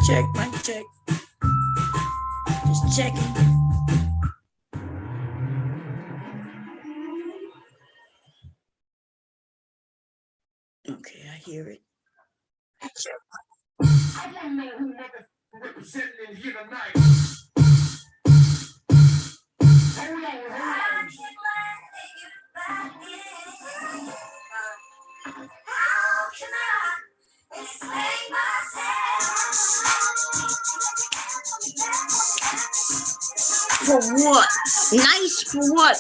check, mic check. Just checking. Okay, I hear it. I don't know who representing in here tonight. Hold on. How can I explain myself? For what? Nice for what?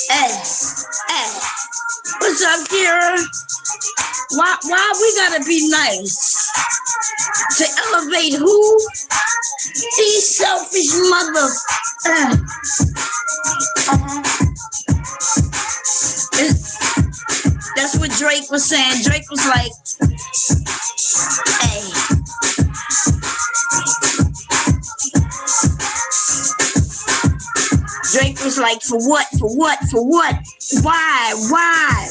Hey, what's up, Kira? Why we gotta be nice? To elevate who? These selfish mother. That's what Drake was saying. Drake was like, hey. Drake was like, for what? For what? For what? Why?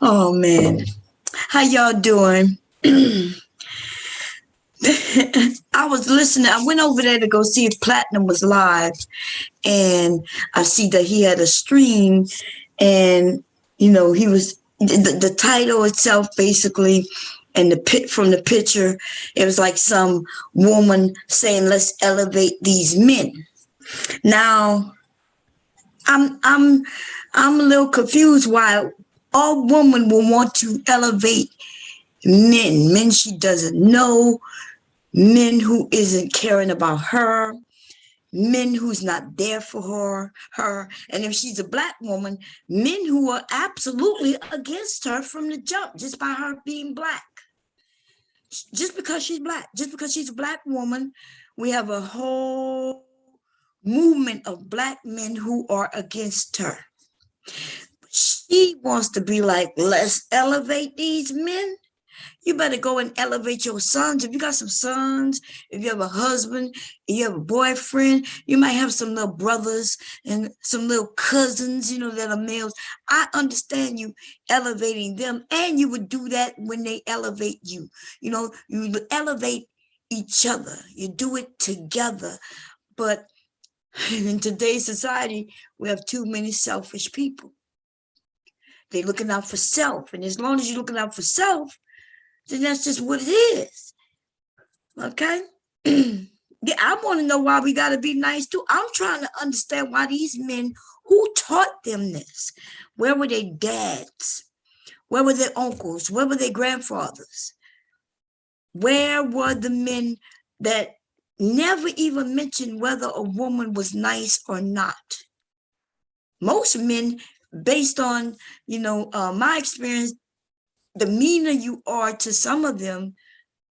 Oh, man. How y'all doing? I was listening. I went over there to go see if Platinum was live. And I see that he had a stream. And, you know, he was, the title itself basically, and from the picture, it was like some woman saying, let's elevate these men. Now, I'm a little confused why all woman will want to elevate men she doesn't know, men who isn't caring about her, men who's not there for her. And if she's a Black woman, men who are absolutely against her from the jump, just by her being Black. Just because she's Black, just because she's a Black woman, we have a whole movement of Black men who are against her. She wants to be like, let's elevate these men. You better go and elevate your sons. If you got some sons, if you have a husband, if you have a boyfriend, you might have some little brothers and some little cousins, you know, that are males. I understand you elevating them, and you would do that when they elevate you. You know, you elevate each other. You do it together. But in today's society, we have too many selfish people. They're looking out for self. And as long as you're looking out for self, then that's just what it is. Okay? Yeah, I want to know why we got to be nice too. I'm trying to understand why these men, who taught them this? Where were their dads? Where were their uncles? Where were their grandfathers? Where were the men that never even mentioned whether a woman was nice or not? Most men, based on, you know, my experience, the meaner you are to some of them,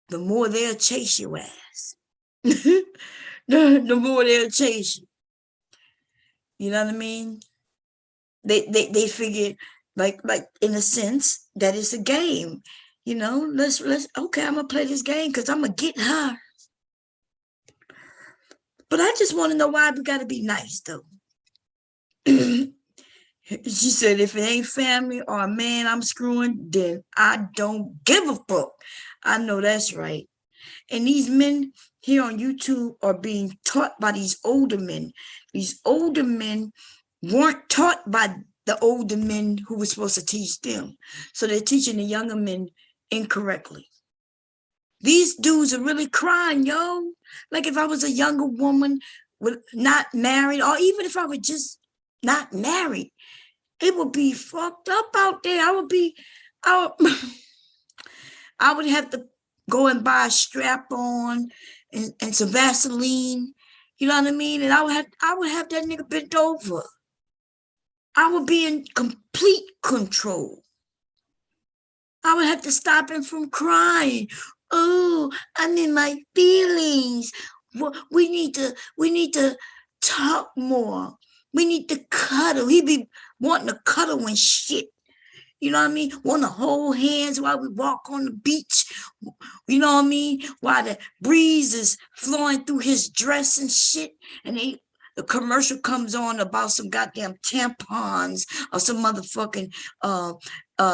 the more they'll chase your ass. the more they'll chase you. You know what I mean? They figure, like in a sense, that it's a game. You know, let's okay, I'm gonna play this game because I'm gonna get her. But I just want to know why we gotta be nice though. She said, if it ain't family or a man I'm screwing, then I don't give a fuck. I know that's right. And these men here on YouTube are being taught by these older men. These older men weren't taught by the older men who were supposed to teach them. So they're teaching the younger men incorrectly. These dudes are really crying, yo. Like if I was a younger woman, not married, or even if I were just not married, it would be fucked up out there. I would have to go and buy a strap on and some Vaseline. You know what I mean? And I would have that nigga bent over. I would be in complete control. I would have to stop him from crying. Oh, I'm in my feelings. We need to talk more. We need to cuddle. He be wanting to cuddle and shit. You know what I mean? Want to hold hands while we walk on the beach. You know what I mean? While the breeze is flowing through his dress and shit. And the commercial comes on about some goddamn tampons or some motherfucking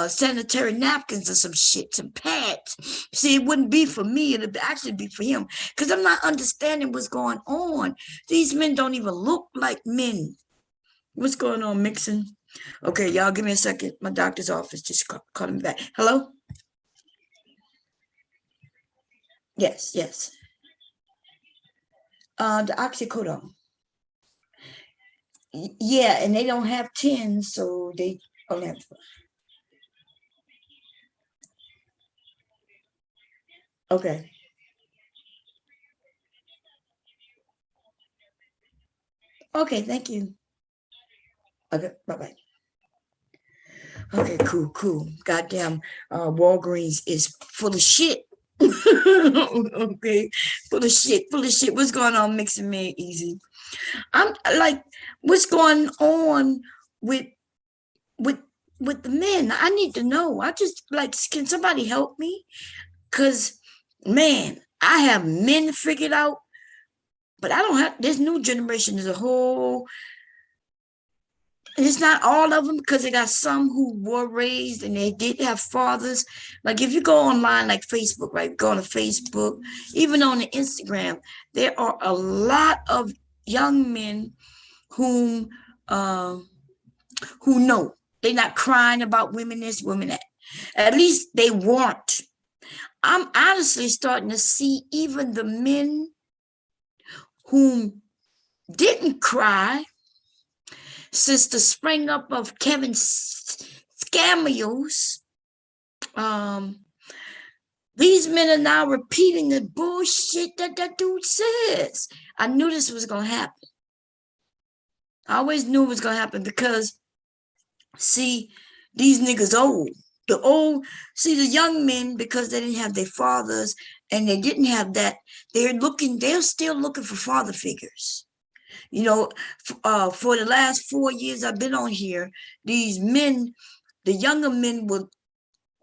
sanitary napkins or some shit, some pads. See, it wouldn't be for me, it'd actually be for him. Because I'm not understanding what's going on. These men don't even look like men. What's going on, Mixon? Okay, y'all give me a second. My doctor's office just called me back. Hello? Yes, yes. The oxycodone. Yeah, and they don't have 10, so they only have. Okay. Okay, thank you. Okay, bye-bye. Okay, cool. Goddamn, Walgreens is full of shit. Okay, full of shit. What's going on, Mixing Me Easy? I'm like, what's going on with with with the men? I need to know. I just like, can somebody help me? Cause man, I have men figured out, but I don't have this new generation is a whole. And it's not all of them because they got some who were raised and they did have fathers. Like if you go online, like Facebook, right? Go on to Facebook, even on the Instagram, there are a lot of young men whom uh, who know they're not crying about women this, women that. At least they weren't. I'm honestly starting to see even the men whom didn't cry since the spring up of Kevin Scamios. These men are now repeating the bullshit that that dude says. I knew this was going to happen. I always knew it was going to happen because, see, these niggas old. See, the young men, because they didn't have their fathers and they didn't have that, they're still looking for father figures. You know, for the last 4 years I've been on here, these men, the younger men were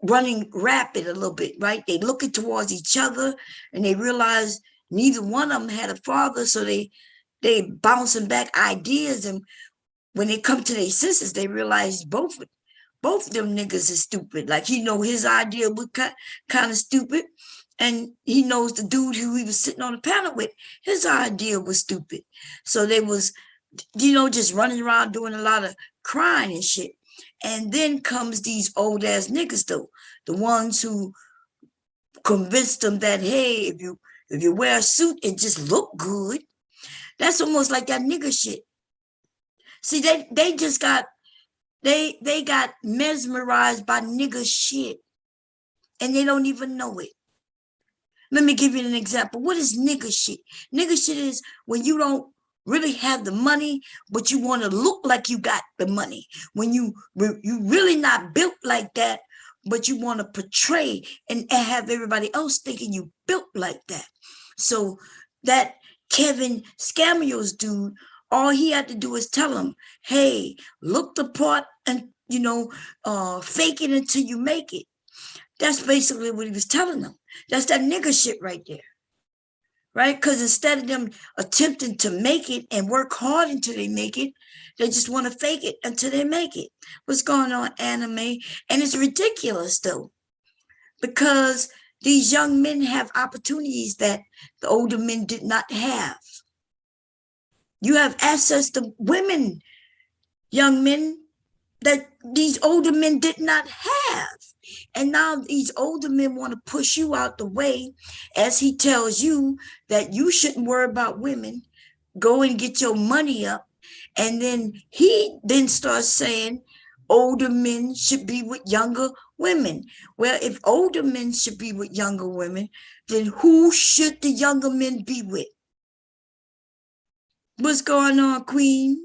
running rapid a little bit, right? They looking towards each other and they realize neither one of them had a father, so they bouncing back ideas, and when they come to their senses, they realize both of them niggas is stupid. Like he know his idea was kind of stupid, and he knows the dude who he was sitting on the panel with, his idea was stupid. So they was, just running around doing a lot of crying and shit. And then comes these old ass niggas though, the ones who convinced them that, hey, if you wear a suit and just look good, that's almost like that nigga shit. See, they just got they got mesmerized by nigga shit and they don't even know it. Let me give you an example. What is nigga shit? Nigga shit is when you don't really have the money, but you want to look like you got the money. When you really not built like that, but you want to portray and have everybody else thinking you built like that. So that Kevin Scamios dude, all he had to do is tell him, hey, look the part and, fake it until you make it. That's basically what he was telling them. That's that nigga shit right there. Right? Because instead of them attempting to make it and work hard until they make it, they just want to fake it until they make it. What's going on, anime? And it's ridiculous, though, because these young men have opportunities that the older men did not have. You have access to women, young men, that these older men did not have. And now these older men want to push you out the way as he tells you that you shouldn't worry about women. Go and get your money up. And then he then starts saying older men should be with younger women. Well, if older men should be with younger women, then who should the younger men be with? What's going on, Queen?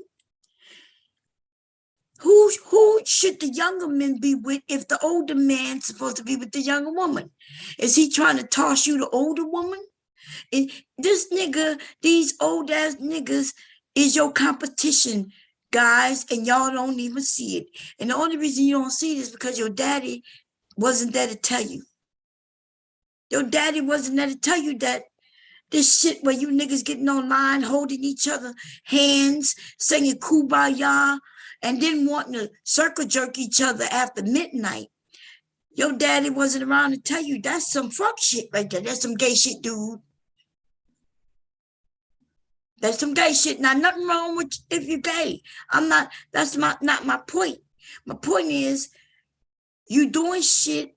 Who should the younger men be with if the older man's supposed to be with the younger woman? Is he trying to toss you the older woman? And this nigga, these old ass niggas is your competition, guys, and y'all don't even see it. And the only reason you don't see it is because your daddy wasn't there to tell you. Your daddy wasn't there to tell you that This shit where you niggas getting online, holding each other hands, singing Kumbaya, and then wanting to circle jerk each other after midnight. Your daddy wasn't around to tell you that's some fuck shit right there. That's some gay shit, dude. That's some gay shit. Now, nothing wrong with if you're gay. That's not my point. My point is you doing shit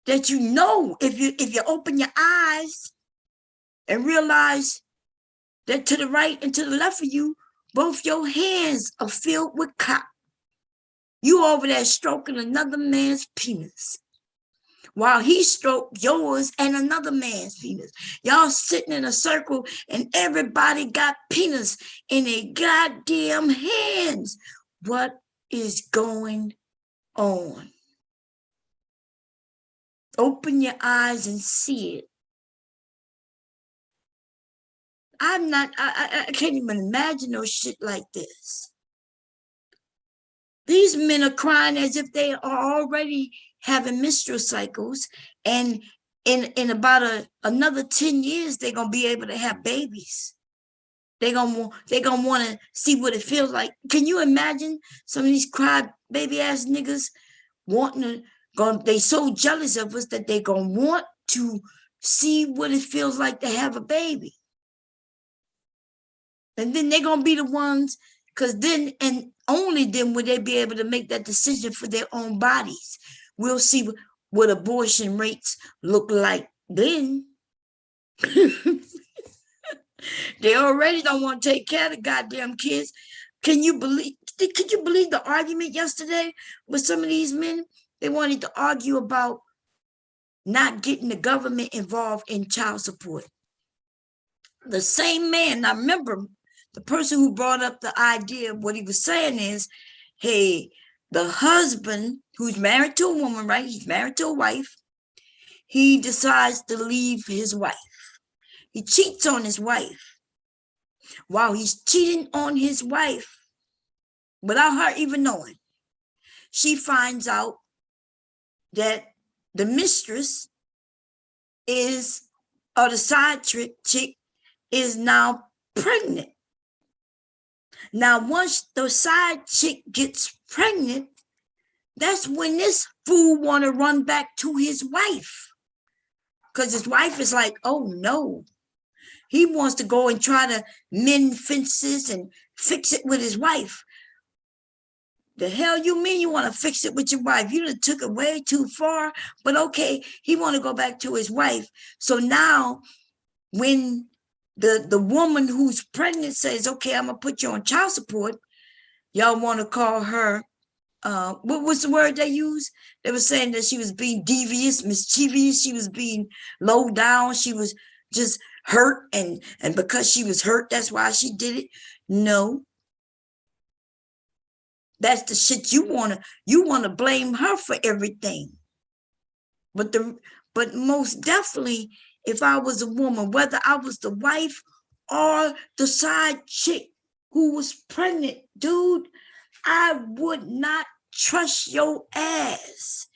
that you know if you open your eyes and realize that to the right and to the left of you, both your hands are filled with cock. You over there stroking another man's penis while he stroked yours and another man's penis. Y'all sitting in a circle and everybody got penis in their goddamn hands. What is going on? Open your eyes and see it. I can't even imagine no shit like this. These men are crying as if they are already having menstrual cycles, and in about another 10 years, they're going to be able to have babies. They're going to want to see what it feels like. Can you imagine some of these cry baby ass niggas wanting to, they so jealous of us that they're going to want to see what it feels like to have a baby. And then they're going to be the ones, because then and only then will they be able to make that decision for their own bodies. We'll see what abortion rates look like then. They already don't want to take care of the goddamn kids. Can you believe the argument yesterday with some of these men? They wanted to argue about not getting the government involved in child support. The same man, I remember the person who brought up the idea, what he was saying is, hey, the husband who's married to a woman, right? He's married to a wife. He decides to leave his wife. He cheats on his wife. While he's cheating on his wife, without her even knowing, she finds out that the mistress is, or the side chick is now pregnant. Now, once the side chick gets pregnant, that's when this fool want to run back to his wife. Because his wife is like, oh no. He wants to go and try to mend fences and fix it with his wife. The hell you mean you want to fix it with your wife? You done took it way too far, but okay, he want to go back to his wife. So now when the woman who's pregnant says, okay, I'm gonna put you on child support, y'all want to call her, what was the word they used? They were saying that she was being devious, mischievous, she was being low down, she was just hurt, and because she was hurt, that's why she did it. No. That's the shit you wanna blame her for everything. But most definitely, if I was a woman, whether I was the wife or the side chick who was pregnant, dude, I would not trust your ass.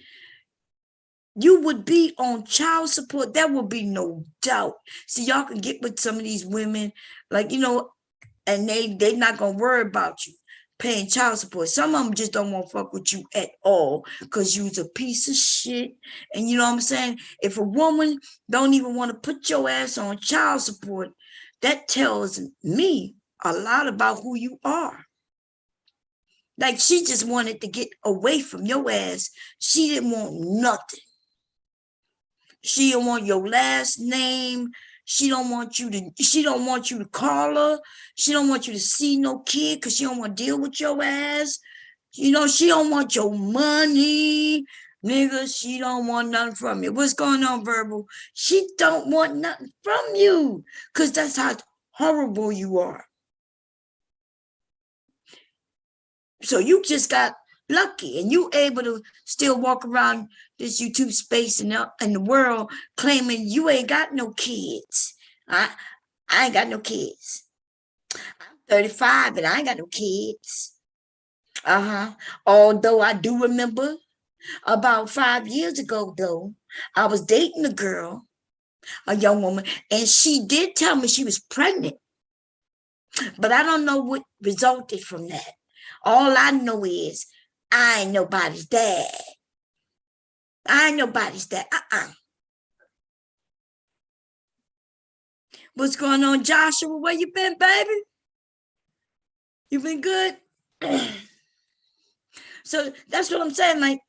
You would be on child support. There would be no doubt. See, y'all can get with some of these women, like, and they not gonna worry about you paying child support. Some of them just don't want to fuck with you at all because you's a piece of shit. And you know what I'm saying? If a woman don't even want to put your ass on child support, that tells me a lot about who you are. Like, she just wanted to get away from your ass. She didn't want nothing. She didn't want your last name. She don't want you to call her. She don't want you to see no kid because she don't want to deal with your ass. She don't want your money. Nigga, she don't want nothing from you. What's going on, Verbal? She don't want nothing from you because that's how horrible you are. So you just got lucky and you able to still walk around this YouTube space and the world claiming you ain't got no kids. I ain't got no kids. I'm 35 and I ain't got no kids. Although I do remember about 5 years ago, though, I was dating a girl a young woman, and she did tell me she was pregnant, but I don't know what resulted from that. All I know is I ain't nobody's dad. I ain't nobody's dad. What's going on, Joshua? Where you been, baby? You been good? So that's what I'm saying. Like,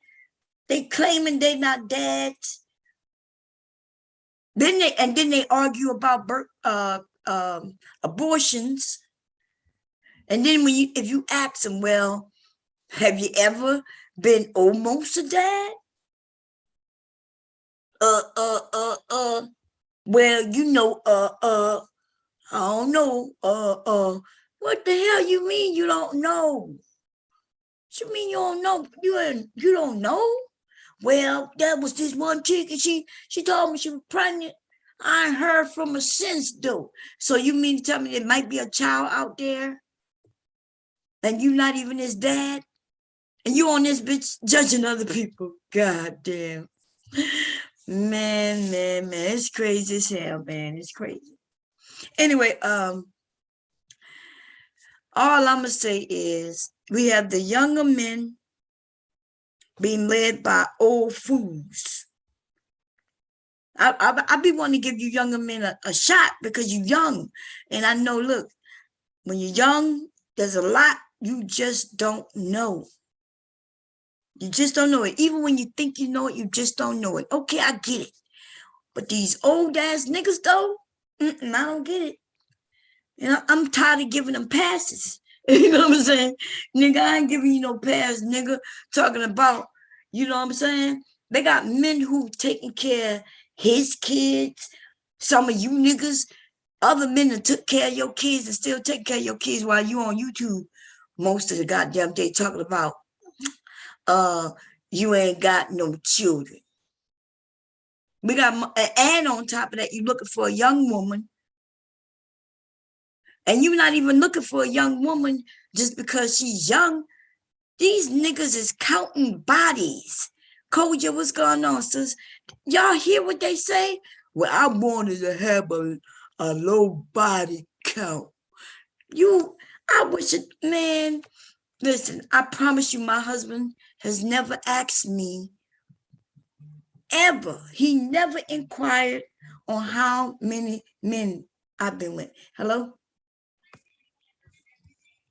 they claiming they not dads. Then they argue about abortions. And then if you ask them, well, have you ever been almost a dad? Well, I don't know. What the hell you mean you don't know? What you mean you don't know? You don't know? Well, there was this one chick and she told me she was pregnant. I ain't heard from her since though. So you mean to tell me there might be a child out there and you not even his dad? And you on this bitch judging other people. God damn. Man. It's crazy as hell, man. It's crazy. Anyway, all I'ma say is we have the younger men being led by old fools. I be wanting to give you younger men a shot because you're young. And I know, look, when you're young, there's a lot you just don't know. You just don't know it. Even when you think you know it, you just don't know it. Okay, I get it. But these old ass niggas though, I don't get it. You know, I'm tired of giving them passes. You know what I'm saying? Nigga, I ain't giving you no pass, nigga. Talking about, you know what I'm saying? They got men who taking care of his kids. Some of you niggas, other men that took care of your kids and still taking care of your kids while you on YouTube most of the goddamn day talking about you ain't got no children. We got, and on top of that, you looking for a young woman. And you're not even looking for a young woman just because she's young. These niggas is counting bodies. Koja, what's going on, sis? Y'all hear what they say? Well, I wanted to have a low body count. I wish it, man. Listen, I promise you, my husband has never asked me ever. He never inquired on how many men I've been with. Hello?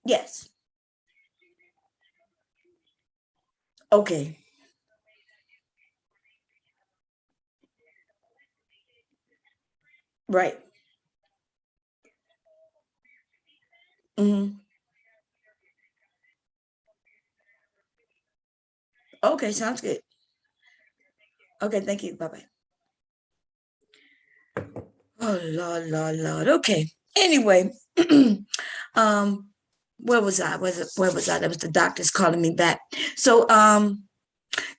Yes. Okay. Right. Mm-hmm. Okay, sounds good. Okay, thank you. Bye-bye. Oh, Lord. Okay. Anyway, um, where was I? Where was I? That was the doctors calling me back. So,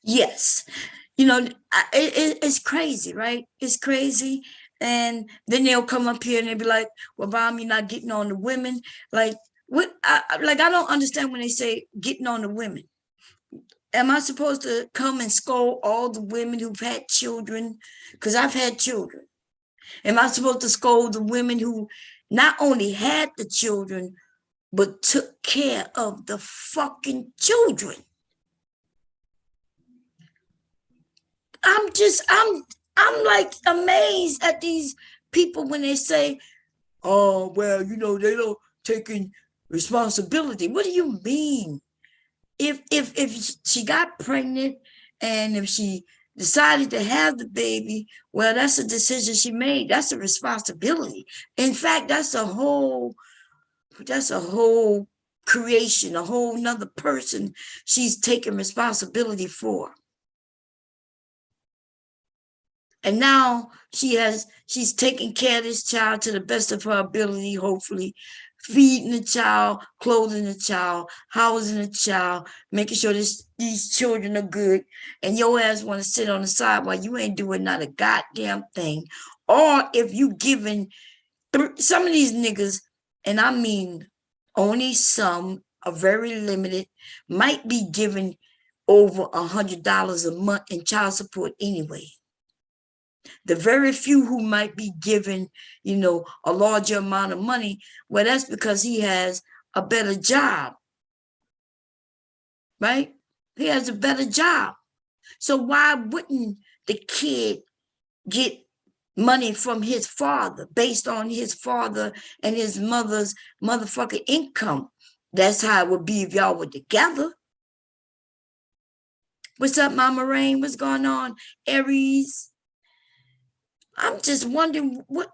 yes, it's crazy, right? It's crazy. And then they'll come up here and they'll be like, well, Mom, you're not getting on the women. Like, what? I don't understand when they say getting on the women. Am I supposed to come and scold all the women who've had children? Because I've had children. Am I supposed to scold the women who not only had the children, but took care of the fucking children? I'm like amazed at these people when they say, oh, well, they don't taking responsibility. What do you mean? If she got pregnant and if she decided to have the baby, well, that's a decision she made. That's a responsibility. In fact, that's a whole creation, a whole nother person she's taking responsibility for. And now she's taking care of this child to the best of her ability, hopefully, feeding the child, clothing the child, housing the child, making sure these children are good. And your ass want to sit on the side while you ain't doing not a goddamn thing. Or if you giving some of these niggas, and I mean only some, are very limited, might be giving over $100 a month in child support anyway. The very few who might be given, you know, a larger amount of money, well, that's because he has a better job, right? He has a better job. So why wouldn't the kid get money from his father based on his father and his mother's motherfucking income? That's how it would be if y'all were together. What's up, Mama Rain? What's going on, Aries? I'm just wondering what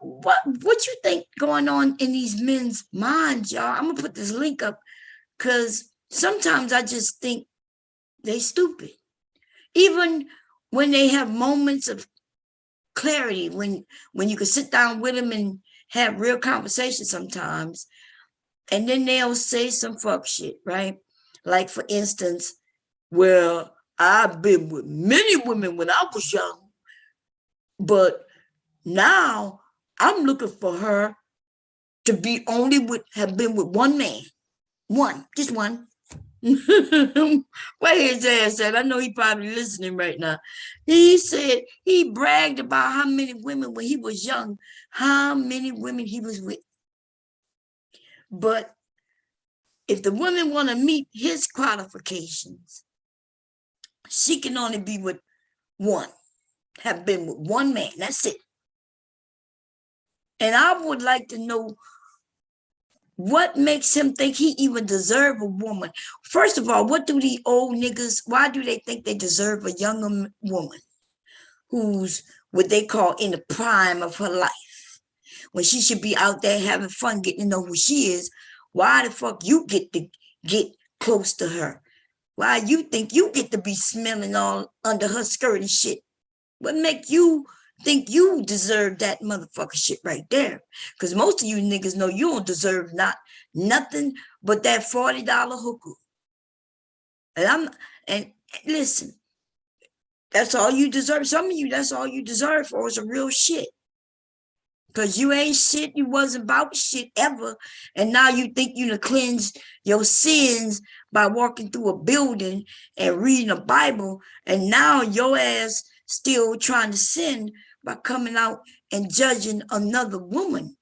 you think going on in these men's minds, y'all. I'm gonna put this link up because sometimes I just think they stupid. Even when they have moments of clarity, when you can sit down with them and have real conversation sometimes, and then they'll say some fuck shit, right? Like for instance, well, I've been with many women when I was young, but now I'm looking for her to be only with, have been with one man. One, just one. Where his ass at? I know he probably listening right now. He said he bragged about how many women when he was young, how many women he was with. But if the woman want to meet his qualifications, she can only be with one, have been with one man. That's it. And I would like to know what makes him think he even deserve a woman. First of all, what do the old niggas, why do they think they deserve a younger woman who's what they call in the prime of her life, when she should be out there having fun, getting to know who she is? Why the fuck you get to get close to her? Why you think you get to be smelling all under her skirt and shit? What make you think you deserve that motherfucker shit right there? Because most of you niggas know you don't deserve nothing but that $40 hooker. And listen, that's all you deserve. Some of you, that's all you deserve for some real shit. Because you ain't shit, you wasn't about shit ever. And now you think you to cleanse your sins by walking through a building and reading a Bible. And now your ass still trying to sin by coming out and judging another woman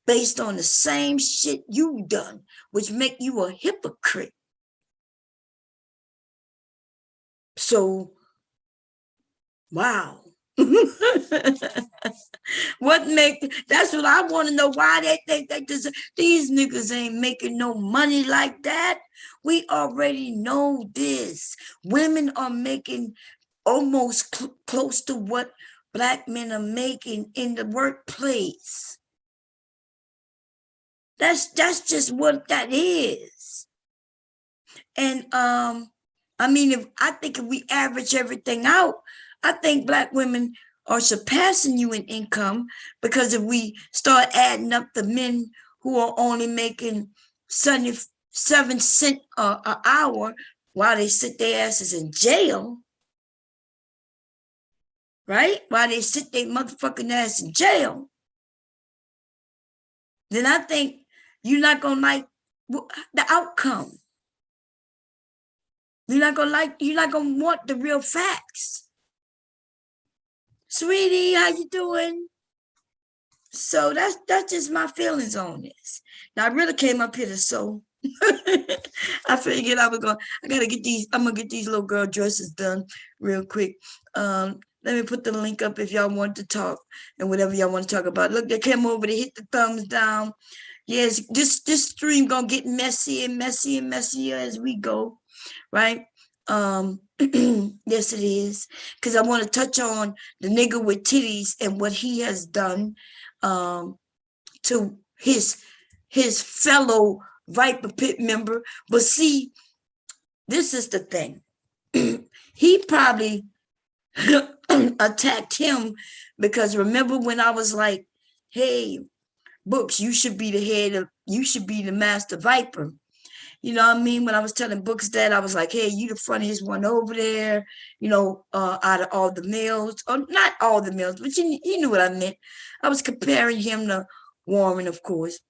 based on the same shit you done, which make you a hypocrite. So, wow. That's what I want to know, why they think that these niggas ain't making no money like that. We already know this. Women are making almost close to what Black men are making in the workplace. That's just what that is. And I mean, I think if we average everything out, I think Black women are surpassing you in income, because if we start adding up the men who are only making 77 cents an hour while they sit their asses in jail, right? While they sit their motherfucking ass in jail, then I think you're not gonna like the outcome. You're not gonna want the real facts. Sweetie, how you doing? So that's just my feelings on this. Now I really came up here to sew. I figured I gotta get these, I'm gonna get these little girl dresses done real quick. Let me put the link up if y'all want to talk and whatever y'all want to talk about. Look, they came over to hit the thumbs down. Yes, this stream gonna get messy and messy and messier as we go, right? Yes, it is, because I want to touch on the nigga with titties and what he has done to his fellow Viper Pit member. But see, this is the thing. He probably attacked him because remember when I was like, hey, Books, you should be the head of, you should be the master Viper. You know what I mean? When I was telling Books that, I was like, hey, you the funniest one over there, you know, out of all the males, or not all the males, but you knew what I meant. I was comparing him to Warren, of course.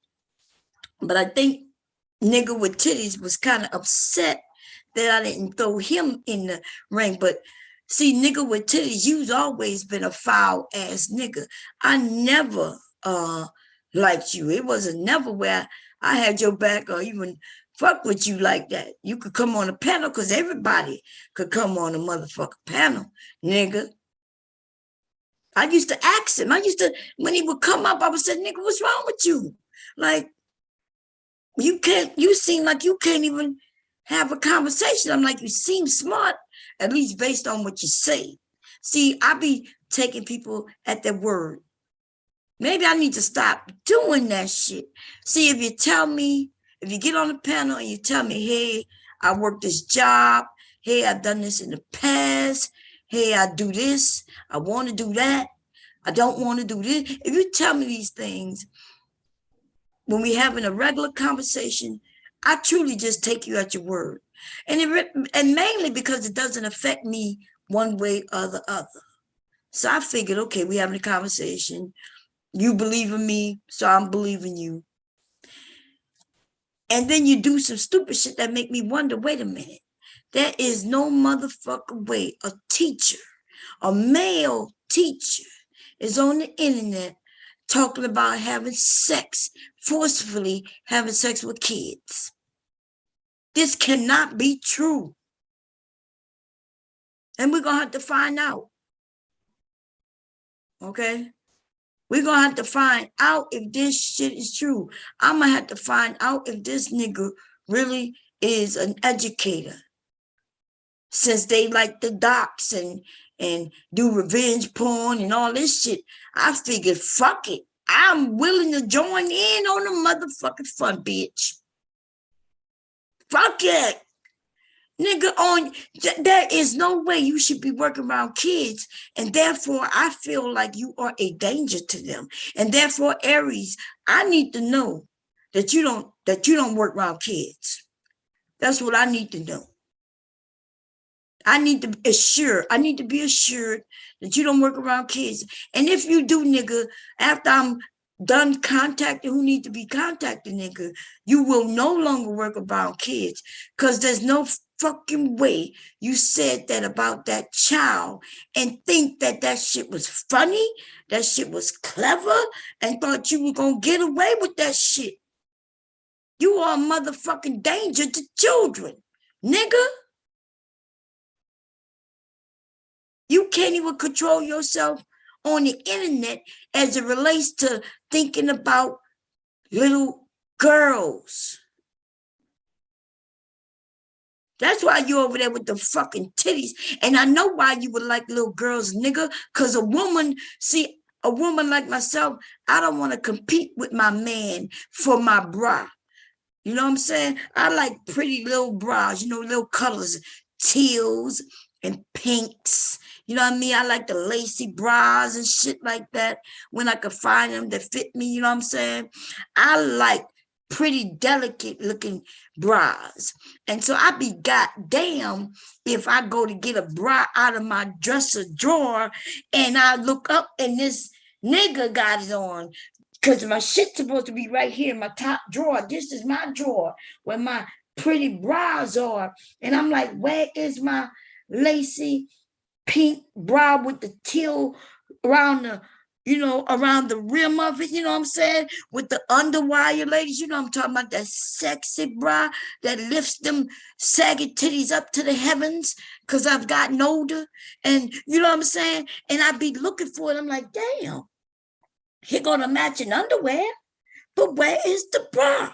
But I think nigga with titties was kind of upset that I didn't throw him in the ring. But See, nigga with titties, you've always been a foul ass nigga. I never liked you. It wasn't never where I had your back or even fuck with you like that. You could come on a panel because everybody could come on a motherfucking panel, nigga. I used to ask him. I used to, when he would come up, I would say, nigga, what's wrong with you? Like, you seem like you can't even have a conversation. I'm like, you seem smart, at least based on what you say. See, I be taking people at their word. Maybe I need to stop doing that shit. See, if you tell me, if you get on the panel and you tell me, hey, I work this job, hey, I've done this in the past, hey, I do this, I want to do that, I don't want to do this. If you tell me these things, when we having a regular conversation, I truly just take you at your word. And mainly because it doesn't affect me one way or the other. So I figured, okay, we having a conversation. You believe in me, so I'm believing you. And then you do some stupid shit that make me wonder, wait a minute. There is no motherfucking way a teacher, a male teacher, is on the internet talking about having sex, forcefully having sex with kids. This cannot be true. And we're going to have to find out. Okay? We're going to have to find out if this shit is true. I'm going to have to find out if this nigga really is an educator. Since they like the docs and do revenge porn and all this shit, I figured, fuck it. I'm willing to join in on the motherfucking fun, bitch. Fuck it. Nigga, there is no way you should be working around kids. And therefore, I feel like you are a danger to them. And therefore, Aries, I need to know that you don't work around kids. That's what I need to know. I need to be assured that you don't work around kids. And if you do, nigga, after I'm done contacting who need to be contacted, nigga, you will no longer work around kids. Because there's no fucking way you said that about that child and think that that shit was funny, that shit was clever, and thought you were going to get away with that shit. You are a motherfucking danger to children, nigga. You can't even control yourself on the internet as it relates to thinking about little girls. That's why you're over there with the fucking titties. And I know why you would like little girls, nigga, because a woman like myself, I don't want to compete with my man for my bra. You know what I'm saying? I like pretty little bras, little colors, teals and pinks. You know what I mean? I like the lacy bras and shit like that when I could find them that fit me. You know what I'm saying? I like pretty delicate looking bras. And so I be goddamn if I go to get a bra out of my dresser drawer and I look up and this nigga got it on. Because my shit's supposed to be right here in my top drawer. This is my drawer where my pretty bras are. And I'm like, where is my lacy pink bra with the teal around around the rim of it, you know what I'm saying? With the underwire, ladies, you know I'm talking about, that sexy bra that lifts them saggy titties up to the heavens because I've gotten older. And you know what I'm saying? And I be looking for it. I'm like, damn. He gonna matching underwear, but where is the bra?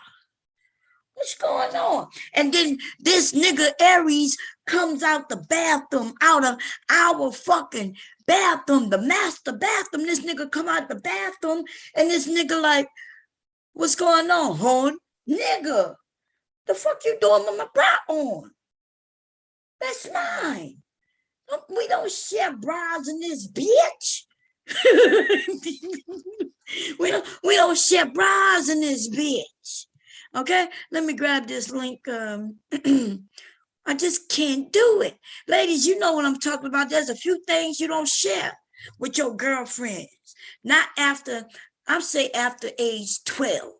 What's going on? And then this nigga Aries comes out the bathroom, out of our fucking bathroom, the master bathroom. This nigga come out the bathroom, and this nigga like, what's going on, hon? Nigga, the fuck you doing with my bra on? That's mine. We don't share bras in this bitch. we don't share bras in this bitch. Okay, let me grab this link. I just can't do it. Ladies, you know what I'm talking about. There's a few things you don't share with your girlfriends. Not after, I'm say after age 12.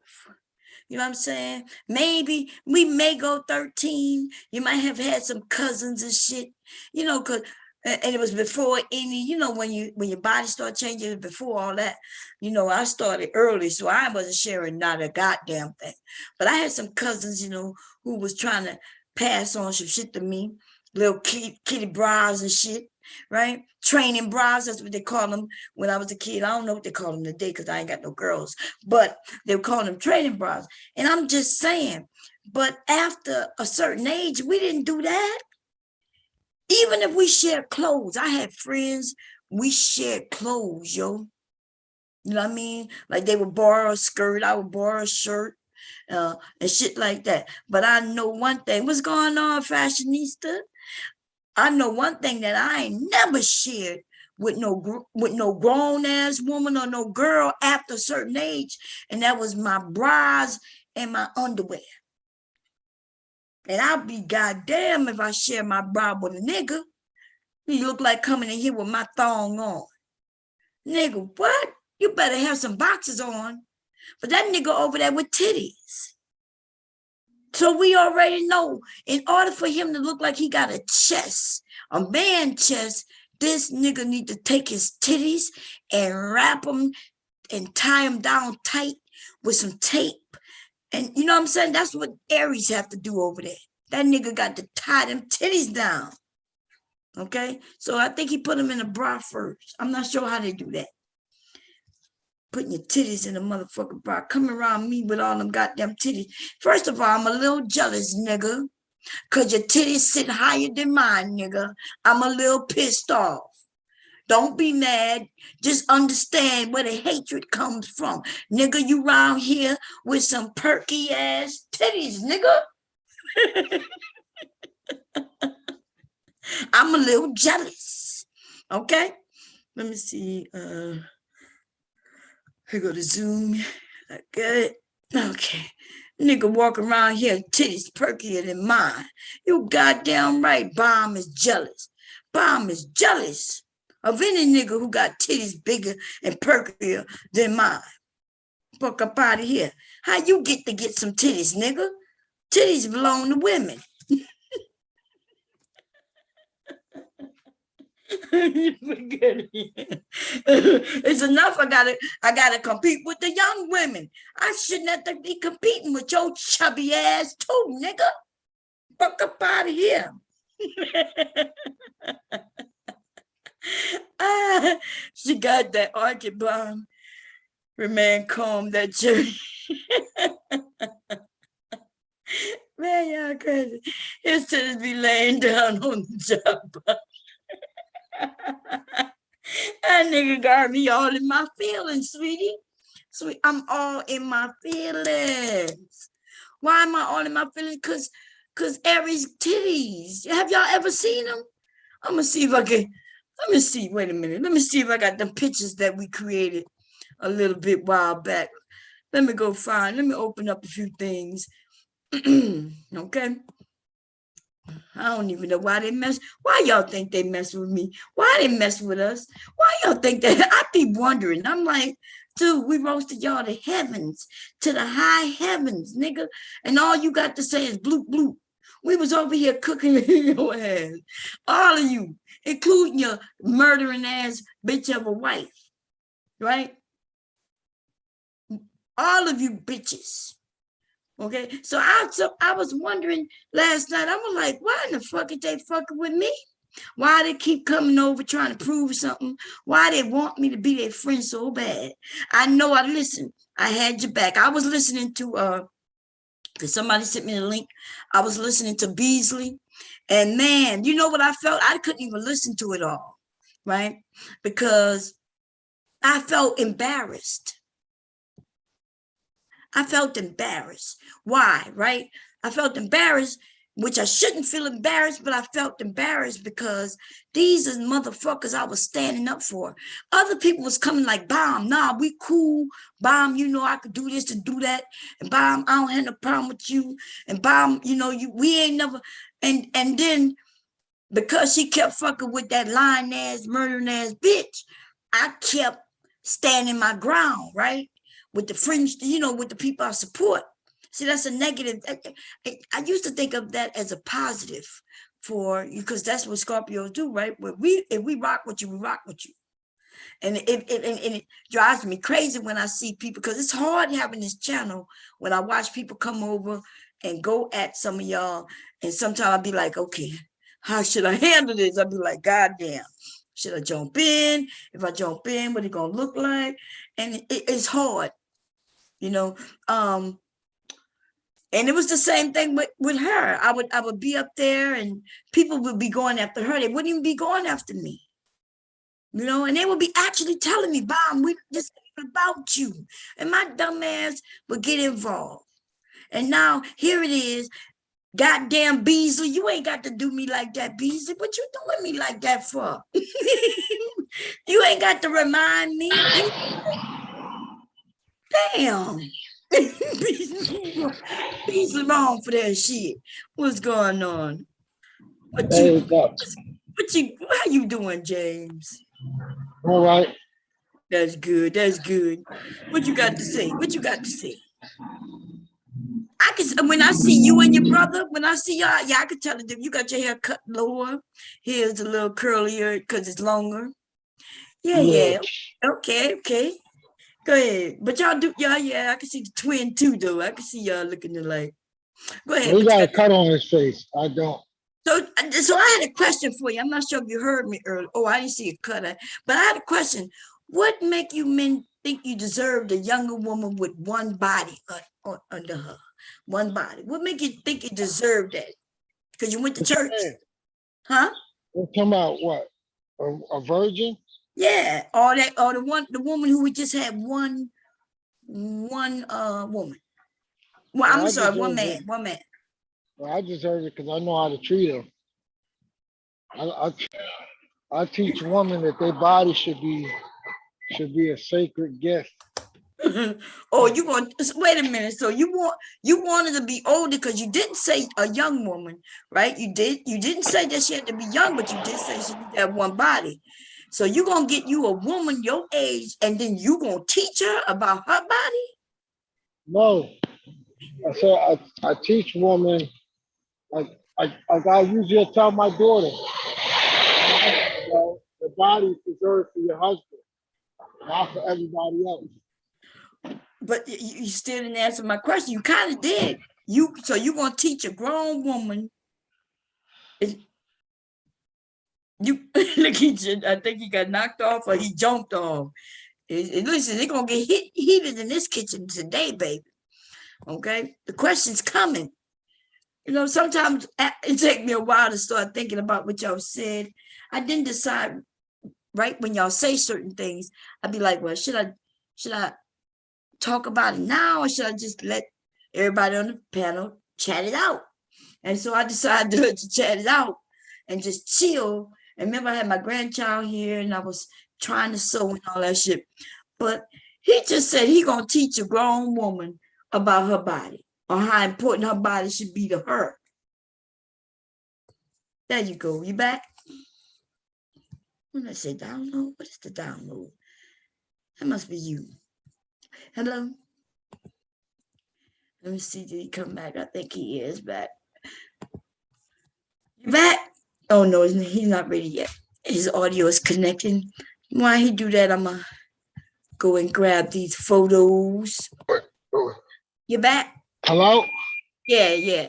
You know what I'm saying? Maybe we may go 13. You might have had some cousins and shit, because And it was before any, when your body start changing, it was before all that. I started early, so I wasn't sharing not a goddamn thing. But I had some cousins, who was trying to pass on some shit to me, little kitty bras and shit, right? Training bras, that's what they call them when I was a kid. I don't know what they call them today because I ain't got no girls, but they were calling them training bras. And I'm just saying, but after a certain age, we didn't do that. Even if we shared clothes, I had friends, we shared clothes, yo. You know what I mean? Like they would borrow a skirt, I would borrow a shirt, and shit like that. But I know one thing. What's going on, fashionista? I know one thing that I ain't never shared with no grown ass woman or no girl after a certain age, and that was my bras and my underwear. And I'll be goddamn if I share my bra with a nigga. You look like coming in here with my thong on. Nigga, what? You better have some boxes on. But that nigga over there with titties. So we already know, in order for him to look like he got a chest, a man chest, this nigga need to take his titties and wrap them and tie them down tight with some tape. And you know what I'm saying? That's what Aries have to do over there. That nigga got to tie them titties down. Okay? So I think he put them in a bra first. I'm not sure how they do that. Putting your titties in a motherfucking bra. Coming around me with all them goddamn titties. First of all, I'm a little jealous, nigga. Because your titties sit higher than mine, nigga. I'm a little pissed off. Don't be mad. Just understand where the hatred comes from. Nigga, you around here with some perky ass titties, nigga. I'm a little jealous. Okay? Let me see. Here go to Zoom. Good. Okay. Nigga walk around here, titties perkier than mine. You goddamn right, Bomb is jealous. Bomb is jealous of any nigga who got titties bigger and perkier than mine. Fuck up out of here. How you get some titties, nigga? Titties belong to women. It's enough. I gotta compete with the young women. I shouldn't have to be competing with your chubby ass too, nigga. Fuck up out of here. She got that orchid blonde. Remain calm, that cherry. Man, y'all crazy. His titties be laying down on the job. That nigga got me all in my feelings, sweetie. Sweet, I'm all in my feelings. Why am I all in my feelings? Cause Aries titties. Have y'all ever seen them? I'm gonna see if I can. Let me see. Wait a minute. Let me see if I got the pictures that we created a little bit while back. Let me go find. Let me open up a few things. Okay. I don't even know why they mess. Why y'all think they mess with me? Why they mess with us? Why y'all think that? I be wondering. I'm like, dude, we roasted y'all to heavens, to the high heavens, nigga. And all you got to say is bloop, bloop. We was over here cooking your ass. All of you, including your murdering ass bitch of a wife, right? All of you bitches. Okay, so I was wondering last night. I was like, why in the fuck are they fucking with me? Why they keep coming over trying to prove something? Why they want me to be their friend so bad? I know I listened. I had your back. I was listening to because somebody sent me the link. I was listening to Beasley, and man, you know what I felt? I couldn't even listen to it all, right? Because I felt embarrassed. I felt embarrassed. Why, right? I felt embarrassed, which I shouldn't feel embarrassed, but I felt embarrassed because these are motherfuckers I was standing up for. Other people was coming like, Bomb, nah, we cool. Bomb, you know I could do this and do that. And Bomb, I don't have no problem with you. And Bomb, you know, we ain't never. And then because she kept fucking with that lying ass, murdering ass bitch, I kept standing my ground, right? With the fringe, you know, with the people I support. See, that's a negative. I used to think of that as a positive for you, because that's what Scorpios do, right? If we rock with you, we rock with you. And it drives me crazy when I see people, because it's hard having this channel when I watch people come over and go at some of y'all. And sometimes I'll be like, okay, how should I handle this? I'll be like, God damn, should I jump in? If I jump in, what it gonna look like? And it's hard, you know. And it was the same thing with her. I would be up there and people would be going after her. They wouldn't even be going after me. You know, and they would be actually telling me, Bomb, we just about you. And my dumb ass would get involved. And now here it is. Goddamn Beasley, you ain't got to do me like that, Beasley. What you doing me like that for? You ain't got to remind me. Damn. Beasley wrong for that shit. What's going on? How you doing, James? All right. That's good. That's good. What you got to say? What you got to say? I can, when I see you and your brother, when I see y'all, yeah, I can tell them you got your hair cut lower. Here's a little curlier because it's longer. Yeah. Okay. Go ahead. But y'all do, yeah, I can see the twin too, though. I can see y'all looking alike. Go ahead. He got a cut on his face. I don't. So I had a question for you. I'm not sure if you heard me earlier. Oh, I didn't see a cut. But I had a question. What make you men think you deserved a younger woman with one body under her? One body. What make you think you deserved that? Because you went to church. Huh? We're talking about what? A virgin? Yeah. Or the woman who just had one woman. Well, I'm sorry, one man. Well, I deserve it because I know how to treat them. I teach women that their body should be a sacred gift. Oh, you want? Wait a minute. So you wanted to be older because you didn't say a young woman, right? You didn't say that she had to be young, but you did say she had to have one body. So you gonna get you a woman your age, and then you gonna teach her about her body? No, I said I teach women like I usually tell my daughter, you know, the body is reserved for your husband, not for everybody else. But you still didn't answer my question. You kind of did. So you gonna teach a grown woman? You look, I think he got knocked off or he jumped off. Listen, they're gonna get heated in this kitchen today, baby. Okay, the question's coming. You know, sometimes it takes me a while to start thinking about what y'all said. I didn't decide right when y'all say certain things. I'd be like, well, should I talk about it now, or should I just let everybody on the panel chat it out? And so I decided to chat it out and just chill. And remember, I had my grandchild here and I was trying to sew and all that shit. But he just said he gonna teach a grown woman about her body or how important her body should be to her. There you go. You back? When I say download, what is the download? That must be you. Hello? Let me see, did he come back? I think he is back. You back? Oh no, he's not ready yet. His audio is connecting. While he do that, I'm gonna go and grab these photos. You back? Hello? Yeah.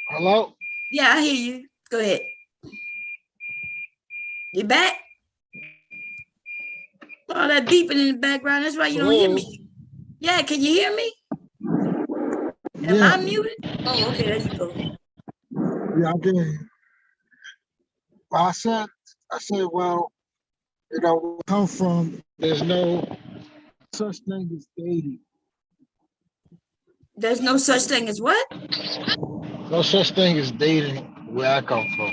Hello? Yeah, I hear you. Go ahead. You back? All that beeping in the background, that's why you don't hear me. Yeah, can you hear me? Am I muted? Oh, okay, there you go. Yeah, I can hear you. Well, I said, well, you know, where I come from, there's no such thing as dating. There's no such thing as what? No such thing as dating where I come from.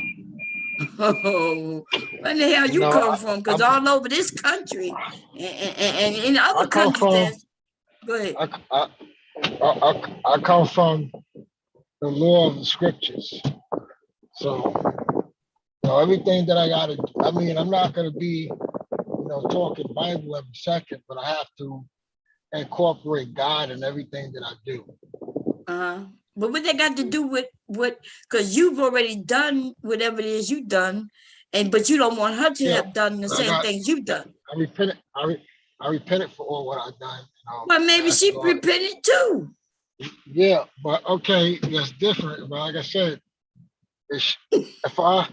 Oh, where the hell you come from? Because all over this country and in other countries, go ahead. I come from the law of the scriptures. So, you know, everything that I got to, I mean, I'm not going to be, you know, talking Bible every second, but I have to incorporate God in everything that I do. But what they got to do with what? Because you've already done whatever it is you've done, but you don't want her to Yeah, have done the I same got, things you've done. I repented, I repented for all what I've done. Well, maybe Asked she God. repented too. Yeah, but okay, that's different. But like I said, if I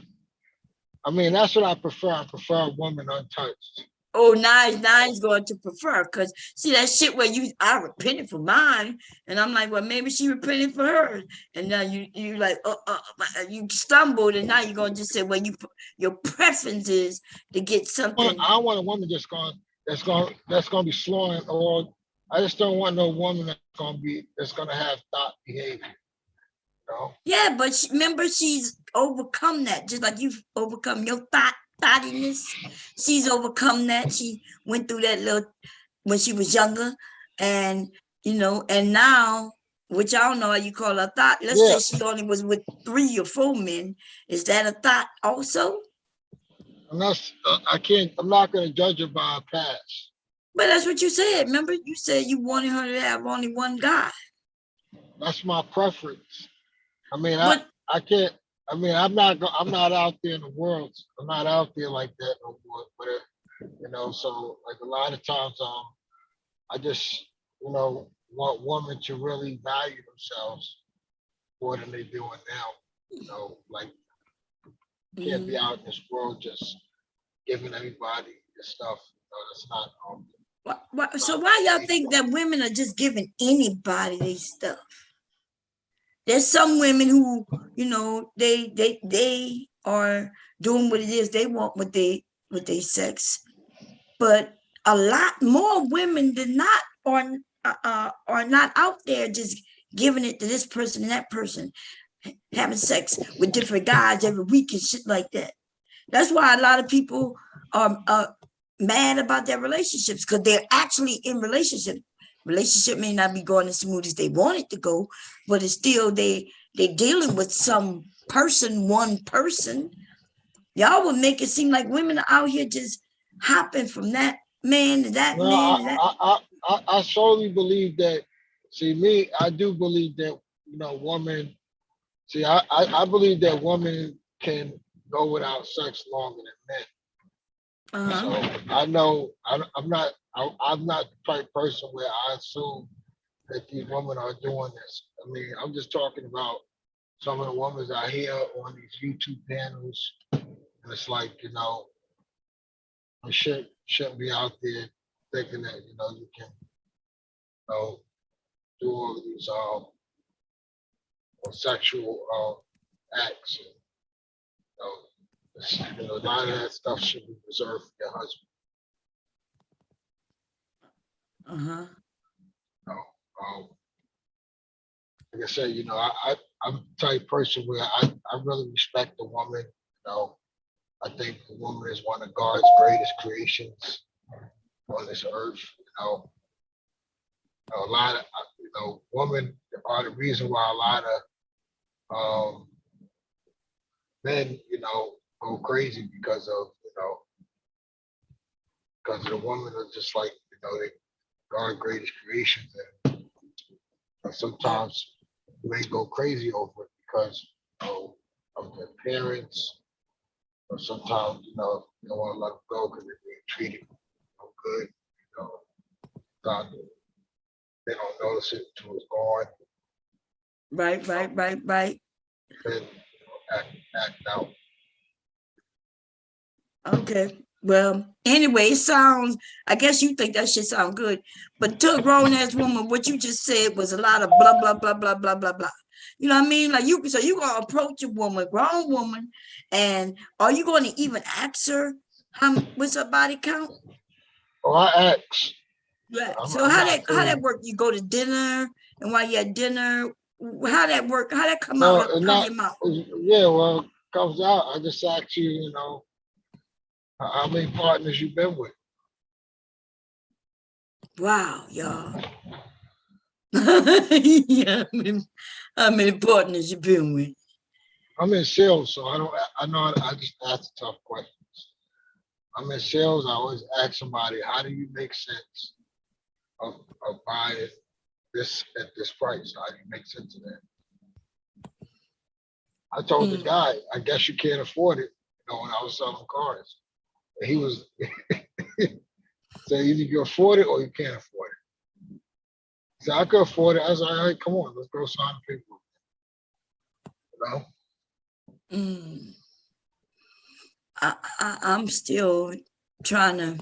mean, that's what I prefer. I prefer a woman untouched. Oh, nine's going to prefer, because see that shit where I repented for mine, and I'm like, well, maybe she repented for hers, and now you like, you stumbled, and now you're gonna just say, well, your preference is to get something. I don't want a woman that's gonna be slowing, or I just don't want no woman that's gonna have thought behavior. You know? Yeah, but remember, she's overcome that, just like you've overcome your thoughtiness. She's overcome that. She went through that little when she was younger, and and now, which I don't know how you call a thought. Let's Yeah. say she only was with 3 or 4 men. Is that a thought also? I'm not gonna judge her by her past. But that's what you said. Remember, you said you wanted her to have only one guy. That's my preference. I mean, But I can't. I mean, I'm not out there in the world. I'm not out there like that no more. But so like a lot of times, I just want women to really value themselves more than they're doing now. Like can't be out in this world just giving everybody this stuff. That's not. so why y'all think that women are just giving anybody these stuff? There's some women who, they are doing what it is they want with their sex, but a lot more women than not are not out there just giving it to this person and that person, having sex with different guys every week and shit like that. That's why a lot of people are mad about their relationships, because they're actually in relationships. Relationship may not be going as smooth as they want it to go, but it's still they're dealing with one person. Y'all would make it seem like women are out here just hopping from that man to that No, man to that. I solely believe that. See, me, I do believe that woman. See, I believe that women can go without sex longer than men. So I know I'm not the type of person where I assume that these women are doing this. I mean, I'm just talking about some of the women I hear on these YouTube panels, and it's like I shouldn't be out there thinking that you can do all of these sexual acts. A lot of that stuff should be reserved for your husband. Like I said, I'm the type of person where I really respect the woman. I think the woman is one of God's greatest creations on this earth. A lot of women are the reason why a lot of men go crazy because of the woman are just like they God's greatest creations, and sometimes they go crazy over it because of their parents, or sometimes they don't want to let them go because they're being treated good. They don't notice it until it's gone. Right. Then act out. Okay. Well, anyway, I guess you think that shit sound good, but to a grown ass woman, what you just said was a lot of blah, blah, blah, blah, blah, blah, blah. You know what I mean? Like you gonna approach a grown woman, and are you going to even ask her what's her body count? Oh, I ask. Yeah. So how that work? You go to dinner, and while you're at dinner, how that work? How that come out of your mouth? Yeah, well, it comes out. I just ask you, how many partners you've been with. Wow, y'all. Yeah, how many partners you been with? I'm in sales, so I just ask tough questions. I'm in sales, I always ask somebody, how do you make sense of buying this at this price? How do you make sense of that? I told the Mm. guy, I guess you can't afford it. You know, when I was selling cars, and he was so either you can afford it or you can't afford it. So I could afford it. I was like, all right, come on, let's go sign the paperwork. You know, Mm. I'm still trying to.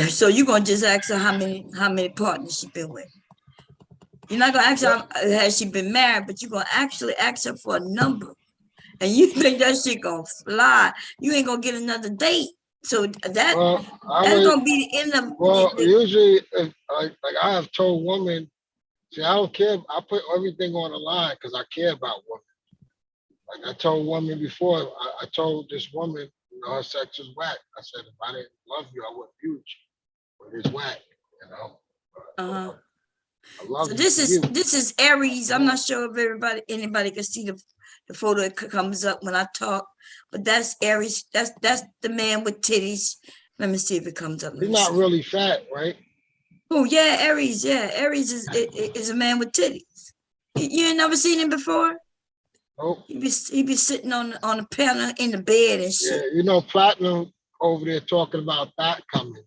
So you're gonna just ask her how many partners she been with. You're not gonna ask her has she been married, but you're gonna actually ask her for a number. And you think that shit gonna fly? You ain't gonna get another date. So that's I would. gonna be the end of Well, the. usually, if, like I have told women, see, I don't care. I put everything on the line because I care about women. Like I told women before, I told this woman, you know, her sex is whack. I said, if I didn't love you, I wouldn't use you. But it's whack, you know. Uh-huh. I love So you for you. this is Aries. I'm not sure if anybody can see the photo that comes up when I talk, but that's Aries. That's the man with titties. Let me see if it comes up. Let He's me not see. really fat, right? Oh yeah, Aries. Yeah, Aries is a man with titties. You ain't never seen him before. Nope. He be sitting on the panel in the bed and Yeah, shit. you know, Platinum over there talking about that coming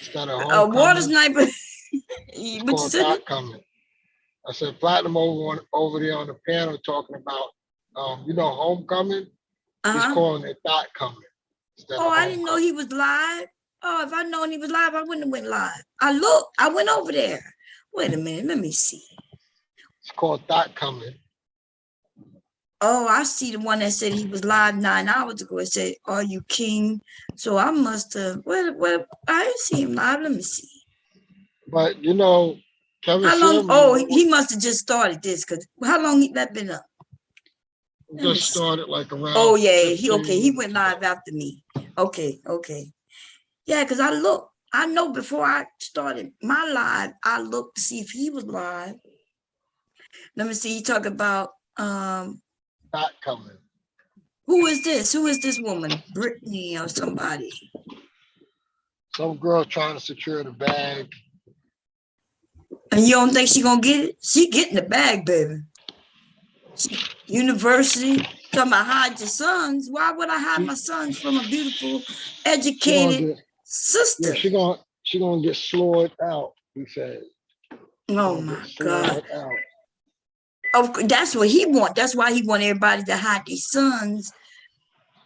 instead of Water homecoming. sniper. It's What you called said? that coming. I said Platinum over there on the panel talking about, you know, homecoming. He's Uh-huh. calling it that coming instead Oh, of I didn't know homecoming. he was live. Oh, if I'd known he was live, I wouldn't have went live. I went over there. Wait a minute, let me see. It's called that coming. Oh, I see the one that said he was live 9 hours ago. It said, "Are you king?" So I must have. Well, I didn't see him live. Let me see. But you know, Kevin How long? Samuels Oh, he must have just started this. Cause how long that been up? Let me just see. started like Oh around yeah, 15 he went minutes ago. live after me. Okay. Yeah, cause I looked. I know before I started my live, I looked to see if he was live. Let me see. You talk about That coming. who is this? Who is this woman? Brittany or somebody? Some girl trying to secure the bag. And you don't think she gonna get it? She getting the bag, baby. University. Talking about hide your sons. Why would I hide my sons from a beautiful, She gonna educated get sister? she gonna get slowed out, he said. She's Oh gonna get my God. slowed out. That's what he want. That's why he want everybody to hide their sons.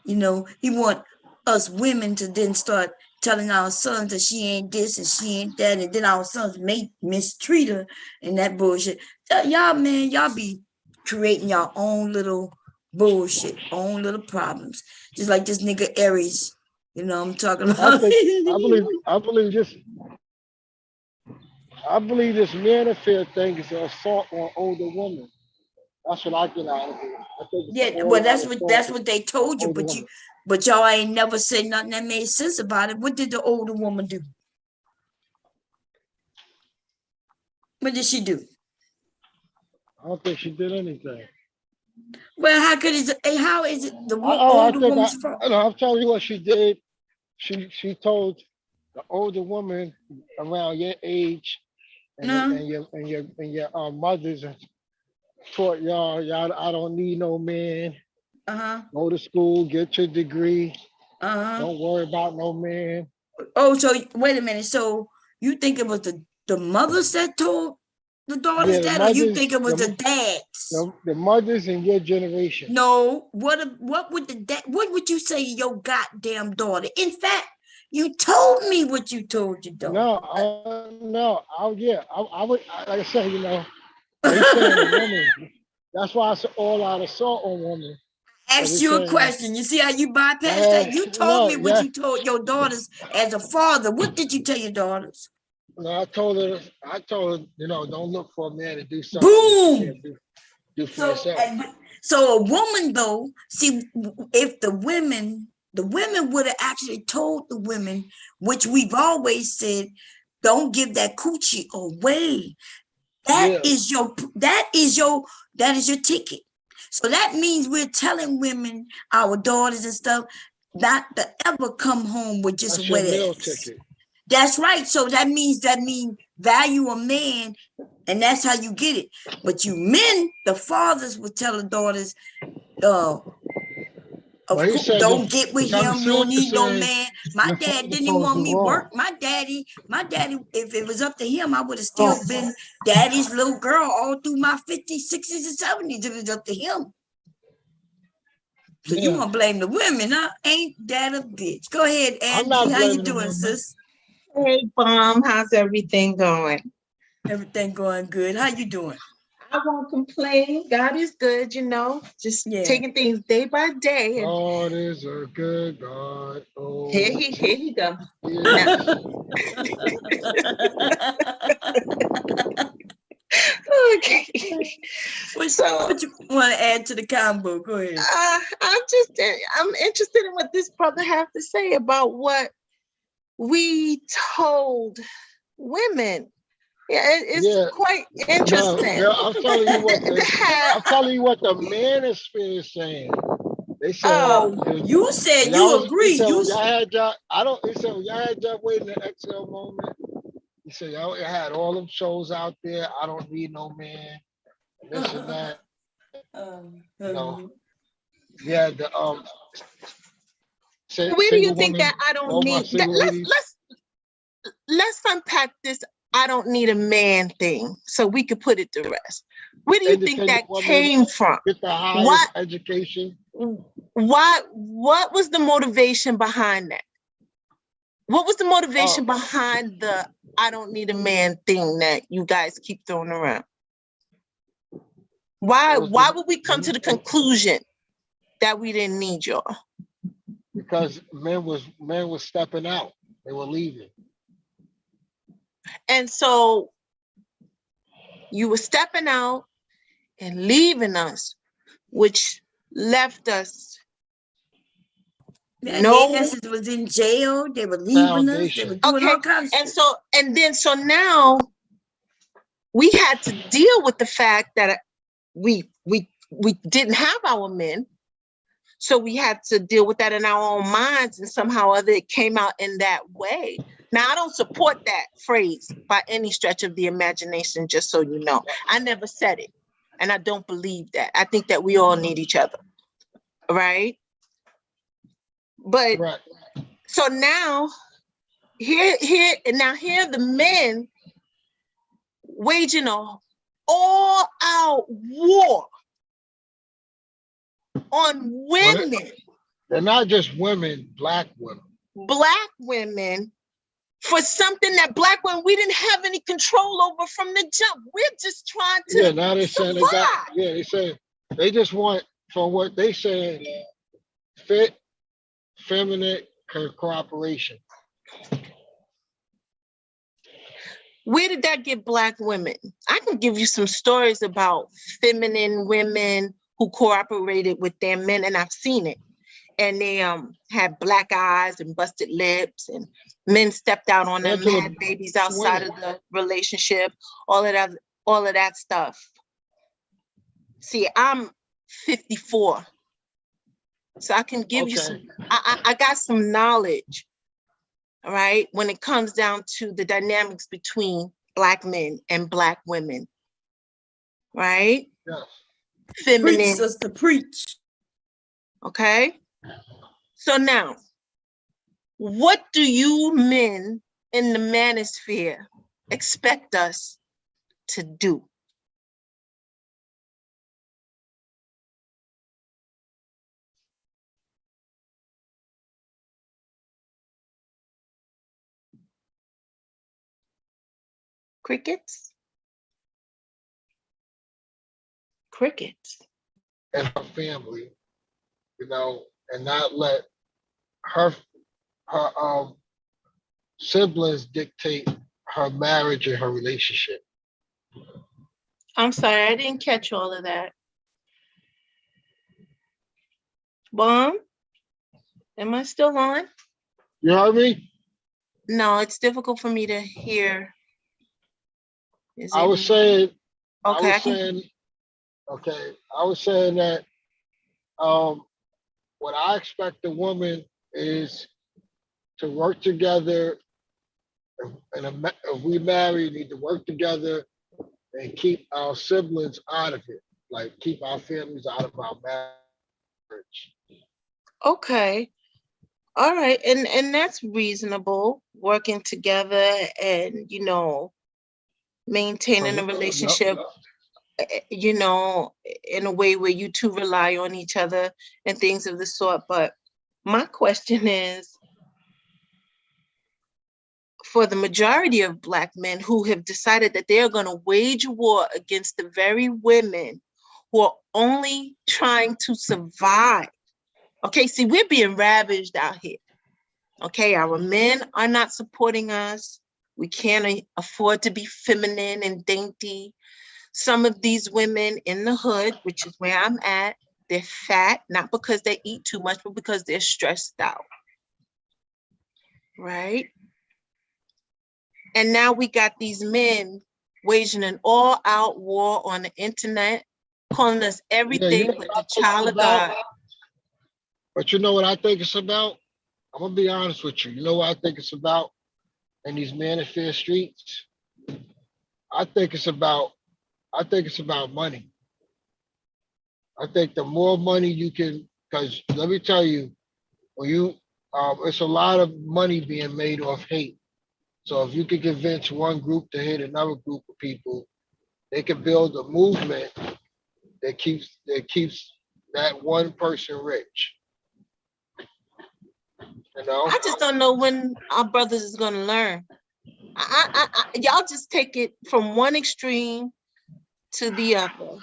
You know, he want us women to then start telling our sons that she ain't this and she ain't that, and then our sons may mistreat her and that bullshit. Y'all, man, y'all be creating your own little bullshit, own little problems. Just like this nigga Aries. You know what I'm talking I about? think I believe this man affair thing is an assault on older women. That's what I get out of it. I think it's an Yeah, all well, out that's assault what they told you, on older women. but y'all ain't never said nothing that made sense about it. What did the older woman do? What did she do? I don't think she did anything. Well, how is it the I older think woman's fault? I'm telling you what she did. She told the older woman around your age Uh, and your mothers taught y'all I don't need no man. uh-huh, Go to school, get your degree. uh-huh. Don't worry about no man. Oh, so wait a minute. So you think it was the mothers that told the daughters Yeah, the that, or you mothers, think it was the dads? the mothers in your generation. No. What would the dad? What would you say to your goddamn daughter? In fact, you told me what you told your daughter. No, I would, like I said, you know, he's saying a woman. That's why it's all out assault on women. Because Asked he's you a saying, question. You see how you bypass that? You told me what yeah, you told your daughters as a father. What did you tell your daughters? no, I told her, you know, don't look for a man to do something that you Boom. can't do for So, yourself. so a woman though, see, if the women would have actually told the women, which we've always said, don't give that coochie away. That Yeah, is your ticket. So that means we're telling women, our daughters and stuff, not to ever come home with just that's a your wet meal ass. ticket. That's right. So that means value a man, and that's how you get it. But you men, the fathers would tell the daughters, uh, of But he course, said don't get with Brother him. You don't Sylvia need no said man. My your dad father didn't even told want you me wrong. work. My daddy, if it was up to him, I would have still Oh, been daddy's little girl all through my 50s, 60s, and 70s if it was up to him. So you yeah. want to blame the women, huh? Ain't that a bitch? Go ahead, I'm Angie. not How you blaming the doing, women. sis? Hey, Mom, how's everything going? Everything going good. How you doing? I won't complain. God is good, just Yeah. taking things day by day. And God is a good God. Oh, here you go. yeah. Okay. what, So what you want to add to the combo? Go ahead. I'm interested in what this brother have to say about what we told women. Yeah, it's Yeah. quite No, interesting. I'm telling you what Have- I'm telling you what the manosphere is saying. They said oh, You said when you y'all was, he agree. said You when y'all had y'all, I don't. He said when y'all had y'all waiting the exhale moment. He said y'all had all them shows out there. I don't need no man. And this and that. You know. Yeah. The where do you single think women. that I don't All my need that? single ladies. Let's unpack this I don't need a man thing so we could put it to rest. Where do you think Independent that women came from? get the highest What education. what was the motivation behind that? What was the motivation Oh, behind the I don't need a man thing that you guys keep throwing around? Why it was would we come to the conclusion that we didn't need y'all? because men was stepping out. They were leaving. And so you were stepping out and leaving us, which left us their no. asses was in jail. They were leaving us. They were Foundation. doing Okay, all kinds of and shit. so now we had to deal with the fact that we didn't have our men, so we had to deal with that in our own minds, and somehow or other it came out in that way. Now I don't support that phrase by any stretch of the imagination, just so you know. I never said it, and I don't believe that. I think that we all need each other, right? But Right. so now here are the men waging a all-out war on Well, women, they're not just women, black women. Black women, for something that Black women, we didn't have any control over from the jump. We're just trying Yeah, to now they're saying they got, survive. yeah, they say they just want, from what they say, fit, feminine cooperation. Where did that get Black women? I can give you some stories about feminine women who cooperated with their men, and I've seen it. And they had black eyes and busted lips, and men stepped out on them, Angela had babies outside of the relationship, all of that stuff. See, I'm 54, so I can give you Okay. some, I got some knowledge, all right, when it comes down to the dynamics between Black men and Black women, right? Yes. Preach, Feminine, sister, preach. okay? So now, what do you men in the manosphere expect us to do? Crickets? Crickets. And her family, and not let her siblings dictate her marriage and her relationship. I'm sorry, I didn't catch all of that. Bomb? Am I still on? You heard me? No, it's difficult for me to hear. Is I it was me? saying, Okay, I was saying that what I expect a woman is to work together if we marry, we need to work together and keep our siblings out of it. Like keep our families out of our marriage. Okay. All right. And that's reasonable, working together and, maintaining a relationship, in a way where you two rely on each other and things of the sort. But my question is, for the majority of Black men who have decided that they're going to wage war against the very women who are only trying to survive. Okay, see, we're being ravaged out here. Okay, our men are not supporting us. We can't afford to be feminine and dainty. Some of these women in the hood, which is where I'm at, they're fat, not because they eat too much, but because they're stressed out. Right? And now we got these men waging an all-out war on the internet, calling us everything but the child of God. But you know what I think it's about? I'm gonna be honest with you. You know what I think it's about in these Manosphere streets? I think it's about money. I think the more money you can, because let me tell you, when you it's a lot of money being made off hate. So if you can convince one group to hate another group of people, they can build a movement that keeps that one person rich. You know? I just don't know when our brothers is gonna learn. Y'all just take it from one extreme to the other.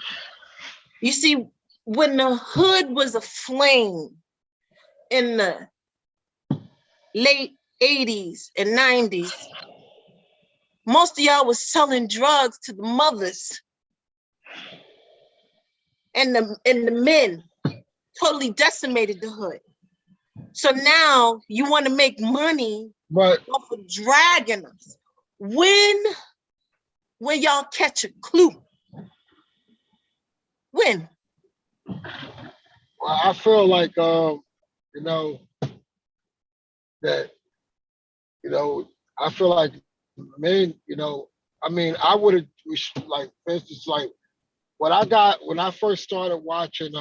You see, when the hood was aflame in the late 80s and 90s, most of y'all was selling drugs to the mothers, and the men totally decimated the hood. So now you want to make money off of dragging us. When y'all catch a clue? When? Well, I feel like that I feel like men, I mean, I would have like, for instance, like when I first started watching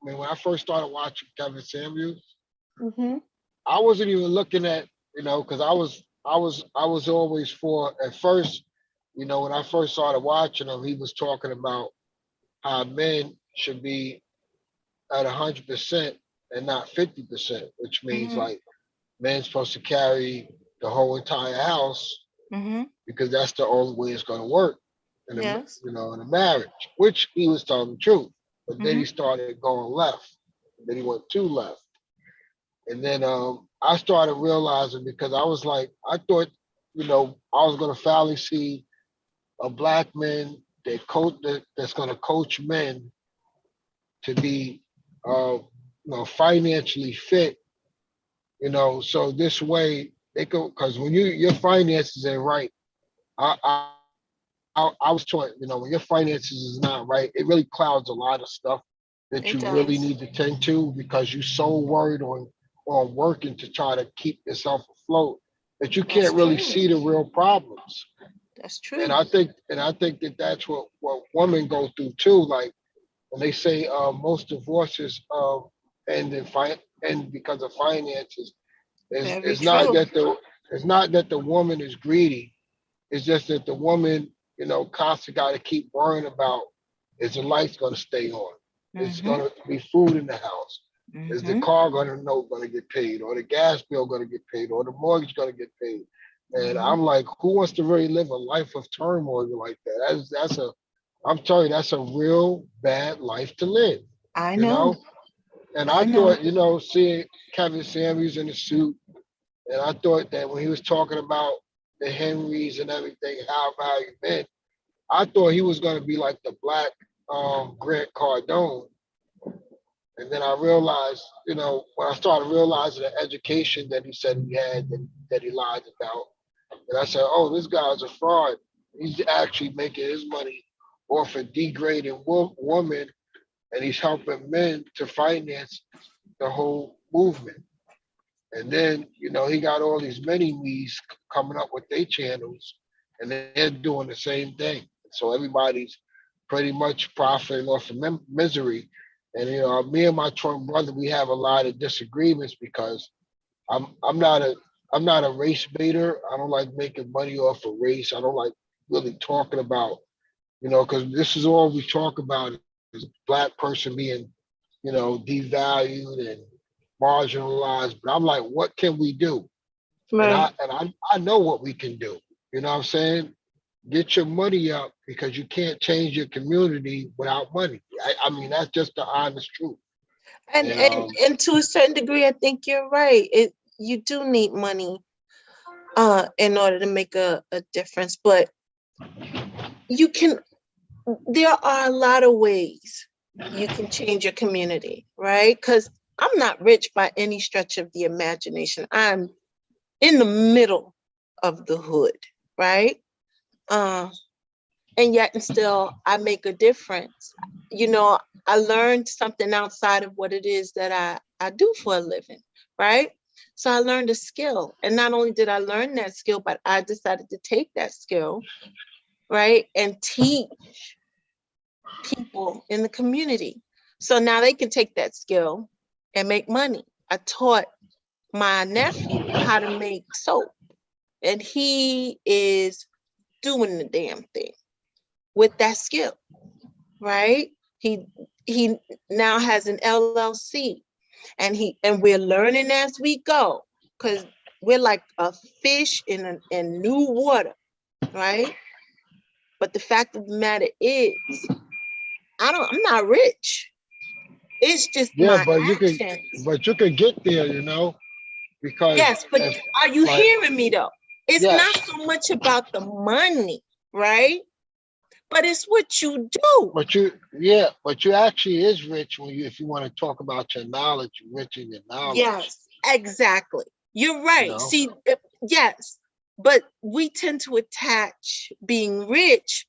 when I first started watching Kevin Samuels, I wasn't even looking at, because I was always for, at first, when I first started watching him, he was talking about how men should be at 100% and not 50%, which means like men's supposed to carry the whole entire house because that's the only way it's going to work in in a marriage, which he was telling the truth. But then he started going left. Then he went too left. And then I started realizing, because I was like, I thought, I was going to finally see a Black man that's going to coach men to be, financially fit, so this way they go, because when your finances ain't right, I was taught, when your finances is not right, it really clouds a lot of stuff that you really need to tend to, because you're so worried on working to try to keep yourself afloat that you can't really see the real problems. That's true. And I think that that's what women go through too. Like when they say most divorces end because of finances, it's not that the woman is greedy. It's just that the woman, constantly got to keep worrying about, is the lights going to stay on? Is going to be food in the house? Is the car going to get paid, or the gas bill going to get paid, or the mortgage going to get paid? And I'm like, who wants to really live a life of turmoil like that? I'm telling you, that's a real bad life to live. I know. And I thought, seeing Kevin Samuels in the suit, and I thought that when he was talking about the Henrys and everything, how valued men, I thought he was going to be like the Black Grant Cardone. And then I realized, when I started realizing the education that he said he had, that he lied about, and I said, oh, this guy's a fraud. He's actually making his money off of degrading women, and he's helping men to finance the whole movement. And then, he got all these mini me's coming up with their channels, and they're doing the same thing. So everybody's pretty much profiting off of misery. And me and my twin brother, we have a lot of disagreements because I'm not a race baiter. I don't like making money off of race. I don't like really talking about, because this is all we talk about is black person being, devalued and marginalized. But I'm like, what can we do? And Right. I know what we can do. You know what I'm saying? Get your money up because you can't change your community without money. I mean, that's just the honest truth. And, And and and to a certain degree, I think you're right. You do need money in order to make a difference, but there are a lot of ways you can change your community, right? Because I'm not rich by any stretch of the imagination. I'm in the middle of the hood, right? And yet and still I make a difference. I learned something outside of what it is that I do for a living, right? So I learned a skill. And not only did I learn that skill, but I decided to take that skill, right, and teach people in the community. So now they can take that skill and make money. I taught my nephew how to make soap, and he is doing the damn thing with that skill, right? He now has an LLC, and we're learning as we go, because we're like a fish in new water, right? But the fact of the matter is, I'm not rich. It's just yeah, my actions. but you can get there, because Yes, but if, are you like, hearing me though? It's not yes, so much about the money, right? But it's what you do. but you actually is rich if you want to talk about your knowledge, you're rich in your knowledge, Yes, exactly. You're you right. know. See, yes, but we tend to attach being rich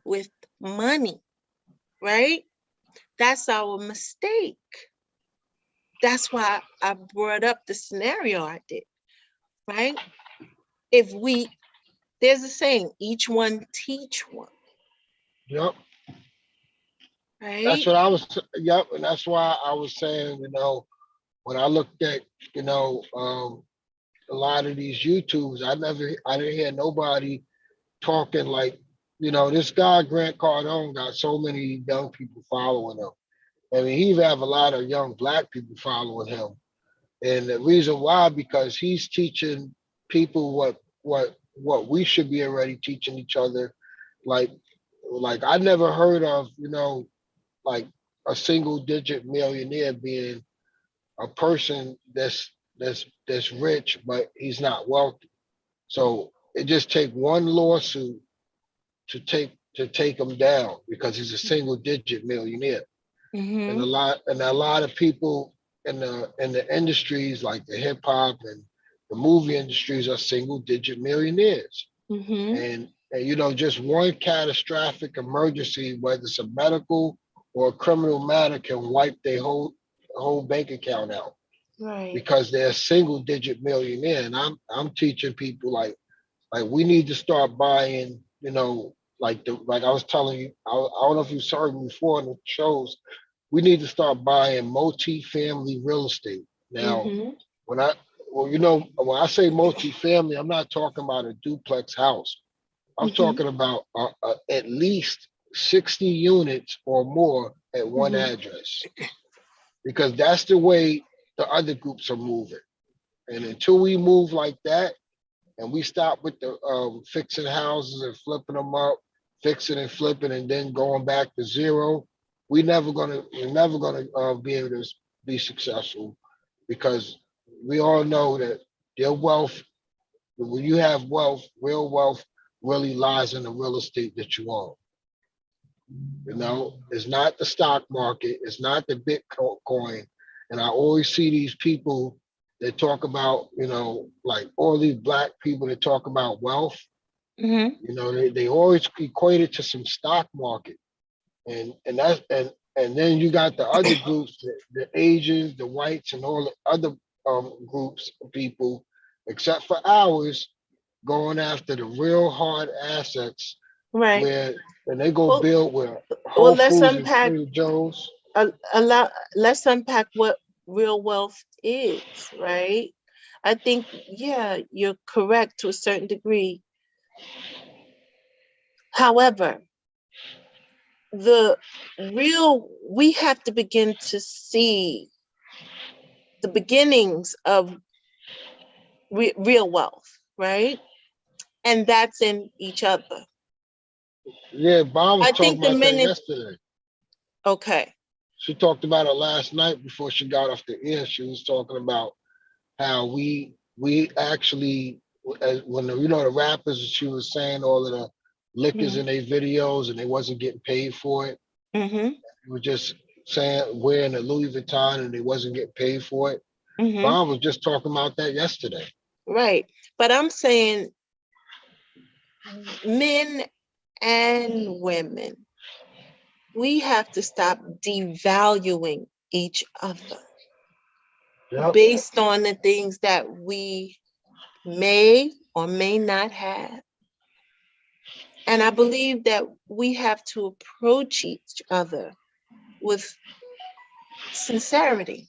with money, right? That's our mistake. That's why I brought up the scenario I did, right? There's a saying, each one teach one, Yep. That's right? what I was. Yep, and that's why I was saying, when I looked at, a lot of these YouTubes, I didn't hear nobody talking like, this guy Grant Cardone got so many young people following him. I mean, he even have a lot of young black people following him, and the reason why, because he's teaching people what we should be already teaching each other, like I never heard of, like a single digit millionaire being a person that's rich, but he's not wealthy. So it just take one lawsuit to take him down because he's a single digit millionaire. And Mm-hmm. a lot of people in the industries like the hip hop and the movie industries are single digit millionaires. Mm-hmm. And just one catastrophic emergency, whether it's a medical or a criminal matter, can wipe their whole bank account out Right. because they're a single digit millionaire. And I'm teaching people like we need to start buying, like I was telling you, I don't know if you saw me before in the shows, we need to start buying multi-family real estate. Now, Mm-hmm. when I when I say multi-family, I'm not talking about a duplex house. I'm Mm-hmm. talking about at least 60 units or more at one Mm-hmm. address, because that's the way the other groups are moving. And until we move like that, and we stop with the fixing houses and flipping them up, fixing and flipping, and then going back to zero, we're never gonna be able to be successful, because we all know that their wealth, when you have wealth, real wealth really lies in the real estate that you own. It's not the stock market, it's not the Bitcoin. And I always see these people that talk about, like all these black people that talk about wealth, Mm-hmm. they always equate it to some stock market. And then you got the other groups, the Asians, the whites, and all the other groups of people, except for ours, going after the real hard assets Right. where and they go Well, build where well, Whole Foods and Trader Joe's. let's unpack what real wealth is, right? I think, yeah, you're correct to a certain degree. However, we have to begin to see the beginnings of real wealth, right? And that's in each other. Yeah, Bob was I talking think the about that minute, yesterday. okay. She talked about it last night before she got off the air. She was talking about how we actually when the rappers, she was saying all of the liquors in their videos and they wasn't getting paid for it. Mm-hmm. They were just saying wearing a Louis Vuitton and they wasn't getting paid for it. Mm-hmm. Bob was just talking about that yesterday. Right. But I'm saying men and women, we have to stop devaluing each other Yep. based on the things that we may or may not have. And I believe that we have to approach each other with sincerity.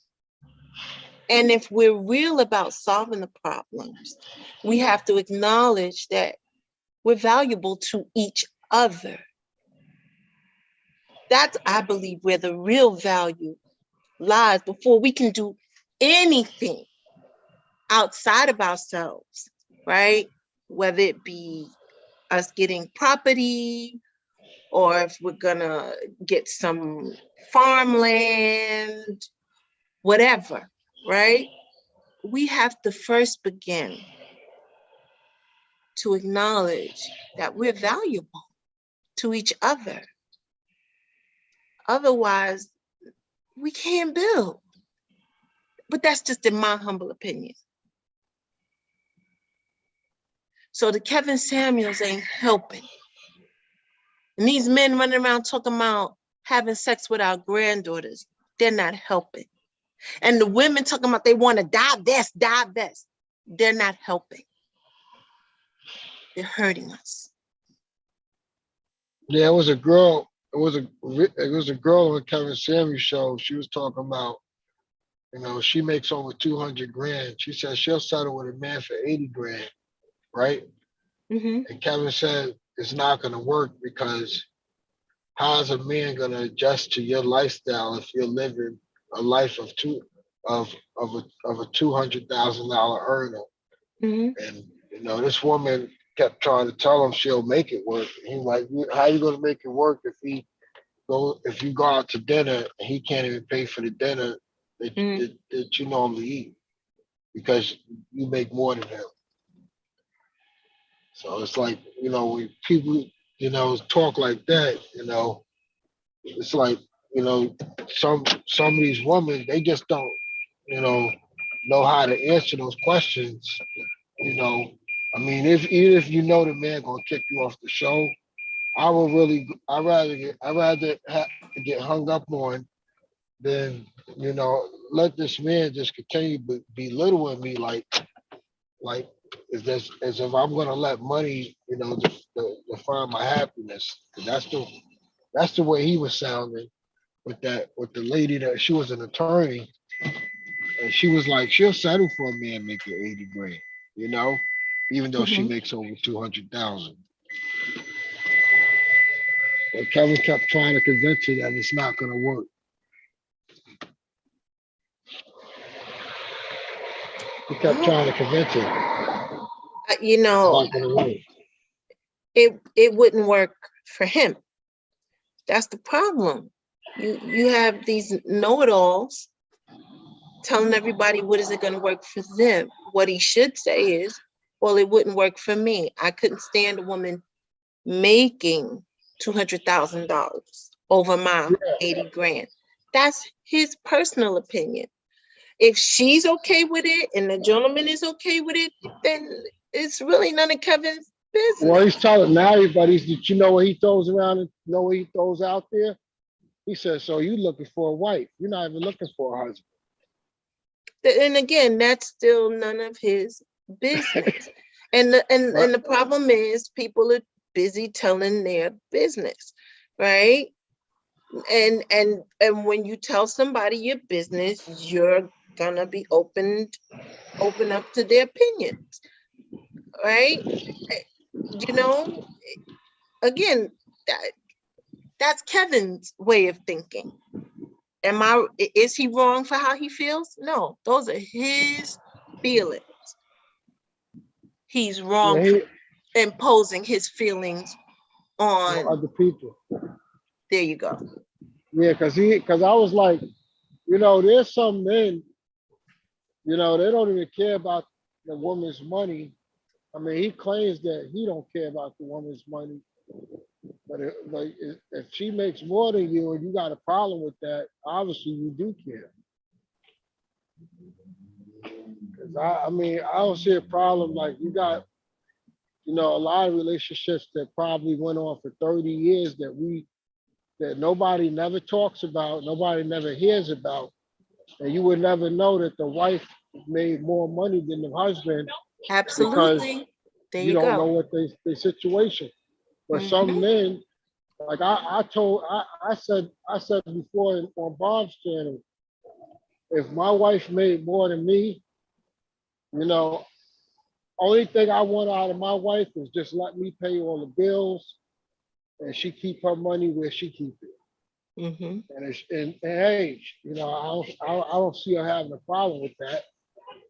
And if we're real about solving the problems, we have to acknowledge that we're valuable to each other. That's, I believe, where the real value lies before we can do anything outside of ourselves, right? Whether it be us getting property or if we're gonna get some farmland, whatever, right? We have to first begin to acknowledge that we're valuable to each other. Otherwise, we can't build. But that's just in my humble opinion. So the Kevin Samuels ain't helping. And these men running around talking about having sex with our granddaughters, they're not helping. And the women talking about they want to divest. They're not helping. They're hurting us. Yeah, it was a girl. It was a girl on the Kevin Samuels show. She was talking about, she makes over 200 grand. She said she'll settle with a man for 80 grand, right? Mm-hmm. And Kevin said it's not going to work because how's a man going to adjust to your lifestyle if you're living a life of a $200,000 earner? Mm-hmm. And this woman kept trying to tell him she'll make it work. And he's like, how you going to make it work if you go out to dinner and he can't even pay for the dinner that you normally eat because you make more than him? So it's like, when people, talk like that, it's like, some of these women, they just don't, know how to answer those questions. I mean, even if the man gonna kick you off the show, I'd rather get hung up on than let this man just continue belittling me like as if I'm gonna let money define my happiness. 'Cause that's the way he was sounding with the lady that she was an attorney and she was like she'll settle for a man making 80 grand, even though she Mm-hmm. makes over 200,000. But Kevin kept trying to convince her that it's not gonna work. He kept Well, trying to convince her you it's know, not gonna work. it wouldn't work for him. That's the problem. You have these know-it-alls telling everybody what is it going to work for them. What he should say is, well, it wouldn't work for me. I couldn't stand a woman making $200,000 over my 80 grand. That's his personal opinion. If she's okay with it and the gentleman is okay with it, then it's really none of Kevin's Well, business. he's telling everybody, did you know what he throws around and know what he throws out there? He says, so you looking for a wife. You're not even looking for a husband. And again, that's still none of his business. And the problem is people are busy telling their business, right? And when you tell somebody your business, you're gonna be open up to their opinions, right? You know, again, that's Kevin's way of thinking. Is he wrong for how he feels? No, those are his feelings. He's wrong Yeah, for imposing his feelings on other people. there you go. Yeah, because I was like, there's some men, they don't even care about the woman's money. I mean, he claims that he don't care about the woman's money, but if she makes more than you and you got a problem with that, obviously you do care. 'Cause I mean, I don't see a problem. Like you got, a lot of relationships that probably went on for 30 years that nobody never talks about, nobody never hears about, and you would never know that the wife made more money than the husband Absolutely. There you you don't know go. what their situation. But some men, like I said before on Bob's channel, if my wife made more than me, only thing I want out of my wife is just let me pay all the bills, and she keep her money where she keep it. Mm-hmm. And hey, I don't see her having a problem with that.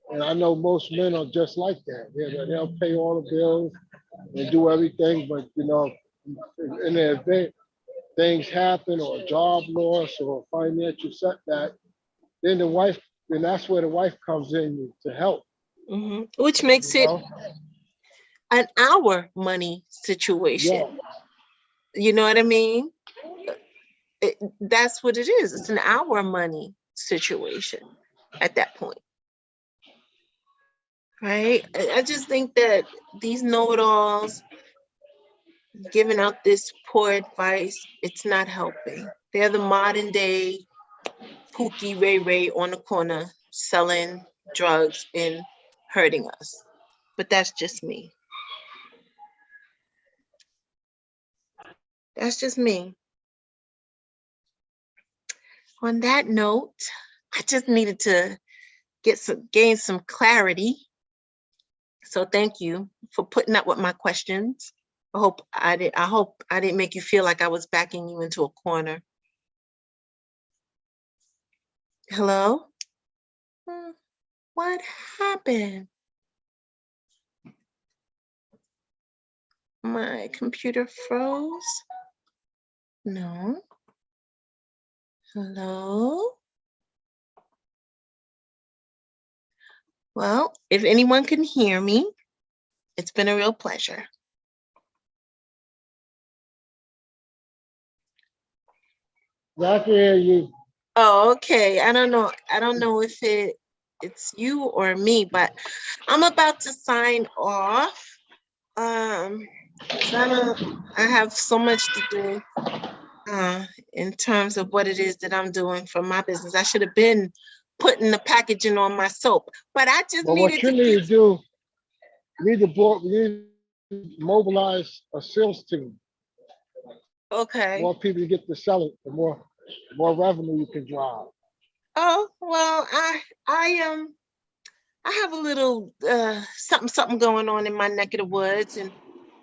And I know most men are just like that. They'll pay all the bills and do everything, but in the event things happen or a job loss or a financial setback, then that's where the wife comes in to help. Mm-hmm. Which makes it an our money situation. Yeah. You know what I mean? That's what it is. It's an our money situation at that point. Right? I just think that these know-it-alls giving out this poor advice, it's not helping. They're the modern day Pookie Ray Ray on the corner selling drugs and hurting us. But that's just me. That's just me. On that note, I just needed to gain some clarity. So thank you for putting up with my questions. I hope I didn't make you feel like I was backing you into a corner. Hello? What happened? My computer froze? No. Hello? Well, if anyone can hear me, it's been a real pleasure. I can hear you. Oh, okay. I don't know. I don't know if it's you or me, but I'm about to sign off. I have so much to do in terms of what it is that I'm doing for my business. I should have been putting the packaging on my soap, but I just Well, what needed you to need to do, you need to mobilize a sales team. Okay. More people you get to sell it, the more revenue you can drive. Oh, well, I have a little something going on in my neck of the woods, and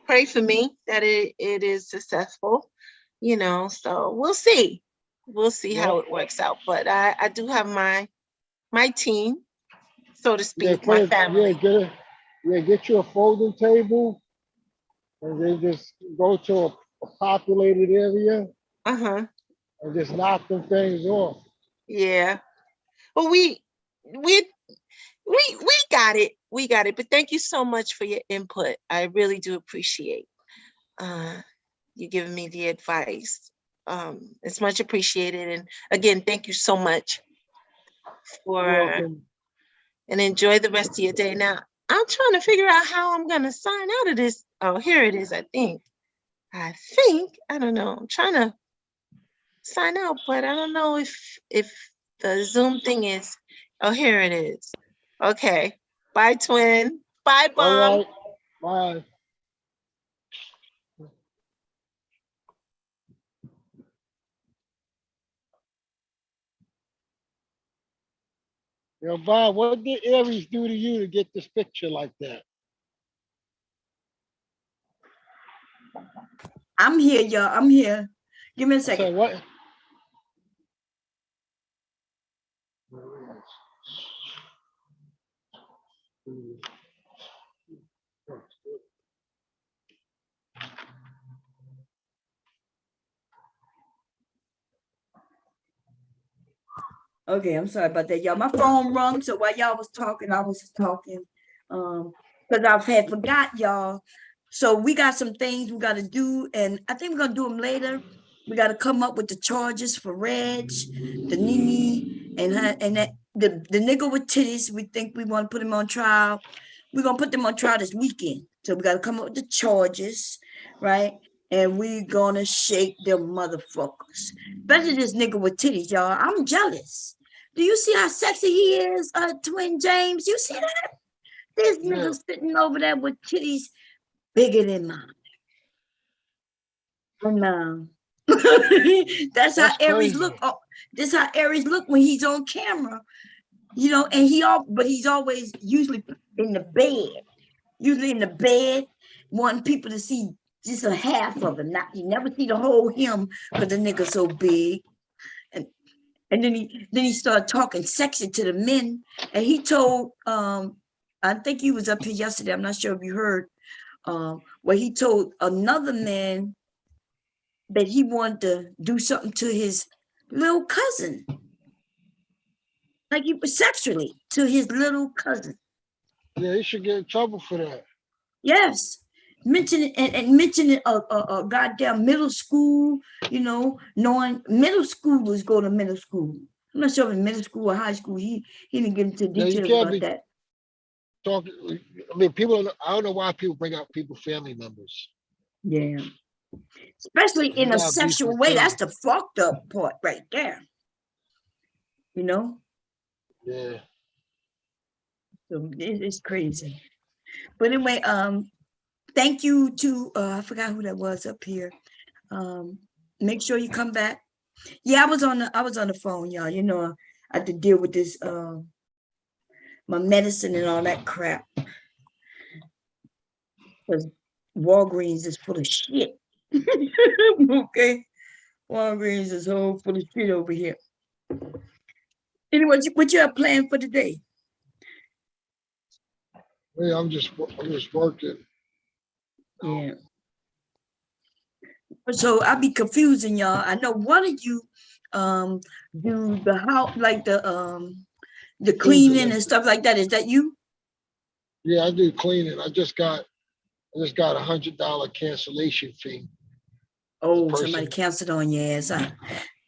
pray for me that it is successful, so we'll see. We'll see how it works out. But I do have my team, so to speak, my family. Get you a folding table and then just go to a populated area Uh-huh. and just knock them things off. Yeah. Well, we got it. We got it. But thank you so much for your input. I really do appreciate you giving me the advice. It's much appreciated. And again, thank you so much and enjoy the rest of your day. Now, I'm trying to figure out how I'm going to sign out of this. Oh, here it is, I think. I don't know. I'm trying to sign out, but I don't know if the Zoom thing is. Oh, here it is. Okay. Bye, twin. Bye, All Bomb. right, bye. Yo, Bob, what did Aries do to you to get this picture like that? I'm here, y'all. I'm here. Give me a I said, second. what? Okay, I'm sorry about that, y'all. My phone rung, so while y'all was talking, I was talking. Because I've had forgot, y'all. So we got some things we got to do, and I think we're gonna do them later. We got to come up with the charges for Reg, the Nene, and her, and that the nigga with titties. We think we want to put him on trial. We're gonna put them on trial this weekend. So we got to come up with the charges, right? And we gonna shake them motherfuckers. Especially this nigga with titties, y'all. I'm jealous. Do you see how sexy he is, Twin James? You see that? This Yeah. nigga sitting over there with titties bigger than mine. And that's how That's Aries crazy. look. Oh, this how Aries look when he's on camera. You know, and but he's always usually in the bed. Usually in the bed, wanting people to see just a half of him. Not you never see the whole him because the nigga so big. And then he started talking sexy to the men. And he told I think he was up here yesterday. I'm not sure if you heard where he told another man that he wanted to do something to his little cousin. Like he was sexually to his little cousin. Yeah, he should get in trouble for that. Yes. Mentioning and mentioning a goddamn middle school, you know, knowing middle schoolers go to middle school. I'm not sure if in middle school or high school. He didn't get into Yeah, you details can't about be that. talking. I mean, people. I don't know why people bring out people family members. Yeah. Especially You in a got beef sexual with way. them. That's the fucked up part right there. You know? Yeah. So it's crazy. But anyway, thank you to I forgot who that was up here. Make sure you come back. Yeah, I was on the phone, y'all. You know, I had to deal with this my medicine and all that crap. Because Walgreens is full of shit. Okay. Walgreens is whole full of shit over here. Anyway, what you have planned for today? Yeah, I'm just working. Yeah. So I be confusing y'all. I know one of you do the house like the cleaning and stuff like that. Is that you? Yeah, I do cleaning. I just got $100 cancellation fee. Oh, somebody canceled on your ass. Huh?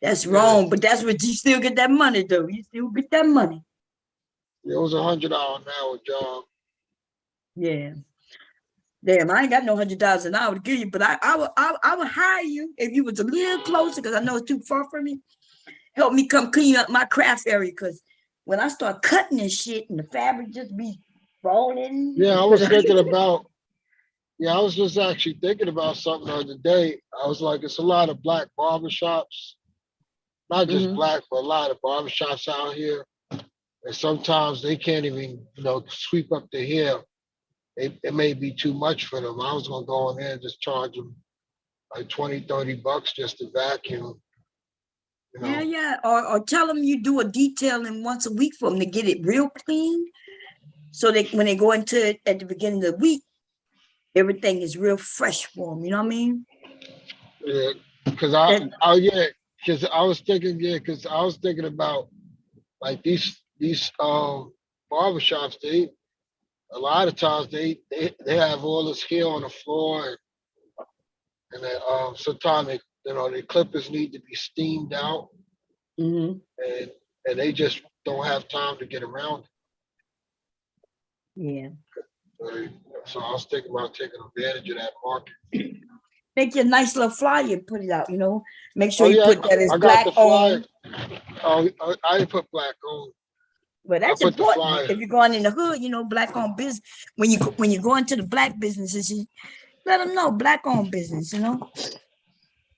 That's Yeah. wrong, but that's what you still get that money though. You still get that money. It was $100 an hour job. Yeah. Damn, I ain't got no $100 an hour to give you, but I would hire you if you was a little closer because I know it's too far from me. Help me come clean up my craft area because when I start cutting this shit and the fabric just be falling. Yeah, I was thinking about. Yeah, I was just actually thinking about something the other day. I was like, it's a lot of black barbershops, not just black, but a lot of barbershops out here. And sometimes they can't even, sweep up the hair. It may be too much for them. I was gonna go in there and just charge them like 20, $30 just to vacuum. Yeah. Or tell them you do a detailing once a week for them to get it real clean. So that when they go into it at the beginning of the week, everything is real fresh for them. You know what I mean? Yeah, because I was thinking about like these barbershops. They a lot of times they have all this hair on the floor, and they, sometimes the clippers need to be steamed out, Mm-hmm. and they just don't have time to get around Yeah. it. So I was thinking about taking advantage of that market. Make your nice little flyer and put it out, Make sure Oh you yeah, put that as I got black the flyer. owned. Oh, I didn't put black on. But I that's put the important. flyer. If you're going in the hood, black owned business. When you go into the black businesses, you let them know black owned business. Yeah,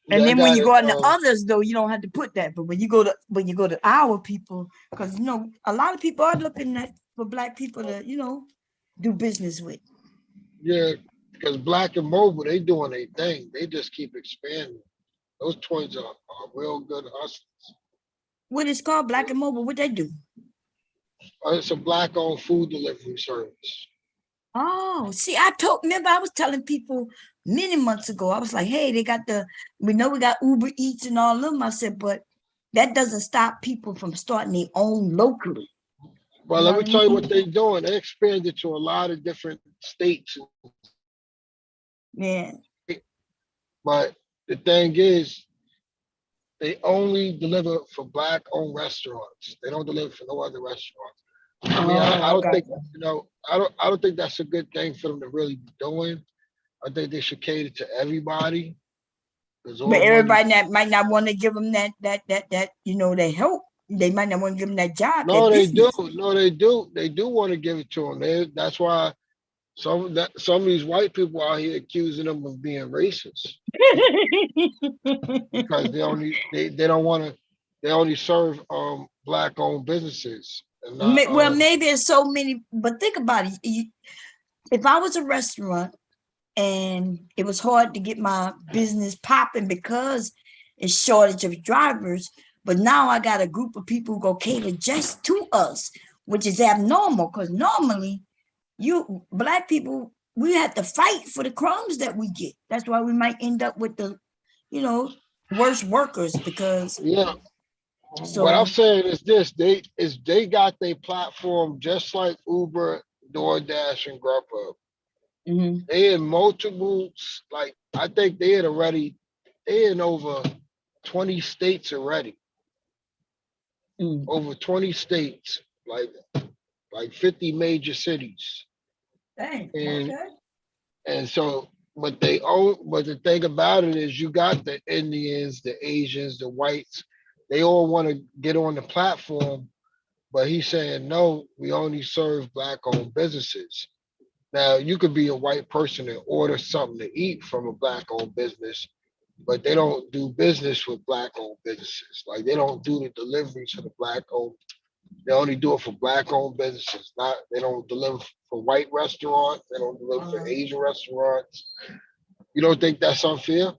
And I then when got you it. go into others, though, you don't have to put that. But when you go to our people, because a lot of people are looking at for black people to do business with. Yeah, because Black and Mobile, they doing their thing. They just keep expanding. Those twins are real good hustlers. What is called Black and Mobile? What they do? It's a Black-owned food delivery service. Oh, see, remember I was telling people many months ago, I was like, hey, we know we got Uber Eats and all of them. I said, but that doesn't stop people from starting their own locally. Well, You let know me what I tell you mean? what they're doing. They expanded to a lot of different states. Yeah. But the thing is, they only deliver for Black-owned restaurants. They don't deliver for no other restaurants. I mean, I Oh, I don't got think, you. I don't think that's a good thing for them to really be doing. I think they should cater to everybody. There's But all money. everybody that might not want to give them that their help. They might not want to give them that job, No, that they do. business. No, they do. They do want to give it to them. That's why some of these white people out here accusing them of being racist because they don't want to. They only serve Black-owned businesses and not Well, maybe it's so many, but think about it. If I was a restaurant and it was hard to get my business popping because it's shortage of drivers, but now I got a group of people who go cater just to us, which is abnormal because normally you black people, we have to fight for the crumbs that we get. That's why we might end up with the worst workers because yeah. What I'm so saying is this: they got their platform just like Uber, DoorDash, and Grubhub. mhm. They in multiple, like I think they in over 20 states already. Mm. Over 20 states, like 50 major cities. Dang, And okay. and so but they own but the thing about it is you got the Indians, the Asians, the whites, they all want to get on the platform, but he's saying no, we only serve Black-owned businesses. Now you could be a white person and order something to eat from a Black-owned business, but they don't do business with Black-owned businesses. Like they don't do the deliveries for the Black-owned. They only do it for Black-owned businesses. Not they don't deliver for white restaurants. They don't deliver for Asian restaurants. You don't think that's unfair?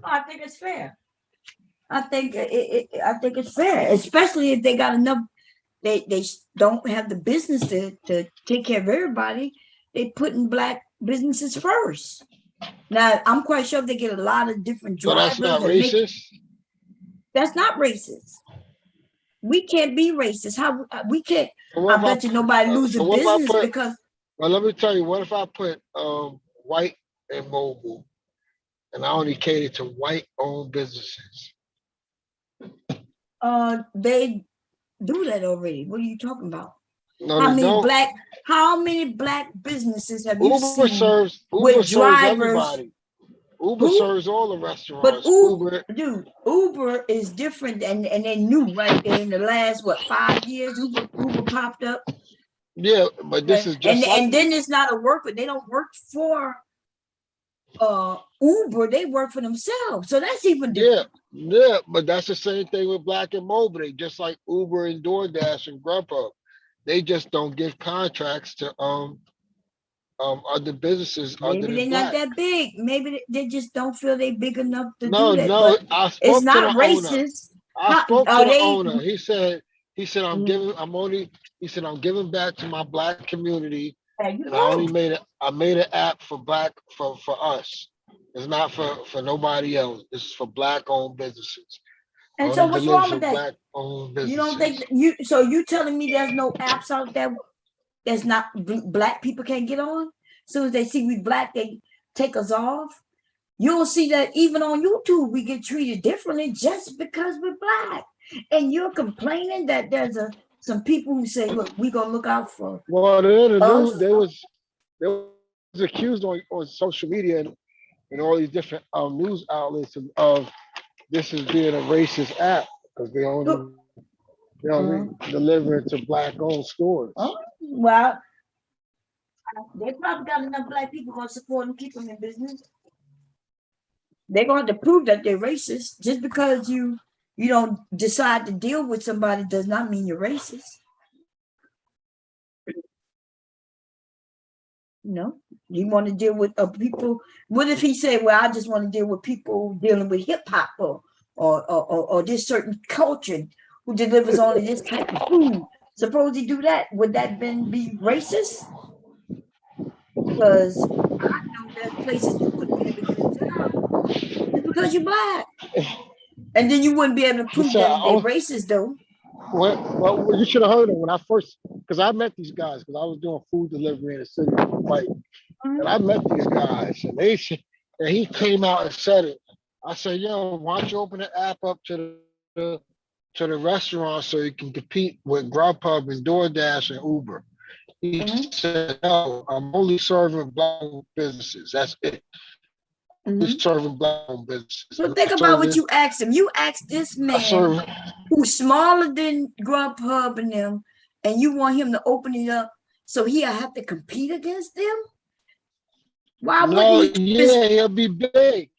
I think it's fair. I think it's fair, especially if they got enough. They don't have the business to take care of everybody. They putting black businesses first. Now I'm quite sure they get a lot of different So that's drivers not that make. racist. That's not racist. We can't be racist. How we can't? So what I if bet you nobody so losing what if I business put? because Well, let me tell you. What if I put white and mobile, and I only cater to white-owned businesses? they do that already. What are you talking about? No, How they many don't. black how many black businesses have you seen Uber with serves drivers everybody. Uber who? serves all the But restaurants. Uber, Uber is different and they new, right? They in the last 5 years, Uber popped up. yeah, but this Okay. is And just like then it's not a worker. They don't work for Uber, they work for themselves. So that's even yeah, different. yeah, but that's the same thing with Black and Mobile. They just like Uber and DoorDash and Grubhub. They just don't give contracts to other businesses other Maybe than they're not Black. that big. Maybe they just don't feel they big enough to do No, that. no, But I it's spoke to not the owner. racist. I How spoke to are the they? owner. He said Mhm. I'm giving back to my Black community, There you and go. I made an app for Black for us. It's not for nobody else. This is for Black-owned businesses. I And so only what's deliver wrong for with that? Black-owned You don't think businesses. so you telling me there's no apps out there that's not black people can't get on? As soon as they see we black, they take us off. You'll see that even on YouTube, we get treated differently just because we're black. And you're complaining that there's some people who say, look, we're gonna look out for Well, they're in the news. us. They was accused on social media and all these different news outlets of this is being a racist app because they only You know what I mean? Delivering to black-owned stores. Oh, well, they probably got enough black people gonna support and keep them in business. They're going to prove that they're racist. Just because you don't decide to deal with somebody does not mean you're racist. No, you want to deal with people. What if he said, "Well, I just want to deal with people dealing with hip hop or this certain culture who delivers only this type of food"? Suppose he do that, would that then be racist? Because I know there's places you wouldn't be able to get a job just because you're black, and then you wouldn't be able to prove that they're racist, though. Well, you should have heard him when I first, because I met these guys because I was doing food delivery in the city, right? And I met these guys, and and he came out and said it. I said, "Yo, why don't you open the app up to the restaurant so you can compete with Grubhub and DoorDash and Uber?" He said, "No, I'm only serving black businesses. That's it. Serving black businesses." So think about what you asked him. You asked this man who's smaller than Grubhub and them, and you want him to open it up so he'll have to compete against them? Why wouldn't he? Yeah, he'll be big.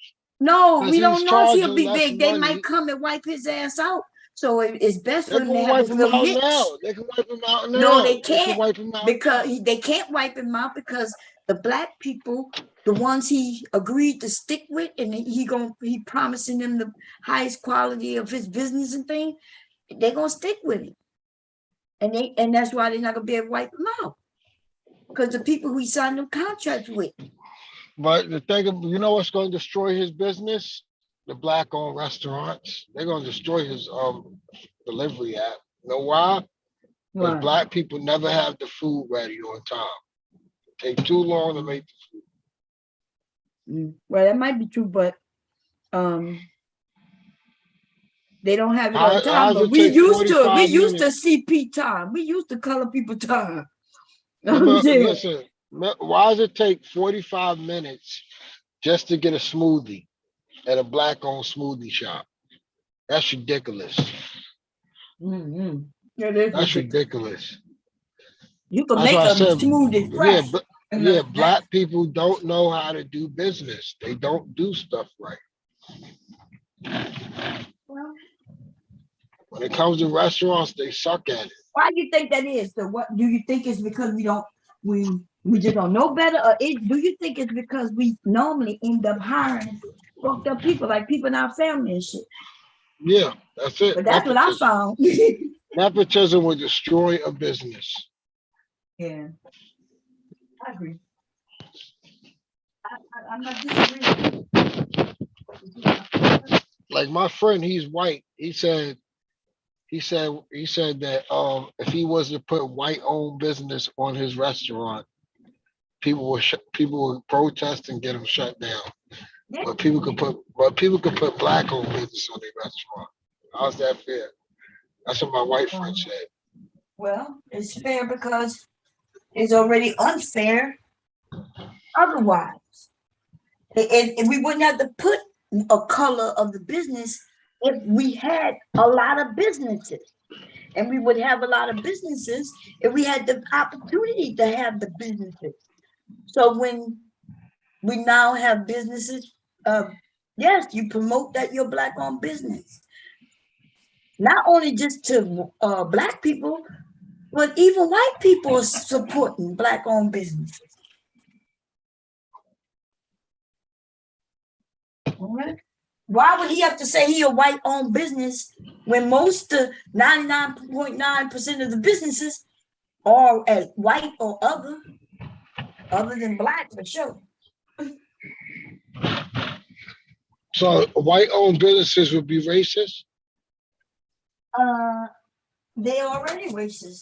No, we don't know if he'll be big. They might come and wipe his ass out. So it's best for him to have his little niche. They can wipe him out now. No, they can't, because they can't wipe him out because the black people, the ones he agreed to stick with, and he promising them the highest quality of his business and thing, they're gonna stick with him, and that's why they're not gonna be able to wipe him out, because the people who he signed them contracts with. But the thing, you know what's going to destroy his business? The black-owned restaurants. They're going to destroy his delivery app. You know why? Because black people never have the food ready on time. It takes too long to make the food. Well, that might be true, but they don't have it on time. But we used to CP time. We used to color people time. Listen, why does it take 45 minutes just to get a smoothie at a black-owned smoothie shop? That's ridiculous. That's ridiculous. You can make a smoothie fresh. Yeah, black people don't know how to do business. They don't do stuff right. Well, when it comes to restaurants, they suck at it. Why do you think that is? So what do you think is because we just don't know better, or do you think it's because we normally end up hiring fucked up people, like people in our family and shit? Yeah, that's it. But that's what I found. Nepotism will destroy a business. Yeah, I agree. I'm not disagreeing. Like my friend, he's white. He said that if he was to put white-owned business on his restaurant, people would protest and get him shut down. Yeah. But people could put black-owned business on their restaurant. How's that fair? That's what my white friend said. Well, it's fair because it's already unfair otherwise. And we wouldn't have to put a color of the business if we had a lot of businesses. And we would have a lot of businesses if we had the opportunity to have the businesses. So when we now have businesses, yes, you promote that you're black-owned business. Not only just to black people, but even white people are supporting black-owned businesses. All right. Why would he have to say he a white-owned business when most 99.9% of the businesses are white or other than black for sure? So white-owned businesses would be racist? They already racist.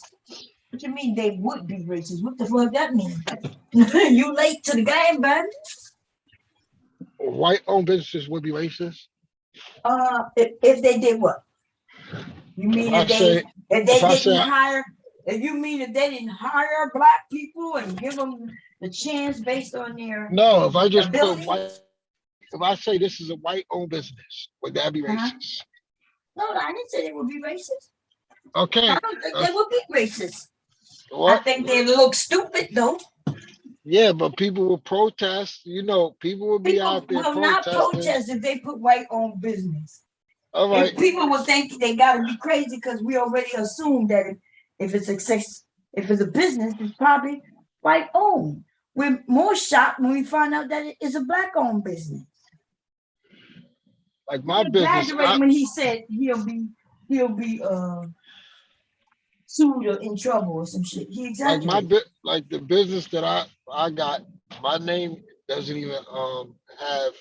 What you mean they would be racist? What the fuck that mean? You late to the game, baby. White-owned businesses would be racist? If they did what? You mean if they didn't hire? If you mean if they didn't hire black people and give them the chance based on their no? If I just abilities? put white, if I say this is a white-owned business, would that be racist? No, I didn't say it would be racist. Okay. I don't think they would be racist. I What? think they look stupid though. Yeah, but people will protest. You know, people will be People out there will not protesting. protest if they put white-owned business. All right. If people will think they got to be crazy because we already assume that if it's success, if it's a business, it's probably white-owned. We're more shocked when we find out that it is a black-owned business. Like my He business, exaggerated when he said he'll be sued or in trouble or some shit. He like my exaggerated. bit, like the business that I got, my name doesn't even have.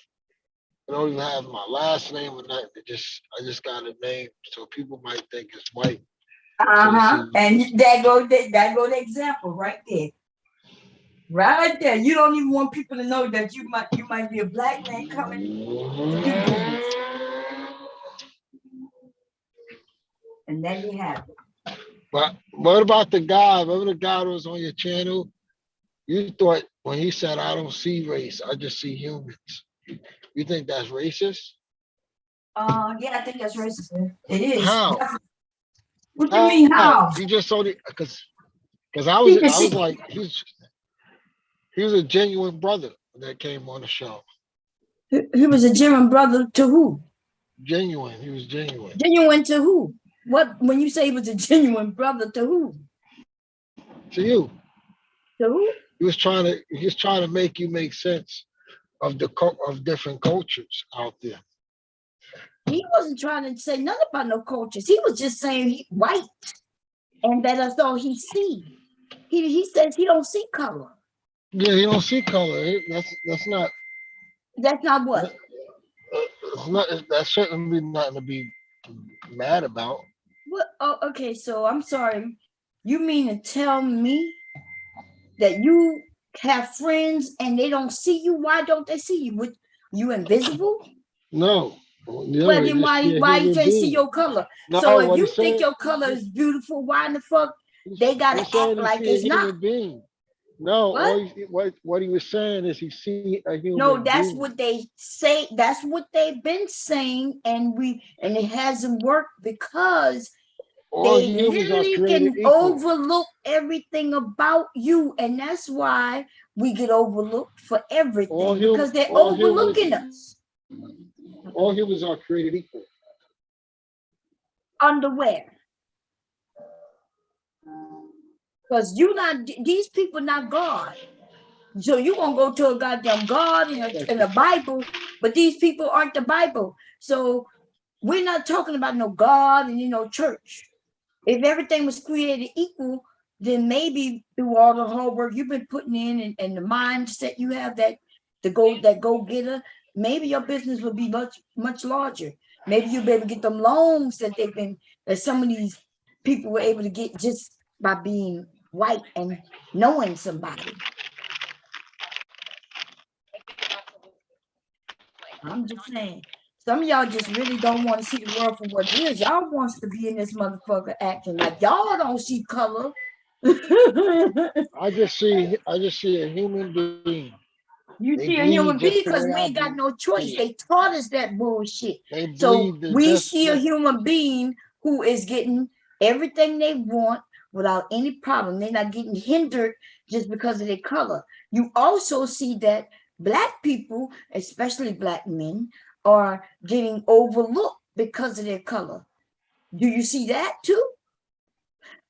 I don't even have my last name or nothing. I just got a name, so people might think it's white. And that go the example right there. Right there. You don't even want people to know that you might be a black man coming to do business. And then you have it. But what about the guy? Remember the guy that was on your channel? You thought when he said, "I don't see race, I just see humans." You think that's racist? Yeah, I think that's racist. It is. How? What do you mean how? He just told it because I He was just- like he was a genuine brother that came on the show. He was a genuine brother to who? Genuine. He was genuine. Genuine to who? What when you say he was a genuine brother to who? To you. To who? He was trying to make you make sense of of different cultures out there. He wasn't trying to say nothing about no cultures. He was just saying he white, and that's all he see. He says he don't see color. Yeah, you don't see color. That's not. That's not what. It's not. That shouldn't be nothing to be mad about. What? Oh, okay. So I'm sorry. You mean to tell me that you have friends and they don't see you? Why don't they see you? What, you invisible? No. Well, then why you can't see your color? No, So if what you he's think saying- your color is beautiful, why in the fuck they gotta he's saying act he like see a it's human not? being. No, What? what he was saying is he see a human No, that's being. what they say. That's what they've been saying, and it hasn't worked because All they humans are literally created can equal. overlook everything about you, and that's why we get overlooked for everything because they're all overlooking us. All humans are created equal. Underwear. Because these people not God. So you gonna go to a goddamn God in the Bible, but these people aren't the Bible. So we're not talking about no God and church. If everything was created equal, then maybe through all the hard work you've been putting in and the mindset you have that go getter, maybe your business would be much larger. Maybe you'll be able to get them loans that some of these people were able to get just by being white and knowing somebody. I'm just saying. Some of y'all just really don't want to see the world for what it is. Y'all wants to be in this motherfucker acting like y'all don't see color. I just see a human being. You They see a bleed human just being the because way we I ain't got bleed. no choice. They taught us that bullshit. They So bleed we just see a like- human being who is getting everything they want without any problem. They're not getting hindered just because of their color. You also see that Black people, especially Black men, are getting overlooked because of their color. Do you see that too?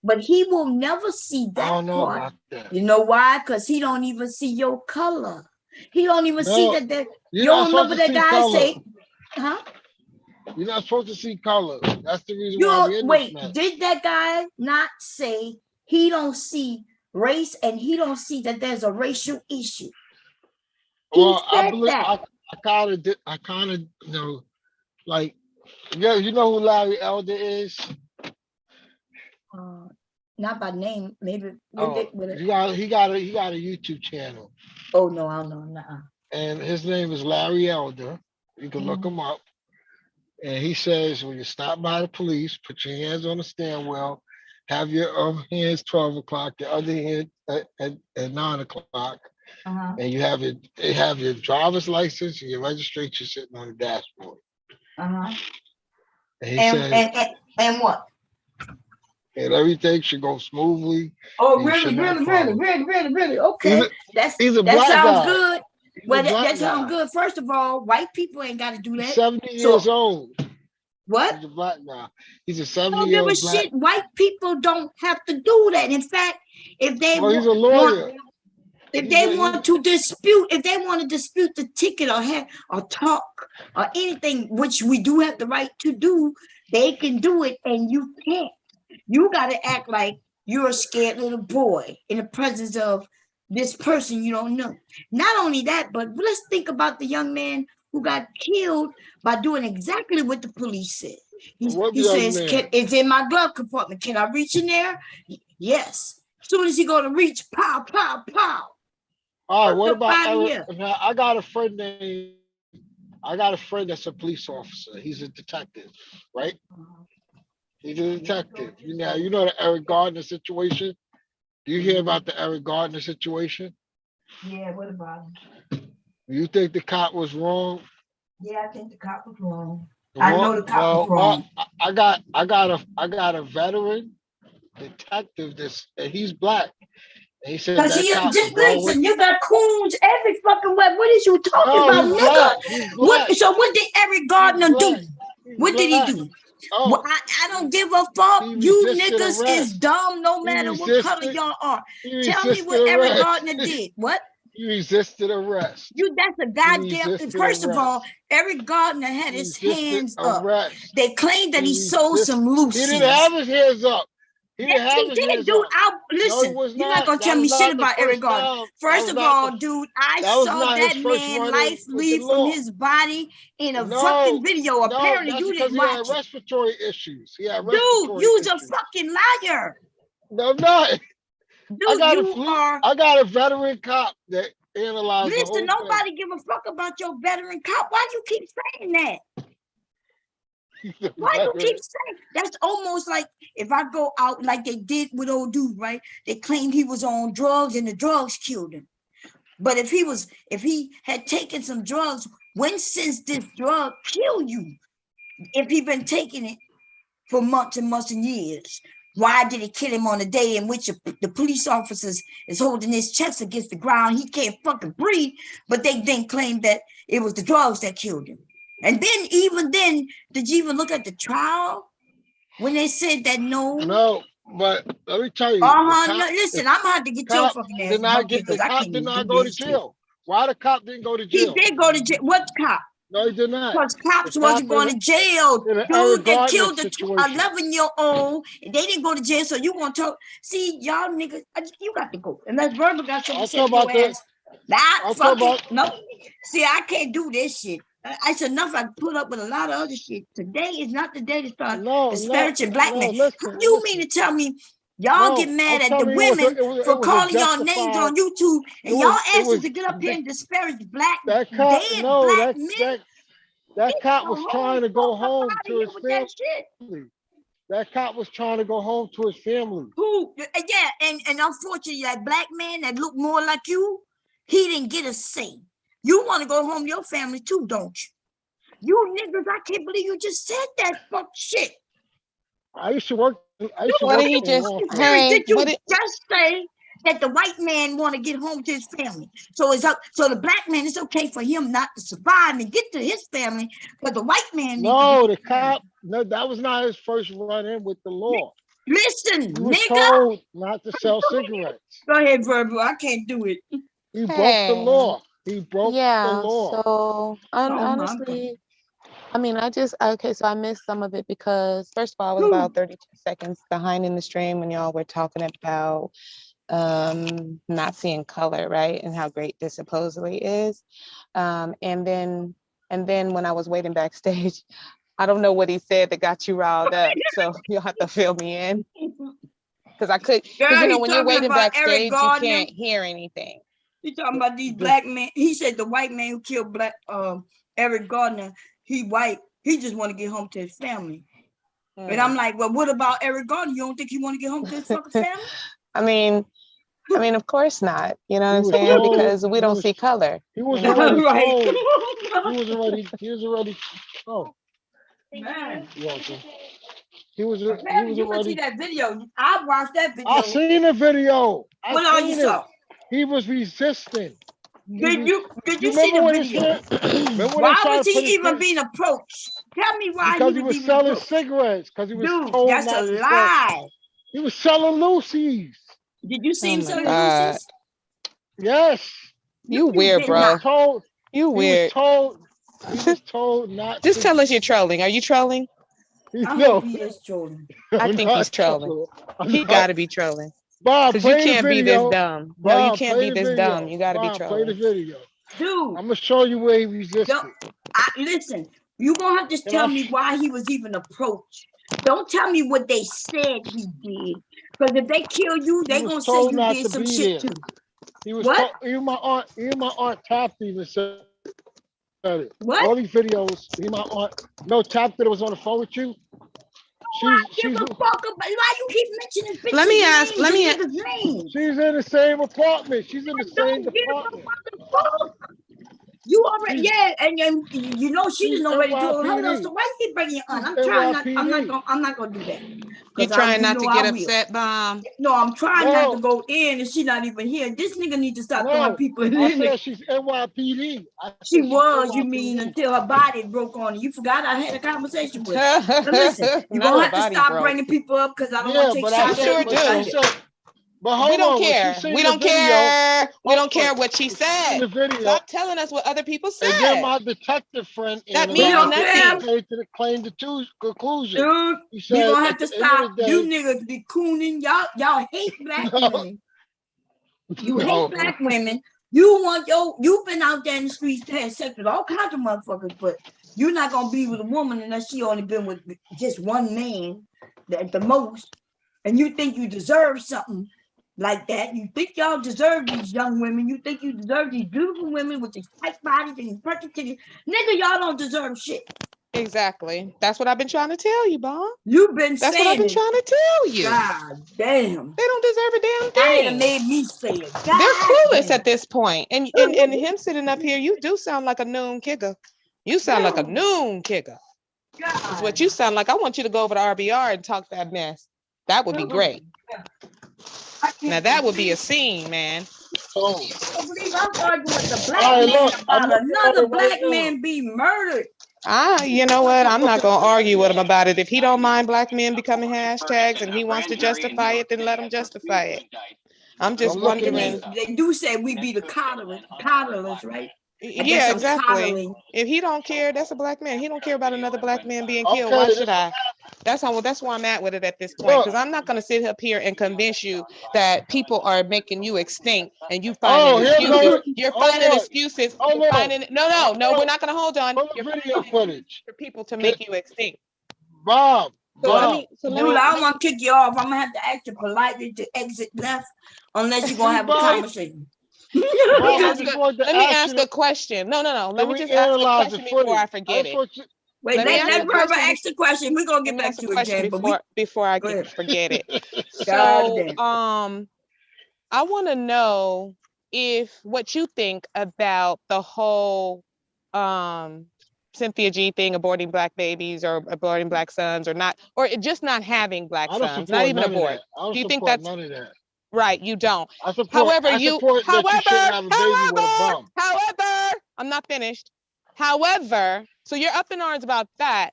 But he will never see I that don't know part. about that. You know why? Because he don't even see your color. He don't even see No, that. You're You not don't supposed remember to that see guy color. say, huh? You're not supposed to see color. That's the reason You why we're don't, in wait, this mess. did that guy not say he don't see race and he don't see that there's a racial issue? He Well, I said believe that. I kind of like yeah. You know who Larry Elder is? Not by name, maybe. Oh, he got a YouTube channel, Oh no, I don't know. Nuh-uh. and his name is Larry Elder. You can look him up. And he says, when you stop by the police, put your hands on the steering wheel, have your hands 12 o'clock, your other hand at 9 o'clock, and you have your driver's license and your registration sitting on the dashboard. And he says, And what? and everything should go smoothly. Oh, You really, should not really, follow. really. Okay, He's a that black sounds guy. good. He's Well, a black that sounds guy. good. First of all, white people ain't got to do He's that. 70 So years old. what? He's a black guy. He's a I don't give a 70-year-old black. shit. White people don't have to do that. In fact, if they Well, he's a want, lawyer. if He's they a, want to dispute, if they want to dispute the ticket or have or talk or anything, which we do have the right to do, they can do it, and you can't. You got to act like you're a scared little boy in the presence of this person you don't know. Not only that, but let's think about the young man who got killed by doing exactly what the police said. what He young says, man? it's in my glove compartment. Can I reach in there? Yes. As soon as he go to reach, pow, pow, pow. All right, what Get about out of Eric? here. Now, I got a friend that's a police officer. He's a detective, right? He's a detective. You know the Eric Gardner situation? Do you hear about the Eric Gardner situation? Yeah, what about him? You think the cop was wrong? Yeah, I think the cop was wrong. I know the cop was Well, wrong. I got a veteran detective and he's black. And he said Because that cop just was wrong with. listen, you got coons every fucking way. What is you talking No, about, he's nigga? black. He's black. So what did Eric He's Gardner do? black. He's What did he black. do? Oh, Well, I don't give a fuck. he You resisted niggas is arrest. dumb no He matter what color resisted. y'all are. He Tell me resisted what Eric arrest. Gardner did. What? He resisted arrest. That's a He goddamn. resisted First of all, arrest. Eric Gardner had He his resisted hands up. arrest. They claimed that he sold resisted. some He Lucy's. didn't have his hands up. He didn't Yes, have he his did, hands dude. up. No, Listen, he was you're not not. gonna That tell was me shit not the about Eric first Gardner. time. First of all, dude, I That was saw not his that first man run in life with the leave from law. his body in a No, fucking video. Apparently, that's you because didn't he had watch it. respiratory issues. He had Dude, respiratory you's a issues. fucking liar. No, I'm not. Dude, you are. I got a veteran cop that analyzed the Listen, whole thing. nobody give a fuck about your veteran cop. Why you keep saying that? Why you keep saying that's almost like if I go out like they did with old dude, right? They claimed he was on drugs and the drugs killed him. But if he had taken some drugs, when since this drug kill you? If he been taking it for months and months and years, why did it kill him on the day in which the police officers is holding his chest against the ground? He can't fucking breathe, but they then claim that it was the drugs that killed him. And then, even then, did you even look at the trial when they said that no? No, but let me tell you. No, listen, I'm gonna have to get your fucking ass the cop did not go to jail. Why the cop didn't go to jail? He did go to jail. What cop? No, he did not. Because cops wasn't going to jail. Dude, they killed the 11-year-old. They didn't go to jail, so you gonna talk? See, y'all niggas, you got to go. Unless Verbal got something to say to your ass. Not fucking no. See, I can't do this shit. It's enough. I put up with a lot of other shit. Today is not the day to start disparaging black men. You mean to tell me y'all get mad at the women for calling y'all names on YouTube and y'all ask us to get up here and disparage black men? That cop was trying to go home to his family. That cop was trying to go home to his family. Who? Yeah, and unfortunately, that black man that looked more like you, he didn't get a say. You want to go home to your family too, don't you? You niggas, I can't believe you just said that fuck shit. I used to work. Did you just say that the white man want to get home to his family? So it's up. So the black man, it's okay for him not to survive and get to his family, but the white man. No, the cop. No, that was not his first run-in with the law. Listen, he was nigga. told not to sell cigarettes. Go ahead, Verbal. I can't do it. He broke the law. He broke the law. So honestly, I mean, so I missed some of it because first of all, I was about 32 seconds behind in the stream when y'all were talking about not seeing color, right? And how great this supposedly is. And then when I was waiting backstage, I don't know what he said that got you riled up. So you'll have to fill me in. Because when you're waiting backstage, you can't hear anything. He talking about these black men. He said the white man who killed Eric Gardner, he white. He just want to get home to his family. And I'm like, well, what about Eric Gardner? You don't think he want to get home to his fucking family? I mean, of course not. You know what I'm saying? Because we don't see color. He was already told. He was already. Oh, man. He was Barry, you must see already. that video. I watched that video. I seen the video. I What all you seen it. saw? He was resisting. Did you You see remember the when his video? hand? Remember when they Why tried was to put he his even hand? being approached? Tell me why Because he he was was even selling approached. cigarettes. Because he was Dude, told that's a not to sell. lie. He was selling Lucy's. Did you see Oh him my selling God. Lucy's? Yes. You No, weird, did He bro. was not. told. You He was weird. told. He was told not Just to. tell us you're trolling. Are you trolling? I No, hope he is trolling. I I'm think he's not trolling. trolling. I'm He not. gotta be trolling. Bob, Because you play the can't be this video. dumb. No, you Bob, can't play be the this dumb. video. You gotta be Bob, play the trolling. video. Dude, I'm gonna show you where he resisted. listen, you're going to have to Can tell I me sh- why he was even approached. Don't tell me what they said he did. Because if they kill you, He they was going to say told you not did to some be shit there. too. He was What? told. Even my aunt Taft even said it. What? All these videos. Even my aunt. No, Taft that was on the phone with you. Give She's a fuck about why you keep mentioning bitches' Let me ask, names let and me, niggas' names. she's in the same apartment. She's in I the same don't give department. a fuck. You already, She's yeah, and you know she she's didn't already told her. NYPD. So why you keep bringing it on? She's I'm trying not. NYPD. I'm not gonna do that. you Cause trying you not know to I get will. upset, Bomb? No, I'm trying not to No, go in, and she not even here. This nigga need to stop throwing no. people I in. said she's NYPD. I She said she's was, you mean, NYPD. until her body broke on her. You forgot I had a conversation with her. Now listen, you're Not gonna her have to body stop broke. bringing people up because I don't want Yeah, to take but I I shots at said, sure you but because she of do. that. said, but We hold don't on. When she care. seen We the don't video, care. We don't care hold on. what she When she seen said. the video, Stop telling us what other people and then said. my detective friend That means We analyzed don't it and care, nothing. came to the claim to conclusion. dude. He We said, gonna have at to the end of stop. the You day, niggas be cooning. Y'all hate black no, women. You hate no. black women. You want you've been out there in the streets having sex with all kinds of motherfuckers, but you're not gonna be with a woman unless she only been with just one man at the most. And you think you deserve something like that. You think y'all deserve these young women. You think you deserve these beautiful women with these tight bodies and these perfect titties. Nigga, y'all don't deserve shit. Exactly. That's what I've been trying to tell you, Bomb. You've been That's what I've saying been it. trying to tell you. God damn. They don't deserve a damn Now they done thing. made me say it. They're God clueless damn. at this point. And him sitting up here, you do sound like a noon kicker. You sound like a noon kicker. That's God. what you sound like. I want you to go over to RBR and talk that mess. That would be great. Now that would be a scene, man. Oh. I believe I'm arguing with the All black right, man look, I'm about looking at another it right black now. man being murdered. You know what? I'm not gonna argue with him about it. If he don't mind black men becoming hashtags and he wants to justify it, then let him justify it. I'm just I'm looking And at wondering. they do say we be the coddlers, right? I guess Yeah, I'm exactly. coddling. If he don't care, that's a black man. He don't care about another black man being it. killed. Why Okay, should I? That's where I'm at with it at this point. look. Because I'm not gonna sit up here and convince you that people are making you extinct and you Oh, finding here excuses. goes. You're Hold finding on. excuses. Hold You're on. finding no, we're not gonna hold on. Hold You're the finding video excuses footage. for people to make you extinct. Bob, So let Bob. me so let Dude, me I let don't want to kick you off. I'm gonna have to ask you politely to exit left unless you're gonna have a Bob, conversation. me Bob, I ask just a, wanted to let me ask ask you, a question. No. Let can me we just ask a analyze the question before I footage? forget it. Wait, Let me let ask a Berber question. ask the question. We're gonna Let get me back ask a to it, question Jen. But we before I go ahead. forget it. God So damn. I want to know if what you think about the whole Cynthia G thing, aborting black babies or aborting black sons, or not, or just not having black I don't sons, not support even none of abort. that. I don't Do you think support that's none of that. right? You don't. I support that you shouldn't have a baby with a bum. However, I'm not finished. However, so you're up in arms about that,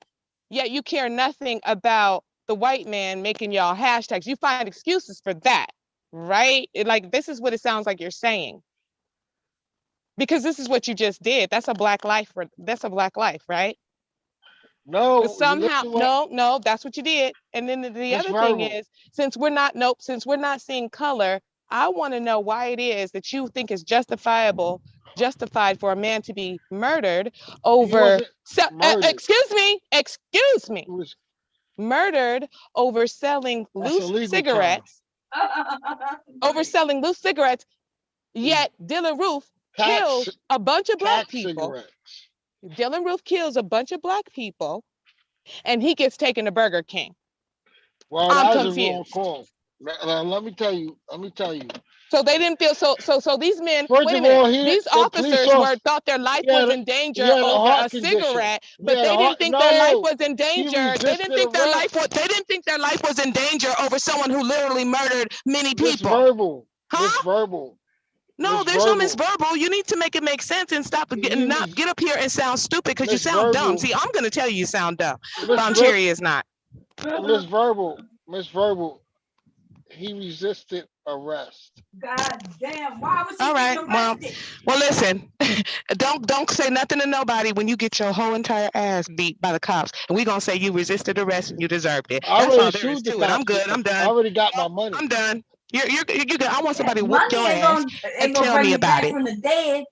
yet you care nothing about the white man making y'all hashtags. You find excuses for that, right? Like this is what it sounds like you're saying. Because this is what you just did. That's a black life. That's a black life, right? No, But somehow, listen what no, that's what you did. And then the Miss other thing Verbal. is, since we're not seeing color, I want to know why it is that you think it's justified for a man to be murdered He over, wasn't murdered. excuse me, It was murdered over selling that's a loose legal term. cigarettes, yet Dylan Roof kills Tax a bunch of black tax people. cigarettes. Dylan Roof kills a bunch of black people and he gets taken to Burger King. Well, I'm that was a wrong confused. call. Let me tell you. So they didn't feel so these men, First wait a of minute, all, these the police officers officer, thought their life he had was a, in he danger had a over heart a condition. cigarette, He but had they a didn't heart. think their life No, was in he danger. They didn't resisted think their arrest. life was they didn't think their life was in danger over someone who literally murdered many Miss people. Verbal, Miss Huh? Verbal, No, Miss there's no Verbal. misverbal. You need to make it make sense and stop He getting not was get up here and sound stupid because you Miss sound dumb. Verbal, See, I'm gonna tell you sound dumb. Miss Von Ver, Cherry is not. Miss Verbal, Miss Verbal. He resisted arrest. God damn, why was he All right. getting Well, arrested? listen. don't say nothing to nobody when you get your whole entire ass beat by the cops, and we gonna say you resisted arrest and you deserved it. I That's all already there is sued the to it. I'm cops. good. I'm I done. already got my money. I'm done. You're good. I want somebody to whoop Money your ain't ass gonna and tell bring me you about back it. from the dead.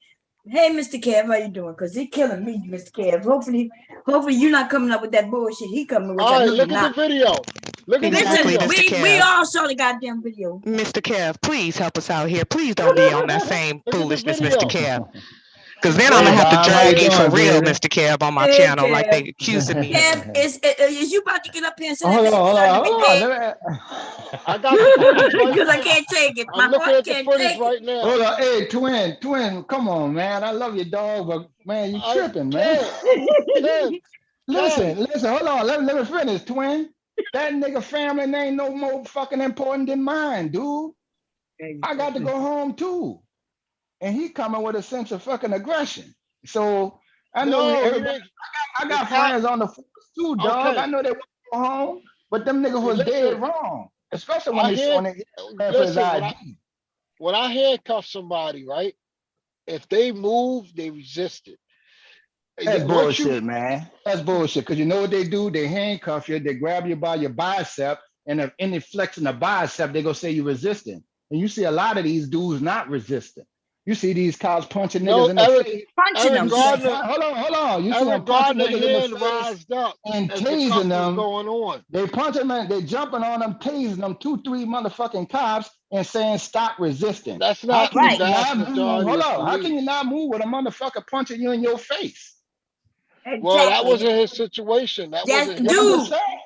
Hey, Mr. Kev, how you doing? Cause he killing me, Mr. Kev. Hopefully you're not coming up with that bullshit he coming with. All I right, know you're look at the not. video. Look at the Exactly, video. Mr. We Kev. all saw the goddamn video. Mr. Kev, please help us out here. Please don't be on that same Look at the foolishness, Mr. video. Kev. Because then I'm Look gonna Hey, have to Dom, how you drag you for doing, real, baby? Mr. Kev, on my Hey, channel, like Kev. they accusing me. Kev, is you about to get up here and say that Hold on, man hold deserve on, to be hold on. dead? I got the footage right Because I now. can't take it. I'm My looking heart at the can't footage take it. right now. Hold on. Hey, twin, come on, man. I love your dog, but man, you I tripping, man. Kev, Kev, Listen, hold on. Let me finish, twin. That nigga family ain't no more fucking important than mine, dude. I got to go home too. And he coming with a sense of fucking aggression. So I know no, he everybody, didn't. I The got cop. friends on the force too, dog. I Okay, know they want to go home, but them niggas was dead listen. wrong. Especially I hear. when they for his Listen, ID. when I handcuff somebody, right? If they move, they resist it. That's Once you bullshit, man. That's bullshit. Because you know what they do? They handcuff you, they grab you by your bicep, and if any flex in the bicep, they go say you're resisting. And you see a lot of these dudes not resisting. You see these cops punching know, niggas in the face. Punching Eric them, You see them, say. Gardner, hold on. You see them Eric punching Gardner niggas in the hand face rised up and as the cuff tasing was them. going on. They punching them, they jumping on them, tasing them, 2, 3 motherfucking cops and saying stop resisting. That's How not can the you Right. vast not move? majority Hold of on. How can you police. not move with a motherfucker punching you in your face? Well, that Exactly. wasn't his situation. That That's wasn't Well, his. I'm just dude. saying.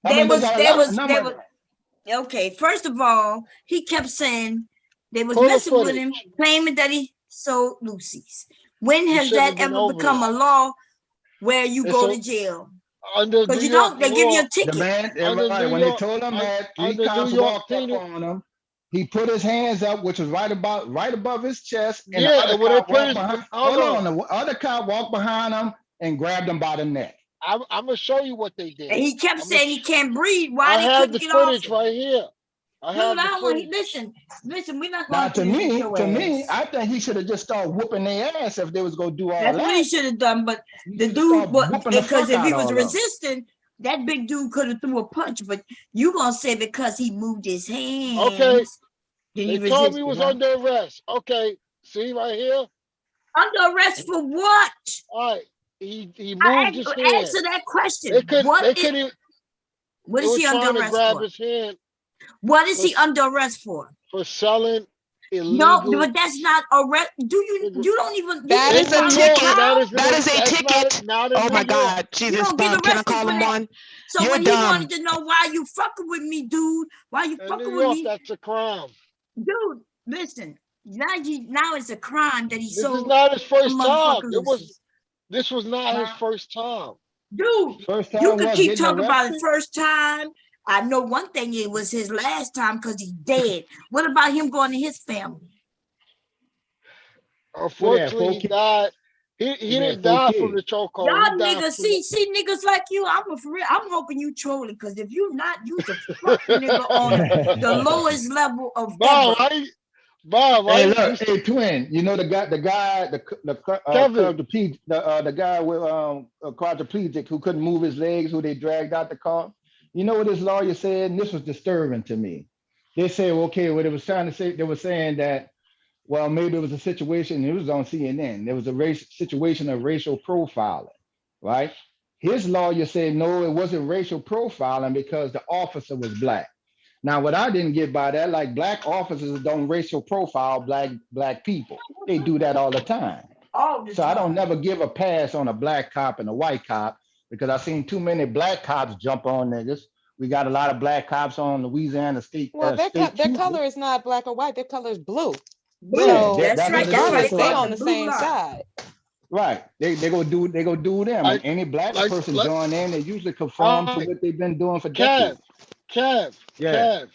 I They mean, they was got a they lot was of they number. was okay. First of all, he kept saying they was Pull the messing with him, footage. claiming that he sold Lucy's. When You has shouldn't that have been ever over become there. a law where you It's go a, to jail? under Because New you York don't, they give you law. a The ticket. man, Under right, New when they York. told him that, 3 Under New cops York walked up penal. on him. He put his hands up, which was right above his chest, and the Yeah, other and when they cop put walked his. behind. Hold Hold on. on, the other cop walked behind him and grabbed him by the neck. I'm gonna show you what they did. And he kept I'm gonna. saying he can't breathe. Why I they have couldn't the get off footage him? right here. I Dude, have I the don't want footage. listen, we're not Now, going through this with your to me, ass. I think he should have just started whooping their ass if they was gonna do all That's what that. he should have done. But He the should have dude, started whooping the because fuck if out he of was all of them. resisting, that big dude could have threw a punch. But you gonna say because he moved his hands, Okay, then they he told me he resisted, was huh? under arrest. Okay, see right here. Under arrest for what? All right, he moved his hand. Answer that question. They couldn't even. What They is were he under trying to arrest grab for? his hand What is for he under arrest for? selling No, illegal. but that's not arrest. You don't even you That don't In is even a New follow the York, ticket. that law. is That is a that's ticket. not in Oh New my York. God, You Jesus, don't get Bob, can I arrested call for him that. one? So You're when he wanted dumb. to know why you fucking with me, dude, why you In New fucking with York, me, that's a crime. dude? Listen, now it's a crime that he This is sold not his some first time. motherfucking Lucy's. This was not his Huh? first time. Dude, First you time could was keep getting talking about it arrested. first time. I know one thing, it was his last time because he's dead. What about him going to his family? What had Unfortunately, 4 he kids? died. He He had didn't 4 die from kids. the chokehold. He Y'all died niggas, from the. see niggas like you. For real. I'm hoping you trolling because if you not, you's a fuck nigga on the lowest level of Bob, ever. Bob, Hey, right? look, hey, twin. You know the Kevin. quadriplegic, the guy with a quadriplegic who couldn't move his legs, who they dragged out the car. You know what his lawyer said, and this was disturbing to me. They said, okay, what it was trying to say, they were saying that, well, maybe it was a situation. It was on CNN. There was a situation of racial profiling, right? His lawyer said no, it wasn't racial profiling because the officer was black. Now, what I didn't get by that, like black officers don't racial profile black people. They do that all the time. All the So I don't time. never give a pass on a black cop and a white cop because I've seen too many black cops jump on niggas We got a lot of black cops on Louisiana state. Well, their state their troopers. color is not black or white. Their color is blue. Blue. So That's that's right. what it That's why regardless, they is. they call on it the the blue same line. side. Right. They go do them. Like- And any black like- person like- join in, they usually conform to Alright. what they've been doing for Kev, decades. Yeah. Kev.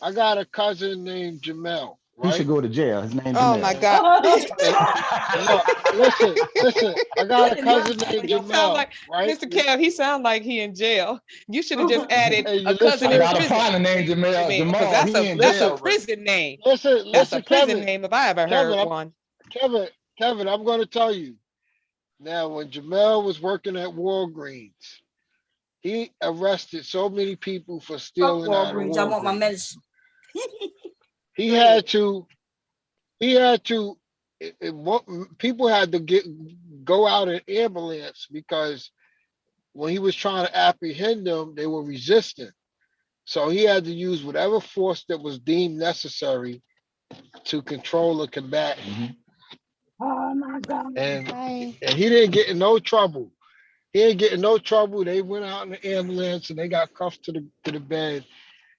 I got a cousin named Jamel, He right? should go to jail. His name's Oh Jamel. my God. No, listen. I got a cousin named You sound Jamel, like right? Mr. Kev, he sound like he in jail. You should have just added Hey, you a cousin I in got a prison. partner named Jamel. Because Jamal. that's He in that's jail. a prison name. Listen, That's a prison Kevin. name if I ever Kevin, heard one. Kevin, I'm going to tell you. Now, when Jamel was working at Walgreens, he arrested so many people for Fuck stealing out of Walgreens. I want my Walgreens. medicine. He had to, people had to go out in ambulance because when he was trying to apprehend them, they were resistant. So he had to use whatever force that was deemed necessary to control or combat. Mhm. Oh my God. And Hi. he didn't get in no trouble. He didn't get in no trouble. They went out in the ambulance and they got cuffed to the bed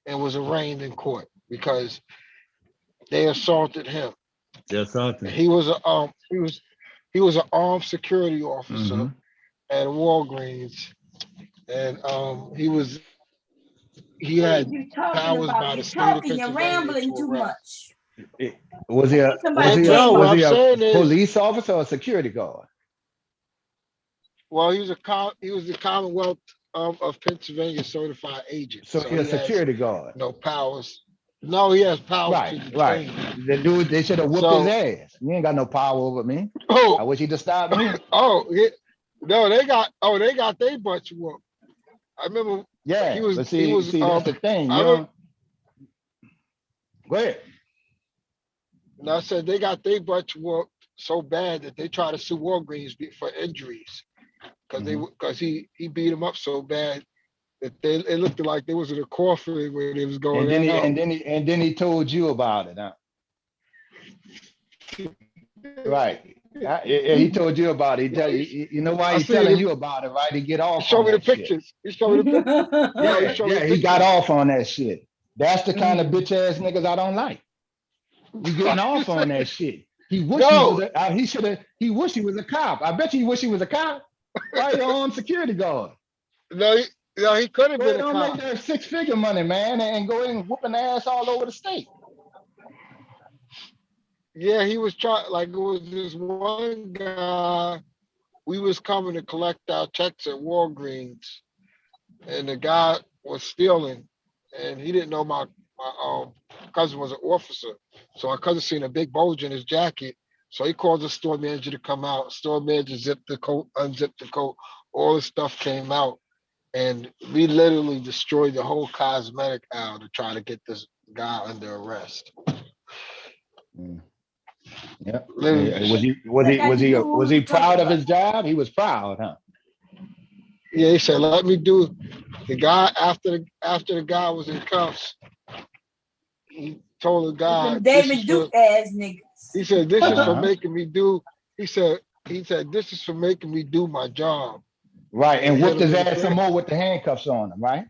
and was arraigned in court because they assaulted him. Yeah, something. He was an armed security officer Mhm. at Walgreens, and he had You talking powers by about? the You state of talking? You're Pennsylvania rambling to too arrest. much. Was he a Somebody No, what I'm saying is- police officer or a security guard? Well, he was the Commonwealth of Pennsylvania certified agent. So he a has security guard. no powers. No, he has powers to Right. detain. The dude, they should have whooped So- his ass. You ain't got no power over me. I Oh, wish he'd have stopped me. they got their butts whooped. I remember Yeah, He was- but he was, that's the thing. I You don't- know? Go ahead. and I said they got their butts whooped so bad that they tried to sue Walgreens for injuries because he beat them up so bad that it looked like they was in a coffin when it was going And then he told you about it, huh? Right. Yeah, he told you about it. He tell you, you know why I he's see telling it. you about it, right? To get off. Show on me the that shit. pictures. He showed me the pictures. Yeah, he showed me yeah, the he got pictures. off on that shit. That's the kind of bitch ass niggas I don't like. You getting off on that shit. He wish he wish he was a cop. I bet you he wish he was a cop. Right, your own security guard. No, he could have Go been ahead, a don't cop. make that six-figure money, man, and go in and whooping ass all over the state. Yeah, he was trying. Like it was this one guy. We was coming to collect our checks at Walgreens, and the guy was stealing, and he didn't know my cousin was an officer. So my cousin seen a big bulge in his jacket. So he called the store manager to come out. Store manager zipped the coat, unzipped the coat. All the stuff came out, and we literally destroyed the whole cosmetic aisle to try to get this guy under arrest. Yep. Literally. Was he proud of his job? He was proud, huh? Yeah, he said, "Let me do." The guy after the guy was in cuffs, he told the guy, Them "This David is Duke for-" ass niggas. he said, "This is for Uh-huh. making me do." He said, "This is for making me do my job." Right, and Hit whooped him his in the ass some face. more with the handcuffs on him, right?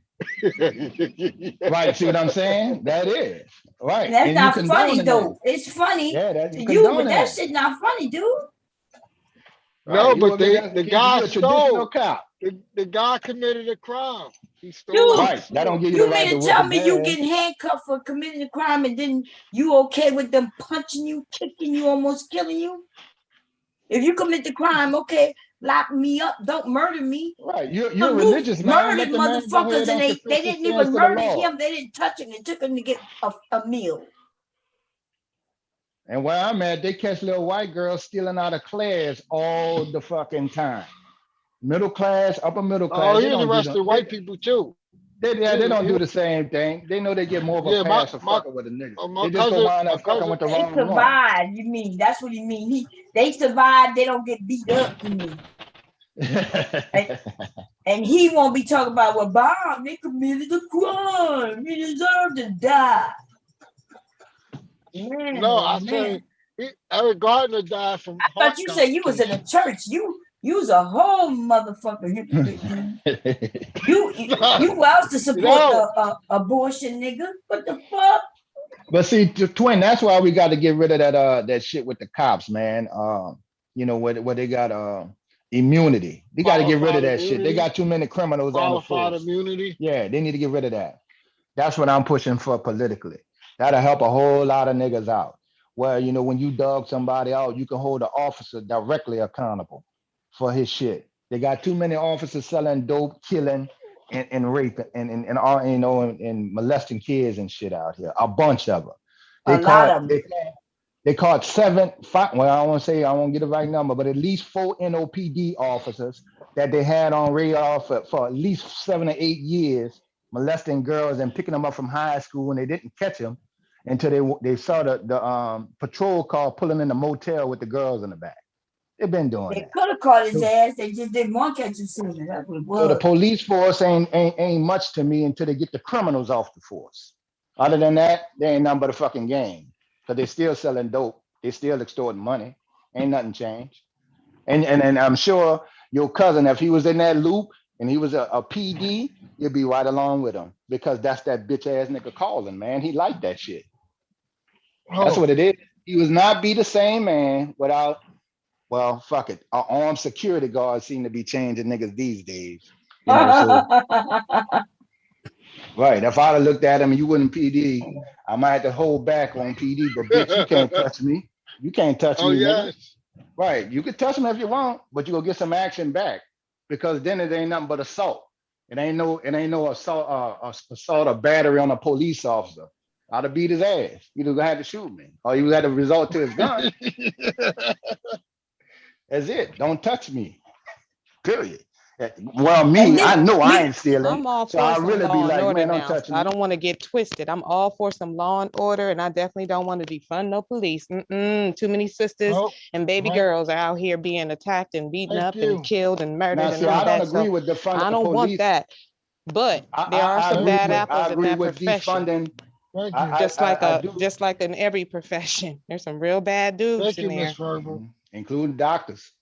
Right, see what I'm saying? That is, right. That's And you not condone funny it. though. It's funny Yeah, that to you you, but condone that it. shit not funny, dude. No, You but want me to- the you guy a traditional stole. cop. The guy committed a crime. He stole. Dude, Right, that don't give you You the right mean to to whoop tell his me you ass. getting handcuffed for committing a crime and then you okay with them punching you, kicking you, almost killing you? If you commit the crime, okay, lock me up, don't murder me. Right, you're a But religious man. murdered Let the man go motherfuckers ahead and they confess his didn't sins even to the murder Lord. him. They didn't touch him. They took him to get a meal. And where I'm at, they catch little white girls stealing out of class all the fucking time. Middle class, upper middle class. Oh, they he's don't do arrested the- white people too. They don't do the same thing. They know they get more of a Yeah, pass for fucking with a nigga. my They just cousin- go wind my up fucking cousin- with the They wrong one. survive, you mean. That's what he mean. They survive, they don't get beat up, you mean. And he won't be talking about, well, Bob, they committed a crime. He deserved to die. Man, No, oh, I man. said Eric Gardner died from. I thought you said you was in a church. You was a whole motherfucker. You was to support No. the abortion, nigga. What the fuck? But see, twin, that's why we got to get rid of that shit with the cops, man. You know where they got immunity. They got to get rid of Qualified that shit. They immunity. got too many criminals on the Qualified force. immunity. Yeah, they need to get rid of that. That's what I'm pushing for politically. That'll help a whole lot of niggas out. Where, you know, when you dog somebody out, you can hold the officer directly accountable for his shit. They got too many officers selling dope, killing, and raping, and all, you know, and molesting kids and shit out here. A bunch of them. A They lot caught of them. they caught five. Well, I don't want to say, I won't get the right number, but at least 4 NOPD officers that they had on radar for at least 7 or 8 years, molesting girls and picking them up from high school, and they didn't catch them until they saw the patrol car pulling in the motel with the girls in the back. They've been doing They that. could have caught his So, ass. They just didn't want to catch him sooner. That's what it so the was. police force ain't much to me until they get the criminals off the force. Other than that, they ain't nothing but a fucking game. Because they still selling dope. They still extorting money. Ain't nothing changed. And I'm sure your cousin, if he was in that loop and he was a PD, you'd be right along with him. Because that's that bitch ass nigga calling, man. He liked that shit. That's Oh, what it is. He was not be the same man without, well, fuck it. Our armed security guards seem to be changing niggas these days. You know, so right. If I'd have looked at him and you wouldn't PD, I might have to hold back on PD, but bitch, you can't touch me. You can't touch oh me, nigga. yes. Right. You can touch me if you want, but you gonna get some action back. Because then it ain't nothing but assault. It ain't no assault or battery on a police officer. I'd have beat his ass. You'd have had to shoot me. Or you had to resort to his gun. That's it. Don't touch me. Period. Well, and me, I then know I you ain't stealing. I'm all So for I some really be law and like, order man, don't now. touch I me. don't want to get twisted. I'm all for some law and order, and I definitely don't want to defund no police. Too many sisters Oh, and baby right. girls are out here being attacked and beaten Thank up and you. killed and Now, murdered and see, all I don't that. agree So with defunding I the don't want police. that. But there are I some agree Thank bad you. with I apples in agree that with profession. defunding. Thank you. I do, Just like in every profession. There's some real bad dudes Thank in you, Miss there. Verbal. including doctors.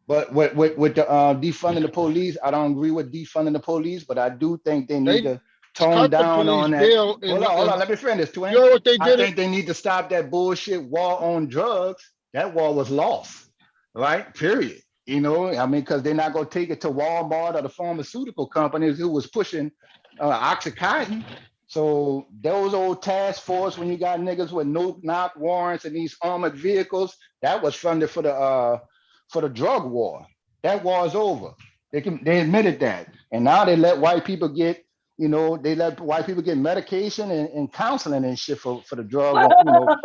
But with the defunding the police, I don't agree with defunding the police, but I do think they need They to tone cut the down police on that. bill Hold and on, let me finish, you twin. know what they I did it? think they need to stop that bullshit war on drugs. That war was lost, right? Period. You know, I mean, because they're not gonna take it to Walmart or the pharmaceutical companies who was pushing Oxycontin. So those old task force, when you got niggas with no knock warrants and these armored vehicles, that was funded for the drug war. That war is over. They admitted that, and now they let white people get, you know, they let white people get medication and counseling and shit for the drug, you know,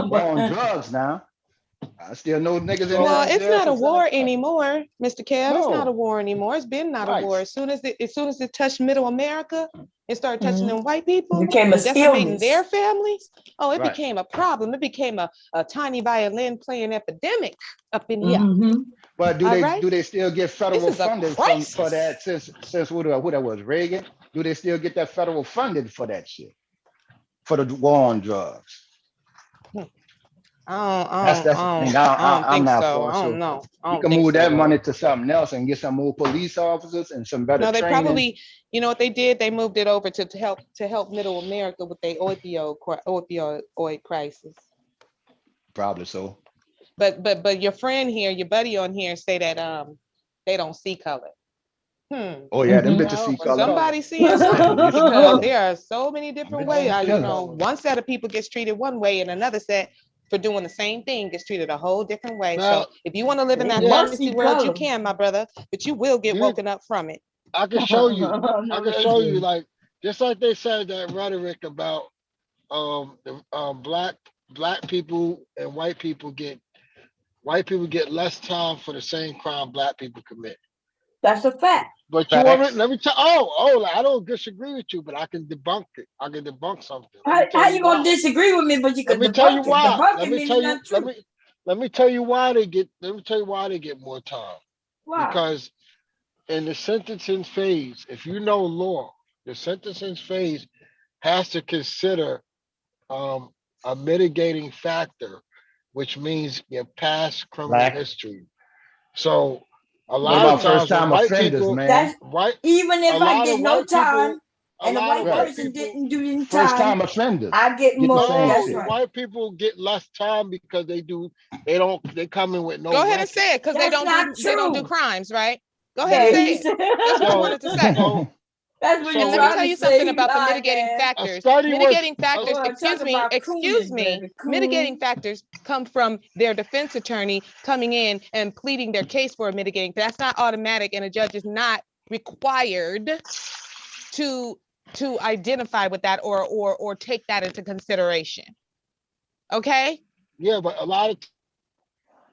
war on drugs now. I still know niggas in Well, So that it's jail not a for selling war crack. anymore, Mr. Kev. It's not a No, war anymore. It's been not a right. war. As soon as it touched middle America, it started touching Mhm. them white people became a and decimating stillness. their families. Oh, it Right. became a problem. It became a tiny violin playing epidemic up in here. Mm-hmm. But All right. do they still get This federal is a funding for crisis. that since who that was, Reagan? Do they still get that federal funding for that shit? For the war on drugs? That's the thing. I don't I'm think not so. for. I don't So know. I you don't can think move so that money though. to something else and get some more police officers and some better No, they training. probably, you know what they did? They moved it over to help middle America with their opioid crisis. Probably so. But your friend here, your buddy on here say that they don't see color. Oh yeah, them Mm-hmm. bitches now see Well, see color. color. somebody seeing something They see because color. there are so many Them different bitches ways. see See color. color. One set of people gets treated one way and another set for doing the same thing gets treated a whole different way. So Now, if you want to live in They that yeah, must fantasy see world, you color. can, my brother, but you will get you woken up from it. I can show you. I No, can show you listen. like just like they said that rhetoric about the black people and white people get less time for the same crime black people commit. That's a fact. But you want me? Facts. Let me tell. Like, I don't disagree with you, but I can debunk it. I can debunk something. Let me tell How you you gonna why. disagree with me, but you Let could me tell you debunk it? why. Let Debunking me means tell it's you. not true. Let me tell you why they get. Let me tell you why they get more time. Why? Because in the sentencing phase, if you know law, the sentencing phase has to consider um, a mitigating factor, which means your past criminal Black. history. So A What lot about of first times when time white offenders, people, man? That's white, even a if I lot did of no white people, time a and a lot white of Right. white person people, didn't do any First time, time offenders I get get the more. same no, That's shit. right. white people get less time because they come in with no Go ahead and record. say it, because That's not they don't do true. crimes, right? Go ahead and Okay, Yeah. say he it. said That's what you So, wanted to say. so, that's what so And you're let me what tell trying you to something say. about the God, mitigating man. a factors. study was, Mitigating factors, Boy, talk about excuse coolness, me. baby. Mitigating Cool. factors come from their defense attorney coming in and pleading their case for a mitigating. That's not automatic, and a judge is not required to identify with that or take that into consideration. Okay? yeah, but a lot of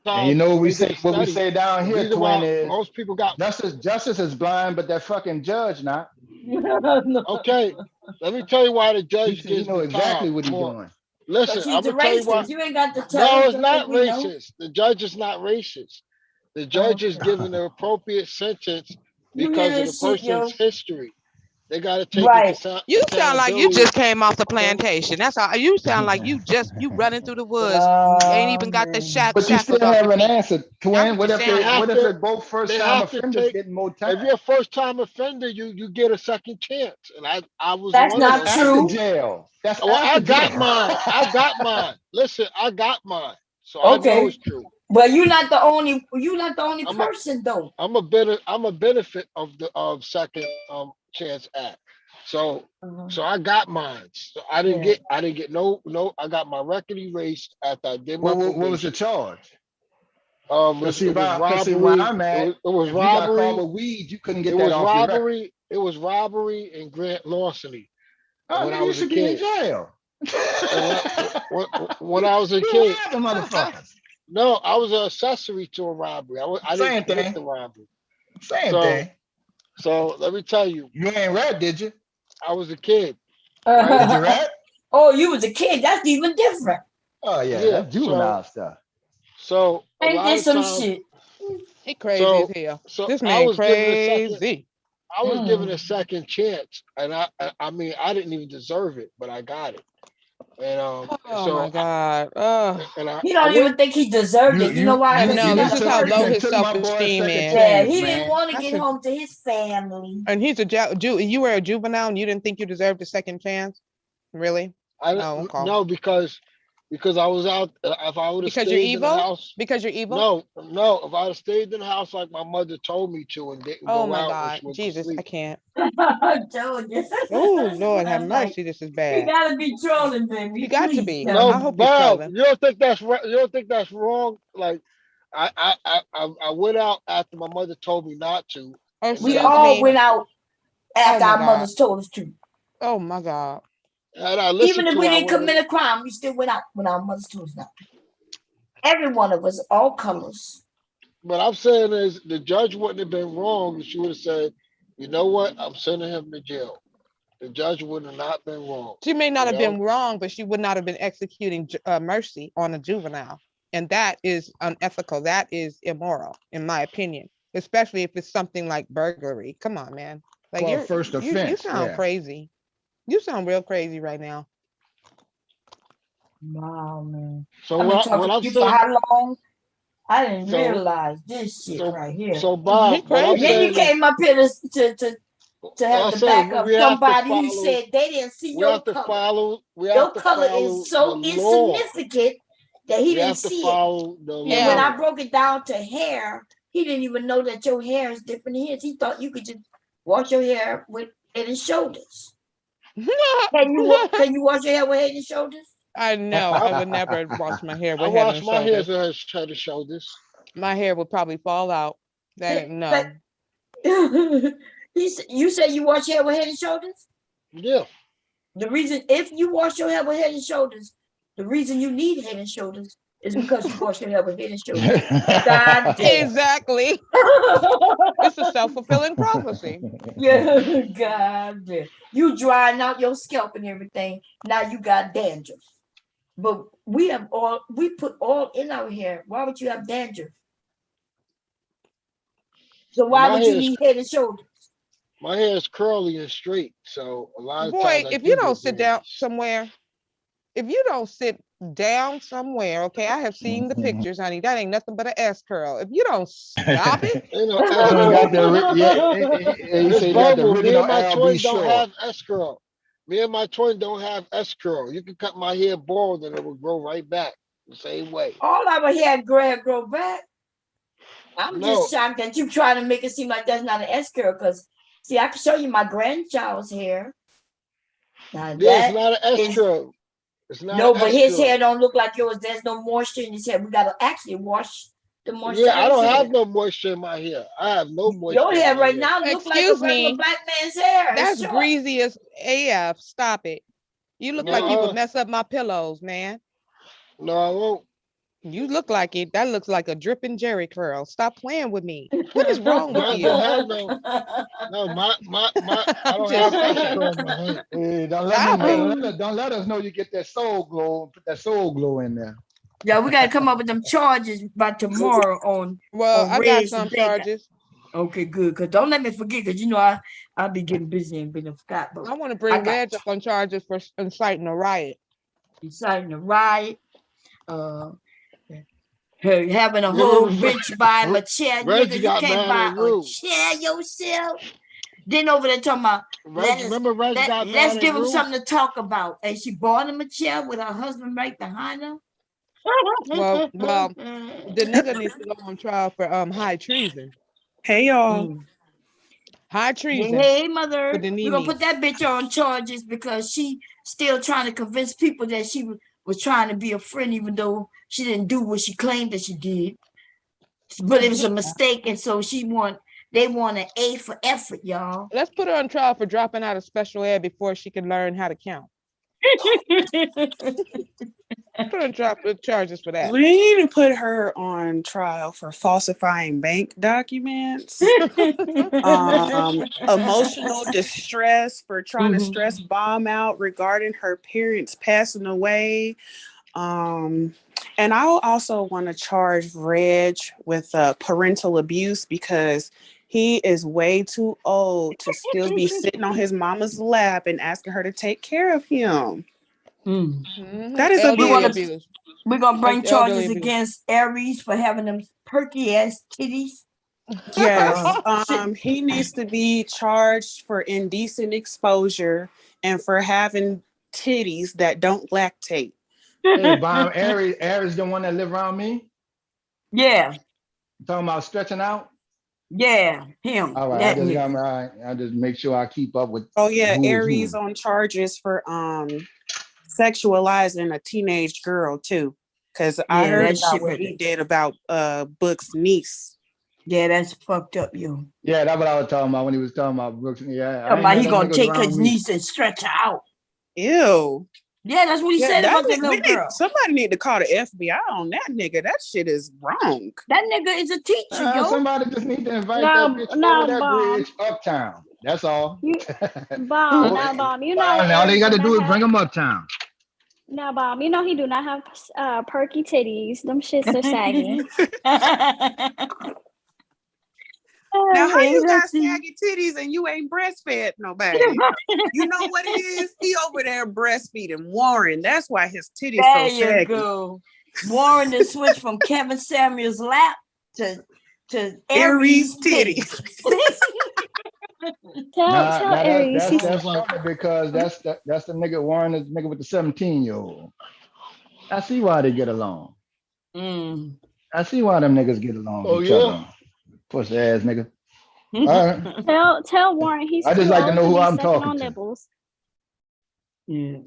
And you times know when they did a what we study, say down the here, reason twin, why is most people got, justice is blind, but that fucking judge not. okay, let me tell you why the judge He gives know the exactly time what he's more. doing. Listen, Because he's I'm the gonna tell you why. racist. You ain't got to tell No, us it's just not because we know. racist. The judge is not racist. The judge is Okay. giving the appropriate sentence You hear because of the this shit, person's yo? history. They got to take into Right. You sound like you accountability just came off the from. plantation. That's all. You sound like you running through the woods. You ain't even got the Man. But you shackles still off your haven't feet. answered, That's twin. what you They sound like. have What if to. it both first They time have to offenders take. getting more If time? you're a first time offender, you get a second chance, and I was That's one of That's not those after people. true. jail. That's Well, after I jail. got mine. I got mine. Listen, I got mine, so I know Okay. it's true. But you're not the only I'm a person though. I'm a benefit of the Second Chance Act. So Uh-huh. so I got mine. So Yeah. I didn't get no. I got my record erased after I did my What was the probation. charge? Cause It was see where robbery. I'm at, It was if you got caught robbery. with weed, you couldn't It get that was off your record. robbery. It was robbery and grand larceny Oh, when I nigga, you was a should be in kid. jail. And when I was a You kid, robbed the motherfuckers. no, I was an accessory to a robbery. I didn't Same commit thing. the robbery. Same So thing. so let me tell you, You ain't rat, did you? I was a kid, right? Did you rat? Oh, you was a kid. That's even different. Oh yeah, Yeah. that's juvenile stuff. So a Ain't lot this of some times, shit? He crazy as so hell. so This I man was given a second. crazy. I was given a Mm. second chance, and I mean I didn't even deserve it, but I got it. And Oh my God. Oh I He I don't even went. think he deserved it. You know why? Because no, he's You this not didn't a is took how you low person. didn't his took my boy a self-esteem second is. Yeah, chance, he didn't man. want to That's get a home to his family. and he's a you were a juvenile and you didn't think you deserved a second chance? Really? I Oh, didn't okay. no because I was out. If I would have Because you're stayed in the evil? house, Because you're evil? no, no. If I'd have stayed in the house like my mother told me to, and didn't Oh go my out when God. she went to Jesus, I sleep, can't. I told you. Oh Lord, have That's like, mercy. This is he bad. gotta be trolling, He baby. got to Please be. tell no, I me. hope he's Bob, trolling. you don't think that's right? You don't think that's wrong? Like I went out after my mother told me not to, and then We I Excuse all got me. went back in. out Oh after my our God. mothers told us to. Oh my God. Had I Even listened if to we her, I didn't would have. commit a crime, we still went out when our mothers told us not to. Every one of us, all comers. But I'm saying is the judge wouldn't have been wrong if she would have said, you know what, I'm sending him to jail. The judge would have not been wrong. She may not You have been know, wrong, but she would not have been executing mercy on a juvenile. And that is unethical. That is immoral, in my opinion, especially if it's something like burglary. Come on, man. Like Called first you offense. sound Yeah. crazy. You sound real crazy right now. Wow, man. so I've been what talking to I'm you for saying, how long? I didn't so realize this shit so right here. so He Bob, what I'm And then crazy. you saying is, came up here to have I the say back of we have to somebody who follow, said they didn't see we have your to color. follow, we have Your to color is follow the so law. insignificant that he We didn't have to see it. follow the And when Yeah. I law. broke it down to hair, he didn't even know that your hair is different than his. He thought you could just wash your hair with head and shoulders. Can you wash your hair with head and shoulders? I know I I would never wash my hair I with head wash and my hair shoulders. to head and shoulders. My hair would probably fall out. That But no. you say you wash your hair with head and shoulders? Yeah. The reason, if you wash your hair with head and shoulders, the reason you need head and shoulders is because you wash your hair with head and shoulders. God damn. Exactly. It's a self-fulfilling prophecy. Yeah, God damn. You drying out your scalp and everything. Now you got dandruff. But we put all in our hair. Why would you have dandruff? So Well, why would you need head and shoulders? my hair is curly and straight, so a lot of times Boy, I if you do don't get sit down dandruff. somewhere, if you don't sit down somewhere. Okay, I have seen the pictures, honey. That ain't nothing but an S curl. If you don't stop it, You know, He got the he Miss said he got the Bubble, me original and my LB twin don't short. have S curl. Me and my twin don't have S curl. You can cut my hair bald and it will grow right back the same way. All our hair grow back. I'm No, just shocked that you trying to make it seem like that's not an S curl. Cause see, I can show you my grandchild's hair. Now yeah, it's that not an S is curl. It's not no, an but S his hair curl. don't look like yours. There's no moisture in his hair. We gotta actually wash the moisture Yeah, out I of his don't hair. have no moisture in my hair. I have no moisture Your in hair my right hair. now look like a excuse regular me, black man's hair. It's that's short. greasy as AF. Stop it. You look like you would No, mess up my pillows, man. no, I won't. You look like it. That looks like a dripping Jerry curl. Stop playing with me. What is wrong with I you? don't have no, I I'm don't have just S saying. curl in my hair. Hey, Stop it. don't let us know you get that soul glow. Put that soul glow in there. Yeah, we gotta come up with them charges by tomorrow Well, on I got Red's some bank. charges. Okay, good. Cause don't let me forget. Cause you know I'll be getting busy and been forgot. But I want to I bring got Reg up on charges for inciting a riot. inciting a riot. Uh, having a Yeah, whole bench by him a chair, Reggie nigga. You got can't mad buy at a Rue. chair yourself. Then over there talking about Remember Reggie got let's mad at give him Rue? something to talk about. And she bought him a chair with her husband right behind her. Well, the nigga needs to go on trial for high treason. Hey y'all. High Hey, treason hey, for mother. the We're gonna put Nene. that bitch on charges because she still trying to convince people that she was trying to be a friend, even though she didn't do what she claimed that she did. But it was a mistake, and so they want an A for effort, y'all. Let's put her on trial for dropping out of special ed before she can learn how to count. Put her on charges for that. We need to put her on trial for falsifying bank documents, emotional distress for trying to stress bomb out regarding her parents passing away. And I also want to charge Reg with parental abuse because he is way too old to still be sitting on his mama's lap and asking her to take care of him. That is Elderly abuse. abuse. We're gonna bring Elderly charges abuse. against Aries for having them perky ass titties. Yes. Shit. He needs to be charged for indecent exposure and for having titties that don't lactate. Hey, Bob, Aries the one that live around me. Yeah, Talking about stretching out. yeah, him. All right, That nigga. I just make sure I keep up with. Oh yeah, who is Aries who. on charges for sexualizing a teenage girl too. Cause I Yeah, heard that about shit what right he there. did about Book's niece. Yeah, that's fucked up, yo. Yeah, that's what I was talking about when he was talking about Brooks. Yeah, I Talking ain't about know he that gonna nigga was take his around me. niece and stretch her out. Ew. Yeah, that's what he Yeah, said about that little girl. somebody need to call the FBI on that nigga. That shit is wrong. That nigga is a teacher, yo. Somebody just need to invite No, that bitch no, over that Bomb. bridge uptown. That's all. You, Bomb, now, Bomb. You know All they Aries got do to do not is bring have. him uptown. Now, Bomb. You know he do not have perky titties. Them shits are saggy. Now, how you got Let's see. saggy titties and you ain't breastfed nobody? You know what it is? He over there breastfeeding Warren. That's why his titties There so you saggy. go. Warren to switch from Kevin Samuel's lap to Aries Aries titties. titties. Tell Aries. That's funny because that's the nigga Warren, the nigga with the 17-year-old. I see why they get along. I see why them niggas get along Oh with each yeah. other. Pussy ass nigga. All right. Tell Warren he's I just too like to old know to who be I'm sucking talking on to. nipples. Yeah.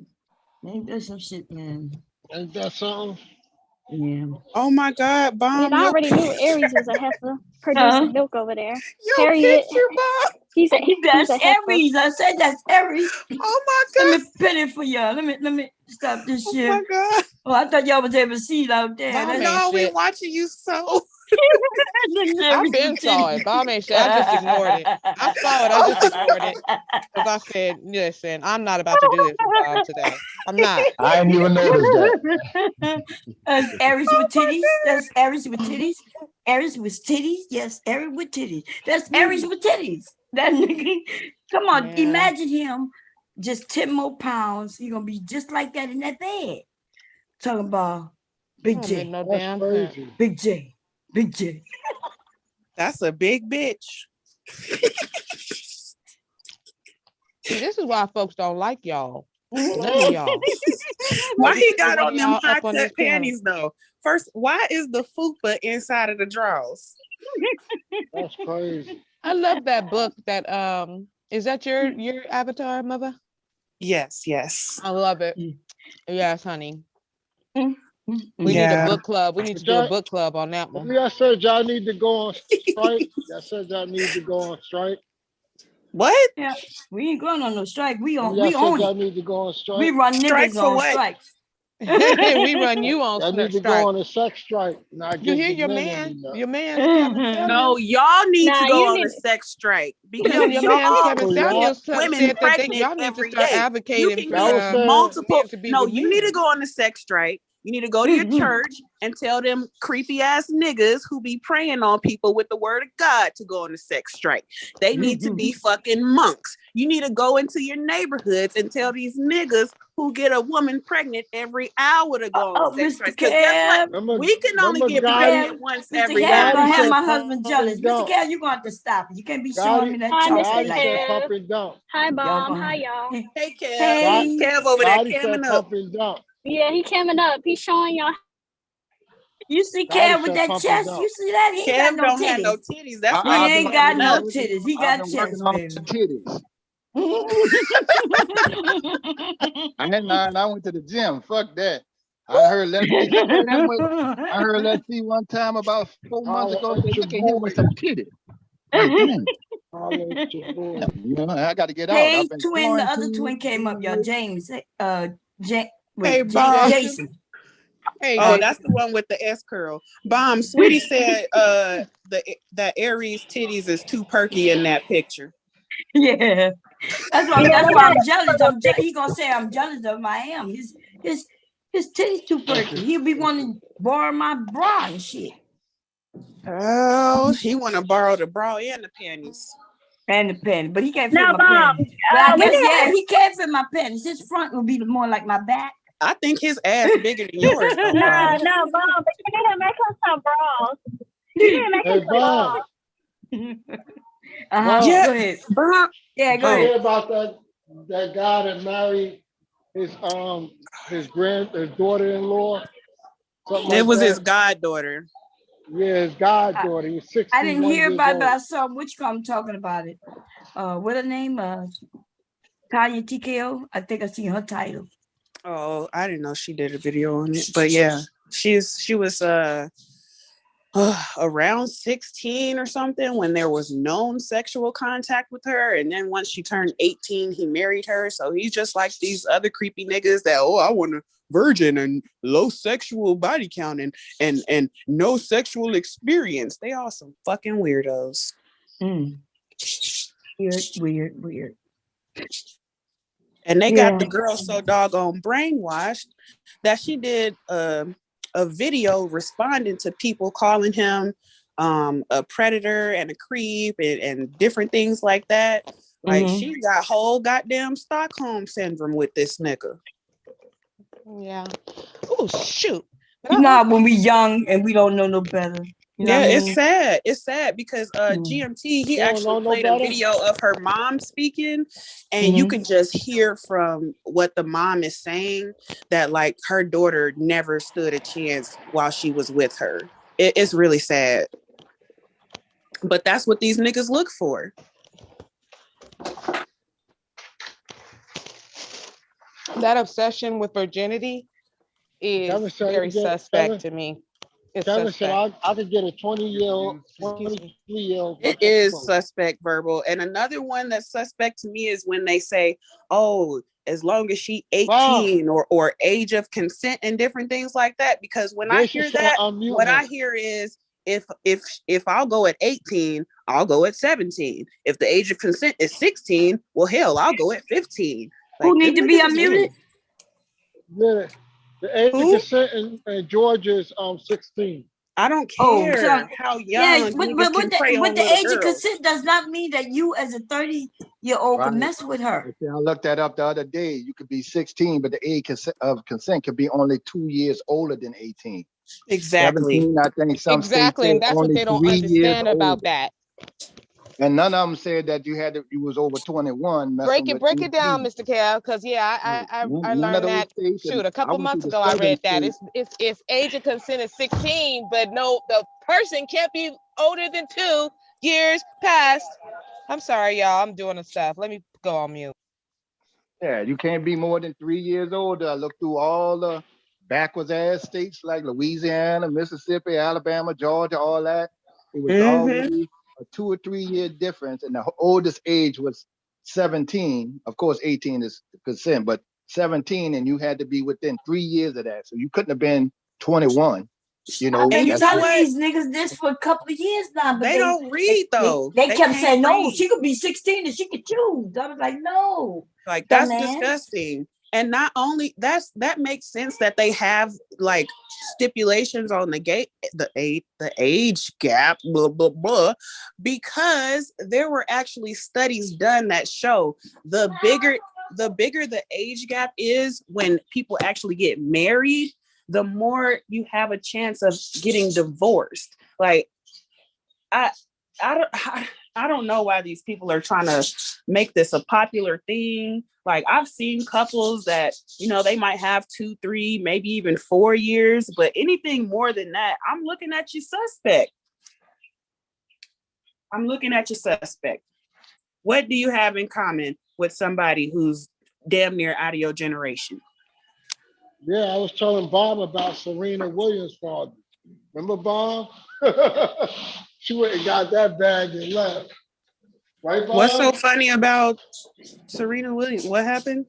Ain't that some shit, man? Ain't that something? Yeah. Oh my God, Bomb. And I Your already knew Aries was a heifer producing milk over there. Harriet. picture, Bomb. He's That's a heifer. Aries. I said that's Aries. Oh my Let God. me pin it for y'all. Let me stop this Oh shit. my God. Oh, I thought y'all was able to see it out there. Bomb That's ain't No, we shit. watching you so. I been saw it. Bomb ain't shit. I just ignored it. I saw it. I just ignored it because I said, listen, I'm not about to do this with Bomb today. I'm not. I ain't even noticed that. That's Aries with titties. That's Aries with titties. Aries with titties. Yes, Aries with titties. That's Aries with titties. That nigga. Come on, Man. imagine him just 10 more pounds. You're gonna be just like that in that bed. talking about Big Don't make J, no That's damn sense. crazy. Big J, Big J. That's a big bitch. See, this is why folks don't like y'all. None of y'all. Why Every he single got one on of them y'all high up on cut this panel. panties though? First, why is the fupa inside of the drawers? That's crazy. I love that book. That is that your avatar, mother? Yes, yes. I love it. Mm. Yes, honey. Mm, We need Yeah. a book club. We need to do a book club on that one. Y'all said y'all need to go on strike. Y'all said y'all need to go on strike. What? Yeah, we ain't going on no strike. We Y'all own said y'all it. need to go on strike. We run Strike niggas for on what? strikes. We run you on Y'all need to strike. go on a sex strike. Not You give hear the your men man? any nut. Your man, Kevin Samuels. No, y'all need Nah, to go you on a need- sex strike Your because man, y'all Kevin Oh, Samuels get women said that pregnant y'all need to every start day. You advocating can for Y'all get was saying- multiple. men to be No, with you need to men. go on a sex strike. You need to go to your church and tell them creepy ass niggas who be preying on people with the word of God to go on a sex strike. They need to be fucking monks. You need to go into your neighborhoods and tell these niggas who get a woman pregnant every hour to go on sex Mr. strikes. Because guess what? Remember, We can only remember get Gotti, pregnant once Mr. every Kev hour. gonna Gotti have said my husband pump jealous. and Mr. dump. Kev, you gonna have to stop it. You can't be showing me that Hi, chocolate Mr. Gotti like said that. pump Kev. and dump. Hi, Y'all Bomb. gonna Hi, y'all. Hey, Kev. Hey. Kev over there Gotti said camming up. pump and dump. Yeah, he coming up. He's showing y'all. You see Gotti Kev with said that pump and chest? dump. You see that? He ain't got Kev no don't have no titties. titties. That's He why I've he's ain't been got camming no up. titties. He I've got been working chest, on baby. the titties. I went to the gym. Fuck that. I heard Leslie. I heard Leslie one time about 4 months Holla ago. at Say, your look at him with boy. some titties. Like, damn. Holla at your boy. You know, I got to get out. Hey, I've been twin, the other twin came up, y'all. quarantined. James. Hey, Bomb. Jason. Hey, Oh, Jason. that's the one with the S curl. Bomb. Sweetie said the Aries titties is too perky in that picture. Yeah. That's why I'm jealous. He gonna say I'm jealous of him. I am. His titties too perky. He'll be wanting to borrow my bra and shit. Oh, he want to borrow the bra and the panties. And the panties, but he can't fit Now, my Bomb. panties. But I we guess, need yeah, he can't fit my panties. His front would be more like my back. I think his ass bigger than yours, though, No, Bomb. Bomb. But you need to make him some bras. You need to make Hey, him some Bomb. bras. Bomb. Yeah, Go ahead. Bomb. Yeah, go Did you ahead. hear about that guy that married his daughter-in-law? Something It like was that. his goddaughter. Yeah, his goddaughter. He was I didn't 61 hear years about it, but old. I saw which come talking about it. What her name? Tanya TKO. I think I seen her title. Oh, I didn't know she did a video on it, but yeah, she was around 16 or something when there was known sexual contact with her, and then once she turned 18, he married her. So he's just like these other creepy niggas that I want a virgin and low sexual body count and no sexual experience. They all some fucking weirdos. Weird. And they got the girl so doggone brainwashed that she did a video responding to people calling him a predator and a creep and different things like that. Like she got whole goddamn Stockholm syndrome with this nigga. Yeah. Oh, shoot. You know when we young and we don't know no better. You know Yeah, what I mean? it's sad. It's sad because GMT, he actually played a video of her mom speaking, and you can just hear from what the mom is saying that like her daughter never stood a chance while she was with her. It's really sad. But that's what these niggas look for. That obsession with virginity is very suspect to me. Kevin said I could get a 20-year-old, 23-year-old. It is suspect verbal. And another one that's suspect to me is when they say, oh, as long as she 18 or age of consent and different things like that. Because when I hear that, what I hear is if I'll go at 18, I'll go at 17. If the age of consent is 16, well, hell, I'll go at 15. Like, who need to be unmuted? Yeah, the age of consent in Georgia is 16. I don't Oh, care so how yeah, young niggas can prey but on the little age of girls. consent does not mean that you as a 30-year-old can Right. mess with her. Okay, I looked that up the other day. You could be 16, but the age of consent could be only 2 years older than 18. Exactly. 17, I think some states Exactly, say and that's what only they don't 3 years understand older. about that. And none of them said that you was over 21 messing with Break it down, 18. Mr. Cal, because yeah, Right. I None of learned those that. states, and Shoot, a I couple went to months the ago I southern read that states. it's age of consent is 16, but no, the person can't be older than 2 years past. I'm sorry, y'all. I'm doing the stuff. Let me go on mute. Yeah, you can't be more than 3 years older. I looked through all the backwards ass states like Louisiana, Mississippi, Alabama, Georgia, all that. It was always a 2 or 3 year difference, and the oldest age was 17. Of course, 18 is consent, but 17, and you had to be within 3 years of that. So you couldn't have been 21. You I've know, been And you know telling what? these niggas this for a couple of years now, but They don't read though. they They kept can't saying, no, read. she could be 16 and she could choose. I was like, no, Like that's dumbass. disgusting. And not only that makes sense that they have like stipulations on the age gap, blah blah blah, because there were actually studies done that show the bigger the age gap is when people actually get married, the more you have a chance of getting divorced. Like I I don't know why these people are trying to make this a popular thing. Like I've seen couples that, you know, they might have 2, 3, maybe even 4 years, but anything more than that, I'm looking at you suspect. I'm looking at you suspect. What do you have in common with somebody who's damn near out of your generation? Yeah, I was telling Bob about Serena Williams' father. Remember Bob? She went and got that bag and left. Right, Bob? What's so funny about Serena Williams? What happened?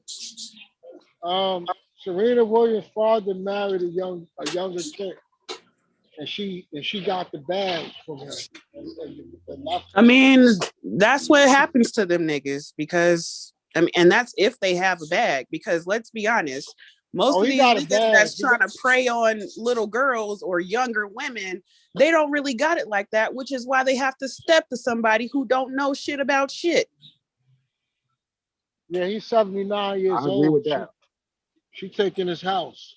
Serena Williams' father married a younger chick, and she got the bag from him. I mean, that's what happens to them niggas because I mean, and that's if they have a bag. Because let's be honest, most of these niggas that's trying to prey on little girls or younger women, they don't really got it like that, which is why they have to step to somebody who don't know shit about shit. Yeah, he's 79 years old. I agree with that. She taking his house.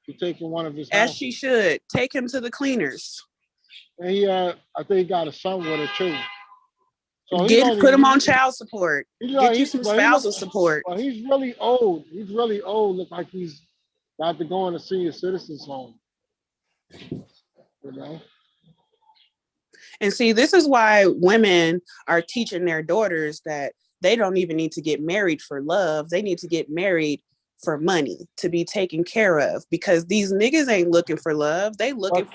She's taking one of his houses. As she should. Take him to the cleaners. And he, I think he got a son with her too. So put him on child support. Get you some spousal support. Well, he's really old. He's really old. Look like he's about to go in a senior citizens home. You know? And see, this is why women are teaching their daughters that they don't even need to get married for love. They need to get married for money, to be taken care of, because these niggas ain't looking for love. They looking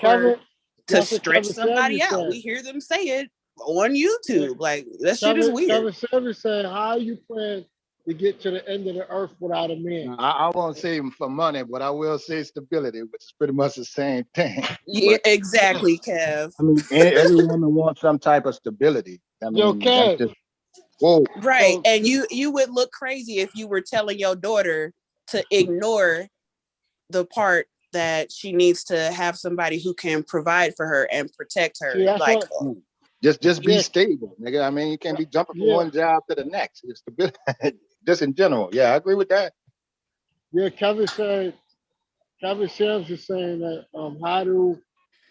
to stretch somebody out. We hear them say it on YouTube. Like, that shit is weird. Kevin Samuels said, how you plan to get to the end of the earth without a man? I won't say for money, but I will say stability, which is pretty much the same thing. Yeah, exactly, Kev. I mean, every woman wants some type of stability. I mean, Yo, Kev. Whoa. Right. And you would look crazy if you were telling your daughter to ignore the part that she needs to have somebody who can provide for her and protect her. Yeah, like just be stable, nigga. I mean, you can't be jumping from one job to the next. It's stability. Just in general. Yeah, I agree with that. Yeah, Kevin Samuels is saying that how do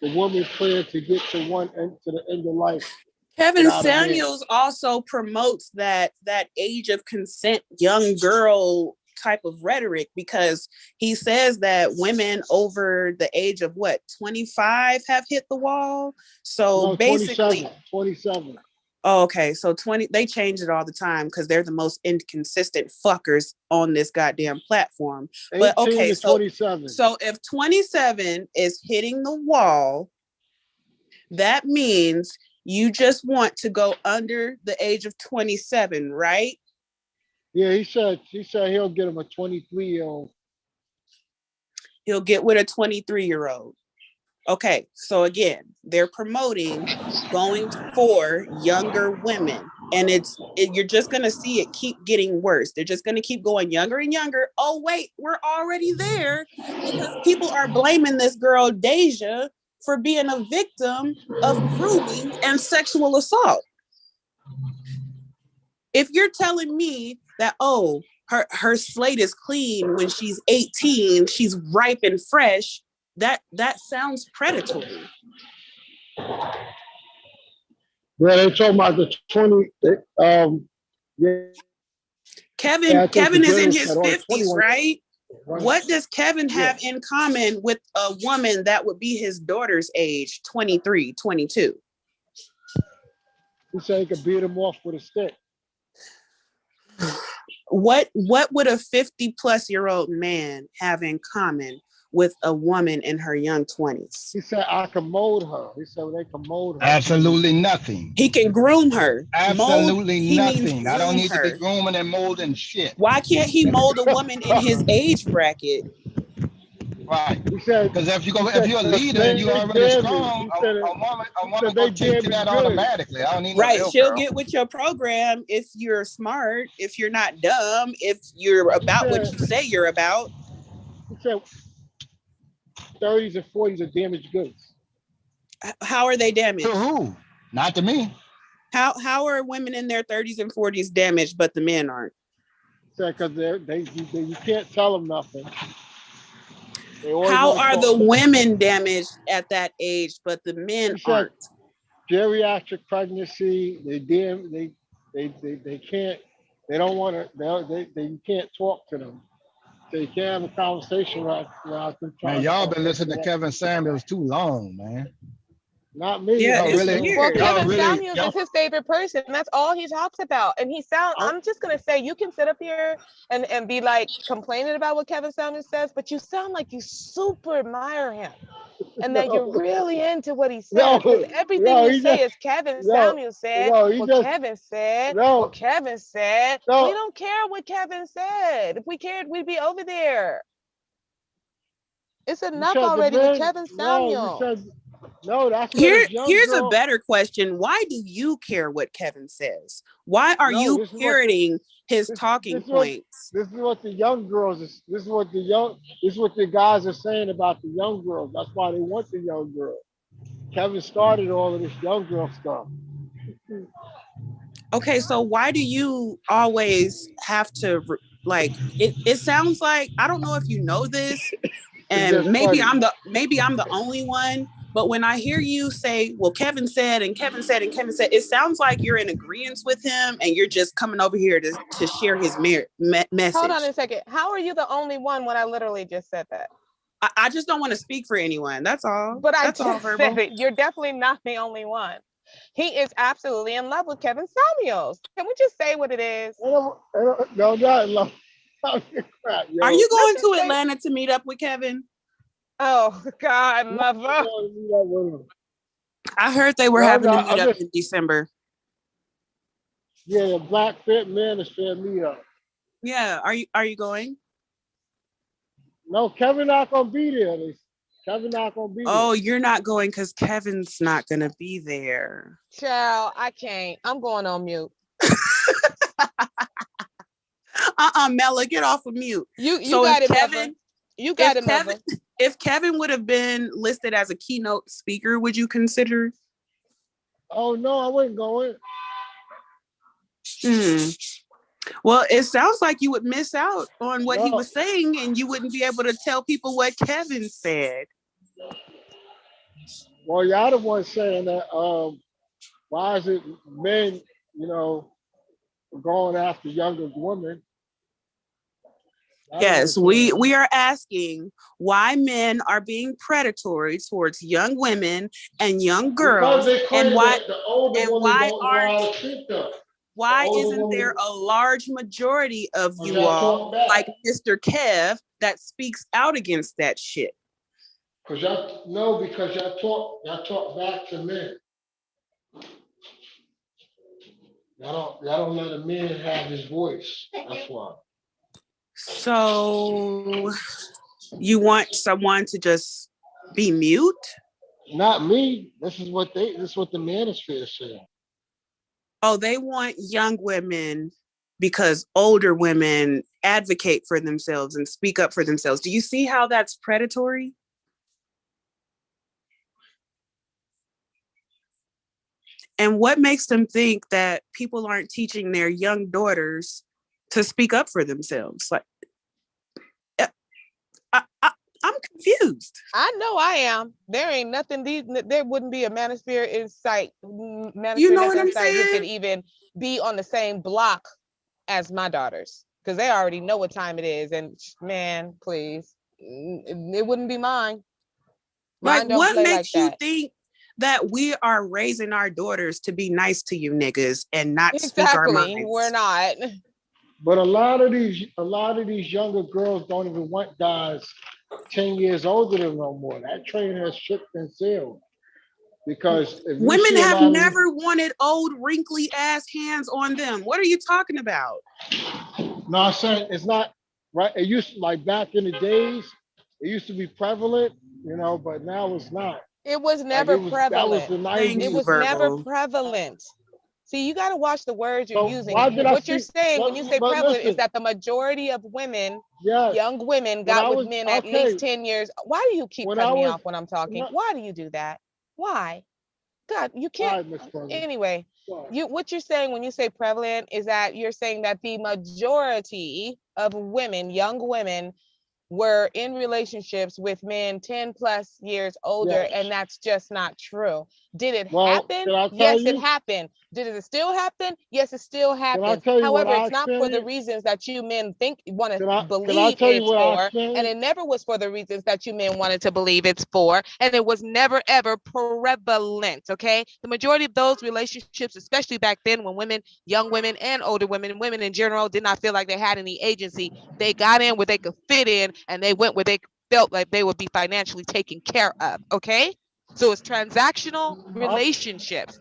the woman plan to get to the end of life? Kevin Samuels also promotes that age of consent, young girl type of rhetoric, because he says that women over the age of 25 have hit the wall. So no, basically 27. Oh, okay. So 20, they change it all the time because they're the most inconsistent fuckers on this goddamn platform. But okay, so if 27 is hitting the wall, that means you just want to go under the age of 27, right? Yeah, he said he'll get him a 23-year-old. He'll get with a 23-year-old. Okay, so again, they're promoting going for younger women, and you're just gonna see it keep getting worse. They're just gonna keep going younger and younger. Oh wait, we're already there, because people are blaming this girl Deja for being a victim of grooming and sexual assault. If you're telling me that, oh, her slate is clean when she's 18, she's ripe and fresh, that sounds predatory. Yeah, they talking about the 20. Yeah, I think Kevin the is in judge his had all 50s, 21. right? What does Kevin have Yeah. in common with a woman that would be his daughter's age, 23, 22? He said he could beat him off with a stick. What would a 50-plus-year-old man have in common with a woman in her young 20s? He said I can mold her. He said they can mold her. Absolutely nothing. He can groom her. Absolutely Mold, he means nothing. I don't groom need to be her. grooming and molding shit. Why can't he mold a woman in his age bracket? Right. He said Because if you're a for leader and you're they already damaged. strong, He said a woman they will take to that damaged goods. automatically. I don't need no Right. bill She'll girl. get with your program if you're smart, if you're not dumb, if you're about what you say you're about. He said 30s and 40s are damaged goods. How are they damaged? To who? Not to me. How are women in their 30s and 40s damaged, but the men aren't? He said because you can't tell them nothing. How are the women damaged at that age, but the men aren't? Geriatric pregnancy. They can't. They don't want to. You can't talk to them. So you can't have a conversation without them. Man, y'all been listening to Kevin Samuels too long, man. Not me. Yeah, Y'all it's really, weird. Well, y'all Kevin really, Samuels y'all, is his favorite person. That's all he talks about. And I'm just gonna say, you can sit up here and be like complaining about what Kevin Samuels says, but you sound like you super admire him. And that you're really into what he says. Because everything you say is Kevin Samuels said, Kevin said, Kevin said. We don't care what Kevin said. If we cared, we'd be over there. It's enough already with Kevin Samuels. No, that's here's a better question. Why do you care what Kevin says? Why are you parroting his talking points? This is what the young girls is. This is what the guys are saying about the young girls. That's why they want the young girl. Kevin started all of this young girl stuff. Okay, so why do you always have to like? It sounds like, I don't know if you know this, and maybe I'm the only one. But when I hear you say, well, Kevin said, and Kevin said, and Kevin said, it sounds like you're in agreement with him and you're just coming over here to share his message. Hold on a second. How are you the only one when I literally just said that? I just don't want to speak for anyone. That's all. But That's I just said it. You're definitely not the only one. He is absolutely in love with Kevin Samuels. Can we just say what it is? No, not in love. Crap, yo. Are you going to Atlanta to meet up with Kevin? Oh, God, mother. I heard they were having to meet up in December. Yeah, the Black Fit Manosphere meetup. Yeah, are you going? No, Kevin not gonna be there. Kevin not gonna be there. Oh, you're not going because Kevin's not gonna be there. Child, I can't. I'm going on mute. Mela, get off of mute. You got it, Kevin. You got it, Kevin. If Kevin would have been listed as a keynote speaker, would you consider? Oh no, I wasn't going. Well, it sounds like you would miss out on what he was saying, and you wouldn't be able to tell people what Kevin said. Well, y'all the one saying that. Why is it men, going after younger women? Yes, we are asking why men are being predatory towards young women and young girls, and why isn't there a large majority of you all like Mr. Kev that speaks out against that shit? Because y'all talk back to men. Y'all don't let a man have his voice. That's why. So you want someone to just be mute? Not me. This is what the manosphere is saying. Oh, they want young women because older women advocate for themselves and speak up for themselves. Do you see how that's predatory? And what makes them think that people aren't teaching their young daughters to speak up for themselves? Like, I'm confused. I know I am. There ain't nothing. There wouldn't be a manosphere in sight. You know what I'm Who saying? could even be on the same block as my daughters, because they already know what time it is. And man, please, it wouldn't be mine. Like, Don't what play makes like you that. think that we are raising our daughters to be nice to you niggas and not speak our Exactly. minds? We're not. But a lot of these younger girls don't even want guys 10 years older than them no more. That train has shipped and sailed. Because if you Women see a have lot of never wanted old wrinkly ass hands on them. What are you talking about? no, I'm saying it's not right. It used to, like back in the days, it used to be prevalent, you know, but now it's not. It was Like never that was prevalent. the Thank 90s. It you, was never Virgo. prevalent. See, you got to watch the words you're So using. why did I What you're see? saying when you say But prevalent is listen, that the majority of women, yes, young women, when got I with was men at okay, least 10 years. Why do you keep when cutting I me was off when I'm talking? no, Why do you do that? Why? God, you all can't. right, Miss President. Anyway, what you're saying when you say prevalent is that you're saying that the majority of women, young women, were in relationships with men 10 plus years older, Yes. and that's just not true. Did it Well, happen? can I tell Yes, it you? happened. Did it still happen? Yes, it still Can I happens. tell you what However, I it's not for the experienced? reasons that you men think want to Can I believe tell you it's what I for, and experienced? it never was for the reasons that you men wanted to believe it's for, and it was never ever prevalent. Okay, the majority of those relationships, especially back then, when women, young women and older women, women in general, did not feel like they had any agency, they got in where they could fit in, and they went where they felt like they would be financially taken care of. Okay, so it's transactional relationships.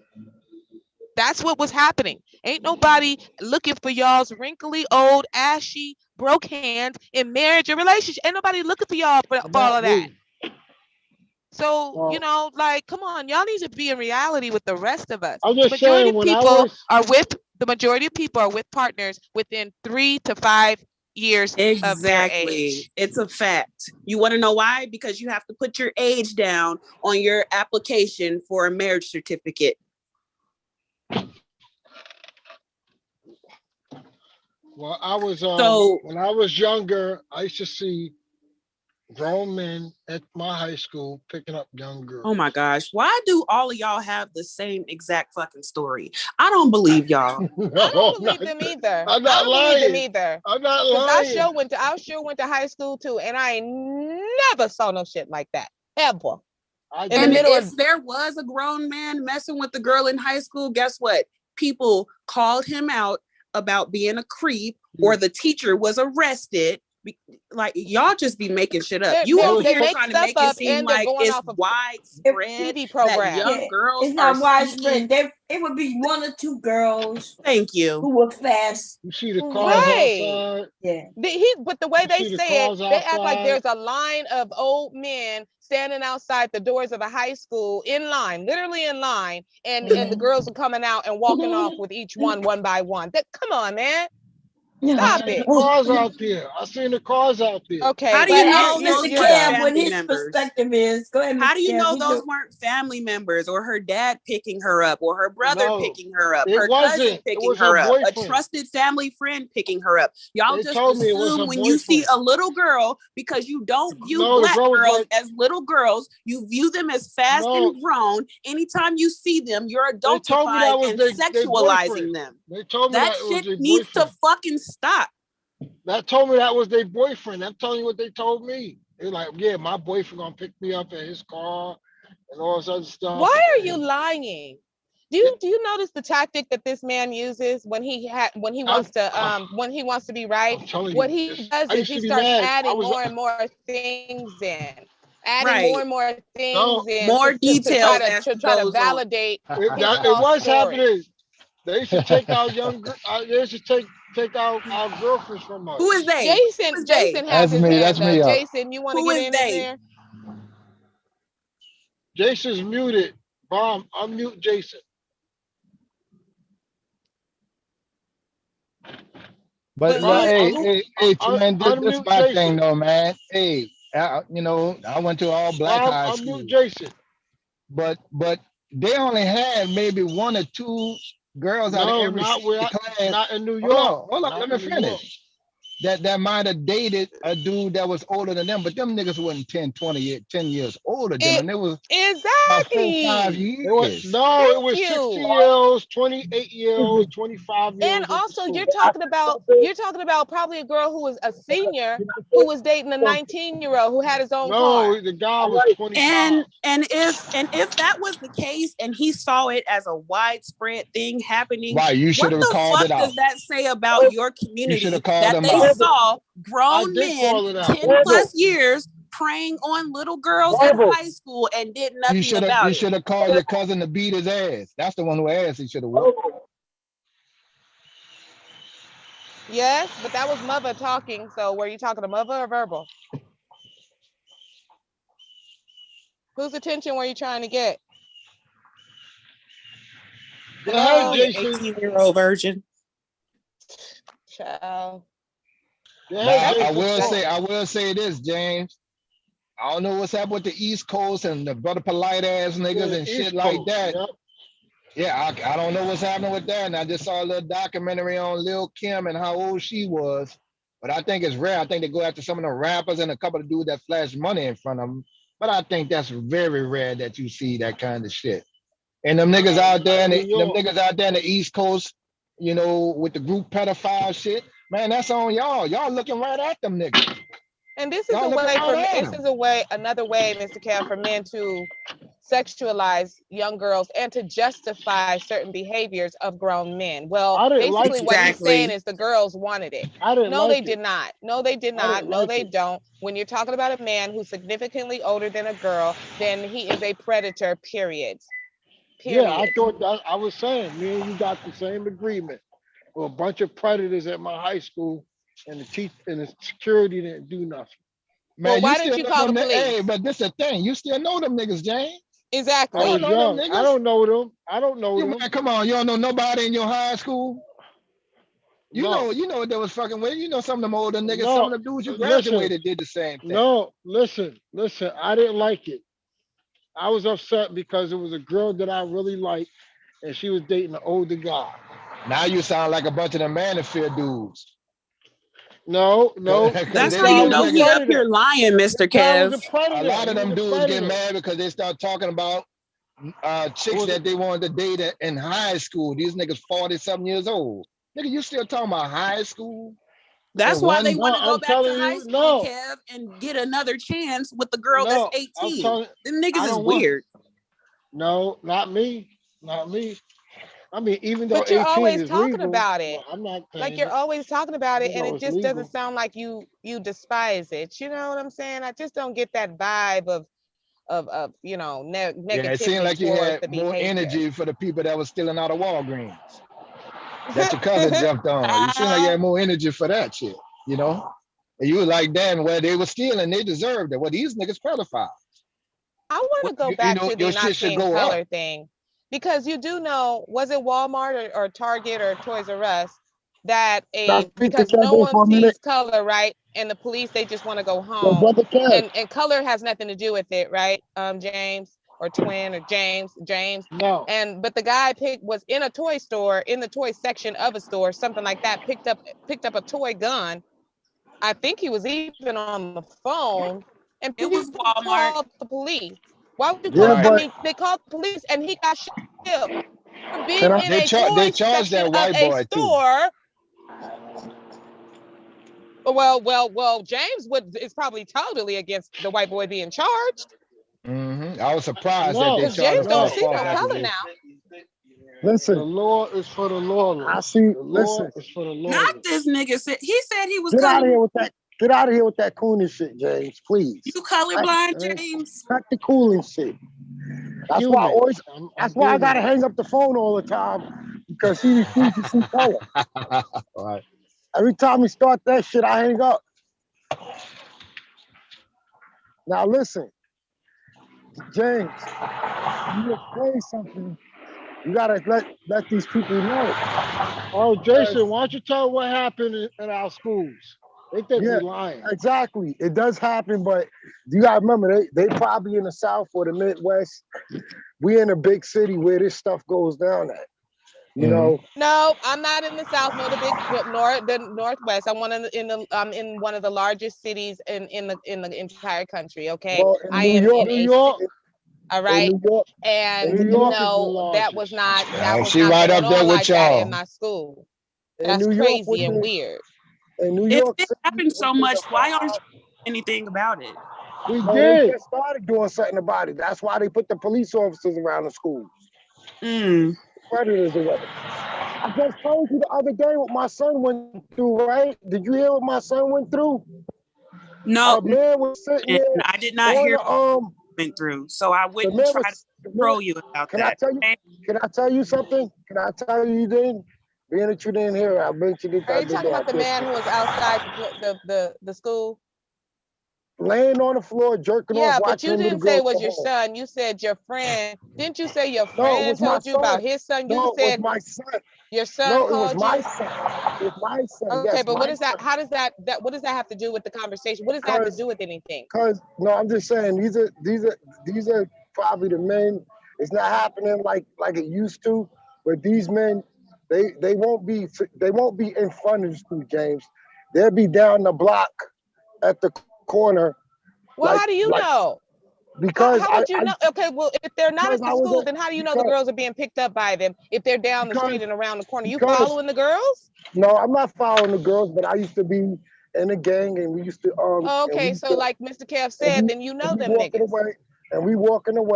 That's what was happening. Ain't nobody looking for y'all's wrinkly, old, ashy, broke hands in marriage or relationship. Ain't nobody looking for y'all for all of that. So, Well, you know, like, come on, y'all need to be in reality with the rest of us. I'm The just majority saying of when I people was are with the majority of people are with partners within 3 to 5 years of their Exactly. age. It's a fact. You want to know why? Because you have to put your age down on your application for a marriage certificate. well, I was So when I was younger, I used to see grown men at my high school picking up young girls. oh my gosh, why do all of y'all have the same exact fucking story? I don't believe y'all. No, I don't I'm believe not- them either. I'm not I don't believe them lying. either. I'm not Because lying. I sure went to high school too, and I ain't never saw no shit like that. Ever. I In the And did. middle if of there was a grown man messing with the girl in high school, guess what? People called him out about being a creep, or the teacher was arrested. Like, y'all just be making shit up. You over they here make trying to stuff make it up, seem and they're like going it's off of widespread TV that programs. young Yeah, girls it's are not widespread. seeking. It would be one or two girls Thank you. who were fast. You see the cars Right. outside. Yeah. But the way You they see the say it, cars they act like outside. there's a line of old men standing outside the doors of the high school in line, literally in line, and the girls are coming out and walking off with each one by one. Come on, man. I Stop seen the it. cars out there. I seen the cars out there. Okay, How do But you ask know those Mr. you're weren't Kev done. what family his members? perspective is. Go ahead, How Mr. do you Kev. know He those do- weren't family members, or her dad picking her up, or her brother No, picking her up, it her cousin wasn't. It picking was her her up, a boyfriend. trusted family friend picking her up? Y'all They just told me it was assume her when you see boyfriend. a little girl, because you don't view No, the black girl was girls like, as little girls, you view them as fast no. and grown. Anytime you see them, you're They told me that adultifying was and their sexualizing boyfriend. them. They told me That that it was shit their needs to boyfriend. fucking stop. That told me that was their boyfriend. I'm telling you what they told me. They're like, yeah, my boyfriend gonna pick me up in his car and all this other stuff. Why are you lying? Do you notice the tactic that this man uses when he wants to be right? I'm telling What you, he does I is used he to be starts mad. adding more and more things in, Right. No, More details as to it try to goes on. validate his it false was story. happening. They used to take out they used to take out our girlfriends from us. Who is they? Who is they? Jason has his That's hand up. me. Jason, you want to Who get is in they? there? Jason's muted. Bomb, unmute Jason. But But hey, man, this Unmute my thing Jason. though, man. Hey, you know, I went to all black Bomb, high unmute school, Jason. but they only had maybe 1 or 2 girls out of No, every not where class. not in New Hold York. on, hold on, let Not me in New York. finish. That might have dated a dude that was older than them, but them niggas wasn't 10, 20 years, 10 years older than them. And it was about 4 or 5 Exactly. It was years. no, it Thank was 60 you. year olds, 28 year olds, 25 year And olds at the also school. you're talking about probably a girl who was a senior who was dating a 19-year-old who had his own car. No, the guy was 25. And if that was the case and he saw it as a widespread thing happening, Right, you should what have the called fuck it out. does that say about your You should community have called that them they out. saw I grown did men call it out. 10 plus years preying on little girls in high school and did nothing about You it? should have called your cousin to beat his ass. That's the one who asked. He should have whooped. Yes, but that was mother talking. So were you talking to mother or verbal? Whose attention were you trying to get? Go ahead, Hello? Jason. 18-year-old virgin. Child. Go Now, ahead, I Jason. will say this, James. I don't know what's up with the East Coast and the brother polite ass Yeah, niggas the and shit East like Coast. that. Yep. Yeah, I don't know what's happening with that. And I just saw a little documentary on Lil Kim and how old she was. But I think it's rare. I think they go after some of the rappers and a couple of dudes that flash money in front of them. But I think that's very rare that you see that kind of shit. And them niggas out there, New York. in the East Coast, you know, with the group pedophile shit, man, that's on y'all. Y'all looking right at them niggas. And this is Y'all a looking way right for at this them. is a way, another way, Mr. Kev, for men to sexualize young girls and to justify certain behaviors of grown men. Well, I didn't like basically it. what he's saying Exactly. is the girls wanted it. I didn't No, like they it. did not. No, they did I not. didn't No, like they it. don't. When you're talking about a man who's significantly older than a girl, then he is a predator, period. Yeah, I Period. thought that I was saying, me and you got the same agreement. Well, a bunch of predators at my high school, and the security didn't do nothing. Well, Man, you why didn't still you know call the them. police? Hey, but this the thing. You still know them niggas, James. I Exactly. You was don't know them young. I niggas. don't know them. I don't know You them. man, come on. You don't know nobody in your high school. No, You know what they was fucking with. You know some of them older niggas. Some no. of the dudes you Listen, graduated did the same thing. no. Listen. I didn't like it. I was upset because it was a girl that I really liked, and she was dating an older guy. Now you sound like a bunch of the manosphere dudes. No, Because That's this they how guy you was know a know he niggas. up predator. here lying, This Mr. guy was Kev. a A predator. lot of He was them a dudes get predator. mad because they start talking about It chicks was that they wanted to date in high school. These niggas 40-something years old. Nigga, you still talking about high school? That's And why they one, want no. to go I'm back to telling high you, school, no, Kev, and get another chance with the girl that's no. I'm 18. telling. Them I niggas is don't want. weird. No, not me. Not me. I mean, even though But you're 18 always is talking legal, about it. but I'm not Like paying you're it. always talking about it, Even and though it it's just doesn't legal. sound like you despise it. You know what I'm saying? I just don't get that vibe of yeah, it seemed negativity like you towards had the more behavior. energy for the people that was stealing out of Walgreens. That your cousin jumped on. You seem like you had more energy for that shit, you know? And you were like, damn, well, they were stealing, they deserved it. Well, these niggas pedophiles. I want Well, to go you back know, to the your not shit should seeing go up. color thing because you do know, was it Walmart or Target or Toys R Us that Can I speak to because no Kevin one for a minute? sees color, right? And the police, they just want to go Yo, home. brother Kev. And color has nothing to do with it, right? James or Twin or James. No. But the guy was in a toy store, in the toy section of a store, something like that, picked up a toy gun. I think he was even on the phone, and It was people Walmart. called the police. Why would you Yeah, call? I Right. but mean, they called the police, and he got shot for being can I? in a They toy charged section that of white a boy too. store. Well, James is probably totally against the white boy being charged I was surprised that they No, because charged James him for don't a no. see false no color accusation. now. The Listen, law is for the lawless. I see. The law Listen, is for the Not lawless. this nigga. He said he was get out of color. here with that. Get out of here with that cooning shit, James. Please. You colorblind, It ain't James? Cut the cooling shit. That's why I human. always. I'm That's why I human. gotta hang up the phone all the time because he refuses to see color. Right. Every time we start that shit, I hang up. Now listen, James, you explain something. You gotta let these people know. Oh, Jason, why don't you tell what happened in our schools? They think Yeah, we lying. exactly. It does happen, but you gotta remember they probably in the South or the Midwest. We in a big city where this stuff goes down at. You know, No, I'm not in the South nor the Northwest. I'm in one of the largest cities in the entire country. Okay, well, in I New am York, in New a York, all in right, New York, and in New New York, York is the no, largest. that was She not right going up there on with like that in y'all. my school. in That's New York, with crazy and the weird. in New If York it City, happens so within much, a why aren't you 5. doing anything about it? We No, they did. just started doing something about it. That's why they put the police officers around the schools. Mm. Predators away. I just told you the other day what my son went through, right? Did you hear what my son went through? No, A man was sitting and there I did not on hear the what you went through, so I the wouldn't man try to was the man, troll you about can I that. tell you Okay? can I tell you something? Can I tell you then? Being that you didn't hear it, I mentioned it the Are you other talking day. about the man who was outside the school? Laying on the floor, jerking off, Yeah, but watching you a little didn't say girl it was go your home. son. You said your friend. Didn't you say your No, it friend was my told you about son. his son? You No, it was said my son. your son No, it was called my you? son. It was my son. Okay, Yes, but what my is that? son. How does what does that have to do with the conversation? What does that have to Cause do with anything? no, I'm just saying these are probably the men. It's not happening like it used to, but these men, they won't be in front of the school, James. They'll be down the block at the corner, Well, like how do you like know? because How would you know? Okay, well, if they're not because at the I was school, a then how do you know the because girls are being picked up by them if they're down the because street and around the corner? You because following the girls? no, I'm not following the girls, but I used to be in a gang, and we used to Okay, so like Mr. Kev and said, then you know we them walking niggas. away, and we walking down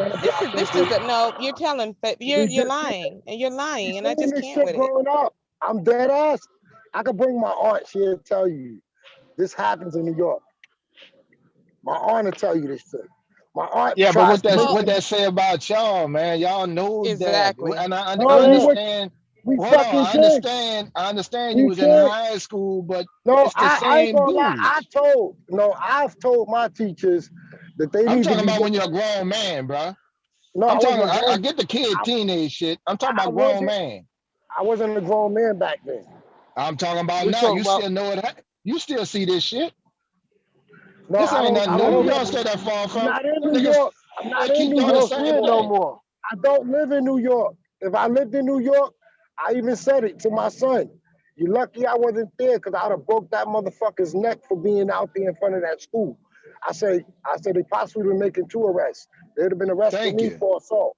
the block and This is no. You're telling, but we you're just lying and you're we lying, and I seen just this can't shit with it. growing up. I'm dead ass. I could bring my aunt. She'll tell you this happens in New York. My aunt will tell you this shit. My aunt Yeah, but tries to make Well, what me. that say about y'all, man? Y'all know that, exactly. and I No, understand. we Hold on, fucking kid. I understand you We was in kid. high school, but No, it's the I ain't same gonna lie. dudes. I've told my teachers that they I'm need to talking be. about when you're a grown man, bro. No, I'm I talking. wasn't a I grown. get the kid I, teenage shit. I'm talking I about grown wasn't. man. I wasn't a grown man back then. I'm talking about We now. talking You about. still know it. You still see this shit. No, This I ain't don't. nothing I I don't new. don't. live. Y'all stay that far I'm from not in them New niggas. York. I'm not in Keep New We doing the don't York. see same it no thing. more. I don't live in New York. If I lived in New York, I even said it to my son. You're lucky I wasn't there because I'd have broke that motherfucker's neck for being out there in front of that school. I said they possibly were making 2 arrests. They'd have been arresting Thank me you. for assault.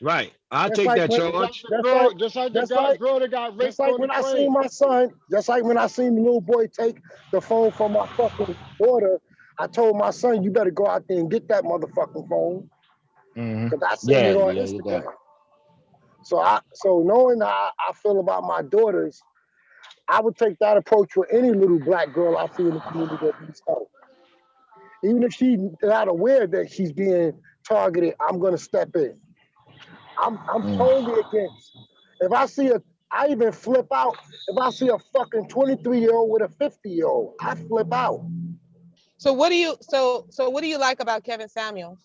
Right. I'll Just take like that when, Just like charge. the just girl. like, Just like the just like, girl that got just raped like on the when I seen train. my son, just like when I seen the little boy take the phone from my fucking daughter, I told my son, you better go out there and get that motherfucking phone Hmm. because I seen Yeah, it on yeah, Instagram. that. So knowing how I feel about my daughters, I would take that approach with any little black girl I see in the community that needs help. Even if she's not aware that she's being targeted, I'm gonna step in. I'm Mm. totally against. If I see I even flip out. If I see a fucking 23-year-old with a 50-year-old, I flip out. So what do you like about Kevin Samuels?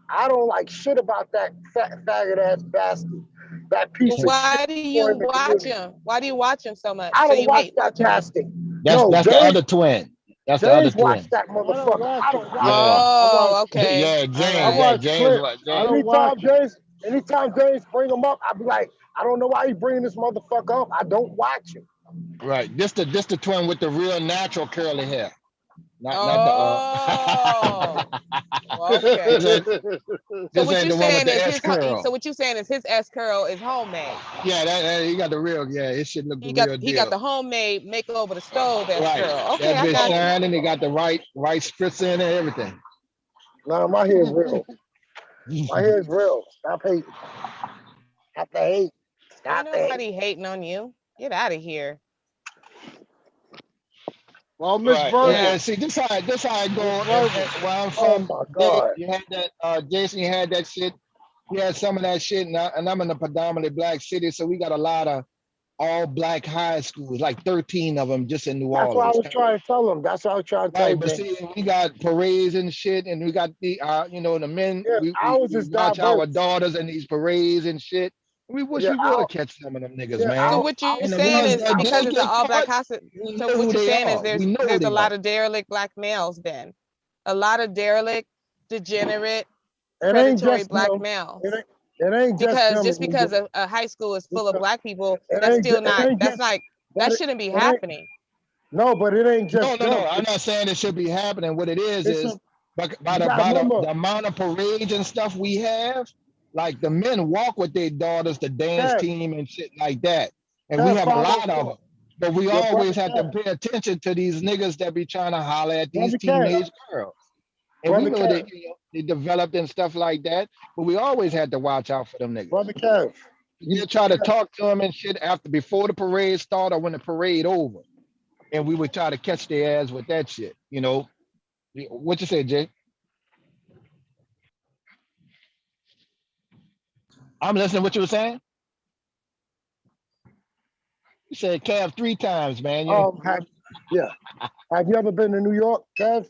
I don't like shit about that faggot ass bastard, that piece But of shit why do you in the watch community. him? Why do you watch him so much? I So don't you watch hate that watching him? bastard. No, That's the other twin. That's the other James watched twin. that I don't motherfucker. I watch it. don't watch Yeah. him. I watch. Oh, okay. Yeah, All I James. right. Yeah, watch James. clips. I James. don't watch it. Anytime James bring him up, I be like, I don't know why he bringing this motherfucker up. I don't watch him. Right. This the twin with the real natural curly hair. Not the Oh, this okay. ain't So this what ain't you the one with saying the is S curl. his S curl is homemade. Yeah, he got the real. Yeah, it should look the real He got deal. the homemade make over the stove S Right. curl. Okay, That I bitch got you. shining. They got the right spritz in and everything. Nah, my hair is real. My hair is real. Stop hating. Stop the hate. Ain't Stop the hate. nobody hating on you. Get out of here. Well, Miss Right. Virgo. Yeah. See, this how it Miss go. Virgo. Where I'm Oh from, my God. you had that. Jason, you had that shit. You had some of that shit, and I'm in a predominantly black city, so we got a lot of all black high schools, like 13 of them just in New That's what I Orleans. was trying to tell him. That's what I was trying to tell Right, but James. see, we got parades and shit, and we got the, the men. Yeah, We ours is watch our diverse. daughters in these parades and shit. We wish Yeah, we I would don't, catch some of them niggas, yeah, man. So what you're And the saying ones is that because don't it's an get all black caught, house. we So know what who you're they saying is are. We know who there's a they lot are. of derelict black males then. A lot of derelict, degenerate, it ain't predatory just black them. males. It ain't just Because them in just New because York. a high school is full of Because black people, it that's ain't still it not, ain't that's just like, but that shouldn't be it ain't happening. no, but it ain't No, just no, no. them. I'm not saying it should be happening. What it It's a is by you the gotta by the, remember, the amount of parades and stuff we have, like the men walk with their daughters, the dance Kev, team and shit like that. And we Kev have a follow lot of them. But we your brother always have to Kev, pay attention to these niggas that be trying to holler at these brother Kev, teenage girls. And we brother know that Kev, they developed and stuff like that, but we always had to watch out for them niggas. brother Kev. You try to talk to them and shit after before the parade start or when the parade over. And we would try to catch their ass with that shit, you know. What you say, Jay? I'm listening to what you were saying. You said Cav 3 times, man. You Yeah. Have you ever been to New York, Kev?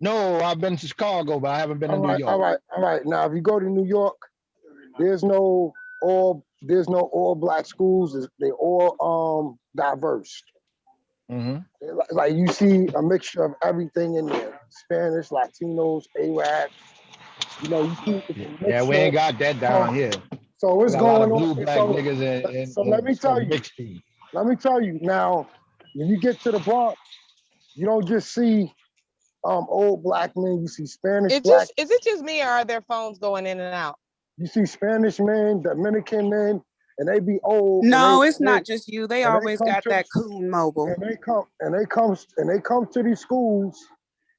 No, I've been to Chicago, but I haven't been to All New right, all York. right, all right. Now, if you go to New York, there's no all black schools. They all diverse. Mm-hmm. Like you see a mixture of everything in there: Spanish, Latinos, Arabs. You see it's a Yeah, we mixture. ain't got that down here. So We what's got a lot going of blue on? black niggas and, So let me tell some you. mixed team. Let me tell you. Now, when you get to the Bronx, you don't just see old black men. You see Spanish black. Is it just me or are their phones going in and out? You see Spanish men, Dominican men, and they be old. No, it's not just you. They and they always come got to that coon mobile. they come to these schools.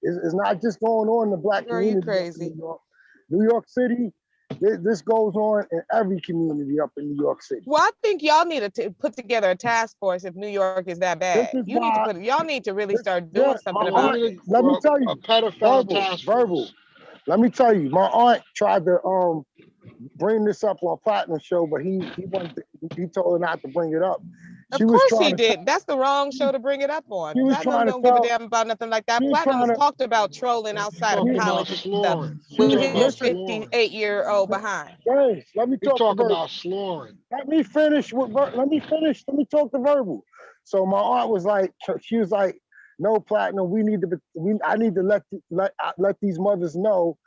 It's not just going on in the black Girl, you community up in crazy. New York. New York City, this goes on in every community up in New York City. Well, I think y'all need to put together a task force if New York is that This bad. is why Y'all need to really start doing something my about aunt, this. let me tell you, a pedophile task verbal. force. Let me tell you, my aunt tried to bring this up on Platinum Show, but he told her not to bring it up. Of course he did. That's the wrong show to bring it up on. She was Platinum trying to don't give a tell. damn about nothing like that. She was Platinum trying has to. talked about trolling You outside of talking about college and stuff slurring. She with You was talking about his listen. slurring. 58-year-old behind. James, let me You talk to talking verbal. about slurring. Let me finish with. Let me finish. Let me talk to verbal. So my aunt was like, she was like, no, Platinum. I need to let these mothers know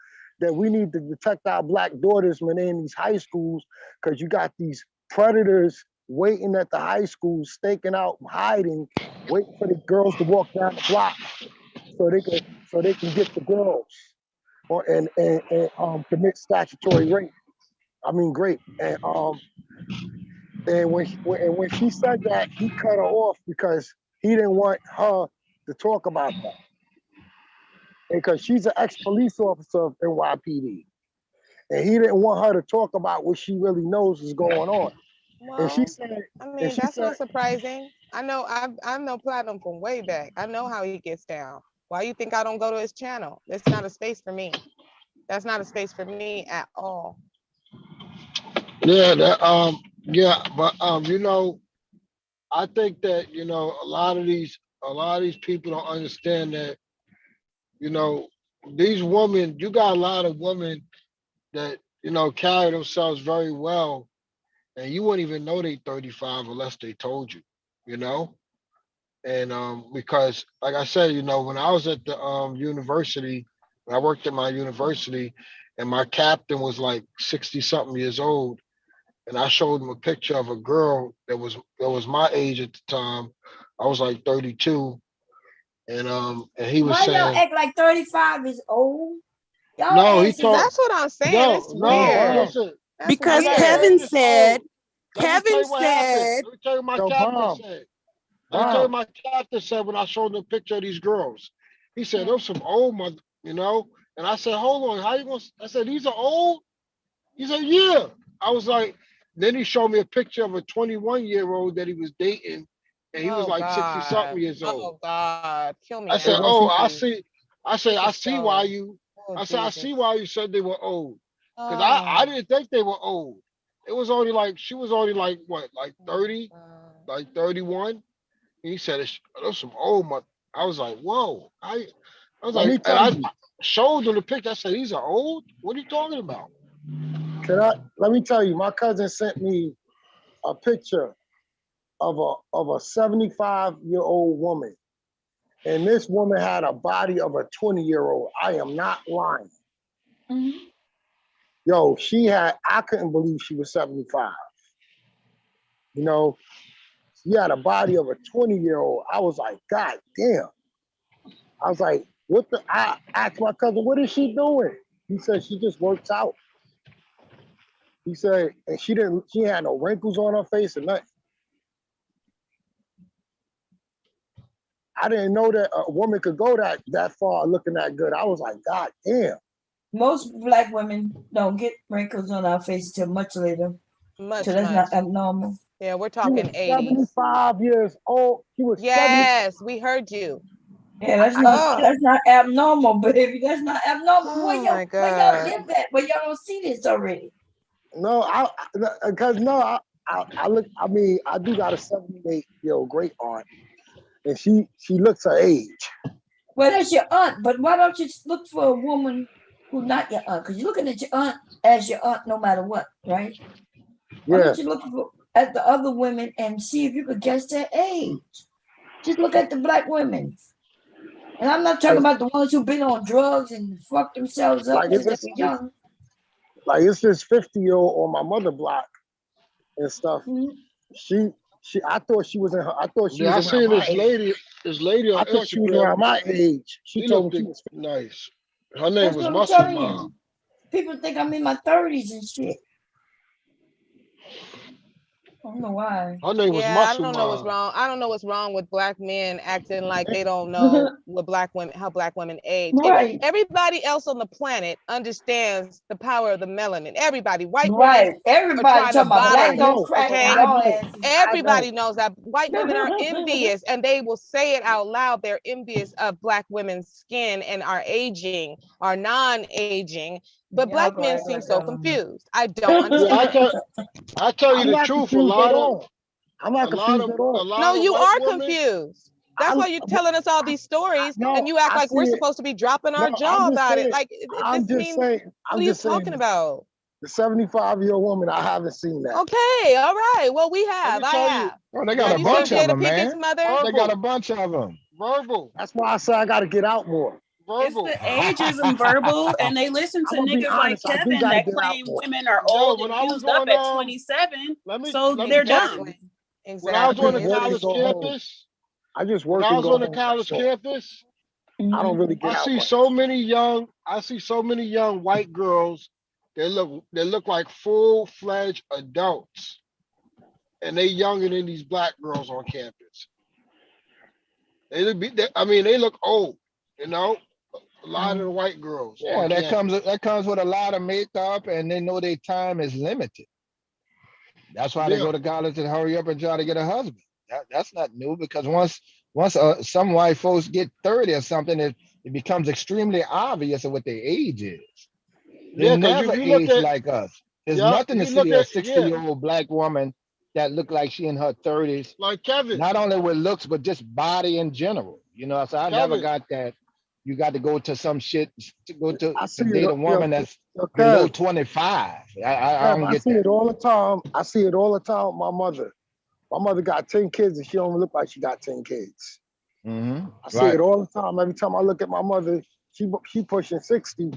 that we need to protect our black daughters when they're in these high schools, because you got these predators waiting at the high schools, staking out, hiding, waiting for the girls to walk down the block so they can get the girls and commit statutory rape. I mean, great. And when she said that, he cut her off because he didn't want her to talk about that. Because she's an ex-police officer of NYPD. And he didn't want her to talk about what she really knows is going on. Well, and she said, I mean, that's not surprising. I know Platinum from way back. I know how he gets down. Why you think I don't go to his channel? It's not a space for me. That's not a space for me at all. Yeah, but I think that a lot of these people don't understand that these women. You got a lot of women that carry themselves very well, and you wouldn't even know they 35 unless they told you, And because like I said, when I was at the university, when I worked at my university, and my captain was like 60 something years old, and I showed him a picture of a girl that was my age at the time. I was like 32, and he was Why saying, y'all act like 35 is old? Y'all no, he asses told, That's what I'm saying. no, It's no, weird. listen, That's Because I'm not weird. saying Kevin it's said, old. Let me tell you what happened. Let me tell you what my captain said. Let me tell you what my captain said when I showed him a picture of these girls. He said, "Those some old mother, And I said, "Hold on, how you gonna?" I said, "These are old." He said, "Yeah." I was like, then he showed me a picture of a 21-year-old that he was dating, and he was like 60 something years old. Oh God, kill me I said, now. "Oh, I see." I said, "I This is see so- why you." Oh, I said, "I see Jesus. why you said they were old." Because I didn't think they were old. It was only like, she was only like, what, like 30, like 31. And he said, "Those some old mother." I was like, whoa. I was Let me like, tell and you. I showed him the picture. I said, "These are old? What are you talking about?" Let me tell you, my cousin sent me a picture of a 75-year-old woman. And this woman had a body of a 20-year-old. I am not lying. Mhm. Yo, I couldn't believe she was 75. You know, she had a body of a 20-year-old. I was like, God damn. I was like, I asked my cousin, what is she doing? He said, she just works out. He said, and she had no wrinkles on her face or nothing. I didn't know that a woman could go that far looking that good. I was like, God damn. Most Black women don't get wrinkles on our face till much later. Much, So that's much. not abnormal. Yeah, we're She was talking 80s. 75 years old. She was 70. Yes, we heard you. Yeah, that's not abnormal, baby. That's not abnormal. Oh Where my y'all God. live at? Where y'all don't see this already? No, I look. I mean, I do got a 78-year-old great aunt, and she looks her age. Well, that's your aunt, but why don't you look for a woman who's not your aunt? Because you're looking at your aunt as your aunt no matter what, right? Why Yeah. don't you look at the other women and see if you could guess their age? Just look at the Black women. And I'm not talking about the ones who've been on drugs and fucked themselves up Like when they were young. Like it's this 50-year-old on my mother block and stuff. Mm-hmm. I thought she was in her. I thought she Yeah, I was around seen my this age. lady on I thought she was Instagram. around my age. She told me she was. Nice. Her name That's was what I'm Muscle telling Mom. you. People think I'm in my 30s and shit. I don't know why. Her name was Yeah, I Muscle don't know what's Mom. wrong. I don't know what's wrong with Black men acting like they don't know what how Black women age. Right. Everybody else on the planet understands the power of the melanin. Everybody, white Right. women Everybody are trying to talking about black bottle don't this, crack okay? on y'all asses. Everybody knows that white women are envious, and they will say it out loud. They're envious of Black women's skin and our aging, our non-aging. But Y'all Black men act seem like so y'all don't know. confused. I don't Yeah, understand. I tell you I'm the not truth. confused at all. I'm A not lot confused of at all. No, you white are women. confused. That's why you're telling us all these stories, and you act like we're supposed to be dropping our jaw about it. Like I'm this just means, saying. what are you talking about? The 75-year-old woman, I haven't seen that. Okay, all right. Well, we Let have. me I tell you. have. Oh, they got Have a you seen bunch of Jada them, Pinkett's man. mother? They got a bunch of them. Verbal. That's why I say I got to get out more. It's the ageism verbal, and they listen to I'm gonna be niggas like honest, I do Kevin gotta that get out claim more. women are Yo, old when and I was used up going at 27, so let me they're tell done. you. Exactly. When I was on the just work and college go home. campus, I just when work I and was go on the home. college That's all. campus, I don't really get I out see much. so many young white girls. They look like full-fledged adults, and they younger than these Black girls on campus. They look old. You know, a lot of the white girls. Yeah, on that campus. comes with a lot of makeup, and they know their time is limited. That's why they go to college and hurry up and try to get a husband. That's not new, because once some white folks get 30 or something, it becomes extremely obvious of what their age is. They Yeah, because never if you look age at like us. There's yeah, nothing to if you look see a at 60-year-old Black woman that look like she in her 30s, like Kevin. not only with looks, but just body in general. You know, so I never Kevin. got that. You got to go to some shit to see date it, a woman yo, that's yo, below Kev. 25. I don't I get see that. it all the time. I see it all the time with my mother. My mother got 10 kids and she don't look like she got 10 kids. Mm-hmm. I see it all the time. Every time I look at my mother, she pushing 60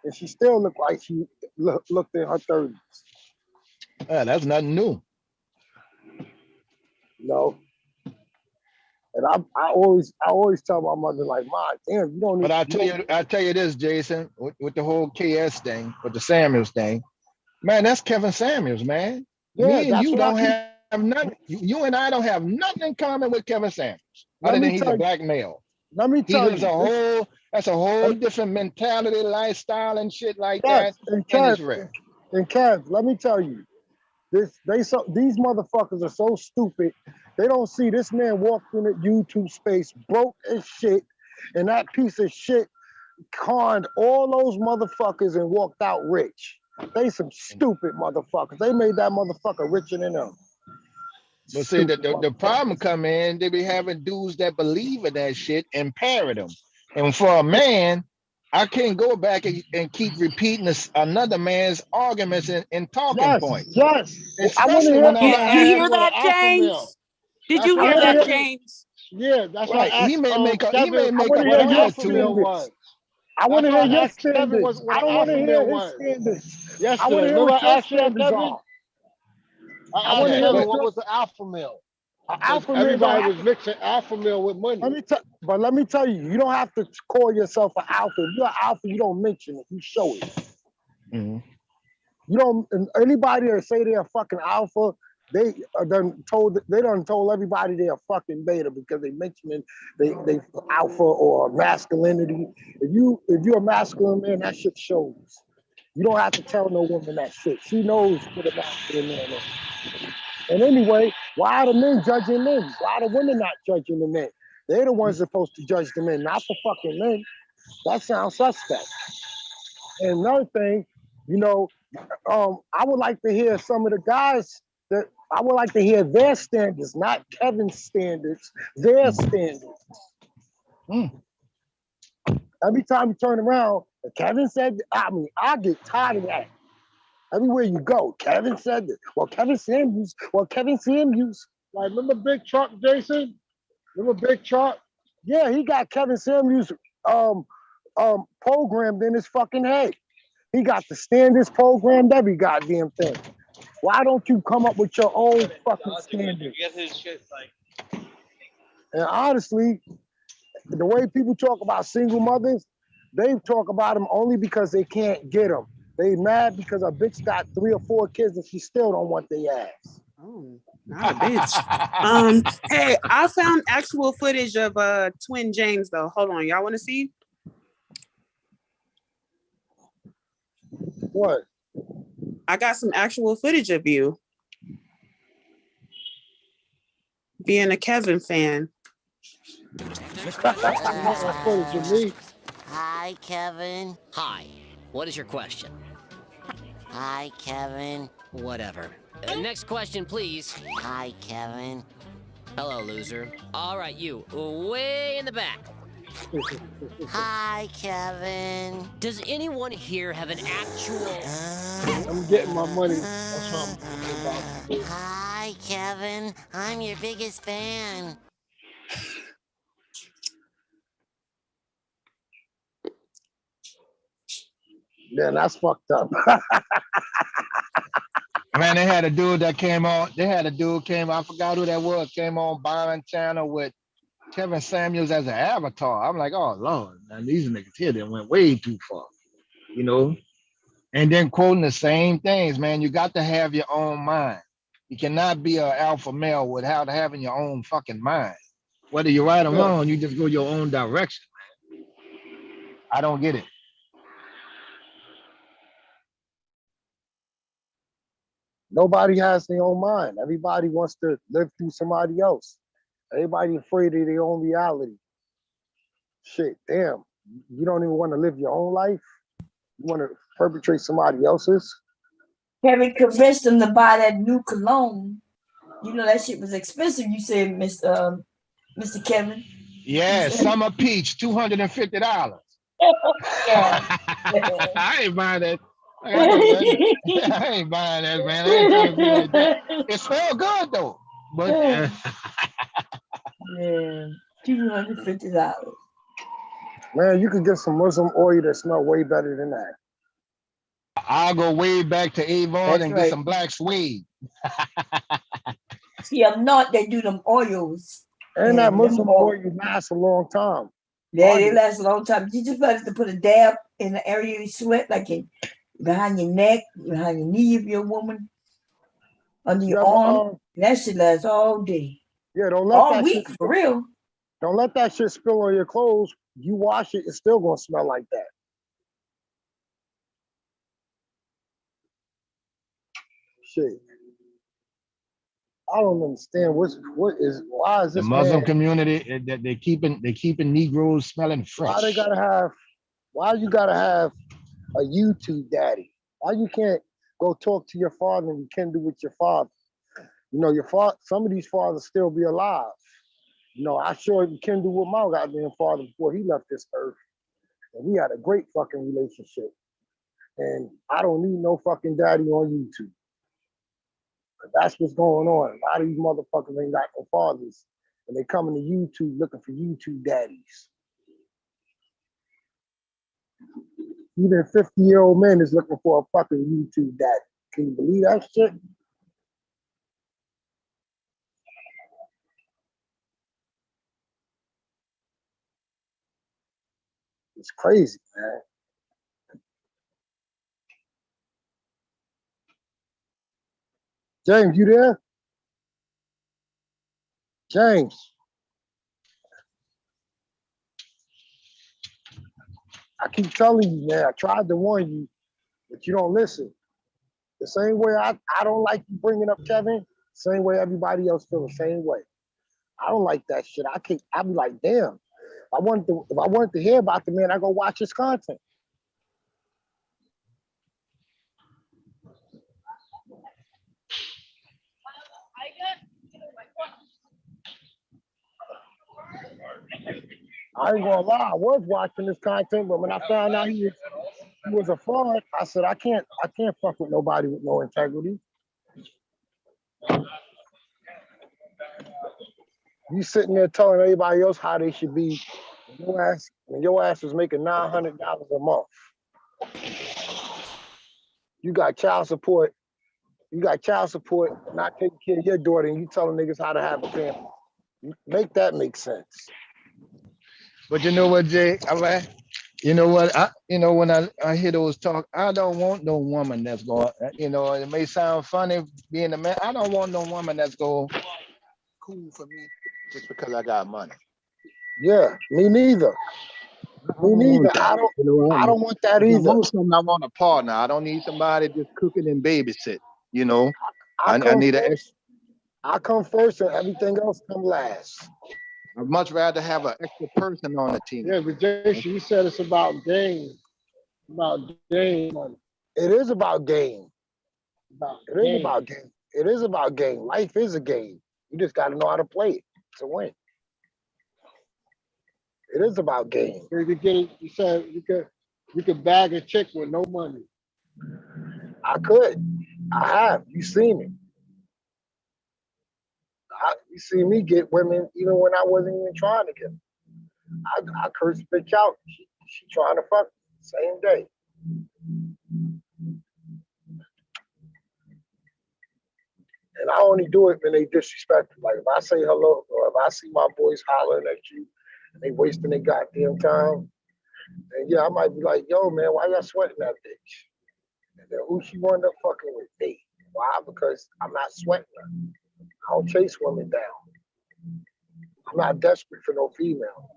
and she still look like she looked in her 30s. Yeah, that's nothing new. No. And I always tell my mother, like, Ma, damn, you don't need. But I tell you this, Jason, with the whole KS thing, with the Samuels thing, man, that's Kevin Samuels, man. Yeah, Me and that's you what don't have nothing. You and I don't have nothing in common with Kevin Samuels, Let other me than he's tell a you- Black male. Let me He tell lives you. that's a whole different mentality, lifestyle, and shit like Yes, that. and And it's Kev, rare. and Kev, let me tell you, these motherfuckers are so stupid. They don't see this man walked in the YouTube space, broke as shit, and that piece of shit conned all those motherfuckers and walked out rich. They some stupid motherfuckers. They made that motherfucker richer than them. But see, the problem come in, they be having dudes that believe in that shit and parrot them. And for a man, I can't go back and keep repeating another man's arguments and talking Yes, points, yes. I want to especially hear. when You, I'm you asking. hear with an that, alpha male. James? Did That's you why I hear I want to that, hear. asked him. James? Yeah, that's why Right, I asked he may Kevin I make want a to what hear an your point or alpha two. male standards. was. I want That's to why hear I your asked Kevin standards. what I an don't want to alpha hear male his was standards. I want yesterday. to hear Remember what I your asked him, standards Kevin? are. I I want asked to Yeah, hear Kevin what but what your was the alpha male. Because alpha man don't everybody have was to. mixing alpha male with money. But let me tell you, you don't have to call yourself an alpha. If you're an alpha, you don't mention it. You show it. mhm. You don't. And anybody that say they're a fucking alpha, they are done told everybody they're a fucking beta because they mentioning they alpha or masculinity. If you're a masculine man, that shit shows. You don't have to tell no woman that shit. She knows what a masculine man is. And anyway, why are the men judging men? Why are the women not judging the men? They're the ones supposed to judge the men, not the fucking men. That sounds suspect. And another thing, you know, I would like to hear some of the guys that I would like to hear their standards, not Kevin's standards, their standards. Mm. Every time you turn around, Kevin said, I mean, I get tired of that. Everywhere you go, Kevin said that. Well, Kevin Samuels. Like, remember Big Truck, Jason? Remember Big Truck? Yeah, he got Kevin Samuels programmed in his fucking head. He got the standards programmed, every goddamn thing. Why don't you come up with your own fucking standards? And honestly, the way people talk about single mothers, they talk about them only because they can't get them. They mad because a bitch got 3 or 4 kids and she still don't want their ass. Oh, not a bitch. Hey, I found actual footage of twin James though. Hold on, y'all want to see? What? I got some actual footage of you being a Kevin fan. Footage of me. Hi, Kevin. Hi. What is your question? Hi, Kevin. Whatever. Next question, please. Hi, Kevin. Hello, loser. All right, you. Way in the back. Hi, Kevin. Does anyone here have an actual... I'm getting my money. That's what I'm about to do. Hi, Kevin. I'm your biggest fan. Yeah, that's fucked up. Man, they had a dude that came on. I forgot who that was. Came on Byron Channel with Kevin Samuels as an avatar. I'm like, oh Lord, man, these niggas here, they went way too far, you know. And then quoting the same things, man. You got to have your own mind. You cannot be an alpha male without having your own fucking mind. Whether you're right or Yeah. wrong, you just go your own direction, man. I don't get it. Nobody has their own mind. Everybody wants to live through somebody else. Everybody afraid of their own reality. Shit, damn. You don't even want to live your own life? You want to perpetrate somebody else's? Kevin convinced him to buy that new cologne. You know that shit was expensive. You said, Mr. Kevin. Yeah, Summer Peach, $250. Yeah. I ain't buying that. I ain't buying that, man. I ain't trying to be like that. It smells good though, but Yeah, $250. Man, you could get some Muslim oil that smell way better than that. I'll go way back to Avon That's and right. get some black suede. See, I'm not. They do them oils. And that them Muslim oil- oil lasts a long time. Yeah, they last a long time. You just have to put a dab in the area you sweat, like behind your neck, behind your knee if you're a woman, under your arm. That shit lasts all day. Yeah, don't let All that week, shit for real. Don't let that shit spill on your clothes. You wash it, it's still gonna smell like that. Shit. I don't understand why is The this Muslim man, community that they keeping Negroes smelling fresh. why you gotta have a YouTube daddy? Why you can't go talk to your father and rekindle with your father? You know, your father, some of these fathers still be alive. You know, I sure rekindled with my goddamn father before he left this earth. And we had a great fucking relationship. And I don't need no fucking daddy on YouTube. But that's what's going on. A lot of these motherfuckers ain't got no fathers. And they coming to YouTube looking for YouTube daddies. Even 50-year-old men is looking for a fucking YouTube daddy. Can you believe that shit? It's crazy, man. James, you there? James. I keep telling you, man, I tried to warn you, but you don't listen. The same way I don't like you bringing up Kevin, same way everybody else feel the same way. I don't like that shit. I be like, damn. If I wanted to hear about the man, I go watch his content. I ain't gonna lie, I was watching this content, but when I found out he was a fraud, I said I can't fuck with nobody with no integrity. You sitting there telling everybody else how they should be when your ass is making $900 a month. You got child support, not taking care of your daughter, and you telling niggas how to have a family. Make that make sense. But you know what, Jay? You know what? When I hear those talk, I don't want no woman that's going. It may sound funny being a man. I don't want no woman that's going cool for me just because I got money. Yeah, me neither. Me neither. I don't want that either. Most of them, I want a partner. I don't need somebody just cooking and babysit. I need an extra. I come first and everything else come last. I'd much rather have an extra person on the team. Yeah, but Jason, you said it's about game. About game. It is about game. It is about game. It is about game. Life is a game. You just got to know how to play it to win. It is about game. You said you could bag a chick with no money. I could. I have. You seen it. You see me get women even when I wasn't even trying to get them. I cursed bitch out. She trying to fuck me same day. And I only do it when they disrespect me. Like if I say hello or if I see my boys hollering at you and they wasting their goddamn time, and yeah, I might be like, yo, man, why y'all sweating that bitch? And then who she wound up fucking with? Me. Why? Because I'm not sweating her. I don't chase women down. I'm not desperate for no female.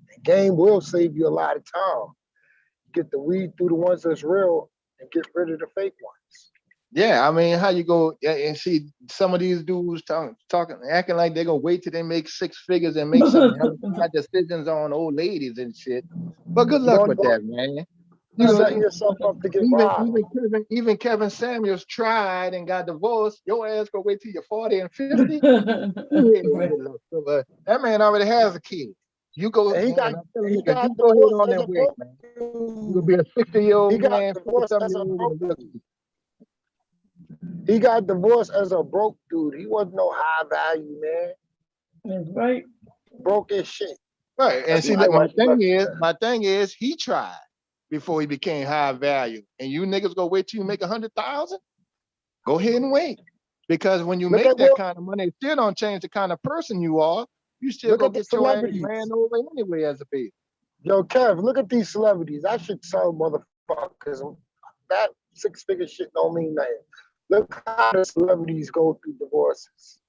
The game will save you a lot of time. Get the weed through the ones that's real and get rid of the fake ones. Yeah, I mean, how you go and see some of these dudes talking, acting like they're gonna wait till they make six figures and make some decisions on old ladies and shit. But good luck with that, man. You're setting yourself up to get robbed. Even Kevin Samuels tried and got divorced. Your ass gonna wait till you're 40 and 50. That man already has a kid. You go. You go ahead on that way, man. You'll be a 60-year-old man. He got divorced as a broke dude. He wasn't no high value man. That's right. Broke as shit. Right. And see, my thing is, he tried before he became high value. And you niggas go wait till you make 100,000? Go ahead and wait. Because when you make that kind of money, it still don't change the kind of person you are. You still go get your ass ran over anyway as a baby. Yo, Kev, look at these celebrities. I should tell motherfuckers that six-figure shit don't mean nothing. Look how the celebrities go through divorces.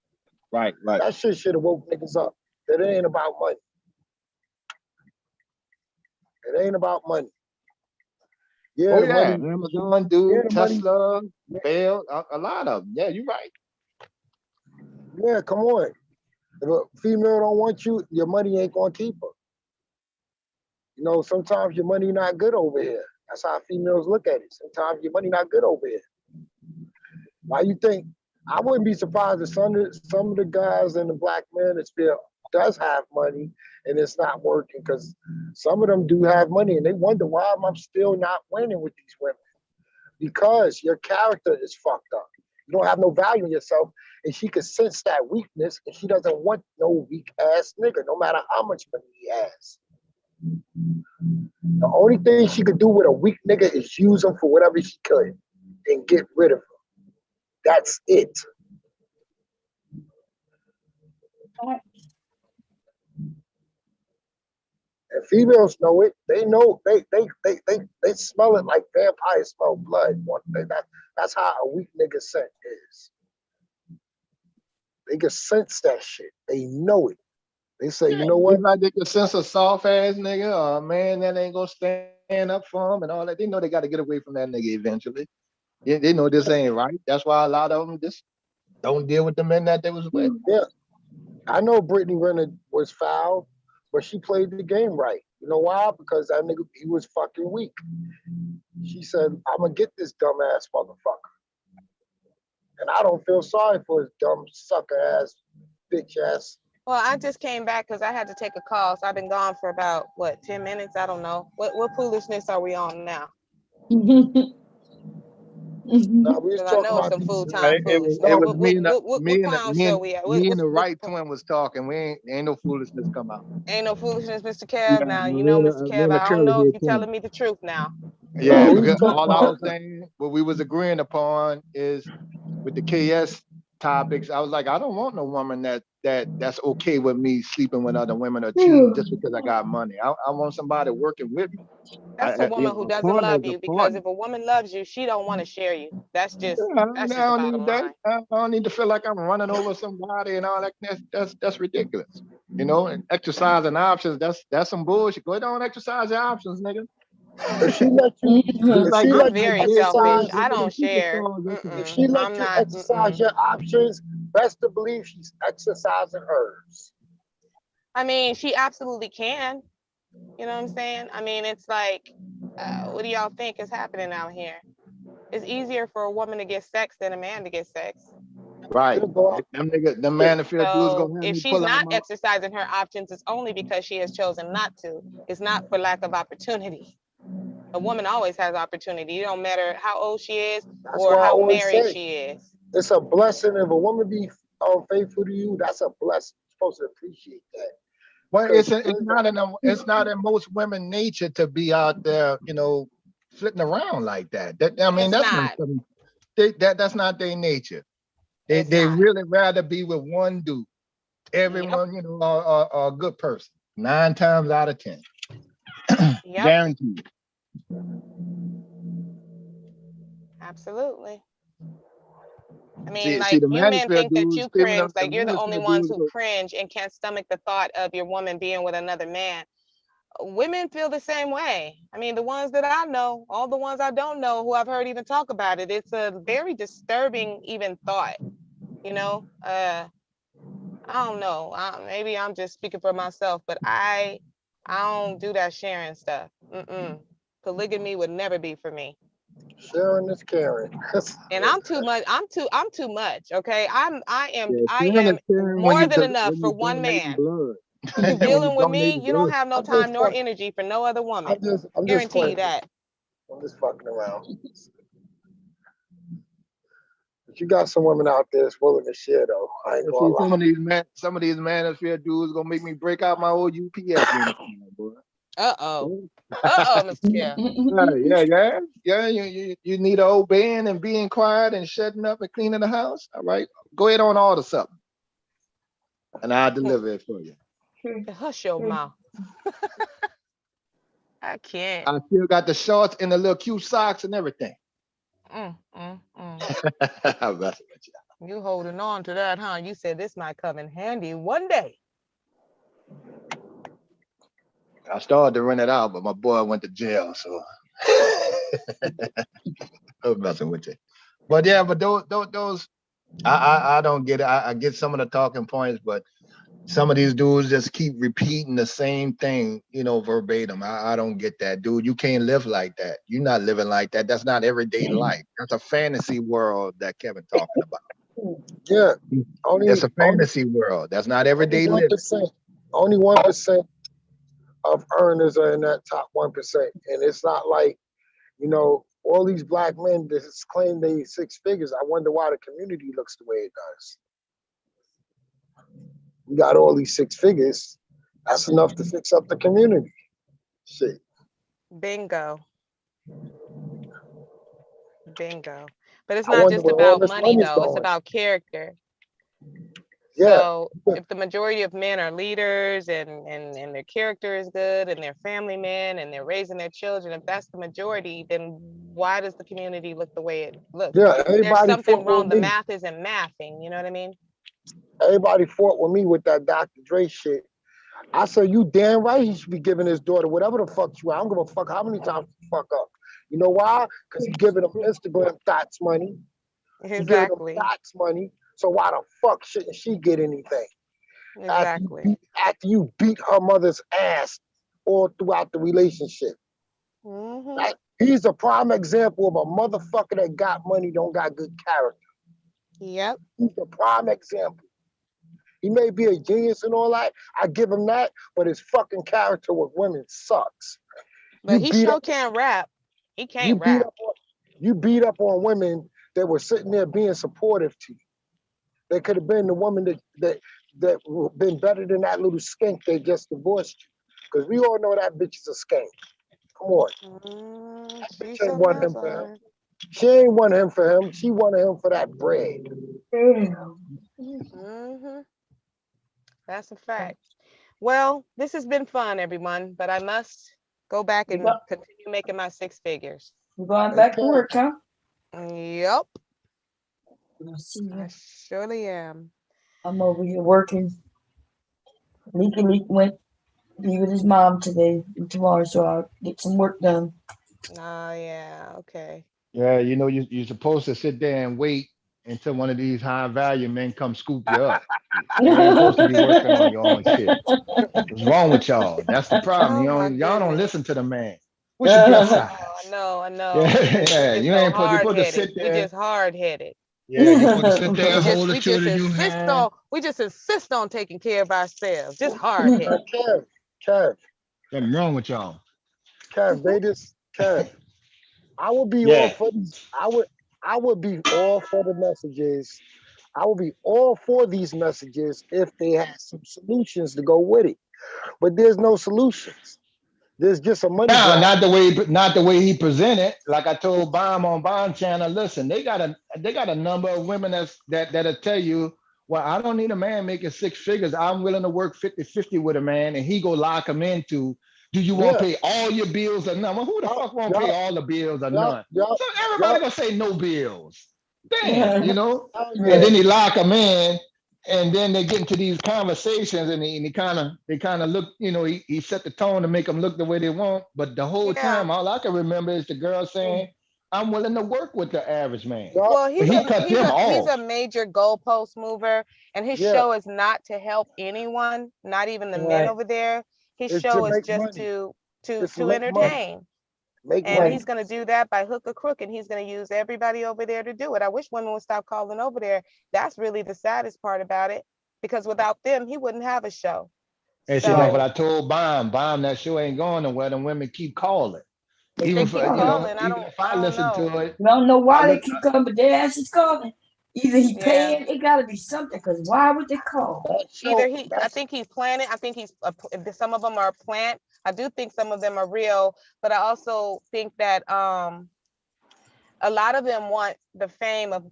Right. That shit should have woke niggas up. That it ain't about money. It ain't about money. Yeah, money. Amazon, dude, Tesla, Bell, a lot of them. Yeah, you're right. Yeah, come on. If a female don't want you, your money ain't gonna keep her. Sometimes your money not good over here. That's how females look at it. Sometimes your money not good over here. Why you think I wouldn't be surprised if some of the guys in the black manosphere does have money and it's not working, because some of them do have money and they wonder why am I still not winning with these women? Because your character is fucked up. You don't have no value in yourself, and she can sense that weakness, and she doesn't want no weak ass nigga, no matter how much money he has. The only thing she could do with a weak nigga is use him for whatever she could and get rid of him. That's it. And females know it. They know they smell it like vampires smell blood. That's how a weak nigga scent is. They can sense that shit. They know it. They say, you know what? Like they can sense a soft ass nigga or a man that ain't gonna stand up for him and all that. They know they got to get away from that nigga eventually. Yeah, they know this ain't right. That's why a lot of them just don't deal with the men that they was with. Yeah, I know Brittany Renner was foul, but she played the game right. You know why? Because that nigga, he was fucking weak. She said, I'm gonna get this dumbass motherfucker. And I don't feel sorry for his dumb sucker ass, bitch ass. Well, I just came back because I had to take a call. So I've been gone for about, 10 minutes? I don't know. What foolishness are we on now? Nah, we was Because I talking know it's about some full-time It foolishness. was me and What clown show we at? me and the right twin was talking. We ain't no foolishness come out. Ain't no foolishness, Mr. Yeah, Kev. Now, you know, Mr. Kev, I don't know if you're telling me the truth now. Yeah, No, we because talking all I about- was saying, what we was agreeing upon is with the KS topics. I was like, I don't want no woman that's okay with me sleeping with other women or cheating just because I got money. I want somebody working with me. That's a woman who doesn't love you, because if a woman loves you, she don't want to share you. That's just the bottom line. I don't need to feel like I'm running over somebody and all that. That's ridiculous. You know, and exercising options, that's some bullshit. Go down and exercise your options, nigga. If she let you, if Like, she I'm let you very selfish. exercise, I don't share. if she let I'm you not. exercise your options, best to believe she's exercising hers. I mean, she absolutely can. You know what I'm saying? I mean, it's like, what do y'all think is happening out here? It's easier for a woman to get sex than a man to get sex. right. Them man if dudes So gonna have if me she's pull out not my exercising her options, it's only because she has chosen not to. It's not for lack of opportunity. A woman always has opportunity. It don't matter how old she is That's or why I how always married say she is. it's a blessing if a woman be faithful to you. That's a blessing. You're supposed to appreciate that. Well, it's not in most women nature to be out there, you know, flitting around like that. That's not their nature. They really rather be with one dude. Everyone, you know, are a good person. 9 times out of 10. Guaranteed. Absolutely. I mean, See, like, the you men manosphere think that dudes, you female- cringe, like the you're the only manosphere ones dudes who go- cringe and can't stomach the thought of your woman being with another man. Women feel the same way. I mean, the ones that I know, all the ones I don't know who I've heard even talk about it, it's a very disturbing even thought, you know? I don't know. Maybe I'm just speaking for myself, but I don't do that sharing stuff. Polygamy would never be for me. Sharing is caring. And I'm too much. I'm too much. Okay. I am sharing when more you than do- enough when for you one donating man. blood. You When dealing you with me, donating you don't blood. have no I'm just time nor fucking- energy for no other woman. I'm just Guarantee you playing. that. I'm just fucking around. But you got some women out there that's willing to share though. I ain't gonna See, lie. some of these manosphere dudes gonna make me break out my old UPS uniform, boy. Uh-oh. Mr. Kev. Yeah. You need to obeying and being quiet and shutting up and cleaning the house. All right, go ahead on order something, and I'll deliver it for you. Hush your mouth. I can't. I still got the shorts and the little cute socks and everything. Mm. I'm messing with you. You holding on to that, huh? You said this might come in handy one day. I started to rent it out, but my boy went to jail, so I'm messing with you. But yeah, but those I don't get it. I get some of the talking points, but some of these dudes just keep repeating the same thing, you know, verbatim. I don't get that, dude. You can't live like that. You're not living like that. That's not everyday life. That's a fantasy world that Kevin talking about. Yeah, only That's a only fantasy world. That's not everyday only living. 1%. Only 1% of earners are in that top 1%, and it's not like all these black men that claim they 6 figures. I wonder why the community looks the way it does. We got all these 6 figures. That's enough to fix up the community. Shit. Bingo. Bingo. But it's I not wonder just where all about this money money's though, it's going. about character. Yeah. So if the majority of men are leaders and their character is good and they're family men and they're raising their children, if that's the majority, then why does the community look the way it looks? Yeah. There's Everybody something fought wrong. with The me. math isn't mathing, you know what I mean? Everybody fought with me with that Dr. Dre shit. I said, you damn right he should be giving his daughter whatever the fuck you. I don't give a fuck how many times you fuck up. You know why? Because he's giving them Instagram thoughts money. He giving them Exactly. thoughts money. So why the fuck shouldn't she get anything? Exactly. After you beat her mother's ass all throughout the relationship. Mm-hmm. He's a prime example of a motherfucker that got money, don't got good character. Yep. He's a prime example. He may be a genius and all that. I give him that, but his fucking character with women sucks. But he sure can't rap. He can't rap. You beat up on women that were sitting there being supportive to you. They could have been the woman that been better than that little skink they just divorced you. Because we all know that bitch is a skink. Come on. She She ain't want him has for him. She ain't want him for him. She wanted him for that bread. Mm-hmm. That's a fact. Well, this has been fun, everyone, but I must go back and continue making my 6 figures. You're going back to work, huh? Yep. I surely am. I'm over here working. Leaky went to be with his mom today and tomorrow, so I'll get some work done. Oh, yeah. Okay. Yeah, you're supposed to sit there and wait until one of these high value men come scoop you up. You ain't supposed to be working on your own shit. What's wrong with y'all? That's the problem. Y'all don't listen to the man. What's your dress size? I know. Yeah, you ain't supposed to sit We there. just hard-headed. Yeah, you're supposed to sit there and hold the children you have. We just insist on taking care of ourselves. Just hard-headed. Kev. Something wrong with y'all. Kev, I would be all for these. I would be all for the messages. I would be all for these messages if they had some solutions to go with it. But there's no solutions. There's just a money No, grab. not the way he presented. Like I told Bomb on Bomb Channel, listen, they got a number of women that'll tell you, well, I don't need a man making 6 figures. I'm willing to work 50-50 with a man, and he go lock him into. Do you want to pay all your bills or none? Well, who the fuck want to pay all the bills or none? So everybody gonna say no bills. Damn, And then he lock them in, and then they get into these conversations, and they kind of look, he set the tone to make them look the way they want. But the whole time, all I can remember is the girl saying, "I'm willing to work with the average man." Well, But he cut them off. He's a major goalpost mover, and his show is not to help anyone, not even the men over there. His show is just to entertain. He's going to do that by hook or crook, and he's going to use everybody over there to do it. I wish women would stop calling over there. That's really the saddest part about it, because without them, he wouldn't have a show. And see, like what I told Bomb, that show ain't going nowhere. The women keep calling. Even if I listen to it. I don't know why they keep calling, but their ass is calling. Either he paying, it got to be something, because why would they call? I think he's planning. I think some of them are plant. I do think some of them are real, but I also think that a lot of them want the fame of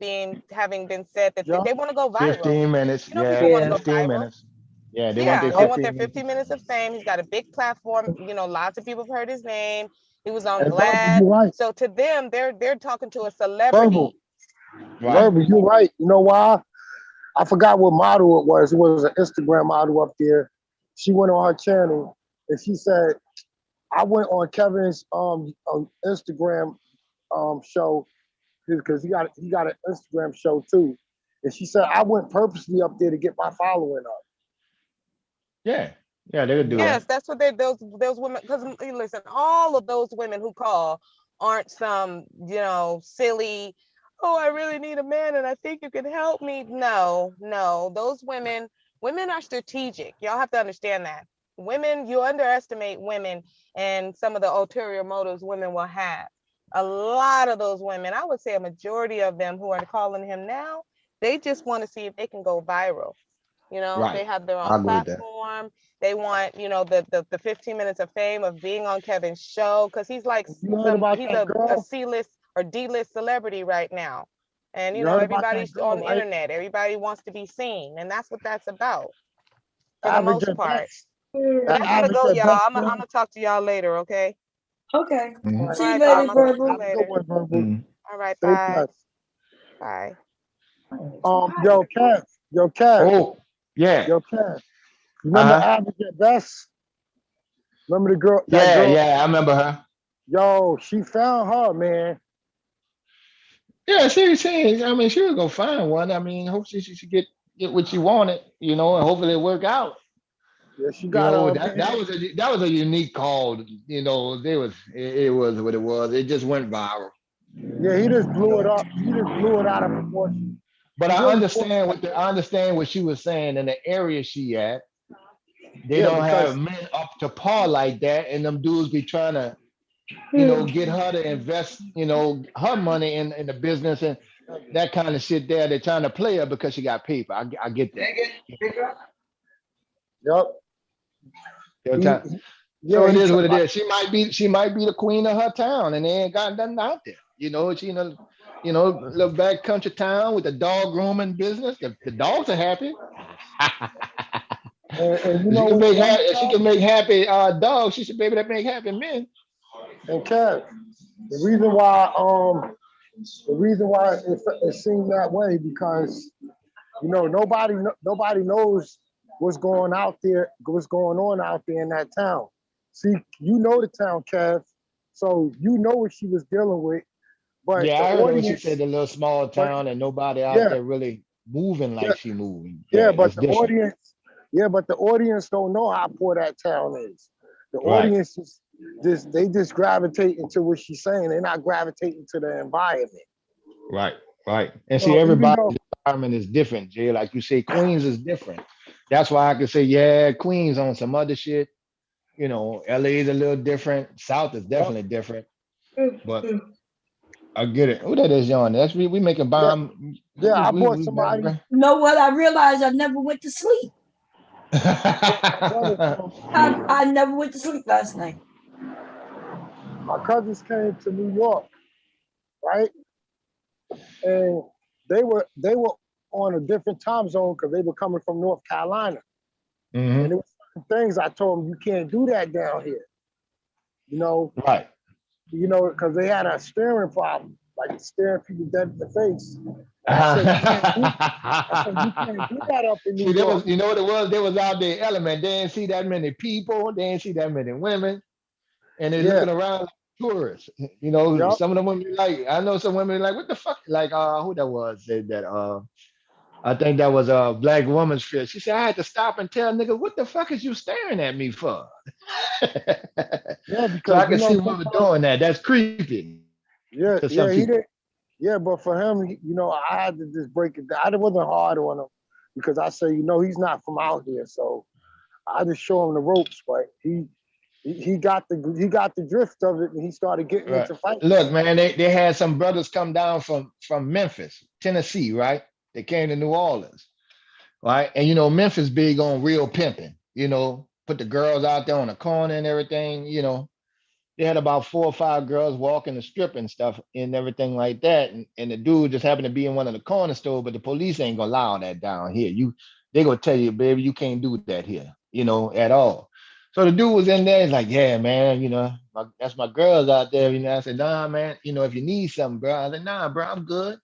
having been said that they want to go viral. 15 minutes. People want to go 15 viral. minutes. Yeah, they want their 15 minutes of fame. He's got a big platform. Lots of people have heard his name. He was on Glad. Right. So to them, they're talking to a celebrity. Verbal, you're right. You know why? I forgot what model it was. It was an Instagram model up there. She went on her channel and she said, I went on Kevin's Instagram show, because he got an Instagram show too. And she said, I went purposely up there to get my following up. Yeah, they would do that. Yes, that's what those women, because listen, all of those women who call aren't some, silly oh, I really need a man and I think you can help me. No, no, those women are strategic. Y'all have to understand that. Women, you underestimate women and some of the ulterior motives women will have. A lot of those women, I would say a majority of them who are calling him now, they just want to see if they can go viral. You know, Right. they have their I own agree with that. platform. They want, you know, the 15 minutes of fame of being on Kevin's show because he's like You heard about he's that a girl? C-list or D-list celebrity right now. And you You know, heard about that everybody's on girl, the right? internet. Everybody wants to be seen, and that's what that's about for the most Abigail part. Best. But I gotta go, Abigail y'all. Best I'm girl. gonna talk to y'all later, okay? Okay. Mhm. All See you right, later, Bam. I'll talk to you Have Verbal. a good later. one, Verbal. Mhm. All right, Stay bye. blessed. Bye. Yo, Kev, Oh, yeah. yo, Kev. You remember Uh-huh. Abigail Best? Remember the girl, that Yeah, girl? yeah, I remember her. Yo, she found her, man. Yeah, she I mean, she was gonna find one. I mean, hopefully she should get what she wanted, you know, and hopefully it work out. Yeah, she You got know, her, that man. that was a unique call. You know, it was what it was. It just went viral. Yeah, he just You blew it know. up. He just blew it out of proportion. But He I really thought, understand I understand what she was saying in the area she at. They yeah, don't have because men up to par like that, and them dudes be trying to, get her to invest, her money in the business and that kind of shit there. They're trying to play her because she got paper. I get that. yep. They're He, trying- So yeah, it he is tried. what it is. She might be the queen of her town, and they ain't got nothing out there. She in a little back country town with the dog grooming business. The dogs are happy. And you If she know can what? make One if she time, can make happy dogs, she should be able to make happy men. and Kev, the reason why it seemed that way because nobody knows what's going on out there in that town. See, you know the town, Kev, so you know what she was dealing with. But Yeah, the I heard her when she audience, said the little small but town and nobody out yeah, there really moving yeah, like she moving. yeah, Yeah, but that's the different. audience, but the audience don't know how poor that town is. The Right, audience they just gravitate into what she's saying. They're not gravitating to the environment. right, right. And see, So even everybody's though, environment is different, Jay. Like you say, Queens is different. That's why I could say, yeah, Queens on some other shit. LA is a little different. South is yep, definitely different. But I get it. Who that is, John? That's we making yeah, bomb. yeah, I bought We somebody. You know what? I realized I never went to sleep. I bought my brother from I never went to sleep last night. my cousins came to New York, right? And they were on a different time zone because they were coming from North Carolina. And hmm there were certain things I told them you can't do that down here. You know, Right. because they had a staring problem, like staring people dead in the face. And I said, you can't do that up in See, New there York. was, what it was? They was out there element. They didn't see that many people. They didn't see that many women, and they're Yeah, looking around like tourists. yep. Some of the women be like, I know some women be like, what the fuck? Like, who that was said that? I think that was a black woman's fear. She said, I had to stop and tell niggas, what the fuck is you staring at me for? Yeah, So I because can see women sometimes, doing that. That's creepy yeah, to some yeah, he people. did. Yeah, but for him, I had to just break it down. I wasn't hard on him because I say, he's not from out here, so I just show him the ropes. But he got the drift of it, and he started getting Right. into fights. Look, man, they had some brothers come down from Memphis, Tennessee, right? They came to New Orleans, right? And Memphis big on real pimping. Put the girls out there on the corner and everything. They had about 4 or 5 girls walking the strip and stuff and everything like that. And the dude just happened to be in one of the corner stores, but the police ain't gonna allow that down here. They gonna tell you, baby, you can't do that here, at all. So the dude was in there. He's like, yeah, man, that's my girls out there. I said, nah, man, if you need something, bro. I said, nah, bro, I'm good.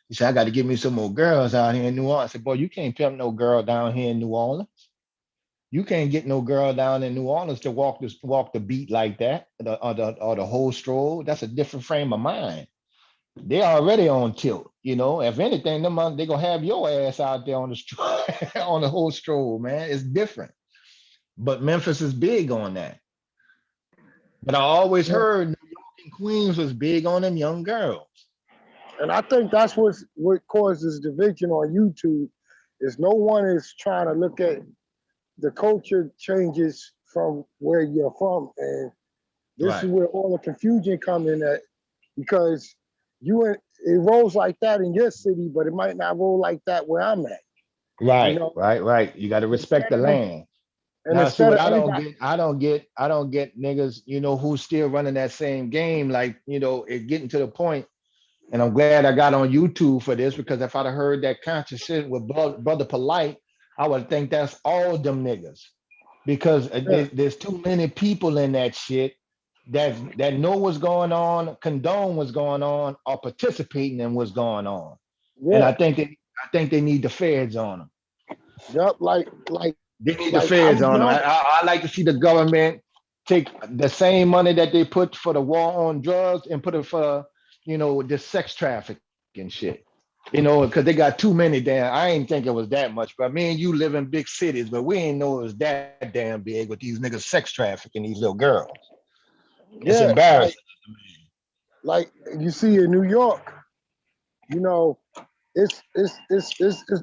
He said, I got to get me some more girls out here in New Orleans. I said, boy, you can't pimp no girl down here in New Orleans. You can't get no girl down in New Orleans to walk the beat like that, or the whole stroll. That's a different frame of mind. They already on tilt. If anything, they gonna have your ass out there on the on the whole stroll, man. It's different. But Memphis is big on that. But I always Yeah, heard New York and Queens was big on them young girls. And I think that's what causes division on YouTube is no one is trying to look at the culture changes from where you're from. And this is Right. where all the confusion come in at because it rolls like that in your city, but it might not roll like that where I'm at. You Right, know, right, right. You got to respect instead the of land. and Now, see instead what of everybody, I don't get niggas, who's still running that same game, like, it getting to the point. And I'm glad I got on YouTube for this because if I'd have heard that conscious shit with Brother Polite, I would think that's all them niggas. Because yeah, there's too many people in that shit that know what's going on, condone what's going on, or participating in what's going on. And yeah, I think they need the feds on them. yup, They need the like I feds was on them. young, I like to see the government take the same money that they put for the war on drugs and put it for, the sex trafficking shit. Because they got too many damn. I ain't think it was that much, but me and you live in big cities, but we ain't know it was that damn big with these niggas sex trafficking these little girls. It's yeah, embarrassing. like you see in New York, you know, it's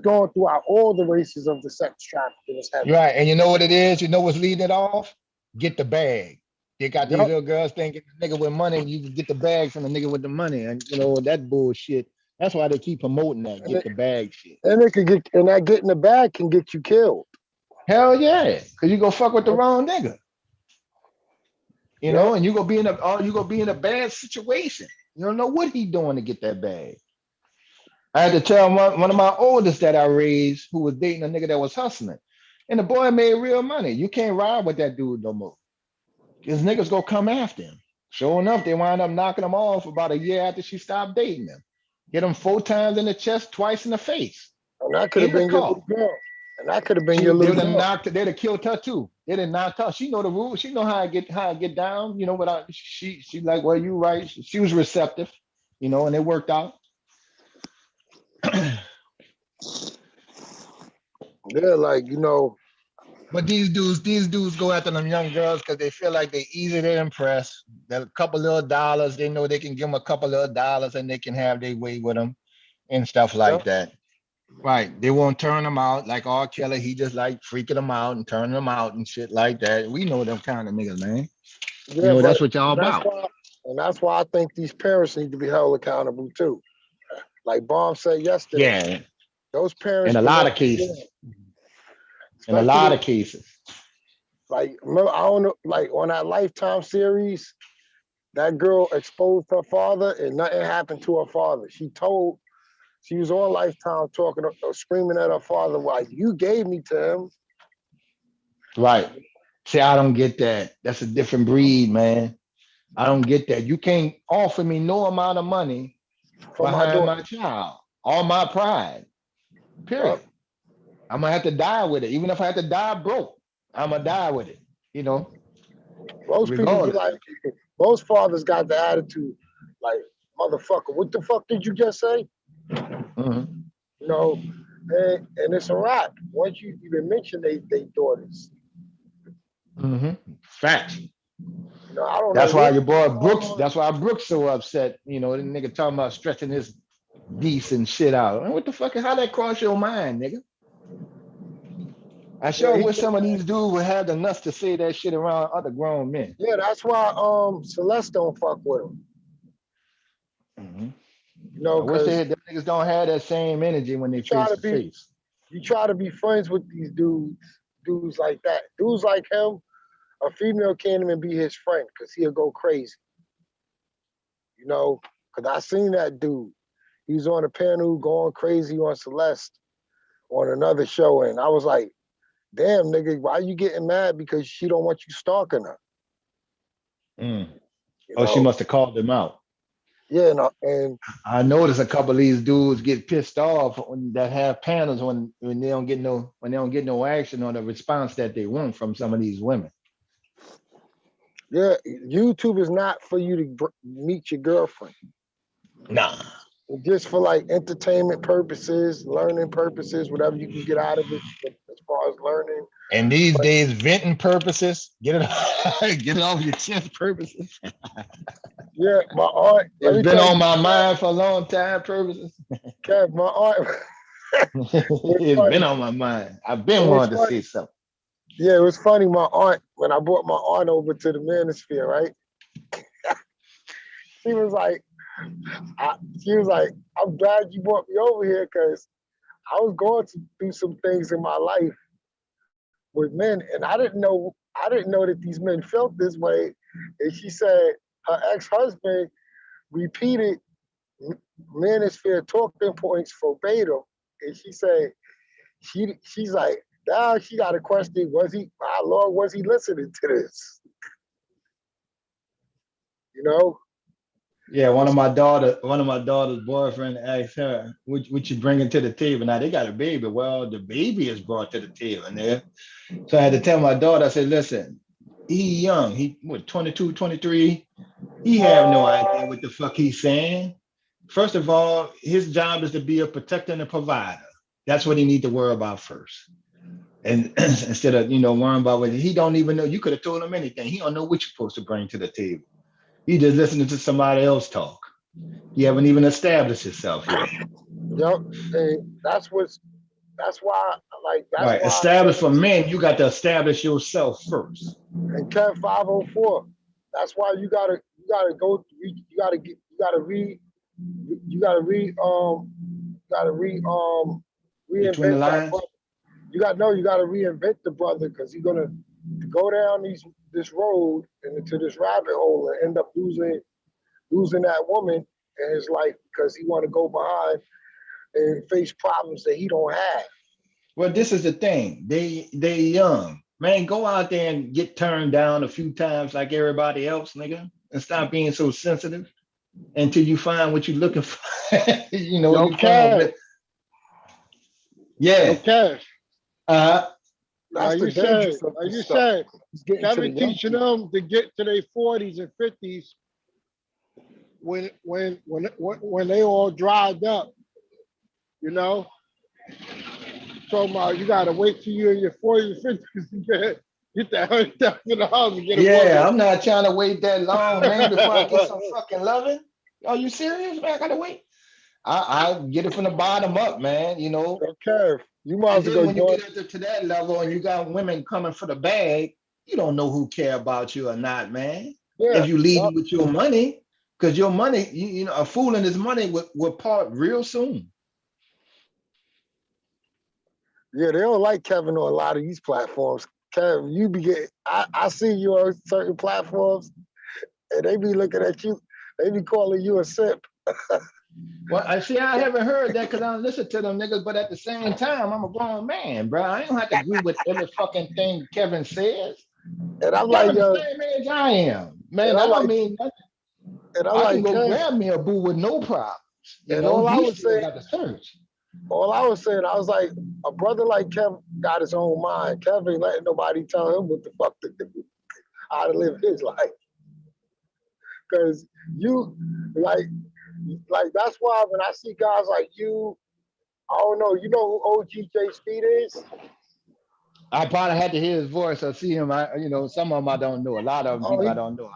going throughout all the races of the sex trafficking is happening. Right. And you know what it is? You know what's leading it off? Get the bag. They got these Yup. little girls thinking the nigga with money, you can get the bag from the nigga with the money. And that bullshit. That's why they keep promoting that. And, Get the bag shit. it could get and that getting the bag can get you killed. Hell yeah. Cause you go fuck with the wrong nigga. Yup. And you gonna be in a bad situation. You don't know what he doing to get that bag. I had to tell one of my oldest that I raised who was dating a nigga that was hustling. And the boy made real money. You can't ride with that dude no more. His niggas gonna come after him. Sure enough, they wind up knocking him off about a year after she stopped dating him. Hit him 4 times in the chest, twice in the face. And that could have In the been your car. little girl. And that could have been They your little would have girl. they'd have killed her too. They'd have knocked her. She know the rules. She know how I get down. Without she like, well, you right. She was receptive, and it worked out. Yeah, But these dudes go after them young girls because they feel like they easy to impress. That a couple little dollars, they know they can give them a couple little dollars and they can have their way with them and stuff like that. Right. They won't turn them out like R. Kelly. He just like freaking them out and turning them out and shit like that. We know them kind of niggas, man. yeah, That's what y'all that's about. why and that's why I think these parents need to be held accountable too. Like Bomb said yesterday. Yeah. Those parents In a can lot let of you cases. down. In a lot Especially of cases. like remember, I don't know, like on that Lifetime series, that girl exposed her father and nothing happened to her father. She was on Lifetime talking, screaming at her father, like, you gave me to him. Right. See, I don't get that. That's a different breed, man. I don't get that. You can't offer me no amount of money For my behind daughter. my child or my pride. Period. Yup. I'm gonna have to die with it. Even if I have to die broke, I'm gonna die with it. Most people be Regardless. like, most fathers got the attitude, like, motherfucker, what the fuck did you just say? Mhm. And it's a wrap. Once you even mention they daughters. Mhm. Facts. I don't know That's why what your boy going Brooks. on. That's why Brooks so upset. The nigga talking about stretching his decent shit out. And what the fuck? How that cross your mind, nigga? I sure Yeah, wish some of these dudes would have the nuts to say that shit around other grown men. yeah, that's why Celeste don't fuck with him. Mhm. I wish them niggas don't have that same energy when they face to face. You try to be friends with these dudes like that. Dudes like him, a female can't even be his friend because he'll go crazy. Because I seen that dude. He was on a panel going crazy on Celeste on another show, and I was like, damn, nigga, why you getting mad because she don't want you stalking her? She must have called him out. Yeah, and I noticed a couple of these dudes get pissed off that have panels when they don't get no action or the response that they want from some of these women. Yeah, YouTube is not for you to meet your girlfriend. Nah. Just for like entertainment purposes, learning purposes, whatever you can get out of it as far as learning. And these days, venting purposes, get it off your chest purposes. Yeah, my aunt. Let It's me been tell you, on my mind for a long time, purposes. Kev, my aunt. It's It's been funny. on my mind. I've It been was wanting to funny. say something. Yeah, it was funny. My aunt, when I brought my aunt over to the Manosphere, right? She was like, I'm glad you brought me over here because I was going to do some things in my life with men, and I didn't know that these men felt this way. And she said her ex-husband repeated Manosphere talking points verbatim, and she said she's like, now she got a question: how long was he listening to this? You know? Yeah, one of my daughter's boyfriend asked her, what you bringing to the table? Now they got a baby. Well, the baby is brought to the table there. So I had to tell my daughter, I said, listen, he young. He what 22, 23. He have no idea what the fuck he's saying. First of all, his job is to be a protector and a provider. That's what he need to worry about first. And instead of worrying about what he don't even know, you could have told him anything. He don't know what you're supposed to bring to the table. He just listening to somebody else talk. You haven't even established yourself yet. Yep. And that's why Right. I Establish said, for men, you got to establish yourself first. and Kev 504. That's why you gotta Between the reinvent that lines. brother. You gotta reinvent the brother because he's gonna go down this road and into this rabbit hole and end up losing that woman in his life because he want to go behind and face problems that he don't have. Well, this is the thing. They young. Man, go out there and get turned down a few times like everybody else, nigga, and stop being so sensitive until you find what you're looking for. Yo, you find. Yeah. Kev. That's Like the you dangerous said, of this stuff. It's getting to the Kevin young teaching people. them to get to their 40s and 50s when they all dried up, talking about you gotta wait till you're in your 40s and 50s to get that $100,000 and get a Yeah, woman. I'm not trying to wait that long, man, before I get some fucking loving. Are you serious, man? I gotta wait. I get it from the bottom up, man. Okay, you might And as well then go when you join. get up to that level and you got women coming for the bag, you don't know who care about you or not, man. Yeah, If you lead with your money, because your money, a fool and his money will part real soon. Yeah, they don't like Kevin on a lot of these platforms. Kevin, you be getting, I see you on certain platforms and they be looking at you, they be calling you a simp. Well, I haven't heard that because I don't listen to them niggas, but at the same time, I'm a grown man, bro. I don't have to agree with every fucking thing Kevin says. And I'm like, Kevin the yo, same age I am. Man, and that I'm don't like, mean nothing. and I'm I can like, go Kev, grab me a boo with no problems. and all I He was still saying, got the search. I was like, a brother like Kev got his own mind. Kev ain't letting nobody tell him what the fuck to do, how to live his life. Cause you like that's why when I see guys like you, I don't know, you know who OGJ Speed is? I probably had to hear his voice or see him. Some of them I don't know. A lot of them people I don't know.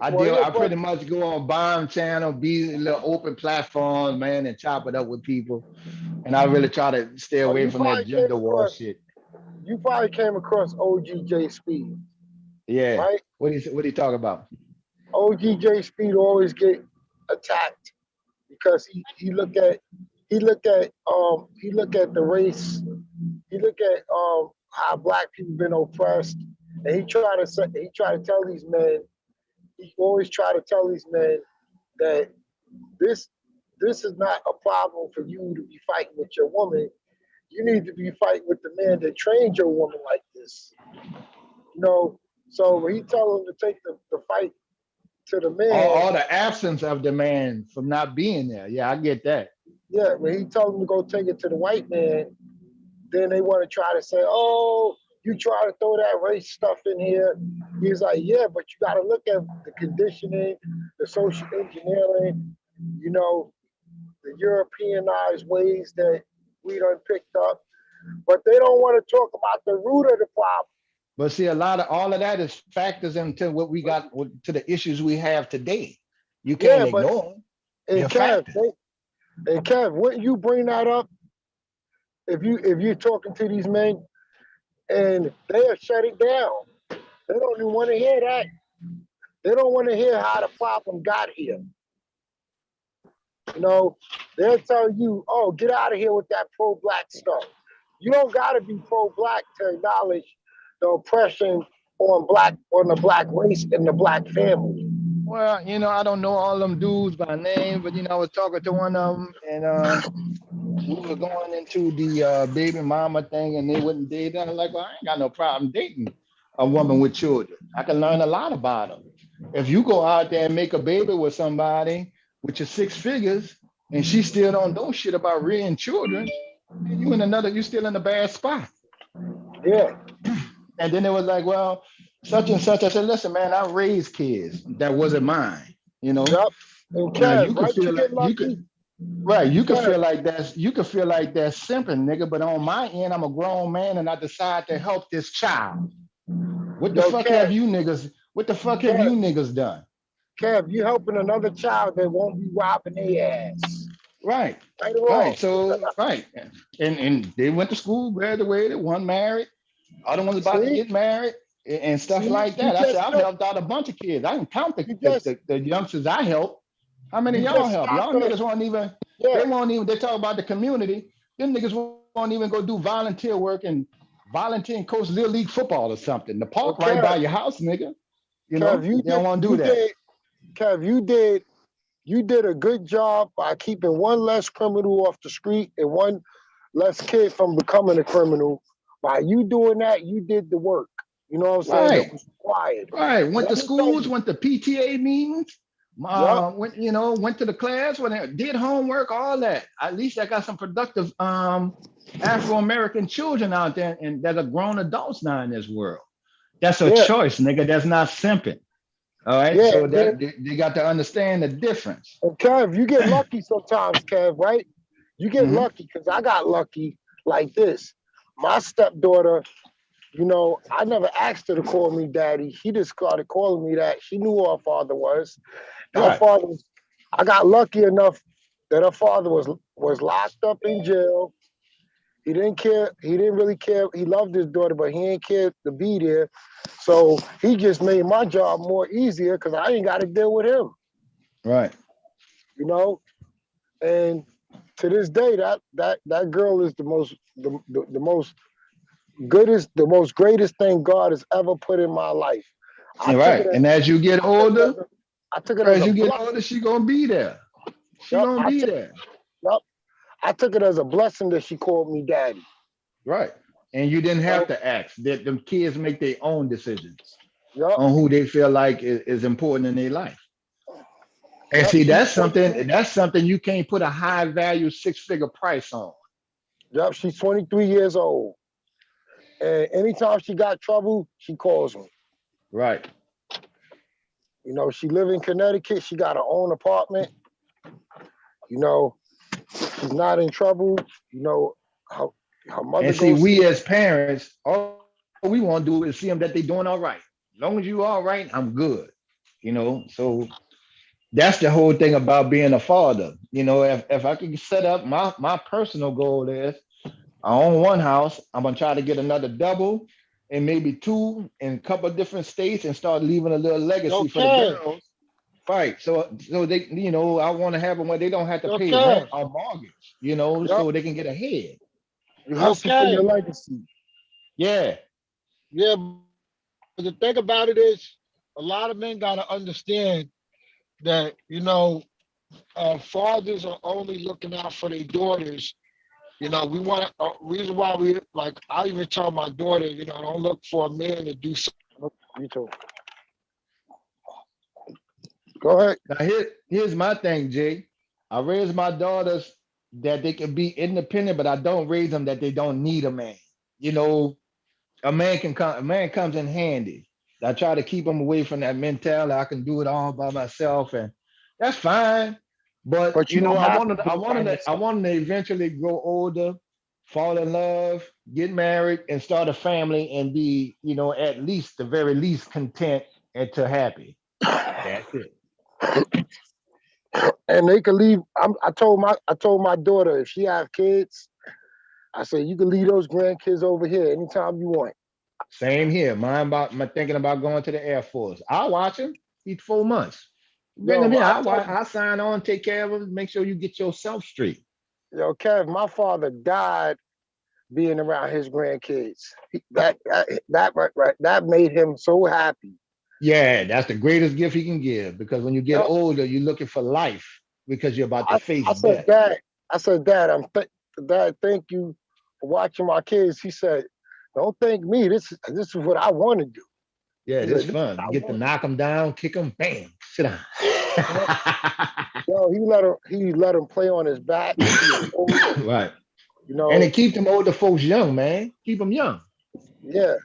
I pretty much go on Bomb Channel, be a little open platform, man, and chop it up with people. And I really try to stay away from that gender war shit. You probably came across OGJ Speed. Yeah. Right? What do you talk about? OGJ Speed always get attacked because he look at the race, he look at how black people been oppressed, and he try to tell these men, he always try to tell these men that this is not a problem for you to be fighting with your woman. You need to be fighting with the man that trained your woman like this. So when he tell him to take the fight to the man, or the absence of the man from not being there. Yeah, I get that. Yeah, when he told him to go take it to the white man, then they want to try to say, oh, you try to throw that race stuff in here. He's like, yeah, but you got to look at the conditioning, the social engineering, the Europeanized ways that we done picked up. But they don't want to talk about the root of the problem. But see, all of that is factors into what we got to the issues we have today. You can't Yeah, but ignore them. and They're Kev, factors. wouldn't you bring that up if you're talking to these men and they'll shut it down? They don't even want to hear that. They don't want to hear how the problem got here. You know, they'll tell you, "Oh, get out of here with that pro-black stuff." You don't got to be pro-black to acknowledge the oppression on the black race and the black family. Well, I don't know all them dudes by name, but I was talking to one of them, and we were going into the baby mama thing, and they wouldn't date. And I'm like, well, I ain't got no problem dating a woman with children. I can learn a lot about them. If you go out there and make a baby with somebody with your 6 figures, and she still don't know shit about rearing children, then you still in a bad spot. Yeah. And then it was like, well, such and such. I said, listen, man, I raised kids that wasn't mine. Yep. And Now Kev, you could right? feel You like get lucky. you could Kev, feel like that's simping, nigga. But on my end, I'm a grown man and I decide to help this child. What the fuck have you niggas? What the fuck have you niggas done? Kev, you helping another child that won't be robbing their ass. Right. Right or Right. wrong. So right. And they went to school, graduated, one married, other one's about to See? get married and stuff See? like You that. I just said, I've help- helped out a bunch of kids. I can count You just- the youngsters I helped. How many You of y'all just help? stopped Y'all the- niggas won't even, Yeah. they talk about the community. Them niggas won't even go do volunteer work and volunteer and coach Little League football or something. The park right by your house, nigga. Kev, they don't want to do that. Kev, you did a good job by keeping one less criminal off the street and one less kid from becoming a criminal. By you doing that, you did the work. You know what I'm saying? Right. It was required. Right. Went to Let me tell schools, you. went to PTA meetings, Yup. went to the class, did homework, all that. At least I got some productive Afro-American children out there and that are grown adults now in this world. That's a choice, nigga. That's not simping. All right. Yeah, So that they got to understand the difference. And Kev, you get lucky sometimes, Kev, right? You get lucky because I got lucky like this. My stepdaughter, I never asked her to call me daddy. She just started calling me that. She knew who her father was. Right. I got lucky enough that her father was locked up in jail. He didn't care. He didn't really care. He loved his daughter, but he didn't care to be there. So he just made my job more easier because I ain't got to deal with him. Right. And to this day, that girl is the most greatest thing God has ever put in my life. Right. And as you get older, she gonna be there. She gonna be there. Yep. I took it as a blessing that she called me daddy. Right. And you didn't have to ask. That them kids make their own decisions Yep. on who they feel like is important in their life. And see, that's something you can't put a high value 6-figure price on. Yep, she's 23 years old. And anytime she got trouble, she calls me. Right. She live in Connecticut. She got her own apartment. She's not in trouble. Her mother. And see, we as parents, all we want to do is see them that they're doing all right. As long as you all right, I'm good. So that's the whole thing about being a father. If I could set up my personal goal is I own one house. I'm gonna try to get another double and maybe 2 in a couple of different states and start leaving a little legacy for the girls. Right. So they, I want to have them where they don't have to pay rent or mortgage, so they can get ahead. You hustle for your legacy. Yeah. Yeah. But the thing about it is a lot of men gotta understand that, fathers are only looking out for their daughters. We want reason why we like. I even tell my daughter, don't look for a man to do something. You too. Go ahead. Now here's my thing, Jay. I raise my daughters that they can be independent, but I don't raise them that they don't need a man. A man comes in handy. I try to keep them away from that mentality. I can do it all by myself, and that's fine. But I wanted to eventually grow older, fall in love, get married, and start a family, and be, at least the very least content and to happy. That's it. and they could leave. I told my daughter if she have kids, I said you can leave those grandkids over here anytime you want. Same here. My thinking about going to the Air Force. I'll watch him. He's 4 months. Bring Yo, him here. I I'll told watch. I'll sign on, take care of him, make sure you get yourself straight. yo, Kev, my father died being around his grandkids. That made him so happy. Yeah, that's the greatest gift he can give because when you get Yo, older, you're looking for life because you're about to face I said, death. Dad, Dad, thank you for watching my kids. He said, don't thank me. This is what I want to do. Yeah, He it's said, this is fun. what You I get to want. knock them down, kick them, bam, sit down. Yo, he let him play on his back. Right. You And know, it keep them older folks young, man. Keep them young. yeah.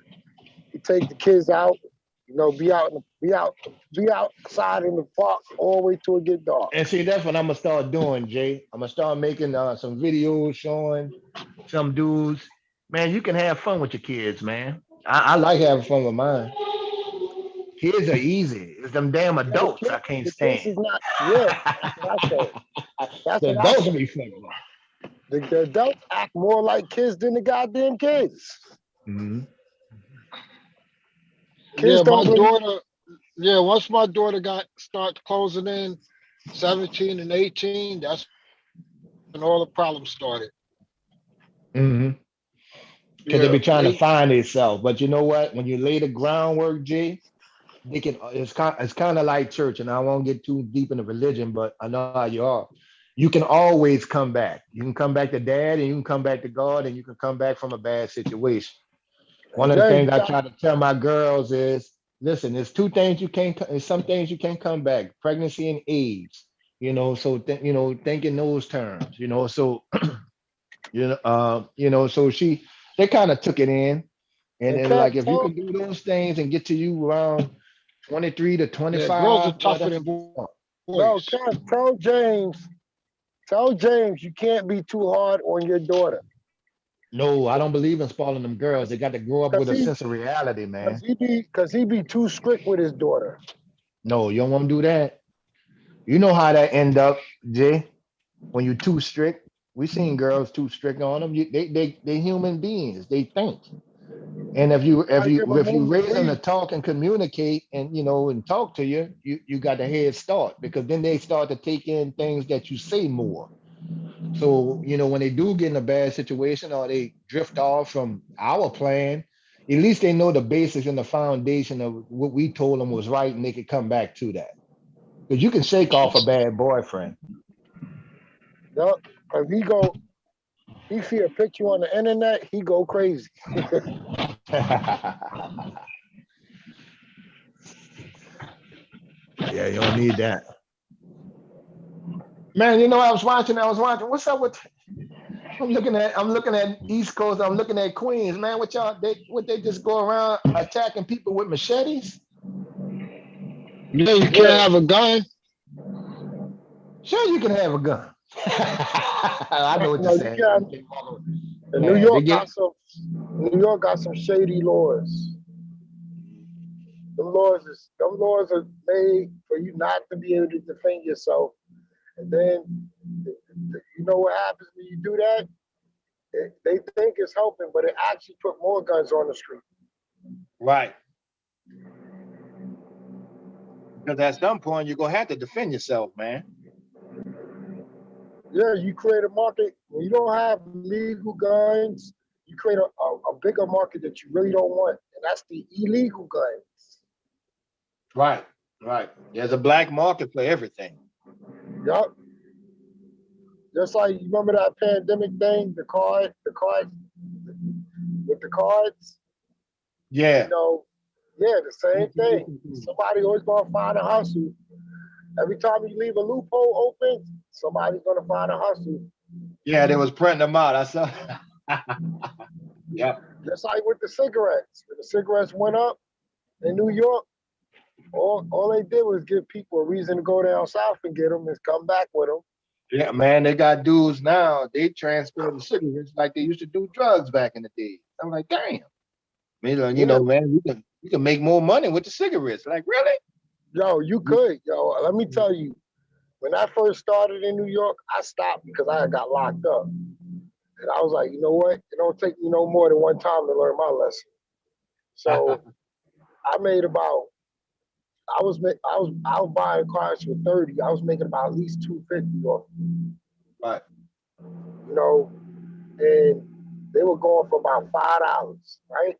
He take the kids out. You know, be outside in the park all the way till it get dark. And see, that's what I'm gonna start doing, Jay. I'm gonna start making some videos showing some dudes. Man, you can have fun with your kids, man. I like having fun with mine. Kids are easy. It's them damn adults I can't The kids stand. is not. Yeah, that's what I said. That's The what I adults said. be funny. The adults act more like kids than the goddamn kids. Mhm. Kids Yeah, my don't really. daughter. Yeah, once my daughter start closing in 17 and 18, that's when all the problems started. Mhm. Because they Yeah, be trying to they. find themselves. But you know what? When you lay the groundwork, Jay, they can. It's kind of like church, and I won't get too deep into religion, but I know how you are. You can always come back. You can come back to dad, and you can come back to God, and you can come back from a bad situation. One And of the Jay, things I try to tell my girls is, listen, there's two things you can't, there's some things you can't come back, pregnancy and age. So think in those terms. So so they kind of took it in, and and Kev like if you told can do those things and get to you around 23 to Yeah, girls are 25, boy, tougher that's than what you want. no boys. Kev tell James you can't be too hard on your daughter. No, I don't believe in spoiling them girls. They got to grow up Cause with a he sense of reality, man. cause he be too strict with his daughter. No, you don't want to do that. You know how that end up, Jay. When you're too strict, we seen girls too strict on them. They human beings. They think. And if you if I you give him if you room to raise them to breathe. talk and communicate and talk to you, you got the head start because then they start to take in things that you say more. So when they do get in a bad situation or they drift off from our plan, at least they know the basics and the foundation of what we told them was right, and they could come back to that. Because you can shake off a bad boyfriend. Yup. Cause he see a picture on the internet, he go crazy. Yeah, you don't need that. Man, I was watching. What's up with? I'm looking at East Coast. I'm looking at Queens. Man, they just go around attacking people with machetes? Yeah, you can't Yeah. have a gun. Sure, you can have a gun. I know what you're No, you saying. can't. New Man, they York get. got some shady laws. Them laws are made for you not to be able to defend yourself. And then you know what happens when you do that? They think it's helping, but it actually put more guns on the street. Right. Because at some point you're gonna have to defend yourself, man. Yeah, you create a market when you don't have legal guns. You create a bigger market that you really don't want, and that's the illegal guns. Right. Right. There's a black market for everything. Yup. Just like you remember that pandemic thing, the cards with the cards. Yeah. Yeah, the same thing. Somebody always gonna find a hustle. Every time you leave a loophole open, somebody's gonna find a hustle. Yeah, they was printing them out. I saw. Yep. Just like with the cigarettes. When the cigarettes went up in New York, all they did was give people a reason to go down south and get them and come back with them. Yeah, man, they got dudes now. They transfer the cigarettes like they used to do drugs back in the day. I'm like, damn. Man, you can make more money with the cigarettes. Like, really? Yo, you could. Yo, let me tell you, when I first started in New York, I stopped because I got locked up. And I was like, you know what? It don't take me no more than one time to learn my lesson. So I made about, I was buying cars for 30. I was making about at least 250 off, Right. you know, and they were going for about $5, right?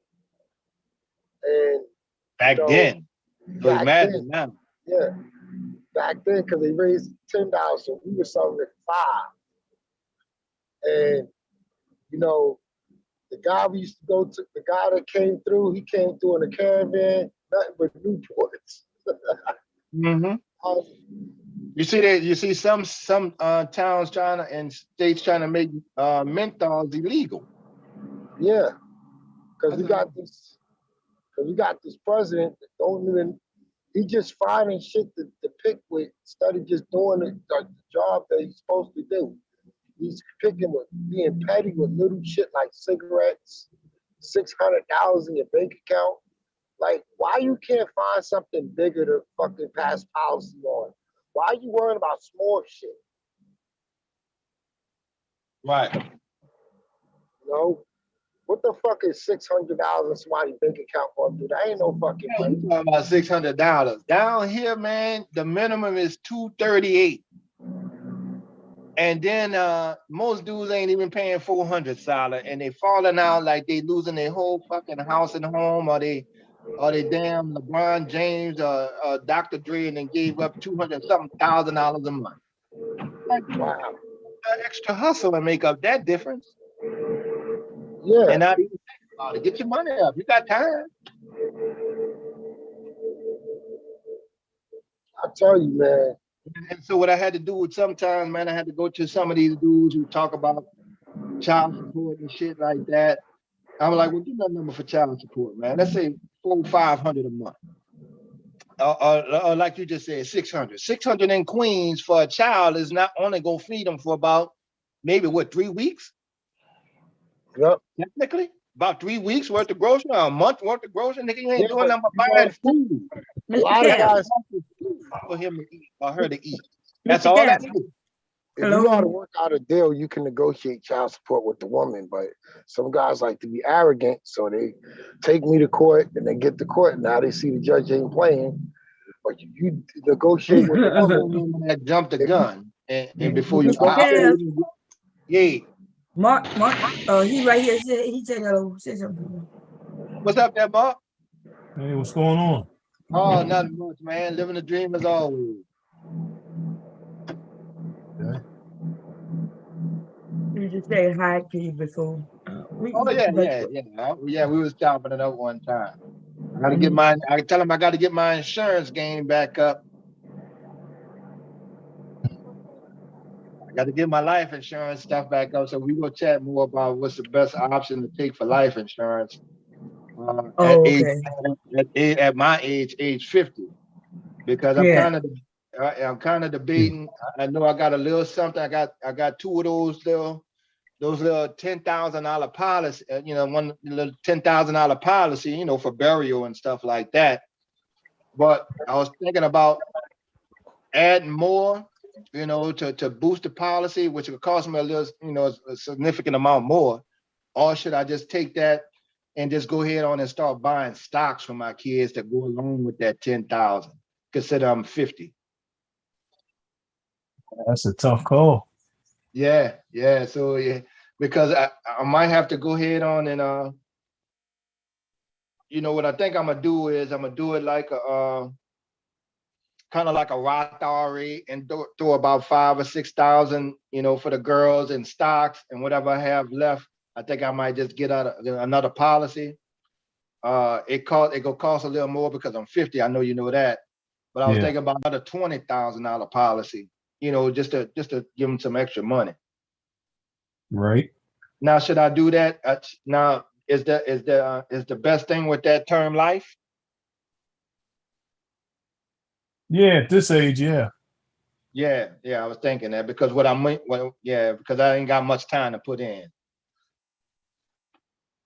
And Back you know, then. So back imagine then, now. yeah, back then, because they raised $10, so we were selling at $5. And you know, the guy we used to go to, the guy that came through, he came through in a caravan, nothing but Newports. Mm-hmm. You see that? You see some towns trying to and states trying to make menthols illegal. Yeah, because we got this president that don't even. He just finding shit to pick with instead of just doing the job that he's supposed to do. He's picking with being petty with little shit like cigarettes, $600 in your bank account. Like, why you can't find something bigger to fucking pass policy on? Why are you worrying about small shit? Right. You know? What the fuck is $600 in somebody's bank account going to do? That ain't no fucking money. You talking about $600. Down here, man, the minimum is $238. And then most dudes ain't even paying $400 solid, and they falling out like they losing their whole fucking house and home, or they damn LeBron James or Dr. Dre and then gave up $200-something thousand a month. Like, wow. Extra hustle and make up that difference. Yeah. And not even think about it. Get your money up. You got time. I tell you, man. And so what I had to do with sometimes, man, I had to go to some of these dudes who talk about child support and shit like that. I'm like, well, give me a number for child support, man. Let's say $400-500 a month. Or like you just said, 600. 600 in Queens for a child is not only gonna feed them for about maybe 3 weeks? Yep. Technically, about 3 weeks worth of grocery, or a month worth of grocery. Nigga, you ain't doing nothing but you buying food. A lot of guys for him to eat or her to eat. That's all that is. If you know how to work out a deal, you can negotiate child support with the woman. But some guys like to be arrogant, so they take me to court and they get to court. Now they see the judge ain't playing, but you negotiate with the woman. That jumped the gun, and before you yeah. Mark, he right here. He said hello. Say something. What's up there, Mark? Hey, what's going on? Oh, nothing much, man. Living the dream as always. Okay. You just say hi to you before. Oh yeah. We was chopping it up one time. I gotta get my. I tell him I got to get my insurance game back up. I got to get my life insurance stuff back up. So we will chat more about what's the best option to take for life insurance. At my age 50, because I'm kind of debating. I know I got a little something. I got two of those little $10,000 policy. One little $10,000 policy. For burial and stuff like that. But I was thinking about adding more. To boost the policy, which would cost me a little, a significant amount more. Or should I just take that and just go ahead on and start buying stocks for my kids to go along with that 10,000? Consider I'm 50. That's a tough call. Yeah. So yeah, because I might have to go ahead on and what I think I'm gonna do is I'm gonna do it like a kind of like a Roth IRA and throw about 5,000 or 6,000, for the girls in stocks, and whatever I have left, I think I might just get out another policy. It gonna cost a little more because I'm 50. I know you know that, but I was thinking about another $20,000 policy. Just to give them some extra money. Right. Now, should I do that? Now, is the best thing with that term life? Yeah, at this age, yeah. Yeah, I was thinking that because because I ain't got much time to put in.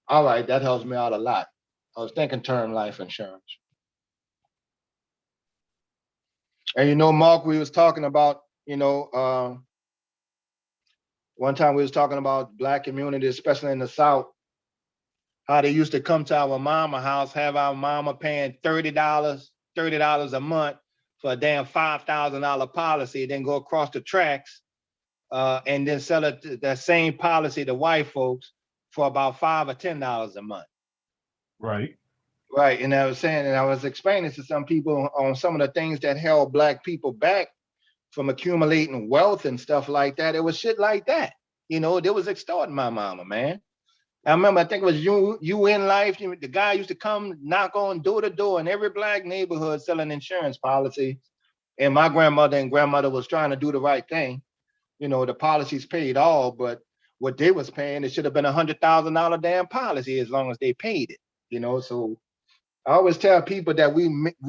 All right, that helps me out a lot. I was thinking term life insurance. And Mark, we was talking about You know, one time we was talking about Black community, especially in the South, how they used to come to our mama house, have our mama paying $30 a month for a damn $5,000 policy, then go across the tracks and then sell it that same policy to white folks for about $5 or $10 a month. Right. Right. And I was saying, and I was explaining to some people on some of the things that held Black people back from accumulating wealth and stuff like that. It was shit like that. You know, they was extorting my mama, man. I remember, I think it was you in life. The guy used to come knock on door to door in every Black neighborhood selling insurance policy. And my grandmother and grandmother was trying to do the right thing. You know, the policies paid all, but what they was paying, it should have been $100,000 damn policy as long as they paid it. You know, so I always tell people that we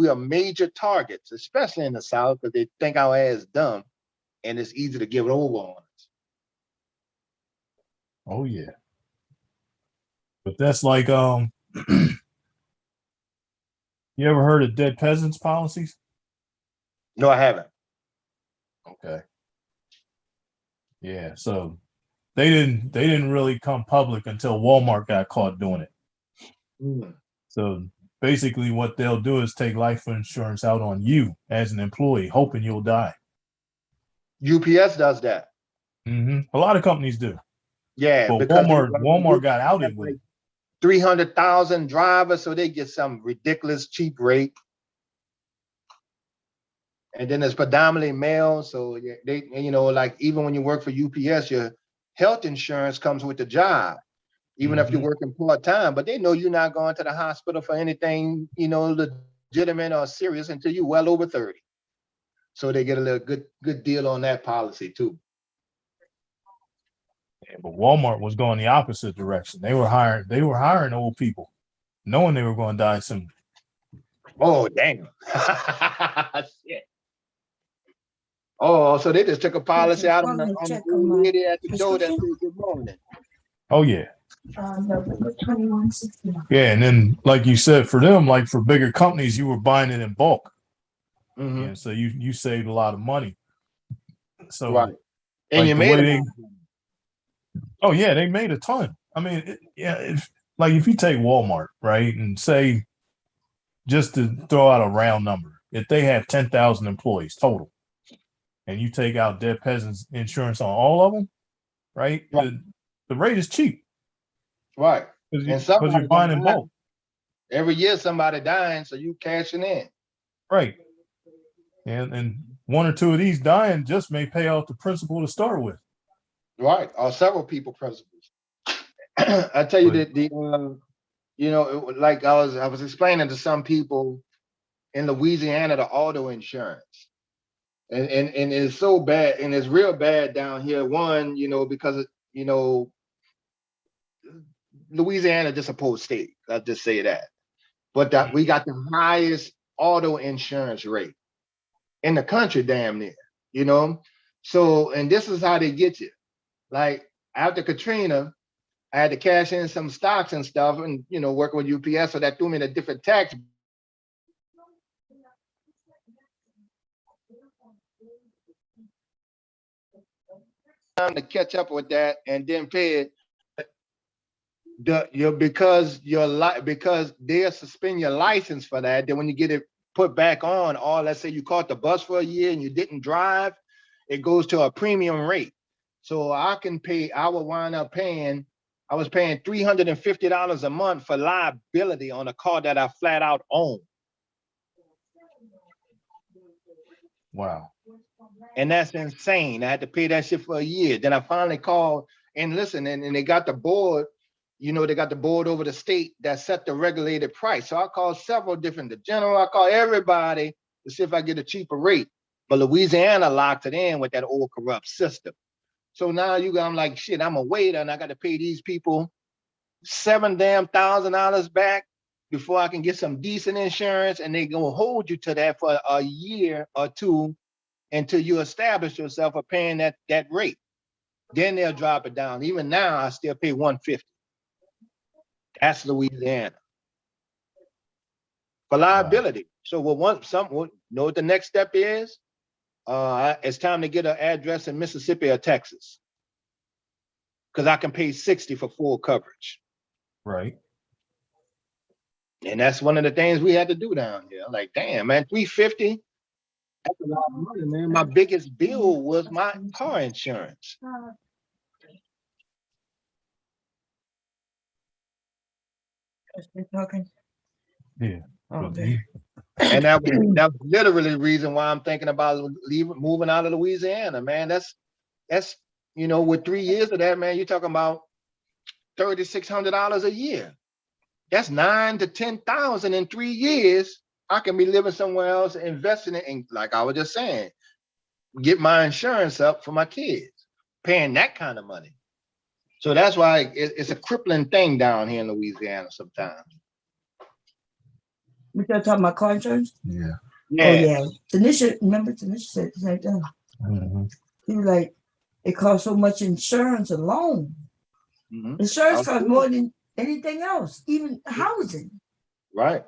are major targets, especially in the South, because they think our ass dumb, and it's easy to give it over on us. Oh yeah. But that's like you ever heard of dead peasants policies? No, I haven't. Okay. Yeah, so they didn't really come public until Walmart got caught doing it. So basically what they'll do is take life insurance out on you as an employee, hoping you'll die. UPS does that. A lot of companies do. Yeah, but because Walmart got outed with it. 300,000 drivers, so they get some ridiculous cheap rate. And then it's predominantly male, so they, you know, like even when you work for UPS, your health insurance comes with the job, even if you're working part-time, but they know you're not going to the hospital for anything, you know, legitimate or serious until you're well over 30. So they get a little good deal on that policy too. Yeah, but Walmart was going the opposite direction. They were hiring old people, knowing they were going to die soon. Oh, damn. Shit. Oh, so they just took a policy out on the old lady at the door that said good morning. Oh yeah. Yeah, and then like you said, for them, like for bigger companies, you were buying it in bulk. Yeah, so you saved a lot of money. So right. And like you made oh yeah, they made a ton. I mean, if you take Walmart, right, and say, just to throw out a round number, if they have 10,000 employees total, and you take out dead peasants insurance on all of them, right? The rate is cheap. Right. Because you're buying in bulk. Every year somebody dying, so you cashing in. Right. And one or two of these dying just may pay off the principal to start with. Right. Or several people principals. I tell you that you know, like I was explaining to some people in Louisiana, the auto insurance. And it's so bad, and it's real bad down here. One, you know, because you know, Louisiana just a poor state. I'll just say that. But that we got the highest auto insurance rate in the country, damn near. You know, so and this is how they get you. Like after Katrina, I had to cash in some stocks and stuff, and you know, working with UPS, so that threw me in a different tax. To catch up with that and then pay it. Because they'll suspend your license for that. Then when you get it put back on, or let's say you caught the bus for a year and you didn't drive, it goes to a premium rate. So I would wind up paying. I was paying $350 a month for liability on a car that I flat out own. Wow. And that's insane. I had to pay that shit for a year. Then I finally called and listen, and they got the board, you know, they got the board over the state that set the regulated price. So I called several different, the general, I called everybody to see if I get a cheaper rate. But Louisiana locked it in with that old corrupt system. So now I'm like, shit, I'm a waiter and I got to pay these people $7,000 back before I can get some decent insurance. And they gonna hold you to that for a year or two until you establish yourself of paying that rate. Then they'll drop it down. Even now, I still pay $150. That's Louisiana for liability. Wow. So know what the next step is? it's time to get an address in Mississippi or Texas, because I can pay 60 for full coverage. Right. And that's one of the things we had to do down here. Like, damn, man, 350. That's a lot of money, man. My biggest bill was my car insurance. Talking. Yeah. Okay. And that was literally the reason why I'm thinking about moving out of Louisiana, man. That's with 3 years of that, man, you're talking about $3,600 a year. That's $9,000 to $10,000 in 3 years. I can be living somewhere else, investing it, and like I was just saying, get my insurance up for my kids, paying that kind of money. So that's why it's a crippling thing down here in Louisiana sometimes. We start talking about car insurance? Yeah. Oh yeah. Tanisha, remember Tanisha said the same thing. Mhm. He was like, it costs so much insurance alone. Mhm. Insurance costs more than anything else, even housing. Right.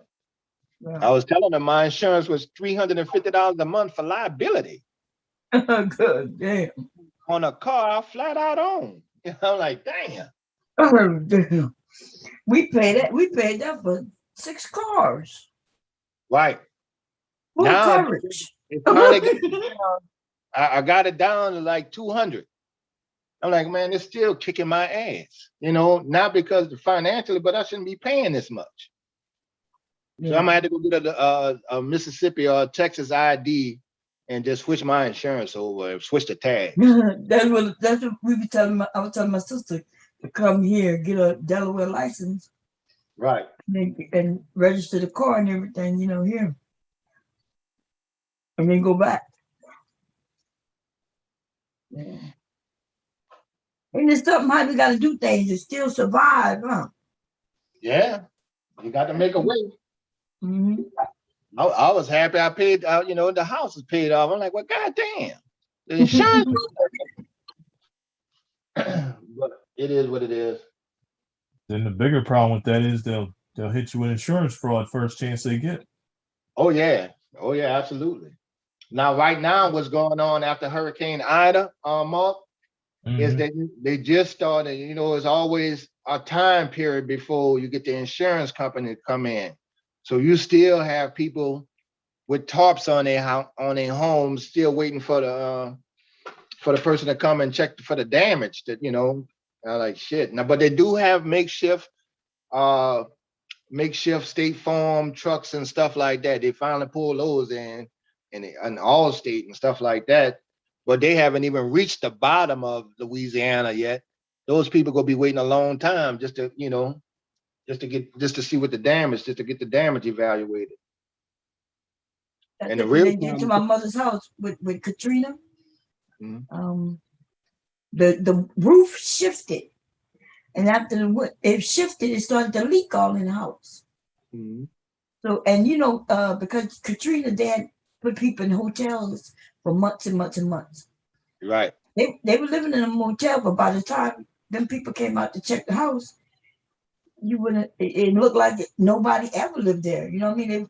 Yeah. I was telling them my insurance was $350 a month for liability. Good, damn. On a car I flat out own. I'm like, damn. Oh, damn. We paid that for 6 cars. Right. Full Now coverage. it's finally down. I got it down to like 200. I'm like, man, it's still kicking my ass. Not because financially, but I shouldn't be paying this much. So I'm gonna have to go get a Mississippi or Texas ID and just switch my insurance over, switch the tag. That's what we be telling. I was telling my sister to come here, get a Delaware license, Right. and register the car and everything, here, and then go back. Yeah. And there's something how we got to do things to still survive, huh? Yeah, you got to make a way. Mm-hmm. I was happy I paid, the house is paid off. I'm like, well, goddamn, the insurance. But it is what it is. Then the bigger problem with that is they'll hit you with insurance fraud first chance they get. Oh yeah, absolutely. Now, right now, what's going on after Hurricane Ida, Mark, is that they just started. It's always a time period before you get the insurance company to come in. So you still have people with tarps on their homes, still waiting for the person to come and check for the damage. That like shit. Now, but they do have makeshift State Farm trucks and stuff like that. They finally pull those in Allstate and stuff like that. But they haven't even reached the bottom of Louisiana yet. Those people gonna be waiting a long time just to see what the damage, just to get the damage evaluated. And the real they did to my mother's house with Katrina. Mm-hmm. The roof shifted, and after it shifted, it started to leak all in the house. Mm-hmm. So, and because Katrina, they had put people in hotels for months and months and months. Right. They were living in a motel, but by the time them people came out to check the house, it looked like nobody ever lived there. You know what I mean?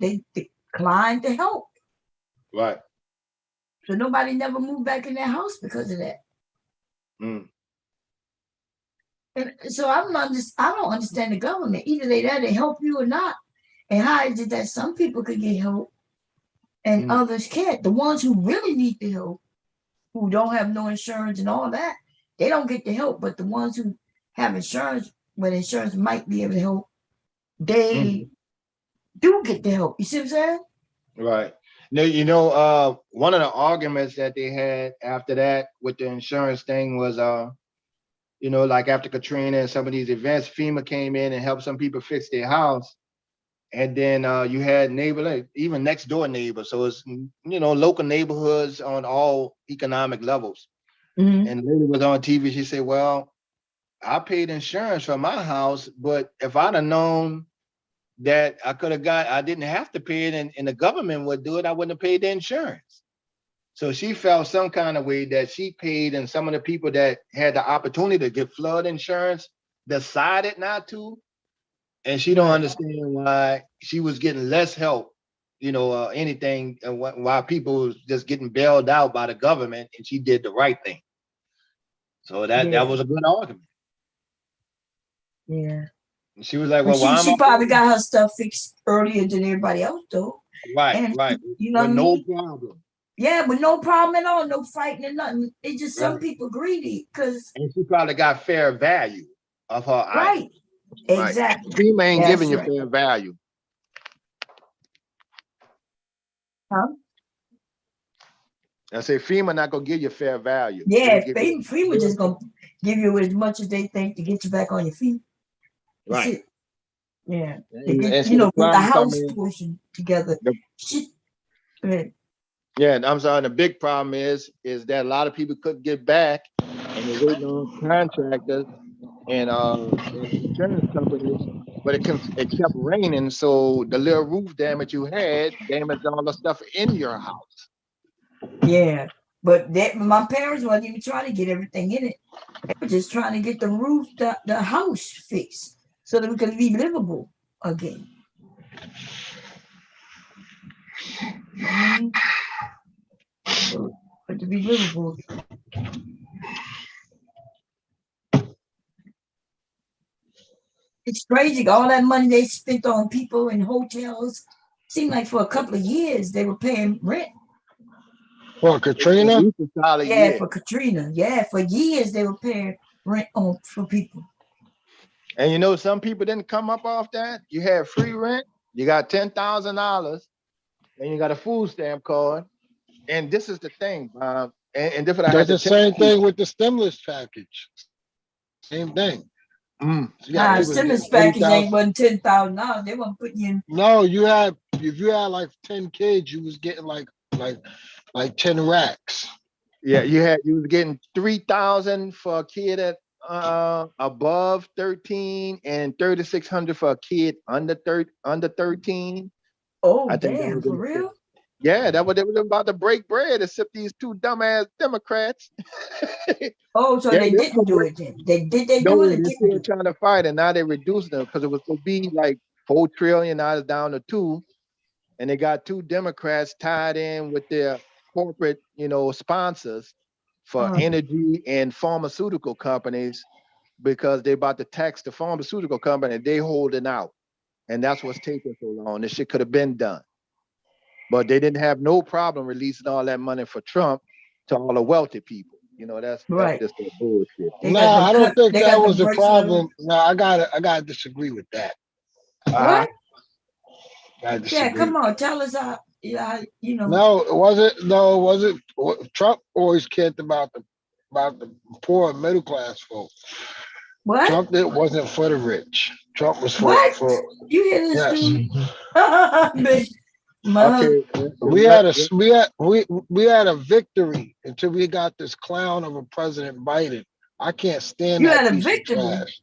They declined to help. Right. So nobody never moved back in their house because of that. Mm. And so I don't understand the government. Either they there to help you or not. And how is it that some people could get help and others can't? The ones who really need the help, who don't have no insurance and all that, they don't get the help. But the ones who have insurance, when insurance might be able to help, they do get the help. You see what I'm saying? Right. Now, one of the arguments that they had after that with the insurance thing was, like after Katrina and some of these events, FEMA came in and helped some people fix their house. And then you had even next door neighbors. So it's, local neighborhoods on all economic levels. Mm-hmm. And the lady was on TV. She said, well, I paid insurance for my house, but if I'd have known that I didn't have to pay it and the government would do it, I wouldn't have paid the insurance. So she felt some kind of way that she paid, and some of the people that had the opportunity to get flood insurance decided not to. And she don't understand why she was getting less help anything, while people was just getting bailed out by the government, and she did the right thing. So that Yeah. was a good argument. Yeah. And she was like, But "Well, why am she I?" probably got her stuff fixed earlier than everybody else, though. Right, And right. you know With what I no mean? problem. Yeah, but no problem at all, no fighting and nothing. It's just some Right. people greedy because And she probably got fair value of her item. right, Right. exactly. FEMA ain't That's giving you right. fair value. Huh? I say FEMA not gonna give you fair value. Yeah, They'll give you FEMA just gonna give you as much as they think to get you back on your feet. That's right. it. Yeah. They And get, see, you the know, get the problem come house in, portion together. the- Shit. Go ahead. yeah, I'm sorry. The big problem is that a lot of people couldn't get back, and they're waiting on contractors and insurance companies, but it kept raining, so the little roof damage you had damaged all the stuff in your house. Yeah. But my parents weren't even trying to get everything in it. They were just trying to get the roof, the house fixed so that we could be livable again. But to be livable. It's crazy. All that money they spent on people in hotels. Seemed like for a couple of years they were paying rent. For Katrina? Yeah, for Katrina. Yeah, for years they were paying rent on for people. And some people didn't come up off that. You had free rent, you got $10,000, and you got a food stamp card. And this is the thing, Bob. And different. That's the same thing with the stimulus package. Same thing. Nah, stimulus package wasn't $10,000. They weren't putting in. No, if you had like 10 kids, you was getting like 10 racks. Yeah, you was getting 3,000 for a kid at above 13 and 3,600 for a kid under 13. Oh, I think damn, for real? Yeah, that what they was about to break bread, except these two dumbass Democrats. Oh, so they didn't do it then. They do it? They're still trying to fight, and now they're reducing them because it was going to be like $4 trillion, now it's down to $2 trillion. And they got two Democrats tied in with their corporate, sponsors for energy and pharmaceutical companies, because they're about to tax the pharmaceutical company and they holding out. And that's what's taking so long. This shit could have been done. But they didn't have no problem releasing all that money for Trump to all the wealthy people. That's right. That's just bullshit. No, I don't think that was the problem. No, I gotta disagree with that. What? Yeah, come on, tell us how. Yeah, No, it wasn't. No, it wasn't. Trump always cared about the poor and middle class folks. What? Trump wasn't for the rich. Trump was for. What? For you hear this, dude? Okay, we had a victory until we got this clown of a President Biden. I can't stand you that had a piece victory. of trash.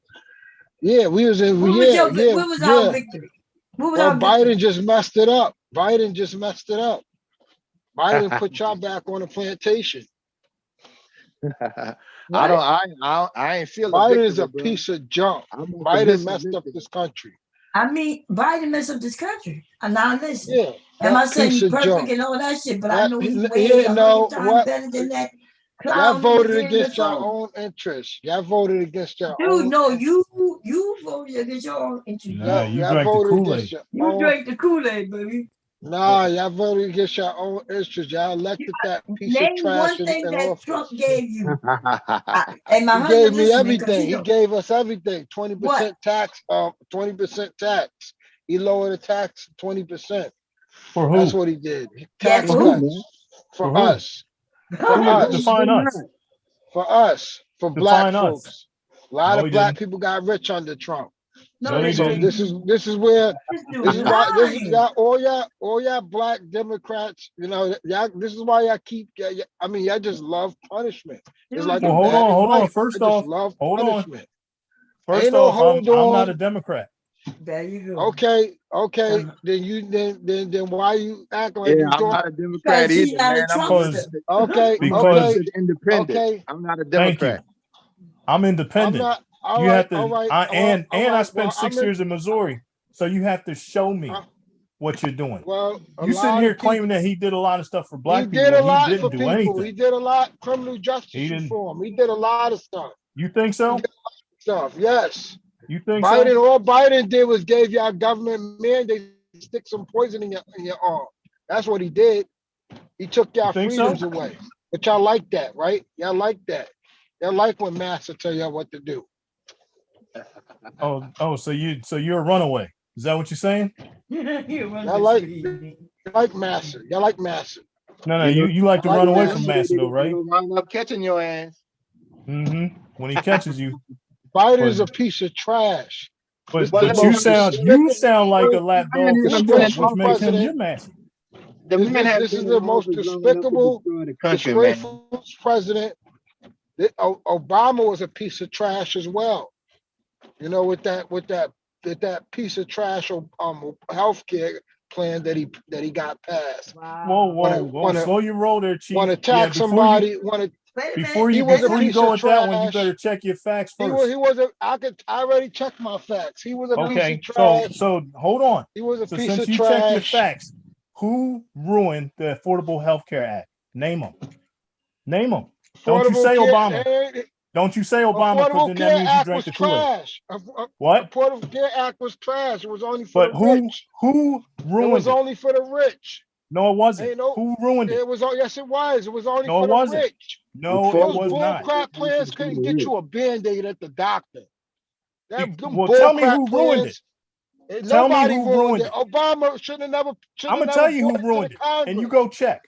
Yeah, we was in. What was our victory? Biden just messed it up. Biden put y'all back on the plantation. I ain't feel Biden is a piece of junk. Biden messed up this country. I mean, Biden messed up this country. And now listen, yeah, am I saying he's perfect junk. and all that shit? But I know he's way better than that clown. Y'all voted against your own interests. Y'all voted against your own. Dude, no, you voted against your own interests. Nah, you drank the Kool-Aid. You drank the Kool-Aid, baby. Nah, y'all voted against your own interests. Y'all elected that piece of trash one thing in that office. Trump gave you. And he gave me everything. He gave us everything. 20% tax. 20% tax. He lowered the tax 20%. For who? That's what he did. Tax cuts for us. For us. Define us. For us. For black folks. Us. A lot of black people got rich under Trump. No, so this is where this is all y'all black Democrats, y'all, this is why y'all keep y'all just love punishment. It's like hold on. First off, hold punishment. on. First off, I'm not a Democrat. There you go. Okay. Then why you act like I'm not a Democrat either, man. Because independent. Okay. I'm not a Democrat. I'm independent. I'm not. You have to, I spent 6 years in Missouri, so you have to show me what you're doing. Well, You sitting here claiming that he did a lot of stuff for black people. He did a lot didn't for do people. anything. He did a lot criminal justice reform. He did a lot of stuff. You think so? Stuff, yes. You think Biden, so? all Biden did was gave y'all government mandate to stick some poison in your arm. That's what he did. He took y'all freedoms away. But y'all like that, right? Y'all like that. Y'all like when Master tell y'all what to do. So you're a runaway. Is that what you're saying? Y'all like Master. Y'all like Master. No, you like to run away from Master though, right? Wind up catching your ass. Mm-hmm. When he catches you. Biden is a piece of trash. But you sound like a lapdog, which makes him your master. This is the most despicable, disgraceful president. Obama was a piece of trash as well. You know, with that piece of trash healthcare plan that he got passed. Whoa! Slow your roll there, Chief. Want to attack somebody? Before you go with that one, you better check your facts first. He was I already checked my facts. He was a piece of trash. So hold on. He was a piece since of you trash. checked your facts, who ruined the Affordable Health Care Act? Name them. Name them. Don't you say Obama. Don't you say Obama, because then that means you drank the Kool-Aid. What? Affordable Care Act was trash. It was only for the rich. Who ruined it? It was only for the rich. No, it wasn't. Who ruined it? It was. Yes, it was. It was only No, for it the wasn't. rich. No, it was not. Bullcrap plans couldn't get you a Band-Aid at the doctor. Tell me who ruined it. Tell me who ruined it. Obama should have never. I'm gonna tell you who ruined it, and you go check.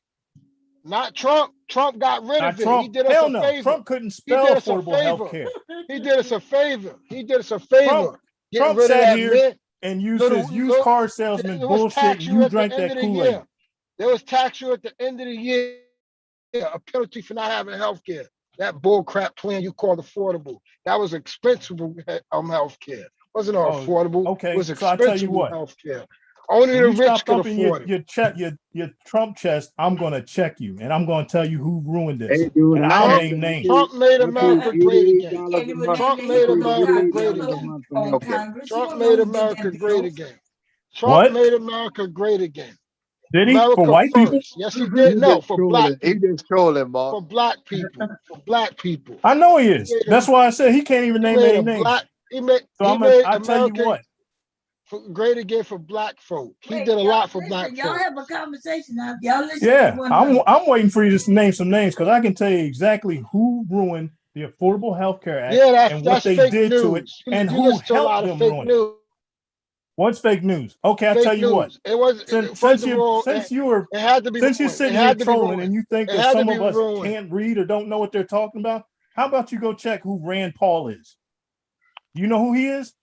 Not Trump. Trump got rid of it. He did us a favor. Trump couldn't spell affordable health care. He did us a favor. Trump sat here and used his used car salesman bullshit. You drank that Kool-Aid. There was tax you at the end of the year, a penalty for not having health care. That bullcrap plan you called affordable. That was expensive health care. Wasn't affordable. Okay, it was so I'll tell you what. Health care. Only the rich could afford it. Your Trump chest, I'm going to check you, and I'm going to tell you who ruined this. And I'll name names. Trump made America great again. Trump made America great again. Trump made America great again. Trump made America great again. Did he? For white people? Yes, he did. No, for black people. He just trolling, Mark. For black people. For black people. I know he is. That's why I said he can't even name any names. I'll tell you what. Great again for black folk. He did a lot for black folk. Y'all have a conversation now. Y'all listen. Yeah, I'm waiting for you to name some names, because I can tell you exactly who ruined the Affordable Health Care Act and what they did to it, and who helped them ruin it. What's fake news? Okay, I'll tell you what. It was since you're sitting here trolling and you think that some of us can't read or don't know what they're talking about, how about you go check who Rand Paul is? You know who he is?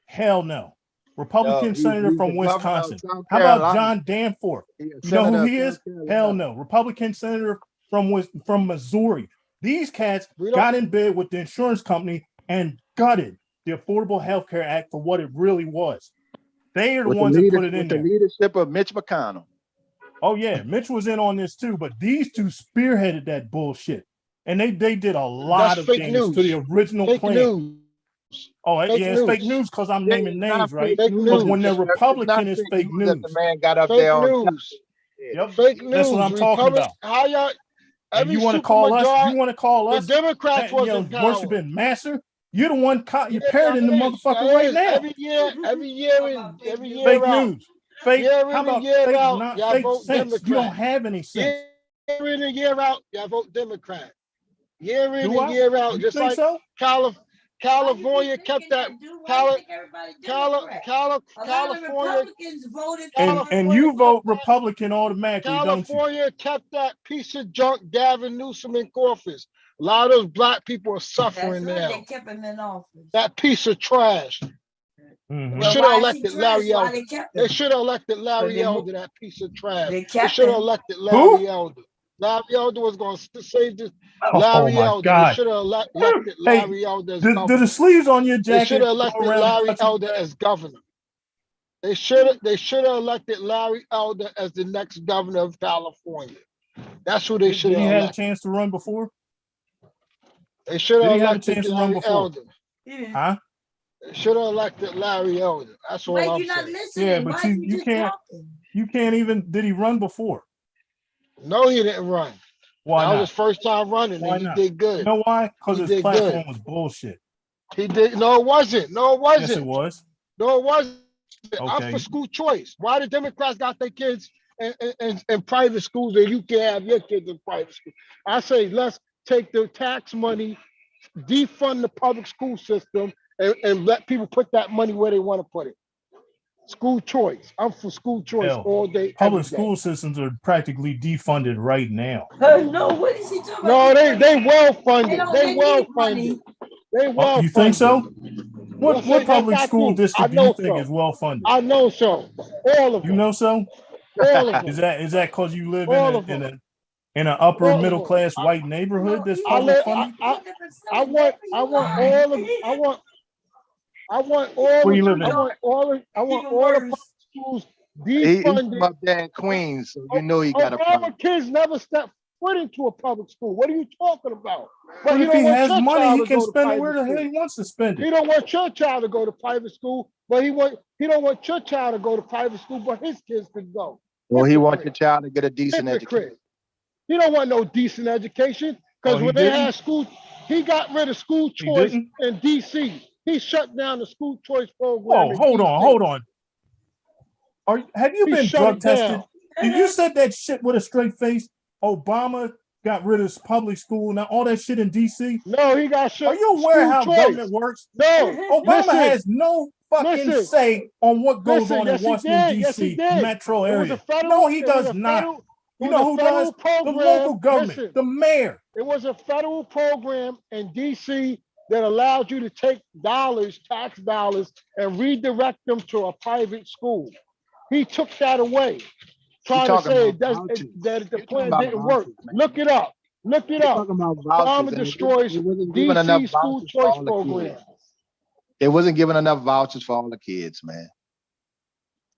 Hell no. Republican senator from Wisconsin. How about John Danforth? You know who he is? Hell no. Republican senator from Missouri. These cats got in bed with the insurance company and gutted the Affordable Health Care Act for what it really was. They are the ones that put it in there. The leadership of Mitch McConnell. Oh yeah, Mitch was in on this too, but these two spearheaded that bullshit, and they did a lot of things to the original plan. Oh yeah, it's fake news because I'm naming names, right? Because when they're Republican, it's fake news. The man got up there on. Yep, fake news. That's what I'm talking about. How y'all? And you want to call us? You want to call us? The Democrats wasn't worshiping Master. You're the one you're parroting the motherfucker right now. Every year fake out. News. Fake. How about fake, out, fake sense? Democrat. You don't have any sense. Year in and year out, y'all vote Democrat. Year in and year out, you just like so? California kept that. California voted. And you vote Republican automatically, California don't you? kept that piece of junk Gavin Newsom in office. A lot of those black people are suffering now. They kept him in office. That piece of trash. Mm-hmm. They should have elected Larry Elder. They should have elected Larry Elder, that piece of trash. They should have elected Larry Elder. Larry Elder was going to save this. Larry Elder. God. They should have elected Larry Elder as governor. Do the sleeves on your jacket? They should have elected Larry Elder as governor. They should have elected Larry Elder as the next governor of California. That's who they should have elected. He had a chance to run before? They should have elected Larry Elder. Huh? They should have elected Larry Elder. That's all I'm saying. Yeah, but you You can't even. Did he run before? No, he didn't run. Why That was not? his first time running, Why and he not? did good. You know why? Because He his did platform good. was bullshit. He did. No, it wasn't. No, it Yes, it wasn't. was. No, it wasn't. I'm Okay. for school choice. Why the Democrats got their kids in private schools and you can't have your kids in private school? I say let's take the tax money, defund the public school system, and let people put that money where they want to put it. School choice. I'm for school choice Hell, all day, every public day. school systems are practically defunded right now. No, what is he talking No, about? they well funded. don't- They they well need money. funded. They Oh, well you think so? funded. What Yes, public that's school true. I district do you know think so. is well funded? I know so. All of You them. know so? All of Is them. that because you live All in of them. an upper All of middle them. class white neighborhood that's I public live. funded? I want all of. I want all Where of. you live I in? want all of. I want all the public schools He from defunded. up there in Queens, so you know he got a problem. Obama kids never stepped foot into a public school. What are you talking about? But But he if he don't want has your money, child he to can go to spend it where private the hell school. he wants to spend He it. don't want your child to go to private school, but he don't want your child to go to private school, but his kids could go. Well, he wants your Hypocrite. child to get a decent education. Hypocrite. He don't want no decent education Oh, because he when they didn't? had school, he got rid of school He choice didn't? in DC. He shut down the school choice program Whoa, in hold DC. on, hold on. Have you He been shut drug it tested? down. You said that shit with a straight face. Obama got rid of public school, now all that shit in DC. No, he got shut. Are you aware school how choice. government works? No, Obama listen, has no fucking listen, say on what goes listen. on Yes, in he Washington, did. Yes, he D.C. did. metro It was a area. federal. No, he It was does a not. federal. You It know was a who federal does? The program. local government, Listen, the mayor. it was a federal program in DC that allowed you to take dollars, tax dollars, and redirect them to a private school. He took that away, trying to talking say about vouchers. that the You're talking plan about didn't work. vouchers, man. Look it up. Look it You're up. talking about Obama vouchers, and destroys it wasn't giving enough DC school vouchers for choice all the program. kids. It wasn't giving enough vouchers for all the kids, man.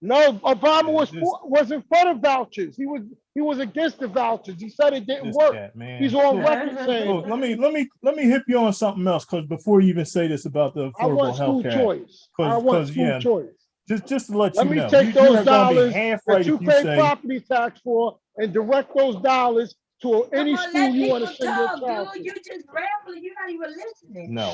No, Obama Yeah, was this- wasn't for the vouchers. He was against the vouchers. He said it didn't This work. cat, man. He's on Look, record saying look, let me hit you on something else, because before you even say this about the I want Affordable school Health Care Act, choice. I want because school choice. just to let Let you me know, take you're those not gonna be dollars half that right you if you pay say property tax for and direct those dollars to any school you want to send your child to. You just rambling. You're not even listening. no.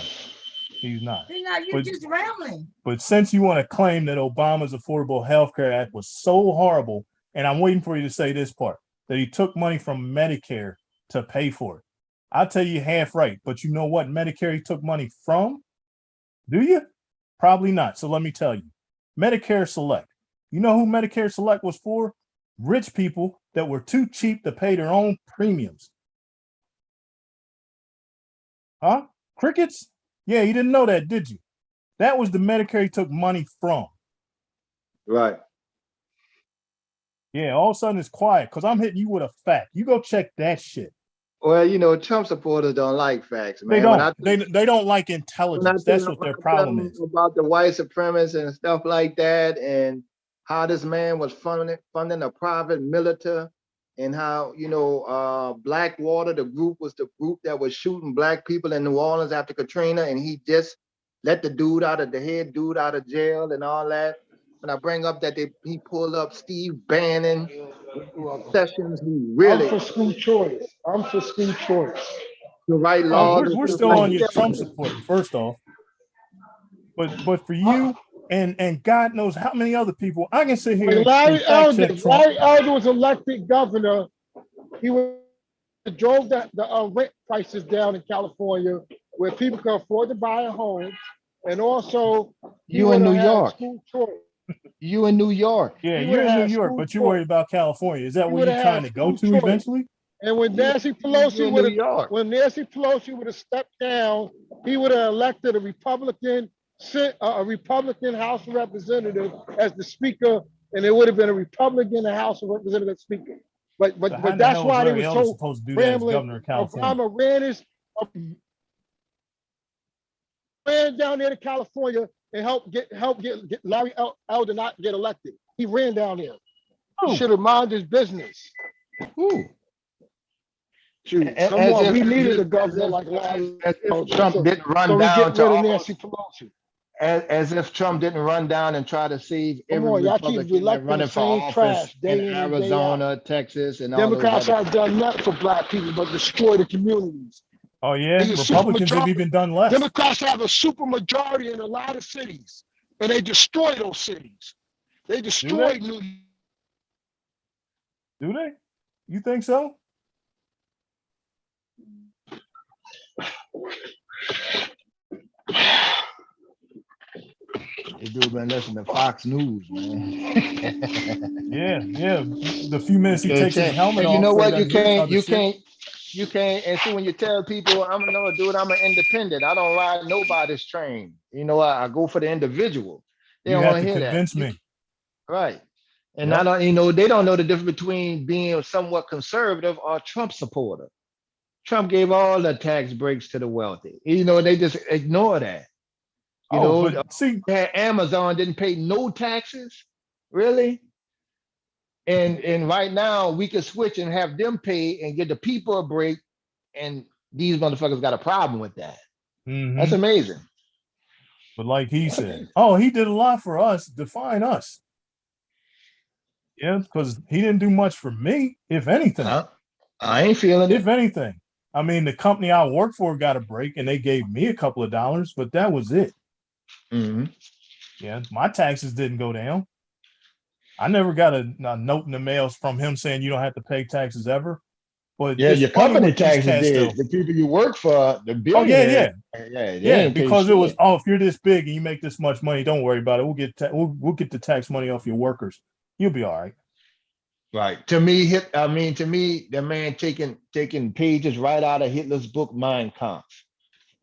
He's not. You're But- just rambling. But since you want to claim that Obama's Affordable Health Care Act was so horrible, and I'm waiting for you to say this part, that he took money from Medicare to pay for it. I'll tell you half right, but you know what Medicare he took money from? Do you? Probably not. So let me tell you. Medicare Select. You know who Medicare Select was for? Rich people that were too cheap to pay their own premiums. Huh? Crickets? Yeah, you didn't know that, did you? That was the Medicare he took money from. Right. Yeah, all of a sudden it's quiet because I'm hitting you with a fact. You go check that shit. Well, you know, Trump supporters don't like facts, man. They When don't. They don't like when I intelligence. tell That's them- what their when I tell problem them is. about the white supremacists and stuff like that, and how this man was funding a private military, and how, you know, Blackwater, the group was the group that was shooting black people in New Orleans after Katrina, and he just let the head dude out of jail and all that. When I bring up that he pulled up Steve Bannon, Sessions, who really I'm for school choice. I'm for school choice. the right Oh, laws. we're still on your Trump support, first off. But for you and God knows how many other people, I can sit here When and Larry fact Elder, check Trump. Larry Elder was elected governor. He drove the rent prices down in California, where people could afford to buy a home, and also he You in would've New had York. School choice. You in New York. Yeah, He you're would've in New had York, school but you're choice. worried about California. Is that He where you're would've trying had to go school to choice. eventually? And when Nancy You Pelosi in would New York. when Nancy Pelosi would have stepped down, he would have elected a Republican House of Representatives as the Speaker, and it would have been a Republican House of Representatives Speaker. But So how the that's hell why is they Larry were Elder so supposed to do that as rambling. governor of California? Obama ran down there to California and helped get Larry Elder not get elected. He ran down there. Who? He should have minded his business. Who? Shoot, As come on, if- we needed as a if- governor like Larry as if Elder. Trump So didn't run we down get to rid of almost Nancy Pelosi. as if Trump didn't run down and try to save Come every on, y'all keep Republican that electing the running for same office trash in day in and day out. Arizona, Texas, and all those Democrats other. have done nothing for black people but destroy the communities. Oh yeah, They a Republicans have supermajority. even done less. Democrats have a super majority in a lot of cities, and they destroy those cities. They destroyed New York. Do they? You think so? They do been listening to Fox News, man. Yeah. The few minutes he Can't takes his change. helmet And you off, know so he what? You doesn't hear can't. other You shit. can't. And see, when you tell people, I'm no dude, I'm an independent. I don't ride nobody's train. You know, I go for the individual. They You don't have want to to hear that. convince me. Right. And Yep. I don't, they don't know the difference between being somewhat conservative or a Trump supporter. Trump gave all the tax breaks to the wealthy. They just ignore that. But see, Amazon didn't pay no taxes, really. And right now we can switch and have them pay and get the people a break, and these motherfuckers got a problem with that. That's amazing. But like he said, he did a lot for us. Define us. Yeah, because he didn't do much for me, if anything. I ain't feeling it. If anything. I mean, the company I work for got a break and they gave me a couple of dollars, but that was it. Yeah, my taxes didn't go down. I never got a note in the mail from him saying you don't have to pay taxes ever. But yeah, it's your funny company with these taxes cats, did. though. The people you work for, the Oh, billionaires. yeah. They ain't pay Because it was, shit. if you're this big and you make this much money, don't worry about it. We'll get the tax money off your workers. You'll be all right. Right. To me, the man taking pages right out of Hitler's book, Mein Kampf.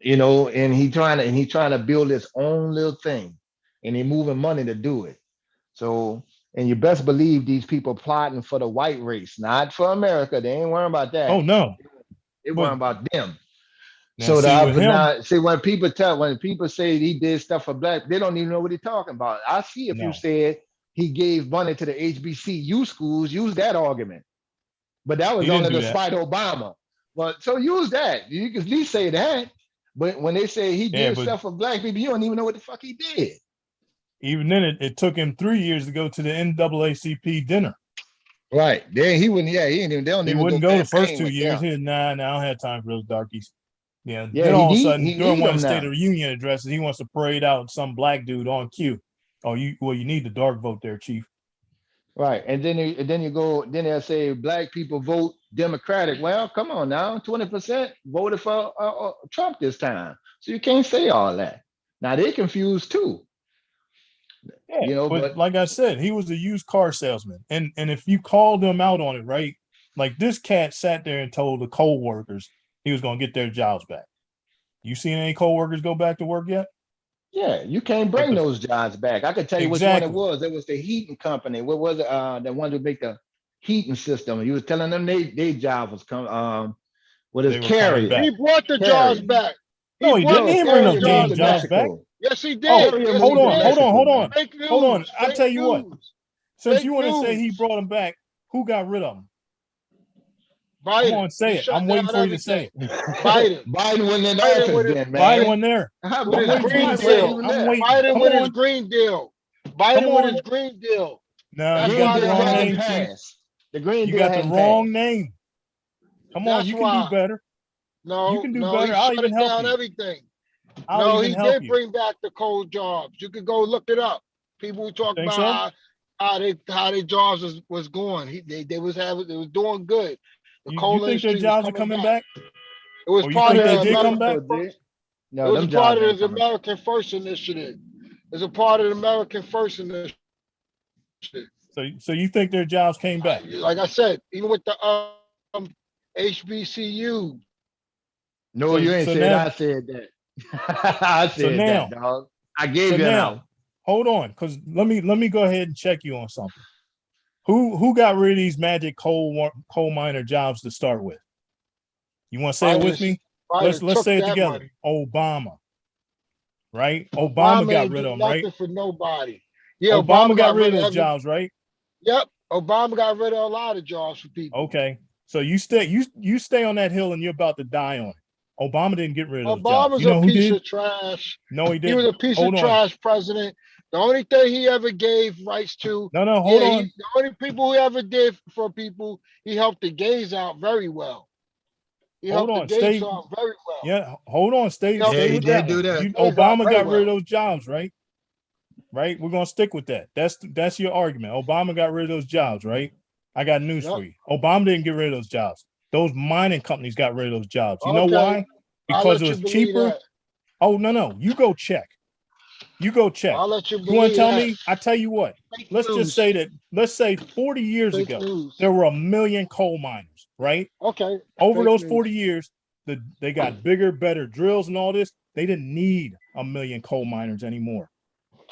And he trying to build his own little thing, and he moving money to do it. So, and you best believe these people plotting for the white race, not for America. They ain't worrying about that. Oh no, they worrying about them. Now, see When people say he did stuff for black, they don't even know what he's talking about. I see if you said he gave money to the HBCU schools, use that argument. But that was only to spite Obama. But so use that. You can at least say that. But when they say he did stuff for black people, you don't even know what the fuck he did. Even then, it took him 3 years to go to the NAACP dinner. Right. Then he wouldn't. Yeah, he wouldn't go the first 2 years. I don't have time for those darkies. Yeah. Then all of a sudden, during one of the State of the Union addresses, he wants to parade out some black dude on cue. Oh, you need the dark vote there, Chief. Right. And then they'll say black people vote Democratic. Well, come on now, 20% voted for Trump this time. So you can't say all that. Now they're confused too. Yeah, but like I said, he was a used car salesman. And if you called him out on it, right? Like this cat sat there and told the coal workers he was going to get their jobs back. You seen any coal workers go back to work yet? Yeah, you can't bring those jobs back. I can tell you which one it was. It was the heating company. What was it? The one to make the heating system. You was telling them their job was coming. What is Carrier? He brought the jobs back. No, he didn't. He didn't bring no damn jobs back. Yes, he did. Oh, yes, hold on. Fake news. Hold on. I'll tell you what. Since Fake you want to say news. he brought them back, who got rid of them? Biden. Come on, say it. I'm waiting for you to say it. Biden. Biden wasn't in office then, man. Biden wasn't there. With his green deal. Biden with his green deal. Biden with his green deal. No, you got the wrong name, Chief. The green you deal got the wrong name. Come on, That's you can do better. No, you can do no, better. he I'll shut even it help down you. everything. I'll No, he even help did you. bring back the cold jobs. You could go look it up. People who talk Think about how their jobs was going. They was doing good. The coal you think industry their jobs was are coming back? It was Or you part think of they did come back? No, it was them part jobs of the ain't coming American First Initiative. It's a part of the American First Initiative. So you think their jobs came back? Like I said, even with the HBCU. No, you ain't said I said that. I said that, dog. I gave you an out. Hold on, because let me go ahead and check you on something. Who got rid of these magic coal miner jobs to start with? You want to say it with me? Let's say it together. Money. Obama. Right? Obama got rid of them, right? Nothing for nobody. Yeah, Obama got rid of those jobs, right? Yep. Obama got rid of a lot of jobs for people. Okay. So you stay on that hill and you're about to die on it. Obama didn't get rid of those jobs. Obama's You know a who piece did? of trash. No, he He was didn't. a piece Hold of on. trash president. The only thing he ever gave rights to, No, hold on. the only people he ever did for people, he helped the gays out very well. He Hold helped the on. gays Stay. out very well. Yeah, hold on. Stay helped Yeah, he with did that do one. that. gays out Obama very got rid of well. those jobs, right? Right? We're gonna stick with that. That's your argument. Obama got rid of those jobs, right? I got news Yep. for you. Obama didn't get rid of those jobs. Those mining companies got rid of those jobs. You know Okay, why? I'll Because let it you was believe cheaper. that. Oh, no. You go check. You go check. I'll let you You want believe to tell that. me? I tell you what. Fake Let's news. just say that. Let's say 40 years Fake ago, news. there were 1 million coal miners, right? Okay. Over Fake those news. 40 years, they got bigger, better drills and all this. They didn't need 1 million coal miners anymore.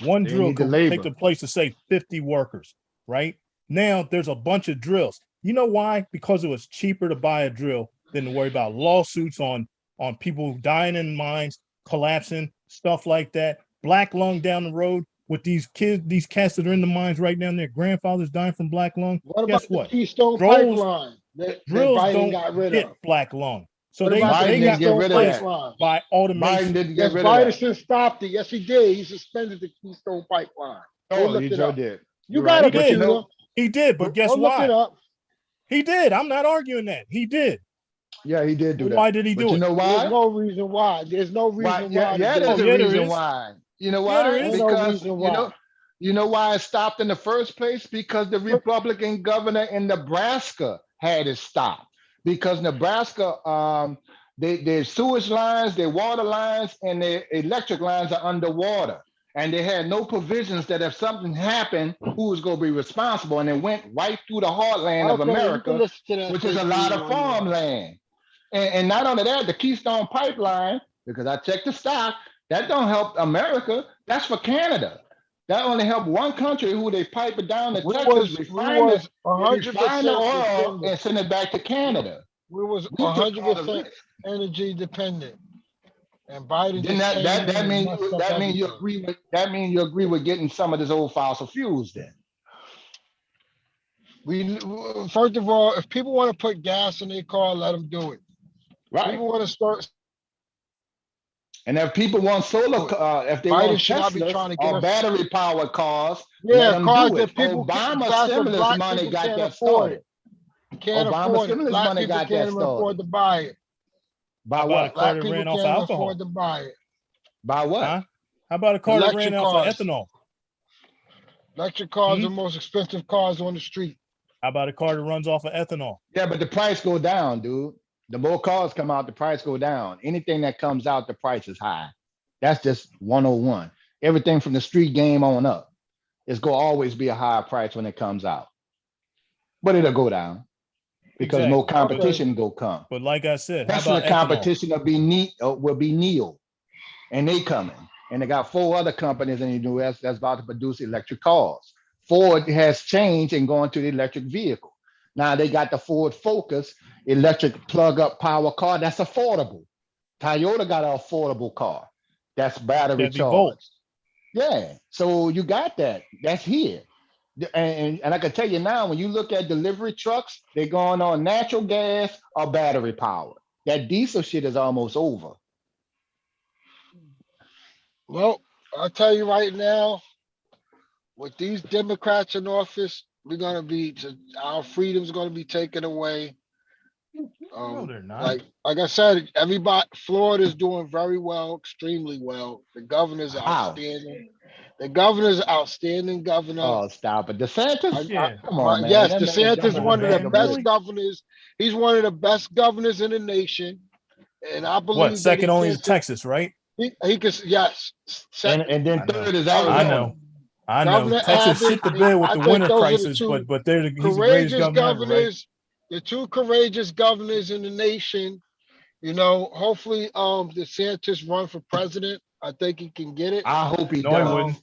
One They drill need the could labor. take the place of, say, 50 workers, right? Now there's a bunch of drills. You know why? Because it was cheaper to buy a drill than to worry about lawsuits on people dying in mines, collapsing, stuff like that. Black lung down the road with these cats that are in the mines right now, their grandfathers dying from black lung. What Guess about the what? Keystone Drills- Pipeline that Drills Biden don't got rid get of? black lung. So What they about the Biden didn't get Keystone rid of that. Pipeline? by Biden automation. didn't Yes, get rid of that. Biden stopped it. Yes, he did. He suspended the Keystone Pipeline. Go Oh, look he it sure up. did. You You're got right. a He But you did. computer. He did, but guess Go look it why? up. He did. I'm not arguing that. He did. Yeah, he did do that. Why did he But do you it? know There's why? no reason why. There's no Why? reason Yeah, why. yeah, to do there's Oh, a it. yeah, there reason is. why. You know Yeah, there why? is. Ain't no Because reason why. you know why it stopped in the first place? Because the Republican governor in Nebraska had it stopped. Because Nebraska, their sewage lines, their water lines, and their electric lines are underwater. And they had no provisions that if something happened, who was going to be responsible? And it went right through the heartland of Okay, you can America, listen to that which is a fake lot news of all you want. farmland. And not only that, the Keystone Pipeline, because I checked the stock, that don't help America. That's for Canada. That only help one country who they pipe it down to We Texas, was refine the 100% oil, dependent. and send it back to Canada. We was We took all the 100% risk. energy dependent. And Biden Then just came in that and means messed up that means you everything. agree with getting some of this old fossil fuels then. First of all, if people want to put gas in their car, let them do it. Right. People want to start. And if people want solar, if they Biden want should not be Teslas trying to get or us. battery powered cars, let Yeah, them cars do that it. people Obama black and stimulus black money people got can't that afford started. it. Can't Obama afford it. stimulus Black money people got can't that even afford started. to buy it. By How about a what? car Black that people ran off can't alcohol? afford to buy it. By what? Huh? How about a car that Electric ran off of cars. ethanol? Electric cars Hmm? are the most expensive cars on the street. How about a car that runs off of ethanol? Yeah, but the price go down, dude. The more cars come out, the price go down. Anything that comes out, the price is high. That's just 101. Everything from the street game on up, it's gonna always be a higher price when it comes out. But it'll go down because more Exactly. competition go come. But like I said, how Tesla about ethanol? competition will be Neo, and they coming. And they got 4 other companies in the US that's about to produce electric cars. Ford has changed and gone to the electric vehicle. Now they got the Ford Focus electric plug-up power car that's affordable. Toyota got an affordable car that's battery Chevy Volt. charged. Yeah, so you got that. That's here. And I can tell you now, when you look at delivery trucks, they're going on natural gas or battery power. That diesel shit is almost over. Well, I'll tell you right now, with these Democrats in office, our freedom's gonna be taken away. No, they're not. Like I said, Florida's doing very well, extremely well. The governor's How? outstanding. The governor's outstanding governor. Oh, stop it. DeSantis? Yeah. Come on, man. Yes, That man DeSantis is jumping one the of the gun a best bit. governors. He's one of the best governors in the nation, and I believe What? that Second he only can. to Texas, right? He can. Yes. And then I know. third is I Arizona. know. I know. Governor Texas Abbott, shit the bed with I the think winter those are the crisis, two but he's the greatest courageous governor ever, right? governors, the two courageous governors in the nation. You know, hopefully, DeSantis run for president. I think he can get it. I hope he No, he does. wouldn't.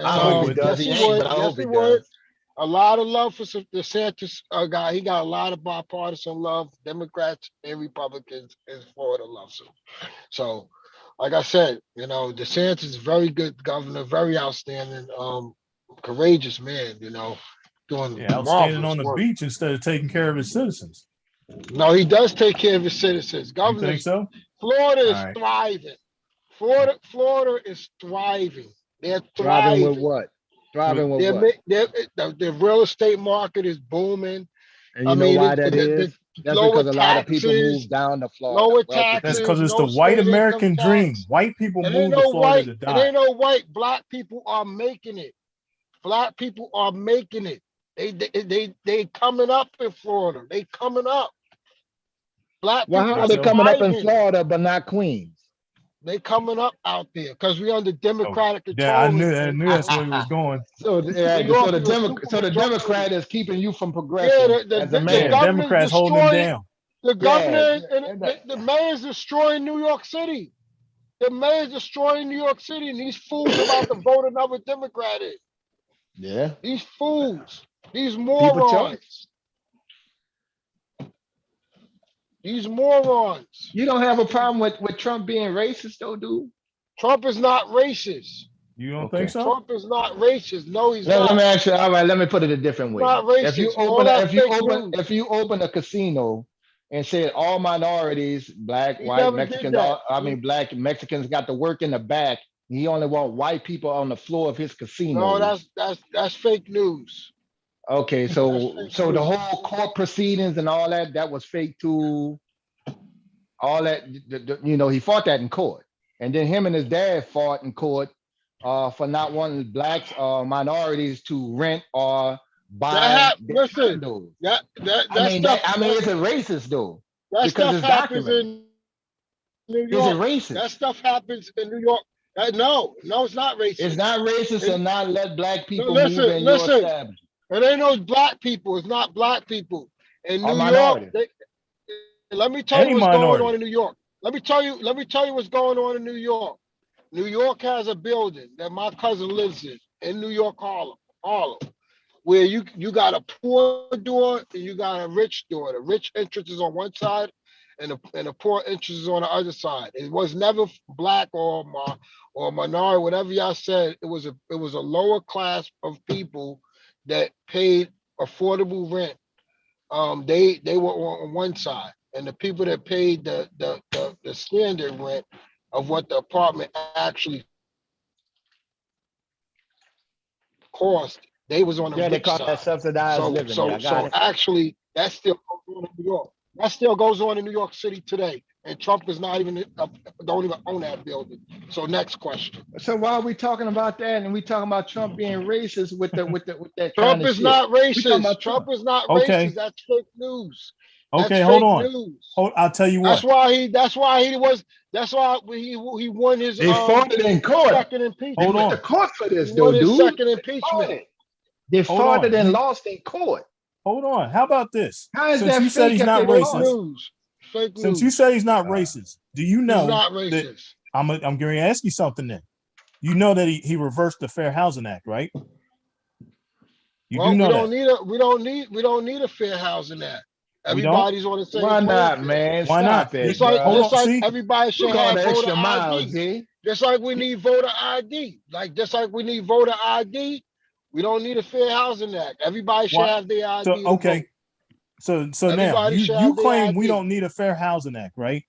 I hope he wouldn't. does. Yes, He he ain't, would. but I Yes, hope he he would. does. A lot of love for DeSantis guy. He got a lot of bipartisan love. Democrats and Republicans in Florida loves him. So, like I said, you know, DeSantis is very good governor, very outstanding, courageous man. You know, doing Yeah, outstanding marvelous on the work. beach instead of taking care of his citizens. No, he does take care of his citizens. You think Governors, so? Florida All is right. thriving. Florida is thriving. They're Thriving with thriving. what? Thriving with They're, what? the real estate market is booming. And I you know mean, why that is? That's lower because a lot of people taxes, move down to Florida. lower Wealthy That's people. because taxes, it's the no white state income American dream. tax. White people It move to Florida to it die. ain't no white. Black people are making it. Black people are making it. They coming up in Florida. They coming up. Black Well, people how Think are are they so? coming up in thriving. Florida but not Queens? They coming up out there because we under Oh, Democratic yeah, I control. knew that's where he was going. So, New so York the is a super so the majority. Democrat is keeping you from Yeah, progressing as a the Yeah, man. governor's Democrats hold them destroying. down. The Yeah, governor and and that- the mayor's destroying New York City. The mayor's destroying New York City, and these fools about to vote another Democrat in. yeah. These fools, these People choice. morons, these morons. You don't have a problem with Trump being racist, though, dude. Trump is not racist. You don't Okay. think so? Trump is not racist. No, he's Let not. me ask you. All right, let me put it a different way. Not If you racist. All open that fake news. if you open a casino and said all minorities, black, He white, never did Mexicans, that. black and Mexicans got to work in the back. He only want white people on the floor of his casino. No, that's fake news. Okay, so That's fake so the news. whole court proceedings and all that was fake too. All that, you know, he fought that in court, and then him and his dad fought in court for not wanting blacks or minorities to rent or buy their Listen, condos. that I mean, stuff. it's a racist though, That because stuff it's happens documented. in New Is York. it racist? That stuff happens in New York. No, it's not racist. It's not racist to not let black people listen, move in your listen. establishment. It ain't no black people. It's not black people in Or New York. minorities. Let me tell Any you what's going minority. on in New York. Let me tell you what's going on in New York. New York has a building that my cousin lives in New York, Harlem, where you got a poor door and you got a rich door. The rich entrance is on one side, and the poor entrance is on the other side. It was never black or minority, whatever y'all said. It was a lower class of people that paid affordable rent. They were on one side, and the people that paid the standard rent of what the apartment actually cost, they was on the Yeah, they rich call side. that subsidized living. Yeah, I got So it. actually, that still goes on in New York. That still goes on in New York City today, and Trump is not even don't even own that building. So next question. So why are we talking about that? And we talking about Trump being racist with that Trump kind of is shit? not We talking racist. about Trump is not Okay. racist. That's fake news. That's Okay, hold fake on. news. I'll tell you That's what. why he won his They fought it in court. second impeachment. They Hold went on. to court for this, He though, won his dude. second They fought impeachment. it. They Hold fought on. it and lost in court. Hold on. How about this? How is Since that you said fake he's if not they Fake lost? racist, news. Fake since news. you say he's not racist, do you He's know not that racist. I'm going to ask you something then? You know that he reversed the Fair Housing Act, right? You Well, do know we don't need a fair housing act. We don't? Everybody's on the same Why playing not, field. man? Why not? Stop it, Just like bro. Hold just on. like See, everybody should You going have the voter extra mile, ID. G. Just like we need voter ID. Just like we need voter ID, we don't need a fair housing act. Everybody should Why- have their ID. so to okay. vote. So now Everybody should you have their claim we ID. don't need a Fair Housing Act, right?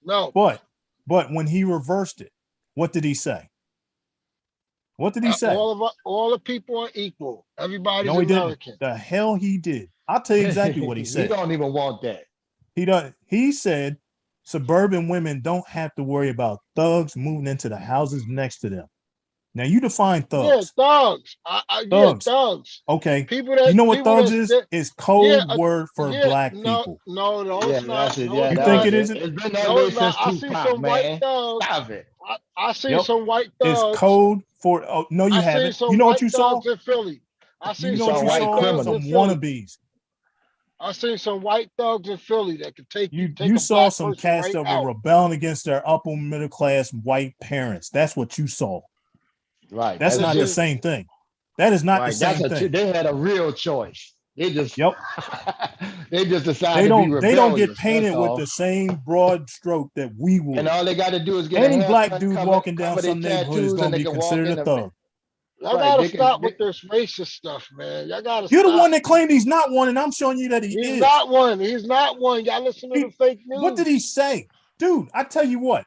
No. But when he reversed it, what did he say? What did he say? All the people are equal. Everybody's No, he didn't. American. The hell he did. I'll tell you exactly what he He said. don't even want that. He said suburban women don't have to worry about thugs moving into the houses next to them. Now you define thugs. Yeah, thugs. Thugs. Thugs. Okay. People that You know what people thugs that's- is? It's code yeah, word for yeah, black no, people. No, Yeah, it's not. that's it. No, Yeah, it's You that think not. it was isn't? It's been that No, way it's not. since I see Tupac, some white man. thugs. Stop it. I see Yep. some white It's thugs. code for no, you I seen haven't. some You know white what you saw? thugs in Philly. I You seen know some what you white white saw? thugs Some in criminals. Philly. wannabes. I seen some white thugs in Philly that could take You a saw black some person cats right that were out. rebelling against their upper middle class white parents. That's what you saw. Right. That's not the Listen, same thing. That is not the Right. same thing. They had a real choice. They just Yep. they just They decided to be don't rebellious. get painted That's with all. the same broad stroke that we And would. all they got to do is get Any a black haircut, dude walking down cover their some neighborhood is tattoos, going and to they be can walk considered in a the thug. Y'all Right. gotta They can. stop with this racist stuff, man. Y'all gotta You're the one stop. that claimed he's not one, and I'm showing you that he He's is. not one. He's not one. Y'all listen to the fake What did he news. say? Dude, I tell you what,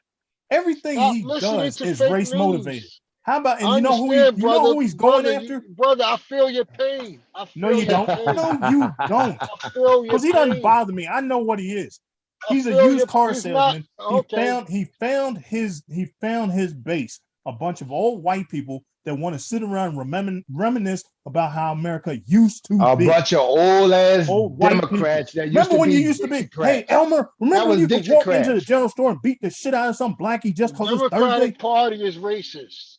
everything Stop he listening does to is fake race motivated. news. How about, and I understand, you know brother. who he's going Brother, after? brother, I feel your pain. I No, feel you your don't. pain. No, you don't. I feel your Because he doesn't pain. bother me. I know what he is. I He's a feel used your. car He's not salesman. okay. He found his base, a bunch of old white people that want to sit around and reminisce about how America used to A be. bunch of old ass Old white people. Democrats that used Remember to when you be used to be, hey Dixiecrats. Elmer, remember That when was you could walk into the Dixiecrats. general store and beat the shit out of some blackie just The because it's Thursday? Democratic Party is racist.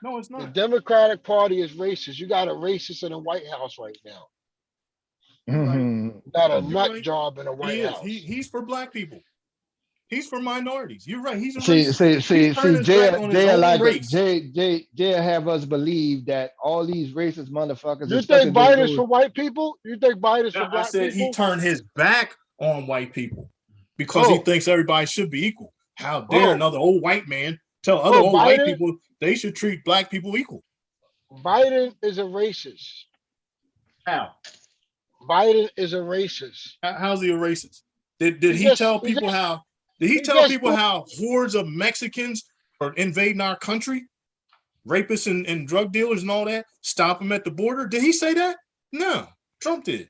No, it's The not. Democratic Party is racist. You got a racist in the White House right now. Mhm. You got a You're nut right. job in the He White is. House. He's for black people. He's for minorities. You're right. He's a See, racist. see, He's see, turned see, his back on his Jay own like race. Jay have us believe that all these racist motherfuckers, You especially think Biden's those. for white people? You think Biden's for I black said he people? turned his back on white people because he Oh, thinks everybody should be equal. How dare oh, another old white man tell other oh, old white Biden. people they should treat black people equal? Biden is a racist. How? Biden is a racist. How's he a racist? Did He he just, tell he people just, how? Did he he tell just people do. how hordes of Mexicans are invading our country, rapists and drug dealers and all that? Stop them at the border. Did he say that? No, Trump did.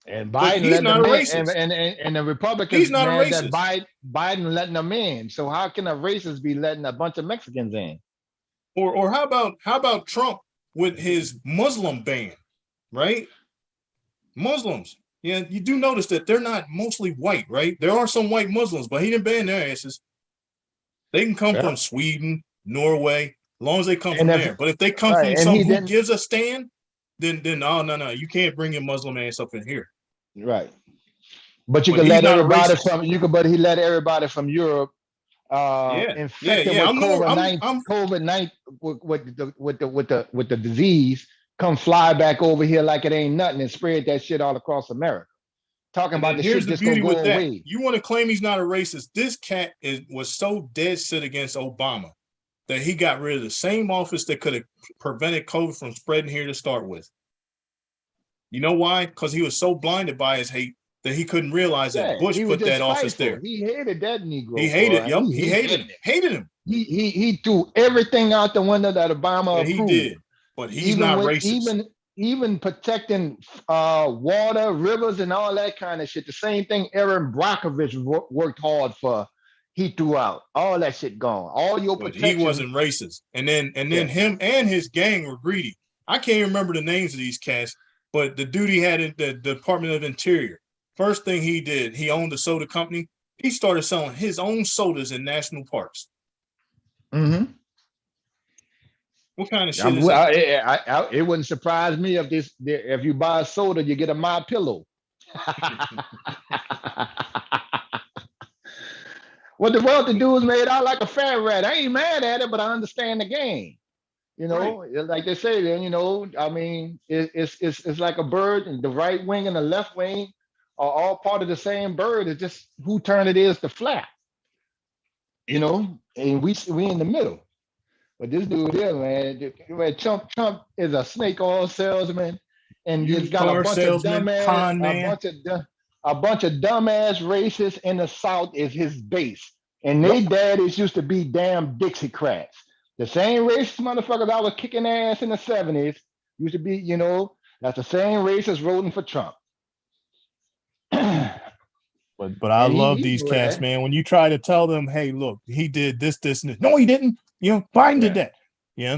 And But Biden he's letting not them a in, racist. and the He's Republicans not a mad that racist. Biden letting them in. So how can a racist be letting a bunch of Mexicans in? Or how about Trump with his Muslim ban, right? Muslims. Yeah, you do notice that they're not mostly white, right? There are some white Muslims, but he didn't ban their asses. They can come Yeah. from Sweden, Norway, as long as they come And from if there. But if they come right, from and some he who didn't gives a stand, then no, you can't bring your Muslim ass up in here. right. But you But could he's let not a everybody racist. from but he let everybody from Europe Yeah, infected yeah. with I'm no, COVID 19 with the disease come fly back over here like it ain't nothing and spread that shit all across America. Talking And about then the here's shit the just gonna beauty go with that. away. You want to claim he's not a racist. This cat was so dead set against Obama that he got rid of the same office that could have prevented COVID from spreading here to start with. You know why? Because he was so blinded by his hate that he couldn't realize that Yeah, Bush he was put that just office spiteful. there. He hated that He Negro, hated, boy. yep, he hated him. it. Hated him. He threw everything out the window that Obama Yeah, he approved. did. But he's Even not with racist. even protecting water, rivers, and all that kind of shit. The same thing Aaron Brockovich worked hard for. He threw out all that shit gone. All your But he protection. wasn't racist. And then Yeah. him and his gang were greedy. I can't remember the names of these cats, but the dude he had in the Department of Interior. First thing he did, he owned a soda company. He started selling his own sodas in national parks. Mm-hmm. What kind of shit is that? It wouldn't surprise me if you buy a soda, you get a My Pillow. What the wealthy dudes made out like a fat rat. I ain't mad at it, but I understand the game. You know, like they say, then I mean, it's like a bird, and the right wing and the left wing are all part of the same bird. It's just who turn it is to flap. And we in the middle. But this dude here, man, Trump is a snake oil salesman, and he's Used got a car bunch of salesman, dumbass, con man. a bunch of dumbass racists in the South is his base, and they daddies used to be damn Dixiecrats. The same racist motherfuckers I was kicking ass in the 70s used to be, that's the same racists voting for Trump. But I And love these cats, man. When you try to tell them, hey, look, he did this, and this. No, he didn't. Biden did that. Yeah.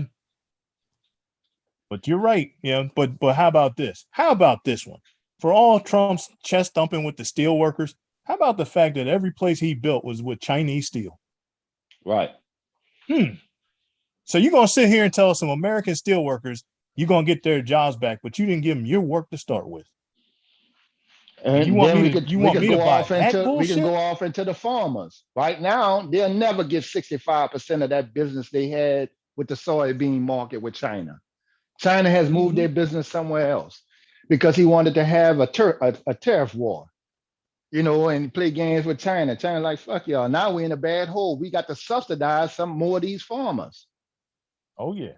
But you're right. Yeah. But how about this? How about this one? For all Trump's chest thumping with the steel workers, how about the fact that every place he built was with Chinese steel? Right. So you're gonna sit here and tell some American steel workers you're gonna get their jobs back, but you didn't give them your work to start with. And you want then me to buy that bullshit? We can go off into the farmers. Right now, they'll never get 65% of that business they had with the soybean market with China. China has moved their business somewhere else because he wanted to have a tariff war, and play games with China. China like, fuck y'all. Now we're in a bad hole. We got to subsidize some more of these farmers. Oh yeah.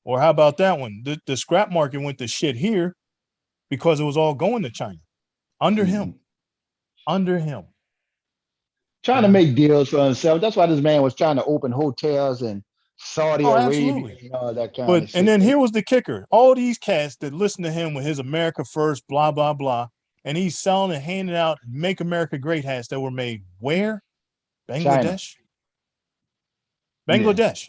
Or how about that one? The scrap market went to shit here because it was all going to China under him. Under him. Trying to make deals for himself. That's why this man was trying to open hotels in Saudi Oh, Arabia absolutely. and all that kind But of shit. and then here was the kicker: all these cats that listen to him with his America First, blah blah blah, and he's selling and handing out "Make America Great" hats that were made where? China. Bangladesh. Bangladesh.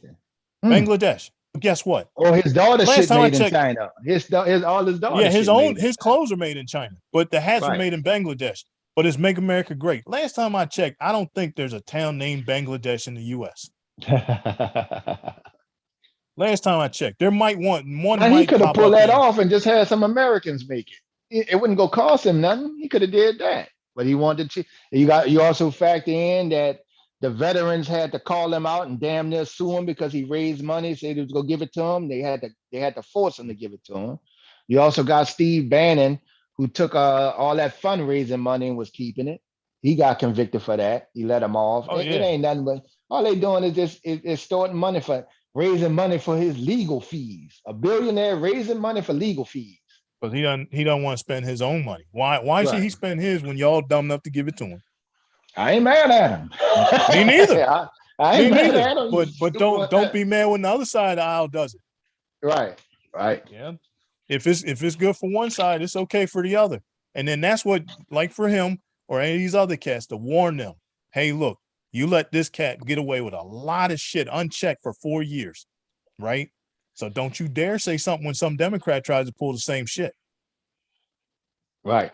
Hmm. Bangladesh. But guess what? Oh, his daughter Last shit time I made in checked, China. All his daughter yeah, his shit made own in his clothes are made in China, but the hats were Right. made in Bangladesh. But it's "Make America Great." Last time I checked, I don't think there's a town named Bangladesh in the U.S. Last time I checked, there might one Now, he might could have pop pulled up that in. off and just had some Americans make it. It wouldn't go cost him nothing. He could have did that, but he wanted to. You also factor in that the veterans had to call him out and damn near sue him because he raised money, said he was gonna give it to him. They had to force him to give it to him. You also got Steve Bannon, who took all that fundraising money and was keeping it. He got convicted for that. He let him off. Oh, It yeah. ain't nothing but all they doing is just is storing money for raising money for his legal fees. A billionaire raising money for legal fees. But he don't want to spend his own money. Why should Right. he spend his when y'all dumb enough to give it to him? I ain't mad at him. Me neither. I Me ain't mad neither. at him. But don't be mad when the other side of the aisle does it. Right. Yeah. If it's good for one side, it's okay for the other. And then that's what, like for him or any of these other cats, to warn them, hey, look, you let this cat get away with a lot of shit unchecked for 4 years, right? So don't you dare say something when some Democrat tries to pull the same shit. Right.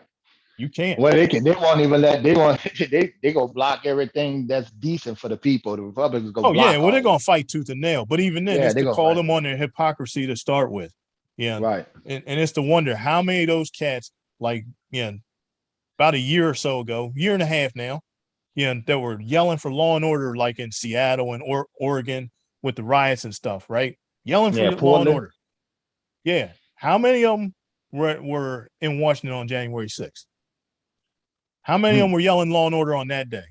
You can't. Well, they won't even let they go block everything that's decent for the people. The Republicans go Oh, block. yeah. Well, they're gonna fight tooth and nail. But even then, Yeah, it's they to gonna call fight. them on their hypocrisy to start with. Yeah. Right. And it's to wonder how many of those cats, like, about a year or so ago, year and a half now, that were yelling for law and order, like in Seattle and Oregon with the riots and stuff, right? Yelling for Yeah, law and Portland. order. Yeah. How many of them were in Washington on January 6th? How many of them were yelling law and order on that day?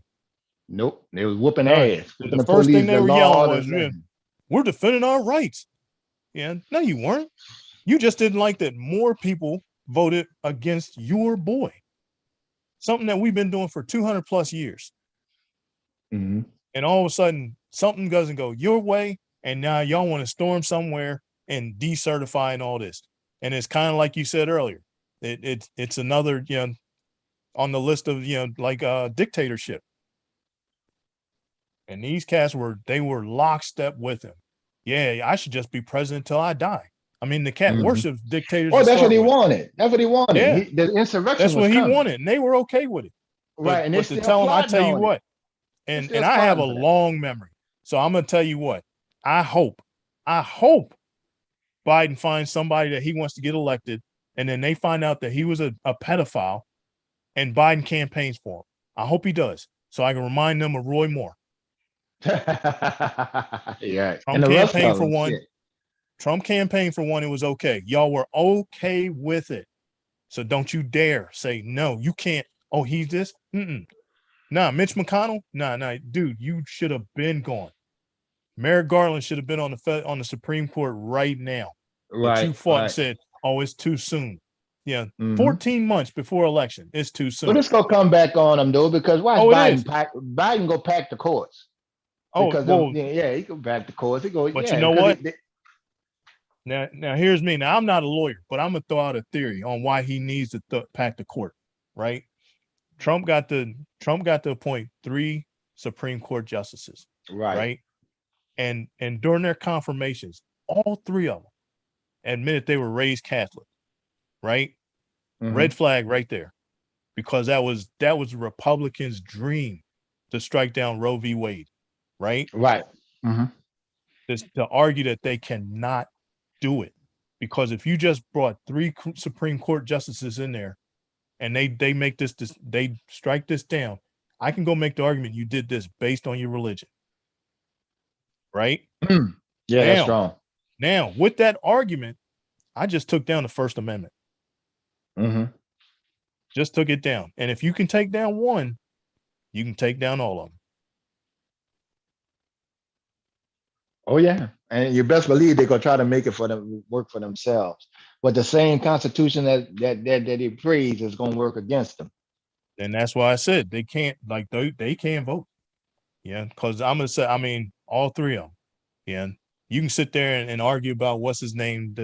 Nope. They was whooping None. ass. The first thing they were yelling was, we're defending our rights. Yeah. No, you weren't. You just didn't like that more people voted against your boy. Something that we've been doing for 200 plus years. Mm-hmm. And all of a sudden, something doesn't go your way, and now y'all want to storm somewhere and decertify and all this. And it's kind of like you said earlier, it's another on the list of like dictatorship. And these cats were lockstep with him. Yeah, I should just be president till I die. I mean, the cat worships dictators. Oh, to that's what start he with. wanted. That's what he wanted. Yeah. The insurrection That's was what he coming. wanted, and they were okay with it. Right, and but they to still tell him, I plotting tell you on it. what, They're and still I have a plotting for that. long memory, so I'm gonna tell you what. I hope Biden finds somebody that he wants to get elected, and then they find out that he was a pedophile, and Biden campaigns for him. I hope he does, so I can remind them of Roy Moore. Yeah, Trump and the rest campaigned of for them, one. shit. Trump campaigned for one. It was okay. Y'all were okay with it. So don't you dare say, no, you can't. Oh, he's this. Nah, Mitch McConnell. Nah, dude, you should have been gone. Merrick Garland should have been on the Supreme Court right now. But you fought and said, oh, it's too soon. Yeah, 14 months before election. It's too soon. But it's gonna come back on him though, because watch Biden go pack the courts. Oh, Because well, he go pack the courts. He go, but yeah. you know what? Now here's me. Now I'm not a lawyer, but I'm gonna throw out a theory on why he needs to pack the court. Right? Trump got to appoint 3 Supreme Court justices. Right. And during their confirmations, all 3 of them admitted they were raised Catholic. Right. Red flag right there, because that was the Republicans' dream to strike down Roe v. Wade. Right. To argue that they cannot do it, because if you just brought 3 Supreme Court justices in there and they make this they strike this down, I can go make the argument you did this based on your religion. Right? Yeah, that's strong. Now, with that argument, I just took down the First Amendment. Just took it down. And if you can take down one, you can take down all of them. Oh yeah. And you best believe they're gonna try to make it for them work for themselves. But the same constitution that they praise is gonna work against them. And that's why I said they can't, like, they can't vote. Yeah, because I'm gonna say, I mean, all three of them. Yeah, you can sit there and argue about what's his name.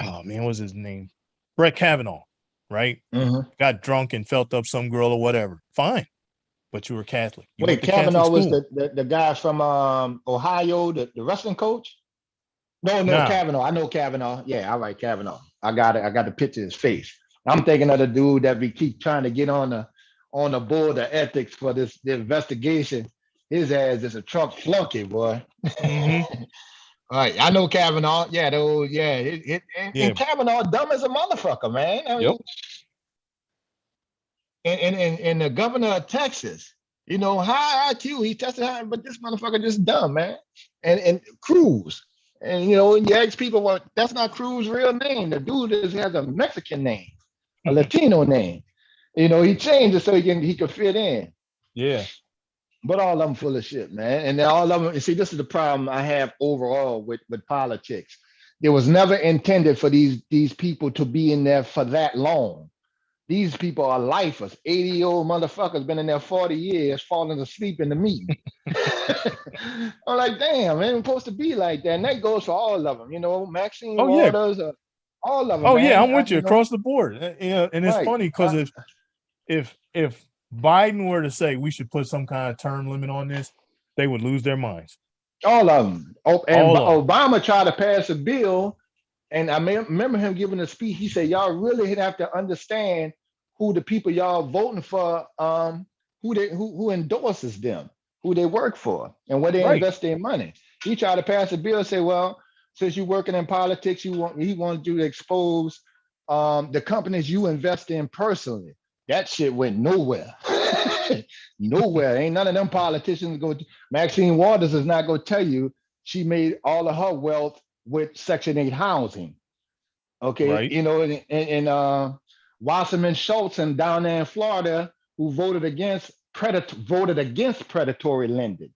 Oh man, what's his name? Brett Kavanaugh, right? Mhm. Got drunk and felt up some girl or whatever. Fine, but you were Catholic. You Wait, went to Catholic Kavanaugh was school. the guy from Ohio, the wrestling coach? No, Nah. Kavanaugh. I know Kavanaugh. Yeah, all right, Kavanaugh. I got it. I got the picture of his face. I'm thinking of the dude that we keep trying to get on the board of ethics for the investigation. His ass is a Trump flunky, boy. Mm-hmm. All right, I know Kavanaugh. Yeah, those, yeah, Yeah. and Kavanaugh dumb as a motherfucker, man. I mean, Yep. and the governor of Texas, you know, high IQ, he tested high, but this motherfucker just dumb, man. And Cruz, and you know, you ask people, well, that's not Cruz's real name. The dude has a Mexican name, a Latino name. You know, he changed it so he could fit in. Yeah. But all of them full of shit, man. And all of them, you see, this is the problem I have overall with politics. It was never intended for these people to be in there for that long. These people are lifers. 80-year-old motherfuckers been in there 40 years, falling asleep in the meeting. I'm like, damn, man, it's supposed to be like that. And that goes for all of them, you know, Maxine Waters, all of them. Oh man. yeah, I'm with you across the board. And it's funny because if Biden were to say we should put some kind of term limit on this, they would lose their minds. All of them. Oh, and all Obama tried to pass a bill, and I remember him giving a speech. He said, "Y'all really have to understand who the people y'all voting for, who endorses them, who they work for, and where they invest their money." He tried to pass a bill and say, "Well, since you're working in politics, he wants you to expose the companies you invest in personally." That shit went nowhere. Nowhere. Ain't none of them politicians go. Maxine Waters is not going to tell you she made all of her wealth with Section 8 housing. Okay. Right. You know, and Wasserman Schultz and down there in Florida, who voted against predatory lending.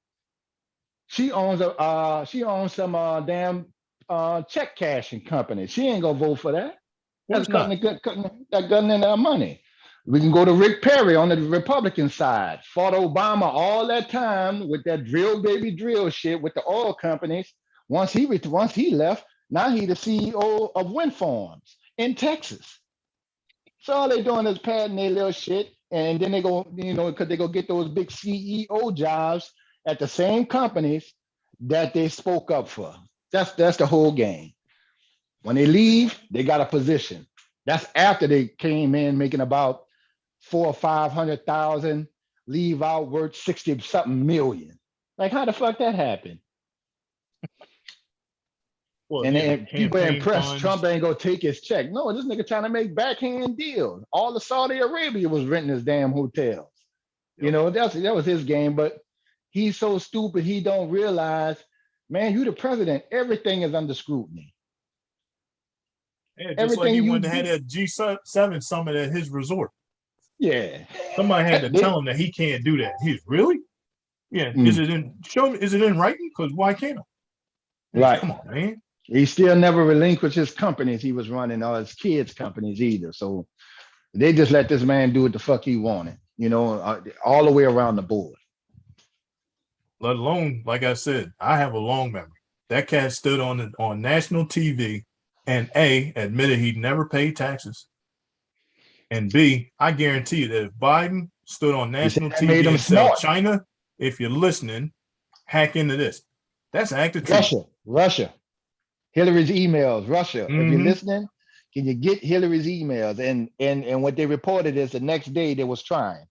She owns some damn check cashing company. She ain't gonna vote for that. That's cutting that gun in our money. We can go to Rick Perry on the Republican side. Fought Obama all that time with that drill baby drill shit with the oil companies. Once he left, now he the CEO of wind farms in Texas. So all they doing is padding their little shit, and then they go, you know, because they go get those big CEO jobs at the same companies that they spoke up for. That's the whole game. When they leave, they got a position. That's after they came in making about 400,000 or 500,000, leave out worth 60 something million. Like, how the fuck that happened? Well, and people impressed Trump ain't gonna take his check. No, this nigga trying to make backhand deals. All of Saudi Arabia was renting his damn hotels. Yep. You know, that was his game, but he's so stupid he don't realize, man, you the president, everything is under scrutiny. Yeah, just everything like he went to have that G7 summit at his resort. Yeah. Somebody had to tell him that he can't do that. He's really? Yeah. Is it in writing? Because why can't I? Right. Come on, man. He still never relinquished his companies he was running, or his kids' companies either. So they just let this man do what the fuck he wanted, you know, all the way around the board. Let alone, like I said, I have a long memory. That cat stood on national TV and A, admitted he'd never paid taxes. And B, I guarantee you that if Biden stood on national TV and said, China, if you're listening, hack into this. That's active Russia. Hillary's emails, Russia. Mm-hmm. If you're listening, can you get Hillary's emails? And what they reported is the next day they was trying.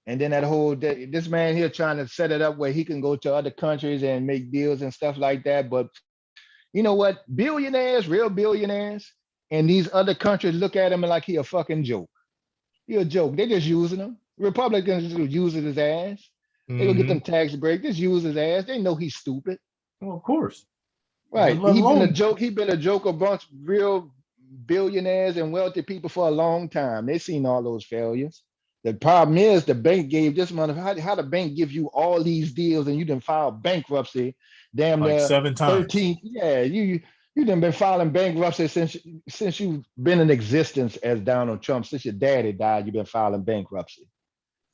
And then that whole this man here trying to set it up where he can go to other countries and make deals and stuff like that. But you know what? Billionaires, real billionaires, and these other countries look at him like he a fucking joke. He a joke. They just using him. Republicans just using his ass. Mm-hmm. They go get them tax breaks. Just use his ass. They know he's stupid. Well, of course. Right. He been a joke. He been a joke of bunch real billionaires and wealthy people for a long time. They seen all those failures. The problem is the bank gave this money. How the bank give you all these deals and you didn't file bankruptcy? Damn Like near 7 times. 13. Yeah, you done been filing bankruptcy since you've been in existence as Donald Trump. Since your daddy died, you've been filing bankruptcy.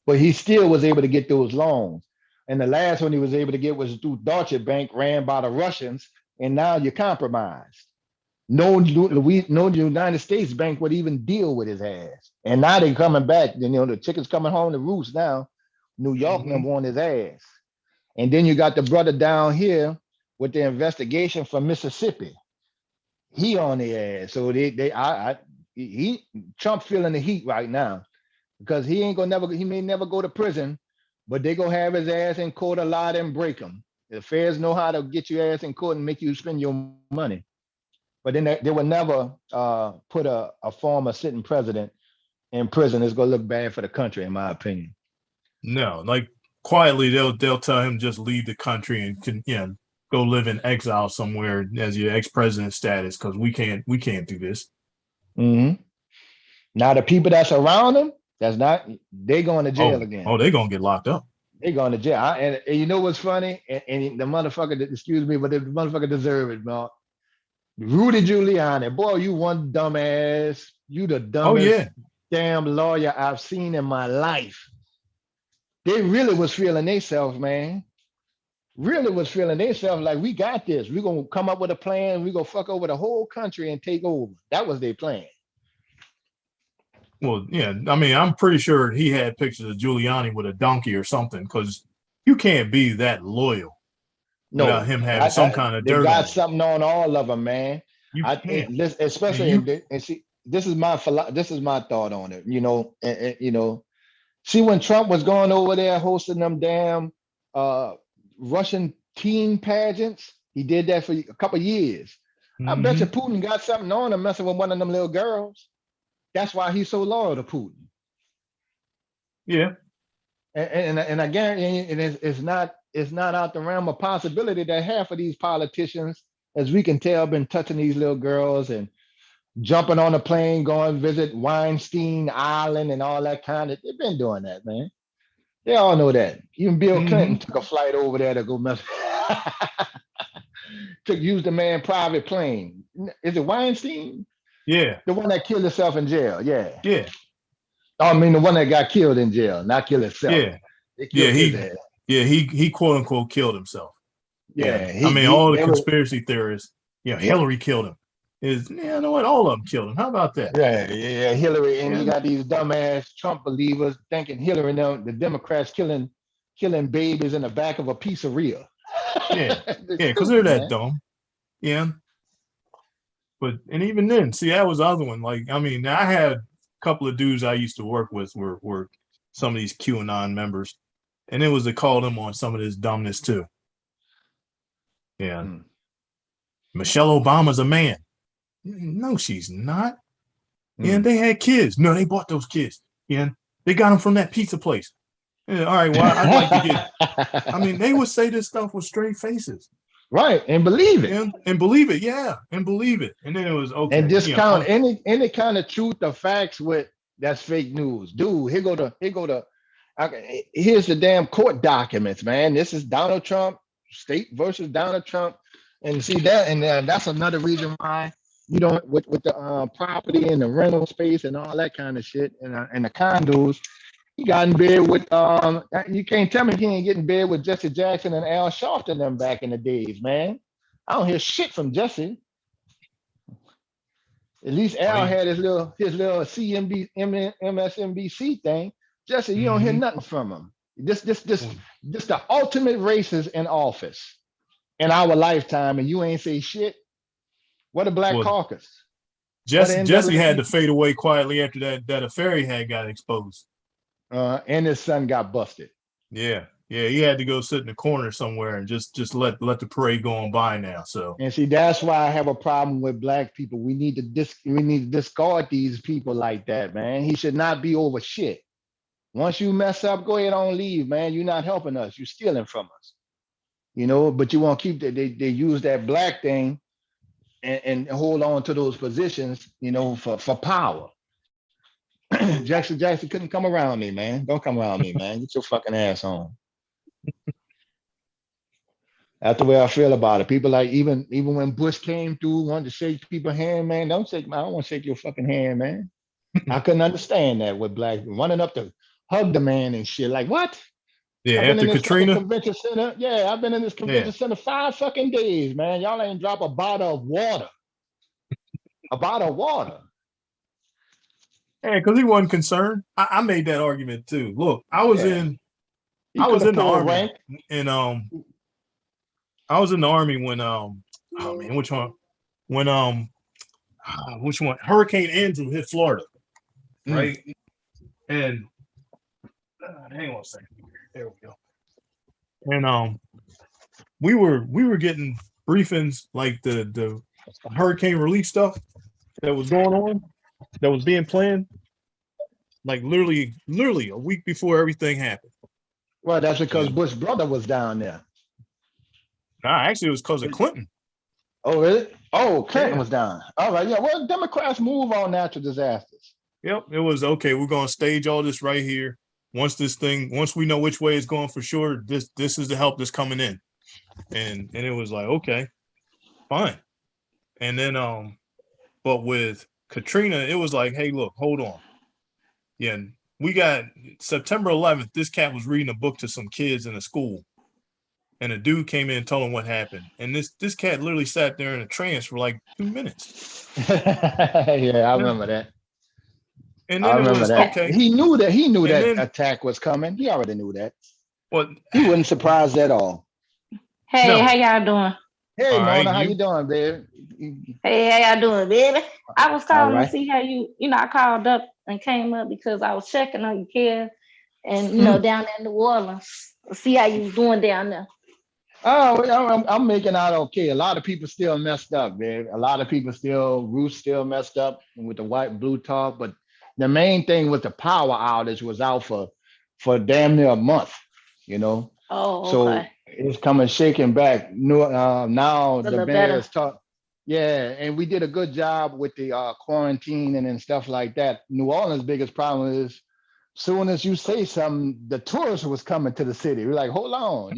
But he still was able to get those loans. And the last one he was able to get was through Deutsche Bank, ran by the Russians, and now you're compromised. No United States bank would even deal with his ass. And now they're coming back. The chicken's coming home to roost now. New York number on his ass. And then you got the brother down here with the investigation from Mississippi. He on the ass. So Trump feeling the heat right now because he may never go to prison, but they gonna have his ass in court a lot and break him. The feds know how to get your ass in court and make you spend your money. But then they would never put a former sitting president in prison. It's gonna look bad for the country, in my opinion. No, like quietly they'll tell him just leave the country and go live in exile somewhere as your ex-president status because we can't do this. Mm-hmm. Now the people that's around him, they going to jail again. Oh, they gonna get locked up. They going to jail. And you know what's funny? And the motherfucker, excuse me, but the motherfucker deserve it, man. Rudy Giuliani, boy, you one dumbass. You the dumbest damn lawyer I've seen in my life. They really was feeling themselves, man. Really was feeling themselves like, we got this. We're going to come up with a plan. We're going to fuck over the whole country and take over. That was their plan. Well, yeah, I mean, I'm pretty sure he had pictures of Giuliani with a donkey or something because you can't be that loyal. No, without him having some kind of dirt. They got something on all of them, man. Especially, and see, this is my thought on it. See, when Trump was going over there hosting them damn Russian teen pageants, he did that for a couple of years. I bet you Putin got something on him messing with one of them little girls. That's why he's so loyal to Putin. Yeah. And I guarantee it's not out the realm of possibility that half of these politicians, as we can tell, been touching these little girls and jumping on a plane, going visit Weinstein Island and all that kind of. They've been doing that, man. They all know that. Even Bill Clinton took a flight over there to go mess. Use the man private plane. Is it Weinstein? Yeah. The one that killed himself in jail. Yeah. Yeah. I mean, the one that got killed in jail, not killed himself. Yeah. He quote unquote killed himself. Yeah. All the conspiracy theorists, Hillary killed him. You know what? All of them killed him. How about that? Yeah. Hillary, and you got these dumbass Trump believers thinking Hillary and the Democrats killing babies in the back of a pizzeria. Yeah, because they're that dumb. Yeah. And even then, see, that was the other one. Like, I mean, I had a couple of dudes I used to work with were some of these QAnon members, and it was to call them on some of this dumbness too. Yeah. Michelle Obama's a man. No, she's not. Yeah, they had kids. No, they bought those kids. Yeah, they got them from that pizza place. Yeah, all right, well, I'd like to get. I mean, they would say this stuff with straight faces. Right, and believe it. And believe it, and believe it. And then it was okay. And discount any kind of truth or facts with that's fake news. Dude, here's the damn court documents, man. This is Donald Trump, state versus Donald Trump. And see that, and that's another reason why you don't with the property and the rental space and all that kind of shit and the condos. He got in bed with you can't tell me he ain't getting in bed with Jesse Jackson and Al Sharpton them back in the days, man. I don't hear shit from Jesse. At least Al had his little MSNBC thing. Jesse, you don't hear nothing from him. This the ultimate racist in office in our lifetime, and you ain't say shit. What a Black Caucus. Jesse had to fade away quietly after that affair he had got exposed. And his son got busted. Yeah, he had to go sit in the corner somewhere and just let the parade go on by now. So, and see, that's why I have a problem with Black people. We need to discard these people like that, man. He should not be over shit. Once you mess up, go ahead on leave, man. You're not helping us. You're stealing from us. But you want to keep that. They use that Black thing and hold on to those positions, for power. Jackson couldn't come around me, man. Don't come around me, man. Get your fucking ass on. That's the way I feel about it. People like even when Bush came through, wanted to shake people's hand, man. I don't want to shake your fucking hand, man. I couldn't understand that with black people running up to hug the man and shit. Like what? Yeah, I've been after in this fucking Katrina. convention center. Yeah, I've been in this convention Yeah. center 5 fucking days, man. Y'all ain't drop a bottle of water. A bottle of water. Yeah, because he wasn't concerned. I made that argument too. Look, I was Yeah. in He I was coulda in the pulled army rank. and I was in the army when oh man, which one? When which one? Hurricane Andrew hit Florida, right? And hang on a second. There we go. And we were getting briefings like the hurricane relief stuff that was going on, that was being planned, like literally a week before everything happened. Well, that's because Bush's brother was down there. Nah, actually, it was because of Clinton. Oh, really? Oh, Clinton Yeah. was down. All right, yeah. Well, Democrats move on natural disasters. Yep, it was okay. We're gonna stage all this right here. Once we know which way it's going for sure, this is the help that's coming in, and it was like okay, fine. And then but with Katrina, it was like, hey, look, hold on. Yeah, we got September 11th. This cat was reading a book to some kids in a school, and a dude came in and told him what happened. And this cat literally sat there in a trance for like 2 minutes. Yeah, I remember that. And I then it remember was that. okay. He knew that And that then- attack was coming. He already knew that. Well, He wasn't surprised at all. Hey, No. how y'all doing? Hey, All right, Mona, how you- you doing, babe? Hey, how y'all doing, baby? I was calling right. to see how I called up and came up because I was checking on your care and, down there in New Orleans. See how you was doing down there. Oh, well, I'm making out okay. A lot of people still messed up, man. A lot of people roofs still messed up with the white blue top. But the main thing was the power outage was out for damn near a month, Oh, So okay. it's coming shaking back. Now A the little mayor better. is talk. Yeah, and we did a good job with the quarantine and stuff like that. New Orleans' biggest problem is soon as you say something, the tourists was coming to the city. We're like, hold on,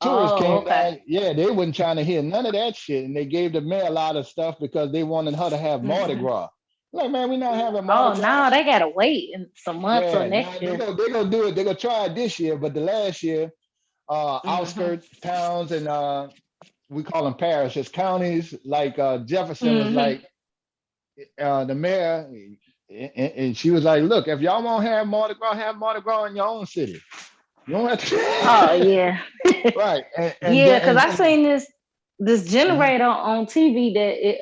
Tourists Oh, came okay. back. Yeah, they wasn't trying to hear none of that shit. And they gave the mayor a lot of stuff because they wanted her to have Mardi Gras. Like, man, we're not having Oh, Mardi Gras. now they gotta wait in some months or Yeah, next they're year. gonna do it. They're gonna try it this year, but the last year, outskirts towns and we call them parishes, counties like Jefferson was like the mayor, and she was like, look, if y'all won't have Mardi Gras in your own city. You don't have to. Oh yeah. Right. Yeah, because I seen this generator on TV that it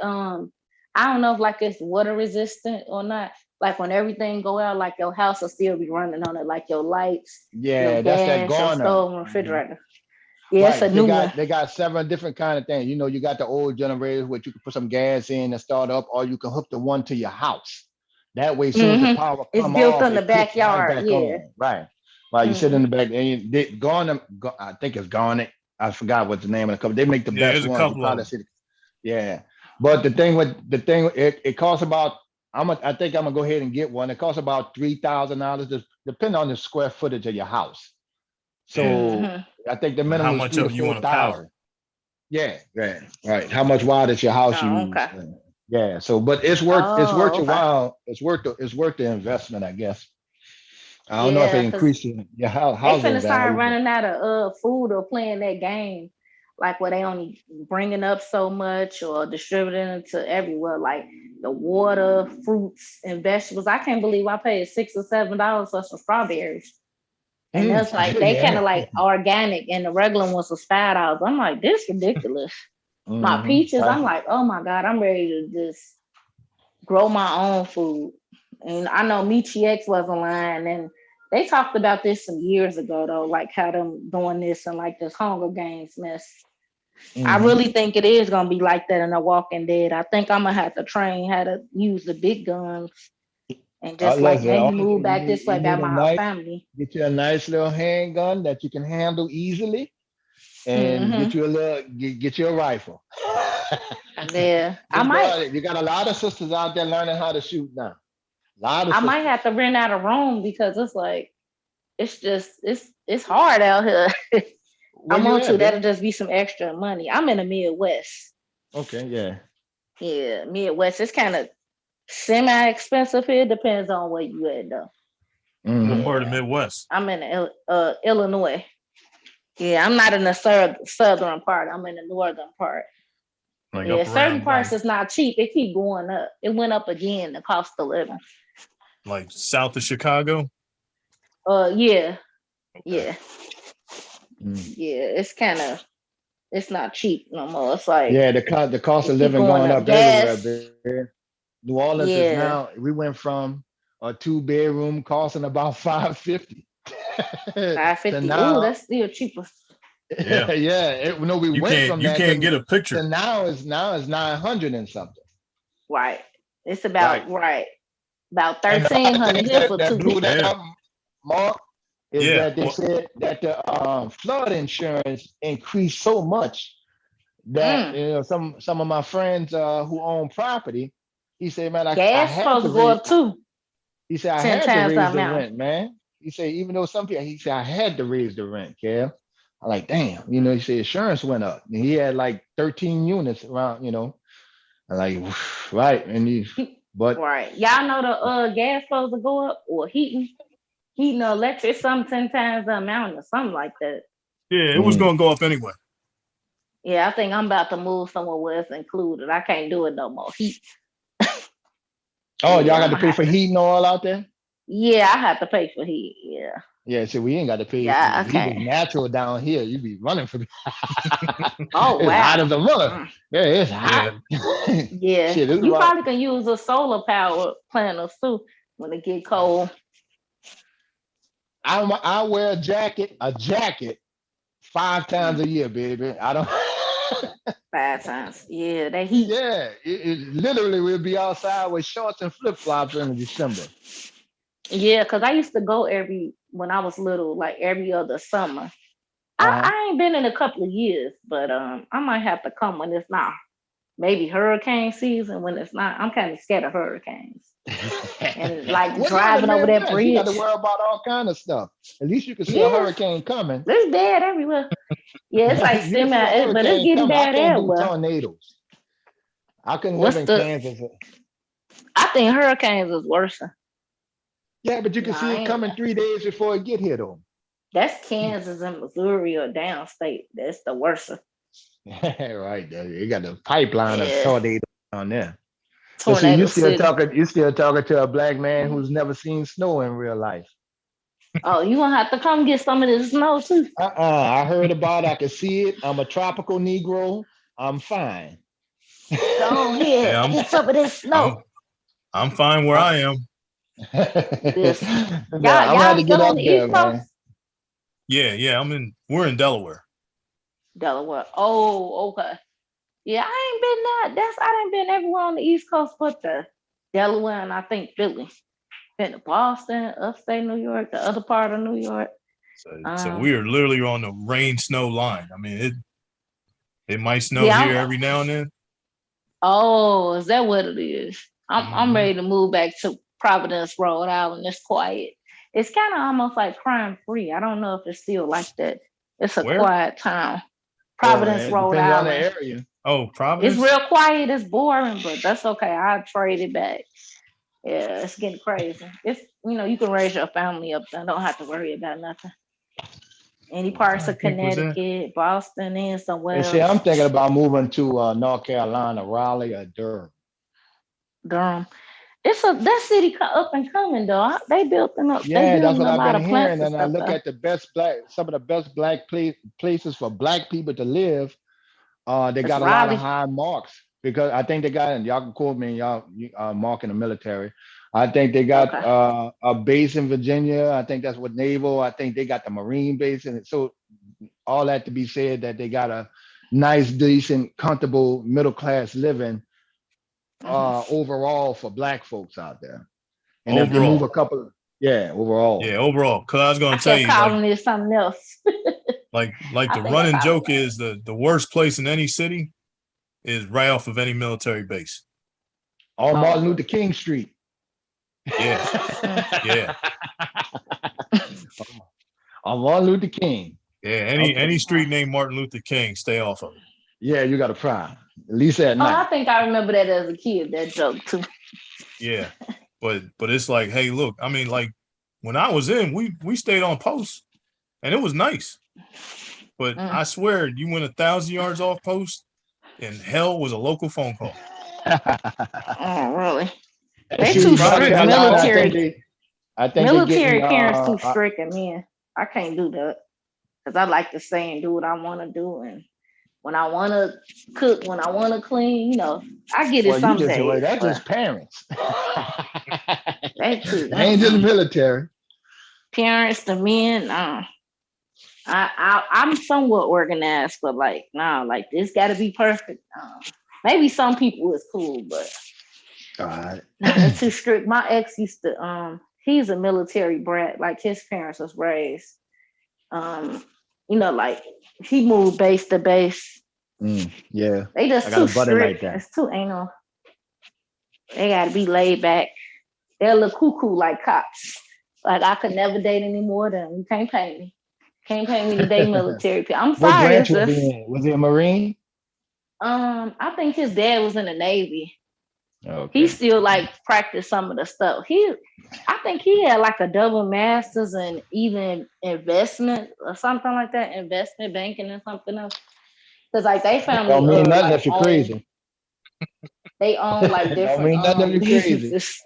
I don't know if like it's water resistant or not. Like when everything go out, like your house will still be running on it, like your lights, Yeah, your that's that gas, your Garner. stove, and refrigerator. Yeah, it's a new one. They got 7 different kind of things. You got the old generators which you can put some gas in and start up, or you can hook the one to your house. That way, soon as the power It's come built off, in the it kicks right backyard. back Yeah. on. Right. While you sit in the back, and Garner, I think it's Garnet. I forgot what the name of the company. They make the Yeah, best there's a ones. You couple probably of see. Yeah, but it costs about. I think I'm gonna go ahead and get one. It costs about $3,000, depending on the square footage of your house. So I think the And minimum how is much 3,000 of to you want to 4,000. power? Yeah, right. How much water does your house Oh, use? okay. Yeah. So, but it's worth your okay. while. It's worth the investment, I guess. I don't know if Yeah, it 'cause increases your they house finna start value. running out of food or playing that game, like where they only bringing up so much or distributing it to everywhere, like the water, fruits, and vegetables. I can't believe I paid $6 or $7 for some strawberries, and that's like they kind of like organic, and the regular ones was $5. I'm like, this ridiculous. My peaches, I'm like, oh my God, I'm ready to just grow my own food. And I know Michi X wasn't lying, and they talked about this some years ago though, like how them doing this and like this Hunger Games mess. I really think it is gonna be like that in The Walking Dead. I think I'm gonna have to train how to use the big guns and just like Listen, maybe all move back you this way by my family. get you a nice little handgun that you can handle easily, and get you a rifle. Yeah, I might. You got a lot of sisters out there learning how to shoot now. Lot of I might sisters. have to rent out a room because it's like it's just it's hard out here. Where I you want to. at, That'll babe? just be some extra money. I'm in the Midwest. Okay, yeah. Yeah, Midwest. It's kind of semi-expensive here. Depends on where you at though. What Hmm. part of Yeah, the Midwest? I'm in Illinois. Yeah, I'm not in the southern part. I'm in the northern part. Like Yeah, up certain around parts is not cheap. It keep going up. It went up again. The cost of living. like south of Chicago? Yeah, Okay. yeah, Mm. yeah. It's not cheap no more. It's like Yeah, the cost it of keep living going going up. up everywhere, Gas. babe. New Orleans is Yeah, now, we went from a 2-bedroom costing about 550 to 550. Oh, now, that's still cheaper. Yeah. yeah, no, we went from You that can't get a to picture. now is 900 and something. Right. It's Right. about about And the other 1,300 thing here that, for that two blew people. that Yeah. up, Mark, is Yeah. that they said that the flood insurance increased so much that Mm. some of my friends who own property, he said, man, I Gas had supposed to to go raise. up too, He said I 10 had to times the raise the amount. rent, man. He said even though some people, he said I had to raise the rent, Kev. I'm like, damn, he said insurance went up. And he had like 13 units around, I'm like, right. But Right. Y'all know the gas supposed to go up or heating or electric, some 10 times the amount or something like that. Yeah, it was mm. gonna go up anyway. Yeah, I think I'm about to move somewhere where it's included. I can't do it no more. Heat. Oh, y'all Yeah, got I'm to gonna pay have for to. heat and all out there? Yeah, I have to pay for heat. Yeah. Yeah, so we ain't got to pay. Yeah, I Heat is can't. natural down here. You be running for me. Oh It's hot wow. as a mother. Mm. Yeah, it's hot. Yeah. Yeah. Shit, this is You about probably can use a solar power panel too when it get cold. I wear a jacket 5 times a year, baby. I don't 5 times. Yeah, that heat. yeah, it literally we'll be outside with shorts and flip-flops in December. Yeah, because I used to go when I was little, like every other summer. Uh-huh. I ain't been in a couple of years, but I might have to come when it's not. Maybe hurricane season when it's not. I'm kind of scared of hurricanes. And like Well, yeah, the driving over that Midwest, you got bridge. to worry about all kind of stuff. At least you can see a Yeah, hurricane coming. it's bad everywhere. Yeah, it's like You can see a but it's hurricane getting coming. I bad can't do everywhere. tornadoes. I couldn't live What's in the? Kansas. I think hurricanes is worse. Yeah, but you can Nah, see I it ain't. coming 3 days before it get here, though. That's Kansas and Missouri or downstate. That's the worst. Right. You got the pipeline of Yeah, tornadoes on there. But see, tornado city. you still talking to a black man who's never seen snow in real life. Oh, you gonna have to come get some of this snow too. I heard about it. I can see it. I'm a tropical Negro. I'm fine. Go ahead, Yeah, get some of this snow. I'm fine where I am. Listen, I'm gonna have y'all to still get on up the there, East Coast? man. Yeah, we're in Delaware. Delaware. Oh, okay. Yeah, I ain't been that. I ain't been everywhere on the East Coast but the Delaware and I think Philly. Been to Boston, upstate New York, the other part of New York. So we are literally on the rain snow line. I mean, it might snow Yeah, here every now and then. oh, is that what it is? I'm Mhm. ready to move back to Providence, Rhode Island. It's quiet. It's kind of almost like crime free. I don't know if it's still like that. It's a Where? quiet town. Well, Providence, it Rhode depends on the Island. area. Oh, It's Providence. real quiet. It's boring, but that's okay. I'll trade it back. Yeah, it's getting crazy. It's you can raise your family up there. Don't have to worry about nothing. Any parts of Think was that? Connecticut, Boston, and somewhere And see, I'm else. thinking about moving to North Carolina, Raleigh or Durham. Durham. That city up and coming though. They building Yeah, that's what a I've lot been of plants hearing. and And I stuff look there. at some of the best black places for black people to live. They It's got a lot of Raleigh. high marks because I think they got, and y'all can quote me, mark in the military. I think they got Okay. a base in Virginia. I think that's what naval. I think they got the Marine base, and so all that to be said that they got a nice, decent, comfortable middle class living overall for black folks out there. And if they move Overall. a couple, yeah, overall. Yeah, overall. Because I was I gonna tell kept you, like calling it something else. like I the think I running called joke is the worst place in any city is right off of any military base. Or Martin Oh, Luther King Street. Yeah, yeah, On Martin Luther King. yeah. Okay. Any street named Martin Luther King, stay off of it. Yeah, you got a problem. At least at Oh, I night. think I remember that as a kid, that joke too. Yeah, but it's like, hey, look, I mean, like when I was in, we stayed on post, and it was nice. But I swear, you went 1,000 yards off post, and hell was a local phone call. Oh, really? And They see, too North strict. Carolina, I think Military they're military getting parents too strict at me. I can't do that because I like to stay and do what I want to do, and when I want to cook, when I want to clean, you know, I get it well, you some just days. that's But just parents. they too. Ain't just military. Parents, the men, I'm somewhat organized, but like, nah, like this got to be perfect. Maybe some people is cool, but All right. nah, that's too strict. My ex used to, he's a military brat. Like his parents was raised, you know, like he moved base to base. Yeah. They just I got too a buddy strict. like that. It's too anal. They gotta be laid back. They're a little cuckoo like cops. Like I could never date any more than you can't pay me. Can't pay me to date military people. I'm What sorry. branch It's was just, he in? Was he a Marine? I think his dad was in the Navy. Okay. He still like practiced some of the stuff. I think he had like a double master's in even investment or something like that, investment banking and something else. Because like they family Don't mean nothing like if you're own, crazy. they own like Don't different mean nothing if you're crazy. businesses.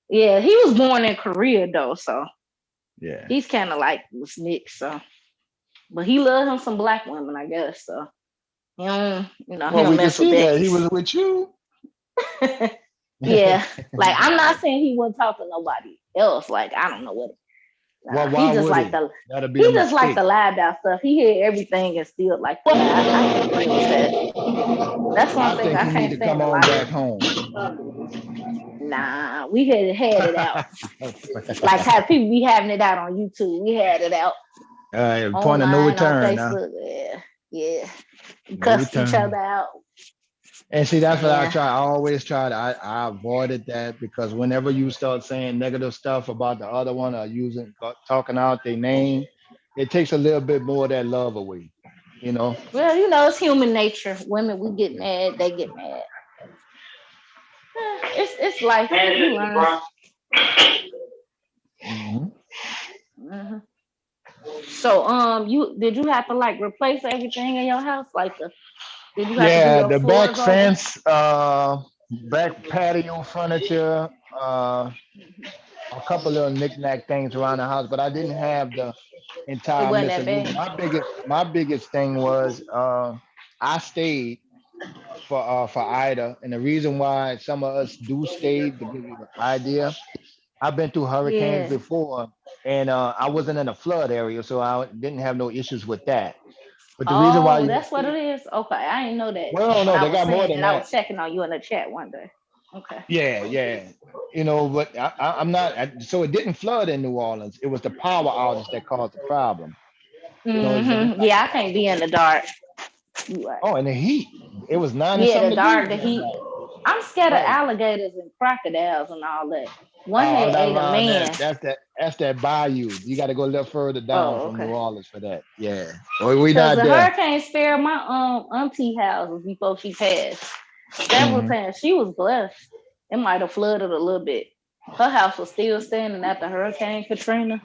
Yeah, he was born in Korea though, so Yeah. he's kind of like was mixed. So, but he loved him some black women, I guess. So, he don't, he Well, don't we can mess with see that. that he was with you. Yeah, like I'm not saying he wouldn't talk to nobody else. Like I don't know what. Well, He why just would like he? the That'd be he a just like mistake. to lie about stuff. He hear everything and still like to lie. I can't deal with that. That's one I thing think I he need can't to stand come to on lie. back home. Nah, we had it out. Like how people be having it out on YouTube. We had it out Point of no online on return. Facebook. Yeah. No Cussed each return. other out. And see, that's what I Yeah. try. I always tried. I avoided that because whenever you start saying negative stuff about the other one or talking out their name, it takes a little bit more of that love away. You know. Well, you know, it's human nature. Women, we get mad, they get mad. It's life. You learn. Mhm. So, did you have to like replace everything in your house? Like did you have to do Yeah, your the back floors over? fence, back patio furniture, a couple little knick-knack things around the house, but I didn't have the It entire wasn't that miscellaneous. bad. My biggest thing was I stayed for Ida, and the reason why some of us do stay, to give you an idea, I've been through hurricanes Yeah. before, and I wasn't in a flood area, so I didn't have no issues with that. But the reason why Oh, you that's what it is. Okay, I didn't know that. well, When no, I they was got more saying than that, I that. was checking on you in the chat one day. Okay. Yeah. You know, but I'm not. So it didn't flood in New Orleans. It was the power outage that caused the problem. You know, Yeah, I can't be in the dark. You right. oh, and the heat. It was 90 Yeah, the something dark, degrees the last heat. night. I'm scared of Right. alligators and crocodiles and all that. One Oh, I'm had not ate a around man. that. That's that bayou. You got to go a little further down Oh, from New okay. Orleans for that. Yeah. Well, we Because not the there. hurricane spared my auntie houses before she passed. Several Mhm. times. She was blessed. It might have flooded a little bit. Her house was still standing after Hurricane Katrina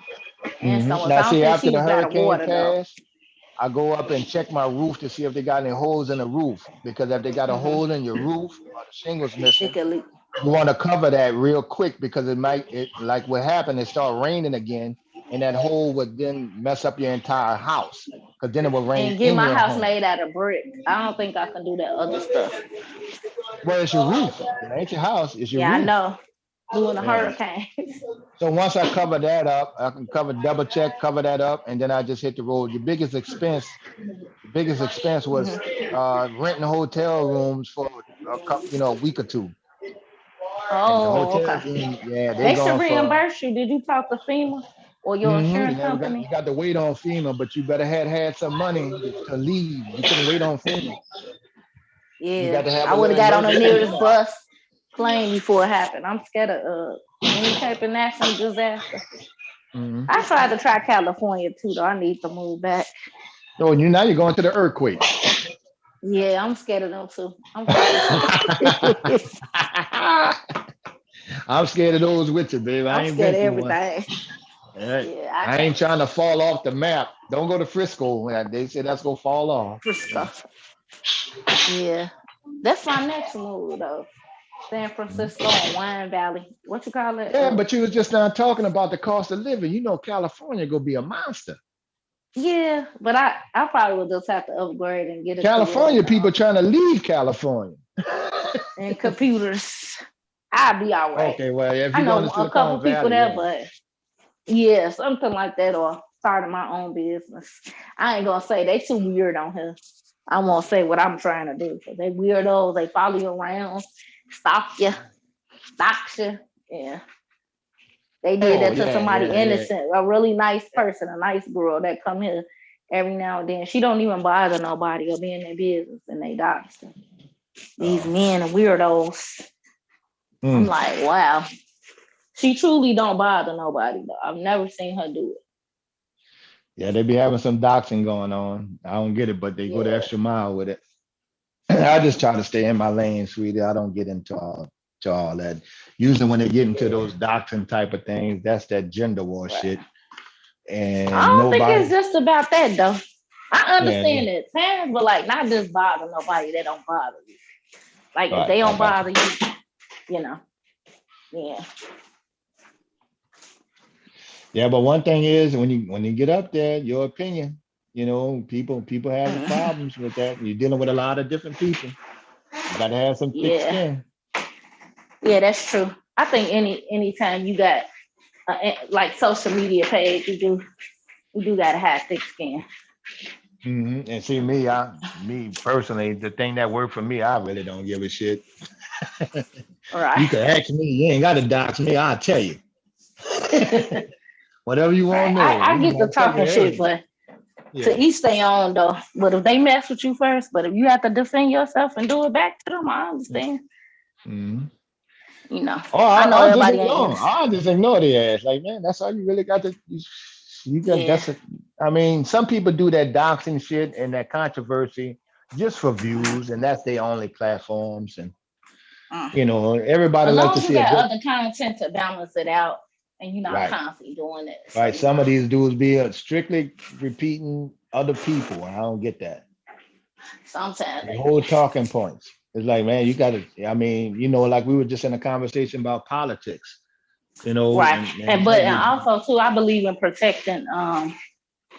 and so on. Now, I don't see, think after she the was out of hurricane water though. passed, I go up and check my roof to see if they got any holes in the roof. Because if they got a hole in your roof or the shingles It missing, could leak. you want to cover that real quick because like what happened, it start raining again, and that hole would then mess up your entire house because then it will rain And get in my your house home. made out of brick. I don't think I can do that other stuff. Well, it's your roof. It ain't your house. It's your Yeah, I roof. know. Doing the Yeah. hurricanes. So once I cover that up, I can double check, cover that up, and then I just hit the road. The biggest expense was renting hotel rooms for a week or two. And the Oh, hotel okay. room, yeah, they They should going for. reimburse you. Did you talk to FEMA or your insurance Yeah, we company? got to wait on FEMA, but you better had some money to leave. You couldn't wait on FEMA. You got Yeah, to have I a would little have got on the emergency nearest fund. bus. plane before it happened. I'm scared of any type of national disaster. Mhm. I tried to try California too, though. I need to move back. Oh, now you're going to the earthquake. Yeah, I'm scared of them too. I'm crazy. I'm scared of those with you, baby. I I'm ain't scared been of through one. everything. All right. Yeah, I ain't trying to fall off the map. Don't go to Frisco. They say that's gonna fall off. Frisco. Yeah, that's my next move though. San Francisco and Wine Valley. What you call it? Yeah, but you was just not talking about the cost of living. You know, California gonna be a monster. Yeah, but I probably would just have to upgrade and get it. California people trying to leave California. And computers. I'll be all right. Okay, well, if I you're going know to a Silicon couple people Valley, there, yeah. but yeah, something like that, or starting my own business. I ain't gonna say they too weird on here. I won't say what I'm trying to do. They weirdos. They follow you around, stalk you. Yeah. They did that to somebody innocent, a really nice person, a nice girl that come here every now and then. She don't even bother nobody or be in their business, and they dox them. These men are weirdos. I'm like, wow. She truly don't bother nobody though. I've never seen her do it. Yeah, they be having some doxing going on. I don't get it, but they go the extra mile with it. I just try to stay in my lane, sweetie. I don't get into all that. Usually when they get into those doxing type of things, that's that gender war shit. And I don't think it's just about that though. I understand Yeah. it, parents, but like not just bother nobody that don't bother you. Like if Right, they I don't got bother you, you know. Yeah. Yeah, but one thing is when you get up there, your opinion, you know, people have problems with that. You're dealing with a lot of different people. You gotta have some thick skin. Yeah, that's true. I think anytime you got like social media page, you do gotta have thick skin. And see me personally, the thing that worked for me, I really don't give a shit. Right. You can ask me, you ain't gotta dox me, I'll tell you. Whatever you want to know. I get the talking shit, but to each their own though. But if they mess with you first, but if you have to defend yourself and do it back to them, I understand. You know, Oh, I know everybody ain't innocent. I just ignore the ass. Like, man, that's all you really got to. You got I mean, some people do that doxing shit and that controversy just for views, and that's their only platforms. And you know, everybody as long like to as see you a got good. other content to balance it out, and you're not Right. constantly doing it. Right. Some of these dudes be strictly repeating other people. I don't get that. Sometimes The whole talking points. It's like, man, you got to. I mean, you know, like we were just in a conversation about politics. You know, right. And also too, I believe in protecting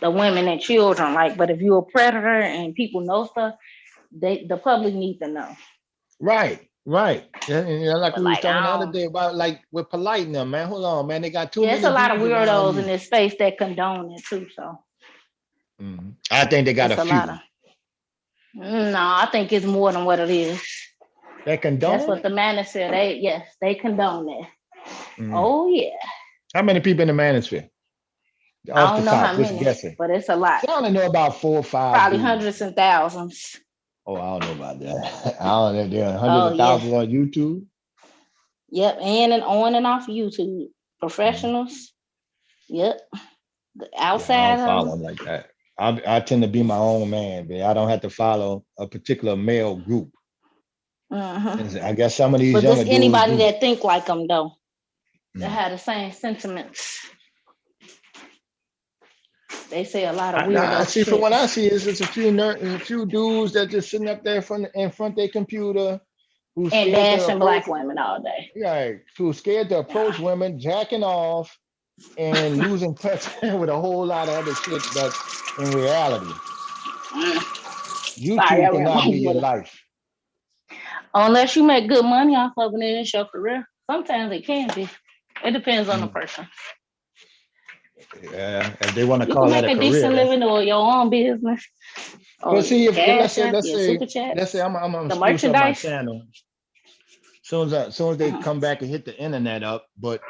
the women and children. Like, but if you're a predator and people know stuff, the public need to know. Right. And like we was like, talking the other day about like with polite them, man. Hold on, man. They got too many. There's a lot of dudes around weirdos you. in this space that condone it too. So I think they got it's a few. lot of. No, I think it's more than what it is. They condone. That's what the manosphere. They condone it. Oh yeah. How many people in the manosphere? I don't know how many, but it's a lot. I only know about 4 or 5. Probably hundreds and thousands. Oh, I don't know about that. I don't know. There are hundreds of thousands on YouTube. Yep, and on and off YouTube. Professionals. Yep. The outside. I don't follow them like that. I tend to be my own man, but I don't have to follow a particular male group. I guess some of these but younger just anybody dudes that think like them though, that have the same sentiments. They say a lot of weird. I see. From what I see, is it's a few dudes that just sitting up there in front of their computer, and dashing black women all day. Yeah, who's scared to approach women, jacking off, and losing touch with a whole lot of other shit that in reality, YouTube cannot be your life. Unless you make good money off of it and it's your career. Sometimes it can be. It depends on the person. Yeah, if they want to call that a career. You can make a decent living or your own business. But see, let's say I'm the merchandise channel. Soon as they come back and hit the internet up, but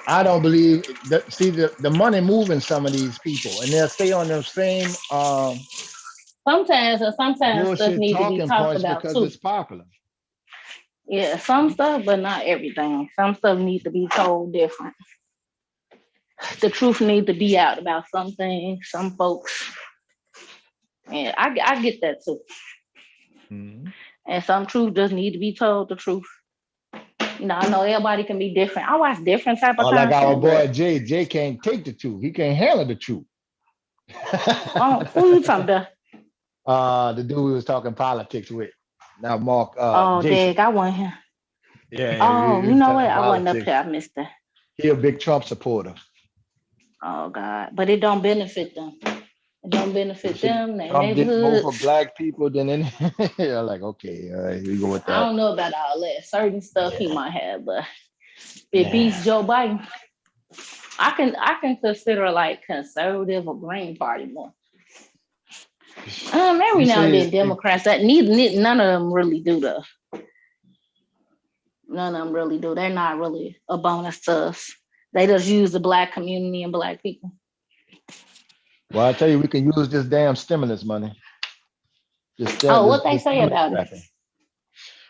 I don't believe that. See, the money moving some of these people, and they'll stay on those same sometimes stuff needs to be talked about because too. it's popular. Yeah, some stuff, but not everything. Some stuff needs to be told different. The truth needs to be out about some things, some folks. And I get that too. Mhm. And some truth does need to be told the truth. You know, I know everybody can be different. I watch different type of Or like our content, boy but Jay. Jay can't take the truth. He can't handle the truth. who you talking about? The dude we was talking politics with. Now Mark Oh, Jason. Dag, I want him. Yeah, Oh, we you was know what? talking I wasn't up politics. here. I missed that. He a big Trump supporter. Oh God, but it don't benefit them. It don't benefit them, their Trump did more for neighborhoods. black people than any. Yeah, like okay, all right, we go with I that. don't know about all that. Certain stuff he might have, but it Nah. beats Joe Biden. I can consider like conservative or Green Party more. Every You now and say then Democrats that none of them really do though. None of them really do. They're not really a bonus to us. They just use the black community and black people. Well, I tell you, we can use this damn stimulus money. Oh, what they say about it?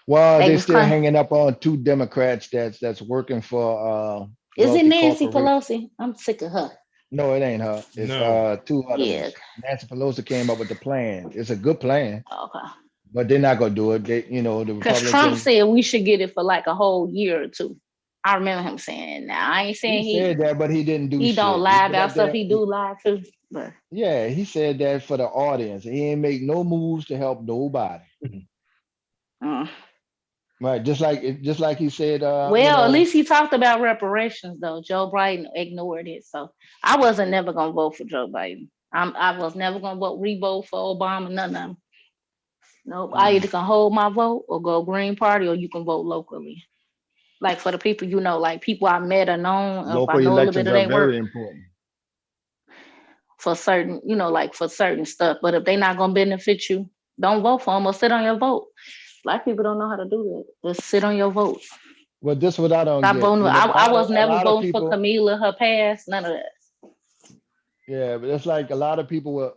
Well, They they was still kind. hanging up on two Democrats that's working for Is it wealthy Nancy corporations. Pelosi? I'm sick of her. No, it ain't her. It's No. two other Yeah. ones. Nancy Pelosi came up with the plan. It's a good plan, Okay. but they're not gonna do it. They, the Because Trump Republicans. said we should get it for like a whole year or two. I remember him saying. Now I ain't saying He said that, but he didn't do he shit. don't He lie put about up stuff. there. He do lie too. But Yeah, he said that for the audience. He ain't make no moves to help nobody. Right, just like he said. Well, at least he talked about reparations though. Joe Biden ignored it, so I wasn't never gonna vote for Joe Biden. I was never gonna re-vote for Obama. None of them. Nope. I either can hold my vote or go Green Party, or you can vote locally. Like for the people like people I met or known, if I Local know a little bit elections of are their work very important. for certain, like for certain stuff. But if they're not gonna benefit you, don't vote for them or sit on your vote. Black people don't know how to do that. Just sit on your vote. Well, this is what I don't Stop get. voting. I was A never lot of voting for people. Camila, her past, none of that. Yeah, but it's like a lot of people.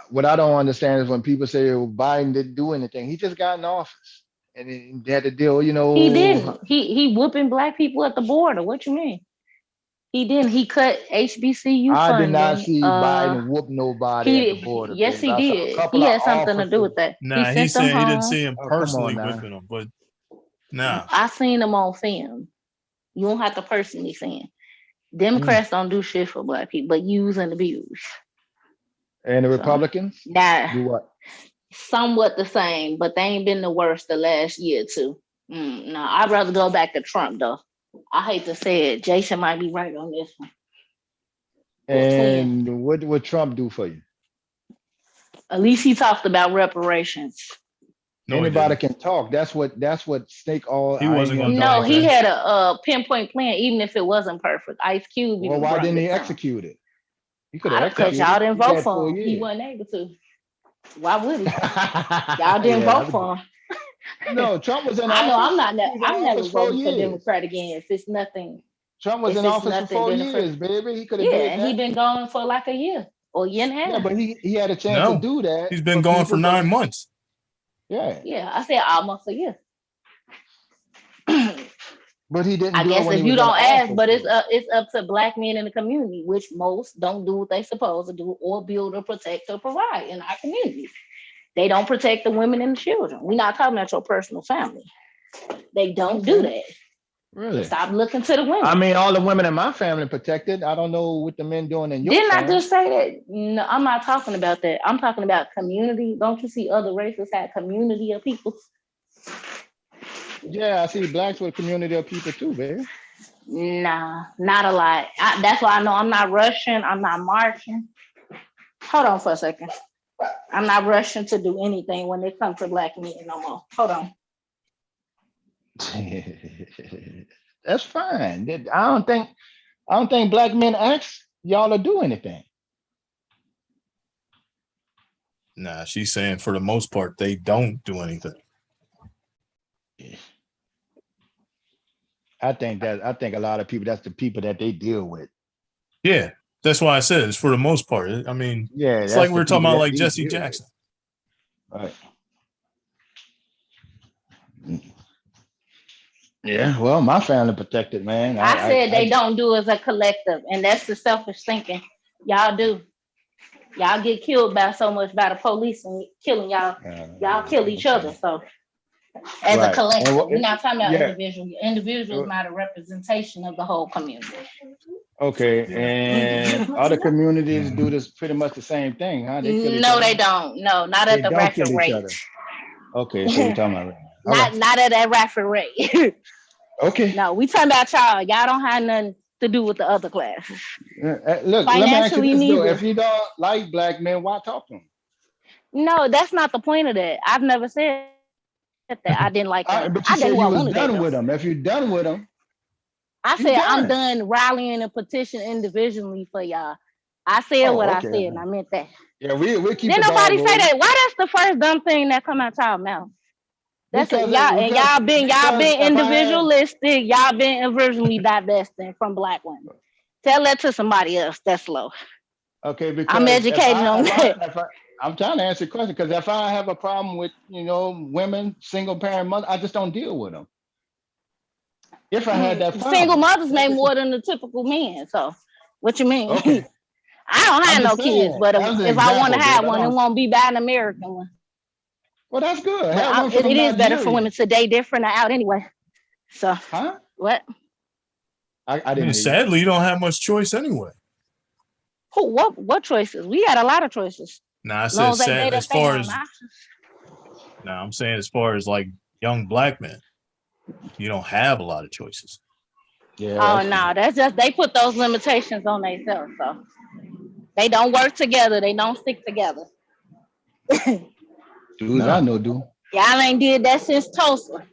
What I don't understand is when people say, "Oh, Biden didn't do anything." He just got in office, and he had to deal. He didn't. He whooping black people at the border. What you mean? He didn't. He cut HBCU I did funding. not see Biden whoop nobody at the border. Yes, Baby. he I saw a did. couple He of had something to do with officers. that. Nah, he sent them said he didn't home. see him Oh, come personally on now. whipping them, but nah. I seen them on film. You don't have to personally see him. Democrats don't do shit for black people, but use and abuse. And the Republicans Nah, do what? somewhat the same, but they ain't been the worst the last year or two. No, I'd rather go back to Trump though. I hate to say it. Jason might be right on this one. And what would Trump do for you? At least he talked about reparations. No, Anybody can talk. That's what Snake all. He wasn't gonna do No, he anything. had a pinpoint plan, even if it wasn't perfect. Ice Cube. Well, why didn't he execute it? He could have Because executed. y'all didn't He vote had for 4 him. He years. wasn't able to. Why would he? Y'all didn't Yeah, vote for him. No, Trump was in I know. office. I'm never office 4 voting for years. Democrat again. If it's nothing. Trump was if in it's office for nothing 4 benefit- years, baby. He could have Yeah, did and that. he been gone for like a year or a year and a half. Yeah, but he had a chance to No, do that. he's been gone for people, 9 months. Yeah, Yeah, I said almost a year. but he didn't. I do guess it when if he you was in don't ask, office, but though. it's up to black men in the community, which most don't do what they supposed to do or build or protect or provide in our communities. They don't protect the women and the children. We're not talking about your personal family. They don't do that. Really? Stop looking to the women. I mean, all the women in my family protected. I don't know what the men doing in your Didn't I family. just say that? No, I'm not talking about that. I'm talking about community. Don't you see other races have community of people? Yeah, I see blacks with a community of people too, baby. Nah, not a lot. That's why I know I'm not rushing. I'm not marching. Hold on for a second. I'm not rushing to do anything when it comes to black men no more. Hold on. That's fine. I don't think black men ask y'all to do anything. Nah, she's saying for the most part they don't do anything. I think a lot of people, that's the people that they deal with. Yeah, that's why I said it's for the most part. I mean, Yeah, it's that's like the we were talking people about that like they Jesse deal with. Jackson. Right. Yeah, well, my family protected, man. I said they don't do as a collective, and that's the selfish thinking. Y'all do. Y'all get killed by so much by the police and killing y'all. Y'all kill each other. So as a Right. collective, And we're not talking about yeah. individual. Individual is not a representation of the whole community. Okay, and other communities do this pretty much the same thing, huh? They kill each No, other. they don't. No, not They at the don't rapid kill each rate. other. Okay, so you're talking about right now. All right. Not at that rapid rate. Okay. No, we talking about y'all. Y'all don't have nothing to do with the other class. Look, let me ask you Financially, this though. neither. If you don't like black men, why talk to them? No, that's not the point of that. I've never said that I didn't like them. But you I did said who you I was wanted to done do. with them. If you're done with them, I you said I'm done. done rallying and petition individually for y'all. I said what I okay. said, and I meant that. Yeah, we keep Didn't the ball nobody say rolling. that? Why that's the first dumb thing that come out y'all mouth? That's Because y'all and y'all been if I individualistic. Y'all been originally divesting from black women. Tell that to somebody else. That's low. Okay, because I'm educated on that. I'm trying to answer the question because if I have a problem with women, single parent mother, I just don't deal with them. If I had that problem, Single mothers make more than the typical man. So, what you mean? Okay. I don't have I'm no just kids, saying, but that was an if I want to example, have babe. one, it won't be by an American one. Well, that's good. But Have one from it is better for Nigeria. women today, different out anyway. So, Huh? what? I I didn't mean, hear sadly, you don't have much choice anyway. Who? What choices? We had a lot of choices. Nah, I As long said as they sad made up as their far own as options. now I'm saying as far as like young black men, you don't have a lot of choices. Yeah. Oh no, that's just they put those limitations on themselves. So they don't work together. They don't stick together. Dudes, I know, dude. Y'all ain't did that since Tulsa.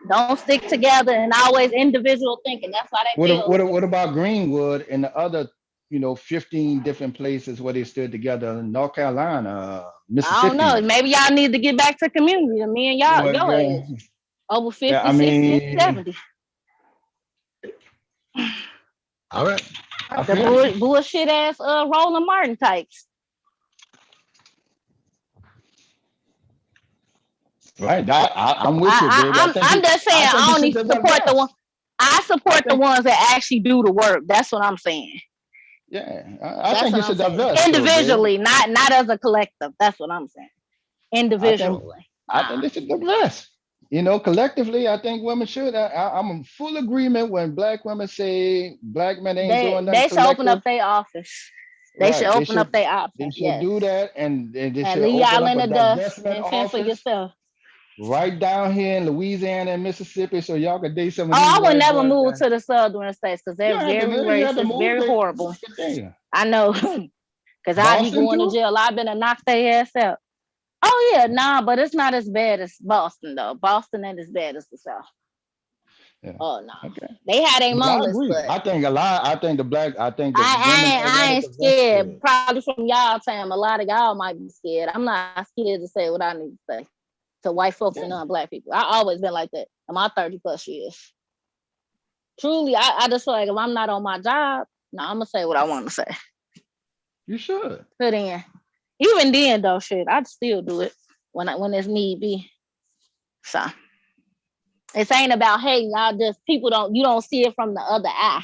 Don't stick together and always individual thinking. That's why they fail. What about Greenwood and the other, 15 different places where they stood together in North Carolina, Mississippi? I don't know. Maybe y'all need to get back to community. Me and y'all, Well, your yeah. age. Over 50, Yeah, I 60, mean, 70. All right. The bullshit ass Roland Martin types. Right. I'm with you, baby. I'm just saying I only support the one. I support the ones that actually do the work. That's what I'm saying. Yeah, I think you should divest individually, not as a collective. That's what I'm saying. Individually. I think they should divest. Collectively, I think women should. I'm in full agreement when black women say black men ain't doing nothing. They should open up their office. They should open up their office. They should do that, and they should leave open y'all up in a the dust divestment and fend for office yourself. right down here in Louisiana and Mississippi, so y'all could date some of I these would white never boys move that- to the southern states because they're very racist, very horrible. I know, because I'd be Boston going to too? jail. I've been to knock their ass out. Oh yeah, nah, but it's not as bad as Boston though. Boston ain't as bad as the South. Yeah. Oh no, Okay. they had their Well, I moments, agree. but I think the women I ain't Atlanta scared. Probably from y'all time, a lot of y'all might be scared. I'm not scared to say what I need to say to white folks and non-black people. I always been like that in my 30 plus years. Truly, I just feel like if I'm not on my job, no, I'm gonna say what I want to say. You should. Put in. Even then, though, shit, I'd still do it when there's need be. So it ain't about hating. Y'all just you don't see it from the other eye.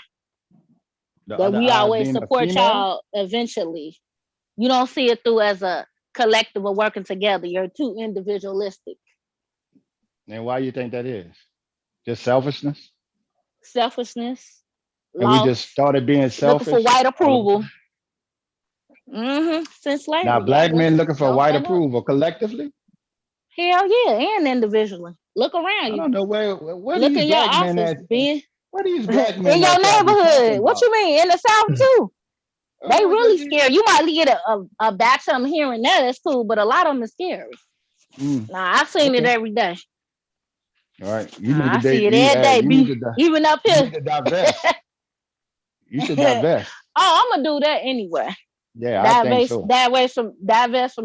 That we always support y'all eventually. You don't see it through as a collective of working together. You're too individualistic. And why you think that is? Just selfishness? Selfishness. And we just started being selfish. Looking for white approval. Since slavery. Now black men looking for white approval collectively? Hell yeah, and individually. Look around you. I don't know where look these in your black men office, at? Ben. Where these black men in your at y'all be talking neighborhood. What about? you mean? In the South too. They really scared. You might get a batch of them here and there. That's cool, but a lot of them are scary. Nah, I've seen it every day. All right. You need to I see it every day. Even up here. You need to divest. You should divest. Oh, I'm gonna do that anyway. Yeah, I think so. Divest from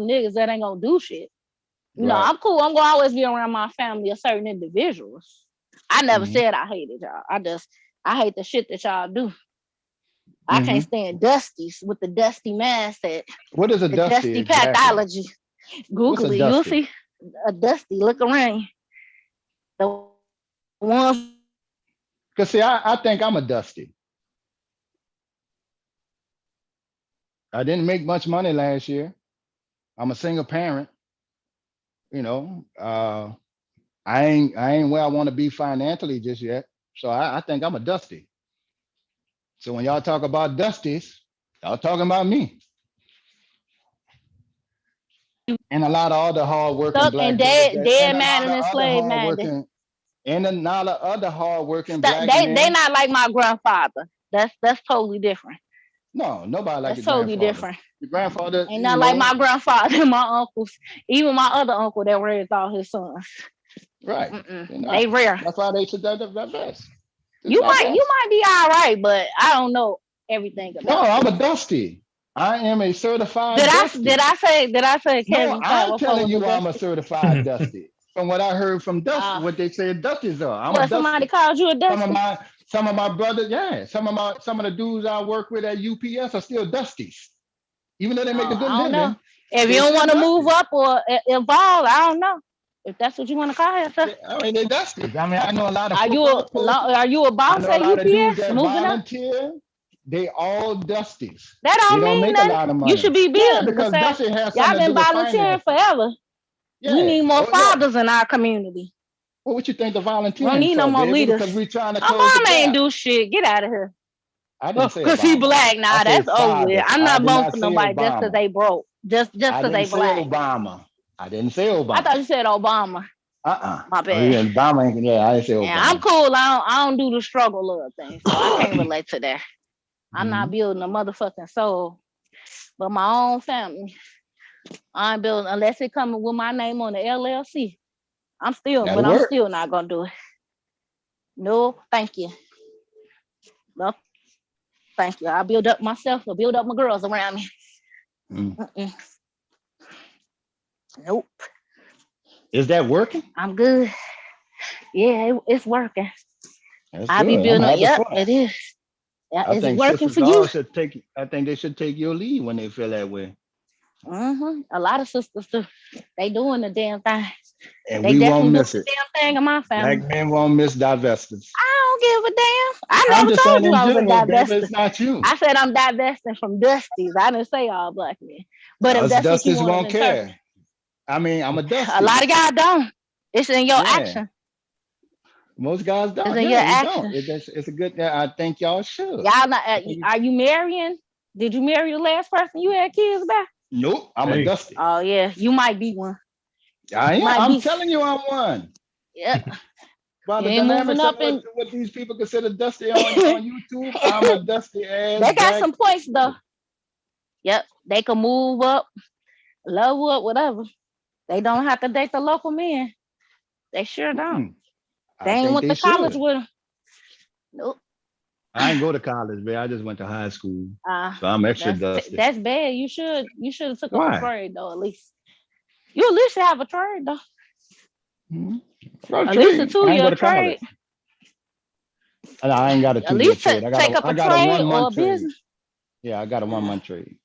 niggas that ain't gonna do shit. You know, I'm cool. I'm gonna always be around my family or certain individuals. I never said I hated y'all. I hate the shit that y'all do. I can't stand Dusties with the dusty mindset. What is a dusty? Dusty pathology. Google it. You'll see. a Dusty. Look around you. The ones. Cause see, I think I'm a Dusty. I didn't make much money last year. I'm a single parent. You know, I ain't where I want to be financially just yet. So I think I'm a Dusty. So when y'all talk about Dusties, y'all talking about me. And a lot of other hardworking Stuck black and brothers dead, and dead a man lot and of other enslaved minded. hardworking and a lot of other hardworking Stuck, black they men. not like my grandfather. That's totally different. No, nobody like That's your totally grandfather. different. Your grandfather, Ain't you not like know, my grandfather and my uncles, even my other uncle that raised all his sons. right. Mm-mm. They're not. They rare. That's why they should that best. It's You not might best. be all right, but I don't know everything No, about I'm you. a Dusty. I am a certified Did Dusty. I say No, Kevin I'm Power telling was a you I'm a Dusty? certified Dusty. From what I heard from Dusty, what they said Dusties are. I'm a What, somebody Dusty. called you a Dusty? Some of my brothers, yeah. Some of the dudes I work with at UPS are still Dusties. Even though they make a good I don't know. living, If you they don't still want to move Dusties. up or evolve, I don't know. If that's what you want to call yourself. I mean, they Dusties. I mean, I know a lot of Are football coaches. you a I boss know a at lot of dudes UPS that moving up? volunteer. They all Dusties. That They don't don't mean make a nothing. lot of You money. should be Yeah, building. because Besides, Dusty has y'all something to been do with volunteering finances. forever. Yeah. We need more Oh, yeah. fathers in our community. Well, what you think the We don't volunteering need no for, more baby? leaders. Because we're trying to close the Obama ain't gap. do shit. Get out of here. I didn't say Cause he Obama. black. I Nah, said that's over with. fathers. I'm I not did voting not for say nobody just cause Obama. they broke. Just I cause didn't they say black. Obama. I didn't say I Obama. thought you said Obama. My bad. yeah, Obama ain't, yeah, I didn't say And I'm Obama. cool. I don't do the struggle little thing, so I can't relate to that. I'm not Mhm. building a motherfucking soul, but my own family. I'm building unless it coming with my name on the LLC. I'm still That'll work. not gonna do it. No, thank you. No, thank you. I'll build up myself. I'll build up my girls around me. Mm-mm. Nope. Is that working? I'm good. Yeah, it's working. That's I'll be good. I'm building up. happy Yep, for it it. is. Yeah, I is it think working sisters for you? all should take. I think they should take your lead when they feel that way. A lot of sisters do. They doing the damn thing. And They we definitely won't doing miss the it. damn thing in my family. Black men won't miss divestors. I don't give a damn. I I'm never just told saying you in I was a general, baby. divester. It's not you. I said I'm divesting from Dusties. I didn't say all black men. But if Us that's what you dusties want to won't interpret, care. I mean, I'm a a dusty. lot of y'all don't. It's in your Yeah. action. Most guys It's don't. in your Yeah, we don't. action. It's a good. I think y'all should. Y'all not. Are you marrying? Did you marry the last person you had kids by? Nope. I'm a Hey, dusty. Oh yeah, you might be one. I You am. might I'm be. telling you, I'm one. Yeah. By You the ain't moving dynamics of up and what these people consider dusty on YouTube, I'm a dusty ass they got black. some points though. Yep, they can move up, level up, whatever. They don't have to date the local men. They sure don't. They I ain't think went they to college should. with them. Nope. I ain't go to college, man. I just went to high school, so I'm extra dusty. That's bad. You should have took up a Why? trade though. At least you at least should have a trade though. At least a 2 I ain't year go to trade. college. I ain't got a At 2 year least trade. take up I a got a trade 1 or a month trade. business. Yeah, I got a 1 month trade.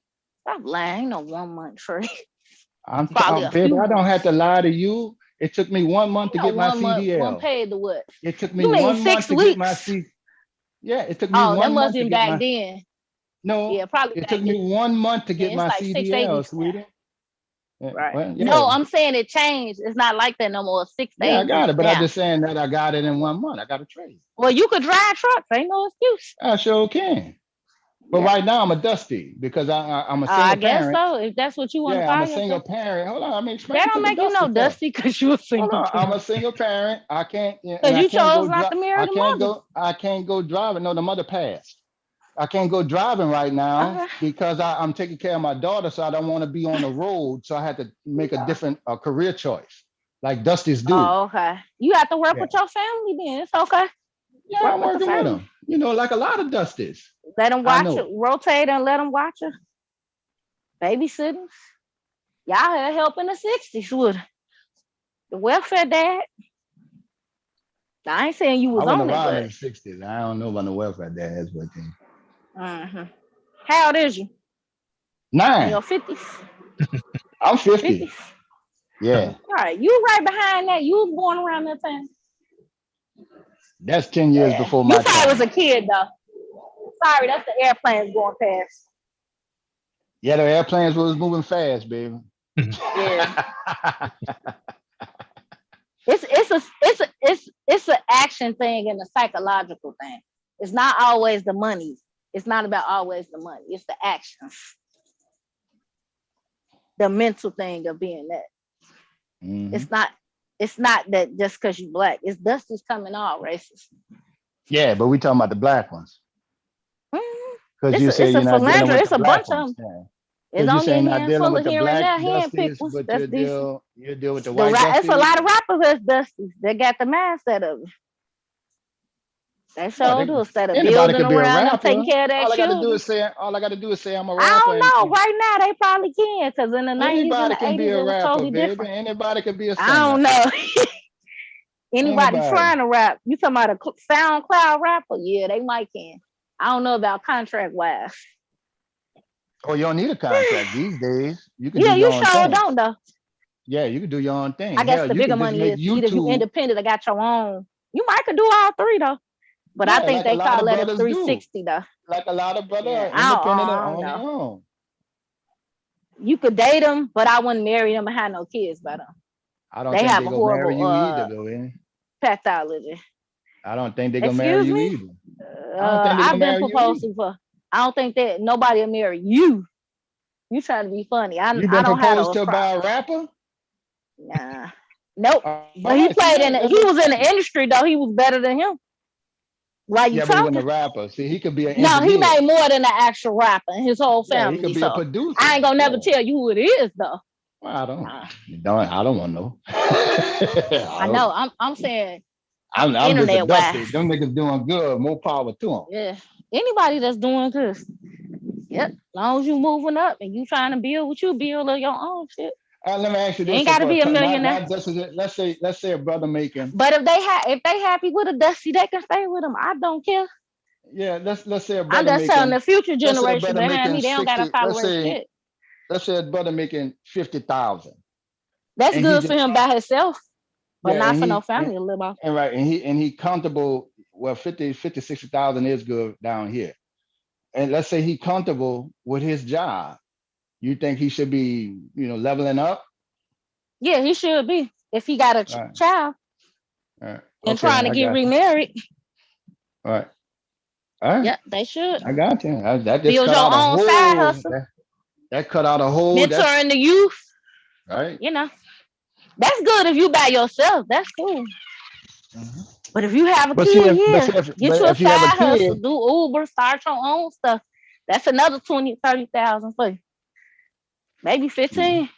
Stop lying. Ain't no 1 month trade. I'm Probably a baby, few I don't months. have to lie to you. It took me 1 month to No get my 1 month. One CDL. paid to what? It took me You mean 1 month 6 to get my weeks? Yeah, it took me Oh, that 1 must month to have been get back my then. No, Yeah, probably it back took then. me 1 month to get It's my like 6, 8 CDL, weeks now. sweetie. Right. Well, yeah. No, I'm saying it changed. It's not like that no more. 6 to 8 Yeah, I got weeks it, but now. I'm just saying that I got it in 1 month. I got a trade. Well, you could drive trucks. Ain't no excuse. I sure can. But Yeah. right now I'm a dusty because I'm a single I guess parent. so. If that's what you want to Yeah, I'm call a single yourself. parent. Hold on, let me explain That to don't the make you dusty no part. dusty because you a Hold single on, I'm parent. a single parent. I can't, and Because I you can't go chose not to marry the mother. I can't go driving. No, the mother passed. I can't go driving right now because I'm taking care of my daughter, so I don't want to be on the road. So I had to make a different career choice, like Dusties do. Oh, okay. You have to work Yeah. with your family then. It's okay. Yeah, Work I'm with the working with family. them. You know, like a lot of Dusties. Let them I watch know. it. Rotate and let them watch it. Babysitting. Y'all had help in the 60s with the welfare dad. I ain't saying you I was wasn't on it, around but in the 60s. I don't know about the welfare dads, but How old is you? In 9. your 50s? I'm 50. 50s? Yeah, Right. You right behind that. You was born around that time. that's 10 years Yeah. before You my probably was time. a kid though. Sorry, that's the airplanes going past. Yeah, the airplanes was moving fast, baby. Yeah. It's an action thing and a psychological thing. It's not always the money. It's not about always the money. It's the actions. The mental thing of being that. Mhm. It's not that just because you black. It's Dusty's coming all races. Yeah, but we talking about the black ones. Because you It's say a you're not dealing philandro. with It's the a bunch black of ones. them. Yeah. It's Because you only say a you're not dealing handful with of the here and black there hand dusties, pickles. but That's decent. you deal with the The white it's a dusties. lot of rappers that's Dusties. They got the mindset of it. They No, sure do. Instead of anybody building could be a around them, rapper. taking care of their All I got to do children. is say I'm a I rapper, don't know. Right now, they probably can, because in the 90s and anybody the can be 80s, a it was rapper, totally baby. different. Anybody can be a singer. I don't know. Anybody Anybody. trying to rap? You talking about a SoundCloud rapper? Yeah, they might can. I don't know about contract wise. Oh, you don't need a contract these days. You can Yeah, do you your own sure thing. don't though. Yeah, you can do your own thing. I guess Hell, the you bigger can just money make is either if you YouTube. independent or got your own. You might could do all three though. But I Yeah, think like a they lot call of that a brothers do. 360 though. Like a lot of brothers Yeah, are independent and I on don't their know. own. You could date them, but I wouldn't marry them and have no kids by them. I don't They think have they a gonna marry horrible you either, though. pathology. I don't think they gonna Excuse marry you me? either. I don't think they I've gonna been marry you proposed either. to for. I don't think that nobody will marry you. You trying to be funny. You I been don't have proposed those to by problems. a rapper? Nah. Nope. All But he right, see, played in it. that's He what I'm was in the saying. industry though. He was better than him. Why you Yeah, but he wasn't talking? a rapper. See, he could be an No, he engineer. made more than an actual rapper and his whole Yeah, he family. could be a So producer. I ain't gonna never Yeah. tell you who it is though. Well, I don't want to know. I know. I'm saying I'm just a internet dusty. wise. Them niggas doing good. More power to them. Yeah. Anybody that's doing this. Yep. As long as you moving up and you trying to build what you build of your own shit. Let me ask you You this: ain't gotta be a millionaire. not just let's say a brother making. But if they happy with a Dusty, they can stay with him. I don't care. Yeah, let's say a I'm brother just telling making. the future Let's say a generation brother behind making me, they don't gotta 60. tolerate shit. Let's say a brother making 50,000. That's And he good for just him by himself, but yeah, not and for no he family to live off. and right, and he comfortable. Well, 60,000 is good down here. And let's say he comfortable with his job. You think he should be, leveling up? Yeah, he should be. If he got a Right. child Right. and Okay, trying to I get got you. remarried, All right. All right. yeah, they should. I got you. That just Build cut your out a own side whole. hustle, That cut out a whole. mentoring the youth. Right. That's good if you by yourself. That's cool. Mm-hmm. But if you have a But kid, if get you a if you have side a kid, hustle, do Uber, start your own stuff. That's another 20, 30,000 for you. Maybe 15.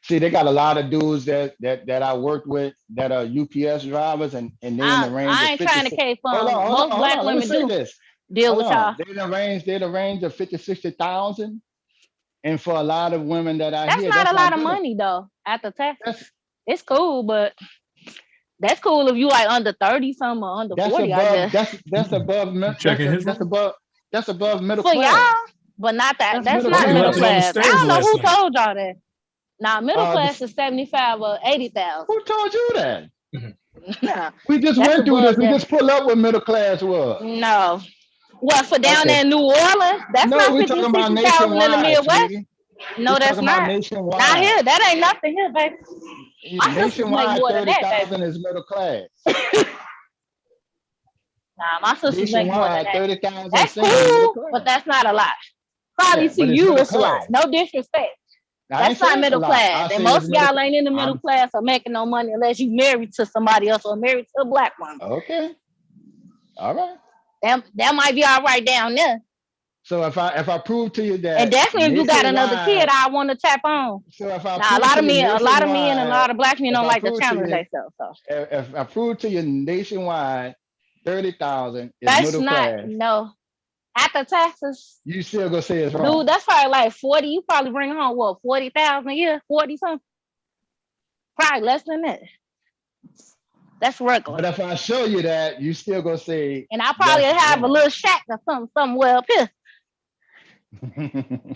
see, they got a lot of dudes that I worked with that are UPS drivers, and they in the range I of ain't 50. trying to cape Hold on. on, Most black Let me women say do this. deal Hold with on. y'all. They in the range of 50,000-60,000, and for a lot of women that I That's hear, not that's a lot not of good. money though. After taxes, it's cool, but that's cool if you like under 30 something or under 40. I guess That's above. Checking his room? That's above middle for class. y'all, but not that. That's middle not He middle left it on the class. I stairs don't know last who night. told y'all that. Now middle Uh, class is 75 or 80,000. Who told you that? Nah, We just that's went through this. above We that. just pulled up what middle class was. No. What for down Okay. there in New Orleans? That's No, not we 50, talking about 60,000 in the nationwide, Midwest. sweetie. No, We that's talking about not. nationwide. Not here. That ain't nothing here, baby. My sisters make Nationwide, more than that, baby. 30,000 is middle class. Nah, my sisters make more than Nationwide, that. 30,000 That's single middle cool, class. but that's not a lot. Probably Yeah, to but it's you, middle it's a lot. class. No disrespect. I ain't That's not saying it's a middle lot. I class. say And it's most of middle. y'all ain't in the middle class or making no money unless you married to somebody else or married to a black woman. Okay. All right. That might be all right down there. So if I prove to you that And definitely if you got another kid, nationwide, I want to tap on. so if I Now a prove lot to of you men and a nationwide, lot of black men if don't I like to prove to challenge you, themselves. So if I prove to you nationwide, 30,000 is that's middle not class, no. After taxes, you still gonna say it's wrong. dude, that's probably like 40. You probably bring home what 40,000 a year, 40 something. Probably less than that. That's regular. But if I show you that, you still gonna say And I probably that's have a wrong. little shack or something somewhere up here.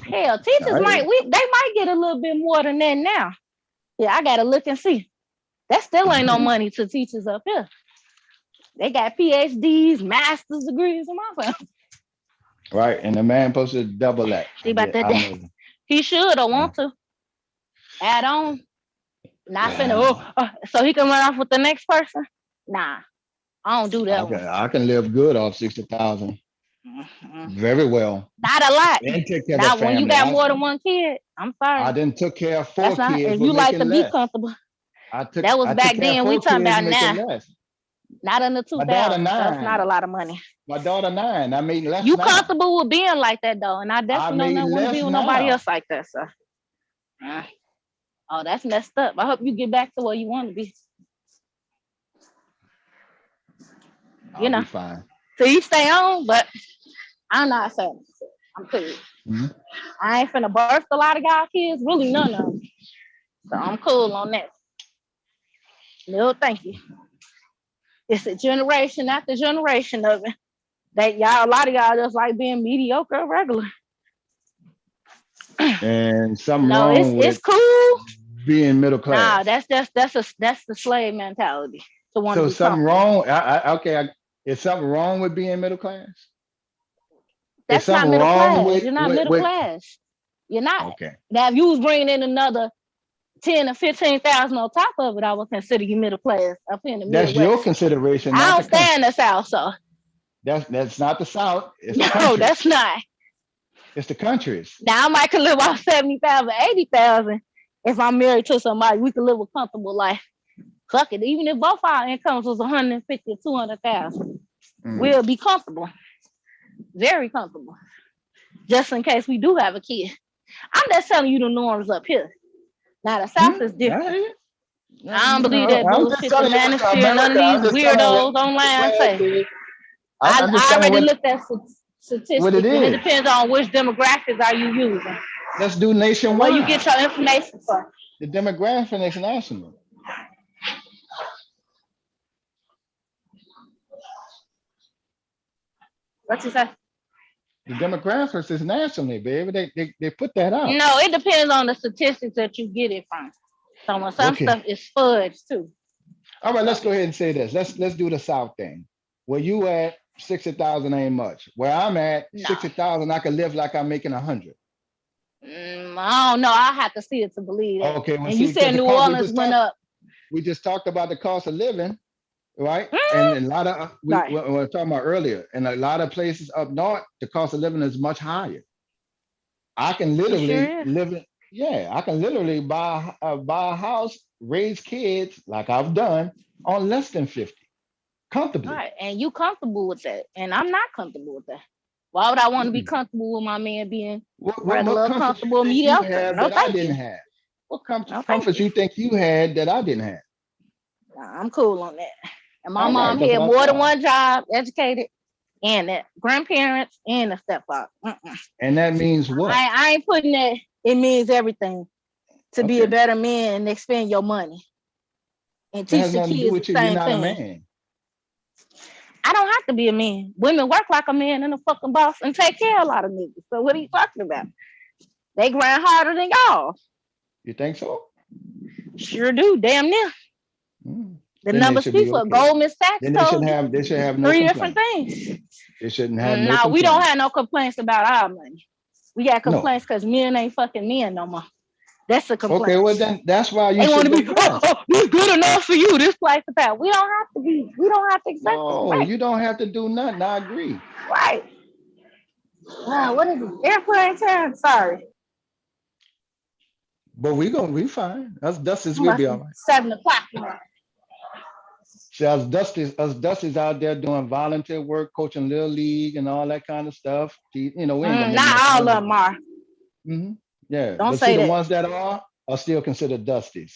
Hell, teachers All right. they might get a little bit more than that now. Yeah, I gotta look and see. That still ain't no money to teachers up here. They got PhDs, master's degrees in my family. Right, and the man supposed to double that. See about that. I know. He should or want to add on. Not finna, so he can run off with the next person. Nah, I don't do that one. I can live good off 60,000. Very well. Not a lot. And take care Not of the when you family. got more than one kid. I'm sorry. I didn't took care of 4 That's not, kids. if you like to be less. comfortable. I took, That was I back took care of then. 4 We talking kids about making now. less. Not in the My daughter 2000s. That's 9. not a lot of money. My daughter 9. I made less. You now. comfortable with being like that though, and I definitely made don't want to less be with nobody now. else like that. So, oh, that's messed up. I hope you get back to where you want to be. I'll be fine. So you stay on, but I'm not saying I'm cool. I ain't finna birth a lot of y'all kids, really none of them. So I'm cool on that. No, thank you. It's a generation after generation of it. That y'all, a lot of y'all just like being mediocre or regular. And something wrong with it's cool. being middle class. Nah, that's the slave mentality. To want to So be something comfortable. wrong. Is something wrong with being middle class? That's not middle class. You're not middle class. You're not. Okay. Now, if you was bringing in another 10 or 15,000 on top of it, I would consider you middle class up in the That's Midwest. your consideration. I don't stay in the South, so. That's not the South. It's the No, country. that's not. It's the countries. Now I might could live off 70,000, 80,000 if I'm married to somebody. We could live a comfortable life. Fuck it, even if both our incomes was 150 or 200,000, we'll be comfortable, very comfortable. Just in case we do have a kid. I'm just telling you the norms up here. Now the South is different. I don't believe that bullshit the manosphere and none of these weirdos online say. I already looked at statistics, and it depends on which demographics are you using. Let's do nationwide. Where you get your information from. The demographic is national. What you say? The demographics is nationally, baby. They put that out. No, it depends on the statistics that you get it from. Some stuff is fudge too. All right, let's go ahead and say this. Let's do the South thing. Where you at 60,000 ain't much. Where I'm at 60,000, I can live like I'm making 100. I don't know. I have to see it to believe it. Okay, well, and you said New Orleans went up. We just talked about the cost of living, right? And a lot of we were talking about earlier, and a lot of places up north, the cost of living is much higher. I can literally live in. Yeah, I can literally buy a house, raise kids like I've done on less than 50, comfortably. Right, and you comfortable with that, and I'm not comfortable with that. Why would I want to be comfortable with my man being regular, comfortable, mediocre? No, I didn't have. What comfort you think you had that I didn't have? Nah, I'm cool on that. And my mom had more than one job, educated, and that grandparents and a stepfather. And that means what? I ain't putting that. It means everything to be a better man and expend your money and teach the kids the same thing. I don't have to be a man. Women work like a man and a fucking boss and take care of a lot of niggas. So what are you talking about? They grind harder than y'all. You think so? Sure do. Damn near. The numbers speak for Goldman Sachs. Then they should have no 3 different things. They shouldn't have no complaints. We don't have no complaints about our money. We got complaints because men ain't fucking men no more. That's a complaint. Okay, well then that's why you want to be it's good enough for you. This place is that. We don't have to be. We don't have to accept. No, you don't have to do nothing. I agree. Right. What is it? Airplane time? Sorry. But we fine. Us Dusties will be all right. 7 o'clock tomorrow. See, us Dusties out there doing volunteer work, coaching Little League and all that kind of stuff. You know, we ain't gonna not all of them are. Yeah. Don't but say the that. ones that are still considered Dusties.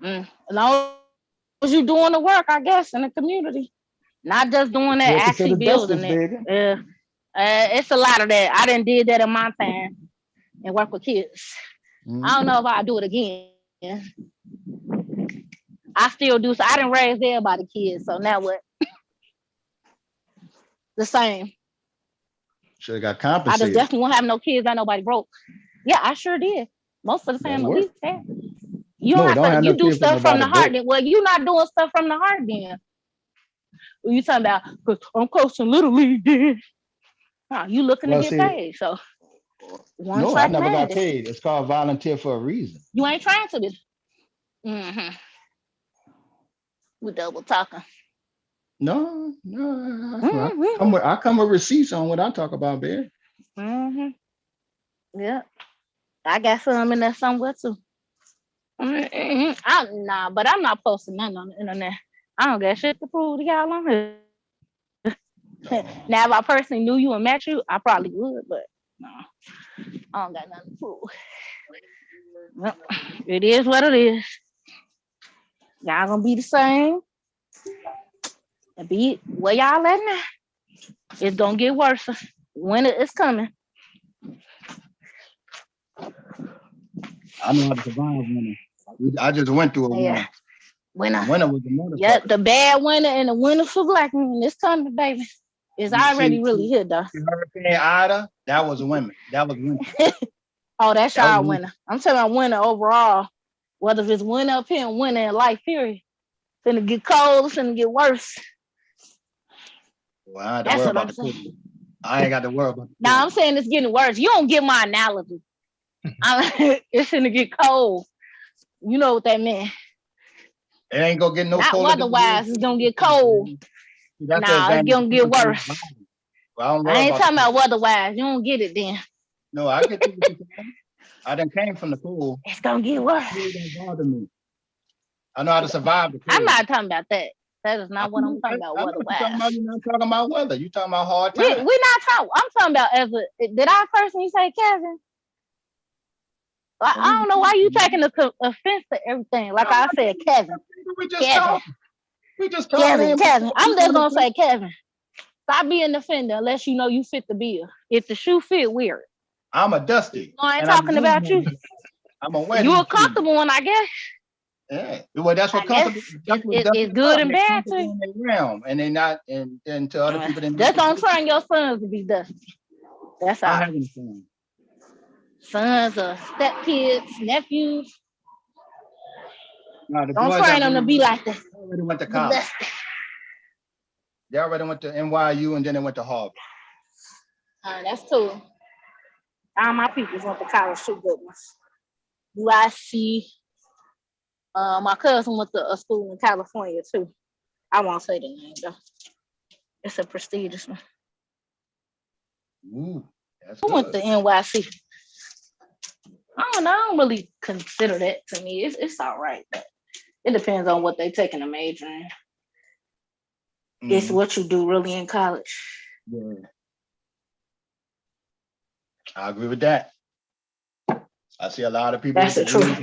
As long as you doing the work, I guess, in the community. Not just doing that, actually building it. It's a lot of that. I done did that in my time and work with kids. I don't know if I'll do it again. I still do. So I didn't raise everybody kids. So now what? The same. Should have got I compensated. just definitely won't have no kids. Ain't nobody broke. Yeah, I sure did. Most of the That's time, at work. least that. You don't No, it have don't to. have You no do difference stuff from about the a heart. boat. Well, you're not doing stuff from the heart then. You talking about? Cause I'm coaching little league. Then you looking to Well, get see, paid. So one no, I track never got madness. paid. It's called volunteer for a reason. You ain't trying to be. Mm-hmm. We double talking. No, Mm-hmm. I come with receipts on what I talk about, Bear. Mm-hmm. Yeah, I got some in there somewhere too. Nah, but I'm not posting nothing on the internet. I don't got shit to prove to y'all on here. Now, if I personally knew you and met you, I probably would, but no, I don't got nothing to prove. Well, it is what it is. Y'all gonna be the same. And be where y'all at now. It's gonna get worse. Winter is coming. I know how to survive winter. I just went through a winter. Yeah. Winter. Winter was the motherfucker. Yeah, the bad winter and the winter for black men. It's coming, baby. It's already really here, though. Hurricane Ida, that was winter. That was winter. Oh, that's That was y'all winter. I'm talking about winter overall. Whether if it's winter up here and winter in life, period. Finna get cold, it's finna get worse. Well, I had to That's worry what about I'm the saying. cold. I ain't got to worry about the Now I'm saying it's getting worse. You don't get my analogy. It's finna get cold. You know what that meant. It ain't gonna get no Not colder than weather-wise, it's gonna get cold. That's the Nah, it's advantage gonna get worse. Well, I don't I worry ain't about talking the about weather-wise. You don't get it then. No, I get you. I done came from the cold. It's gonna get worse. It don't bother me. I know how to survive the cold. I'm not talking about that. That is not what I'm talking about I know what you're talking weather-wise. about. You're not talking about weather. You're talking about hard We times. not talking. I'm talking about as a. Did I personally say Kevin? I don't know why you taking offense to everything. Like I said, Kevin. We just Kevin. talking. We just talking. Kevin. I'm just gonna say Kevin. Stop being offended unless you know you fit the bill. If the shoe fit, wear it. I'm a dusty. I ain't talking about you. I'm a wedding. You a comfortable one, I guess. Yeah. Well, that's what comfortable. It's good and bad too. In their realm, and they not, and to other people. Just don't train your sons to be dusty. That's all. I haven't seen. Sons or stepkids, nephews. No, the Don't boys train them to be like that. They already went to college. They already went to NYU and then they went to Harvard. That's cool. All my peoples went to college, two good ones. UIC. My cousin went to a school in California too. I won't say the name though. It's a prestigious one. Ooh, that's Who went to NYC? I don't really consider that to me. It's all right, but it depends on what they taking a major in. It's what you do really in college. Yeah. I agree with that. I see a lot of people. That's the truth.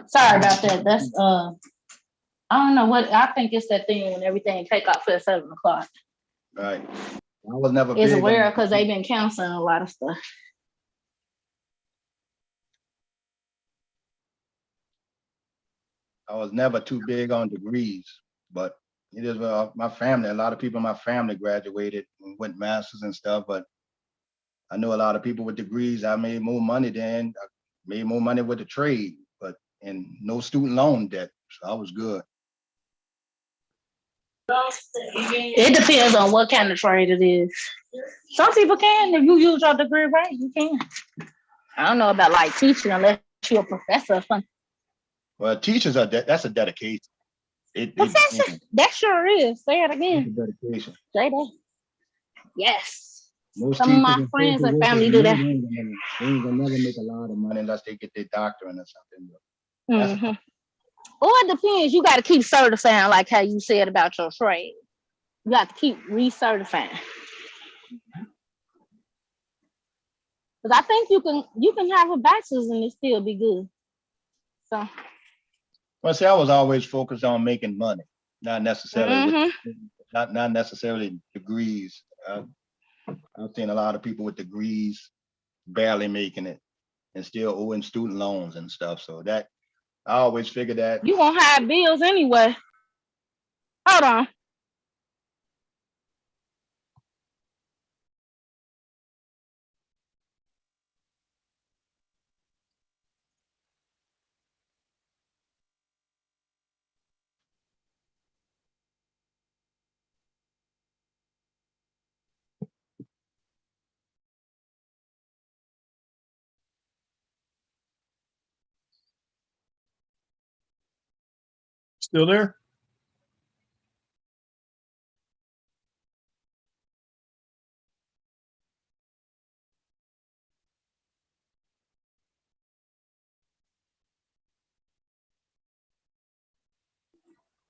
Sorry about that. That's I don't know what I think it's that thing when everything take off at 7 o'clock. Right. I was never It's big aware on- because they've been counseling a lot of stuff. I was never too big on degrees, but it is my family. A lot of people in my family graduated and went masters and stuff, but I know a lot of people with degrees. I made more money than I made more money with the trade, and no student loan debt. So I was good. It depends on what kind of trade it is. Some people can. If you use your degree right, you can. I don't know about like teaching unless you're a professor or something. Well, teachers are that's a dedication. Professor, that sure is. Say it again. Dedication. Say that. Yes. Most Some of my teachers and friends social and workers, family do that. They ain't gonna never make a lot of money unless they get their doctorate or something. Mm-hmm. Or it depends. You got to keep certifying, like how you said about your trade. You got to keep recertifying. Because I think you can have a bachelor's and it still be good. So. Well, see, I was always focused on making money, not necessarily Mm-hmm. not necessarily degrees. I've seen a lot of people with degrees barely making it and still owing student loans and stuff. So that I always figured that You gonna have bills anyway. Hold on. Still there?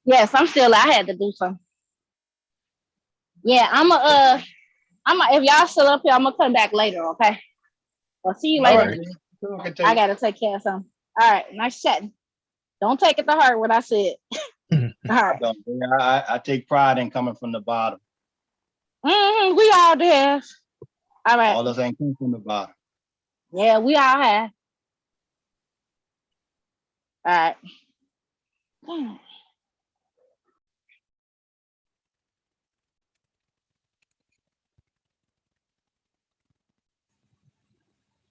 Yes, I'm still. I had to do something. Yeah, if y'all still up here, I'm gonna come back later. Okay. I'll see you All later. right. Sure, I can I take. gotta take care of something. All right. Nice chatting. Don't take it to heart what I said. All right. I take pride in coming from the bottom. We all there. All right. All us ain't come from the bottom. Yeah, we all have. All right.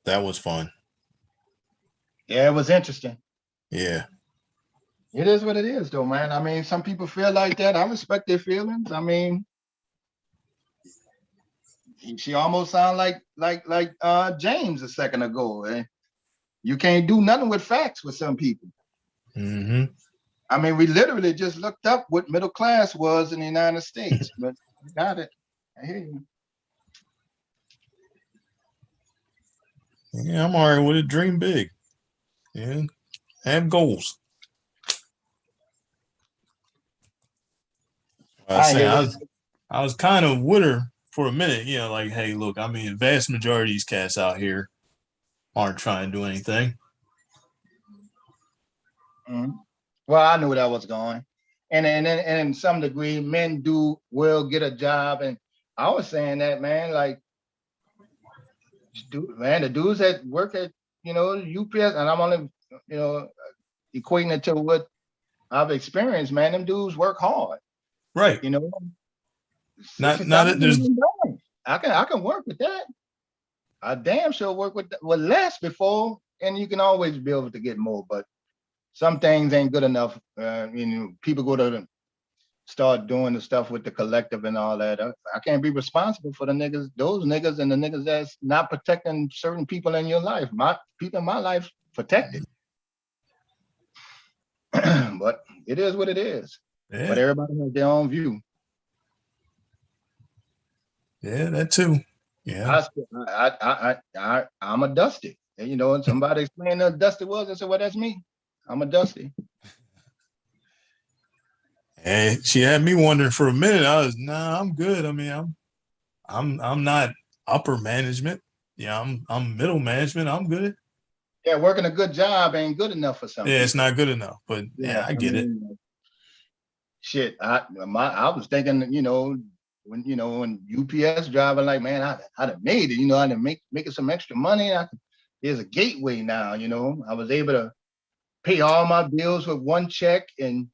That was fun. Yeah, it was interesting. Yeah. It is what it is, though, man. I mean, some people feel like that. I respect their feelings. I mean, she almost sounded like James a second ago. You can't do nothing with facts with some people. Mm-hmm. I mean, we literally just looked up what middle class was in the United States, but you got it. I hear you. Yeah, I'm all right with it. Dream big. Yeah. Have goals. I was kind of with her for a minute, you know, like, hey, look, I mean, the vast majority of these cats out here aren't trying to do anything. Mm-hmm. Well, I knew that was going. And in some degree, men will get a job. And I was saying that, man, like, the dudes that work at, UPS, and I'm only, equating it to what I've experienced, man, them dudes work hard. Right. Not that there's I can work with that. I damn sure work with less before, and you can always be able to get more, but some things ain't good enough. People go to start doing the stuff with the collective and all that. I can't be responsible for those niggas and the niggas that's not protecting certain people in your life. My people in my life protected. But it is what it is. Yeah. But everybody has their own view. Yeah, that too. Yeah. I'm a Dusty. And somebody explained what Dusty was. I said, well, that's me. I'm a Dusty. And she had me wondering for a minute. I was, nah, I'm good. I mean, I'm not upper management. Yeah, I'm middle management. I'm good. Yeah, working a good job ain't good enough for some people. It's not good enough. But yeah, I get it. Shit, I was thinking, when UPS driver, like, man, I'd have made it. I'd have making some extra money. There's a gateway now. I was able to pay all my bills with one check and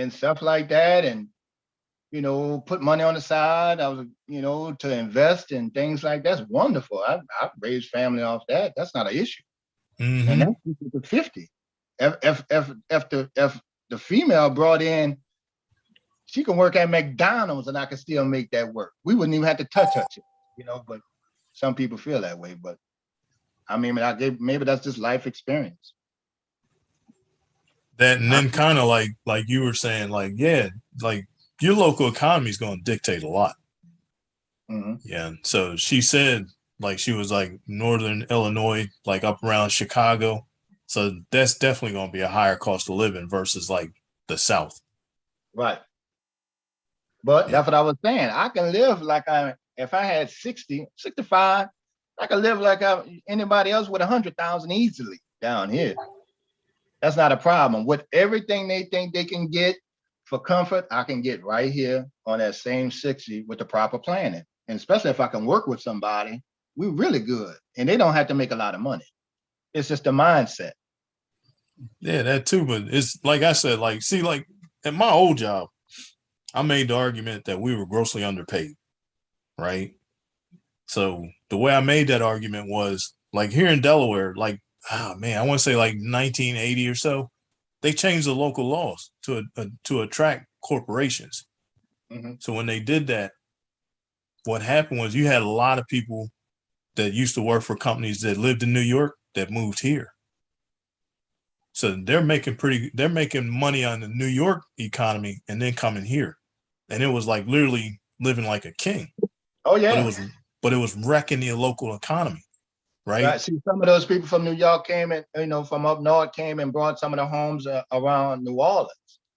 stuff like that, and put money on the side. I was, to invest in things like that's wonderful. I raised family off that. That's not an issue. Mm-hmm. And that's the 50. If the female brought in, she can work at McDonald's and I can still make that work. We wouldn't even have to touch her, but some people feel that way. But I mean, maybe that's just life experience. That, and then kind of like you were saying, like, yeah, like your local economy is going to dictate a lot. Mm-hmm. Yeah. So she said, like, she was like Northern Illinois, like up around Chicago. So that's definitely going to be a higher cost of living versus like the South. Right. But that's what I was saying. I can live like if I had 60, 65, I can live like anybody else with 100,000 easily down here. That's not a problem. With everything they think they can get for comfort, I can get right here on that same 60 with the proper planning. And especially if I can work with somebody, we're really good. And they don't have to make a lot of money. It's just a mindset. Yeah, that too. But it's like I said, like, see, like at my old job, I made the argument that we were grossly underpaid, right? So the way I made that argument was like here in Delaware, like, oh man, I want to say like 1980 or so, they changed the local laws to attract corporations. Mm-hmm. So when they did that, what happened was you had a lot of people that used to work for companies that lived in New York that moved here. So they're making money on the New York economy and then coming here. And it was like literally living like a king. Oh But yeah. it was wrecking the local economy, right? Right. See, some of those people from New York came and, from up north came and brought some of the homes around New Orleans.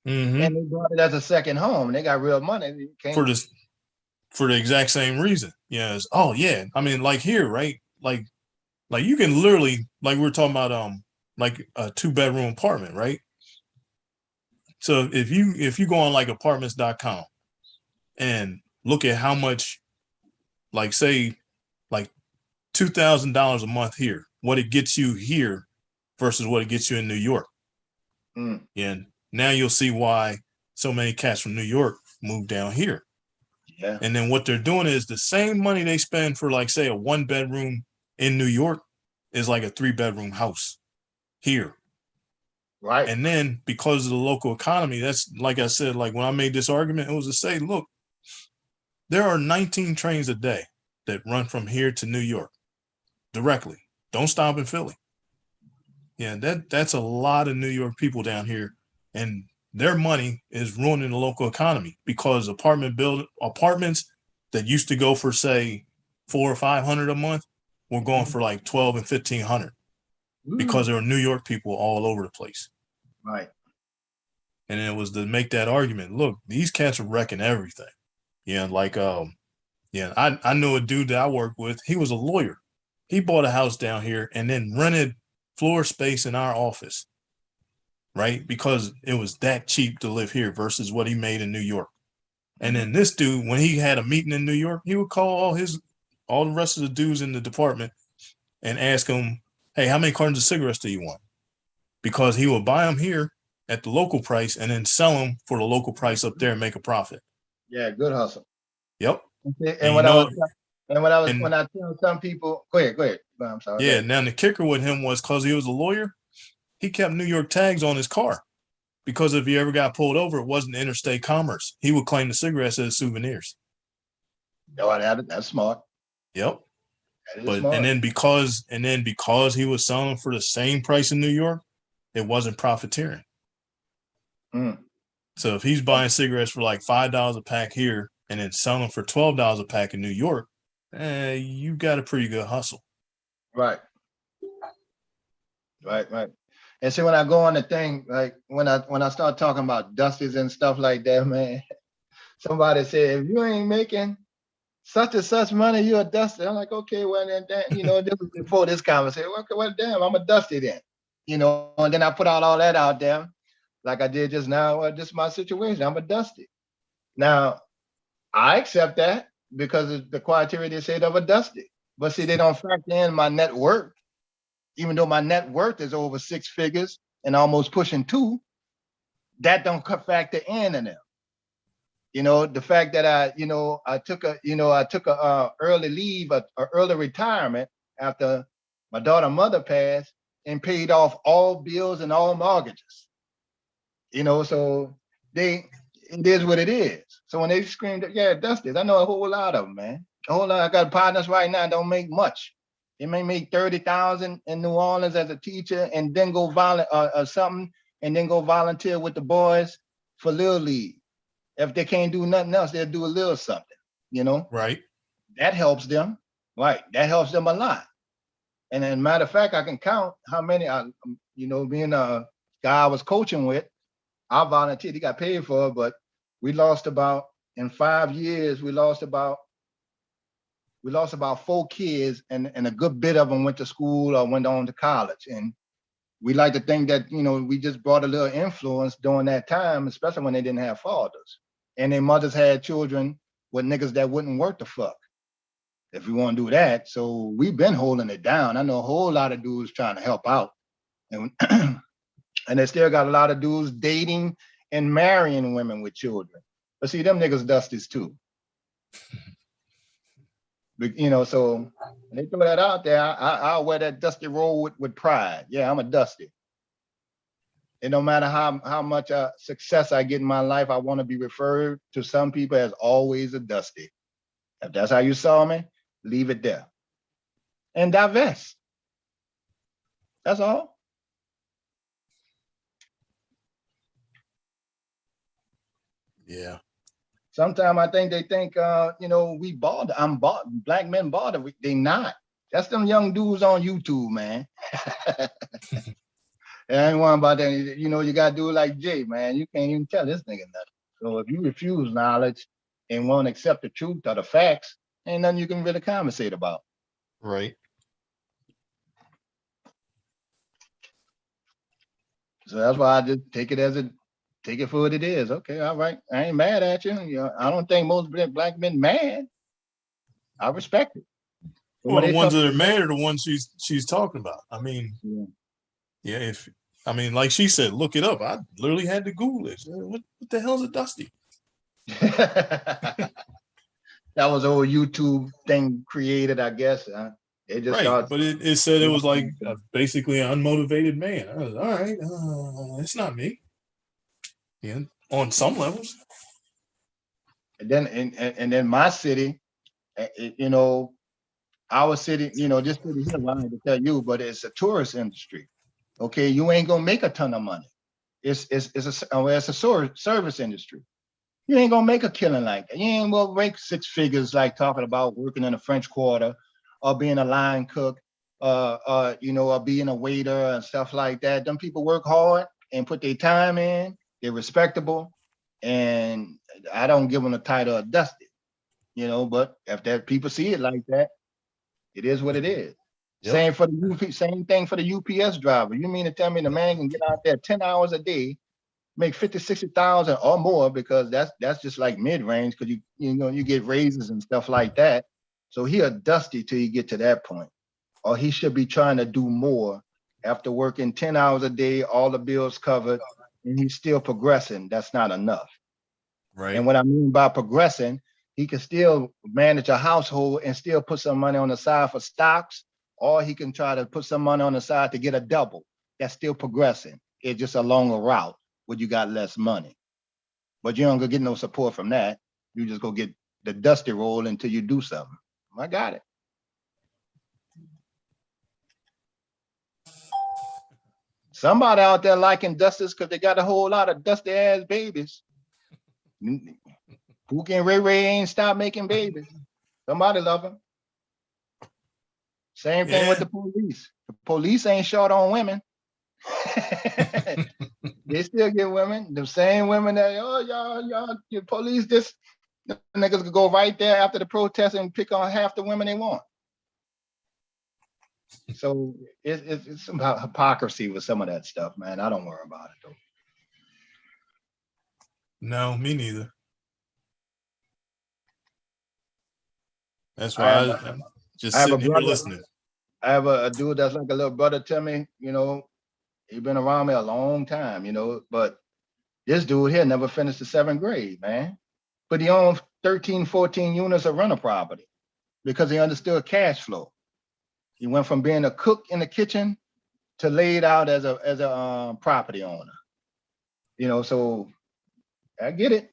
Mm-hmm. And they brought it as a second home. They got real money. For the exact same reason. Yeah. Oh yeah. I mean, like here, right? Like you can literally, like we're talking about like a 2-bedroom apartment, right? So if you go on like apartments.com and look at how much, like say like $2,000 a month here, what it gets you here versus what it gets you in New York. And now you'll see why so many cats from New York move down here. Yeah. And then what they're doing is the same money they spend for like say a 1-bedroom in New York is like a 3-bedroom house here. Right. And then because of the local economy, that's like I said, like when I made this argument, it was to say, look, there are 19 trains a day that run from here to New York directly. Don't stop in Philly. Yeah, that's a lot of New York people down here, and their money is ruining the local economy because apartments that used to go for say $400 or $500 a month were going for like $1,200 and $1,500 because there were New York people all over the place. Right. And it was to make that argument. Look, these cats are wrecking everything. Yeah, like I knew a dude that I worked with. He was a lawyer. He bought a house down here and then rented floor space in our office, right? Because it was that cheap to live here versus what he made in New York. And then this dude, when he had a meeting in New York, he would call all the rest of the dudes in the department and ask them, hey, how many cartons of cigarettes do you want? Because he would buy them here at the local price and then sell them for the local price up there and make a profit. Yeah, good hustle. Yep. And when I tell some people, go ahead. I'm sorry. Yeah. Now the kicker with him was because he was a lawyer, he kept New York tags on his car because if he ever got pulled over, it wasn't interstate commerce. He would claim the cigarettes as souvenirs. Oh, that's smart. Yep. But smart. and then because he was selling for the same price in New York, it wasn't profiteering. So if he's buying cigarettes for like $5 a pack here and then selling for $12 a pack in New York, you got a pretty good hustle. Right. And see, when I go on the thing, like when I start talking about dusties and stuff like that, man, somebody said, if you ain't making such and such money, you're a dusty. I'm like, okay, well then, this was before this conversation. Okay, well, damn, I'm a dusty then. And then I put out all that out there, like I did just now. Well, this is my situation. I'm a dusty. Now, I accept that because of the criteria they said of a dusty. But see, they don't factor in my net worth. Even though my net worth is over 6 figures and almost pushing 2, that don't factor in them. The fact that I took a early leave, a early retirement after my daughter's mother passed and paid off all bills and all mortgages. So it is what it is. So when they screamed, yeah, Dusty, I know a whole lot of them, man. A whole lot. I got partners right now that don't make much. They may make 30,000 in New Orleans as a teacher and then go volunteer with the boys for Little League. If they can't do nothing else, they'll do a little something, Right. That helps them. Right. That helps them a lot. And as a matter of fact, I can count how many, being a guy I was coaching with, I volunteered, he got paid for it, but in 5 years, we lost about 4 kids, and a good bit of them went to school or went on to college. And we like to think that, we just brought a little influence during that time, especially when they didn't have fathers. And their mothers had children with niggas that wouldn't work the fuck, if we want to do that. So we've been holding it down. I know a whole lot of dudes trying to help out. And, and they still got a lot of dudes dating and marrying women with children. But see, them niggas dusties too. So when they throw that out there, I'll wear that dusty role with pride. Yeah, I'm a dusty. And no matter how much success I get in my life, I want to be referred to some people as always a dusty. If that's how you saw me, leave it there. And divest. That's all. Yeah. Sometimes I think they think, you know, black men bought it. They not. That's them young dudes on YouTube, man. And I ain't worrying about that. You know, you gotta do it like Jay, man. You can't even tell this nigga nothing. So if you refuse knowledge and won't accept the truth or the facts, ain't nothing you can really conversate about. Right. So that's why I just take it for what it is. Okay, all right. I ain't mad at you. You know, I don't think most black men mad. I respect it. But Well, when the they ones talk, that are mad are the ones she's talking about. I mean, yeah. Like she said, look it up. I literally had to Google it. What the hell is a dusty? that was an old YouTube thing created, I guess. They just Right, started. but it said it was like basically an unmotivated man. I was all right. It's not me. Yeah, on some levels. And then my city, you know, our city, you know, this city here, lying to tell you, but it's a tourist industry. Okay, you ain't gonna make a ton of money. It's a service industry. You ain't gonna make a killing like that. You ain't gonna make six figures like talking about working in the French Quarter or being a line cook, you know, or being a waiter and stuff like that. Them people work hard and put their time in. They're respectable, and I don't give them the title of dusty, you know. But if that people see it like that, it is what it is. Yep. Same thing for the UPS driver. You mean to tell me the man can get out there 10 hours a day, make 50, 60,000 or more, because that's just like mid-range, because you know you get raises and stuff like that. So he a dusty till you get to that point. Or he should be trying to do more after working 10 hours a day, all the bills covered, and he's still progressing. That's not enough. Right. And what I mean by progressing, he can still manage a household and still put some money on the side for stocks, or he can try to put some money on the side to get a double. That's still progressing. It's just a longer route where you got less money. But you don't go get no support from that. You just go get the dusty roll until you do something. I got it. Somebody out there liking dusters because they got a whole lot of dusty ass babies. Pookie and Ray Ray ain't stopped making babies. Somebody love them. Same thing with the police. The police ain't short on women. They still get women. The same women that, oh, y'all, your police, this niggas could go right there after the protest and pick on half the women they want. So it's about hypocrisy with some of that stuff, man. I don't worry about it though. No, me neither. That's why I'm just sitting here listening. I have a dude that's like a little brother to me, you know. He's been around me a long time, you know, but this dude here never finished the 7th grade, man. But he owned 13, 14 units of rental property because he understood cash flow. He went from being a cook in the kitchen to laid out as a property owner. You know, so I get it.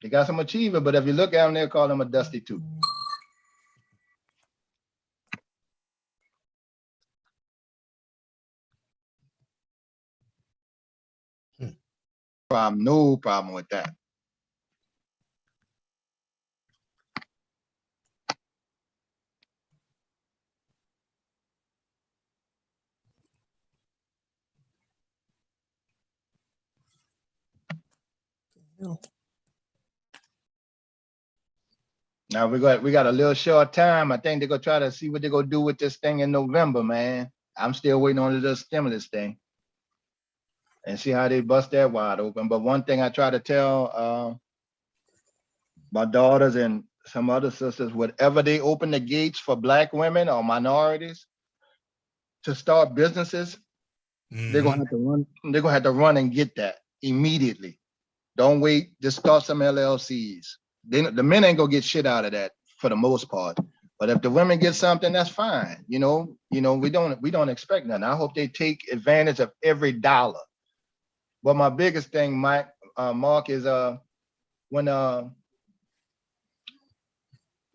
They got some achievement, but if you look at him, they'll call him a dusty too. No problem with that. Now we got a little short time. I think they're gonna try to see what they're gonna do with this thing in November, man. I'm still waiting on the little stimulus thing and see how they bust that wide open. But one thing I try to tell my daughters and some other sisters, whatever they open the gates for Black women or minorities to start businesses, they're gonna have to run. They're gonna have to run and get that immediately. Don't wait. Just start some LLCs. The men ain't gonna get shit out of that for the most part. But if the women get something, that's fine. You know, we don't expect nothing. I hope they take advantage of every dollar. But my biggest thing, Mark, is when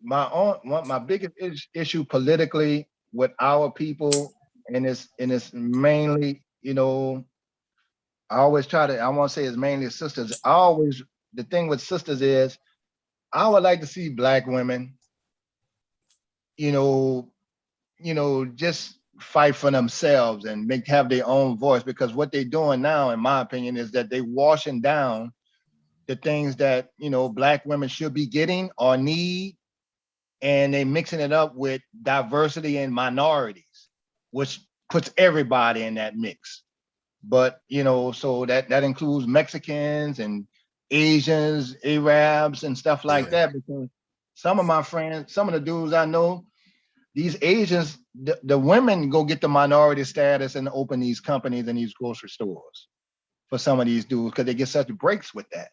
my biggest issue politically with our people, and it's mainly, you know, I always try to, I want to say it's mainly sisters. the thing with sisters is, I would like to see Black women, you know, just fight for themselves and have their own voice, because what they're doing now, in my opinion, is that they washing down the things that, you know, Black women should be getting or need, and they mixing it up with diversity and minorities, which puts everybody in that mix. But, you know, so that includes Mexicans and Asians, Arabs and stuff like that, because some of my friends, some of the dudes I know, these Asians, the women go get the minority status and open these companies and these grocery stores for some of these dudes, because they get such breaks with that.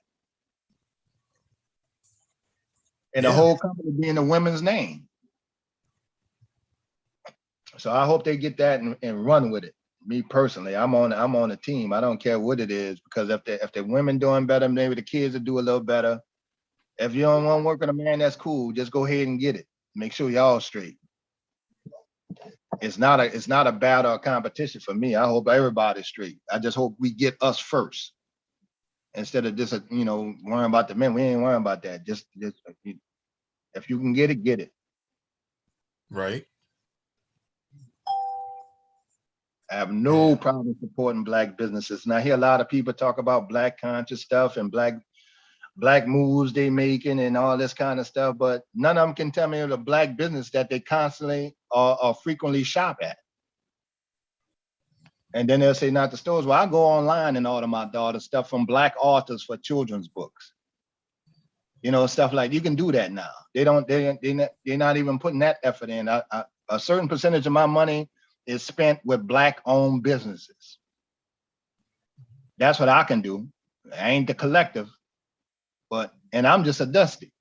And the whole company being the women's name. So I hope they get that and run with it. Me personally, I'm on a team. I don't care what it is, because if the women doing better, maybe the kids will do a little better. If you don't want to work with a man, that's cool. Just go ahead and get it. Make sure y'all straight. It's not a battle or competition for me. I hope everybody's straight. I just hope we get us first, instead of just, you know, worrying about the men. We ain't worrying about that. Just if you can get it, get it. Right. I have no problem supporting Black businesses. And I hear a lot of people talk about Black conscious stuff and black moves they making and all this kind of stuff, but none of them can tell me of a Black business that they constantly or frequently shop at. And then they'll say not the stores. Well, I go online and order my daughter stuff from Black authors for children's books. You know, stuff like, you can do that now. They're not even putting that effort in. A certain percentage of my money is spent with Black owned businesses. That's what I can do. I ain't the collective, and I'm just a Dusty.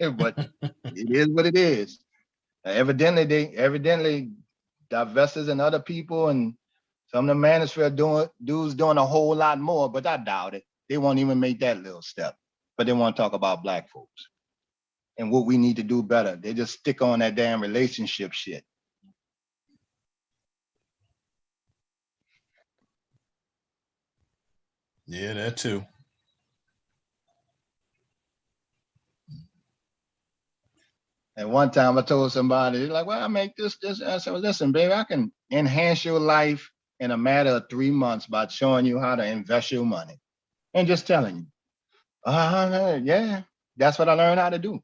But it is what it is. Evidently divestors and other people and some of the manosphere dudes doing a whole lot more, but I doubt it. They won't even make that little step. But they want to talk about Black folks and what we need to do better. They just stick on that damn relationship shit. Yeah, that too. And one time I told somebody, they're like, well, I make this. I said, well, listen, baby, I can enhance your life in a matter of 3 months by showing you how to invest your money and just telling you. Yeah, that's what I learned how to do.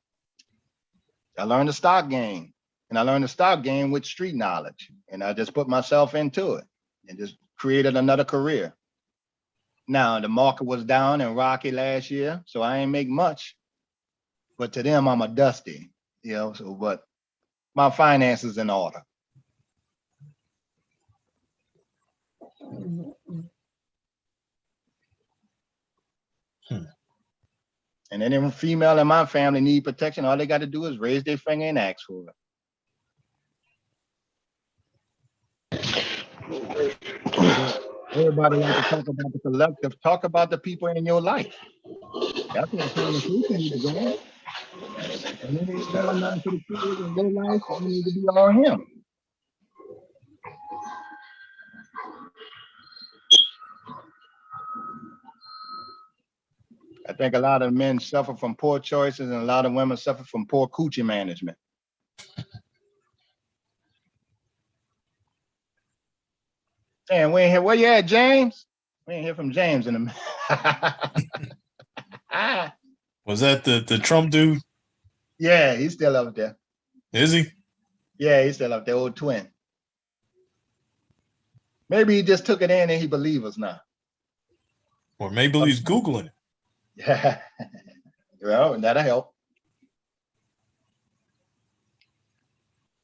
I learned the stock game, and I learned the stock game with street knowledge, and I just put myself into it and just created another career. Now, the market was down and rocky last year, so I ain't make much, but to them, I'm a Dusty, you know, so, but my finances in order. And any female in my family need protection, all they got to do is raise their finger and ask for it. Everybody wants to talk about the collective. Talk about the people in your life. That's what the conversation needs to go on. And then it's going on to the kids in your life, it need to be on him. I think a lot of men suffer from poor choices and a lot of women suffer from poor coochie management. Damn, we ain't here. Where you at, James? We ain't hear from James in a minute. Was that the Trump dude? Yeah, he's still up there. Is he? Yeah, he's still up there, old twin. Maybe he just took it in and he believes us now. Or maybe he's Googling it. Yeah. Well, that'll help.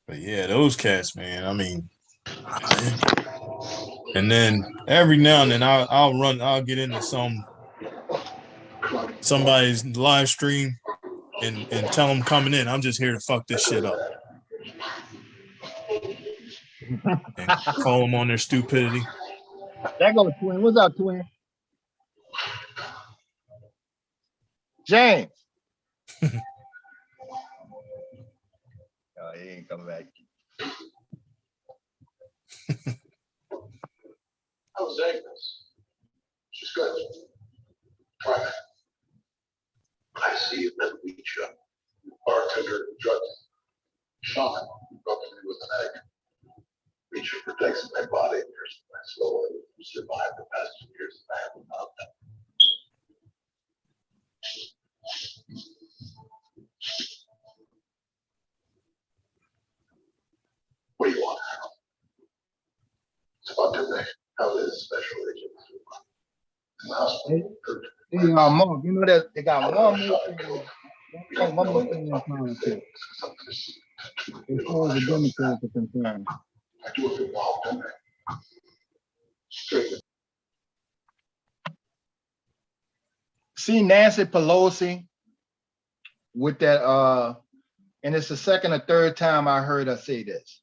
But yeah, those cats, man. I mean, and then every now and then I'll get into somebody's live stream and tell them coming in, I'm just here to fuck this shit up. And call them on their stupidity. There goes twin. What's up, twin? James. Oh, he ain't coming back. How's Agnes? She's good. Right. see it, then meet you. Bartender, drug shaman, rubbing me with an egg. Reach protects my body, here's my soul, and survive the past 2 years I have without them. What do you want, Harold? It's about today. How is special agent in the hospital? Hey, Mark, you know that they got one more thing in politics. As far as the Democrats are concerned. I do it involved in it. Straight. See Nancy Pelosi with that, and it's the second or third time I heard her say this.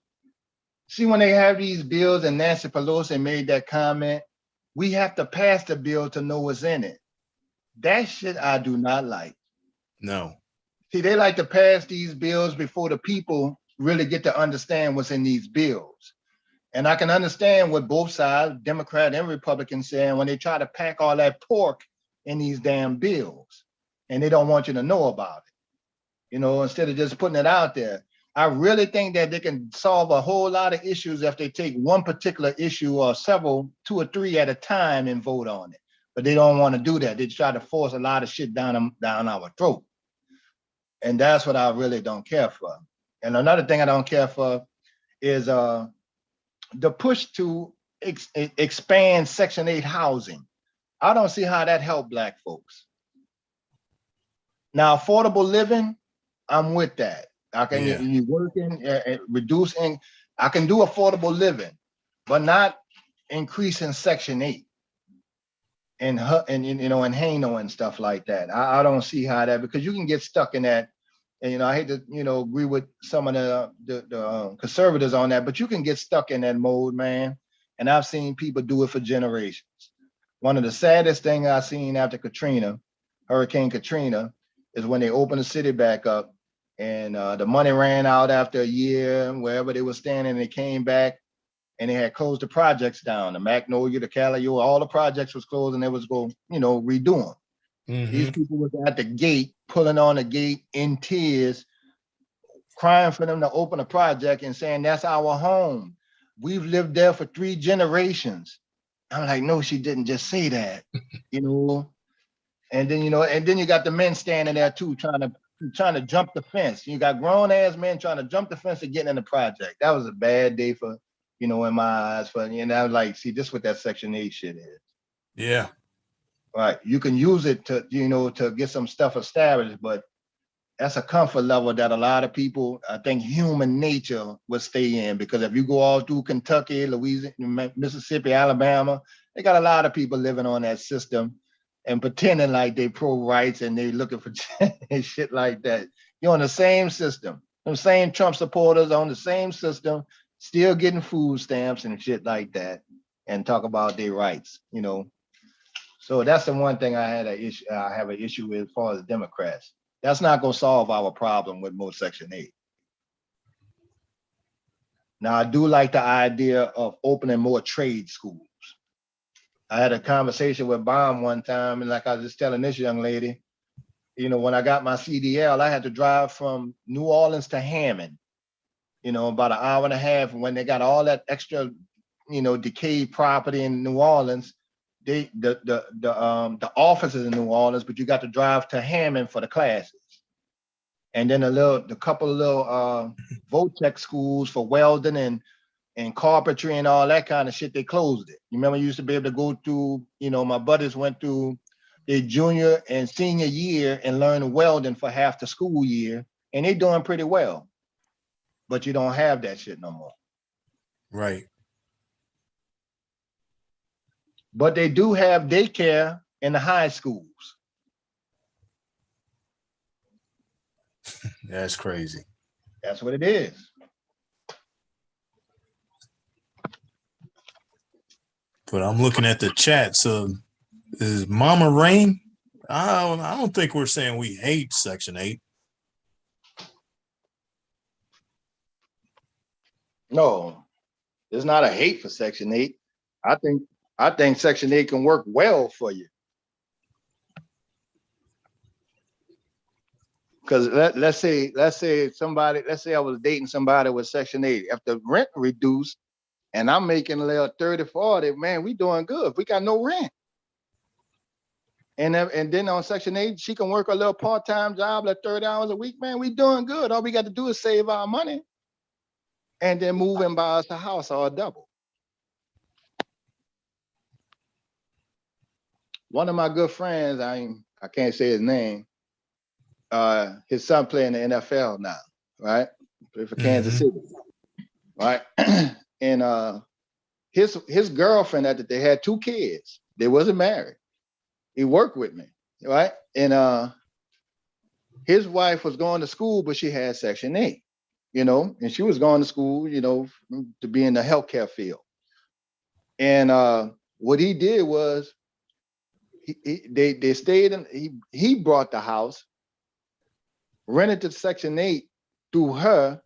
See, when they have these bills and Nancy Pelosi made that comment, we have to pass the bill to know what's in it. That shit I do not like. No. See, they like to pass these bills before the people really get to understand what's in these bills. And I can understand what both sides, Democrat and Republican, saying when they try to pack all that pork in these damn bills and they don't want you to know about it. You know, instead of just putting it out there. I really think that they can solve a whole lot of issues if they take one particular issue or several, 2 or 3 at a time and vote on it. But they don't want to do that. They try to force a lot of shit down our throat. And that's what I really don't care for. And another thing I don't care for is the push to expand Section 8 housing. I don't see how that helped Black folks. Now, affordable living, I'm with that. I can you working, reducing. I can do affordable living, but not increasing Section 8 and you know, and Hano and stuff like that. I don't see how that, because you can get stuck in that. And, you know, I hate to, you know, agree with some of the conservatives on that, but you can get stuck in that mode, man. And I've seen people do it for generations. One of the saddest things I've seen after Hurricane Katrina, is when they opened the city back up and the money ran out after a year, wherever they were standing, and they came back and they had closed the projects down. The Magnolia, the Calio, all the projects was closed and they was going, you know, redo them. Mm-hmm. These people was at the gate, pulling on the gate in tears, crying for them to open a project and saying, that's our home. We've lived there for 3 generations. I'm like, no, she didn't just say that, you know? And then, you know, and then you got the men standing there too, trying to jump the fence. You got grown ass men trying to jump the fence and getting in the project. That was a bad day for, you know, in my eyes. For, you know, I was like, see, this is what that Section 8 shit is. Yeah. Right. You can use it to, you know, to get some stuff established, but that's a comfort level that a lot of people, I think human nature will stay in, because if you go all through Kentucky, Louisiana, Mississippi, Alabama, they got a lot of people living on that system and pretending like they pro-rights and they looking for shit like that. You're on the same system. Them same Trump supporters on the same system, still getting food stamps and shit like that, and talk about their rights, you know. So that's the one thing I have an issue with as far as Democrats. That's not going to solve our problem with more Section 8. Now, I do like the idea of opening more trade schools. I had a conversation with Baum one time, and like I was just telling this young lady, you know, when I got my CDL, I had to drive from New Orleans to Hammond, you know, about an hour and a half. And when they got all that extra, you know, decayed property in New Orleans, the offices in New Orleans, but you got to drive to Hammond for the classes. And then the couple of little Votech schools for welding and carpentry and all that kind of shit, they closed it. You remember, you used to be able to go through, you know, my buddies went through their junior and senior year and learn welding for half the school year, and they're doing pretty well. But you don't have that shit no more. Right. But they do have daycare in the high schools. That's crazy. That's what it is. But I'm looking at the chat. So is Mama Rain? I don't think we're saying we hate Section 8. No, there's not a hate for Section 8. I think Section 8 can work well for you. because let's say I was dating somebody with Section 8. If the rent reduced and I'm making a little 30, 40, man, we doing good. We got no rent. And then on Section 8, she can work a little part-time job, like 30 hours a week, man, we doing good. All we got to do is save our money and then move and buy us a house or a double. One of my good friends, I can't say his name, his son playing the NFL now, right? Play for Kansas City, right? And his girlfriend, that they had 2 kids. They wasn't married. He worked with me, right? And his wife was going to school, but she had Section 8, and she was going to school, to be in the healthcare field. And what he did was they stayed in, he brought the house, rented to Section 8 through her.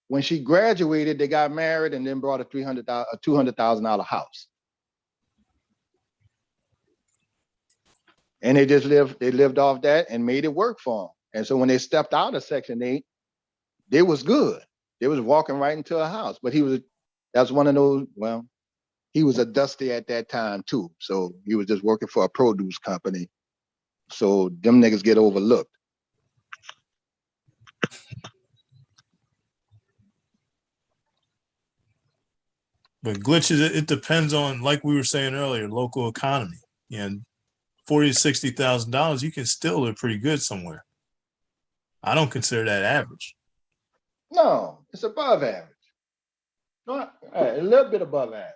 When she graduated, they got married and then brought a $200,000 house. And they lived off that and made it work for them. And so when they stepped out of Section 8, they was good. They was walking right into a house. But that's one of those, well, he was a dusty at that time too. So he was just working for a produce company. So them niggas get overlooked. But glitches, it depends on, like we were saying earlier, local economy. And $40,000 to $60,000, you can still live pretty good somewhere. I don't consider that average. No, it's above average. No, a little bit above average.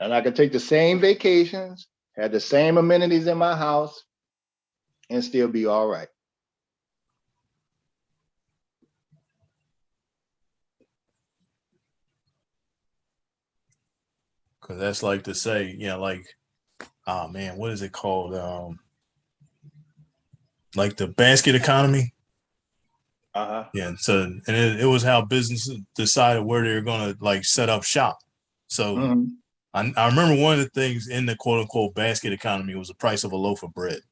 And I could take the same vacations, had the same amenities in my house, and still be all right. Because that's like to say, like, oh man, what is it called? Like the basket economy. Yeah. So, and it was how businesses decided where they were going to like set up shop. So I remember one of the things in the quote unquote basket economy was the price of a loaf of bread.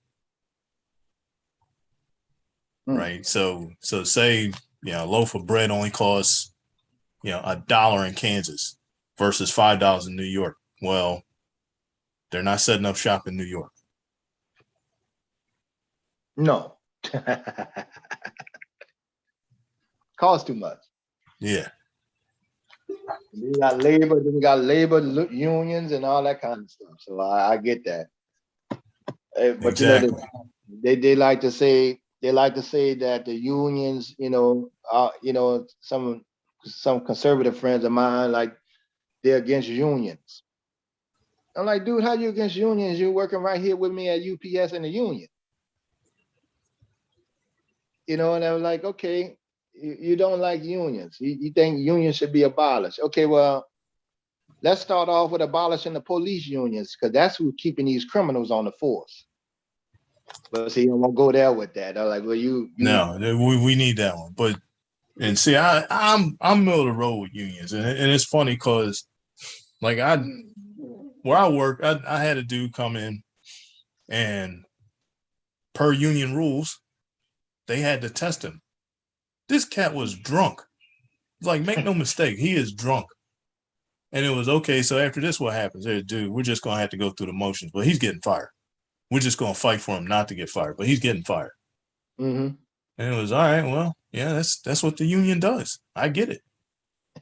Right. So say, a loaf of bread only costs, $1 in Kansas versus $5 in New York. Well, they're not setting up shop in New York. No. Costs too much. Yeah. We got labor unions and all that kind of stuff. So I get that. But exactly. They like to say that the unions, some conservative friends of mine, like, they're against unions. I'm like, dude, how you against unions? You're working right here with me at UPS in the union. And I'm like, okay, you don't like unions. You think unions should be abolished. Okay, well, let's start off with abolishing the police unions, because that's who's keeping these criminals on the force. But see, I won't go there with that. I'm like, well, no, we need that one. But and see, I'm middle of the road with unions, and it's funny because, like, where I work, I had a dude come in, and per union rules, they had to test him. This cat was drunk. Like, make no mistake, he is drunk. And it was okay. So after this, what happens? Hey, dude, we're just gonna have to go through the motions, but he's getting fired. We're just gonna fight for him not to get fired, but he's getting fired. And it was all right. Well, yeah, that's what the union does. I get it.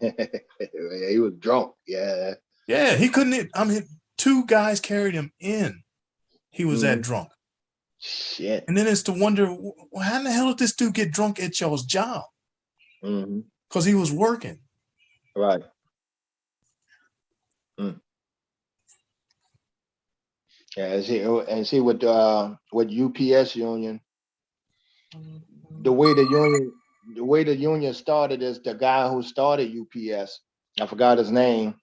Yeah, he was drunk. Yeah. Yeah, he couldn't. I mean, 2 guys carried him in. He was that drunk. Shit. And then it's to wonder, well, how in the hell did this dude get drunk at y'all's job? Because he was working. Right. Yeah, and see with UPS union, the way the union started is the guy who started UPS, I forgot his name.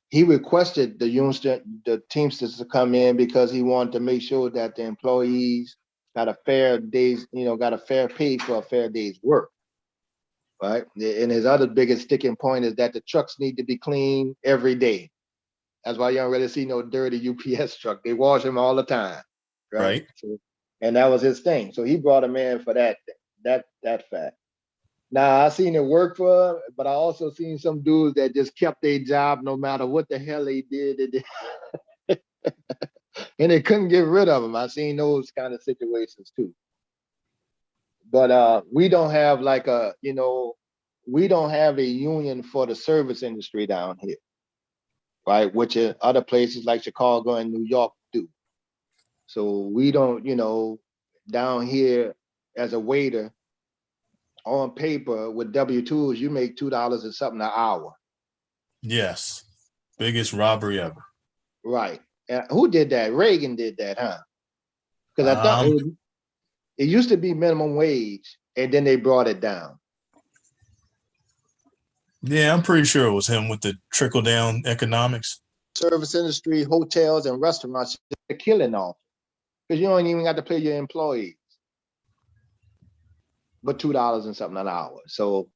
He requested the Teamsters to come in because he wanted to make sure that the employees got a fair pay for a fair day's work. Right. And his other biggest sticking point is that the trucks need to be clean every day. That's why you don't really see no dirty UPS truck. They wash them all the time, right? Right. So, and that was his thing. So he brought him in for that fact. Now I seen it work for him, but I also seen some dudes that just kept their job no matter what the hell they did. And they couldn't get rid of them. I seen those kind of situations too. But we don't have like we don't have a union for the service industry down here, right? Which other places like Chicago and New York do. So we don't, down here as a waiter on paper with W-2s, you make $2 and something an hour. Yes. Biggest robbery ever. Right. And who did that? Reagan did that, huh? Because I thought it used to be minimum wage, and then they brought it down. Yeah, I'm pretty sure it was him with the trickle down economics. Service industry, hotels, and restaurants, they're killing off because you don't even got to pay your employees but $2 and something an hour. So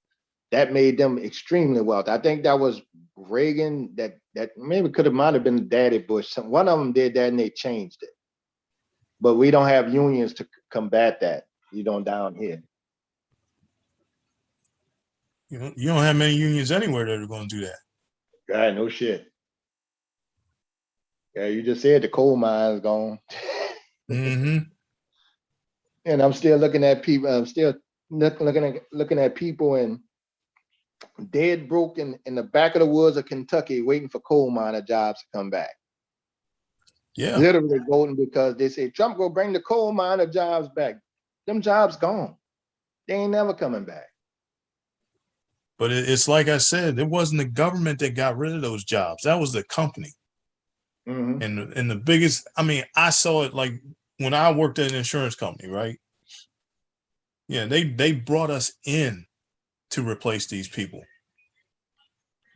that made them extremely wealthy. I think that was Reagan that maybe might have been Daddy Bush. One of them did that and they changed it. But we don't have unions to combat that, down here. You don't have many unions anywhere that are going to do that. God, no shit. Yeah, you just said the coal mine's gone. Mm-hmm. And I'm still looking at people. I'm still looking at people and dead broke in the back of the woods of Kentucky waiting for coal miner jobs to come back. Yeah. Literally voting because they say Trump go bring the coal miner jobs back. Them jobs gone. They ain't never coming back. But it's like I said, it wasn't the government that got rid of those jobs. That was the company. Mm-hmm. And the biggest, I saw it like when I worked at an insurance company, right? Yeah, they brought us in to replace these people.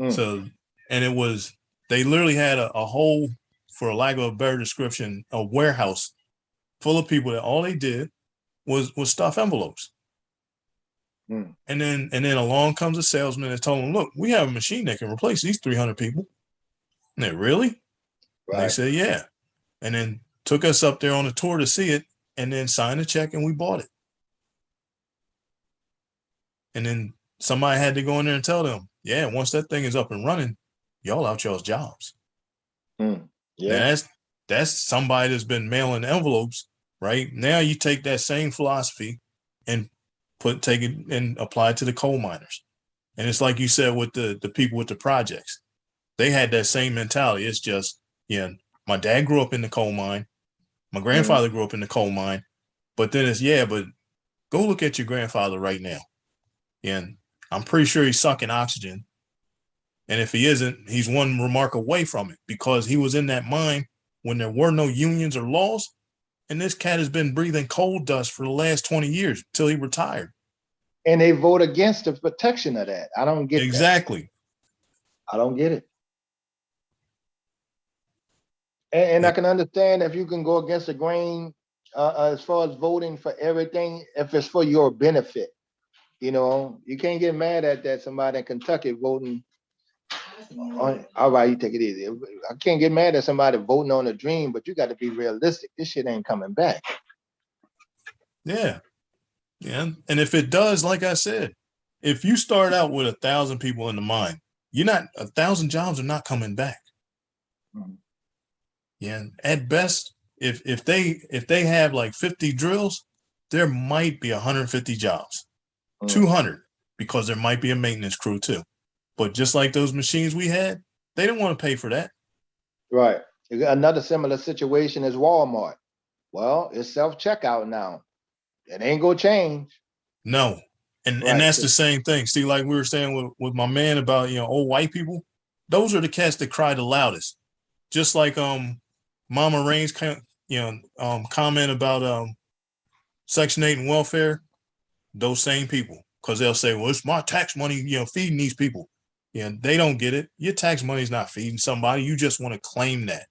So, and they literally had a whole, for lack of a better description, a warehouse full of people that all they did was stuff envelopes. And then along comes a salesman and told them, look, we have a machine that can replace these 300 people. And they really? Right. And they said, yeah. And then took us up there on a tour to see it and then signed a check and we bought it. And then somebody had to go in there and tell them, yeah, once that thing is up and running, y'all out y'all's jobs. Yeah. Now that's somebody that's been mailing envelopes, right? Now you take that same philosophy and take it and apply it to the coal miners. And it's like you said with the people with the projects. They had that same mentality. It's just, my dad grew up in the coal mine. My grandfather grew up in the coal mine. But then but go look at your grandfather right now. And I'm pretty sure he's sucking oxygen. And if he isn't, he's one remark away from it because he was in that mine when there were no unions or laws. And this cat has been breathing coal dust for the last 20 years until he retired. And they vote against the protection of that. I don't get exactly. That. I don't get it. And I can understand if you can go against the grain as far as voting for everything, if it's for your benefit. You can't get mad at that somebody in Kentucky voting on, all right, you take it easy. I can't get mad at somebody voting on a dream, but you got to be realistic. This shit ain't coming back. Yeah. Yeah. And if it does, like I said, if you start out with 1,000 people in the mine, 1,000 jobs are not coming back. Yeah. At best, if they have like 50 drills, there might be 150 jobs, 200, because there might be a maintenance crew too. But just like those machines we had, they didn't want to pay for that. Right. Another similar situation is Walmart. Well, it's self-checkout now. It ain't gonna change. No. And that's the same thing. See, like we were saying with my man about, old white people, those are the cats that cry the loudest. Just like Mama Rain's comment about Section 8 and welfare, those same people. Because they'll say, well, it's my tax money, feeding these people. Yeah, they don't get it. Your tax money is not feeding somebody. You just want to claim that.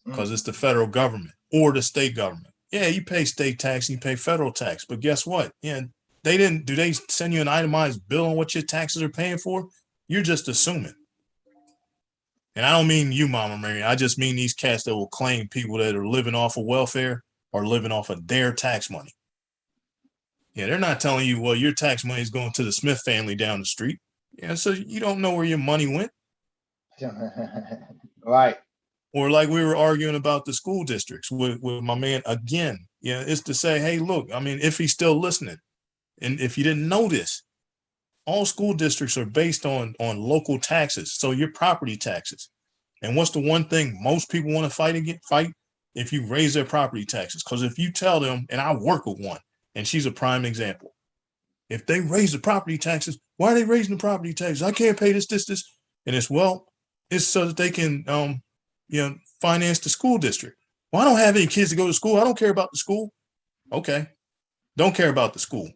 Because it's the federal government or the state government. Yeah, you pay state tax and you pay federal tax. But guess what? Yeah, do they send you an itemized bill on what your taxes are paying for? You're just assuming. And I don't mean you, Mama Mary. I just mean these cats that will claim people that are living off of welfare are living off of their tax money. Yeah, they're not telling you, well, your tax money is going to the Smith family down the street. Yeah, so you don't know where your money went. Right. Or like we were arguing about the school districts with my man again. Yeah, it's to say, hey, look, I mean, if he's still listening, and if you didn't know this, all school districts are based on local taxes. So your property taxes. And what's the one thing most people want to fight if you raise their property taxes? Because if you tell them, and I work with one, and she's a prime example. If they raise the property taxes, why are they raising the property taxes? I can't pay this. And it's, well, it's so that they can finance the school district. Well, I don't have any kids to go to school. I don't care about the school. Okay. Don't care about the school.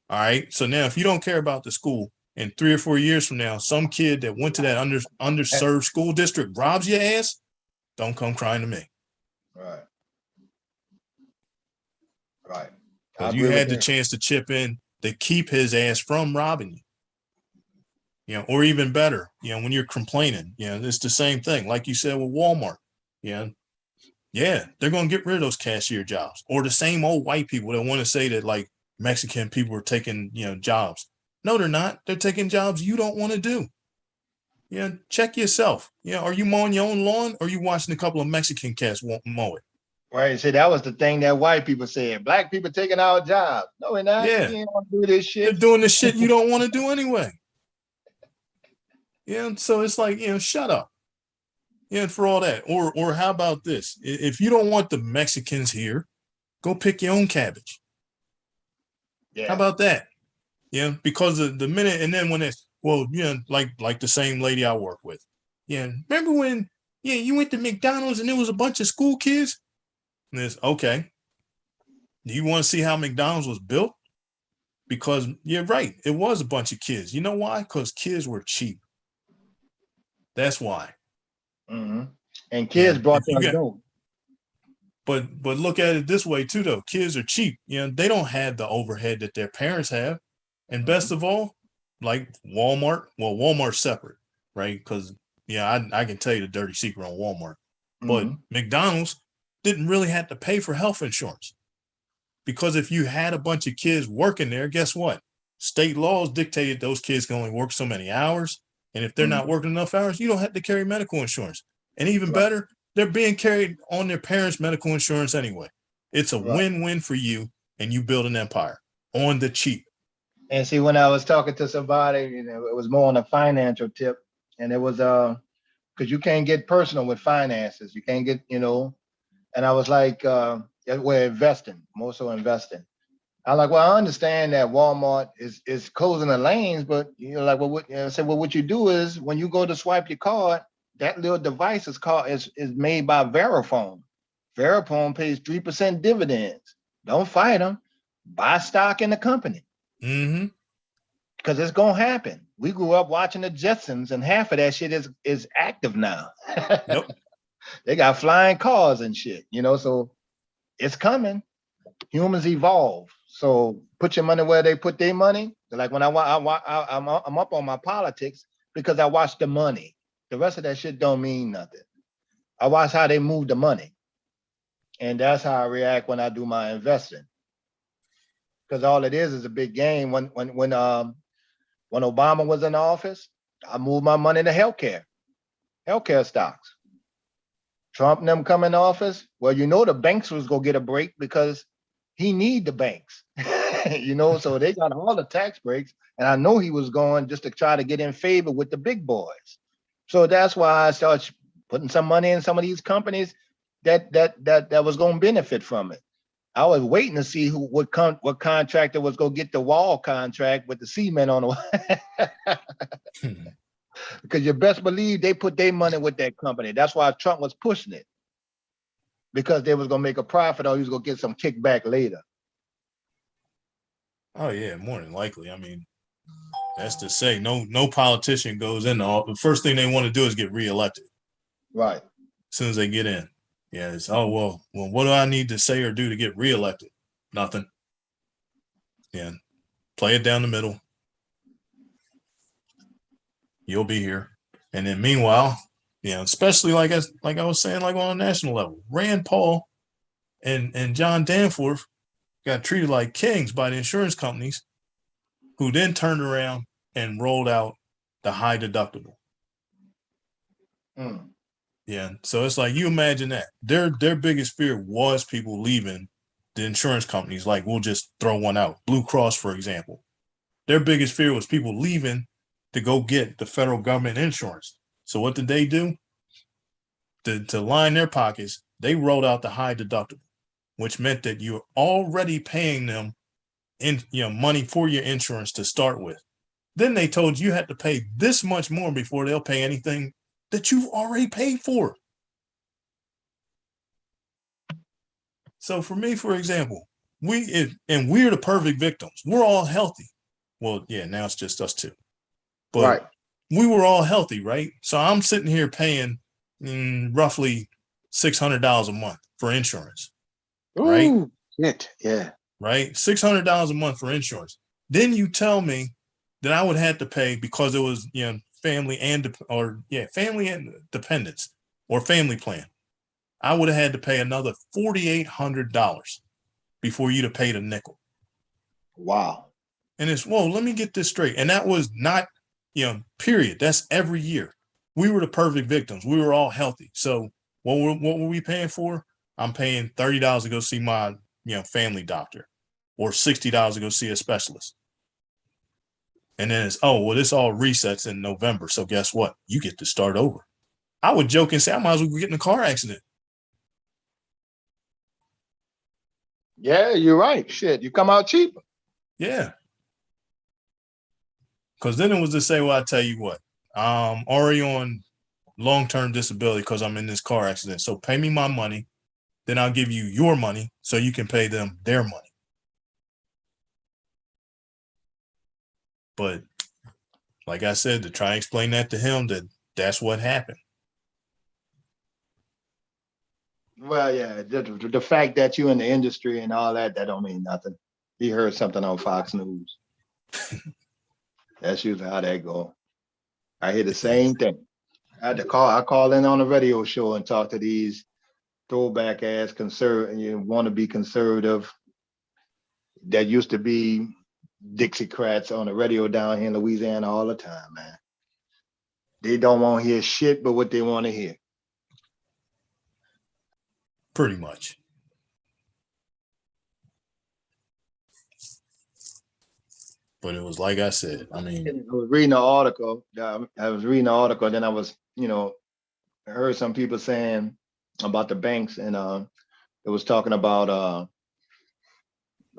All right. So now if you don't care about the school, and 3 or 4 years from now, some kid that went to that underserved school district robs your ass, don't come crying to me. Right. Right. Because you had the chance to chip in to keep his ass from robbing you. Or even better, when you're complaining, it's the same thing. Like you said with Walmart, yeah, they're going to get rid of those cashier jobs. Or the same old white people that want to say that like Mexican people are taking, jobs. No, they're not. They're taking jobs you don't want to do. Check yourself. Are you mowing your own lawn, or are you watching a couple of Mexican cats mow it? Right. See, that was the thing that white people said. Black people taking our jobs. No, we're not. Yeah. We ain't want to do this shit. They're doing the shit you don't want to do anyway. So it's like, shut up. For all that. Or how about this? If you don't want the Mexicans here, go pick your own cabbage. Yeah. How about that? Because of the minute, and then when it's, well, like the same lady I work with. Remember when, you went to McDonald's and there was a bunch of school kids? And it's, okay. Do you want to see how McDonald's was built? Because you're right. It was a bunch of kids. You know why? Because kids were cheap. That's why. Mm-hmm. And kids brought their dough. But look at it this way too, though. Kids are cheap. They don't have the overhead that their parents have. And best of all, like Walmart. Well, Walmart's separate, right? Because I can tell you the dirty secret on Walmart. But McDonald's didn't really have to pay for health insurance. Because if you had a bunch of kids working there, guess what? State laws dictated those kids can only work so many hours. And if they're not working enough hours, you don't have to carry medical insurance. And even better, they're being carried on their parents' medical insurance anyway. It's a win-win for you, and you build an empire on the cheap. And see, when I was talking to somebody, it was more on a financial tip. And it was because you can't get personal with finances. You can't get, and I was like, we're investing, more so investing. I'm like, well, I understand that Walmart is closing the lanes, but I said, well, what you do is when you go to swipe your card, that little device is made by Verifone. Verifone pays 3% dividends. Don't fight them. Buy stock in the company. Mm-hmm. Because it's gonna happen. We grew up watching the Jetsons, and half of that shit is active now. Yep. They got flying cars and shit, so it's coming. Humans evolve. So put your money where they put their money. Like when I'm up on my politics because I watch the money. The rest of that shit don't mean nothing. I watch how they move the money. And that's how I react when I do my investing. Because all it is a big game. When Obama was in office, I moved my money to healthcare stocks. Trump and them come in office, well, the banks was gonna get a break because he need the banks, so they got all the tax breaks. And I know he was going just to try to get in favor with the big boys. So that's why I started putting some money in some of these companies that was going to benefit from it. I was waiting to see what contractor was going to get the wall contract with the cement on the because you best believe they put their money with that company. That's why Trump was pushing it, because they was going to make a profit or he was going to get some kickback later. Oh yeah, more than likely. I mean, that's to say no politician goes in. The first thing they want to do is get reelected. Right. As soon as they get in. Yeah, it's, well, what do I need to say or do to get reelected? Nothing. Yeah. Play it down the middle. You'll be here. And then meanwhile, You know, especially like I was saying, like on a national level, Rand Paul and John Danforth got treated like kings by the insurance companies, who then turned around and rolled out the high deductible. Mm. Yeah. So it's like, you imagine that their biggest fear was people leaving the insurance companies. Like, we'll just throw one out. Blue Cross, for example. Their biggest fear was people leaving to go get the federal government insurance. So what did they do? To line their pockets, they rolled out the high deductible, which meant that you're already paying them money for your insurance to start with. Then they told you had to pay this much more before they'll pay anything that you've already paid for. So for me, for example, we're the perfect victims. We're all healthy. Well, yeah, now it's just us two. But Right. we were all healthy, right? So I'm sitting here paying roughly $600 a month for insurance. Right? Ooh, shit. Yeah. Right? $600 a month for insurance. Then you tell me that I would have to pay, because it was, family and dependents or family plan. I would have had to pay another $4,800 before you'd have paid a nickel. Wow. And it's, whoa, let me get this straight. And that was not, period. That's every year. We were the perfect victims. We were all healthy. So what were we paying for? I'm paying $30 to go see my, family doctor, or $60 to go see a specialist. And then it's, this all resets in November. So guess what? You get to start over. I would joke and say, I might as well get in a car accident. Yeah, you're right. Shit, you come out cheaper. Yeah. Because then it was to say, well, I tell you what, I'm already on long-term disability because I'm in this car accident. So pay me my money. Then I'll give you your money so you can pay them their money. But like I said, to try and explain that to him, that's what happened. Well, yeah, the fact that you're in the industry and all that don't mean nothing. He heard something on Fox News. That's usually how that go. I hear the same thing. I call in on a radio show and talk to these throwback ass want to be conservative that used to be Dixiecrats on the radio down here in Louisiana all the time, man. They don't want to hear shit but what they want to hear. Pretty much. But it was like I said, I mean, I was reading an article. Then I was, I heard some people saying about the banks, and it was talking about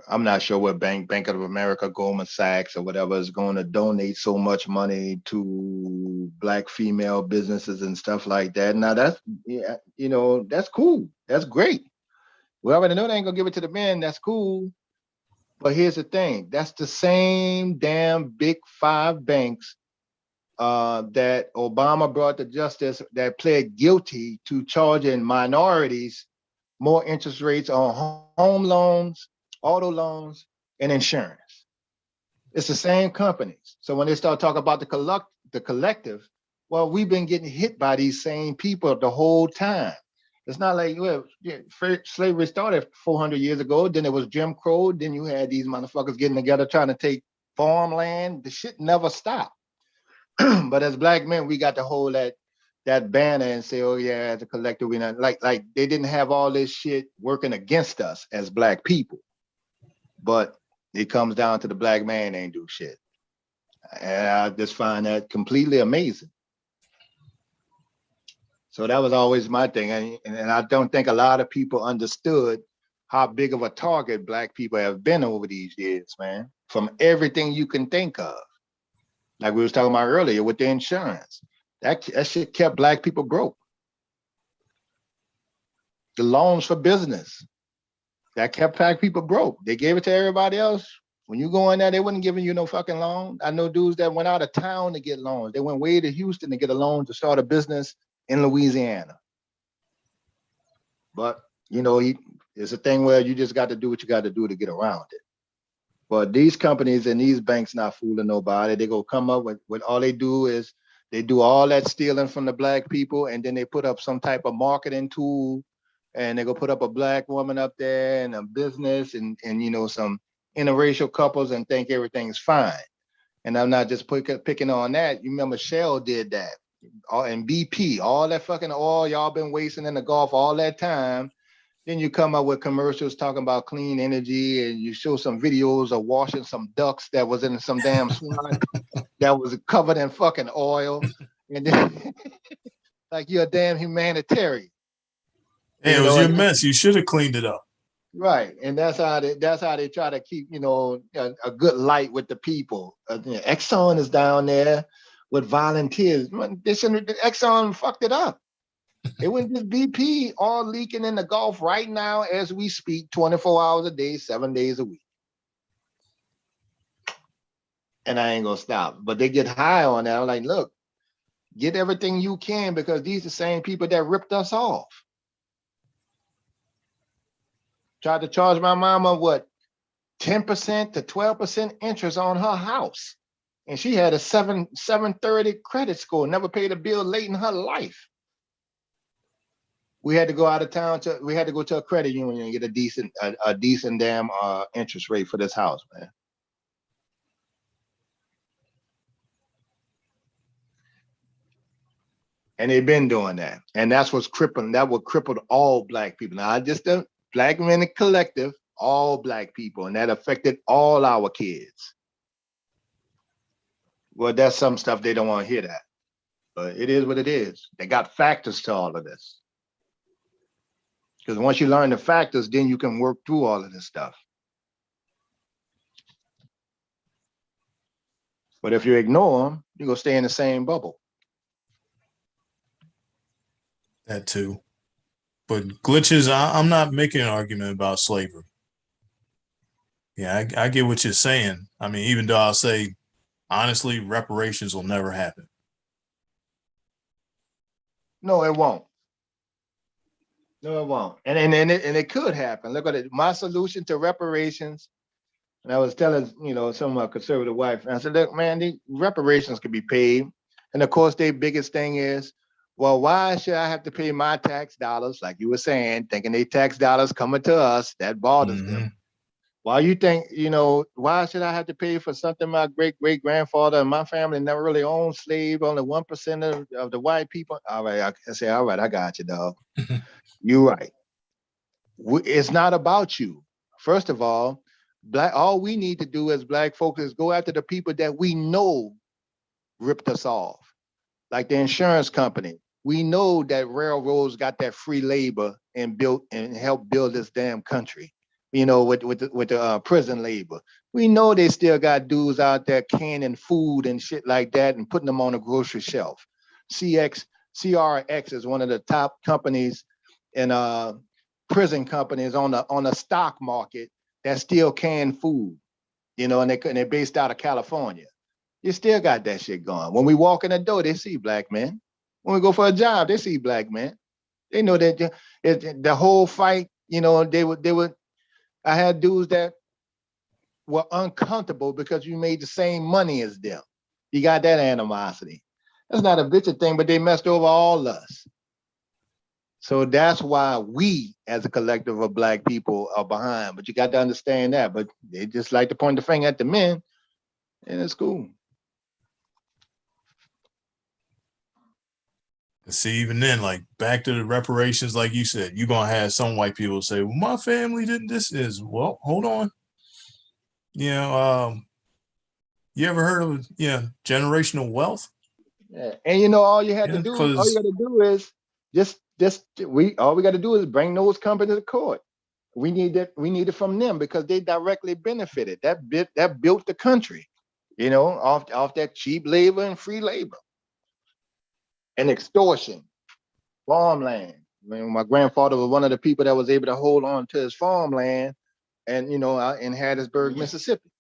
I'm not sure what Bank of America, Goldman Sachs, or whatever is going to donate so much money to Black female businesses and stuff like that. Now that's that's cool. That's great. We already know they ain't gonna give it to the men. That's cool. But here's the thing. That's the same damn big 5 banks that Obama brought to justice that pled guilty to charging minorities more interest rates on home loans, auto loans, and insurance. It's the same companies. So when they start talking about the collective, well, we've been getting hit by these same people the whole time. It's not like slavery started 400 years ago. Then it was Jim Crow. Then you had these motherfuckers getting together trying to take farmland. The shit never stopped. But as Black men, we got to hold that banner and say, oh yeah, as a collective, we not like they didn't have all this shit working against us as Black people. But it comes down to the Black man ain't do shit. And I just find that completely amazing. So that was always my thing. And I don't think a lot of people understood how big of a target Black people have been over these years, man, from everything you can think of. Like we was talking about earlier with the insurance. That shit kept Black people broke. The loans for business, that kept Black people broke. They gave it to everybody else. When you go in there, they wasn't giving you no fucking loan. I know dudes that went out of town to get loans. They went way to Houston to get a loan to start a business in Louisiana. But, it's a thing where you just got to do what you got to do to get around it. But these companies and these banks not fooling nobody. They go come up with all they do is They do all that stealing from the black people, and then they put up some type of marketing tool, and they go put up a black woman up there and a business and you know, some interracial couples and think everything's fine. And I'm not just picking on that. You remember Shell did that, and BP, all that fucking oil y'all been wasting in the Gulf all that time. Then you come up with commercials talking about clean energy, and you show some videos of washing some ducks that was in some damn swine that was covered in fucking oil. And then like you're a damn humanitarian. Hey, it was your mess. You should have cleaned it up. Right. And that's how they try to keep, you know, a good light with the people. Exxon is down there with volunteers. Exxon fucked it up. It was just BP all leaking in the Gulf right now as we speak, 24 hours a day, 7 days a week. And I ain't gonna stop. But they get high on that. I'm like, look, get everything you can, because these are the same people that ripped us off. Tried to charge my mama, what, 10% to 12% interest on her house. And she had a 730 credit score, never paid a bill late in her life. We had to go out of town we had to go to a credit union and get a decent damn interest rate for this house, man. And they've been doing that. And that's what's crippling, that what crippled all black people. Now, just the Black Men Collective, all black people, and that affected all our kids. Well, that's some stuff they don't want to hear that. But it is what it is. They got factors to all of this. Because once you learn the factors, then you can work through all of this stuff. But if you ignore them, you're going to stay in the same bubble. That too. But glitches, I'm not making an argument about slavery. Yeah, I get what you're saying. I mean, even though I'll say, honestly, reparations will never happen. No, it won't. No, it won't. And it could happen. Look at it. My solution to reparations, and I was telling, you know, some of my conservative wife, and I said, look, man, the reparations could be paid. And of course, their biggest thing is, well, why should I have to pay my tax dollars? Like you were saying, thinking they tax dollars coming to us, that bothers them. Why you think, you know, why should I have to pay for something my great-great-grandfather and my family never really owned slave, only 1% of the white people? All right, I say, all right, I got you, dog. You're right. It's not about you. First of all, all we need to do as black folks is go after the people that we know ripped us off, like the insurance company. We know that railroads got that free labor and helped build this damn country. You know, with the prison labor. We know they still got dudes out there canning food and shit like that and putting them on the grocery shelf. CRX is one of the top companies in prison companies on the stock market that still can food, you know, and they're based out of California. You still got that shit going. When we walk in the door, they see black men. When we go for a job, they see black men. They know that the whole fight, you know, they would. I had dudes that were uncomfortable because you made the same money as them. You got that animosity. That's not a bitchy thing, but they messed over all us. So that's why we, as a collective of black people, are behind. But you got to understand that. But they just like to point the finger at the men, and it's cool. See, even then, like back to the reparations, like you said, you're gonna have some white people say, well, my family didn't well, hold on. You know, you ever heard of generational wealth? Yeah. And you know, all you got to do is all we got to do is bring those companies to court. We need it from them because they directly benefited. That built the country, you know, off that cheap labor and free labor. And extortion, farmland. I mean, my grandfather was one of the people that was able to hold on to his farmland, and you know, in Hattiesburg, Mississippi.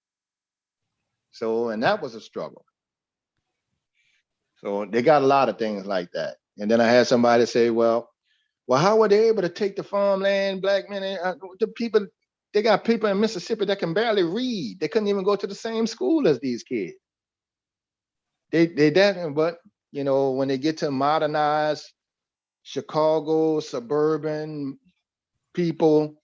So, and that was a struggle. So they got a lot of things like that. And then I had somebody say, well, how were they able to take the farmland, black men? The people, they got people in Mississippi that can barely read. They couldn't even go to the same school as these kids. But you know, when they get to modernized Chicago, suburban people,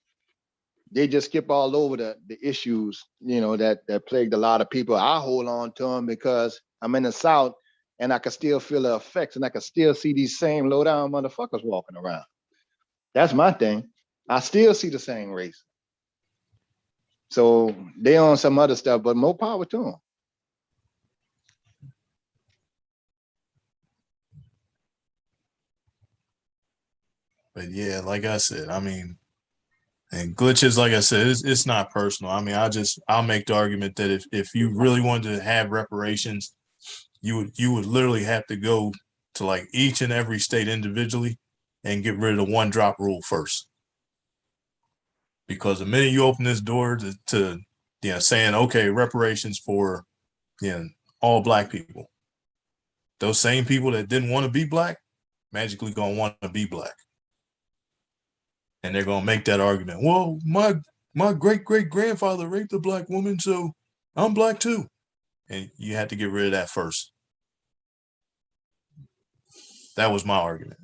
they just skip all over the issues, you know, that plagued a lot of people. I hold on to them because I'm in the South and I can still feel the effects and I can still see these same low down motherfuckers walking around. That's my thing. I still see the same race. So they on some other stuff, but more power to them. But yeah, like I said, I mean, and glitches, like I said, it's not personal. I mean, I'll make the argument that if you really wanted to have reparations, you would literally have to go to like each and every state individually and get rid of the one drop rule first. Because the minute you open this door to you know, saying, okay, reparations for, you know, all black people, those same people that didn't want to be black magically gonna want to be black. And they're gonna make that argument. Well, my great-great-grandfather raped a black woman, so I'm black too. And you had to get rid of that first. That was my argument.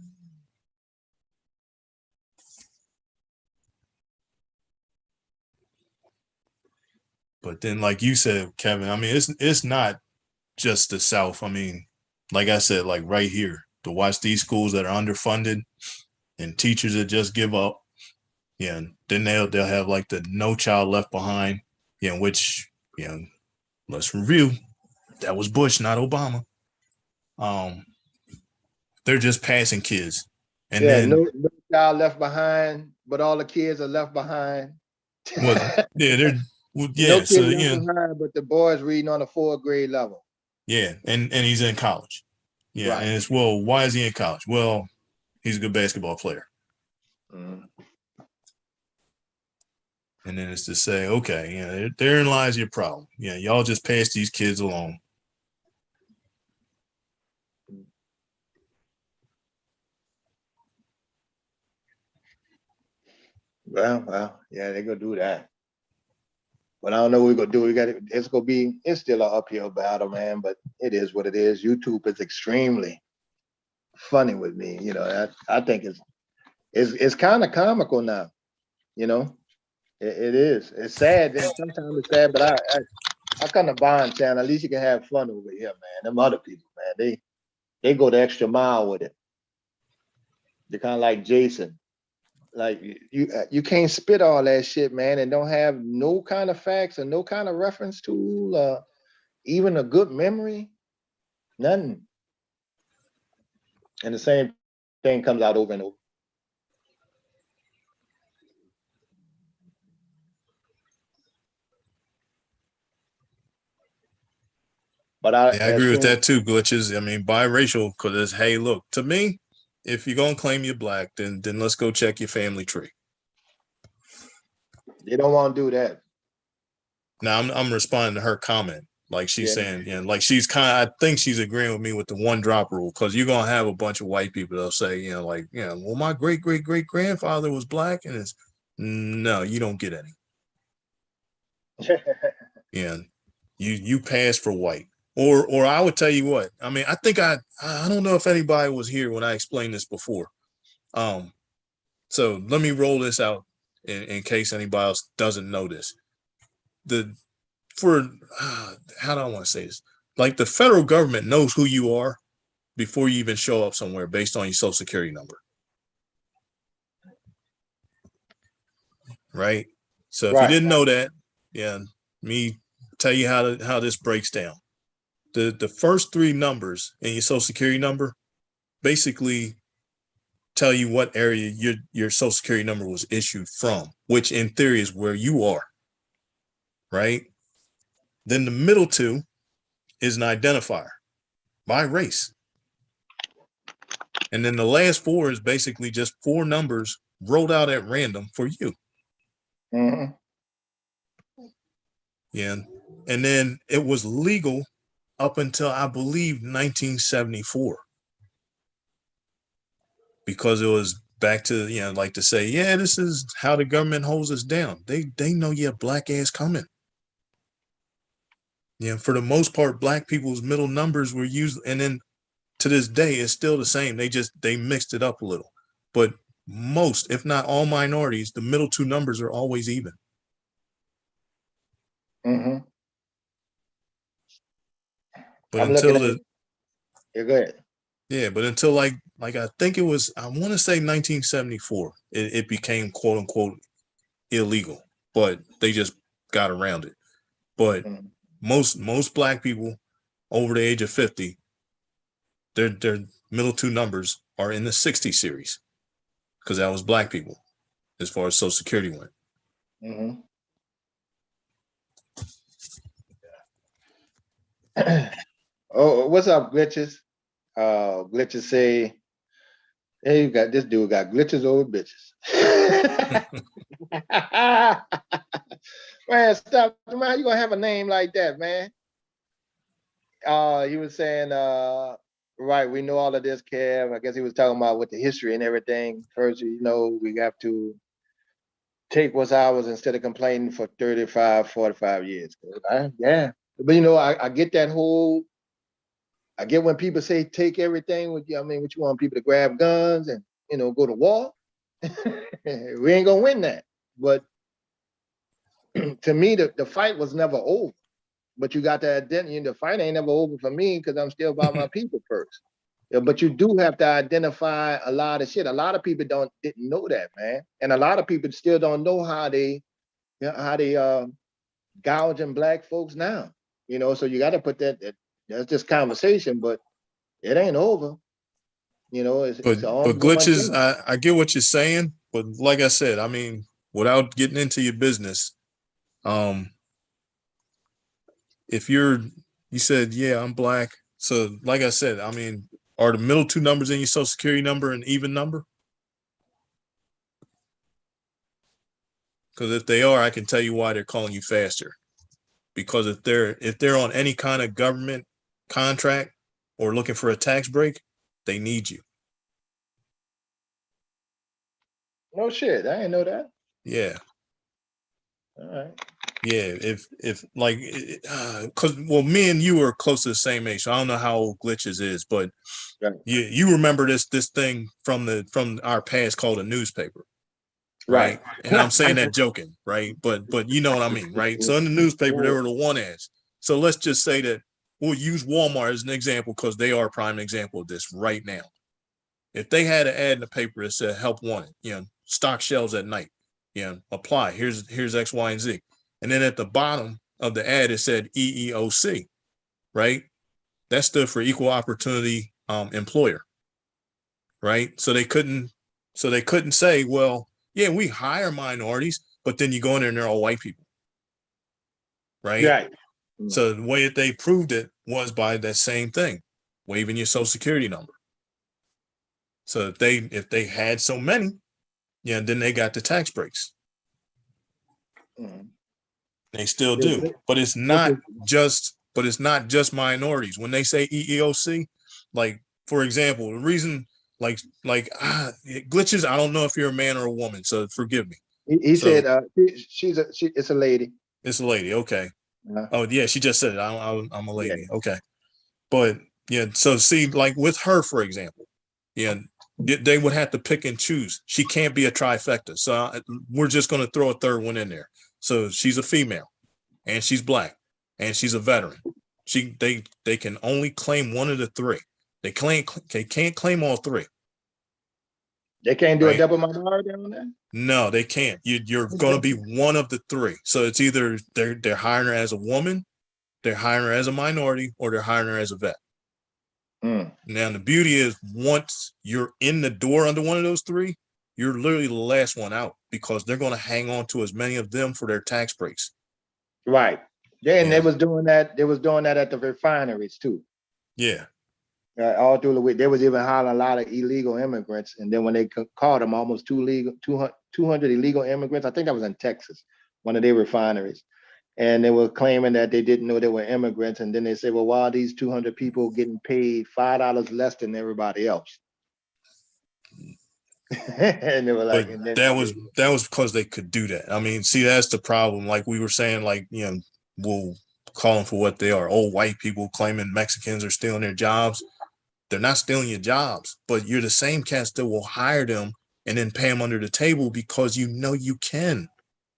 But then, like you said, Kevin, I mean, it's not just the South. I mean, like I said, like right here, to watch these schools that are underfunded and teachers that just give up. Yeah, and then they'll have like the No Child Left Behind, you know, which, you know, let's review. That was Bush, not Obama. They're just passing kids. And yeah, then no child left behind, but all the kids are left behind. well, yeah, they're yeah, No so kid left yeah, behind, but the boys reading on a 4th grade level. yeah, and he's in college. Yeah, Right. and it's, well, why is he in college? Well, he's a good basketball player. Mm. And then it's to say, okay, you know, therein lies your problem. Yeah, y'all just pass these kids along. Well, yeah, they're gonna do that. But I don't know what we're gonna do. It's still an uphill battle, man. But it is what it is. YouTube is extremely funny with me. You know, I think it's kind of comical now. You know, it is. It's sad, and sometimes it's sad. But I kind of bond, saying at least you can have fun over here, man. Them other people, man, they go the extra mile with it. They're kind of like Jason. Like you can't spit all that shit, man, and don't have no kind of facts or no kind of reference tool, even a good memory, nothing. And the same thing comes out over and over. But I agree with that too, glitches. I mean, biracial, because it's, hey, look, to me, if you're gonna claim you're black, then let's go check your family tree. They don't want to do that. Now I'm responding to her comment. Like she's saying, yeah, like she's I think she's agreeing with me with the one drop rule, because you're gonna have a bunch of white people that'll say, you know, like, you know, well, my great-great-great-grandfather was black, and it's no, you don't get any. Yeah, you pass for white. Or I would tell you what, I mean, I think I don't know if anybody was here when I explained this before. So let me roll this out in case anybody else doesn't know this. How do I want to say this? Like the federal government knows who you are before you even show up somewhere based on your social security number. Right? So if you didn't know that, yeah, me tell you how this breaks down. The first 3 numbers in your social security number basically tell you what area your social security number was issued from, which in theory is where you are, right? Then the middle 2 is an identifier by race. And then the last 4 is basically just 4 numbers rolled out at random for you. Mm-hmm. Yeah. And then it was legal up until, I believe, 1974. Because it was back to, you know, like to say, yeah, this is how the government holds us down. They know your black ass coming. Yeah, for the most part, black people's middle numbers were used, and then to this day, it's still the same. They mixed it up a little. But most, if not all minorities, the middle two numbers are always even. Mm-hmm. But I'm until looking at yeah, go ahead. yeah, but until like I think it was, I want to say 1974, it became quote unquote illegal, but they just got around it. But Mhm. most black people over the age of 50, their middle two numbers are in the 60 series, because that was black people as far as Social Security went. Mhm. Oh, what's up, glitches? Glitches say, hey, you got this dude got glitches over bitches. Man, stop, man. How you gonna have a name like that, man? He was saying, right, we know all of this, Kev. I guess he was talking about with the history and everything. First, you know, we have to take what's ours instead of complaining for 35, 45 years. Yeah. But you know, I get that whole, I get when people say take everything with you. I mean, what you want people to grab guns and, you know, go to war? We ain't gonna win that. But to me, the fight was never over. But you got to identify, the fight ain't never over for me because I'm still about my people first. Yeah, but you do have to identify a lot of shit. A lot of people didn't know that, man. And a lot of people still don't know how they gouging black folks now. You know, so you got to put that's just conversation, but it ain't over. You know, it's But an ongoing glitches, thing. I get what you're saying, but like I said, I mean, without getting into your business, if you said, yeah, I'm black. So like I said, I mean, are the middle two numbers in your Social Security number an even number? Because if they are, I can tell you why they're calling you faster. Because if they're on any kind of government contract or looking for a tax break, they need you. No shit, I didn't know that. Yeah. All right. Yeah, if like, because well, me and you are close to the same age, so I don't know how old Glitches is, but Right. you remember this thing from our past called a newspaper, right? And I'm saying that joking, right? But you know what I mean, right? So in the newspaper there were the one ads. So let's just say that we'll use Walmart as an example because they are a prime example of this right now. If they had an ad in the paper that said help wanted, you know, stock shelves at night, you know, apply, here's X, Y, and Z. And then at the bottom of the ad, it said EEOC, right? That stood for Equal Opportunity Employer, right? So they couldn't say, well, yeah, we hire minorities, but then you go in there and they're all white people, right? Right. So the way that they proved it was by that same thing, waiving your Social Security number. So if they had so many, yeah, then they got the tax breaks. Mhm. They still do, but it's not just minorities. When they say EEOC, like for example, the reason glitches, I don't know if you're a man or a woman, so forgive me. He said it's a lady. It's a lady, okay. Uh-huh. Oh yeah, she just said it. I'm a lady, Yeah. okay. But yeah, so see, like with her, for example, yeah, they would have to pick and choose. She can't be a trifecta, so we're just going to throw a third one in there. So she's a female, and she's black, and she's a veteran. They can only claim one of the three. They can't claim all three. They can't do a double minority on that? No, they can't. You're going to be one of the three. So it's either they're hiring her as a woman, they're hiring her as a minority, or they're hiring her as a vet. Now the beauty is once you're in the door under one of those three, you're literally the last one out because they're going to hang on to as many of them for their tax breaks. Right. Yeah, and they was doing that. They was doing that at the refineries too. Yeah. All through the week, they was even hiring a lot of illegal immigrants, and then when they caught them, almost 200 illegal immigrants. I think that was in Texas, one of their refineries, and they were claiming that they didn't know they were immigrants, and then they said, "Well, why are these 200 people getting paid $5 less than everybody else?" And they were like, but that was because they could do that. I mean, see, that's the problem. Like we were saying, like, you know, we'll call them for what they are. Old white people claiming Mexicans are stealing their jobs. they're not stealing your jobs, but you're the same cats that will hire them and then pay them under the table because you know you can.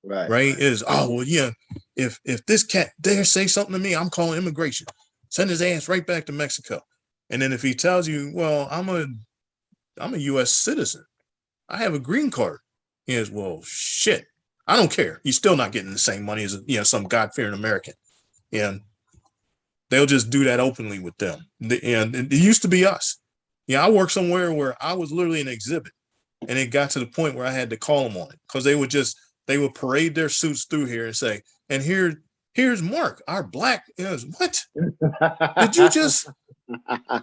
Right? Is, oh well, yeah. If this cat dare say something to me, I'm calling immigration. Send his ass right back to Mexico. And then if he tells you, well, I'm a U.S. citizen, I have a green card. He is, well, shit. I don't care. You're still not getting the same money as some God-fearing American. And they'll just do that openly with them. And it used to be us. Yeah, I worked somewhere where I was literally an exhibit, and it got to the point where I had to call them on it because they would parade their suits through here and say, and here's Mark, our black. What? Did you just?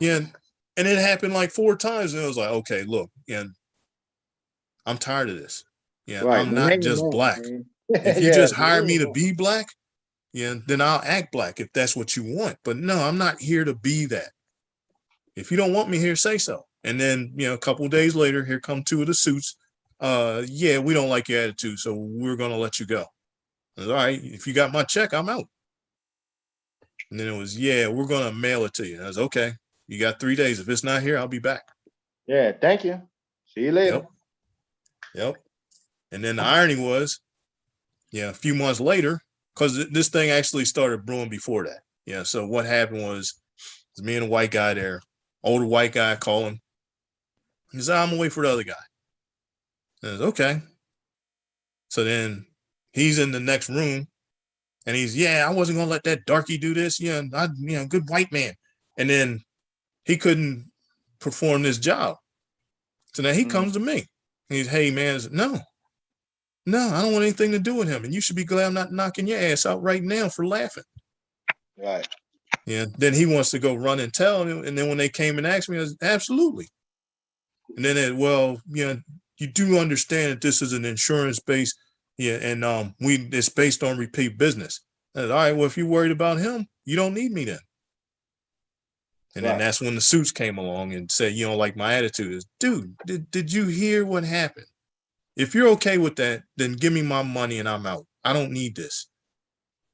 Yeah, and it happened like 4 times, and it was like, okay, look, and I'm tired of this. Yeah, I'm not just black. If you just hire me to be black, then I'll act black if that's what you want. But no, I'm not here to be that. If you don't want me here, say so. And then, a couple of days later, here come 2 of the suits. Yeah, we don't like your attitude, so we're gonna let you go. I was, all right, if you got my check, I'm out. And then it was, yeah, we're gonna mail it to you. And I was, okay, you got 3 days. If it's not here, I'll be back. Yeah, thank you. See you later. Yep. And then the irony was, a few months later, because this thing actually started brewing before that. Yeah. So what happened was me and a white guy there, older white guy, call him. He said, I'm gonna wait for the other guy. And I was, okay. So then he's in the next room and he's, I wasn't gonna let that darky do this. Good white man. And then he couldn't perform this job. So now he comes to me. He's, hey man, no, I don't want anything to do with him. And you should be glad I'm not knocking your ass out right now for laughing. Right. Yeah. Then he wants to go run and tell him. And then when they came and asked me, I was, absolutely. And then you do understand that this is an insurance base. Yeah. And it's based on repeat business. I said, all right, well, if you're worried about him, you don't need me then. And then that's when the suits came along and said, you don't like my attitude. Is, dude, did you hear what happened? If you're okay with that, then give me my money and I'm out. I don't need this.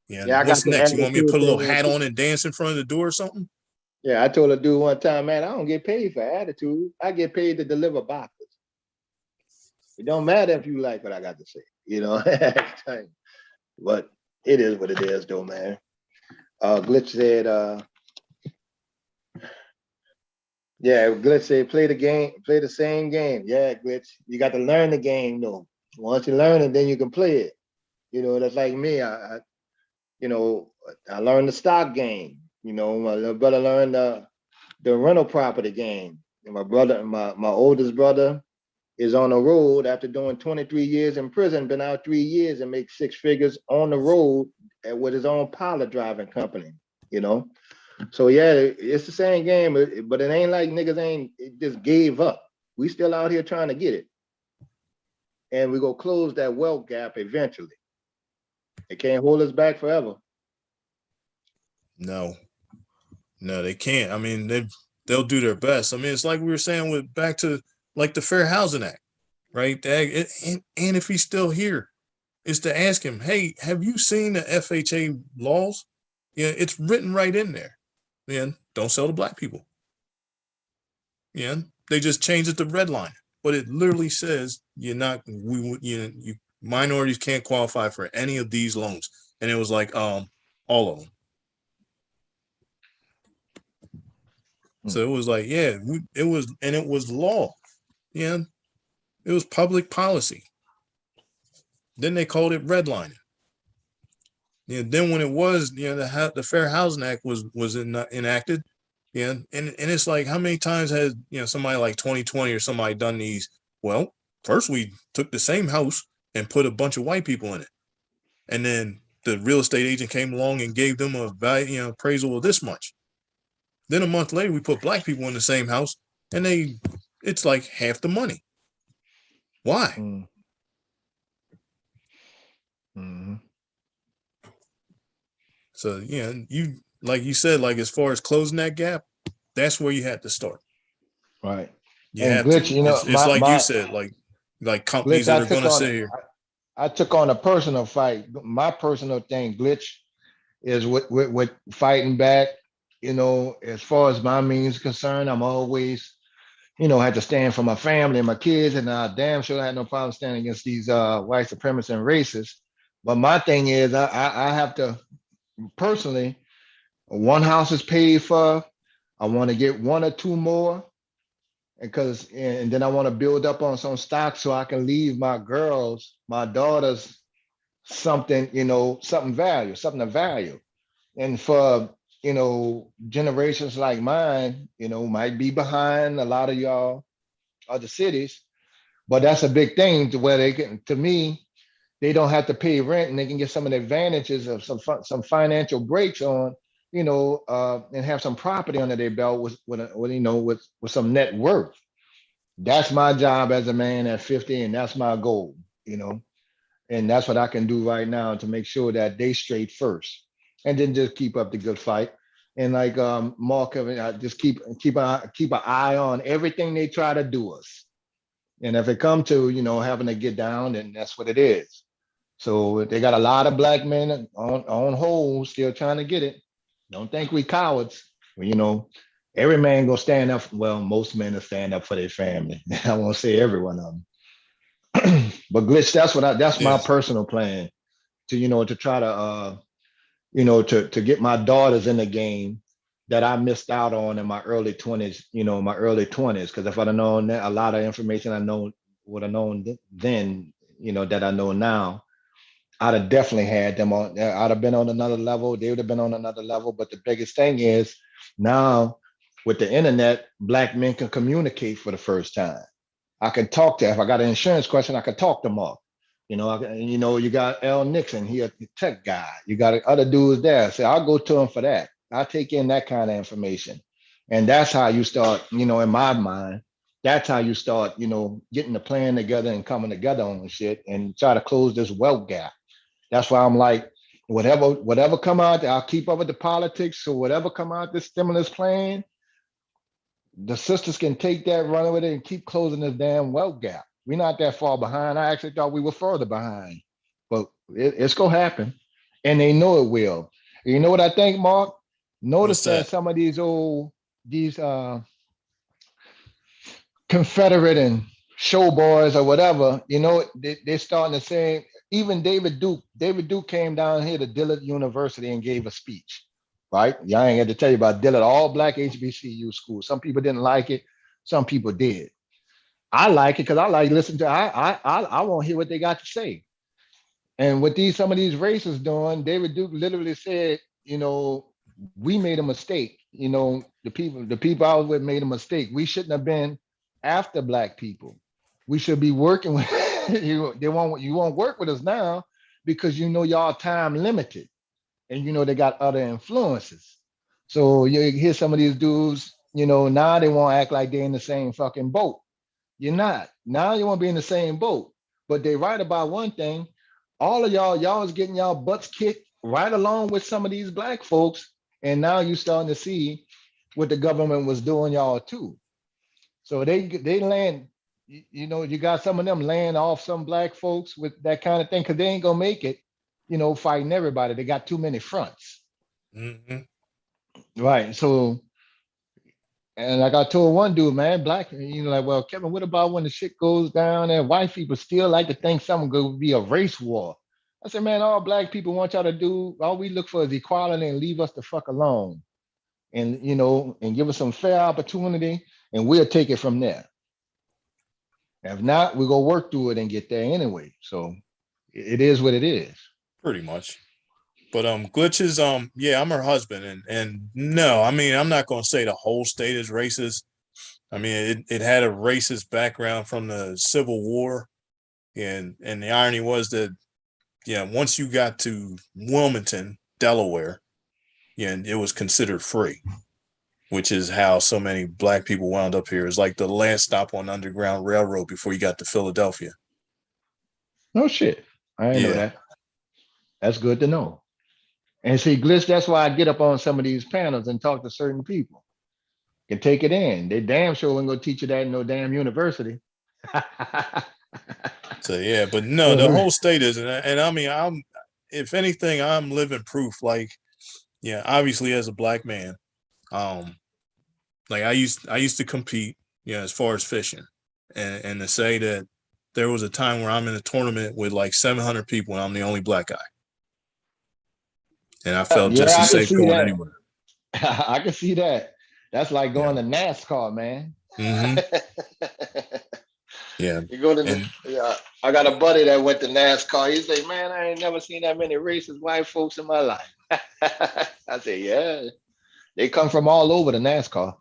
Yeah. What's next? You want me to put a little hat on and dance in front of the door or something? Yeah, I told a dude one time, man, I don't get paid for attitude. I get paid to deliver boxes. It don't matter if you like what I got to say, But it is what it is, though, man. Glitch said, Glitch said, play the same game. Yeah, Glitch, you got to learn the game, though. Once you learn it, then you can play it. That's like me. I learned the stock game. My little brother learned the rental property game. And my brother, my oldest brother, is on the road after doing 23 years in prison, been out 3 years and make 6 figures on the road with his own pilot driving company. So yeah, it's the same game, but it ain't like niggas just gave up. We still out here trying to get it. And we go close that wealth gap eventually. It can't hold us back forever. No, they can't. I mean, they'll do their best. I mean, it's like we were saying back to like the Fair Housing Act, right? And if he's still here, is to ask him, hey, have you seen the FHA laws? Yeah, it's written right in there. Don't sell to black people. Yeah, they just changed it to redline, but it literally says minorities can't qualify for any of these loans, and it was like all of them. So it was like, it was law. Yeah, it was public policy. Then they called it redlining. Then when it was, the Fair Housing Act was enacted, and it's like, how many times has somebody like 2020 or somebody done these? Well, first we took the same house and put a bunch of white people in it, and then the real estate agent came along and gave them a value appraisal of this much. Then a month later, we put black people in the same house, and it's like half the money. Why? Mm-hmm. So, you like you said, like as far as closing that gap, that's where you had to start. Right. You have Glitch, to. It's like you said, like companies Glitch, that are going to sit here. I took on a personal fight. My personal thing, Glitch, is with fighting back you know, as far as my means concerned, I'm always, you know, had to stand for my family and my kids, and I damn sure I had no problem standing against these white supremacists and racists. But my thing is, I have to personally, one house is paid for. I want to get one or two more, because and then I want to build up on some stock so I can leave my girls, my daughters, something, you know, something of value. And for, you know, generations like mine, you know, might be behind a lot of y'all other cities, but that's a big thing to where they can, to me, they don't have to pay rent and they can get some of the advantages of some financial breaks on, you know, and have some property under their belt with you know, with some net worth. That's my job as a man at 50, and that's my goal, you know, and that's what I can do right now to make sure that they straight first, and then just keep up the good fight. And like Mark, I just keep an eye on everything they try to do us. And if it come to, you know, having to get down, then that's what it is. So they got a lot of black men on hold still trying to get it. Don't think we cowards. Well, you know, every man gonna stand up. Well, most men will stand up for their family. I won't say every one of them. But Glitch, that's my Yes. personal plan to, you know, to try to you know, to get my daughters in the game that I missed out on in my early 20s, you know, my early 20s. Because if I'd have known that, a lot of information I know would have known then, you know, that I know now, I'd have definitely had them on. I'd have been on another level. They would have been on another level. But the biggest thing is now with the internet, black men can communicate for the first time. I can talk to, if I got an insurance question, I can talk to Mark. You know, you know, you got L Nixon, he a tech guy. You got other dudes there. So I'll go to him for that. I'll take in that kind of information. And that's how you start, you know, in my mind, that's how you start, you know, getting the plan together and coming together on the shit and try to close this wealth gap. That's why I'm like, whatever come out, I'll keep up with the politics. So whatever come out this stimulus plan, the sisters can take that, run with it, and keep closing this damn wealth gap. We're not that far behind. I actually thought we were further behind, but it's gonna happen, and they know it will. You know what I think, Mark? What's Notice that that? some of these Confederate and show boys or whatever, you know, they're starting to say. Even David Duke. David Duke came down here to Dillard University and gave a speech. Right? Yeah, I ain't got to tell you about Dillard, all black HBCU school. Some people didn't like it, some people did. I like it because I like listening to. I want to hear what they got to say. And what some of these racists doing, David Duke literally said, you know, we made a mistake. You know, the people I was with made a mistake. We shouldn't have been after black people. We should be working with you. You won't work with us now because you know y'all time limited, and you know they got other influences. So you hear some of these dudes, you know, now they won't act like they're in the same fucking boat. You're not. Now you won't be in the same boat. But they right about one thing. All of y'all is getting y'all butts kicked right along with some of these black folks. And now you starting to see what the government was doing y'all too. So they land, you know, you got some of them laying off some black folks with that kind of thing because they ain't gonna make it, you know, fighting everybody. They got too many fronts. Right. So, and like I told one dude, man, black, you know, like, well, Kevin, what about when the shit goes down and white people still like to think something could be a race war? I said, man, all black people want y'all to do, all we look for is equality and leave us the fuck alone. And, you know, and give us some fair opportunity and we'll take it from there. If not, we're gonna work through it and get there anyway. So it is what it is. Pretty much. But Glitches, yeah, I'm her husband, and no, I mean, I'm not gonna say the whole state is racist. I mean, it had a racist background from the Civil War, and the irony was that, yeah, once you got to Wilmington, Delaware, yeah, it was considered free, which is how so many black people wound up here. It's like the last stop on Underground Railroad before you got to Philadelphia. No shit. I didn't know that. That's good to know. And see, Glitch, that's why I get up on some of these panels and talk to certain people. Can take it in. They damn sure ain't gonna teach you that in no damn university. So yeah, but no, the whole state is, and I mean, if anything, I'm living proof. Like, yeah, obviously as a black man, like I used to compete, as far as fishing, and to say that there was a time where I'm in a tournament with like 700 people and I'm the only black guy, and I felt Yeah, just I as can safe see going that. anywhere. I can see that. That's like Yeah. going to NASCAR, man. Hmm. Yeah. You go to And yeah. I got a buddy that went to NASCAR. He say, "Man, I ain't never seen that many racist white folks in my life." I say, "Yeah." They come from all over the NASCAR.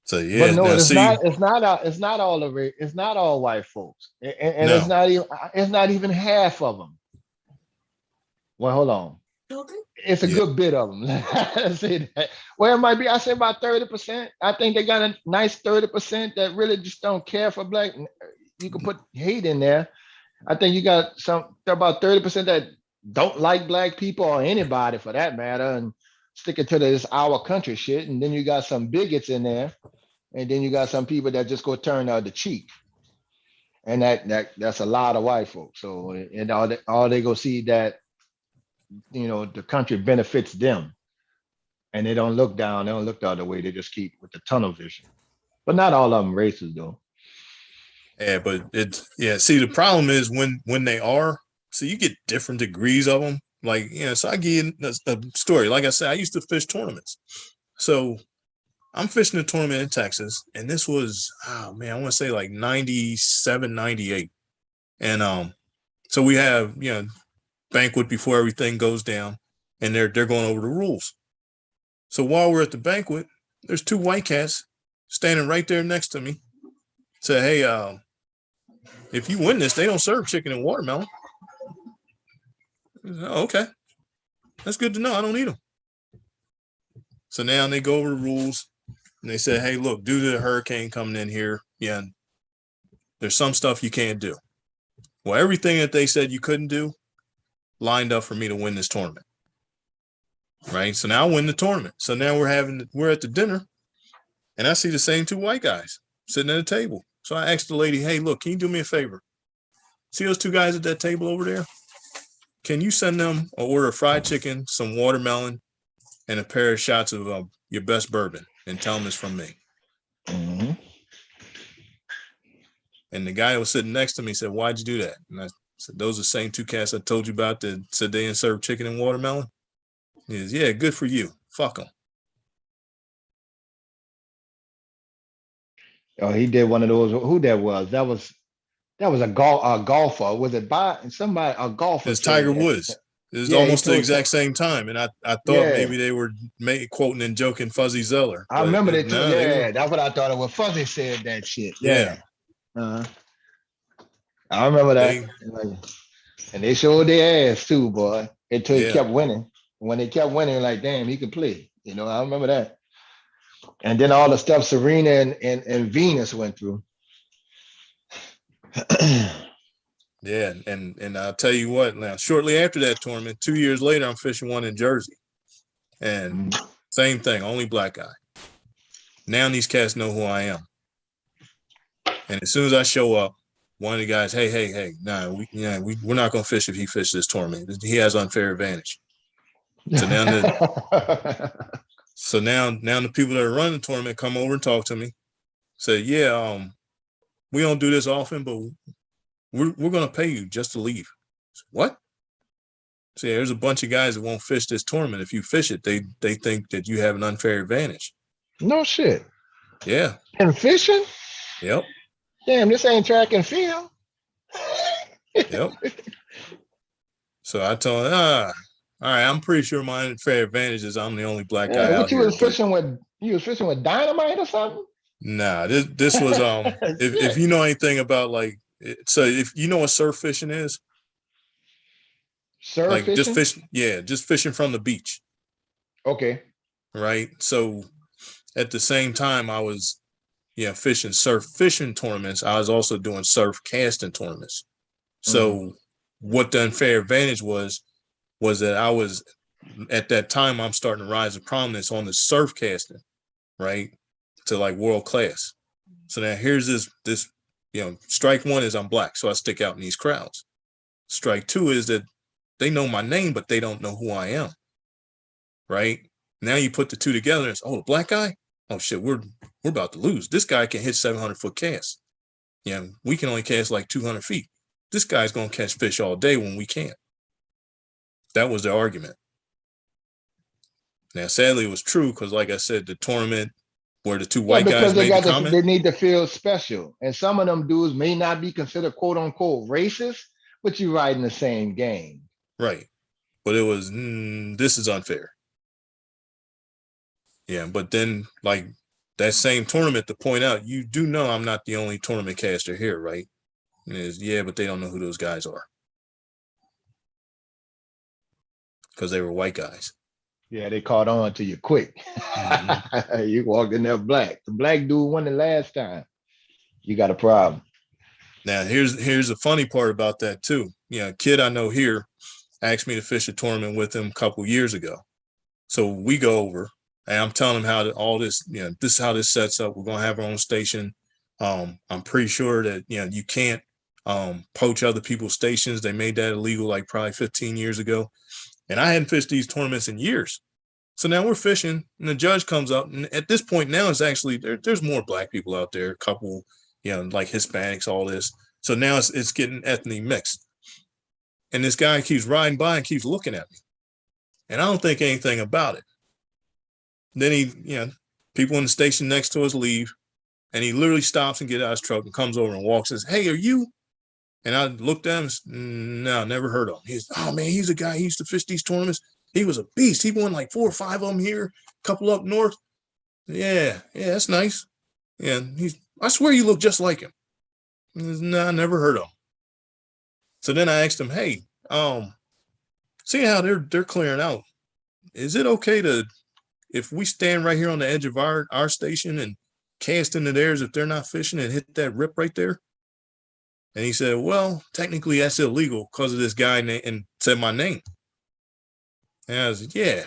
so But yeah, no, now it's see, not. It's not all of it. It's not all white folks, and it's no, not even. It's not even half of them. Well, hold on. It's a yeah, good bit of them. I say that. Well, it might be. I say about 30%. I think they got a nice 30% that really just don't care for black. You can put hate in there. I think you got about 30% that don't like black people or anybody for that matter, and sticking to this our country shit. And then you got some bigots in there, and then you got some people that just go turn the other cheek. And that's a lot of white folks. So and all they go see that the country benefits them, and they don't look down. They don't look the other way. They just keep with the tunnel vision. But not all of them racist though. yeah, but it's yeah. See, the problem is when they are, so you get different degrees of them. Like so I give you a story. Like I said, I used to fish tournaments. So I'm fishing a tournament in Texas, and this was oh man, I want to say like 97, 98. And so we have banquet before everything goes down, and they're going over the rules. So while we're at the banquet, there's two white cats standing right there next to me. Say, hey, if you win this, they don't serve chicken and watermelon. Oh, okay, that's good to know. I don't eat them. So now they go over the rules, and they say, hey, look, due to the hurricane coming in here, there's some stuff you can't do. Well, everything that they said you couldn't do lined up for me to win this tournament. Right. So now I win the tournament. So now we're at the dinner, and I see the same two white guys sitting at a table. So I asked the lady, hey, look, can you do me a favor? See those two guys at that table over there? Can you send them an order of fried chicken, some watermelon, and a pair of shots of your best bourbon, and tell them it's from me? Mm-hmm. And the guy who was sitting next to me said, why'd you do that? And I said, those are the same two cats I told you about that said they didn't serve chicken and watermelon. He says, yeah, good for you. Fuck them. Oh, he did one of those. Who that was? That was a golfer. Was it by somebody? A golfer. It's Tiger said, Woods. It was yeah, he almost the told. exact same time. And I thought Yeah, maybe they were quoting and joking Fuzzy Zeller. I But remember they told. no, they were. Yeah, that's what I thought it was. Fuzzy said that shit. Yeah. Yeah. Uh-huh. I remember that. They, And they showed their ass too, boy. Until he yeah. kept winning. When they kept winning, like, damn, he could play. I remember that. And then all the stuff Serena and Venus went through. Yeah. And I'll tell you what, now, shortly after that tournament, 2 years later, I'm fishing one in Jersey. And same thing, only black guy. Now these cats know who I am. And as soon as I show up, one of the guys, hey, nah, we're not gonna fish if he fishes this tournament. He has unfair advantage. So now the people that are running the tournament come over and talk to me. Say, yeah, we don't do this often, but we're gonna pay you just to leave. So, what? See, there's a bunch of guys that won't fish this tournament. If you fish it, they think that you have an unfair advantage. No shit. Yeah. And fishing? Yep. Damn, this ain't track and field. Yep. So I told him, all right, I'm pretty sure my unfair advantage is I'm the only black guy out What you here. was fishing with? You was fishing with dynamite or something? Nah, this was if you know anything about so if you know what surf fishing is, surf like fishing? just fishing from the beach. Okay. Right. So at the same time I was fishing surf fishing tournaments, I was also doing surf casting tournaments. So what the unfair advantage was that I was at that time I'm starting to rise to prominence on the surf casting, right? To like world class. So now here's this strike one is I'm black, so I stick out in these crowds. Strike two is that they know my name, but they don't know who I am. Right. Now you put the two together and it's, oh, the black guy? Oh shit, we're about to lose. This guy can hit 700-foot casts. Yeah, we can only cast like 200 feet. This guy's gonna catch fish all day when we can't. That was the argument. Now, sadly, it was true because, like I said, the tournament where the two white guys made the comment. They need to feel special, and some of them dudes may not be considered quote unquote racist, but you ride in the same game, right? But it was this is unfair. Yeah, but then like that same tournament to point out, you do know I'm not the only tournament caster here, right? And it's, yeah, but they don't know who those guys are because they were white guys. Yeah, they caught on to you quick. Mm-hmm. You walked in there black. The black dude won the last time. You got a problem. Now, here's the funny part about that too. A kid I know here asked me to fish a tournament with him a couple years ago. So we go over and I'm telling him how all this, this is how this sets up. We're going to have our own station. I'm pretty sure that, you can't poach other people's stations. They made that illegal like probably 15 years ago. And I hadn't fished these tournaments in years. So now we're fishing and the judge comes up. And at this point now it's actually, there's more black people out there, a couple, like Hispanics, all this. So now it's getting ethnic mixed. And this guy keeps riding by and keeps looking at me. And I don't think anything about it. Then he, people in the station next to us leave. And he literally stops and gets out of his truck and comes over and walks and says, "Hey, are you?" And I looked at him, no, never heard of him. He's, oh man, he's a guy, he used to fish these tournaments. He was a beast. He won like 4 or 5 of them here, a couple up north. Yeah, that's nice. Yeah, I swear you look just like him. No, I never heard of him. So then I asked him, hey, seeing how they're clearing out, is it okay if we stand right here on the edge of our station and cast into theirs if they're not fishing and hit that rip right there? And he said, well, technically that's illegal because of this guy and said my name. And I was like, yeah,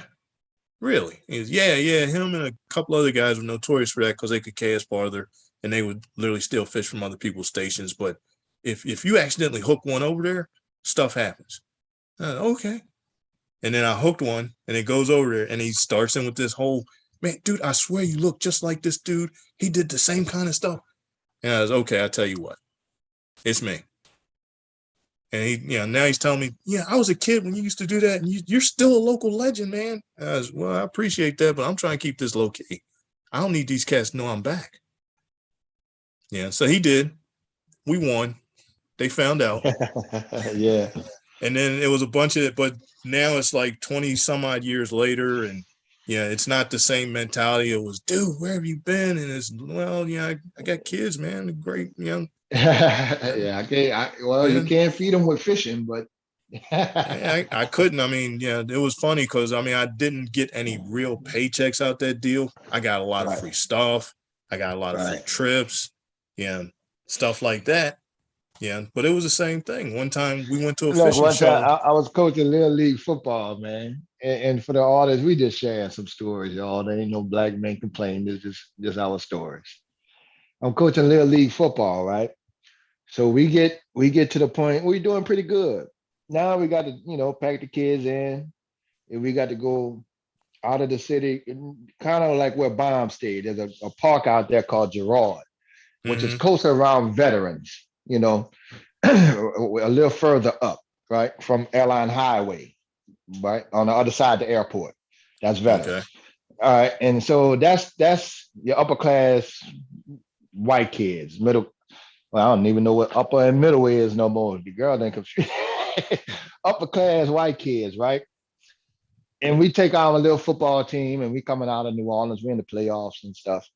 really? He was, yeah, him and a couple other guys were notorious for that because they could cast farther and they would literally steal fish from other people's stations. But if you accidentally hook one over there, stuff happens. Okay. And then I hooked one and it goes over there and he starts in with this whole, man, dude, I swear you look just like this dude. He did the same kind of stuff. And I was, okay, I'll tell you what. It's me. And he, now he's telling me, yeah, I was a kid when you used to do that. And you're still a local legend, man. I was, well, I appreciate that, but I'm trying to keep this low key. I don't need these cats to know I'm back. Yeah, so he did. We won. They found out. Yeah. And then it was a bunch of it, but now it's like 20 some odd years later. And it's not the same mentality. It was, dude, where have you been? And it's, well, I got kids, man. Great, Yeah, you can't feed them with fishing, but I couldn't. I mean, it was funny because I didn't get any real paychecks out that deal. I got a lot of free stuff. I got a lot of free trips, stuff like that. Yeah, but it was the same thing. One time we went to a fishing show. I was coaching Little League football, man. And for the audience, we just sharing some stories, y'all. There ain't no black men complaining. It's just our stories. I'm coaching Little League football, right? So we get to the point we're doing pretty good. Now we got to, pack the kids in, and we got to go out of the city, kind of like where Baum stayed. There's a park out there called Girard, which is closer around Veterans, a little further up, right, from Airline Highway, right, on the other side of the airport. That's Veterans. Okay. All right, and so that's your upper class white kids, middle. Well, I don't even know what upper and middle is no more. The girl didn't confuse. Upper class white kids, right? And we take our little football team and we coming out of New Orleans. We're in the playoffs and stuff.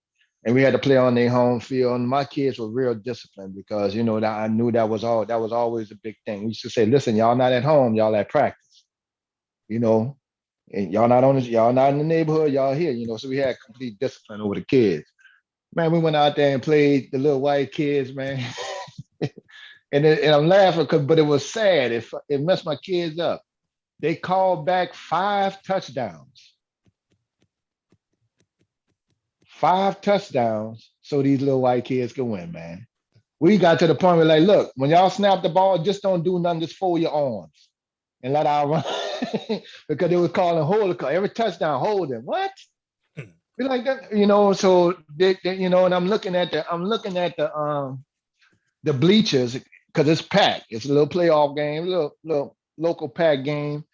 And we had to play on their home field. And my kids were real disciplined because, that I knew that was always a big thing. We used to say, listen, y'all not at home, y'all at practice. And y'all not in the neighborhood, y'all here, so we had complete discipline over the kids. Man, we went out there and played the little white kids, man. and I'm laughing but it was sad. It messed my kids up. They called back 5 touchdowns. 5 touchdowns so these little white kids can win, man. We got to the point where look, when y'all snap the ball, just don't do nothing, just fold your arms. and let our run because they were calling hold every touchdown holding. What? Be like that, so and I'm looking at the bleachers because it's packed. It's a little playoff game, little local pack game.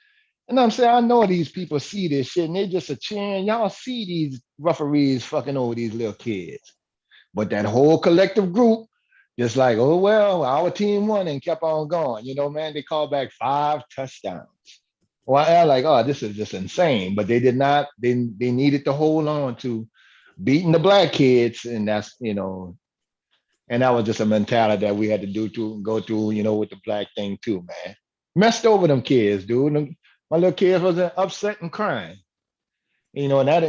And I'm saying, I know these people see this shit and they just a cheering. Y'all see these referees fucking over these little kids. But that whole collective group, just like, oh, well, our team won and kept on going. Man, they called back 5 touchdowns. Well, I'm like, oh, this is just insane. But they did not, they needed to hold on to beating the black kids. And that's, and that was just a mentality that we had to go through, with the black thing too, man. Messed over them kids, dude. My little kids was upset and crying. And that,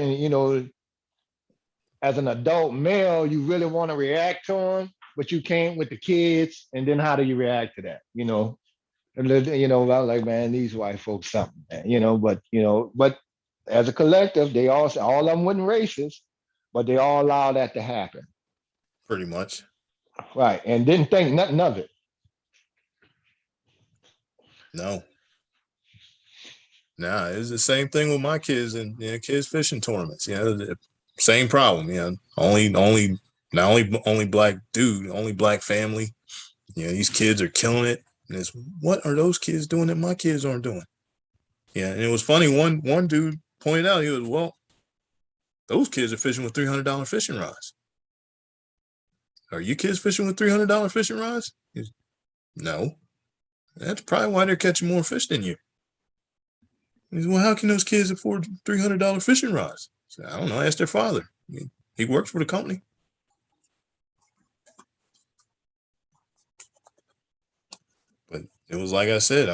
as an adult male, you really want to react to them, but you can't with the kids. And then how do you react to that? And I was like, man, these white folks something, man, but as a collective, they all of them wasn't racist, but they all allowed that to happen. Pretty much. Right. And didn't think nothing of it. No. Nah, it's the same thing with my kids and kids fishing tournaments. Same problem. Only black dude, only black family. These kids are killing it. And it's, what are those kids doing that my kids aren't doing? Yeah, and it was funny. One dude pointed out, he was, well, those kids are fishing with $300 fishing rods. Are you kids fishing with $300 fishing rods? No. That's probably why they're catching more fish than you. He said, well, how can those kids afford $300 fishing rods? I said, I don't know. Ask their father. He works for the company. But it was like I said,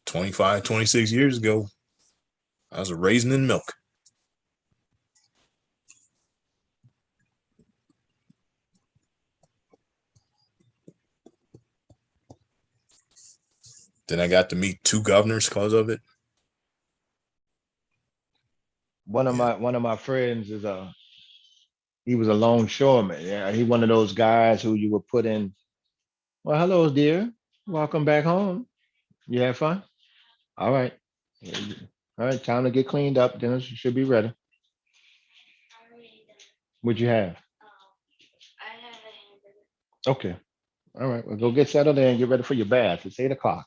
25, 26 years ago, I was a raisin in milk. Then I got to meet 2 governors because of it. One of my friends he was a longshoreman. Yeah, he one of those guys who you would put in. Well, hello, dear. Welcome back home. You had fun? All right. All right, time to get cleaned up. Dinner should be ready. What'd you have? Okay. All right. Well, go get settled in and get ready for your bath. It's 8:00.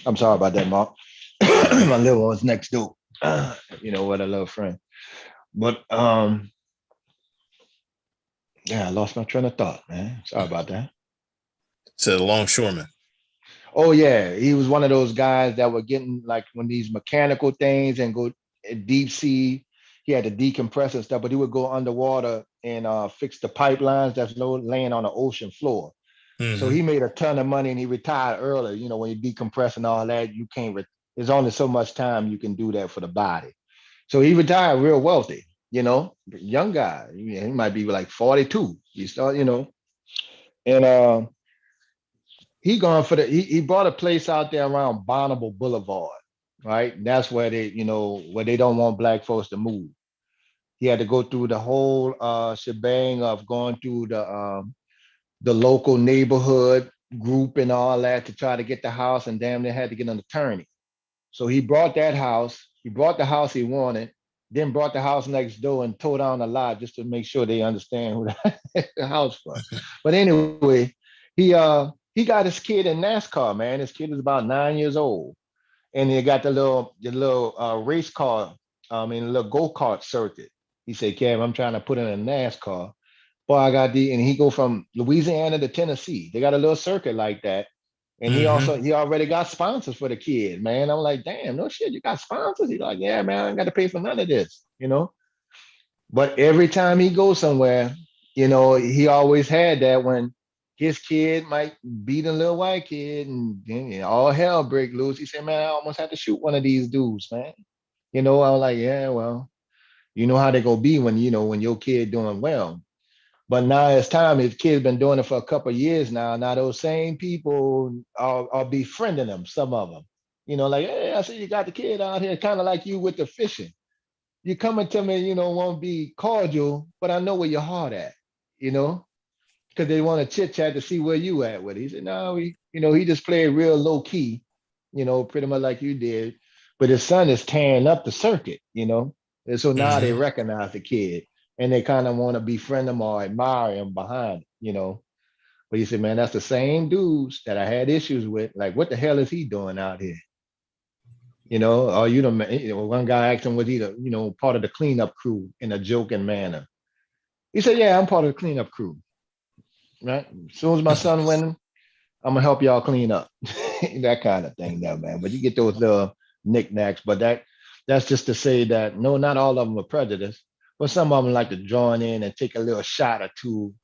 I'm sorry about that, Mark. My little one's next door. What a little friend. But yeah, I lost my train of thought, man. Sorry about that. Said a longshoreman. Oh yeah, he was one of those guys that were getting like when these mechanical things and go deep sea. He had to decompress and stuff, but he would go underwater and fix the pipelines that's laying on the ocean floor. Mm-hmm. So he made a ton of money and he retired early. When you decompress and all that, you can't. There's only so much time you can do that for the body. So he retired real wealthy. Young guy. He might be like 42. He started, and he gone for he bought a place out there around Bonneville Boulevard, right? And that's where they, where they don't want black folks to move. He had to go through the whole shebang of going through the local neighborhood group and all that to try to get the house, and damn, they had to get an attorney. So he brought that house. He brought the house he wanted, then brought the house next door and tore down a lot just to make sure they understand who the house was. But anyway, he got his kid in NASCAR, man. His kid is about 9 years old. And he got the little race car, the little go-kart circuit. He said, Kev, I'm trying to put in a NASCAR. Boy, and he go from Louisiana to Tennessee. They got a little circuit like that. And he already got sponsors for the kid, man. I'm like, damn, no shit, you got sponsors? He's like, yeah, man, I ain't got to pay for none of this, But every time he goes somewhere, he always had that when his kid might beat a little white kid and all hell break loose. He said, man, I almost had to shoot one of these dudes, man. I was like, yeah, well, you know how they gonna be when your kid doing well. But now it's time. His kid's been doing it for a couple of years now. Now those same people are befriending them, some of them. Like, hey, I see you got the kid out here, kind of like you with the fishing. You coming to me, won't be cordial, but I know where your heart at, because they want to chit chat to see where you at with it. He said, no, he just played real low key, pretty much like you did. But his son is tearing up the circuit, And so now they recognize the kid and they kind of want to befriend him or admire him behind it. But he said, man, that's the same dudes that I had issues with. Like, what the hell is he doing out here? Or one guy asked him, was he part of the cleanup crew in a joking manner? He said, yeah, I'm part of the cleanup crew. Right? As soon as my son wins, I'm gonna help y'all clean up. That kind of thing there, man. But you get those little knickknacks. But that's just to say that no, not all of them are prejudiced, but some of them like to join in and take a little shot or two,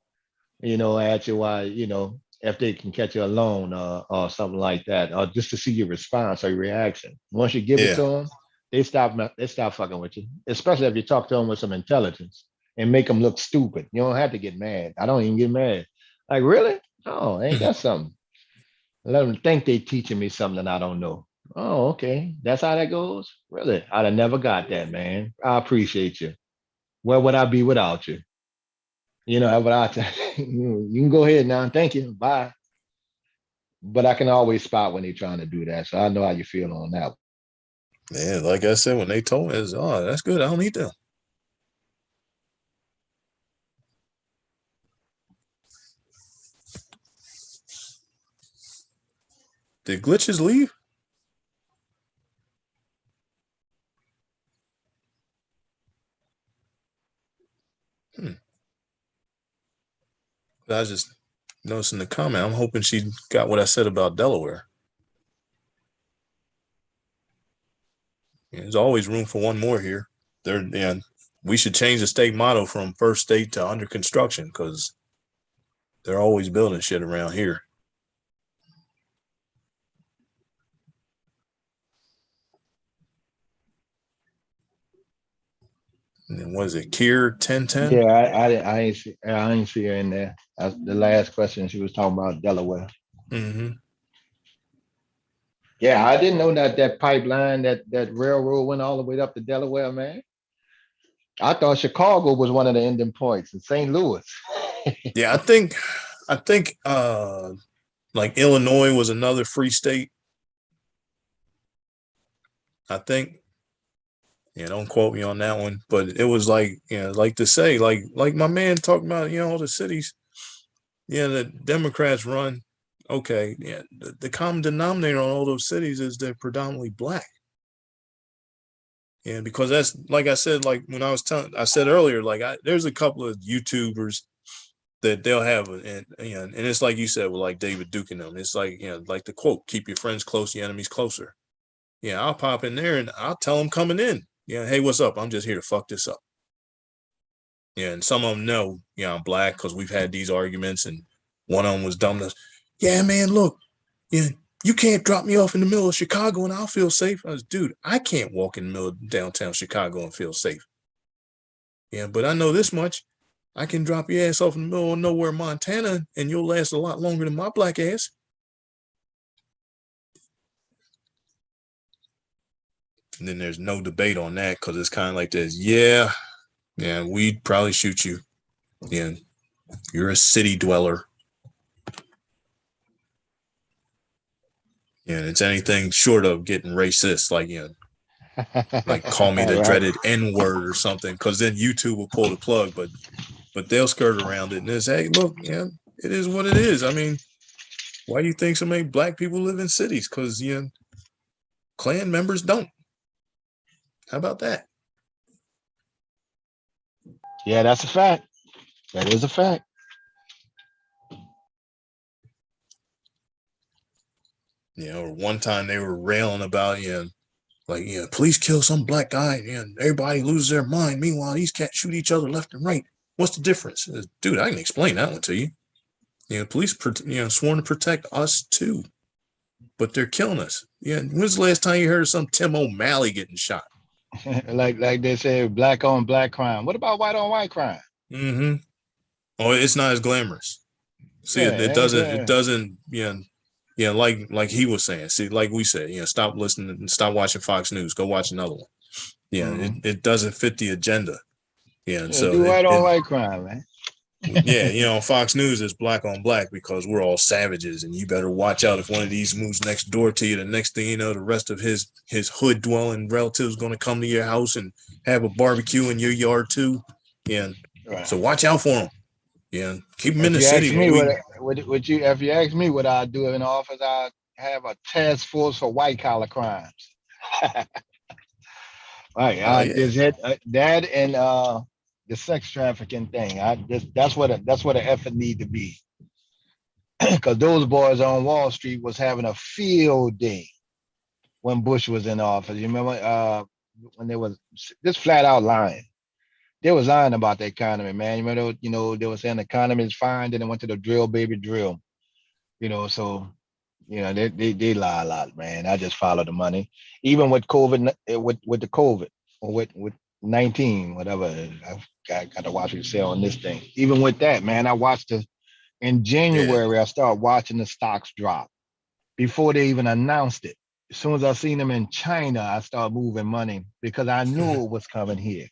at you while, if they can catch you alone or something like that, or just to see your response or your reaction. Once you give it to them, they stop fucking with you, especially if you talk to them with some intelligence and make them look stupid. You don't have to get mad. I don't even get mad. Like, really? Oh, ain't that something? Let them think they teaching me something I don't know. Oh, okay. That's how that goes? Really? I'd have never got that, man. I appreciate you. Where would I be without you? But you can go ahead now. Thank you. Bye. But I can always spot when they're trying to do that. So I know how you feel on that. Yeah, like I said, when they told me, oh, that's good. I don't need them. Did Glitches leave? I was just noticing the comment. I'm hoping she got what I said about Delaware. There's always room for one more here. We should change the state motto from first state to under construction because they're always building shit around here. And then what is it, Kier 1010? Yeah, I ain't see her in there. That's the last question. She was talking about Delaware. Mm-hmm. Yeah, I didn't know that pipeline, that railroad went all the way up to Delaware, man. I thought Chicago was one of the ending points in St. Louis. Yeah, I think like Illinois was another free state. I think. Yeah, don't quote me on that one, but it was like, like to say, like my man talking about, all the cities, the Democrats run. Okay, yeah, the common denominator on all those cities is they're predominantly black. Yeah, because that's like I said, like when I said earlier, like there's a couple of YouTubers that they'll have, and it's like you said with like David Duke and them. It's like like the quote, "Keep your friends close, your enemies closer." Yeah, I'll pop in there and I'll tell them coming in. Yeah, hey, what's up? I'm just here to fuck this up. Yeah, and some of them know, I'm black because we've had these arguments, and one of them was dumb. Yeah, man, look, you can't drop me off in the middle of Chicago and I'll feel safe. I was, dude, I can't walk in the middle of downtown Chicago and feel safe. Yeah, but I know this much. I can drop your ass off in the middle of nowhere, Montana, and you'll last a lot longer than my black ass. And then there's no debate on that because it's kind of like this. Yeah, we'd probably shoot you. Yeah, you're a city dweller. Yeah, it's anything short of getting racist, like like call me the dreaded N-word or something, because then YouTube will pull the plug, but they'll skirt around it and it's, hey, look, it is what it is. I mean, why do you think so many black people live in cities? Because Klan members don't. How about that? Yeah, that's a fact. That is a fact. Or one time they were railing about, like, police kill some black guy and everybody loses their mind. Meanwhile, these cats shoot each other left and right. What's the difference? Dude, I can explain that one to you. Police, sworn to protect us too, but they're killing us. When's the last time you heard of some Tim O'Malley getting shot? like they say, black on black crime. What about white on white crime? Mm-hmm. Oh, it's not as glamorous. See, it doesn't, like he was saying. See, like we said, stop listening and stop watching Fox News. Go watch another one. It doesn't fit the agenda. So do white on white crime, man. Yeah, you know, Fox News is black on black because we're all savages, and you better watch out if one of these moves next door to you. The next thing you know, the rest of his hood dwelling relatives going to come to your house and have a barbecue in your yard too. Yeah, Right. so watch out for them. Yeah, keep them in If the you ask city. me if you ask me what I do in the office, I have a task force for white collar crimes. Right. Oh I yeah, just hit that and the sex trafficking thing. That's what an effort need to be. Because those boys on Wall Street was having a field day when Bush was in office. You remember when they was just flat out lying. They was lying about the economy, man. You remember, they were saying the economy is fine, then they went to the drill baby drill. So they lie a lot, man. I just follow the money. Even with COVID, with the COVID or with 19, whatever. I got to watch what you say on this thing. Even with that, man, I watched in January. I started watching the stocks drop before they even announced it. As soon as I seen them in China, I started moving money because I knew it was coming here.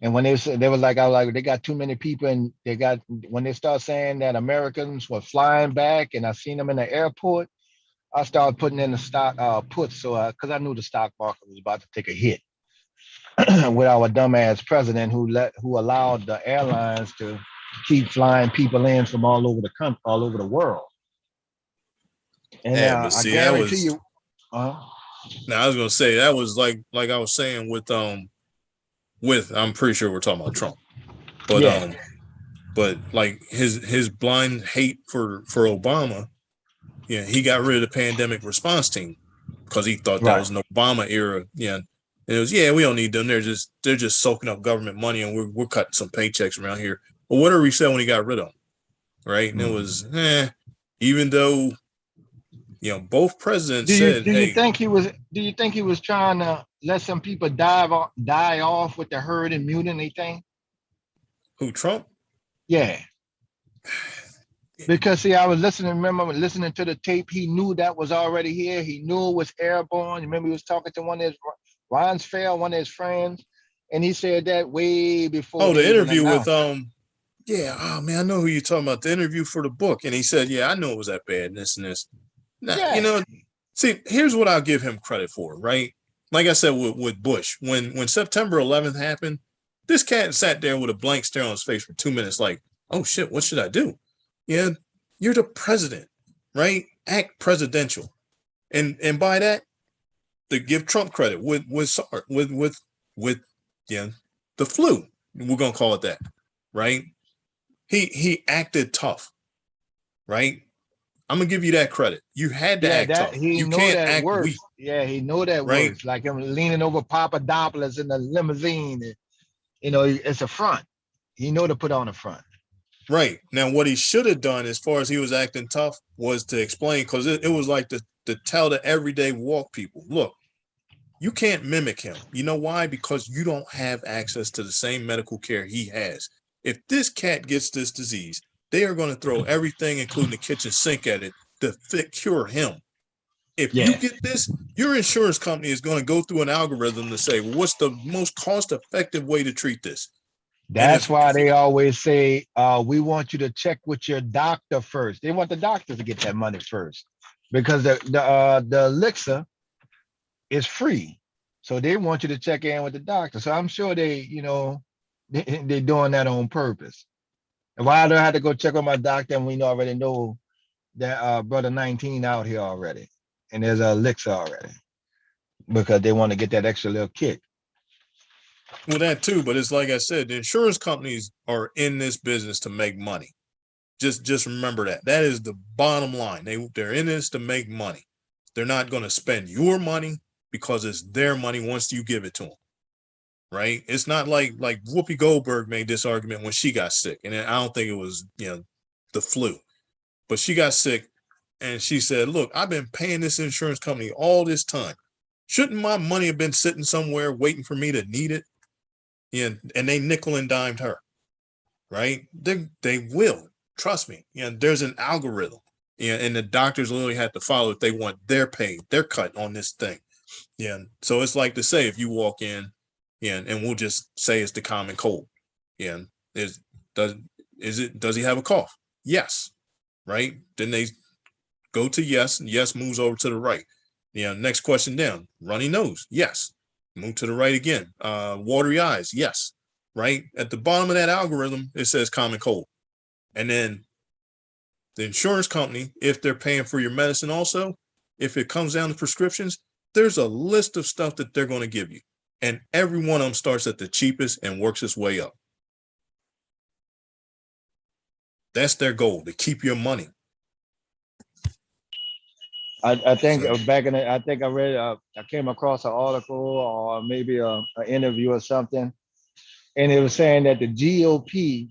And when they said, I was like, they got too many people, and when they start saying that Americans were flying back, and I seen them in the airport, I started putting in the stock puts, so because I knew the stock market was about to take a hit with our dumbass president who allowed the airlines to keep flying people in from all over the country, all over the world. And yeah, but I see, that guarantee was. you. Now I was gonna say that was like I was saying with I'm pretty sure we're talking about Trump, but Yeah. but like his blind hate for Obama, yeah, he got rid of the pandemic response team because he thought that was an Obama era. Yeah, and it was we don't need them. They're just soaking up government money, and we're cutting some paychecks around here. But whatever he said when he got rid of them, right? And it was even though both presidents said, do you think he was trying to let some people die off with the herd immunity thing? Who, Trump? Yeah. Because see, I was remember listening to the tape. He knew that was already here. He knew it was airborne. Remember, he was talking to one of his Ronsfeld, one of his friends, and he said that way before. Oh, the interview with yeah. Oh man, I know who you're talking about. The interview for the book, and he said, "Yeah, I know it was that bad, and this and this." Now, see, here's what I'll give him credit for, right? Like I said with Bush, when September 11th happened, this cat sat there with a blank stare on his face for 2 minutes, like, "Oh shit, what should I do?" Yeah, you're the president, right? Act presidential, and by that, to give Trump credit with the flu, we're gonna call it that, right? He acted tough, right? I'm gonna give you that credit. You had to act tough. You can't act weak. Yeah, he know that right? works. Like him leaning over Papadopoulos in the limousine. It's a front. He know to put on a front. Right. Now, what he should have done as far as he was acting tough was to explain, because it was like to tell the everyday walk people, look, you can't mimic him. You know why? Because you don't have access to the same medical care he has. If this cat gets this disease, they are going to throw everything, including the kitchen sink, at it to cure him. If you get this, your insurance company is going to go through an algorithm to say, well, what's the most cost-effective way to treat this? That's why they always say, we want you to check with your doctor first. They want the doctor to get that money first, because the elixir is free. So they want you to check in with the doctor. So I'm sure they're doing that on purpose. And why do I have to go check with my doctor? And we already know that brother 19 out here already, and there's an elixir already, because they want to get that extra little kick. Well, that too, but it's like I said, the insurance companies are in this business to make money. Just remember that. That is the bottom line. They're in this to make money. They're not going to spend your money because it's their money once you give it to them. Right? It's not like Whoopi Goldberg made this argument when she got sick, and I don't think it was the flu, but she got sick, and she said, "Look, I've been paying this insurance company all this time. Shouldn't my money have been sitting somewhere waiting for me to need it?" Yeah, and they nickel and dimed her, right? They will, trust me. There's an algorithm, and the doctors literally have to follow if they want their pay, their cut on this thing. Yeah, so it's like to say if you walk in, and we'll just say it's the common cold. Yeah, does he have a cough? Yes. Right. Then they go to yes, and yes moves over to the right. Next question down, runny nose. Yes. Move to the right again. Watery eyes. Yes. Right. At the bottom of that algorithm, it says common cold. And then the insurance company, if they're paying for your medicine also, if it comes down to prescriptions, there's a list of stuff that they're going to give you. And every one of them starts at the cheapest and works its way up. That's their goal, to keep your money. I think So- back in the, I think I read, I came across an article or maybe an interview or something, and it was saying that the GOP,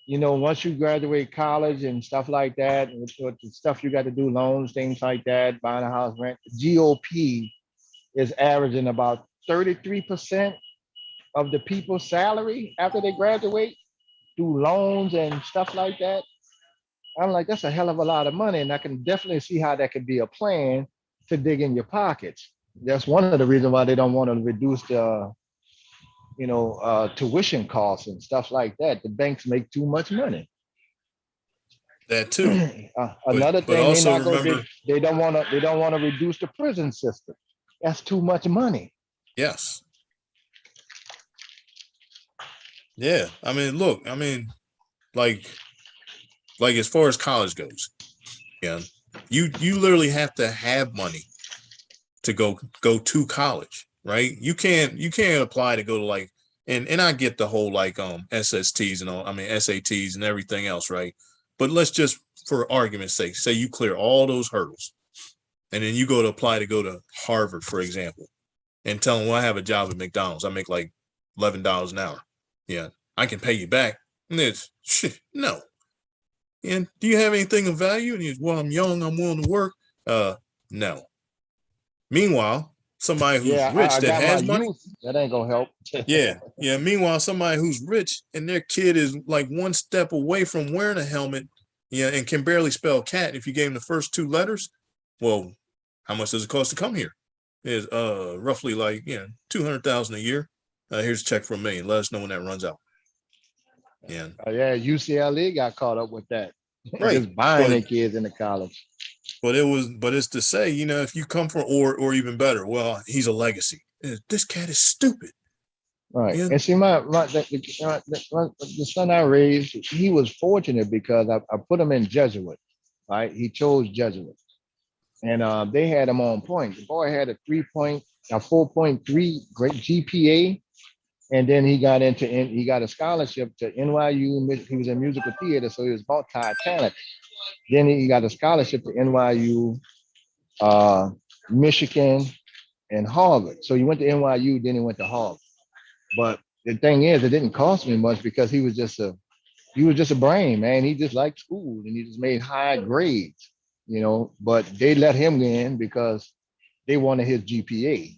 once you graduate college and stuff like that, and with the stuff you got to do, loans, things like that, buying a house, rent, GOP is averaging about 33% of the people's salary after they graduate through loans and stuff like that. I'm like, that's a hell of a lot of money. And I can definitely see how that could be a plan to dig in your pockets. That's one of the reasons why they don't want to reduce the, tuition costs and stuff like that. The banks make too much money. That too. Another but thing, also remember, they don't want to reduce the prison system. That's too much money. yes. Yeah. I mean, look, like as far as college goes, you literally have to have money to go to college, right? You can't apply to go to like, and I get the whole like SSTs and all, SATs and everything else, right? But let's just, for argument's sake, say you clear all those hurdles, and then you go to apply to go to Harvard, for example, and tell them, well, I have a job at McDonald's, I make like $11 an hour. Yeah, I can pay you back. And it's no. And do you have anything of value? And he's, well, I'm young, I'm willing to work. No. Meanwhile, somebody who's rich I that got has my money, youth. That ain't gonna help. yeah. Meanwhile, somebody who's rich and their kid is like one step away from wearing a helmet, and can barely spell cat. If you gave him the first two letters, well, how much does it cost to come here? Is roughly like 200,000 a year. Here's a check for $1 million. Let us know when that runs out. Yeah. UCLA got caught up with that. Right. Just buying But- their kids into college. But it's to say, if you come from, or even better, well, he's a legacy. This cat is stupid. Right. Yeah. And see, the son I raised, he was fortunate because I put him in Jesuit. Right. He chose Jesuit. And they had him on point. The boy had a 4.3 great GPA. And then he got a scholarship to NYU. He was in musical theater, so he was multi-talented. Then he got a scholarship to NYU, Michigan, and Harvard. So he went to NYU, then he went to Harvard. But the thing is, it didn't cost me much because he was just a brain, man. He just liked school and he just made high grades, but they let him in because they wanted his GPA.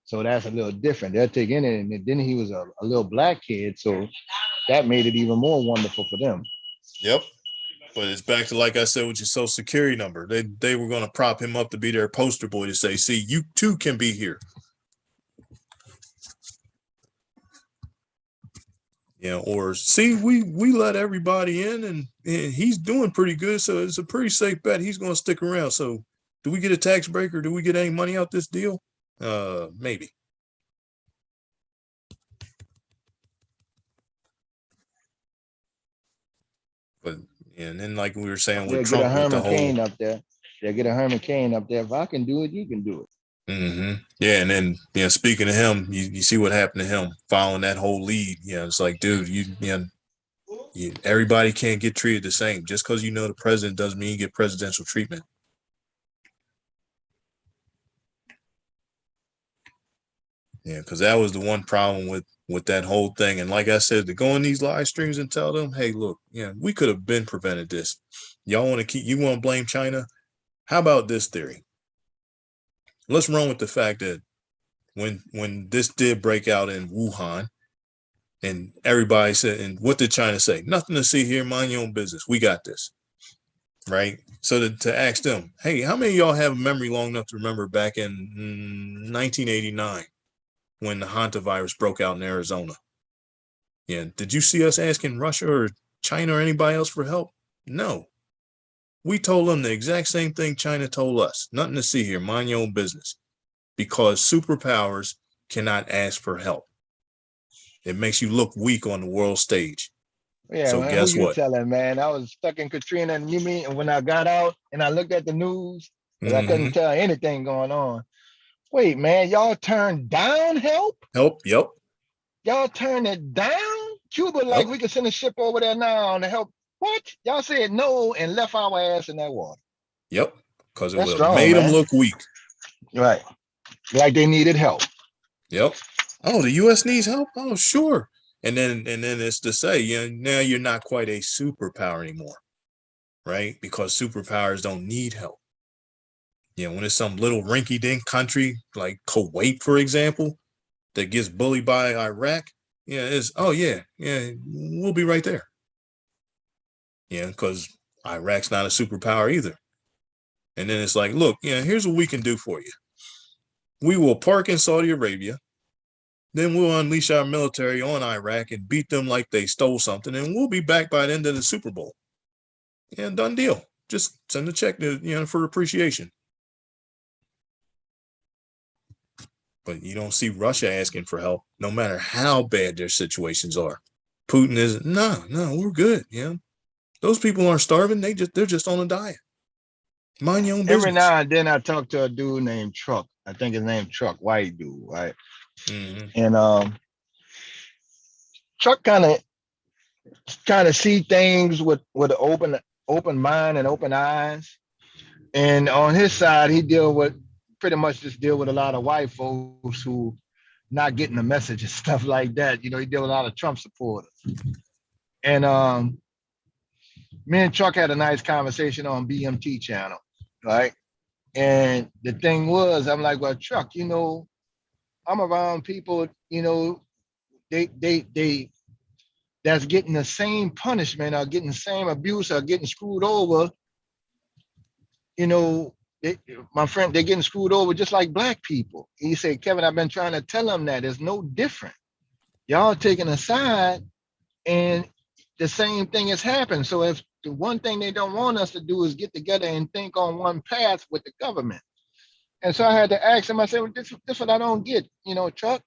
So that's a little different. They'll take in it. And then he was a little black kid. So that made it even more wonderful for them. Yep. But it's back to, like I said, with your social security number. They were going to prop him up to be their poster boy to say, see, you too can be here. Or see, we let everybody in and he's doing pretty good. So it's a pretty safe bet. He's going to stick around. So do we get a tax break or do we get any money out this deal? Maybe. But and then, like we were saying They'll with get a Trump, with the Herman whole Cain up there. They'll get a Herman Cain up there. If I can do it, you can do it. Yeah, and then speaking of him, you see what happened to him following that whole lead. It's like, dude, everybody can't get treated the same. Just because the president doesn't mean you get presidential treatment. Yeah, because that was the one problem with that whole thing. And like I said, to go on these live streams and tell them, hey, look, we could have been prevented this. Y'all want to blame China? How about this theory? Let's run with the fact that when this did break out in Wuhan, and everybody said, and what did China say? Nothing to see here, mind your own business. We got this. Right? So to ask them, hey, how many of y'all have a memory long enough to remember back in 1989 when the hantavirus broke out in Arizona? Yeah. Did you see us asking Russia or China or anybody else for help? No. We told them the exact same thing China told us. Nothing to see here. Mind your own business. Because superpowers cannot ask for help. It makes you look weak on the world stage. Yeah, So man, who guess you what? telling, man? I was stuck in Katrina, and you mean, and when I got out and I looked at the news, because I couldn't tell anything going on. Wait, man, y'all turned down help? Help, yep. Y'all turned it down? Cuba, like, we could send a ship over there now to help. What? Y'all said no and left our ass in that water. Yep, because it That's would have strong, made them man. look weak. Right. Like they needed help. Yep. Oh, the U.S. needs help? Oh, sure. And then it's to say, you know, now you're not quite a superpower anymore, right? Because superpowers don't need help. You know, when it's some little rinky-dink country like Kuwait, for example, that gets bullied by Iraq, yeah, it's, oh yeah, we'll be right there. Yeah, because Iraq's not a superpower either. And then it's like, look, here's what we can do for you. We will park in Saudi Arabia. Then we'll unleash our military on Iraq and beat them like they stole something, and we'll be back by the end of the Super Bowl. Yeah, done deal. Just send a check to, for appreciation. But you don't see Russia asking for help, no matter how bad their situations are. Putin is no, we're good. Yeah, those people aren't starving. They're just on a diet. Mind your own business. Every now and then I talk to a dude named Truck. I think his name Truck, white dude, right? And Truck kind of see things with an open mind and open eyes. And on his side, he pretty much just deal with a lot of white folks who not getting the message and stuff like that. You know, he deal with a lot of Trump supporters. And me and Truck had a nice conversation on BMT channel, right? And the thing was, I'm like, well, Truck, I'm around people, they that's getting the same punishment or getting the same abuse or getting screwed over. My friend, they're getting screwed over just like black people. He said, Kevin, I've been trying to tell them that it's no different. Y'all taking a side and the same thing has happened. So if the one thing they don't want us to do is get together and think on one path with the government. And so I had to ask him, I said, well, this is what I don't get, Chuck.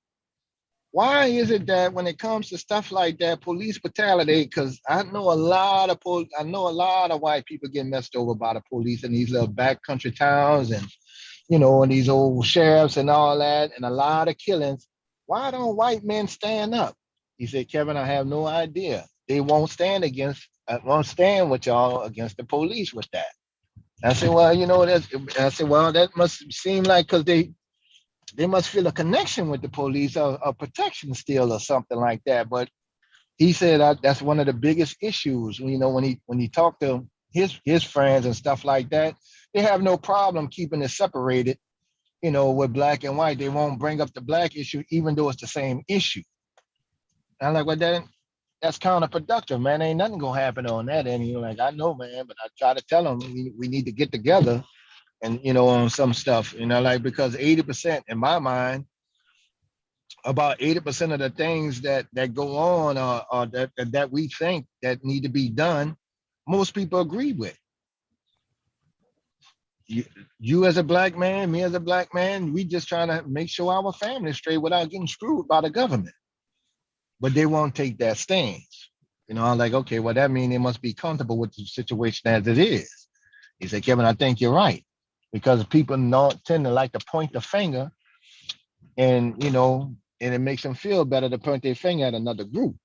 Why is it that when it comes to stuff like that, police brutality, because I know a lot of white people get messed over by the police in these little backcountry towns and, and these old sheriffs and all that, and a lot of killings. Why don't white men stand up? He said, Kevin, I have no idea. They won't stand with y'all against the police with that. I said, well, that must seem like because they must feel a connection with the police or protection still or something like that. But he said that's one of the biggest issues. When he talked to his friends and stuff like that, they have no problem keeping it separated, with black and white. They won't bring up the black issue, even though it's the same issue. And I'm like, well, that's counterproductive, man. Ain't nothing gonna happen on that end. You're like, I know, man, but I try to tell them we need to get together and, on some stuff, because 80% in my mind, about 80% of the things that go on or that we think that need to be done, most people agree with. You as a black man, me as a black man, we just trying to make sure our family's straight without getting screwed by the government. But they won't take that stance. I'm like, okay, well, that means they must be comfortable with the situation as it is. He said, Kevin, I think you're right. Because people tend to like to point the finger and it makes them feel better to point their finger at another group,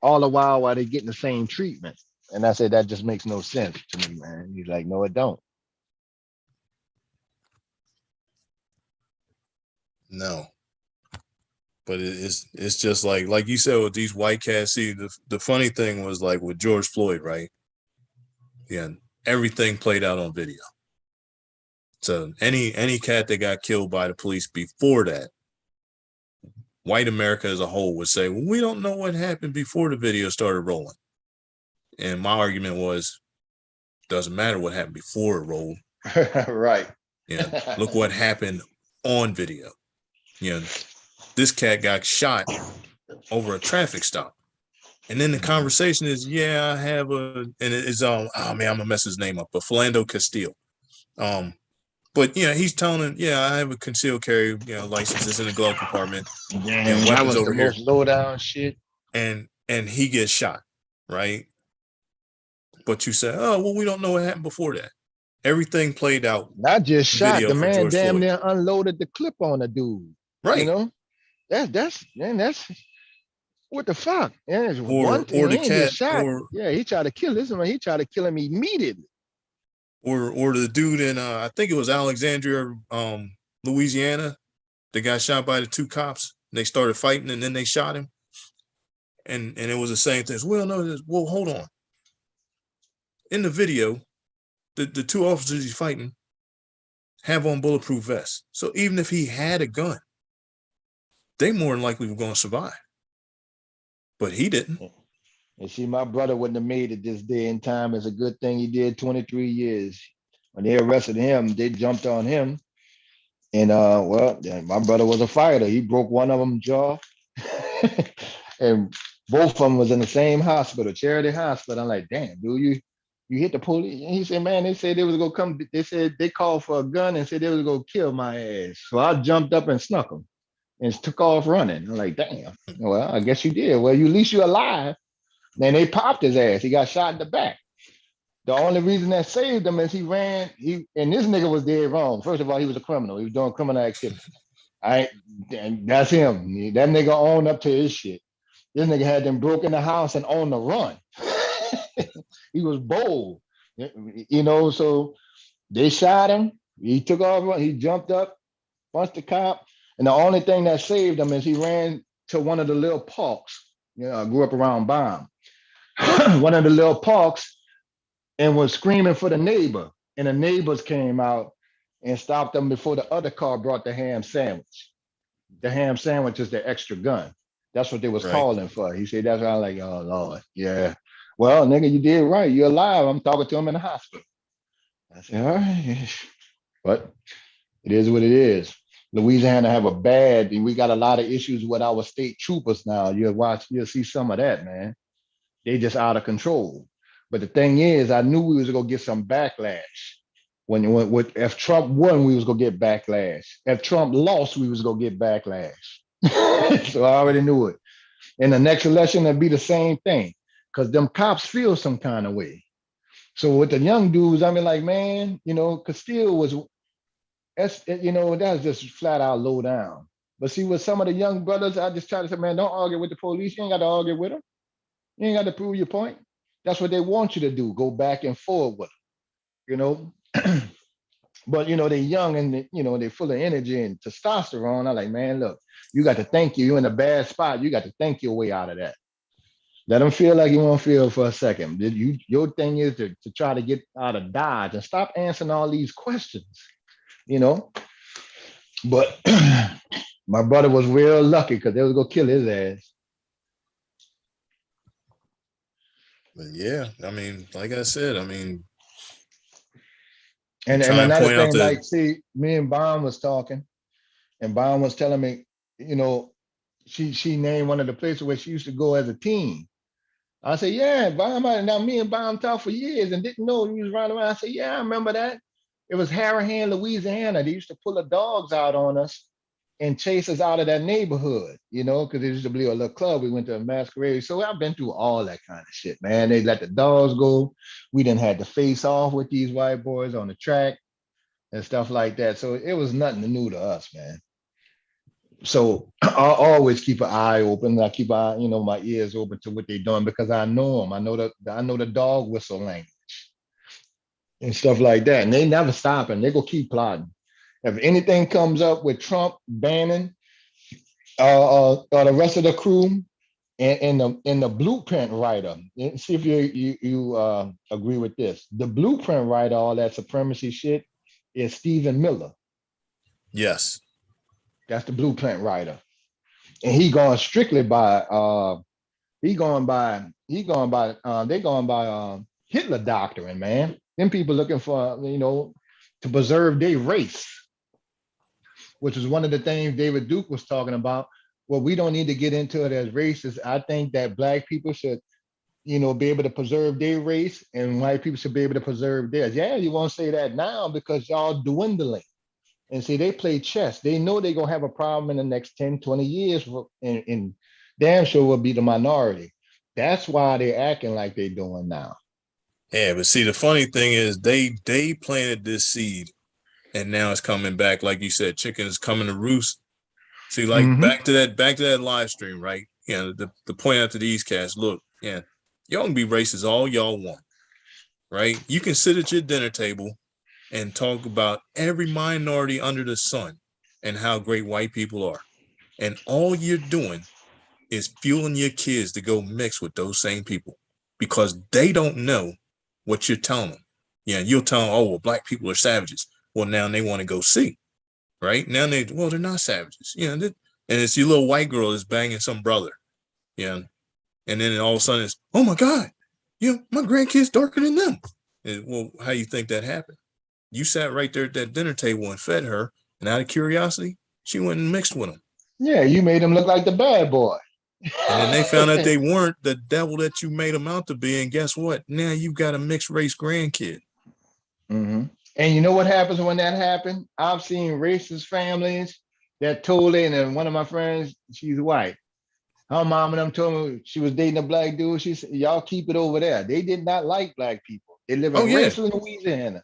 all the while they're getting the same treatment. And I said, that just makes no sense to me, man. He's like, no, it don't. No. But it's just like you said with these white cats. See, the funny thing was like with George Floyd, right? Yeah, everything played out on video. So any cat that got killed by the police before that, white America as a whole would say, well, we don't know what happened before the video started rolling. And my argument was, doesn't matter what happened before it rolled. Right. Yeah. Look what happened on video. This cat got shot over a traffic stop. And then the conversation is, yeah, I have and it's oh man, I'm gonna mess his name up, but Philando Castile. But he's telling him, yeah, I have a concealed carry, license. It's in the glove compartment. Yeah, that weapons was over the here. most low down shit. And he gets shot, right? But you say, oh well, we don't know what happened before that. Everything played out. Not just shot. The man damn Floyd. near unloaded the clip on the dude. Right. You know, that's what the fuck. Yeah, or the cat, shot. He tried to kill this one. He tried to kill him immediately. Or the dude in I think it was Alexandria, Louisiana, that got shot by the two cops. They started fighting and then they shot him. And it was the same thing. Well, no, well, hold on. In the video, the two officers he's fighting have on bulletproof vests. So even if he had a gun, they more than likely were going to survive. But he didn't. And see, my brother wouldn't have made it this day and time. It's a good thing he did 23 years. When they arrested him, they jumped on him. And my brother was a fighter. He broke one of them jaw. And both of them was in the same hospital, Charity Hospital. I'm like, damn, dude, you hit the police. And he said, man, they said they was gonna come. They said they called for a gun and said they was gonna kill my ass. So I jumped up and snuck him and took off running. I'm like, damn, well, I guess you did. Well, at least you're alive. Then they popped his ass. He got shot in the back. The only reason that saved him is he ran. And this nigga was dead wrong. First of all, he was a criminal. He was doing criminal activity. And that's him. That nigga owned up to his shit. This nigga had them broke in the house and on the run. He was bold, so they shot him. He took off, he jumped up, punched the cop. And the only thing that saved him is he ran to one of the little parks. I grew up around Baum. One of the little parks and was screaming for the neighbor. And the neighbors came out and stopped them before the other car brought the ham sandwich. The ham sandwich is the extra gun. That's what they was calling for. He said, that's why I'm like, oh, Lord, yeah. Well, nigga, you did right. You're alive. I'm talking to him in the hospital. I said, all right. But it is what it is. Louisiana have we got a lot of issues with our state troopers now. You'll see some of that, man. They just out of control. But the thing is, I knew we was gonna get some backlash. If Trump won, we was gonna get backlash. If Trump lost, we was gonna get backlash. So I already knew it. In the next election, it'd be the same thing, because them cops feel some kind of way. So with the young dudes, I mean, like, man, Castile was, that's just flat out low down. But see, with some of the young brothers, I just try to say, man, don't argue with the police. You ain't got to argue with them. You ain't got to prove your point. That's what they want you to do. Go back and forth with them, But, they're young and, they're full of energy and testosterone. I'm like, man, look, you got to think you're in a bad spot. You got to think your way out of that. Let them feel like you won't feel for a second. Your thing is to try to get out of Dodge and stop answering all these questions, But my brother was real lucky because they was going to kill his ass. But yeah, I mean, like I said, and another thing, see, me and Baum was talking, and Baum was telling me, she named one of the places where she used to go as a teen. I said, yeah, Baum. Now me and Baum talked for years and didn't know he was running around. I said, yeah, I remember that. It was Harahan, Louisiana. They used to pull the dogs out on us and chase us out of that neighborhood, because there used to be a little club. We went to a masquerade. So I've been through all that kind of shit, man. They let the dogs go. We didn't have to face off with these white boys on the track and stuff like that. So it was nothing new to us, man. So I always keep an eye open. I keep my ears open to what they're doing because I know them. I know the dog whistle language and stuff like that. And they never stop and they go keep plotting. If anything comes up with Trump banning or the rest of the crew and the blueprint writer, see if you agree with this. The blueprint writer, all that supremacy shit, is Stephen Miller. Yes. That's the blueprint writer. And he going strictly by they're going by Hitler doctrine, man. Them people looking for, to preserve their race, which is one of the things David Duke was talking about well, we don't need to get into it as racist. I think that black people should, be able to preserve their race, and white people should be able to preserve theirs. Yeah, you won't say that now because y'all dwindling. And see, they play chess. They know they're gonna have a problem in the next 10, 20 years, and damn sure will be the minority. That's why they're acting like they're doing now. Yeah, but see, the funny thing is they planted this seed, and now it's coming back. Like you said, chicken is coming to roost. See, like back to that live stream, right? Yeah, the point out to these cats, look, yeah, y'all can be racist all y'all want, right? You can sit at your dinner table and talk about every minority under the sun and how great white people are. And all you're doing is fueling your kids to go mix with those same people because they don't know what you're telling them. Yeah, you'll tell them, oh, well, black people are savages. Well, now they want to go see, right? Now they're not savages. And it's your little white girl that's banging some brother. Yeah. And then all of a sudden it's, oh my God, my grandkid's darker than them. Well, how you think that happened? You sat right there at that dinner table and fed her, and out of curiosity, she went and mixed with them. Yeah, you made them look like the bad boy. And then they found out they weren't the devil that you made them out to be. And guess what? Now you've got a mixed race grandkid. And you know what happens when that happened? I've seen racist families that told it, and one of my friends, she's white. Her mom and them told me she was dating a black dude. She said, y'all keep it over there. They did not like black people. They live in Richland, Louisiana.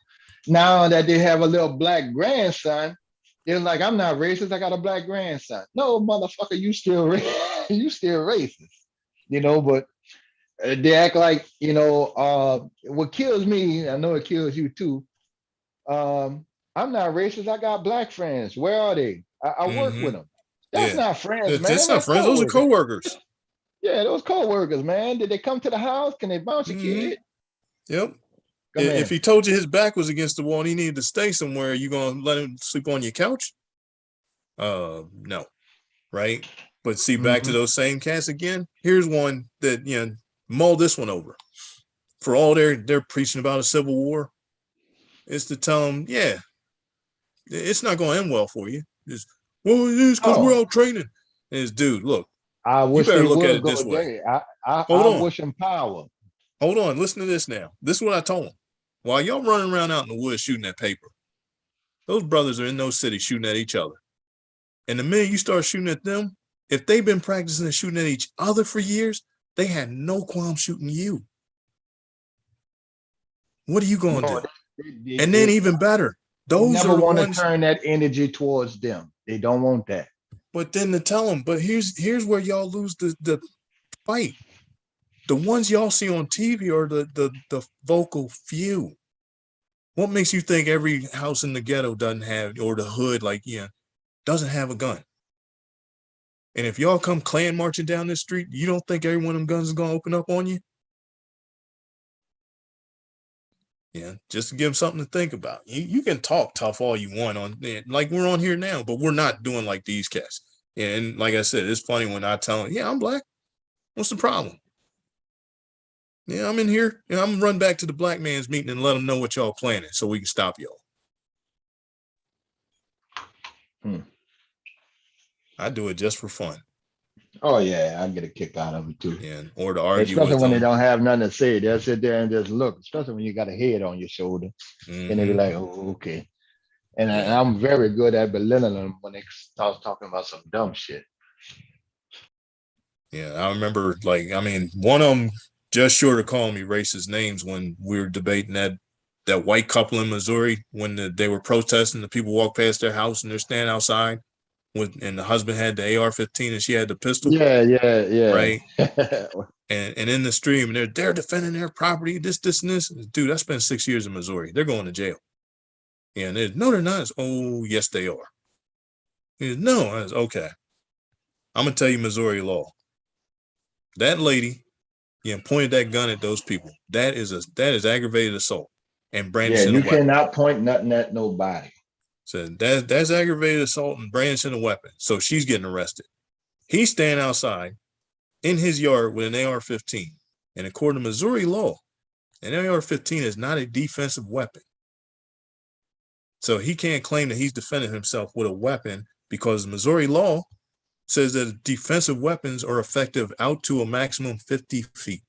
Now that they have a little black grandson, they're like, I'm not racist. I got a black grandson. No, motherfucker, you still racist. But they act like, what kills me, I know it kills you too. I'm not racist. I got black friends. Where are they? I work with them. That's not friends, man. That's not friends. Those are co-workers. Yeah, those co-workers, man. Did they come to the house? Can they bounce a kid? Yep. If he told you his back was against the wall and he needed to stay somewhere, you gonna let him sleep on your couch? No. Right? But see, back to those same cats again. Here's one that mull this one over. For all they're preaching about a civil war, is to tell them, yeah, it's not gonna end well for you. Well, it is because we're out training. And it's, dude, look. I wish you better they look would at it go this way. I wish them power. Hold on, listen to this now. This is what I told them. While y'all running around out in the woods shooting at paper, those brothers are in those cities shooting at each other. And the minute you start shooting at them, if they've been practicing and shooting at each other for years, they had no qualm shooting you. What are you going to do? And then even better, those never are want ones, to turn that energy towards them. They don't want that. But then to tell them, but here's where y'all lose the fight. The ones y'all see on TV are the vocal few. What makes you think every house in the ghetto doesn't have, or the hood, doesn't have a gun? And if y'all come clan marching down this street, you don't think every one of them guns is gonna open up on you? Yeah, just to give them something to think about. You can talk tough all you want on, like we're on here now, but we're not doing like these cats. And like I said, it's funny when I tell them, yeah, I'm black. What's the problem? Yeah, I'm in here. I'm gonna run back to the black man's meeting and let them know what y'all planning so we can stop y'all. I do it just for fun. Oh yeah, I get a kick out of it too. Yeah, or to argue especially with when them. they don't have nothing to say. They'll sit there and just look, especially when you got a head on your shoulder. And they be like, oh, okay. And I'm very good at belittling them when they start talking about some dumb shit. Yeah, I remember, one of them just short of calling me racist names when we were debating that white couple in Missouri when they were protesting. The people walked past their house and they're standing outside, and the husband had the AR-15 and she had the pistol. Yeah. Right. and in the stream, they're defending their property. This, and this. Dude, I spent 6 years in Missouri. They're going to jail. And no, they're not. Oh, yes, they are. No, I was, okay. I'm gonna tell you Missouri law. That lady, pointed that gun at those people. That is aggravated assault and brandishing a weapon. You cannot point nothing at nobody. So that's aggravated assault and brandishing a weapon. So she's getting arrested. He's standing outside in his yard with an AR-15. And according to Missouri law, an AR-15 is not a defensive weapon. So he can't claim that he's defending himself with a weapon because Missouri law, says that defensive weapons are effective out to a maximum 50 feet.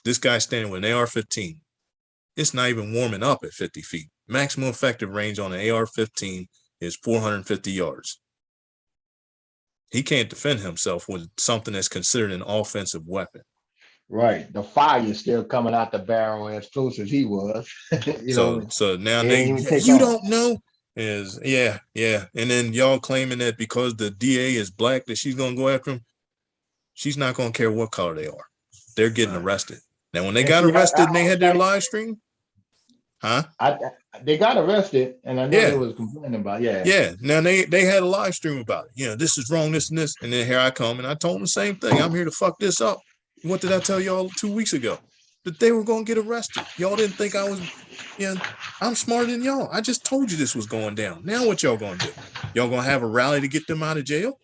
This guy's standing with an AR-15. It's not even warming up at 50 feet. Maximum effective range on an AR-15 is 450 yards. He can't defend himself with something that's considered an offensive weapon. Right. The fire is still coming out the barrel as close as he was. So now you don't know is yeah. And then y'all claiming that because the DA is black that she's gonna go after him. She's not gonna care what color they are. They're getting arrested. Now when they got arrested and they had their live stream, they got arrested, and I know they was complaining about Yeah. Now they had a live stream about it. This is wrong, this and this. And then here I come and I told them the same thing. I'm here to fuck this up. What did I tell y'all 2 weeks ago? That they were gonna get arrested. Y'all didn't think I was, I'm smarter than y'all. I just told you this was going down. Now what y'all gonna do? Y'all gonna have a rally to get them out of jail?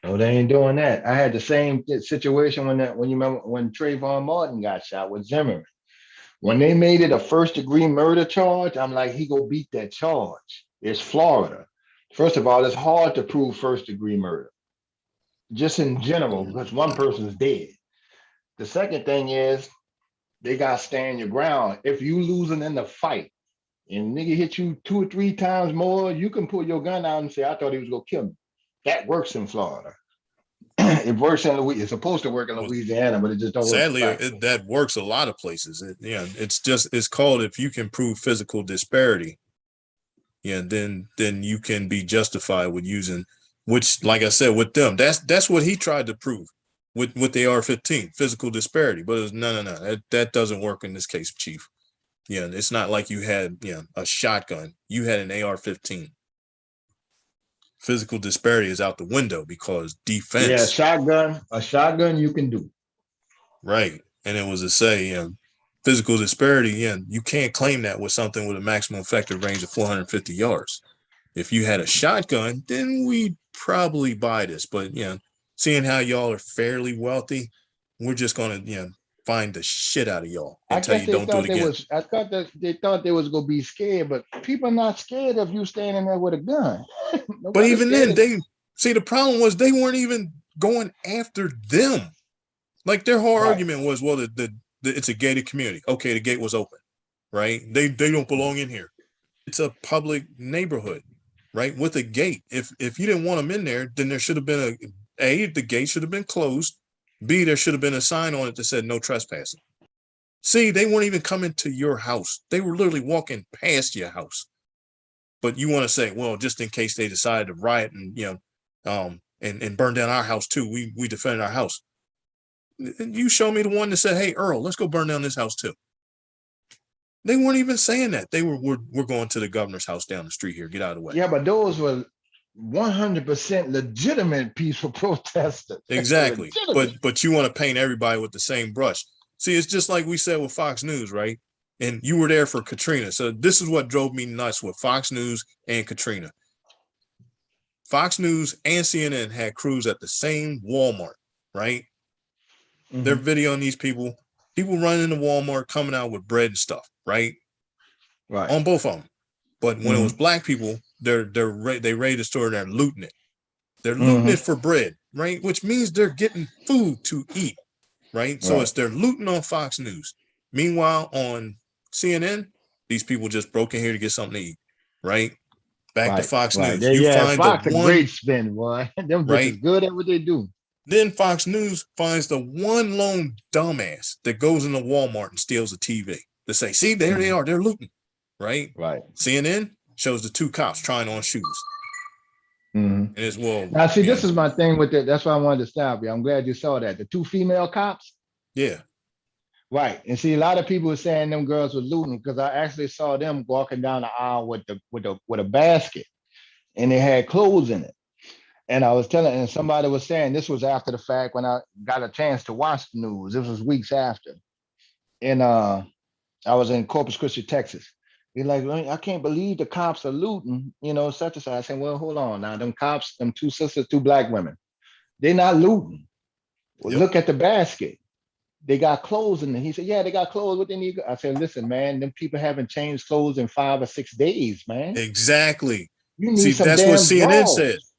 No, they ain't doing that. I had the same situation when you remember when Trayvon Martin got shot with Zimmerman. When they made it a first-degree murder charge, I'm like, he go beat that charge. It's Florida. First of all, it's hard to prove first-degree murder, just in general, because one person's dead. The second thing is they got to stand your ground. If you losing in the fight and nigga hit you 2 or 3 times more, you can pull your gun out and say, I thought he was going to kill me. That works in Florida. It works in Louisiana. It's supposed to work in Louisiana, but it just don't work. Sadly, that works a lot of places. It's called, if you can prove physical disparity, then you can be justified with using, which, like I said, with them, that's what he tried to prove with the AR-15, physical disparity. But it's, no, that doesn't work in this case, Chief. It's not like you had a shotgun. You had an AR-15. Physical disparity is out the window because defense. Yeah, a shotgun you can do. Right. And it was to say, physical disparity, you can't claim that with something with a maximum effective range of 450 yards. If you had a shotgun, then we'd probably buy this. But, seeing how y'all are fairly wealthy, we're just going to, find the shit out of y'all until you don't do it again. I thought that they thought they was going to be scared, but people are not scared of you standing there with a gun. But even then, the problem was they weren't even going after them. Like their whole argument was, well, it's a gated community. Okay, the gate was open, right? They don't belong in here. It's a public neighborhood, right? With a gate. If you didn't want them in there, then there should have been the gate should have been closed. B, there should have been a sign on it that said no trespassing. C, they weren't even coming to your house. They were literally walking past your house. But you want to say, well, just in case they decide to riot and and burn down our house too, we defended our house. You show me the one that said, hey, Earl, let's go burn down this house too. They weren't even saying that. They we're going to the governor's house down the street here. Get out of the way. Yeah, but those were 100% legitimate peaceful protesters. Exactly. But you want to paint everybody with the same brush. See, it's just like we said with Fox News, right? And you were there for Katrina. So this is what drove me nuts with Fox News and Katrina. Fox News and CNN had crews at the same Walmart, right? Mm-hmm. They're videoing these people running into Walmart, coming out with bread and stuff, right? Right. On both of them. But when it was black people, they raid the store and they're looting it. They're looting it for bread, right? Which means they're getting food to eat, right? So they're looting on Fox News. Meanwhile, on CNN, these people just broke in here to get something to eat, right? Back to Fox News. You find Fox a great spin, boy. Them bitches good at what they do. Then Fox News finds the one lone dumbass that goes into Walmart and steals a TV. They say, see, there they are. They're looting, right? Right. CNN shows the 2 cops trying on shoes. And it's now see, this is my thing with it. That's why I wanted to stop you. I'm glad you saw that. The 2 female cops. Yeah. Right. And see, a lot of people were saying them girls were looting because I actually saw them walking down the aisle with a basket, and they had clothes in it. And I was and somebody was saying this was after the fact when I got a chance to watch the news. This was weeks after. And I was in Corpus Christi, Texas. He's like, I can't believe the cops are looting, such and such. I said, well, hold on now. Them cops, them 2 sisters, 2 black women, they're not looting. Well, look at the basket. they got clothes in there. He said, yeah, they got clothes. What they need? I said, listen, man, them people haven't changed clothes in 5 or 6 days, man. Exactly. You need See, some that's what damn CNN said. drawers.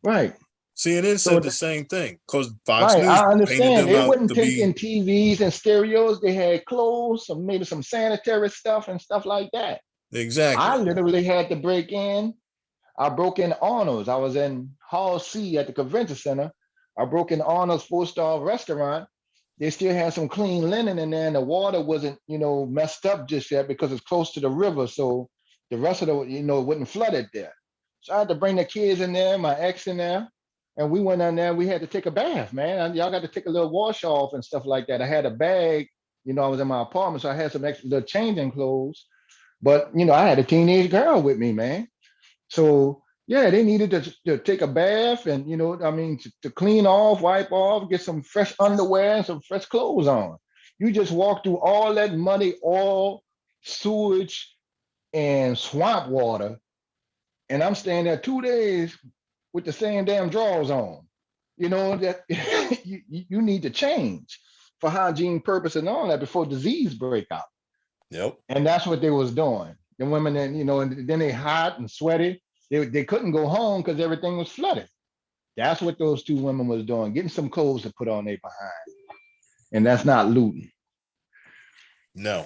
Right. CNN So said the same thing because Fox right, News I painted understand. them They out wouldn't to take be in TVs and stereos. They had clothes, some maybe some sanitary stuff and stuff like that. I exactly. literally had to break in. I broke in Arnold's. I was in Hall C at the convention center. I broke in Arnold's 4-star restaurant. They still had some clean linen in there, and the water wasn't, messed up just yet because it's close to the river. So the rest of the, it wouldn't flood it there. So I had to bring the kids in there, my ex in there, and we went in there. We had to take a bath, man. Y'all got to take a little wash off and stuff like that. I had a bag, I was in my apartment, so I had some extra little changing clothes. But I had a teenage girl with me, man. So yeah, they needed to take a bath and to clean off, wipe off, get some fresh underwear and some fresh clothes on. You just walk through all that muddy oil, sewage, and swamp water, and I'm staying there 2 days with the same damn drawers on. That you need to change for hygiene purpose and all that before disease break out. Yep. And that's what they was doing. The women, that, and then they hot and sweaty. They couldn't go home because everything was flooded. That's what those two women was doing, getting some clothes to put on their behind. And that's not looting. No.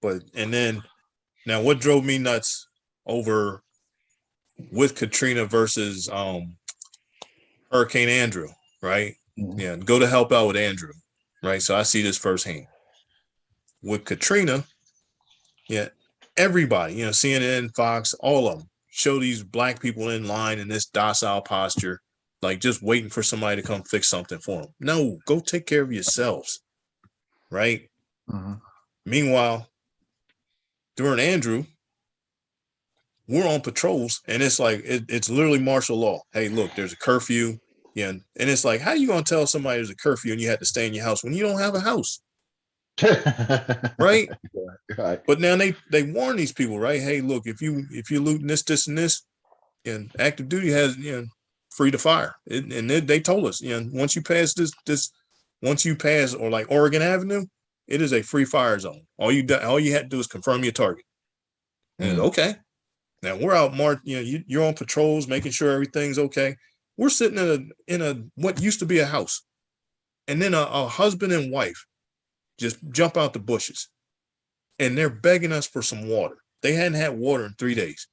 But and then now what drove me nuts over with Katrina versus Hurricane Andrew, right? Mhm. Yeah, go to help out with Andrew, right? So I see this firsthand. With Katrina, yeah, everybody, CNN, Fox, all of them show these black people in line in this docile posture, like just waiting for somebody to come fix something for them. No, go take care of yourselves, right? Mhm. Meanwhile, during Andrew, we're on patrols and it's like it's literally martial law. Hey, look, there's a curfew. Yeah. And it's like, how are you gonna tell somebody there's a curfew and you have to stay in your house when you don't have a house? Right? Right. But now they warn these people, right? Hey, look, if you're looting this, and this, and active duty has free to fire. And they told us, once you pass once you pass or like Oregon Avenue, it is a free fire zone. All you had to do is confirm your target. And okay. Now we're out you're on patrols, making sure everything's okay. We're sitting in a what used to be a house, and then a husband and wife just jump out the bushes, and they're begging us for some water. They hadn't had water in 3 days.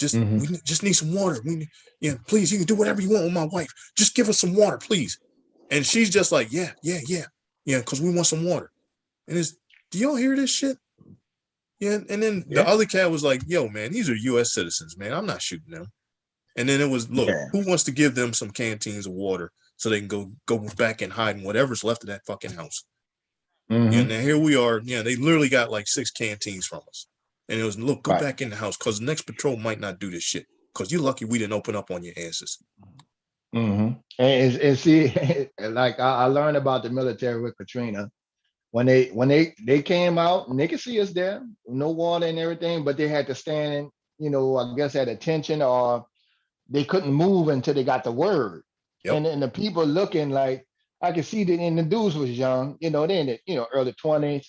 We just need some water. Please, you can do whatever you want with my wife. Just give us some water, please. And she's just like, yeah, because we want some water. And do y'all hear this shit? Yeah, and then the other cat was like, yo, man, these are U.S. citizens, man. I'm not shooting them. And then it was, look, who wants to give them some canteens of water so they can go back and hide in whatever's left of that fucking house? Yeah, now here we are. Yeah, they literally got like 6 canteens from us. And it was, look, go back in the house because the next patrol might not do this shit because you're lucky we didn't open up on your asses. And see, like I learned about the military with Katrina. When they came out and they could see us there, no water and everything, but they had to stand, I guess at attention, or they couldn't move until they got the word. Yep. And the people looking like, I could see that in the dudes was young, they in the early 20s,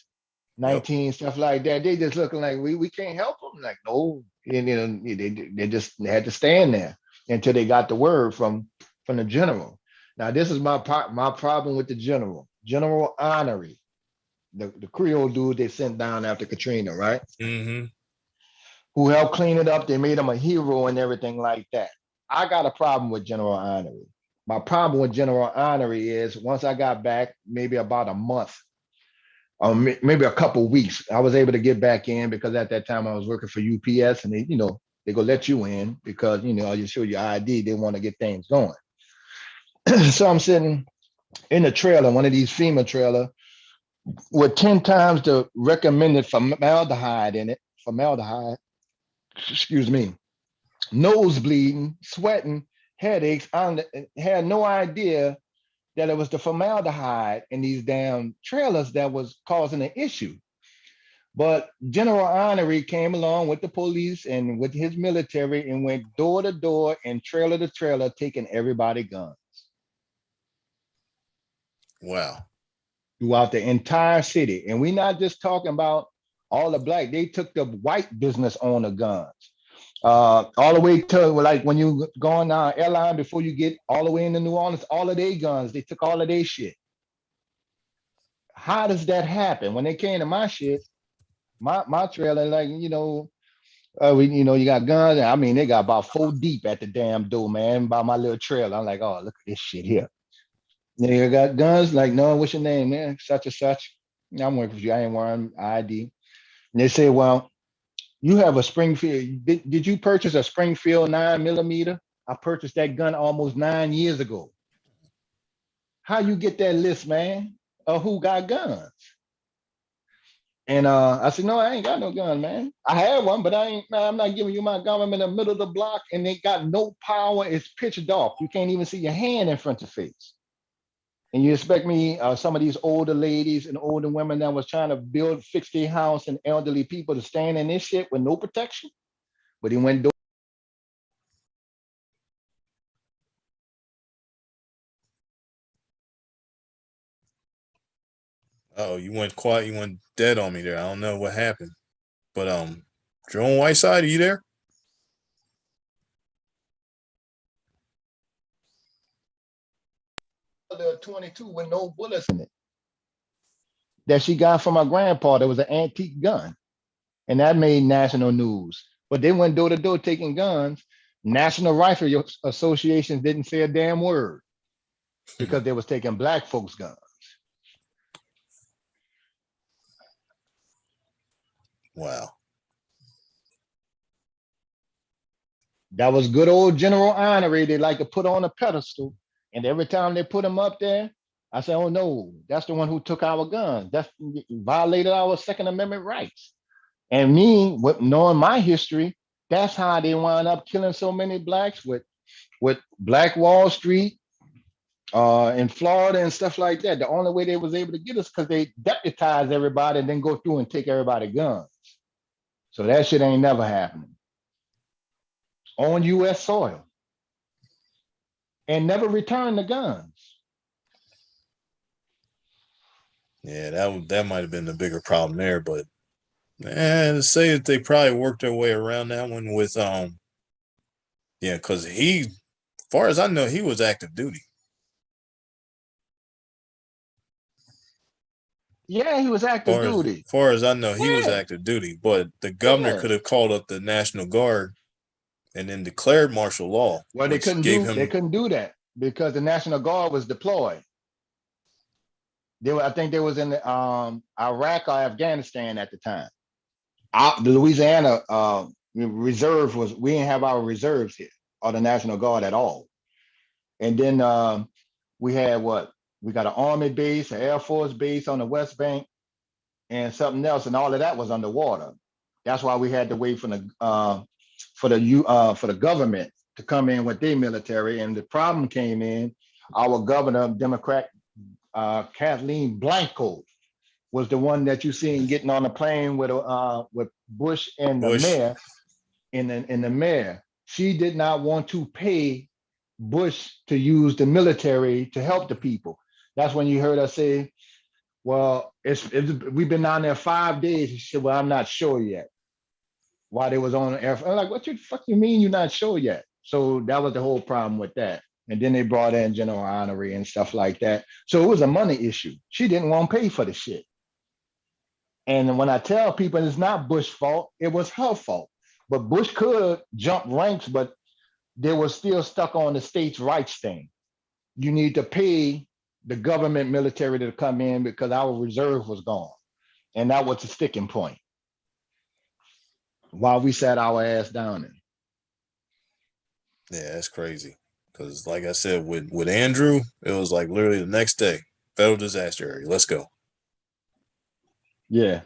19, stuff like that. They just looking like we can't help them. Like, no, and they just had to stand there until they got the word from the general. Now this is my problem with the general, General Honorary. The Creole dude they sent down after Katrina, right? Mm-hmm. Who helped clean it up. They made him a hero and everything like that. I got a problem with General Honorary. My problem with General Honorary is once I got back, maybe about a month, or maybe a couple weeks, I was able to get back in because at that time I was working for UPS and they go let you in because, you show your ID, they want to get things going. So I'm sitting in a trailer, one of these FEMA trailer, with 10 times the recommended formaldehyde in it, excuse me, nose bleeding, sweating, headaches. I had no idea that it was the formaldehyde in these damn trailers that was causing an issue. But General Honorary came along with the police and with his military and went door to door and trailer to trailer, taking everybody guns. Wow. throughout the entire city. And we're not just talking about all the black, they took the white business owner guns. All the way to like when you go on airline before you get all the way into New Orleans, all of their guns, they took all of their shit. How does that happen? When they came to my shit, my trailer, like, you got guns. I mean, they got about 4 deep at the damn door, man, by my little trailer. I'm like, oh, look at this shit here. They got guns, like, no, what's your name, man? Such and such. I'm working for you. I ain't wearing ID. And they say, well, you have a Springfield. Did you purchase a Springfield 9mm? I purchased that gun almost 9 years ago. How you get that list, man, of who got guns? And I said, no, I ain't got no gun, man. I had one, but I'm not giving you my gun. I'm in the middle of the block and they got no power. It's pitch dark. You can't even see your hand in front of your face. And you expect me, some of these older ladies and older women that was trying to fix their house and elderly people to stand in this shit with no protection? But he went. Oh, you went quiet. You went dead on me there. I don't know what happened. But Jerome Whiteside, are you there? The 22 with no bullets in it that she got from my grandpa. That was an antique gun, and that made national news. But they went door to door taking guns. National Rifle Association didn't say a damn word because they was taking black folks' guns. Wow. That was good old General Honoré they like to put on a pedestal. And every time they put him up there, I say, oh no, that's the one who took our guns. That's violated our Second Amendment rights. And me, knowing my history, that's how they wound up killing so many blacks with Black Wall Street in Florida and stuff like that. The only way they was able to get us because they deputized everybody and then go through and take everybody's guns. So that shit ain't never happening on US soil. And never return the guns. Yeah, that might have been the bigger problem there, but to say that they probably worked their way around that one with because he, as far as I know, he was active duty. Yeah, he was active duty. As far as I know, he was active duty, but the governor could have called up the National Guard and then declared martial law. Well, they couldn't do that because the National Guard was deployed. I think they was in Iraq or Afghanistan at the time. The Louisiana reserve we didn't have our reserves here or the National Guard at all. And then we had we got an Army base, an Air Force base on the West Bank, and something else, and all of that was underwater. That's why we had to wait for the government to come in with their military. And the problem came in, our governor, Democrat Kathleen Blanco, was the one that you seen getting on the plane with Bush and the mayor. In the mayor, she did not want to pay Bush to use the military to help the people. That's when you heard us say, well, we've been down there 5 days. She said, well, I'm not sure yet. While they was on the air, I'm like, what the fuck you mean you're not sure yet? So that was the whole problem with that. And then they brought in General Honoré and stuff like that. So it was a money issue. She didn't want to pay for the shit. And when I tell people it's not Bush's fault, it was her fault. But Bush could jump ranks, but they were still stuck on the states' rights thing. You need to pay the government military to come in because our reserve was gone. And that was the sticking point while we sat our ass down there. Yeah, that's crazy. Because like I said, with Andrew, it was like literally the next day, federal disaster area. Let's go. Yeah.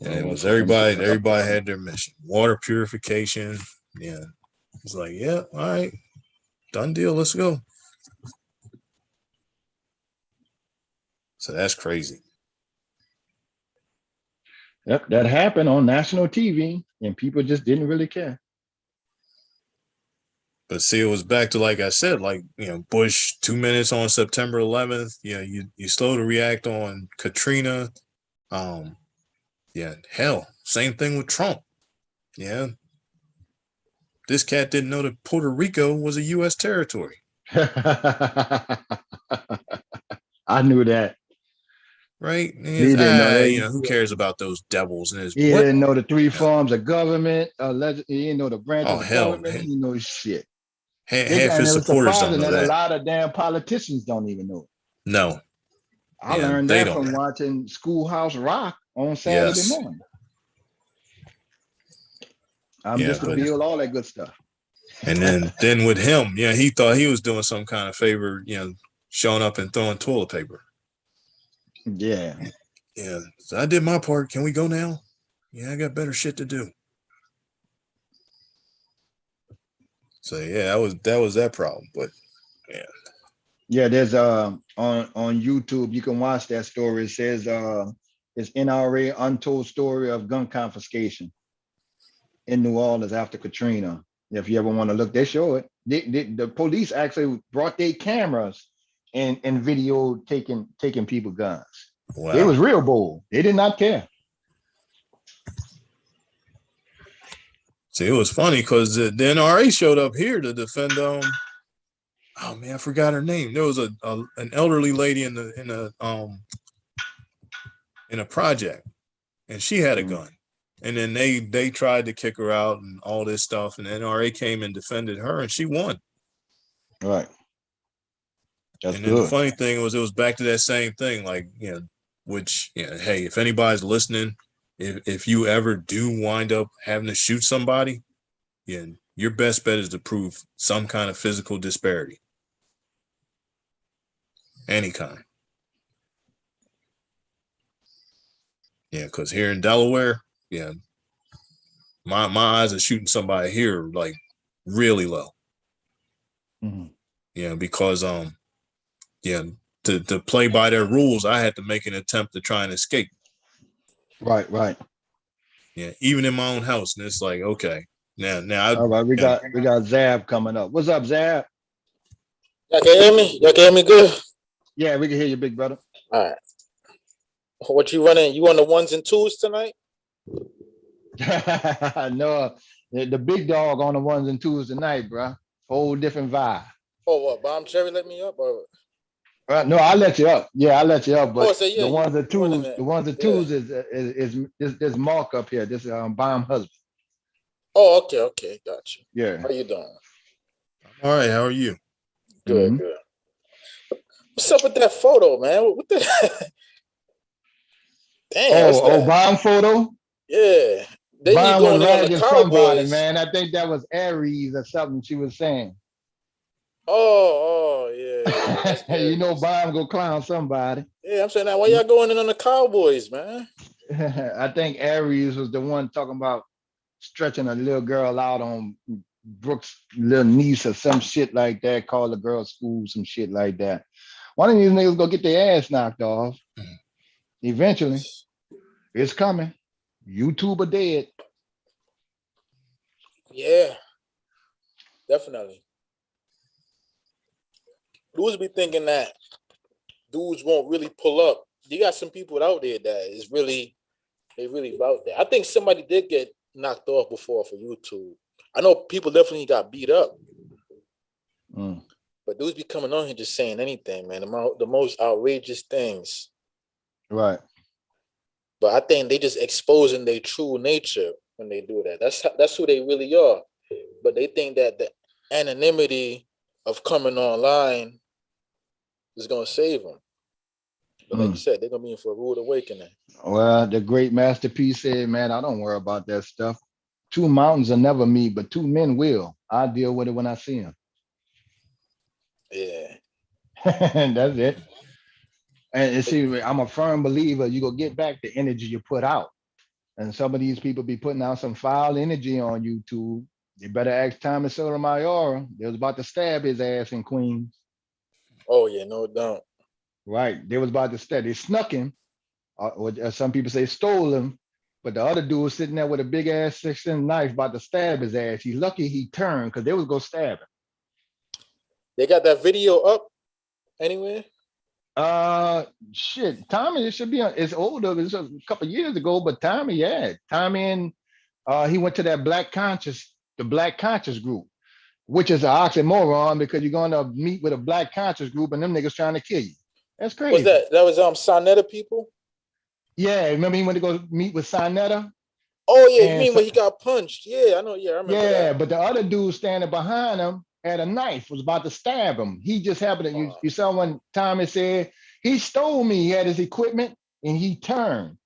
And it was everybody had their mission. Water purification. Yeah. It's like, yeah, all right. Done deal. Let's go. So that's crazy. Yep, that happened on national TV and people just didn't really care. But see, it was back to, like I said, like, Bush 2 minutes on September 11th. You slow to react on Katrina. Hell, same thing with Trump. Yeah. This cat didn't know that Puerto Rico was a U.S. territory. I knew that. Right? He didn't know that. Who cares about those devils? And He didn't know the three forms of government. He didn't know the branches Oh, of hell, government. He didn't know shit. half his And it was supporters don't surprising know that a that. lot of damn politicians don't even know it. No. I Yeah, learned they that don't from know. watching Schoolhouse Rock on Saturday Yes. morning. I'm Yeah, Mr. but Bill, all that good stuff. and then with him, he thought he was doing some kind of favor, showing up and throwing toilet paper. Yeah. Yeah. So I did my part. Can we go now? Yeah, I got better shit to do. So yeah, that was that problem. But yeah. Yeah, there's on YouTube, you can watch that story. It says it's NRA untold story of gun confiscation in New Orleans after Katrina. If you ever want to look, they show it. The police actually brought their cameras and video taking people guns. Wow. They was real bold. They did not care. See, it was funny because the NRA showed up here to defend oh man, I forgot her name. There was an elderly lady in a project, and she had a gun. And then they tried to kick her out and all this stuff, and the NRA came and defended her, and she won. Right. That's and then good. the funny thing was, it was back to that same thing, like, which, hey, if anybody's listening, if you ever do wind up having to shoot somebody, your best bet is to prove some kind of physical disparity. Any kind. Yeah, because here in Delaware, my eyes are shooting somebody here like really low. Mm-hmm. Yeah, because to play by their rules, I had to make an attempt to try and escape. Right. Yeah, even in my own house, and it's like, okay, now. All right, we got Zab coming up. What's up, Zab? Y'all can hear me? Y'all can hear me good? Yeah, we can hear you, big brother. All right. What you running? You on the ones and twos tonight? No, the big dog on the ones and twos tonight, bro. Whole different vibe. Oh, what? Bomb Cherry let me up? Or? No, I'll let you up. Yeah, I'll let you up. But so yeah, the ones and twos, is this Mark up here. This Bomb husband. Oh, okay, gotcha. Yeah. How you doing? All right, how are you? Good. What's up with that photo, man? What the? Damn. Bomb photo. Yeah. Then Bomb you going was on the ragging somebody, Cowboys, man. I think that was Aries or something she was saying. Oh, yeah. You know, Bomb go clown somebody. Yeah, I'm saying that. Why y'all going in on the Cowboys, man? I think Aries was the one talking about stretching a little girl out on Brooks' little niece or some shit like that. Call the girl school, some shit like that. One of these niggas go get their ass knocked off. Eventually, it's coming. YouTube are dead. Yeah, definitely. Dudes be thinking that dudes won't really pull up. You got some people out there that is really about that. I think somebody did get knocked off before for YouTube. I know people definitely got beat up. But dudes be coming on here just saying anything, man. The most outrageous things. Right. But I think they just exposing their true nature when they do that. That's who they really are. But they think that the anonymity of coming online is gonna save them. But like you said, they're gonna be in for a rude awakening. Well, the great masterpiece said, man, I don't worry about that stuff. Two mountains will never meet, but two men will. I'll deal with it when I see them. Yeah. That's it. And see, I'm a firm believer you go get back the energy you put out. And some of these people be putting out some foul energy on YouTube. You better ask Thomas Sotomayor. They was about to stab his ass in Queens. Oh yeah, no doubt. Right. They was about to stab. They snuck him. Or some people say stole him. But the other dude was sitting there with a big ass 6-inch knife about to stab his ass. He's lucky he turned because they was gonna stab him. They got that video up anywhere? Shit, Tommy, it should be on. It's older. It's a couple years ago, but Tommy, yeah, Tommy and he went to that the Black Conscious group, which is an oxymoron because you're going to meet with a Black Conscious group and them niggas trying to kill you. That's crazy. Was that was Sonetta people? Yeah, remember he went to go meet with Sonetta? Oh yeah, you mean when he got punched? Yeah, I know. Yeah, I remember. Yeah, that. but the other dude standing behind him had a knife, was about to stab him. He just happened to, you saw when Tommy said, he stole me, he had his equipment, and he turned.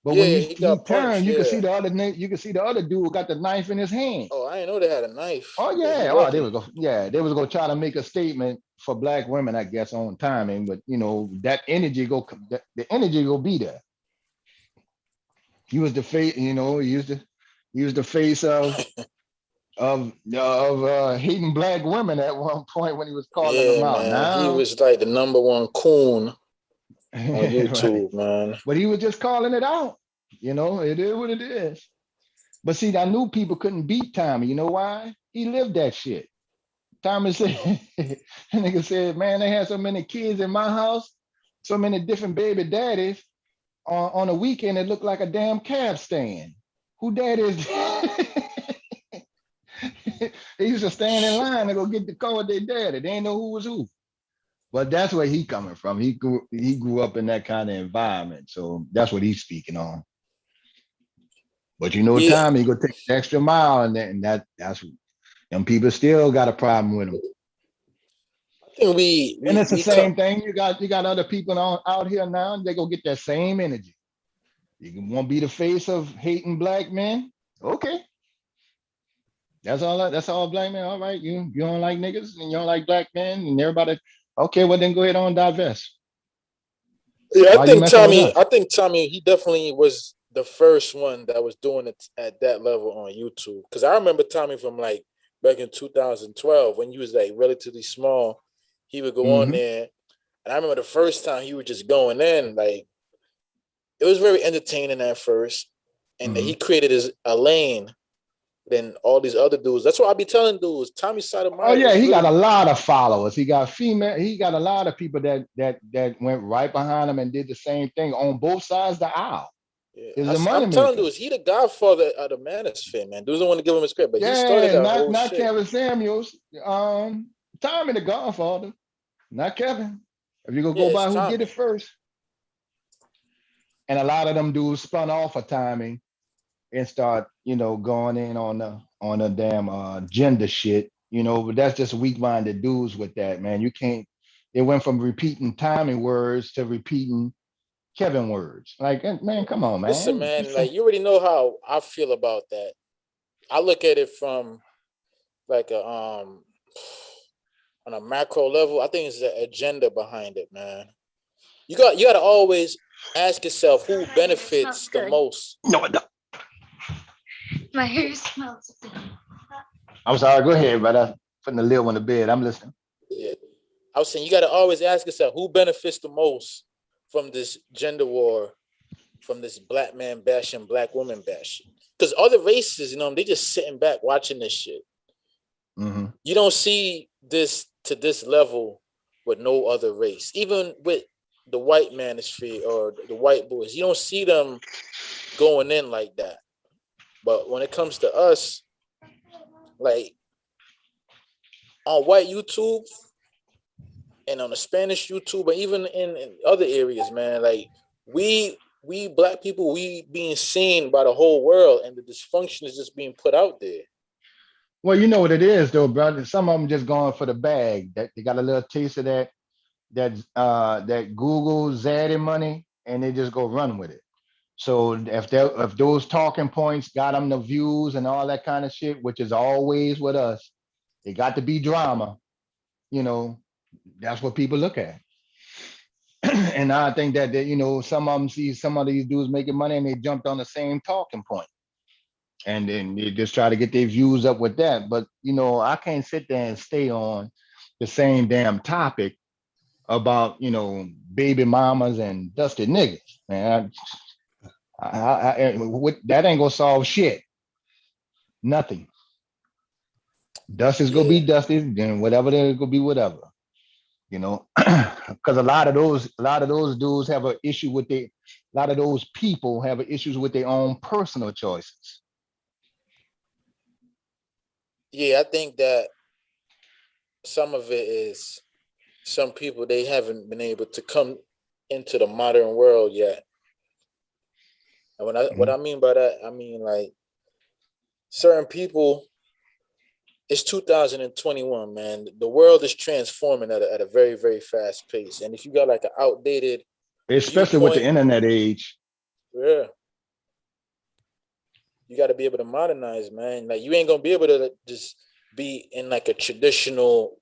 But Yeah, when he got turned, punched, you could yeah. see the other dude got the knife in his hand. Oh, I didn't know they had a knife. Oh yeah, oh they was go, yeah, they was gonna try to make a statement for Black women, I guess, on timing, but you know that energy the energy go be there. He was the face, you know, he was the face of hating Black women at one point when he was calling them out. Man. Now He was like the #1 coon on YouTube, right. man. But he was just calling it out. You know, it is what it is. But see, I knew people couldn't beat Tommy. You know why? He lived that shit. Tommy said, nigga said, man, they had so many kids in my house, so many different baby daddies. On a weekend, it looked like a damn cab stand. Who that is? They used to stand in line to go get the car with their daddy. They didn't know who was who. But that's where he coming from. He grew up in that kind of environment. So that's what he's speaking on. But you know, Tommy, he go take the extra mile, and that's them people still got a problem with him. I think and it's the same thing. You got other people out here now, and they go get that same energy. You want to be the face of hating Black men? Okay. That's all Black men. All right, you don't like niggas and you don't like Black men and everybody. Okay, well then go ahead on divest. Yeah, I think Tommy, he definitely was the first one that was doing it at that level on YouTube. Because I remember Tommy from like back in 2012 when he was like relatively small. He would go on there, and I remember the first time he was just going in, like it was very entertaining at first, and then he created a lane. Then all these other dudes. That's what I be telling dudes. Tommy Sotomayor. Oh yeah, he got a lot of followers. He got female. He got a lot of people that went right behind him and did the same thing on both sides of the aisle. Yeah. I'm telling dudes, he the godfather of the manosphere, man. Dudes don't want to give him his credit, but he started that whole not shit. Kevin Samuels. Tommy the Godfather, not Kevin. If you go by who Tommy. did it first. And a lot of them dudes spun off of Tommy and start, you know, going in on the damn gender shit, you know, but that's just weak-minded dudes with that, man. You can't, it went from repeating Tommy words to repeating Kevin words. Like, man, come on, man. Listen, man, like you already know how I feel about that. I look at it from like a on a macro level. I think it's the agenda behind it, man. You got to always ask yourself who benefits the most. No, it don't. My hair smells good. I'm sorry, go ahead, but I'm putting the little one to bed. I'm listening. Yeah. I was saying you got to always ask yourself who benefits the most from this gender war, from this Black man bashing, Black woman bashing. Because other races, you know, they just sitting back watching this shit. You don't see this to this level with no other race. Even with the white manosphere or the white boys, you don't see them going in like that. But when it comes to us, like on white YouTube and on the Spanish YouTube, or even in other areas, man, like we Black people, we being seen by the whole world, and the dysfunction is just being put out there. Well, you know what it is, though, brother. Some of them just going for the bag. That they got a little taste of that Google Zaddy money, and they just go run with it. So if those talking points got them the views and all that kind of shit, which is always with us, it got to be drama. You know, that's what people look at. And I think that you know, some of them see some of these dudes making money and they jumped on the same talking point. And then they just try to get their views up with that. But, you know, I can't sit there and stay on the same damn topic about, you know, baby mamas and dusty niggas, man. That ain't gonna solve shit. Nothing. Dust is gonna be dusty, then whatever then it's gonna be whatever. You know, because a lot of those dudes have an issue with a lot of those people have issues with their own personal choices. Yeah, I think that some of it is some people they haven't been able to come into the modern world yet. And what I mean by that, I mean like certain people. It's 2021, man. The world is transforming at a very, very fast pace. And if you got like an outdated, especially with the internet age, yeah, you got to be able to modernize, man. Like you ain't gonna be able to just be in like a traditional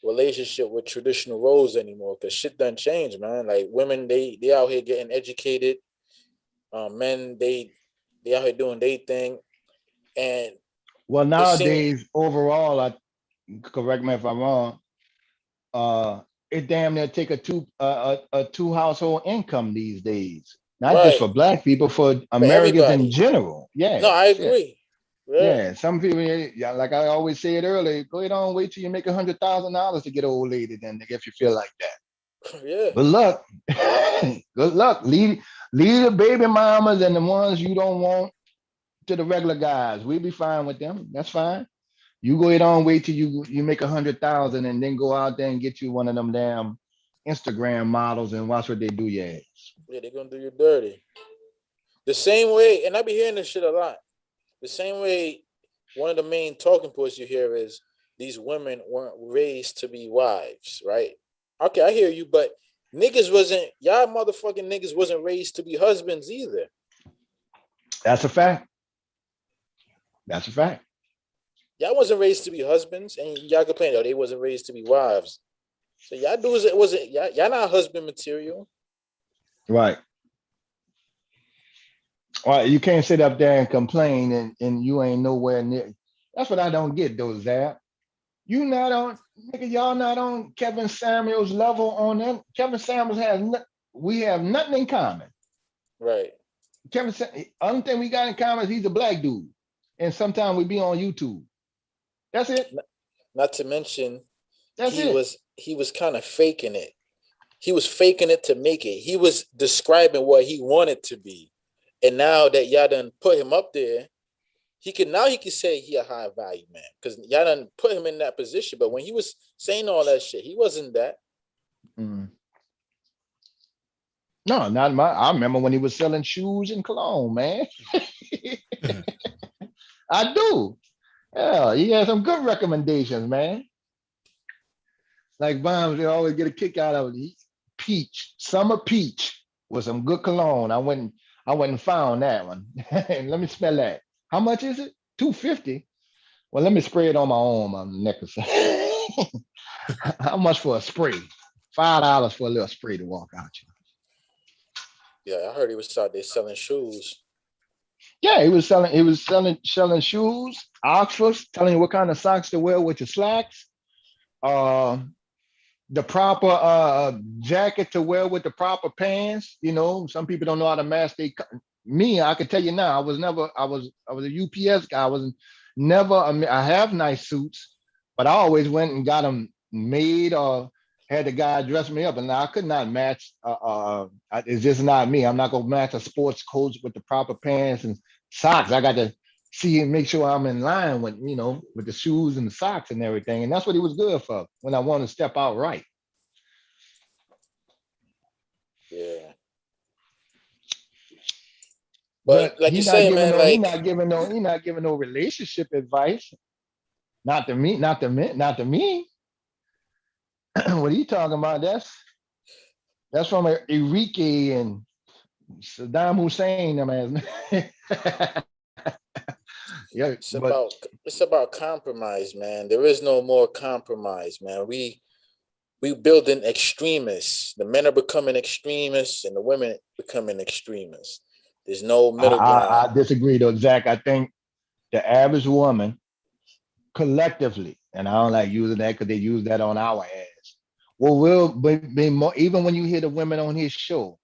relationship with traditional roles anymore, because shit done changed, man. Like women, they out here getting educated. Men, they out here doing their thing, and well, nowadays, overall, I correct me if I'm wrong. It damn near take a two household income these days. Not just for Black people, for Americans in general. Yeah. No, I agree. Yeah. Some people, yeah, like I always say it earlier, go ahead on, wait till you make $100,000 to get an old lady, then if you feel like that. Yeah. Good luck. Good luck. Leave the baby mamas and the ones you don't want to the regular guys. We'll be fine with them. That's fine. You go ahead on, wait till you make 100,000 and then go out there and get you one of them damn Instagram models and watch what they do your ass. Yeah, they're gonna do you dirty. The same way, and I be hearing this shit a lot. The same way, one of the main talking points you hear is these women weren't raised to be wives, right? Okay, I hear you, but y'all motherfucking niggas wasn't raised to be husbands either. That's a fact. That's a fact. Y'all wasn't raised to be husbands, and y'all complain, they wasn't raised to be wives. So y'all dudes, y'all not husband material. Right. All right, you can't sit up there and complain and you ain't nowhere near. That's what I don't get, though, Zap. You not on, nigga, y'all not on Kevin Samuels level on them. Kevin Samuels we have nothing in common. Right. Only thing we got in common is he's a Black dude. And sometimes we be on YouTube. That's it. Not to mention, he was kind of faking it. He was faking it to make it. He was describing what he wanted to be. And now that y'all done put him up there, he can say he a high value man, because y'all done put him in that position. But when he was saying all that shit, he wasn't that. Mm. No, I remember when he was selling shoes and cologne, man. I do. Yeah, he had some good recommendations, man. Like Bombs, they always get a kick out of it. Summer Peach with some good cologne. I went and found that one. And let me smell that. How much is it? $250. Well, let me spray it on my arm, on the necklace. How much for a spray? $5 for a little spray to walk out. Yeah, I heard he was out there selling shoes. Yeah, he was selling shoes, Oxfords, telling you what kind of socks to wear with your slacks. The proper jacket to wear with the proper pants. You know, some people don't know how to match me. I can tell you now, I was a UPS guy. I have nice suits, but I always went and got them made or had the guy dress me up, and I could not match. It's just not me. I'm not gonna match a sports coat with the proper pants and socks. I got to see and make sure I'm in line with, with the shoes and the socks and everything. And that's what he was good for when I want to step out right. Yeah. But like you say, man, he's not giving no relationship advice. Not to me. What are you talking about? That's from Enrique and Saddam Hussein, man. Yeah, it's about compromise, man. There is no more compromise, man. We building extremists. The men are becoming extremists, and the women becoming extremists. There's no middle ground. I disagree, though, Zach. I think the average woman, collectively, and I don't like using that because they use that on our ass. Well, we'll be more, even when you hear the women on his show,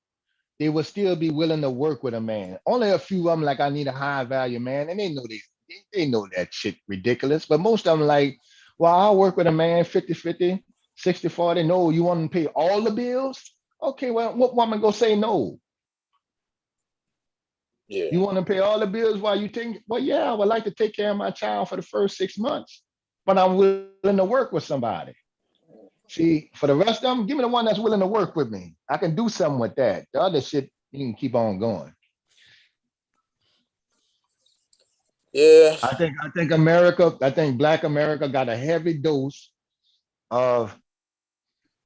they will still be willing to work with a man. Only a few of them like, I need a high value man, and they know they know that shit ridiculous. But most of them like, well, I'll work with a man 50-50, 60-40. No, you want to pay all the bills? Okay, well, what woman go say no? Yeah. You want to pay all the bills while you think, well, yeah, I would like to take care of my child for the first 6 months, but I'm willing to work with somebody. See, for the rest of them, give me the one that's willing to work with me. I can do something with that. The other shit, you can keep on going. Yeah. I think America, I think Black America got a heavy dose of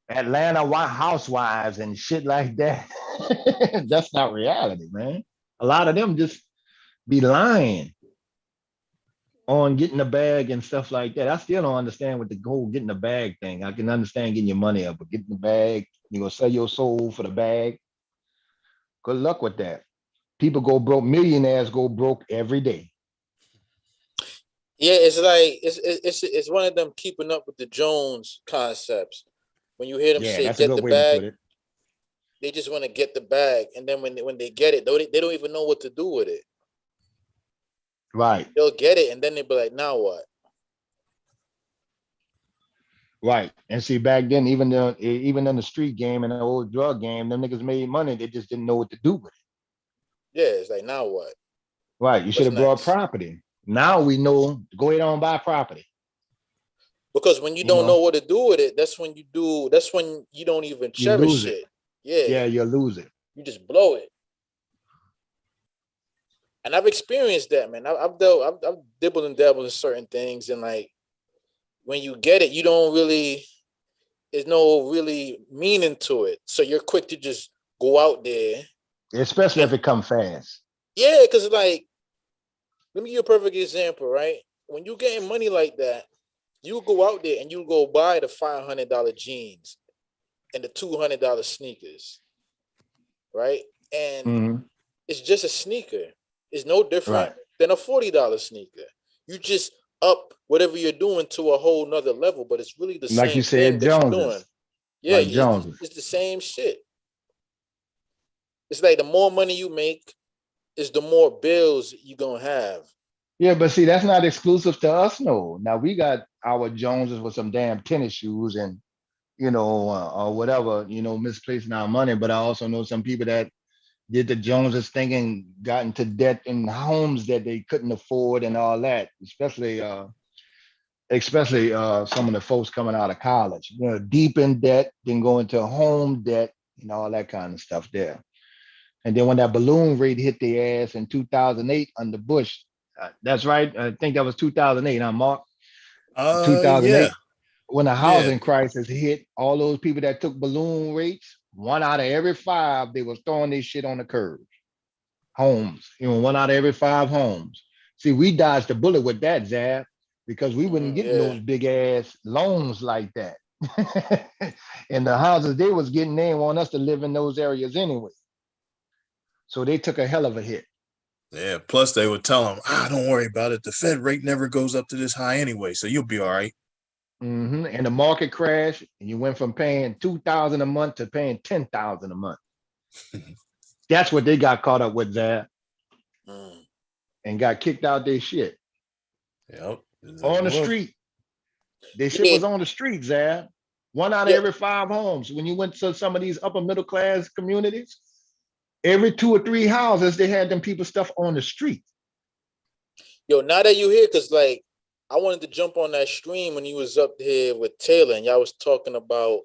Atlanta housewives and shit like that. That's not reality, man. A lot of them just be lying on getting the bag and stuff like that. I still don't understand what the whole getting the bag thing. I can understand getting your money up, but getting the bag, you're gonna sell your soul for the bag. Good luck with that. People go broke, millionaires go broke every day. Yeah, it's like it's one of them keeping up with the Jones concepts. When you hear them Yeah, say that's a get good the way to bag, put it. they just want to get the bag, and then when they get it, they don't even know what to do with it. Right, They'll get it, and then they be like, now what? right. And see, back then, even in the street game and the old drug game, them niggas made money. They just didn't know what to do with it. Yeah, it's like now what? Right. You should What's have brought next? property. Now we know, go ahead on buy property. Because when you You don't know know, what to do with it, that's when you don't even you cherish lose it. it. Yeah, Yeah, you'll lose it. you just blow it. And I've experienced that, man. I've dibbled and dabbled in certain things, and like when you get it, you don't really, there's no really meaning to it. So you're quick to just go out there. Especially if it come fast. Yeah, because like, let me give you a perfect example, right? When you getting money like that, you go out there and you go buy the $500 jeans and the $200 sneakers, right? And Mhm. it's just a sneaker. It's no different Right. than a $40 sneaker. You just up whatever you're doing to a whole nother level, but it's really the Like you same thing said, that you're doing. Joneses. Yeah, Like Joneses. it's the same shit. It's like the more money you make, is the more bills you're gonna have. Yeah, but see, that's not exclusive to us. No. Now we got our Joneses with some damn tennis shoes and or whatever, misplacing our money. But I also know some people that did the Joneses thing and got into debt in homes that they couldn't afford and all that, especially some of the folks coming out of college, deep in debt, then go into home debt and all that kind of stuff there. And then when that balloon rate hit their ass in 2008 under Bush, that's right. I think that was 2008, huh, Mark? Yeah, 2008, when the yeah. housing crisis hit, all those people that took balloon rates, 1 out of every 5, they was throwing this shit on the curb. Homes, 1 out of every 5 homes. See, we dodged the bullet with that, Zab, because we wouldn't get Yeah. those big ass loans like that. And the houses they was getting, they didn't want us to live in those areas anyway. So they took a hell of a hit. Yeah. Plus, they would tell them, don't worry about it. The Fed rate never goes up to this high anyway, so you'll be all right. And the market crashed, and you went from paying $2,000 a month to paying $10,000 a month. That's what they got caught up with, Zab, and got kicked out their shit. Yep. On the street. Their shit was on the street, Zab. 1 out of every 5 homes. When you went to some of these upper middle class communities, every 2 or 3 houses, they had them people stuff on the street. Yo, now that you here, because like I wanted to jump on that stream when you was up here with Taylor and y'all was talking about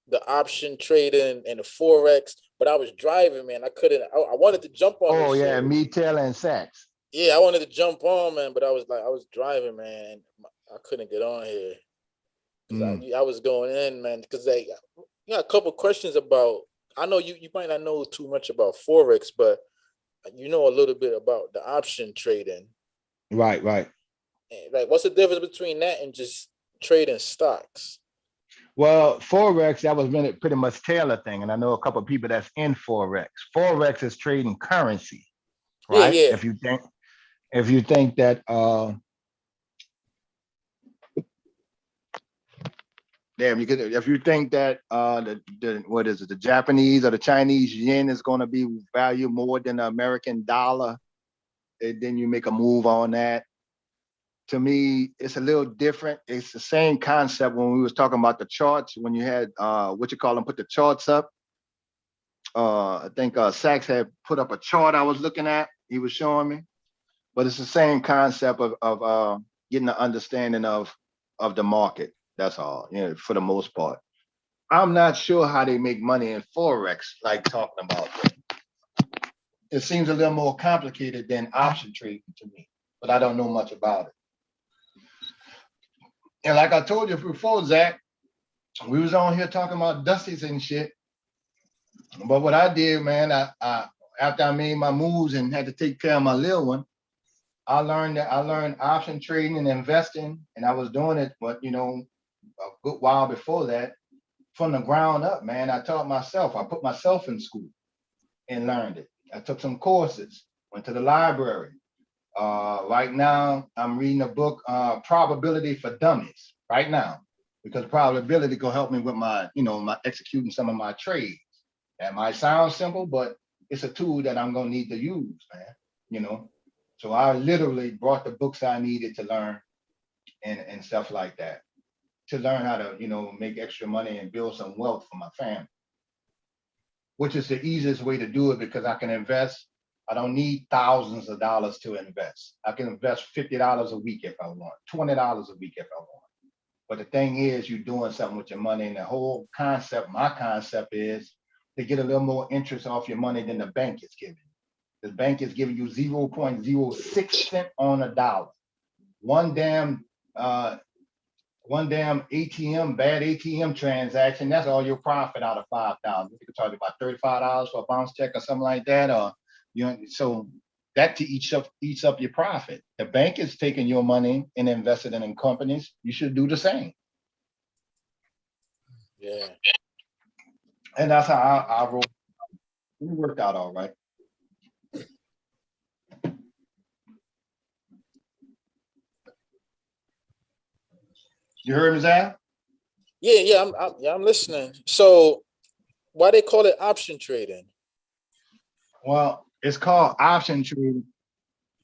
the option trading and the Forex, but I was driving, man. I couldn't, I wanted to jump on Oh, this yeah, shit. me, Taylor, and Sachs. Yeah, I wanted to jump on, man, but I was driving, man. I couldn't get on here. I was going in, man, because like, you got a couple questions about, I know you might not know too much about Forex, but you know a little bit about the option trading. Right. Like, what's the difference between that and just trading stocks? Well, Forex, that was pretty much Taylor thing. And I know a couple of people that's in Forex. Forex is trading currency, right? Yeah. If you think that if you think that the Japanese or the Chinese yen is going to be valued more than the American dollar, then you make a move on that. to me, it's a little different. It's the same concept when we was talking about the charts, when you had put the charts up. I think Sachs had put up a chart I was looking at, he was showing me. But it's the same concept of getting an understanding of the market. That's all, for the most part. I'm not sure how they make money in Forex, like talking about. It seems a little more complicated than option trading to me, but I don't know much about it. And like I told you before, Zach, we was on here talking about Dusties and shit. But what I did, man, I after I made my moves and had to take care of my little one, I learned option trading and investing, and I was doing it, but a good while before that, from the ground up, man. I taught myself. I put myself in school and learned it. I took some courses, went to the library. Right now, I'm reading a book, Probability for Dummies, right now, because probability will help me with my, my executing some of my trades. That might sound simple, but it's a tool that I'm gonna need to use, man. So I literally brought the books I needed to learn and stuff like that, to learn how to, make extra money and build some wealth for my family, which is the easiest way to do it because I can invest. I don't need thousands of dollars to invest. I can invest $50 a week if I want, $20 a week if I want. But the thing is, you're doing something with your money, and the whole concept, my concept is to get a little more interest off your money than the bank is giving. The bank is giving you 0.06 cents on a dollar. One damn ATM, bad ATM transaction, that's all your profit out of 5,000. You can talk about $35 for a bounce check or something like that, or so that eats up your profit. The bank is taking your money and invested in companies. You should do the same. Yeah. And that's how I roll. It worked out all right. You heard me, Zach? Yeah, I'm listening. So why they call it option trading? Well, it's called option trading.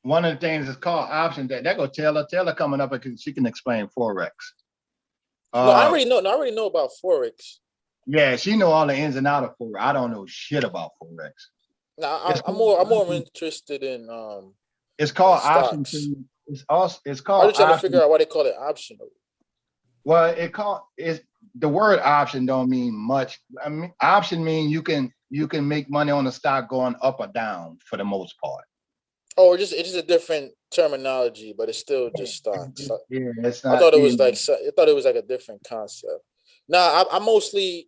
One of the things is called option. That go Taylor coming up because she can explain Forex. No, I already know about Forex. Yeah, she know all the ins and outs of Forex. I don't know shit about Forex. No, I'm more interested in It's called stocks. option trading. It's called. I'm just trying to option. figure out why they call it optional. Well, it's the word option don't mean much. I mean, option mean you can make money on the stock going up or down for the most part. Oh, it's just a different terminology, but it's still just stocks. Yeah, it's not. I thought it was like a different concept. Now, I'm mostly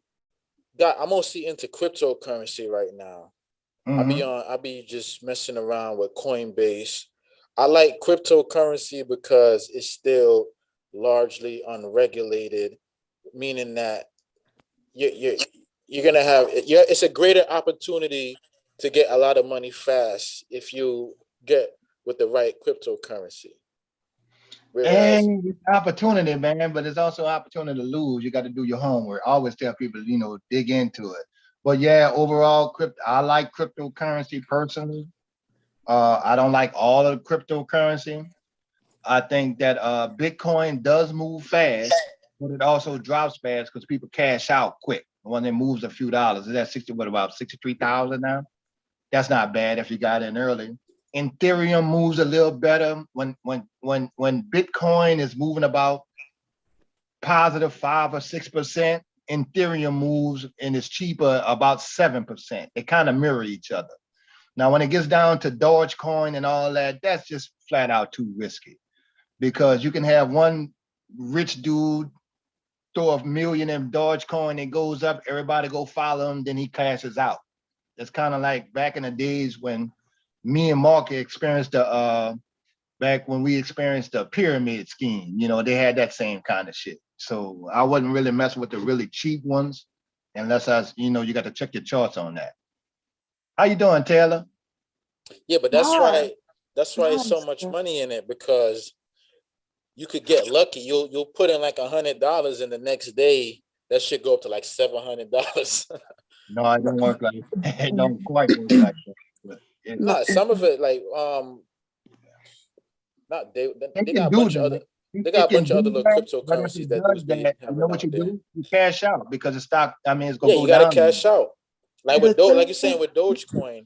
into cryptocurrency right now. Mm-hmm. I be just messing around with Coinbase. I like cryptocurrency because it's still largely unregulated, meaning that you're gonna have it's a greater opportunity to get a lot of money fast if you get with the right cryptocurrency. Whereas, And it's opportunity, man, but it's also opportunity to lose. You got to do your homework. I always tell people, dig into it. But yeah, overall, I like cryptocurrency personally. I don't like all of the cryptocurrency. I think that Bitcoin does move fast, but it also drops fast because people cash out quick when it moves a few dollars. Is that about 63,000 now? That's not bad if you got in early. Ethereum moves a little better when Bitcoin is moving about positive 5 or 6%. Ethereum moves and is cheaper about 7%. They kind of mirror each other. Now, when it gets down to Dogecoin and all that, that's just flat out too risky because you can have one rich dude throw $1 million in Dogecoin, it goes up, everybody go follow him, then he cashes out. It's kind of like back in the days when me and Mark experienced back when we experienced the pyramid scheme, they had that same kind of shit. So I wasn't really messing with the really cheap ones unless you got to check your charts on that. How you doing, Taylor? Yeah, but that's why it's so much money in it, because you could get lucky. You'll put in like $100 and the next day that should go up to like $700. No, I don't work like that. It don't quite work like that. No, some of it like not they They got can a do bunch of other that. they They got a can bunch of other do little that, but if cryptocurrencies it that does dudes be that, you know having what out you there. do? You cash out because the stock, I mean, it's gonna Yeah, go you gotta down. cash out. Like The with Doge, like you're thing, saying with Dogecoin,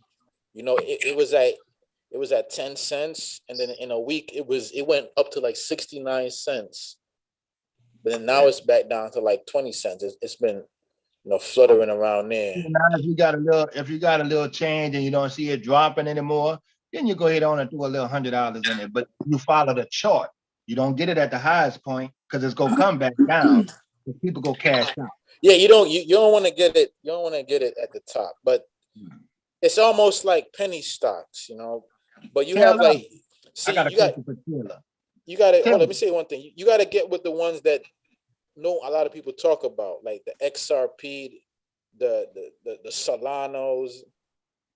you know, it was at 10 cents, and then in a week it went up to like 69 cents. But then now it's back down to like 20 cents. It's been, you know, fluttering around there. Now, if you got a little change and you don't see it dropping anymore, then you go ahead on and do a little $100 in it. But you follow the chart. You don't get it at the highest point because it's gonna come back down. So people go cash out. Yeah, you don't want to get it. You don't want to get it at the top, but it's almost like penny stocks, you know. But you have Taylor, like, I see, got a question for Taylor. you got to. Oh, Taylor, let me say one thing. You got to get with the ones that know a lot of people talk about, like the XRP, the Solanos,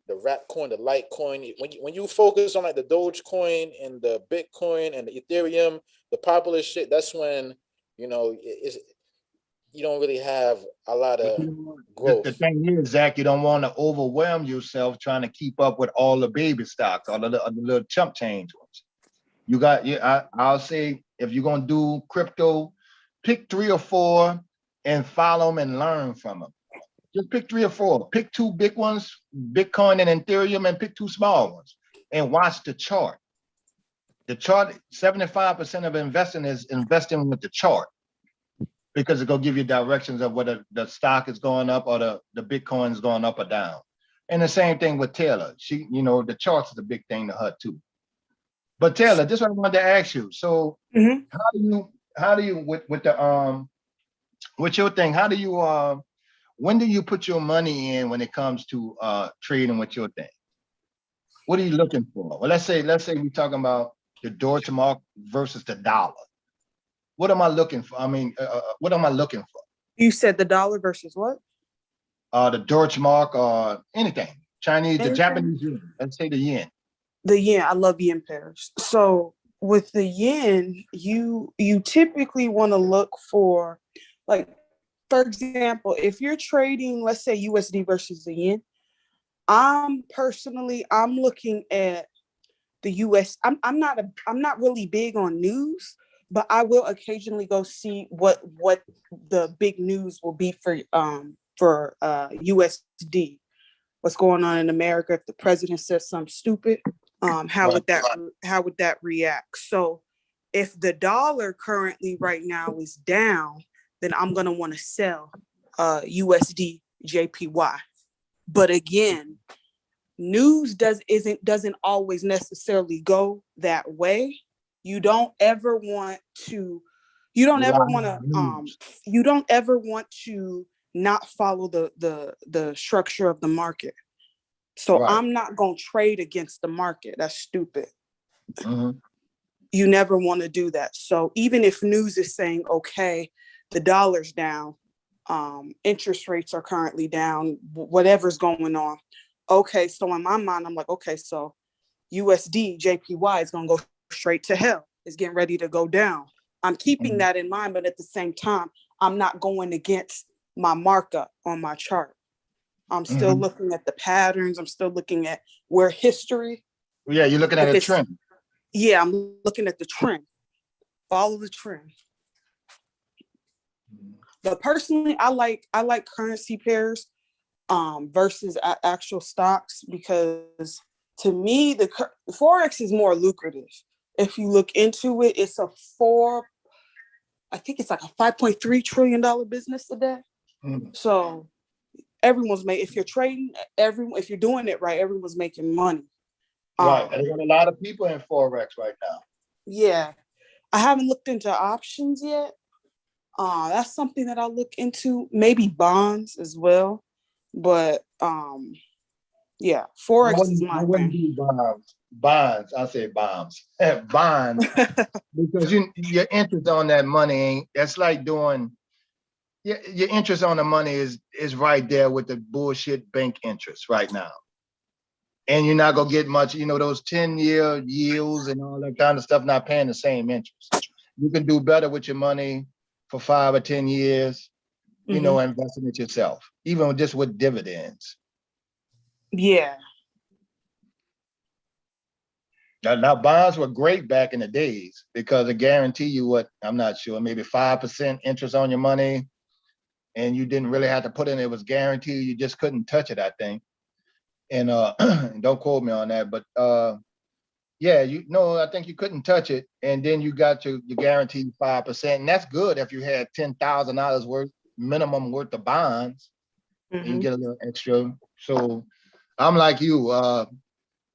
the Rapcoin, the Litecoin. When you focus on like the Dogecoin and the Bitcoin and the Ethereum, the popular shit, that's when, you know, you don't really have a lot of growth. the thing is, Zach, you don't want to overwhelm yourself trying to keep up with all the baby stocks, all the little chump change ones. You got, I'll say, if you're gonna do crypto, pick 3 or 4 and follow them and learn from them. Just pick 3 or 4. Pick 2 big ones, Bitcoin and Ethereum, and pick 2 small ones, and watch the chart. The chart, 75% of investing is investing with the chart, because it's gonna give you directions of whether the stock is going up or the Bitcoin is going up or down. And the same thing with Taylor. She, you know, the charts is a big thing to her too. But Taylor, this is what I wanted to ask you. So how do you with your thing, how do you when do you put your money in when it comes to trading with your thing? What are you looking for? Well, let's say we're talking about the Deutsche Mark versus the dollar. What am I looking for? I mean, what am I looking for? You said the dollar versus what? The Deutsche Mark or anything. Chinese, the Anything? Japanese yen. Let's say the yen. The yen. I love yen pairs. So with the yen, you typically want to look for, like, for example, if you're trading, let's say USD versus the yen, I'm looking at the US. I'm not really big on news, but I will occasionally go see what the big news will be for USD. What's going on in America? If the president says something stupid, how would that react? So if the dollar currently right now is down, then I'm gonna want to sell USD JPY. But again, news doesn't always necessarily go that way. You don't ever want to not follow the structure of the market. So Right. I'm not going to trade against the market. That's stupid. Mhm. You never want to do that. So even if news is saying, okay, the dollar's down, interest rates are currently down, whatever's going on. Okay, so in my mind, I'm like, okay, so USD, JPY is going to go straight to hell. It's getting ready to go down. I'm keeping that in mind, but at the same time, I'm not going against my markup on my chart. I'm still looking at the patterns. I'm still looking at where history. Yeah, you're looking at a trend. Yeah, I'm looking at the trend. Follow the trend. But personally, I like currency pairs versus actual stocks, because to me, the Forex is more lucrative. If you look into it, it's I think it's like a $5.3 trillion business today. So everyone's making, if you're trading, if you're doing it right, everyone's making money. Right. And there's a lot of people in Forex right now. Yeah. I haven't looked into options yet. That's something that I'll look into. Maybe bonds as well. But yeah, Forex is my thing. Bonds. I say bombs. Bonds. Because your interest on that money that's like doing, your interest on the money is right there with the bullshit bank interest right now. And you're not gonna get much, those 10-year yields and all that kind of stuff, not paying the same interest. You can do better with your money for 5 or 10 years, investing it yourself, even just with dividends. Yeah. Now bonds were great back in the days because it guarantee you what, I'm not sure, maybe 5% interest on your money, and you didn't really have to put in, it was guaranteed, you just couldn't touch it, I think. And don't quote me on that, but yeah, I think you couldn't touch it, and then you got your guaranteed 5%, and that's good if you had $10,000 worth minimum worth of bonds, and you get a little extra. So I'm like you,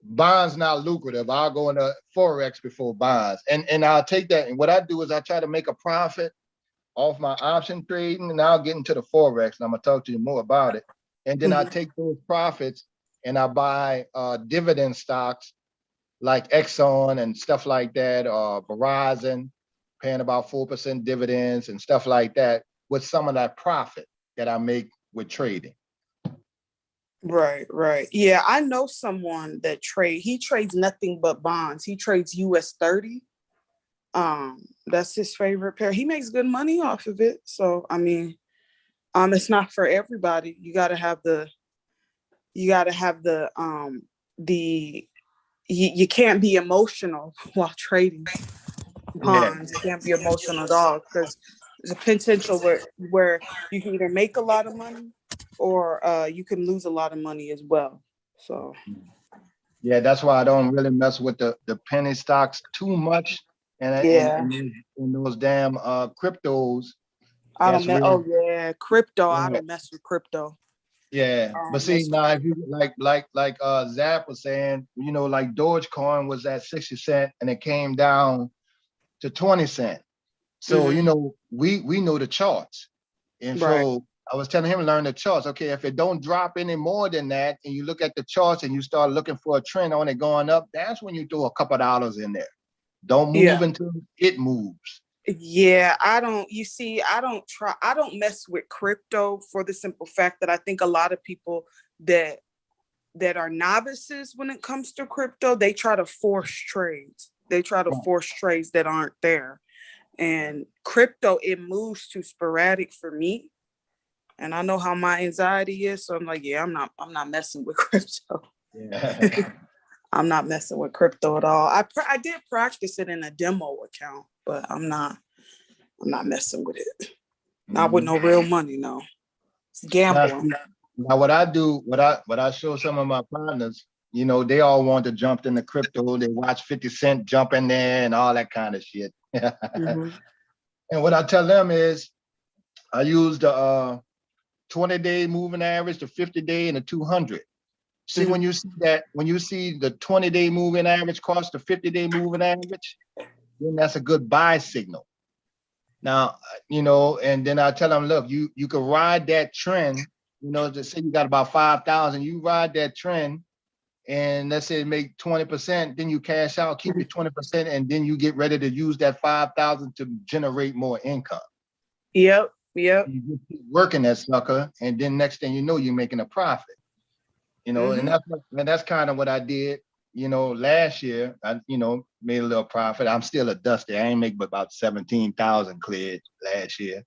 bonds not lucrative. I'll go into Forex before bonds. And I'll take that. And what I do is I try to make a profit off my option trading, and I'll get into the Forex, and I'm gonna talk to you more about it. And then I take those profits and I buy dividend stocks like Exxon and stuff like that, or Verizon, paying about 4% dividends and stuff like that with some of that profit that I make with trading. Right, right. Yeah, I know someone that he trades nothing but bonds. He trades US 30. That's his favorite pair. He makes good money off of it. So I mean, it's not for everybody. You gotta have the you can't be emotional while trading bonds. You can't be emotional at all, because there's a potential where you can either make a lot of money or you can lose a lot of money as well. So yeah, that's why I don't really mess with the penny stocks too much, and those damn cryptos. Oh yeah, crypto. I don't mess with crypto. Yeah, but see now, if you like Zap was saying, like Dogecoin was at 60 cents and it came down to 20 cents. So we know the charts, and so I was telling him to learn the charts. Okay, if it don't drop any more than that, and you look at the charts and you start looking for a trend on it going up, that's when you throw a couple of dollars in there. Don't move until it moves. Yeah, I don't mess with crypto for the simple fact that I think a lot of people that are novices when it comes to crypto, they try to force trades. They try to force trades that aren't there. And crypto, it moves too sporadic for me. And I know how my anxiety is. So I'm like, yeah, I'm not messing with crypto. Yeah. I'm not messing with crypto at all. I did practice it in a demo account, but I'm not messing with it. Not with no real money, no. It's gambling. Now what I do, what I show some of my partners, they all want to jump into crypto. They watch 50 Cent jump in there and all that kind of shit. And what I tell them is I use the 20-day moving average, the 50-day, and the 200. See, when you see the 20-day moving average cross the 50-day moving average, then that's a good buy signal. Now, and then I tell them, look, you can ride that trend, just say you got about 5,000, you ride that trend, and let's say make 20%, then you cash out, keep your 20%, and then you get ready to use that 5,000 to generate more income. Yep. You keep working that sucker, and then next thing you know, you're making a profit. And that's kind of what I did. Last year, I made a little profit. I'm still a dusty. I ain't make but about 17,000 cleared last year.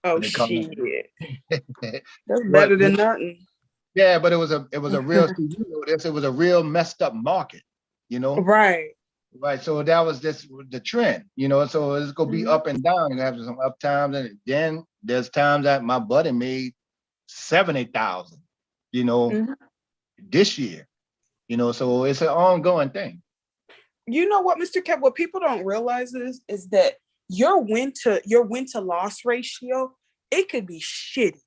Oh shit! That's better than nothing. Yeah, but it was a real it was a real messed up market. Right. So that was the trend. So it's gonna be up and down. You have some up times, and then there's times that my buddy made 70,000. This year. So it's an ongoing thing. You know what, Mr. Kev, what people don't realize is that your win to loss ratio, it could be shitty.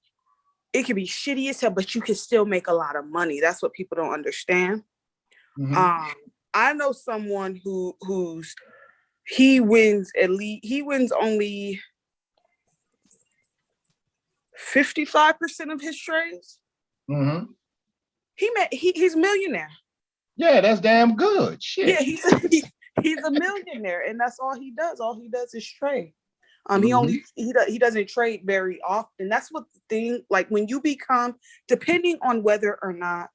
It could be shitty as hell, but you can still make a lot of money. That's what people don't understand. I know someone he wins only 55% of his trades. He's a millionaire. Yeah, that's damn good. Shit. Yeah, he's a millionaire, and that's all he does. All he does is trade. He doesn't trade very often. That's what the thing, like when you become, depending on whether or not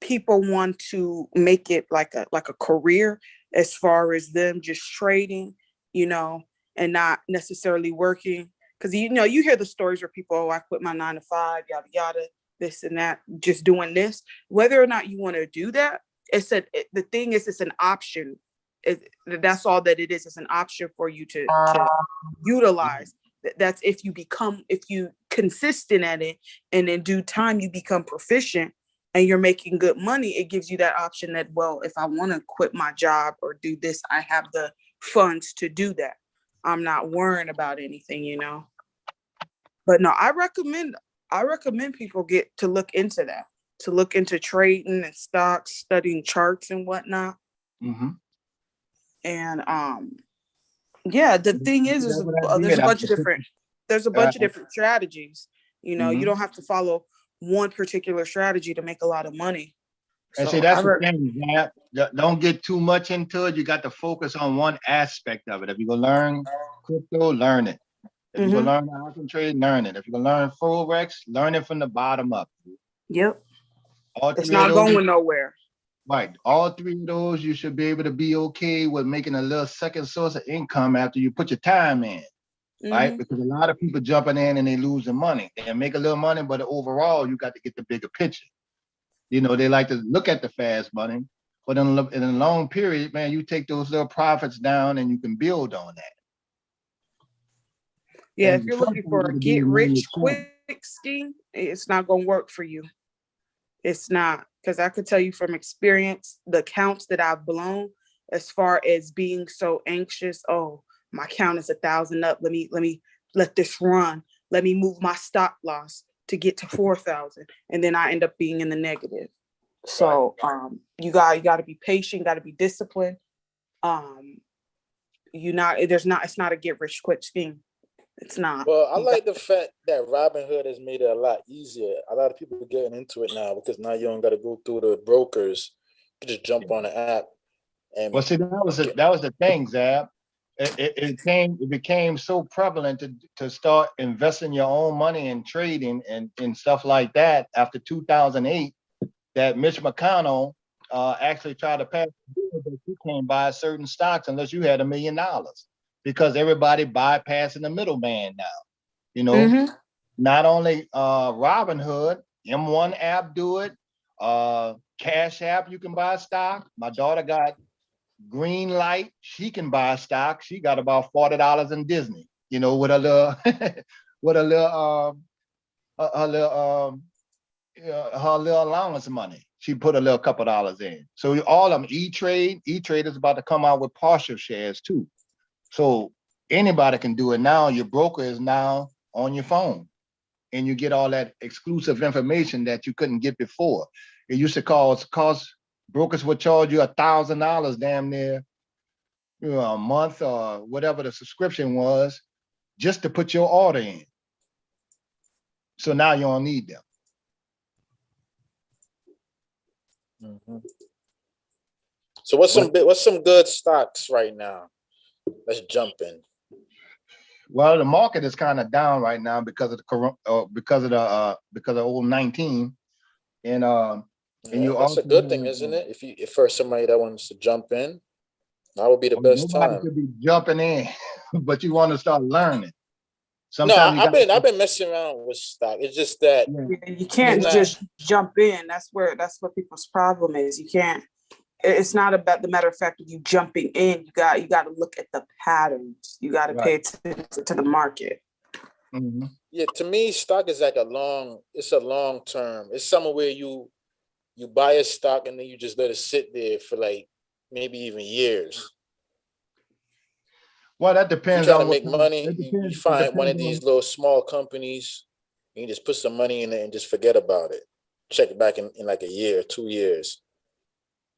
people want to make it like a career, as far as them just trading, and not necessarily working. Because you hear the stories where people, I quit my 9 to 5, yada yada, this and that, just doing this. Whether or not you want to do that, the thing is, it's an option That's all that it is. It's an option for you to utilize. That's if you consistent at it, and in due time you become proficient and you're making good money, it gives you that option that, well, if I want to quit my job or do this, I have the funds to do that. I'm not worrying about anything, you know. But no, I recommend people get to look into that, to look into trading and stocks, studying charts and whatnot. Mm-hmm. And yeah, the thing is there's a bunch of different strategies. You know, you don't have to follow one particular strategy to make a lot of money. And So see, that's the thing, yeah. Don't get too much into it. You got to focus on one aspect of it. If you're gonna learn crypto, learn it. If you're gonna learn how to trade, learn it. If you're gonna learn Forex, learn it from the bottom up. Yep. It's not going nowhere. Right. All three of those, you should be able to be okay with making a little second source of income after you put your time in. Right? Because a lot of people jumping in and they losing money. They make a little money, but overall, you got to get the bigger picture. You know, they like to look at the fast money, but in a long period, man, you take those little profits down and you can build on that. Yeah, if you're looking for a get rich quick scheme, it's not going to work for you. It's not, because I could tell you from experience, the accounts that I've blown, as far as being so anxious, oh, my count is 1,000 up. Let this run. Let me move my stop loss to get to 4,000, and then I end up being in the negative. So you got to be patient, got to be disciplined. It's not a get rich quick scheme. It's not. Well, I like the fact that Robinhood has made it a lot easier. A lot of people are getting into it now because now you don't got to go through the brokers. You just jump on the app. And well, see, that was the thing, Zab. It became so prevalent to start investing your own money in trading and stuff like that after 2008 that Mitch McConnell actually tried to pass a bill that you can't buy certain stocks unless you had $1 million, because everybody bypassing the middleman now. You know, not only Robinhood, M1 app do it, Cash App, you can buy stock. My daughter got Green Light, she can buy stock. She got about $40 in Disney, you know, with a little her little allowance money. She put a little couple dollars in. So all of them, E-Trade is about to come out with partial shares too. So anybody can do it now. Your broker is now on your phone, and you get all that exclusive information that you couldn't get before. It used to cost brokers would charge you $1,000 damn near, you know, a month or whatever the subscription was, just to put your order in. So now you don't need them. So what's some good stocks right now? Let's jump in. Well, the market is kind of down right now because of the old 19, and you that's also a good thing, isn't it? If for somebody that wants to jump in, that would be the best nobody time. could be jumping in, but you want to start learning. Sometimes I've been messing around with stock. It's just that you can't just jump in. That's what people's problem is. You can't. It's not about the matter of fact of you jumping in. You got to look at the patterns. You got to pay attention to the market. Yeah, to me, stock is like a long term. It's somewhere where you buy a stock and then you just let it sit there for like maybe even years. Well, that depends. You're trying to make money. You find one of these little small companies, and you just put some money in it and just forget about it. Check it back in like a year, 2 years.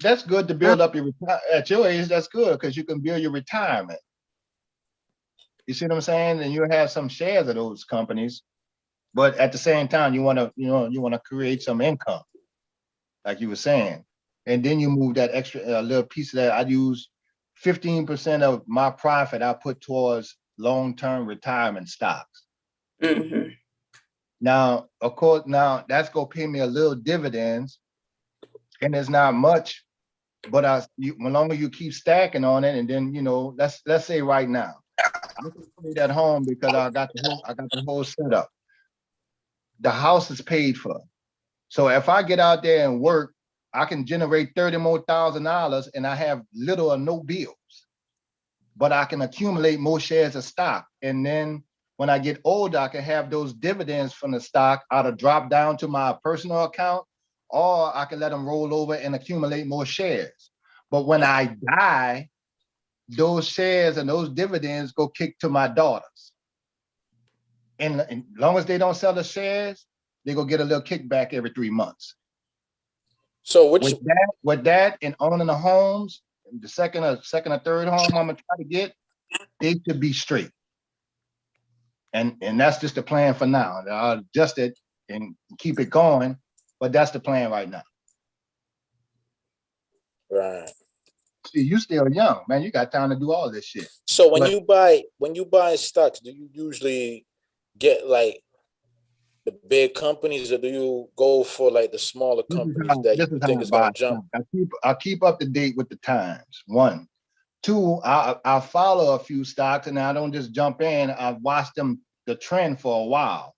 That's good to build up your at your age. That's good because you can build your retirement. You see what I'm saying? And you have some shares of those companies, but at the same time, you want to create some income, like you were saying, and then you move that extra little piece of that. I use 15% of my profit I put towards long-term retirement stocks. Now, of course, that's gonna pay me a little dividends, and it's not much, but as long as you keep stacking on it, and then let's say right now, I can put it at home because I got the whole setup. The house is paid for, so if I get out there and work I can generate $30,000 and I have little or no bills, but I can accumulate more shares of stock. And then when I get older, I can have those dividends from the stock either drop down to my personal account, or I can let them roll over and accumulate more shares. But when I die, those shares and those dividends go kick to my daughters. And as long as they don't sell the shares, they go get a little kickback every 3 months. So with that and owning the homes, the second or third home I'm gonna try to get, they should be straight. And that's just the plan for now. I'll adjust it and keep it going, but that's the plan right now. Right. See, you still young, man. You got time to do all this shit. So when you buy stocks, do you usually get like the big companies, or do you go for like the smaller companies that you think is gonna jump? I keep up to date with the times. 1, 2, I follow a few stocks and I don't just jump in. I've watched the trend for a while.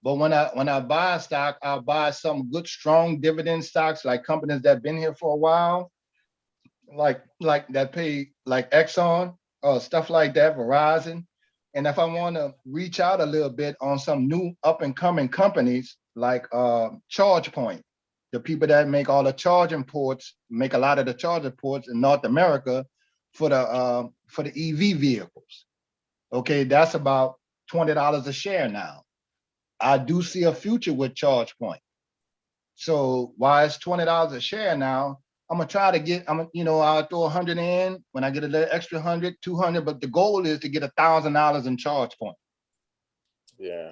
But when I buy a stock, I'll buy some good, strong dividend stocks, like companies that have been here for a while, like that pay, like Exxon or stuff like that, Verizon. And if I want to reach out a little bit on some new up and coming companies like ChargePoint, the people that make all the charging ports, make a lot of the charging ports in North America for the EV vehicles. Okay, that's about $20 a share now. I do see a future with ChargePoint. So why it's $20 a share now, I'm gonna try to get, I'll throw 100 in. When I get a little extra 100, 200, but the goal is to get $1,000 in ChargePoint. Yeah.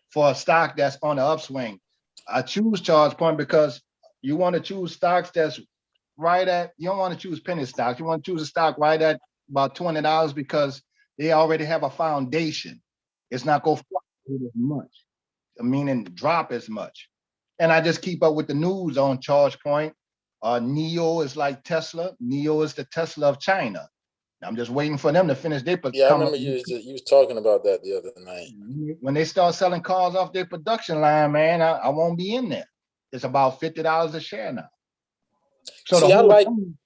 For a stock that's on the upswing. I choose ChargePoint because you want to choose stocks that's right at, you don't want to choose penny stocks. You want to choose a stock right at about $20 because they already have a foundation. It's not going to fluctuate as much, meaning drop as much. And I just keep up with the news on ChargePoint. NIO is like Tesla. NIO is the Tesla of China. I'm just waiting for them to finish their. Yeah, I remember you was talking about that the other night. When they start selling cars off their production line, man, I won't be in there. It's about $50 a share now. So see, the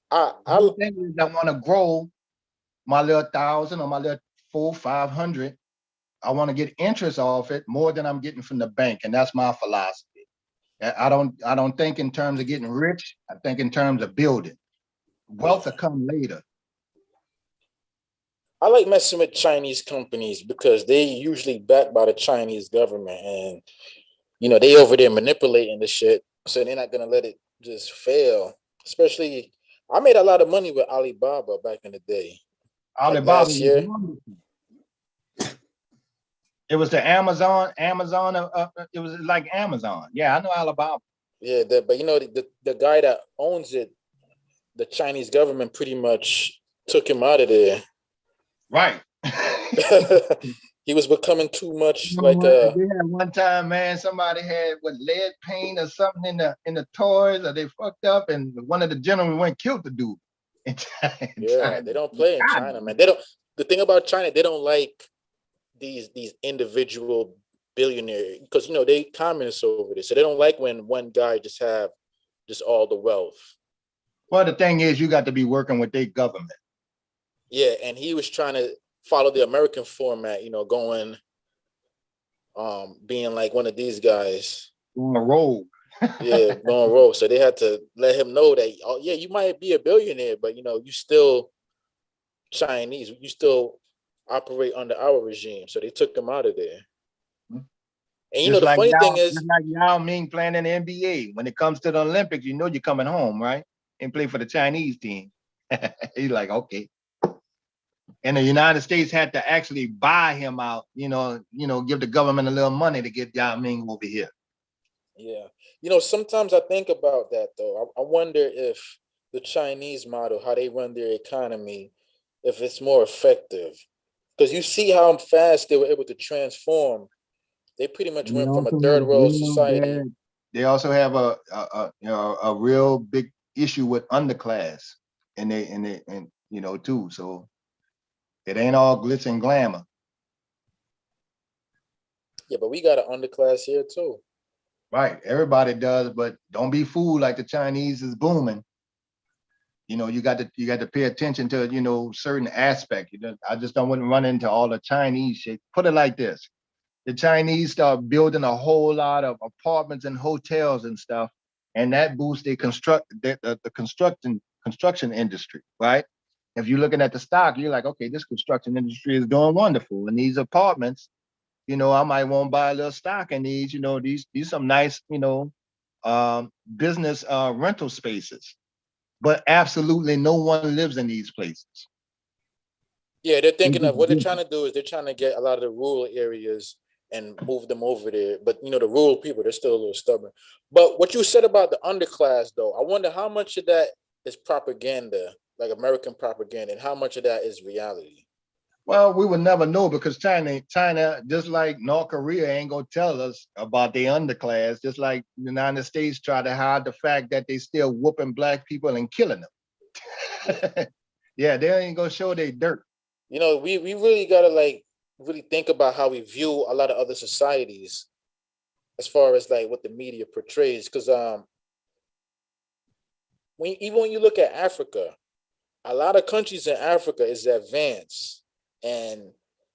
whole thing is I want to grow my little 1,000 or my little 400, 500. I want to get interest off it more than I'm getting from the bank, and that's my philosophy. I don't think in terms of getting rich. I think in terms of building. Wealth will come later. I like messing with Chinese companies because they usually backed by the Chinese government, and they over there manipulating the shit, so they're not gonna let it just fail. Especially, I made a lot of money with Alibaba back in the day. Alibaba last year. It was the Amazon. It was like Amazon. Yeah, I know Alibaba. Yeah, but the guy that owns it, the Chinese government pretty much took him out of there. Right. He was becoming too much they had one time, man, somebody had lead paint or something in the toys, or they fucked up, and one of the gentlemen went killed the dude. Yeah, they don't play in China, man. They don't. The thing about China, they don't like these individual billionaires because they communists over there, so they don't like when one guy just have just all the wealth. Well, the thing is, you got to be working with their government. Yeah, and he was trying to follow the American format, going, being like one of these guys. On a roll. Yeah, going rogue. So they had to let him know that, oh yeah, you might be a billionaire, but you still Chinese. You still operate under our regime. So they took him out of there. And the funny thing is, just like Yao Ming playing in the NBA. When it comes to the Olympics, you're coming home, right? And play for the Chinese team. He's like, okay. And the United States had to actually buy him out, give the government a little money to get Yao Ming over here. Yeah. Sometimes I think about that, though. I wonder if the Chinese model, how they run their economy, if it's more effective. Because you see how fast they were able to transform. They pretty much went from a third world society. They also have a real big issue with underclass, and too. So it ain't all glitz and glamour. Yeah, but we got an underclass here too. Right. Everybody does, but don't be fooled like the Chinese is booming. You got to pay attention to, certain aspect. I just don't want to run into all the Chinese shit. Put it like this. The Chinese start building a whole lot of apartments and hotels and stuff, and that boosts the construction industry, right? If you're looking at the stock, you're like, okay, this construction industry is doing wonderful. And these apartments, I might want to buy a little stock in these, these some nice, business rental spaces. But absolutely no one lives in these places. Yeah, they're thinking of what they're trying to do is they're trying to get a lot of the rural areas and move them over there. But the rural people, they're still a little stubborn. But what you said about the underclass, though, I wonder how much of that is propaganda, like American propaganda, and how much of that is reality. Well, we would never know because China, just like North Korea, ain't gonna tell us about the underclass. Just like the United States try to hide the fact that they still whooping black people and killing them. Yeah, they ain't gonna show their dirt. We really gotta really think about how we view a lot of other societies, as far as like what the media portrays. Because even when you look at Africa, a lot of countries in Africa is advanced. And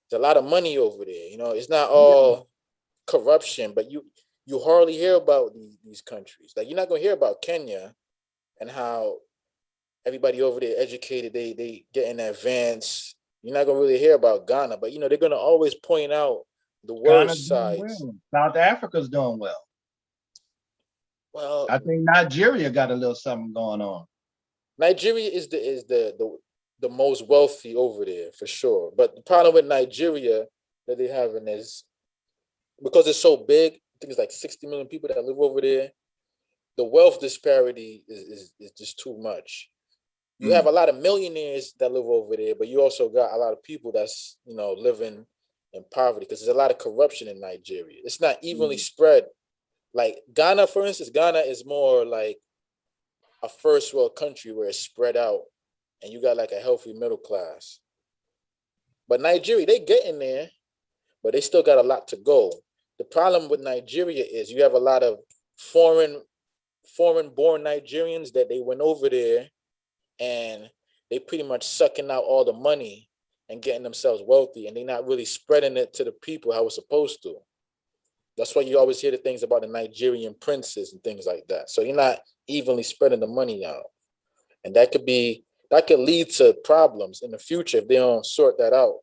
there's a lot of money over there. It's not all corruption, but you hardly hear about these countries. Like, you're not gonna hear about Kenya and how everybody over there educated, they get in advance. You're not gonna really hear about Ghana, but they're gonna always point out the worst sides. Well. South Africa's doing well. Well, I think Nigeria got a little something going on. Nigeria is the most wealthy over there for sure. But the problem with Nigeria that they having is because it's so big, I think it's like 60 million people that live over there. The wealth disparity is just too much. You have a lot of millionaires that live over there, but you also got a lot of people that's, living in poverty because there's a lot of corruption in Nigeria. It's not evenly spread. Like Ghana, for instance, Ghana is more like a first world country where it's spread out and you got like a healthy middle class. But Nigeria, they get in there, but they still got a lot to go. The problem with Nigeria is you have a lot of foreign-born Nigerians that they went over there and they pretty much sucking out all the money and getting themselves wealthy, and they're not really spreading it to the people how it's supposed to. That's why you always hear the things about the Nigerian princes and things like that. So you're not evenly spreading the money out. And that could lead to problems in the future if they don't sort that out.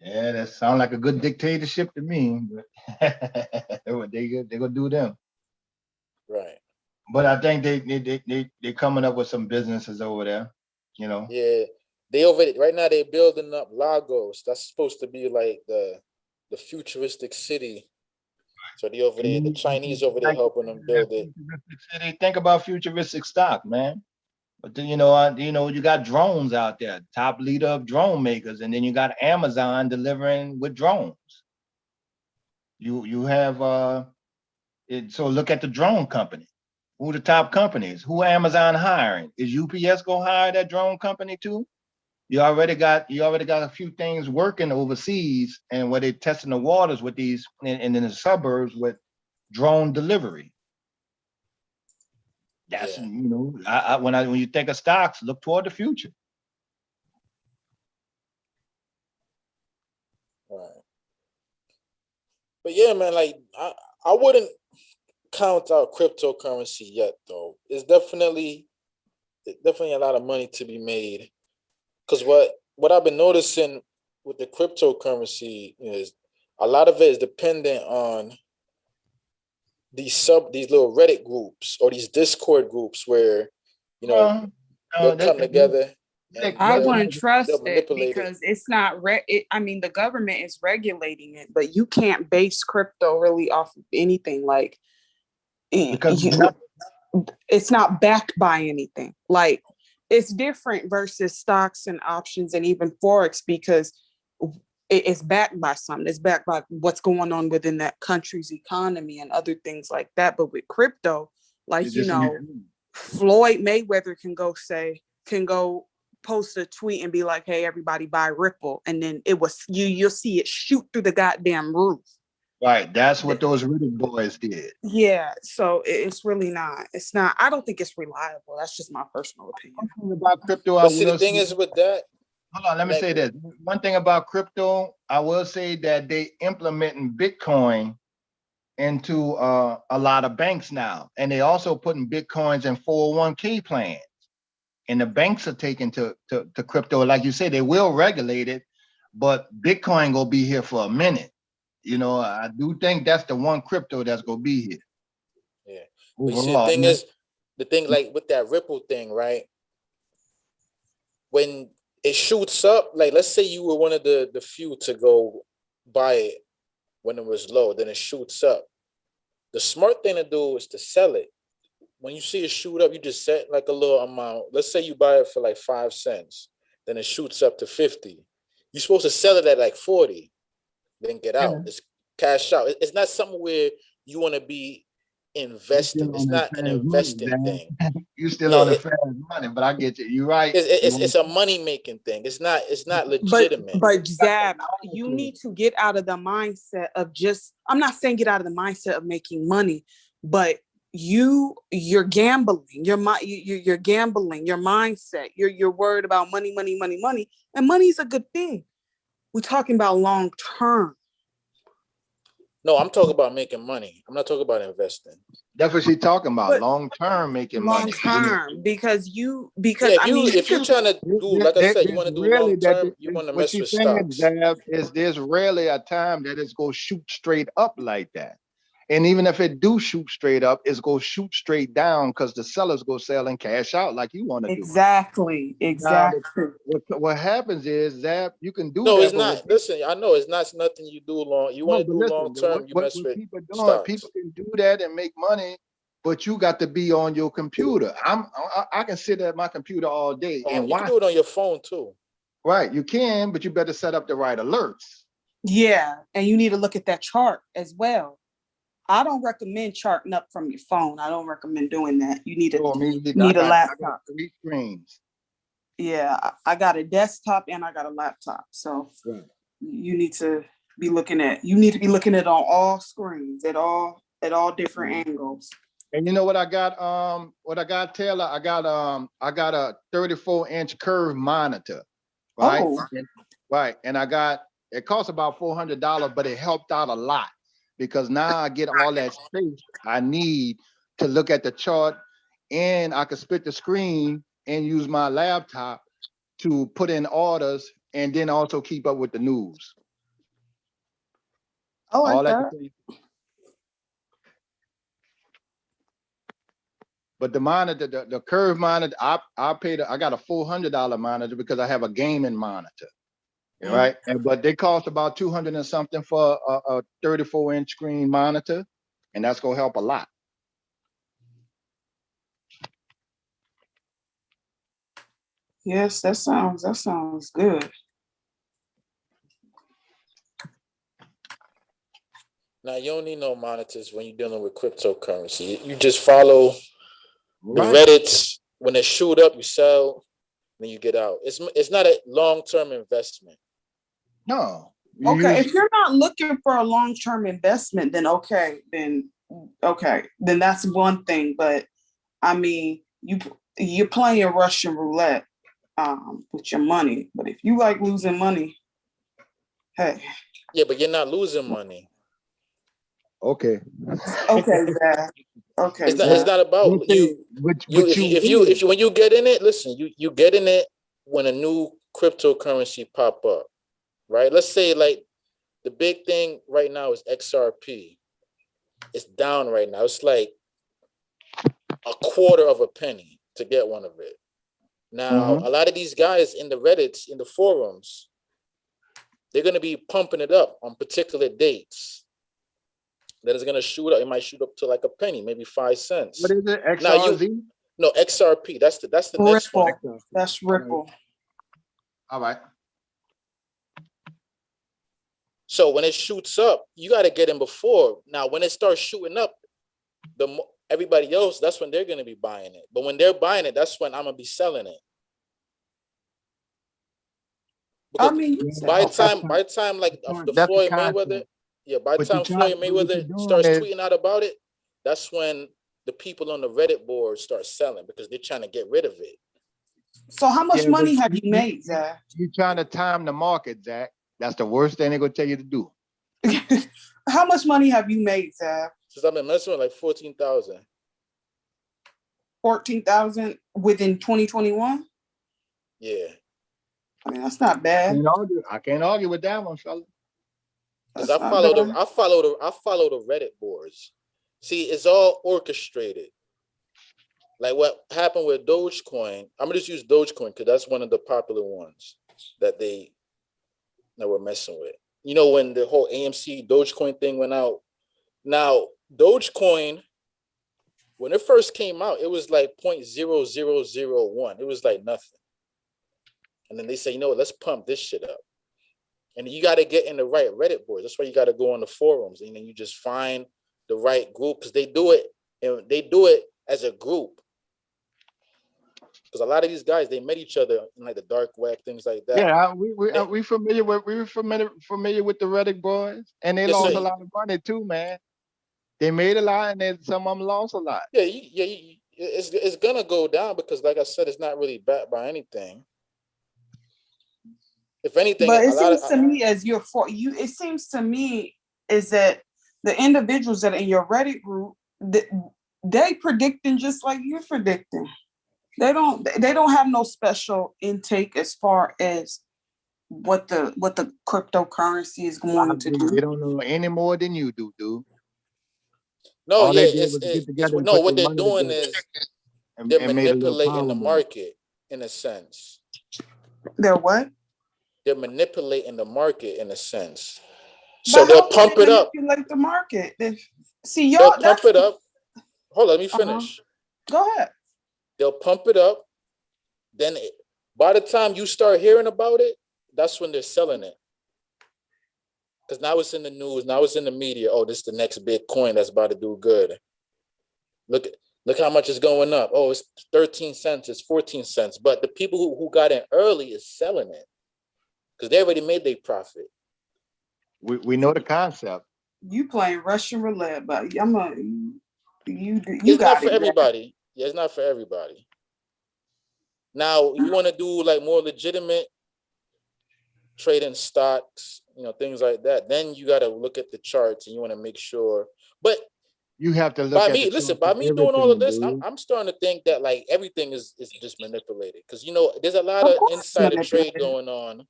Yeah, that sounds like a good dictatorship to me. But they're gonna do them. Right. But I think they're coming up with some businesses over there, Yeah, they over there right now. They're building up Lagos. That's supposed to be like the futuristic city. So they over there, the Chinese over there helping them build it. Think about futuristic stock, man. But then, you got drones out there, top leader of drone makers, and then you got Amazon delivering with drones. You have so look at the drone company. Who the top companies? Who Amazon hiring? Is UPS gonna hire that drone company too? You already got a few things working overseas, and where they're testing the waters with these and in the suburbs with drone delivery. That's when you think of stocks, look toward the future. Right. But yeah, man, like I wouldn't count out cryptocurrency yet, though. It's definitely a lot of money to be made. Because what I've been noticing with the cryptocurrency is a lot of it is dependent on these little Reddit groups or these Discord groups where they'll come together. I wouldn't trust it because it's not. The government is regulating it, but you can't base crypto really off of anything. Like, it's not backed by anything. Like, it's different versus stocks and options and even Forex because it's backed by something. It's backed by what's going on within that country's economy and other things like that. But with crypto, like, Floyd Mayweather can go post a tweet and be like, hey, everybody buy Ripple. And then you'll see it shoot through the goddamn roof. Right. That's what those Riddick boys did. Yeah, so it's really not. It's not. I don't think it's reliable. That's just my personal opinion. One thing about crypto, I But see, the will thing say, is with that, hold on, let me like, say this. One thing about crypto, I will say that they implementing Bitcoin into a lot of banks now. And they also putting Bitcoins in 401k plans. And the banks are taking to crypto. Like you said, they will regulate it, but Bitcoin gonna be here for a minute. You know, I do think that's the one crypto that's gonna be here. yeah. But you see, the Overall. thing is, the thing like with that Ripple thing, right? When it shoots up, like let's say you were one of the few to go buy it when it was low, then it shoots up. The smart thing to do is to sell it. When you see it shoot up, you just set like a little amount. Let's say you buy it for like 5 cents, then it shoots up to 50. You're supposed to sell it at like 40, then get out. It's cash out. It's not something where you want to be investing. It's not an investing thing. You still Yeah, on the fast money, but I get you. You're right. It's a money making thing. It's not But legitimate. Zab, you need to get out of the mindset of just. I'm not saying get out of the mindset of making money, but you're gambling. You're gambling. Your mindset. You're worried about money, and money is a good thing. We're talking about long term. No, I'm talking about making money. I'm not talking about investing. That's what she's talking about. But long term making money. Long term, because Yeah, if you're trying to do, like I said, you want to do long term, you want to what mess she's with saying, stocks. Zab, is there's rarely a time that it's going to shoot straight up like that. And even if it do shoot straight up, it's going to shoot straight down because the sellers go sell and cash out like you want to do. Exactly. Now, what happens is that you can do No, that. it's not. Listen, I know it's not nothing you do long. You want to do long term, you mess with people doing, stocks. people can do that and make money, but you got to be on your computer. I can sit at my computer all day and You watch. can do it on your phone too. Right, you can, but you better set up the right alerts. Yeah, and you need to look at that chart as well. I don't recommend charting up from your phone. I don't recommend doing that. You need a laptop. I got 3 screens. Yeah, I got a desktop and I got a laptop. So you need to be looking at on all screens at all different angles. And you know what I got? Taylor? I got a 34-inch curved monitor. Right? Oh. Right. And it costs about $400, but it helped out a lot because now I get all that space I need to look at the chart, and I can split the screen and use my laptop to put in orders and then also keep up with the news. Oh, all at the same. But the monitor, the curved monitor, I got a $400 monitor because I have a gaming monitor. Right, but they cost about 200 and something for a 34-inch screen monitor, and that's gonna help a lot. Yes, that sounds good. Now you don't need no monitors when you're dealing with cryptocurrency. You just follow the Reddits. When they shoot up, you sell, then you get out. It's not a long-term investment. No. Okay, if you're not looking for a long-term investment, then that's one thing. But I mean, you're playing Russian roulette with your money. But if you like losing money, hey. Yeah, but you're not losing money. Okay. Okay, Zach. Okay. It's not about you. If you when you get in it, listen, you get in it when a new cryptocurrency pop up. Right? Let's say like the big thing right now is XRP. It's down right now. It's like a quarter of a penny to get one of it. Now, a lot of these guys in the Reddits, in the forums, they're going to be pumping it up on particular dates. That is going to shoot up. It might shoot up to like a penny, maybe 5 cents. What is it? XRZ? No, XRP. That's the next one. That's Ripple. All right. So when it shoots up, you got to get in before. Now, when it starts shooting up, everybody else, that's when they're going to be buying it. But when they're buying it, that's when I'm going to be selling it. Because by the time like the Floyd Mayweather, Yeah, by the What you time try, Floyd what Mayweather you're doing starts is tweeting out about it, that's when the people on the Reddit board start selling because they're trying to get rid of it. So how much yeah, but money have you made, Zach? you trying to time the market, Zach. That's the worst thing they're gonna tell you to do. How much money have you made, Zach? Since I've been messing with like 14,000. 14,000 within 2021? Yeah. I mean, that's not bad. I can't argue with that one, fella. Because That's I not bad. follow the Reddit boards. See, it's all orchestrated. Like what happened with Dogecoin. I'm gonna just use Dogecoin because that's one of the popular ones that we're messing with. You know, when the whole AMC Dogecoin thing went out. Now, Dogecoin, when it first came out, it was like 0.0001. It was like nothing. And then they say, you know what, let's pump this shit up. And you got to get in the right Reddit boards. That's why you got to go on the forums, and then you just find the right group because they do it, and they do it as a group. Because a lot of these guys, they met each other in like the dark web, things like that. Yeah, we familiar with familiar with the Reddit boys, and they Yes, lost sir. a lot of money too, man. They made a lot, and then some of them lost a lot. Yeah, it's gonna go down because, like I said, it's not really backed by anything. If anything, But a it lot seems of to me as you're for you, it seems to me is that the individuals that are in your Reddit group, they predicting just like you're predicting. They don't have no special intake as far as what the cryptocurrency is going to do. They don't know any more than you do, dude. no, All yeah, they did was get together and no. put What their they're money doing together is and they're made a little manipulating power the move. market in a sense. They're what? They're manipulating the market in a sense. But So they'll how can pump they it up. manipulate the market? See, They'll y'all, pump it up. Hold on, let me finish. Go ahead. They'll pump it up. Then by the time you start hearing about it, that's when they're selling it. Because now it's in the news, now it's in the media. Oh, this is the next big coin that's about to do good. Look how much is going up. Oh, it's 13 cents, it's 14 cents. But the people who got in early is selling it because they already made their profit. We know the concept. You playing Russian roulette, but you It's got not for everybody. Yeah, it's not for everybody. Now, you want to do like more legitimate trading stocks, things like that. Then you got to look at the charts and you want to make sure. But you have to look by at me, listen, by me doing all of this, I'm starting to think that like everything is just manipulated because there's a lot of insider trade going on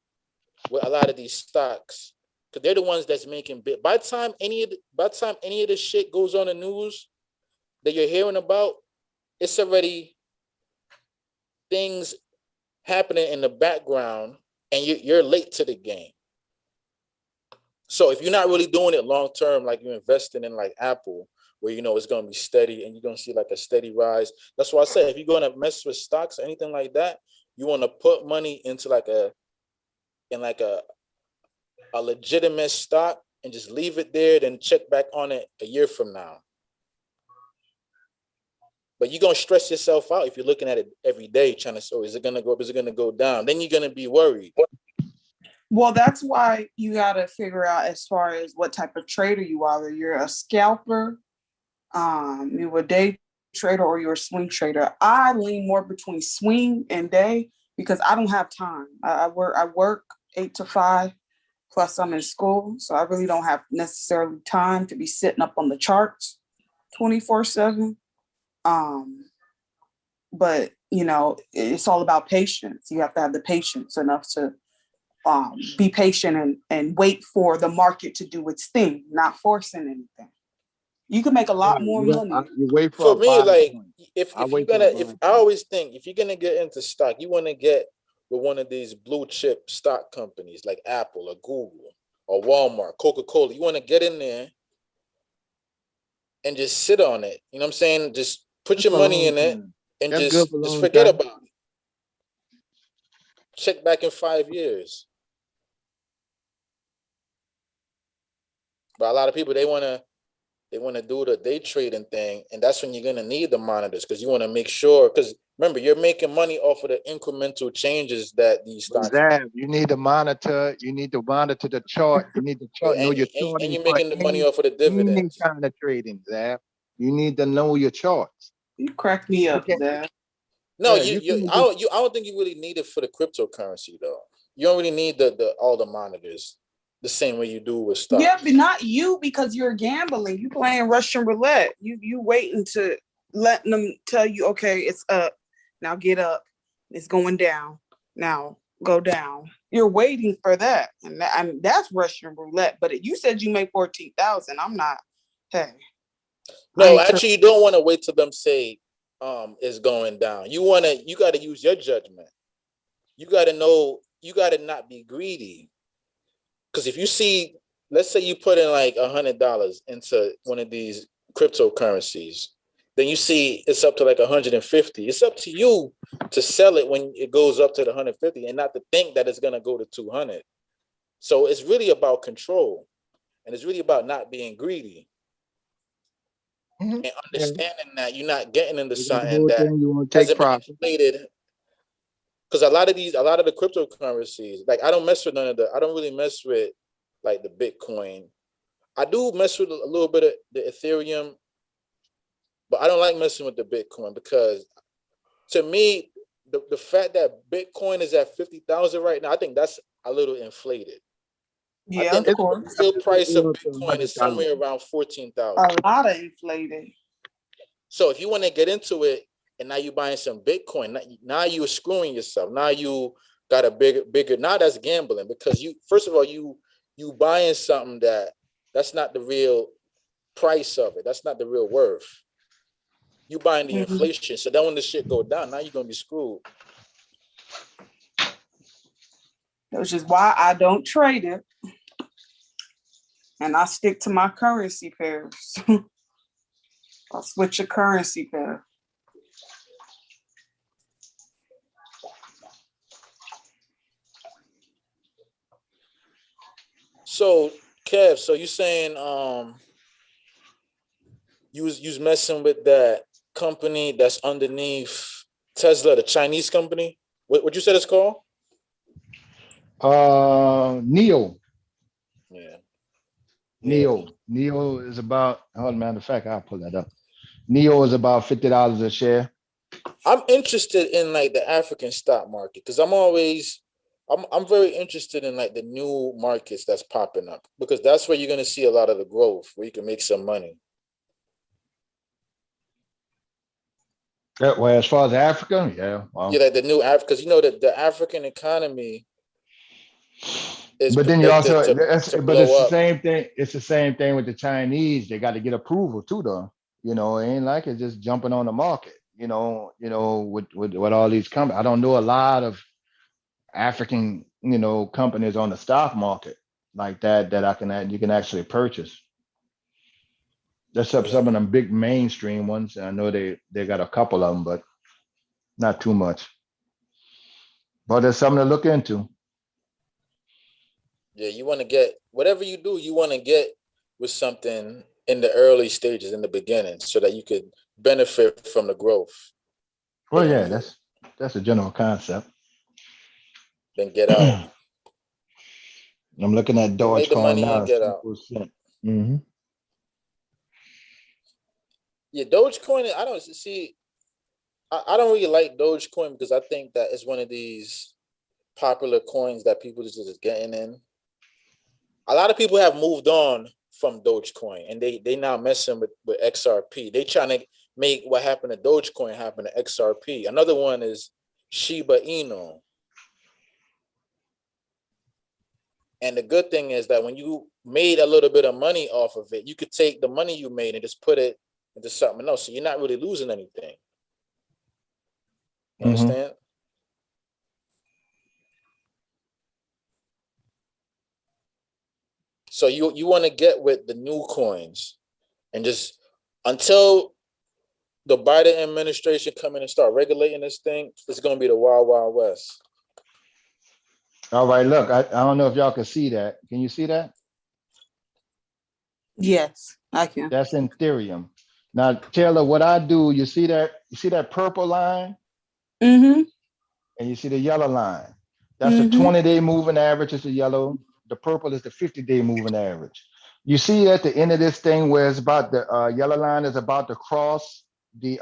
with a lot of these stocks because they're the ones that's making big. By the time any of this shit goes on the news that you're hearing about, it's already things happening in the background and you're late to the game. So if you're not really doing it long term, like you're investing in like Apple, where it's going to be steady and you're going to see like a steady rise. That's why I say if you're going to mess with stocks or anything like that, you want to put money into like a legitimate stock and just leave it there, then check back on it a year from now. But you're going to stress yourself out if you're looking at it every day trying to say, is it going to go up? Is it going to go down? Then you're going to be worried. Well, that's why you got to figure out as far as what type of trader you are. Whether you're a scalper, you're a day trader, or you're a swing trader. I lean more between swing and day because I don't have time. I work 8 to 5, plus I'm in school. So I really don't have necessarily time to be sitting up on the charts 24/7. But it's all about patience. You have to have the patience enough to be patient and wait for the market to do its thing, not forcing anything. You can make a lot more money. You wait for me, like point. if I always think if you're gonna get into stock, you want to get with one of these blue chip stock companies like Apple or Google or Walmart, Coca-Cola. You want to get in there and just sit on it. You know what I'm saying? Just put your money in it and just forget about it. Check back in 5 years. But a lot of people, they want they want to do the day trading thing, and that's when you're gonna need the monitors because you want to make sure. Because remember, you're making money off of the incremental changes that these stocks. Exactly. You need to monitor. You need to monitor the chart. You need to chart. Know your chart. And you're making the money off of the Any dividends. kind of trading, Zab. You need to know your charts. You crack me up, Zab. No, Yeah, I don't think you really need it for the cryptocurrency though. You don't really need the all the monitors the same way you do with stocks. Yeah, but not you because you're gambling. You playing Russian roulette. You waiting to letting them tell you, okay, it's up. Now get up. It's going down. Now go down. You're waiting for that, and that's Russian roulette. But you said you make 14,000. I'm not. Hey. No, actually, you don't want to wait till them say is going down. You got to use your judgment. You got to know. You got to not be greedy. Because if you see, let's say you put in like $100 into one of these cryptocurrencies, then you see it's up to like 150. It's up to you to sell it when it goes up to the 150 and not to think that it's going to go to 200. So it's really about control, and it's really about not being greedy and understanding that you're not getting into something that hasn't been inflated. Because a lot of the cryptocurrencies, like I don't mess with none of I don't really mess with like the Bitcoin. I do mess with a little bit of the Ethereum, but I don't like messing with the Bitcoin because to me, the fact that Bitcoin is at 50,000 right now, I think that's a little inflated. Yeah, I think of course. the real price of Bitcoin is somewhere around 14,000. A lot of inflated. So if you want to get into it, and now you're buying some Bitcoin, now you're screwing yourself. Now you got a bigger. Now that's gambling because you, first of all, you buying something that's not the real price of it. That's not the real worth. You buying the inflation. So then when the shit go down, now you're gonna be screwed. Which is why I don't trade it, and I stick to my currency pairs. I'll switch a currency pair. So, Kev, so you saying you was messing with that company that's underneath Tesla, the Chinese company? What you said it's called? NIO. Yeah. NIO is about, matter of fact, I'll pull that up. NIO is about $50 a share. I'm interested in like the African stock market because I'm very interested in like the new markets that's popping up because that's where you're going to see a lot of the growth where you can make some money. Yeah, well, as far as Africa, yeah. Well. Yeah, like the new Africa, because you know that the African economy is. But then you also, but it's the up. same thing. It's the same thing with the Chinese. They got to get approval too, though. You know, it ain't like it's just jumping on the market. You know, with all these companies. I don't know a lot of African, companies on the stock market like that you can actually purchase. That's some of them big mainstream ones. I know they got a couple of them, but not too much. But there's something to look into. Yeah, you want to get whatever you do, you want to get with something in the early stages, in the beginning, so that you could benefit from the growth. Well, yeah, that's a general concept. Then get out. I'm looking at Dogecoin now. And get out. Mm-hmm. Yeah, Dogecoin. I don't see. I don't really like Dogecoin because I think that it's one of these popular coins that people just getting in. A lot of people have moved on from Dogecoin and they now messing with XRP. They trying to make what happened to Dogecoin happen to XRP. Another one is Shiba Inu. And the good thing is that when you made a little bit of money off of it, you could take the money you made and just put it into something else. So you're not really losing anything. You understand? So you want to get with the new coins and just until the Biden administration come in and start regulating this thing, it's going to be the wild, wild west. All right, look, I don't know if y'all can see that. Can you see that? Yes, I can. That's Ethereum. Now, Taylor, what I do, you see that purple line Mm-hmm. and you see the yellow line. That's the Mm-hmm. 20-day moving average is the yellow. The purple is the 50-day moving average. You see at the end of this thing where it's about the yellow line is about to cross the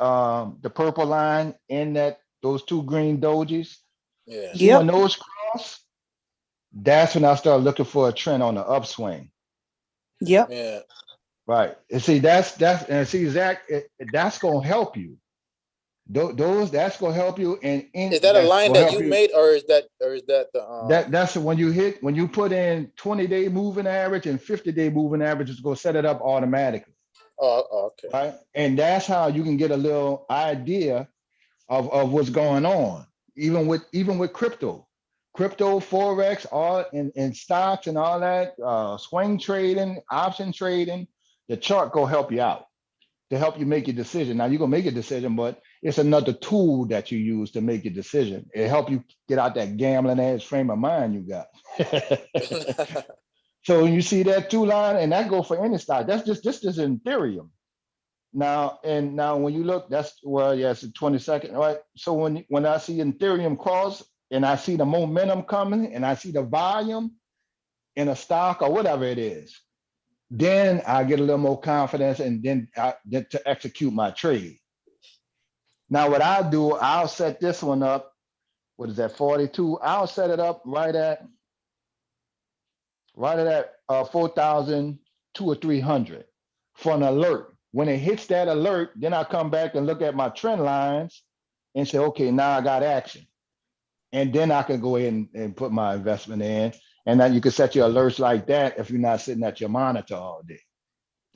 purple line in those two green dojis. Yeah. See when Yep. those cross, that's when I start looking for a trend on the upswing. Yep. Yeah. Right. And see, that's and see, Zach, that's gonna help you. Those that's gonna help you, and Is that a that's line gonna that help you you. made, or is that the That's when you put in 20-day moving average and 50-day moving average, it's gonna set it up automatically, okay. right? And that's how you can get a little idea of what's going on, even with crypto, forex, all in stocks and all that, swing trading, option trading. The chart go help you out to help you make your decision. Now you're gonna make a decision, but it's another tool that you use to make your decision. It help you get out that gambling ass frame of mind you got. So you see that two line, and that go for any stock. That's just this is Ethereum. Now when you look, that's it's the 22nd, right? So when I see Ethereum cross and I see the momentum coming and I see the volume in a stock or whatever it is, then I get a little more confidence and then to execute my trade. Now, what I'll do, I'll set this one up. What is that, 42? I'll set it up right at 4,200 or 300 for an alert. When it hits that alert, then I come back and look at my trend lines and say, okay, now I got action. And then I can go ahead and put my investment in. And then you can set your alerts like that if you're not sitting at your monitor all day.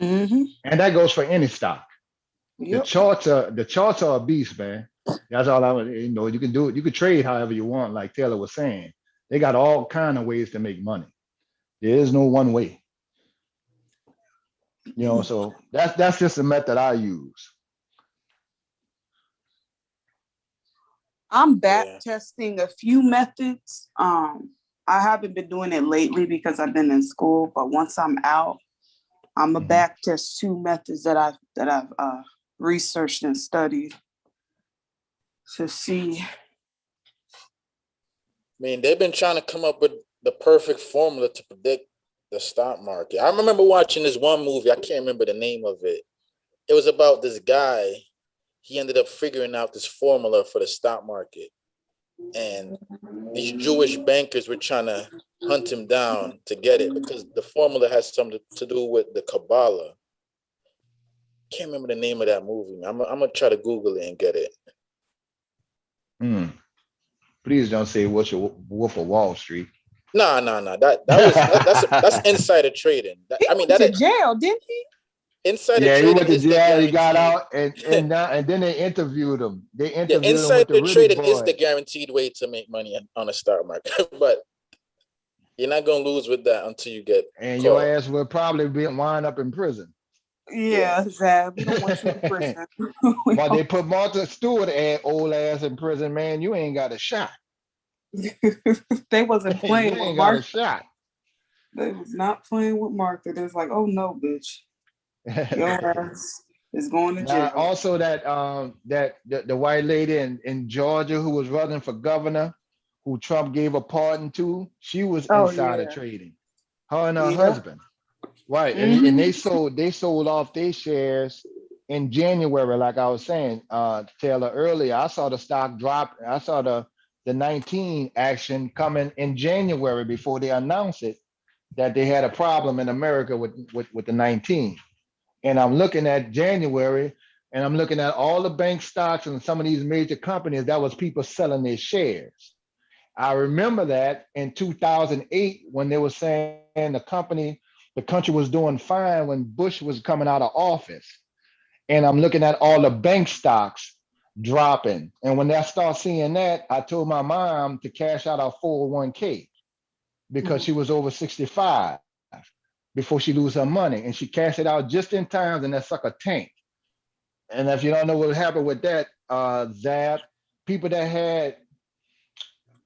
Mm-hmm. And that goes for any stock. Yep. The charts are a beast, man. That's all I would, you can do it. You can trade however you want, like Taylor was saying. They got all kind of ways to make money. There is no one way. So that's just the method I use. I'm back testing a few methods. I haven't been doing it lately because I've been in school, but once I'm out, I'm a back test 2 methods that I've researched and studied to see. I mean, they've been trying to come up with the perfect formula to predict the stock market. I remember watching this one movie. I can't remember the name of it. It was about this guy. He ended up figuring out this formula for the stock market. And these Jewish bankers were trying to hunt him down to get it because the formula has something to do with the Kabbalah. Can't remember the name of that movie. I'm gonna try to Google it and get it. Please don't say what's your Wolf of Wall Street. No. That's insider trading. He went to jail, didn't he? Insider trading. He went to jail. He got out, and then they interviewed him. They interviewed him with the trading really is the guaranteed way to make money on the stock market, but you're not gonna lose with that until you get. And caught. Your ass will probably wind up in prison. Yeah, Zab. We don't want you in prison. But they put Martha Stewart old ass in prison, man. You ain't got a shot. They wasn't playing you with ain't Martha. Got a shot. They was not playing with Martha. They was like, oh no, bitch. Your ass is going to jail. Now, also that the white lady in Georgia who was running for governor, who Trump gave a pardon to, she was insider trading. Her and her husband. Right. And they sold off their shares in January, like I was saying, Taylor, earlier. I saw the stock drop. I saw the 19 action coming in January before they announced it, that they had a problem in America with the 19. And I'm looking at January, and I'm looking at all the bank stocks and some of these major companies, that was people selling their shares. I remember that in 2008 when they were saying the country was doing fine when Bush was coming out of office. And I'm looking at all the bank stocks dropping. And when I start seeing that, I told my mom to cash out our 401k because she was over 65 before she lose her money. And she cashed it out just in time, and that sucker tanked. And if you don't know what happened with that, Zab, people that had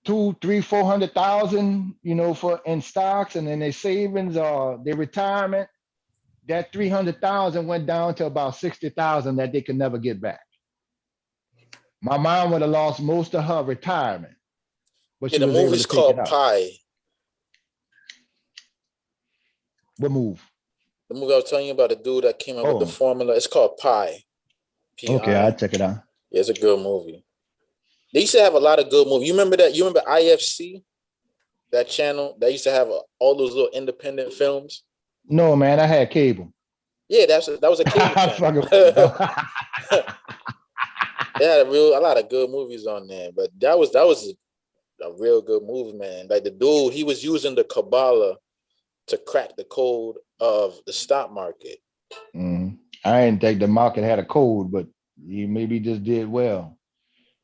200,000, 300,000, 400,000, in stocks, and then their savings or their retirement, that 300,000 went down to about 60,000 that they could never get back. My mom would have lost most of her retirement, but Yeah, she the was able to movie's take it called out. Pi. What move? The movie I was telling you about, the dude that came up with the Oh, formula. It's called Pi. okay, I'll P-I. check it out. Yeah, it's a good movie. They used to have a lot of good movies. You remember that? You remember IFC? That channel that used to have all those little independent films. No, man, I had cable. Yeah, that was a cable I channel. fucking They had a lot of good movies on there, but that was a real good movie, man. Like the dude, he was using the Kabbalah to crack the code of the stock market. I didn't think the market had a code, but he maybe just did well.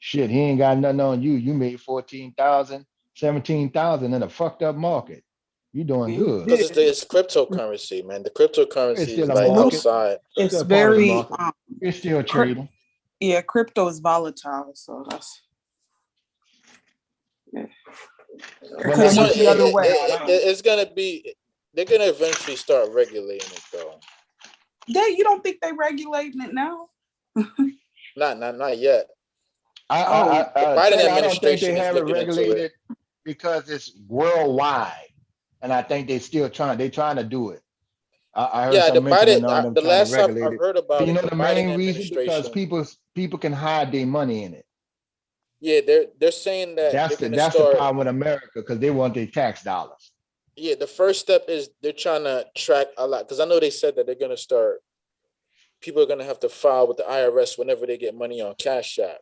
Shit, he ain't got nothing on you. You made 14,000, 17,000 in a fucked up market. You doing good. Because it's cryptocurrency, man. The It's cryptocurrency still is a like market. outside. It's Still part of the very market. It's still trading. yeah, crypto is volatile, so that's But could like swing you the other said, way. It's gonna be. They're gonna eventually start regulating it, though. You don't think they regulating it now? Not yet. The Biden administration I don't think they is have it looking into it. regulated because it's worldwide, and I think they still trying. They trying to do it. I heard Yeah, the some mentioning Biden. on them The trying to last time regulate I it. heard about You it, know the the Biden main reason because administration. people can hide their money in it. Yeah, they're saying that That's they're the gonna start. problem with America because they want their tax dollars. Yeah, the first step is they're trying to track a lot because I know they said that they're gonna start. People are gonna have to file with the IRS whenever they get money on Cash App,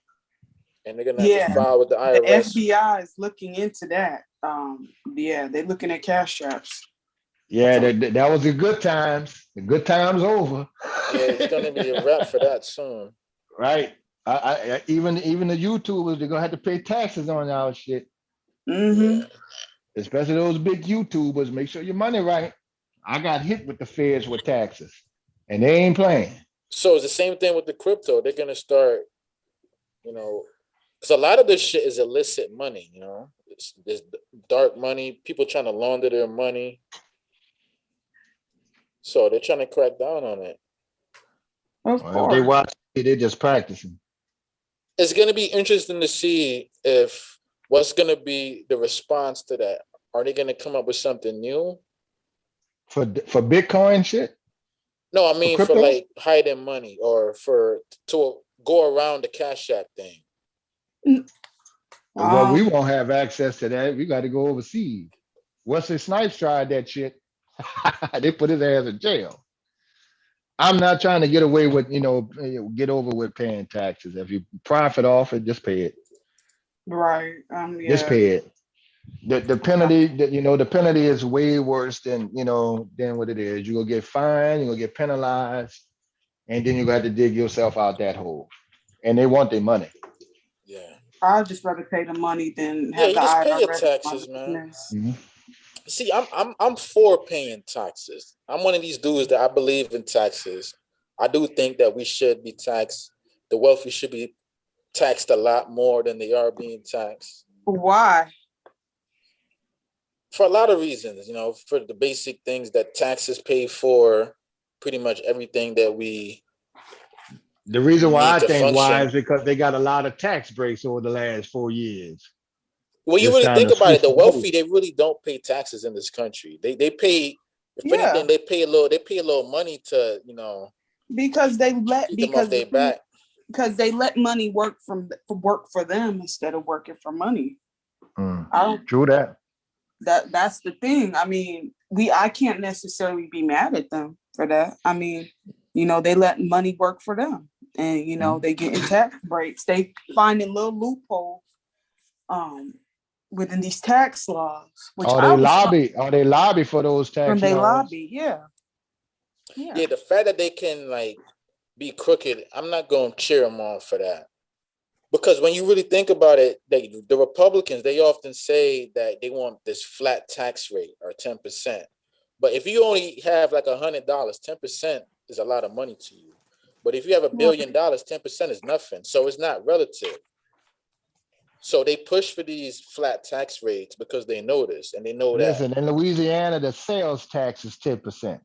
and they're gonna have to Yeah, file with the the IRS. FBI is looking into that. Yeah, they're looking at cash apps. Yeah, that was the good times. The good times over. Yeah, it's gonna be a wrap for that soon. Right. Even the YouTubers, they're gonna have to pay taxes on our shit. Mm-hmm. Especially those big YouTubers. Make sure your money right. I got hit with the feds with taxes, and they ain't playing. So it's the same thing with the crypto. They're gonna start, because a lot of this shit is illicit money. It's dark money. People trying to launder their money. So they're trying to crack down on it. Of Well, if they watch it, they're just practicing. It's going to be interesting to see if what's going to be the response to that. Are they going to come up with something new? For Bitcoin shit? No, I mean for crypto? like hiding money or to go around the Cash App thing. Well, we won't have access to that. We got to go overseas. Wesley Snipes tried that shit. They put his ass in jail. I'm not trying to get away with, get over with paying taxes. If you profit off it, just pay it. Right. Just Yeah. pay it. The penalty, the penalty is way worse than what it is. You're gonna get fined, you're gonna get penalized, and then you got to dig yourself out that hole. And they want their money. Yeah. I'd just rather pay the money than Yeah, have you the just pay your IRS taxes, my man. business. See, I'm for paying taxes. I'm one of these dudes that I believe in taxes. I do think that we should be taxed. The wealthy should be taxed a lot more than they are being taxed. Why? For a lot of reasons, for the basic things that taxes pay for pretty much everything that we. The reason why I need to think why function. is because they got a lot of tax breaks over the last 4 years. Well, you It's really time think to about it, the switch wealthy, they really don't pay taxes in this country. They pay, if Yeah. anything, they pay a little money to, Because they let keep them off their back. because they let money work for them instead of working for money. I don't. True that. That's the thing. I mean, I can't necessarily be mad at them for that. I mean, they let money work for them, and they getting tax breaks. They finding little loopholes, within these tax laws. Which They lobby for those tax when they laws. lobby, yeah. Yeah, the fact that they can be crooked, I'm not going to cheer them on for that. Because when you really think about it, the Republicans, they often say that they want this flat tax rate or 10%. But if you only have like $100, 10% is a lot of money to you. But if you have $1 billion, 10% is nothing. So it's not relative. So they push for these flat tax rates because they know this and they know that. Listen, in Louisiana, the sales tax is 10%.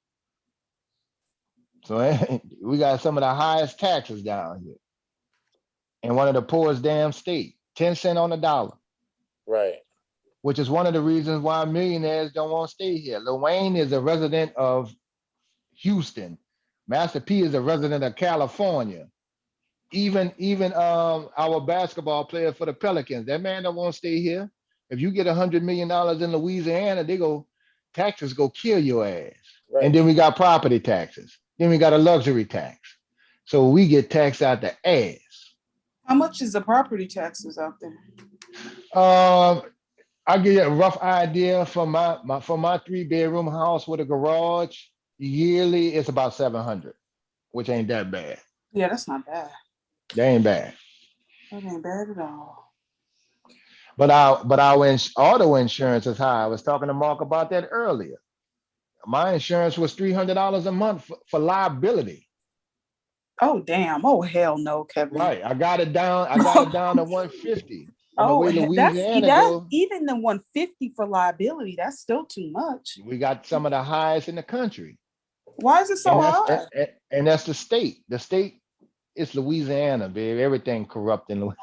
So we got some of the highest taxes down here. And one of the poorest damn state, 10 cents on the dollar. Right. Which is one of the reasons why millionaires don't want to stay here. Lil Wayne is a resident of Houston. Master P is a resident of California. Even our basketball player for the Pelicans, that man don't want to stay here. If you get $100 million in Louisiana, taxes go kill your ass. Right. And then we got property taxes. Then we got a luxury tax. So we get taxed out the ass. How much is the property taxes out there? I'll give you a rough idea for my 3-bedroom house with a garage. Yearly, it's about 700, which ain't that bad. Yeah, that's not bad. That ain't bad. That ain't bad at all. But our auto insurance is high. I was talking to Mark about that earlier. My insurance was $300 a month for liability. Oh damn! Oh hell no, Kevin. Right, I got it down to 150. Oh, that's go, even the 150 for liability. That's still too much. We got some of the highest in the country. Why is it so high? And that's the state. The state is Louisiana, baby. Everything corrupt in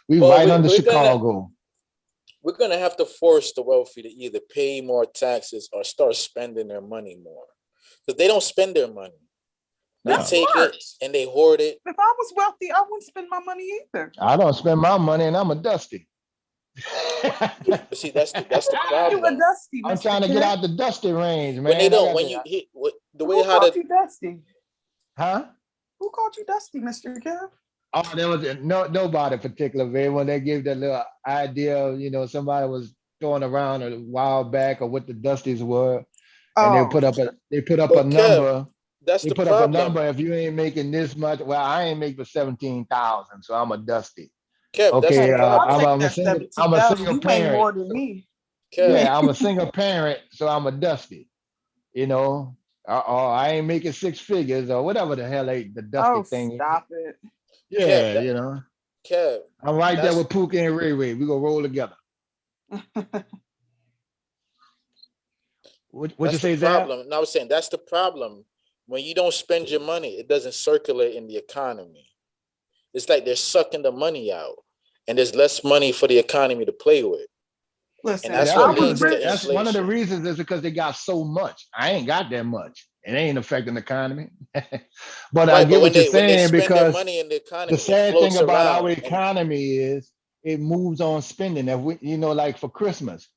we right under Chicago. We're gonna have to force the wealthy to either pay more taxes or start spending their money more, because they don't spend their money. They take it and they hoard it. If I was wealthy, I wouldn't spend my money either. I don't spend my money, and I'm a dusty. See, that's the problem. You a dusty, I'm trying to get out the dusty range, man. When they don't, when you hit the way how you dusty? Huh? Who called you dusty, Mr. Kev? Oh, there was nobody particular, man. When they gave that little idea, somebody was throwing around a while back or what the dusties were, and they put up a number. That's they the put problem. up a number. If you ain't making this much, well, I ain't making 17,000, so I'm a dusty. Kev, okay, I'm a single You parent. more than me. Kev. Yeah, I'm a single parent, so I'm a dusty. I ain't making 6 figures or whatever the hell the dusty thing. Stop it. Yeah, Kev, I'm right there with Pookie and Ray Ray. We gonna roll together. What you say, Zach? problem. No, I was saying that's the problem. When you don't spend your money, it doesn't circulate in the economy. It's like they're sucking the money out, and there's less money for the economy to play with. Listen, and that's what leads to that's inflation. one of the reasons is because they got so much. I ain't got that much. It ain't affecting the economy. But I get what you're saying, because money in the economy, the sad thing about our around. economy is it moves on spending. If we, like for Christmas,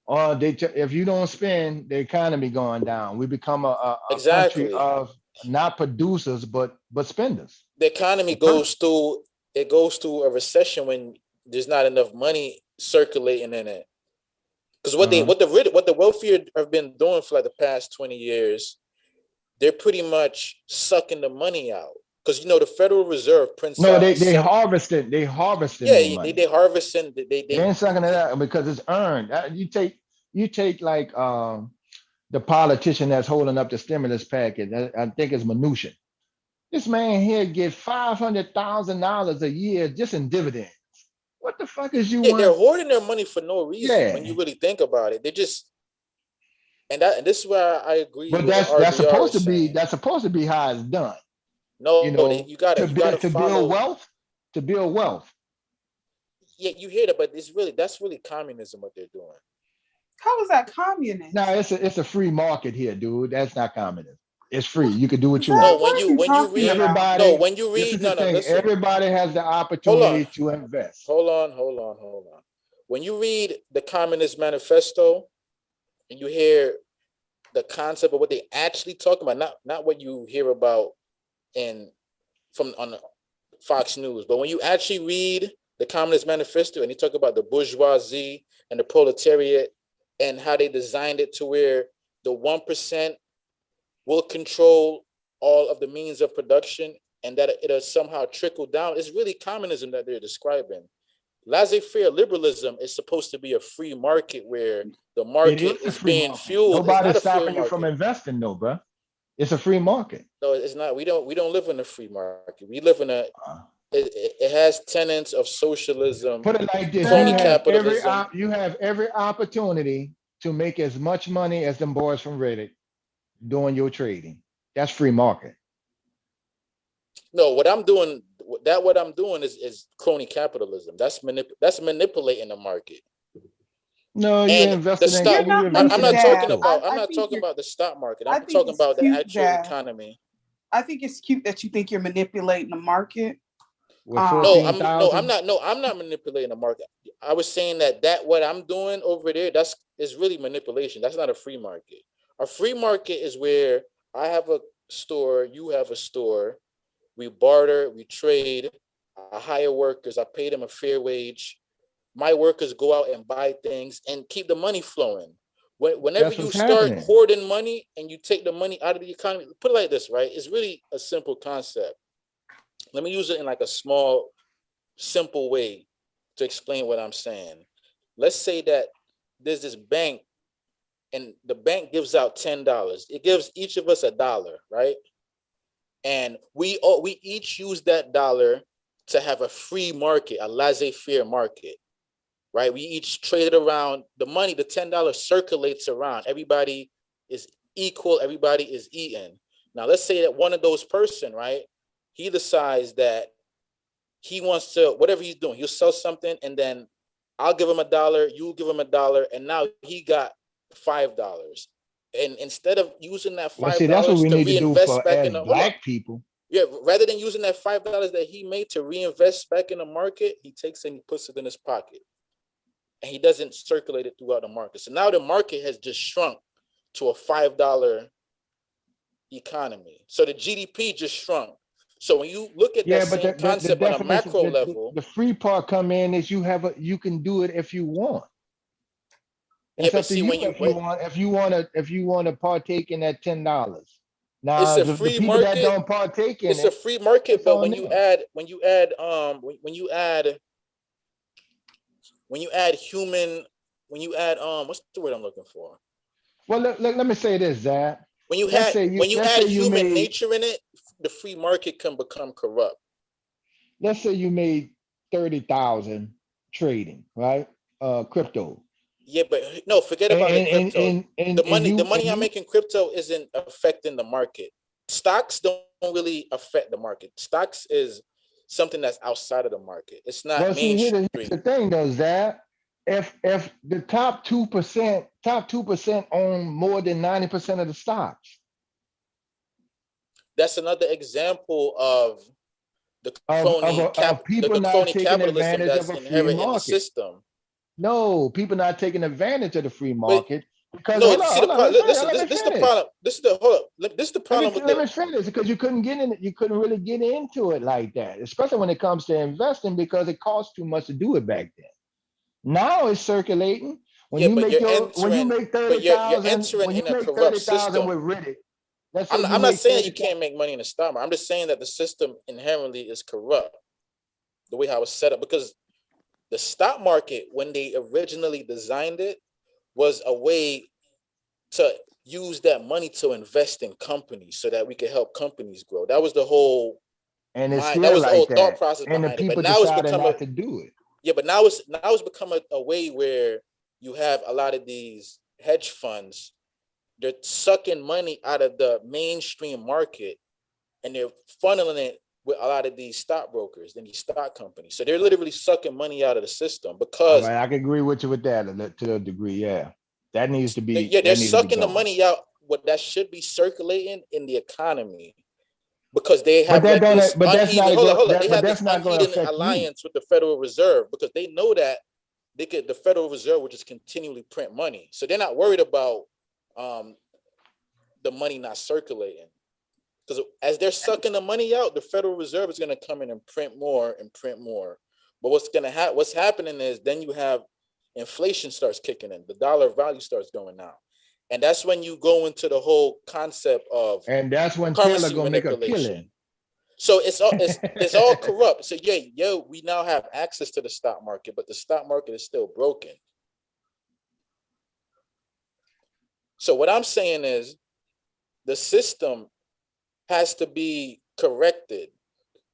or if you don't spend, the economy going down. We become a country of not producers but spenders. The economy goes through a recession when there's not enough money circulating in it. Because what the wealthier have been doing for like the past 20 years, they're pretty much sucking the money out. Because the Federal Reserve prints No, out. they harvesting. They harvesting. Yeah, they harvesting. They ain't sucking it out because it's earned. You take like the politician that's holding up the stimulus package. I think it's Mnuchin. This man here get $500,000 a year just in dividends. What the fuck is you? They're hoarding their money for no reason. Yeah. When you really think about it, they just and this is where I agree. But with that's supposed to be how it's done. No, you got to build wealth. To build wealth. Yeah, you hear that, but that's really communism what they're doing. How is that communist? No, it's a free market here, dude. That's not communism. It's free. You can do what you want. When you read, everybody has the opportunity to invest. Hold on. When you read the Communist Manifesto and you hear the concept of what they actually talk about, not what you hear about on Fox News, but when you actually read the Communist Manifesto and you talk about the bourgeoisie and the proletariat and how they designed it to where the 1% will control all of the means of production and that it'll somehow trickle down. It's really communism that they're describing. Laissez-faire liberalism is supposed to be a free market where the market is being fueled. Nobody's stopping you from investing, though, bro. It's a free market. No, it's not. We don't live in a free market. We live in it has tenets of socialism. Put it like this: you have every opportunity to make as much money as them boys from Reddit doing your trading. That's free market. No, what I'm doing is crony capitalism. That's manipulating the market. No, you And the invested in. stock. You I'm invested not in talking crypto. about. I'm I not think talking you're- about the stock market. I I'm think talking it's about the cute actual that- economy. I think it's cute that you think you're manipulating the market. With No, 14,000. I'm not manipulating the market. I was saying that what I'm doing over there, is really manipulation. That's not a free market. A free market is where I have a store, you have a store, we barter, we trade, I hire workers, I pay them a fair wage. My workers go out and buy things and keep the money flowing. Whenever That's you what's start happening. hoarding money and you take the money out of the economy, put it like this, right? It's really a simple concept. Let me use it in like a small, simple way to explain what I'm saying. Let's say that there's this bank and the bank gives out $10. It gives each of us $1, right? And we each use that dollar to have a free market, a laissez-faire market, right? We each trade it around. The money, the $10 circulates around. Everybody is equal. Everybody is eating. Now, let's say that one of those person, right? He decides that he wants to, whatever he's doing, he'll sell something and then I'll give him $1, you give him $1, and now he got $5. And instead of using that Well, $5 see, that's what we to need to do reinvest for back as in the black people. yeah, rather than using that $5 that he made to reinvest back in the market, he takes it and he puts it in his pocket. And he doesn't circulate it throughout the market. So now the market has just shrunk to a $5 economy. So the GDP just shrunk. So when you look at Yeah, that but same concept on a macro level, the free part come in is you can do it if you want. yeah, It's but up to see, you when you if you want to partake in that $10. Now, it's a the free people that market. don't partake in It's a it, free market, it's but on when them. you add human, what's the word I'm looking for? Well, let me say this, Zach. When you Let's say add you human made, nature in it, the free market can become corrupt. let's say you made 30,000 trading, right? Crypto. Yeah, but no, forget about the crypto. The money I you make in crypto isn't affecting the market. Stocks don't really affect the market. Stocks is something that's outside of the market. It's not well, see, mainstream. here's the thing, though, Zach. If the top 2% own more than 90% of the stocks, That's another example of the of people not crony taking capitalism advantage that's of a free inherent in the market. system. No, people not taking advantage of the free But market because no, hold you see on, the hold on, problem. let Listen, me this is the finish. problem. This is the hold up. This is the problem with Let me finish because you couldn't get in it. You couldn't really get into it like that, especially when it comes to investing because it costs too much to do it back then. Now it's circulating. When yeah, you but make when you make you're 30,000, entering when you in a make corrupt 30,000 system. with Reddit, let's say I'm not saying you can't make money in the stock market. I'm just saying that the system inherently is corrupt, the way how it's set up. Because the stock market, when they originally designed it, was a way to use that money to invest in companies so that we could help companies grow. That was the whole and it's that still was the whole like thought that. process And the behind it. But people now it's decided become not to do it. yeah, but now it's become a way where you have a lot of these hedge funds. They're sucking money out of the mainstream market and they're funneling it with a lot of these stockbrokers and these stock companies. So they're literally sucking money out of the system All because right, I can agree with you with that to a degree. Yeah, that needs to be. they're That needs to be sucking the gone. money out. What that should be circulating in the economy because they But have that like don't. this But that's not uneven. Hold on. They but have that's this not going to uneven affect you. alliance with the Federal Reserve because they know that the Federal Reserve will just continually print money. So they're not worried about the money not circulating. Because as they're sucking the money out, the Federal Reserve is going to come in and print more and print more. But what's happening is then you have inflation starts kicking in. The dollar value starts going down. And that's when you go into the whole concept of And that's when Taylor currency gonna make a manipulation. killing. So it's all corrupt. So we now have access to the stock market, but the stock market is still broken. So what I'm saying is the system has to be corrected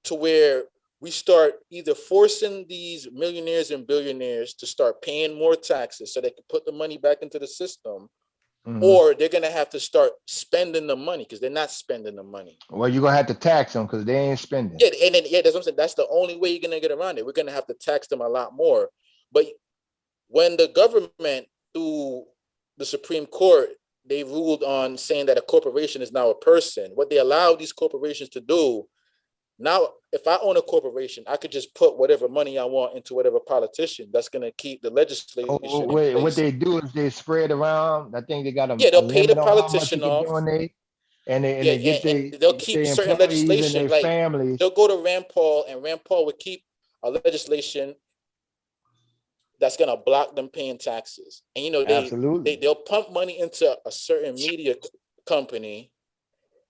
to where we start either forcing these millionaires and billionaires to start paying more taxes so they can put the money back into the system, or they're gonna have to start spending the money because they're not spending the money. Well, you're gonna have to tax them because they ain't spending. Yeah, and then that's what I'm saying. That's the only way you're gonna get around it. We're gonna have to tax them a lot more. But when the government, through the Supreme Court, they ruled on saying that a corporation is now a person, what they allow these corporations to do now, if I own a corporation, I could just put whatever money I want into whatever politician that's going to keep the legislation. Oh, wait, what they do is they spread around. I think they got a, Yeah, a they'll pay the limit on how much you politician can off. donate, and they Yeah, get and they'll keep their certain employees and legislation, their like families. they'll go to Rand Paul, and Rand Paul would keep a legislation that's going to block them paying taxes. And you know, they'll pump money into a certain media company,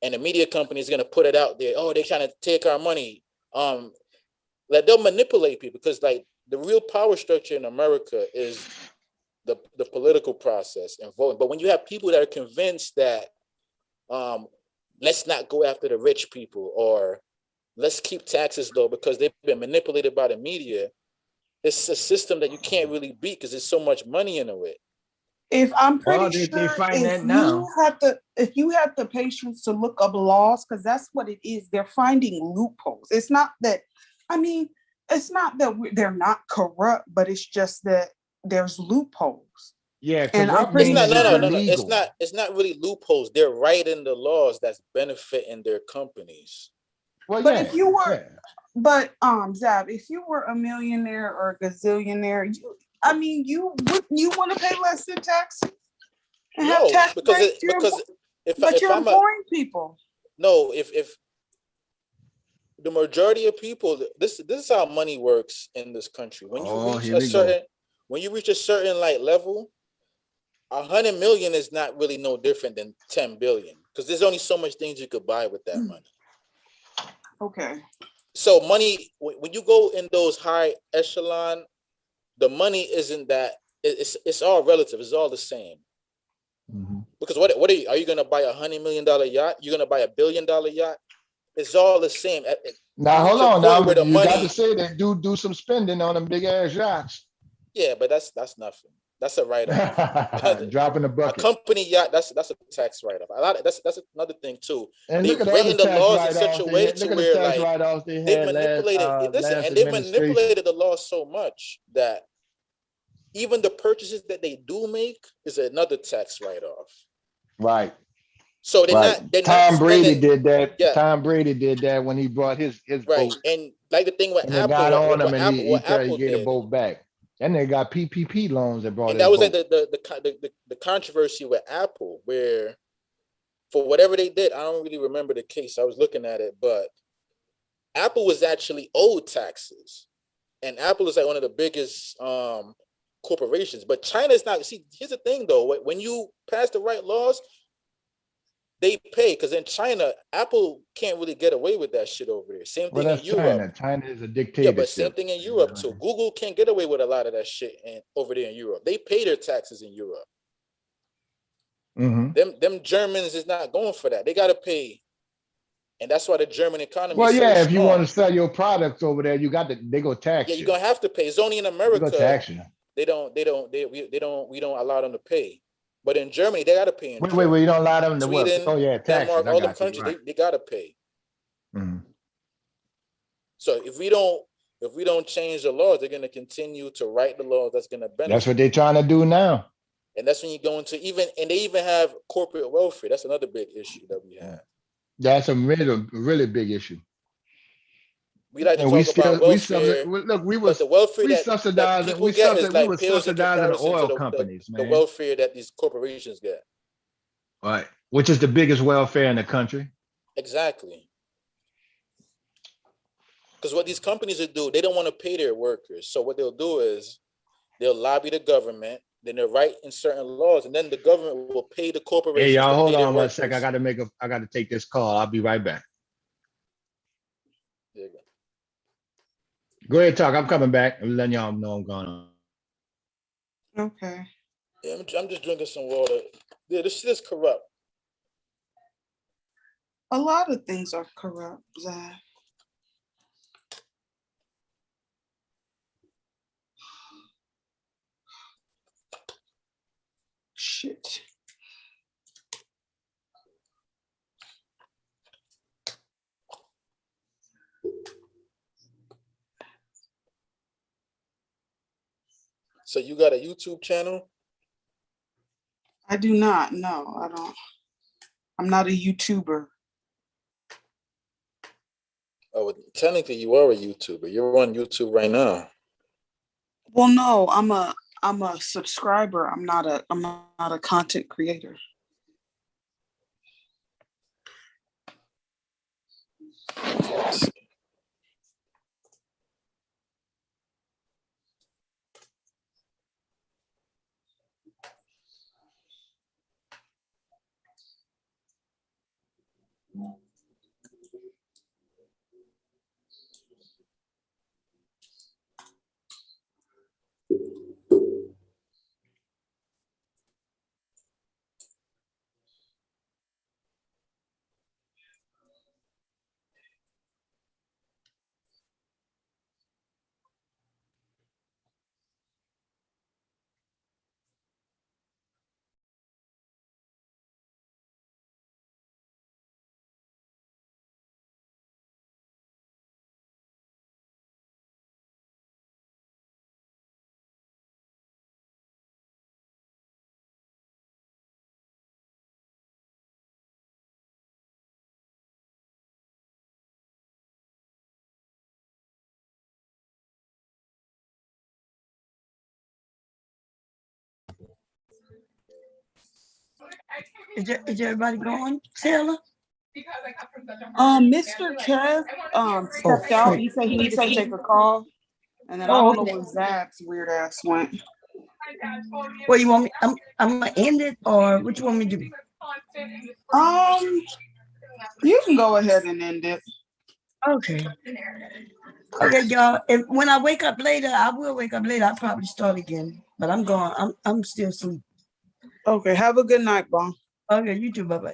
and the media company is going to put it out there. Oh, they're trying to take our money. Like they'll manipulate people because like the real power structure in America is the political process and voting. But when you have people that are convinced that let's not go after the rich people, or let's keep taxes low because they've been manipulated by the media, it's a system that you can't really beat because there's so much money in it. If I'm pretty Well, they sure find if that now. you have the patience to look up laws, because that's what it is, they're finding loopholes. It's not that, I mean, it's not that they're not corrupt, but it's just that there's loopholes. Yeah, and I'm corrupt pretty means sure. it's No. illegal. It's not really loopholes. They're writing the laws that's benefiting their companies. Well, But yeah, if you were, but Zab, if you were a millionaire or a gazillionaire, you want to pay less in taxes and have No, tax because breaks. But you're employing people. No, if the majority of people, this is how money works in this country. When you reach a certain, when you reach a certain like level, 100 million is not really no different than 10 billion because there's only so much things you could buy with that money. Okay. So money, when you go in those high echelon, the money isn't that, it's all relative. It's all the same. Because what are you going to buy $100 million yacht? You're going to buy $1 billion yacht? It's all the same. Now hold on, now where the you money, got to say that do some spending on them big ass yachts. Yeah, but that's nothing. That's a write-off. Dropping the bucket. A company yacht, that's a tax write-off. A lot of, that's another thing too. And They've look at written the tax laws in such a write-offs way look to at the where tax like write-offs they they had manipulated. last And they administration. manipulated the law so much that even the purchases that they do make is another tax write-off. Right. So they're not. Tom Brady spending, did that. Yeah. Tom Brady did that when he brought his right. boat. And like the thing with And they Apple, got on him what and he Apple gave the did. boat back. And they got PPP loans that brought And his that was boat. like the controversy with Apple, where for whatever they did, I don't really remember the case. I was looking at it, but Apple was actually owed taxes, and Apple is like one of the biggest corporations. But China is not. See, here's the thing though: when you pass the right laws, they pay, because in China, Apple can't really get away with that shit over there. Same thing in Europe. China. China is a Yeah, dictatorship. but same thing in Europe too. Google can't get away with a lot of that shit over there in Europe. They pay their taxes in Europe. Them Germans is not going for that. They got to pay, and that's why the German economy. Well, is so yeah, if you strong. want to sell your products over there, you got to. They go tax Yeah, you. you're gonna have to pay. It's only in They America. go tax you. We don't allow them to pay. But in Germany, they got to pay. Wait. You don't allow them to what? Sweden, Oh yeah, taxes. Denmark, I all the got you. countries, Right. they got to pay. So if we don't change the laws, they're going to continue to write the laws that's going to benefit. That's what they're trying to do now. And that's when you go into they even have corporate welfare. That's another big issue that we have. That's a really big issue. We like to And talk about welfare. But the welfare we that subsidizing. people We get is like were pales in subsidizing the comparison oil to companies, the man. welfare that these corporations get. Right, which is the biggest welfare in the country. Exactly. Because what these companies will do, they don't want to pay their workers. So what they'll do is they'll lobby the government, then they'll write in certain laws, and then the government will pay the corporations. Hey, y'all, hold to pay on their one second. I got to take this call. I'll be right back. There you go. Go ahead, talk. I'm coming back. I'm letting y'all know I'm going on. Okay. Yeah, I'm just drinking some water. Yeah, this shit is corrupt. A lot of things are corrupt, Zach. Shit. So you got a YouTube channel? I do not. No, I don't. I'm not a YouTuber. Oh, technically you are a YouTuber. You're on YouTube right now. Well, no, I'm a subscriber. I'm not a content creator. Yes. Is everybody going, Taylor? Mr. Kev stepped out. He said he needed to take a call. And then I don't know where Zab's weird ass went. Well, you want me? I'm gonna end it, or what you want me to do? You can go ahead and end it. Okay. Okay, y'all. When I wake up later, I will wake up later. I'll probably start again, but I'm still asleep. Okay. Have a good night, Bon. Okay, you too. Bye bye.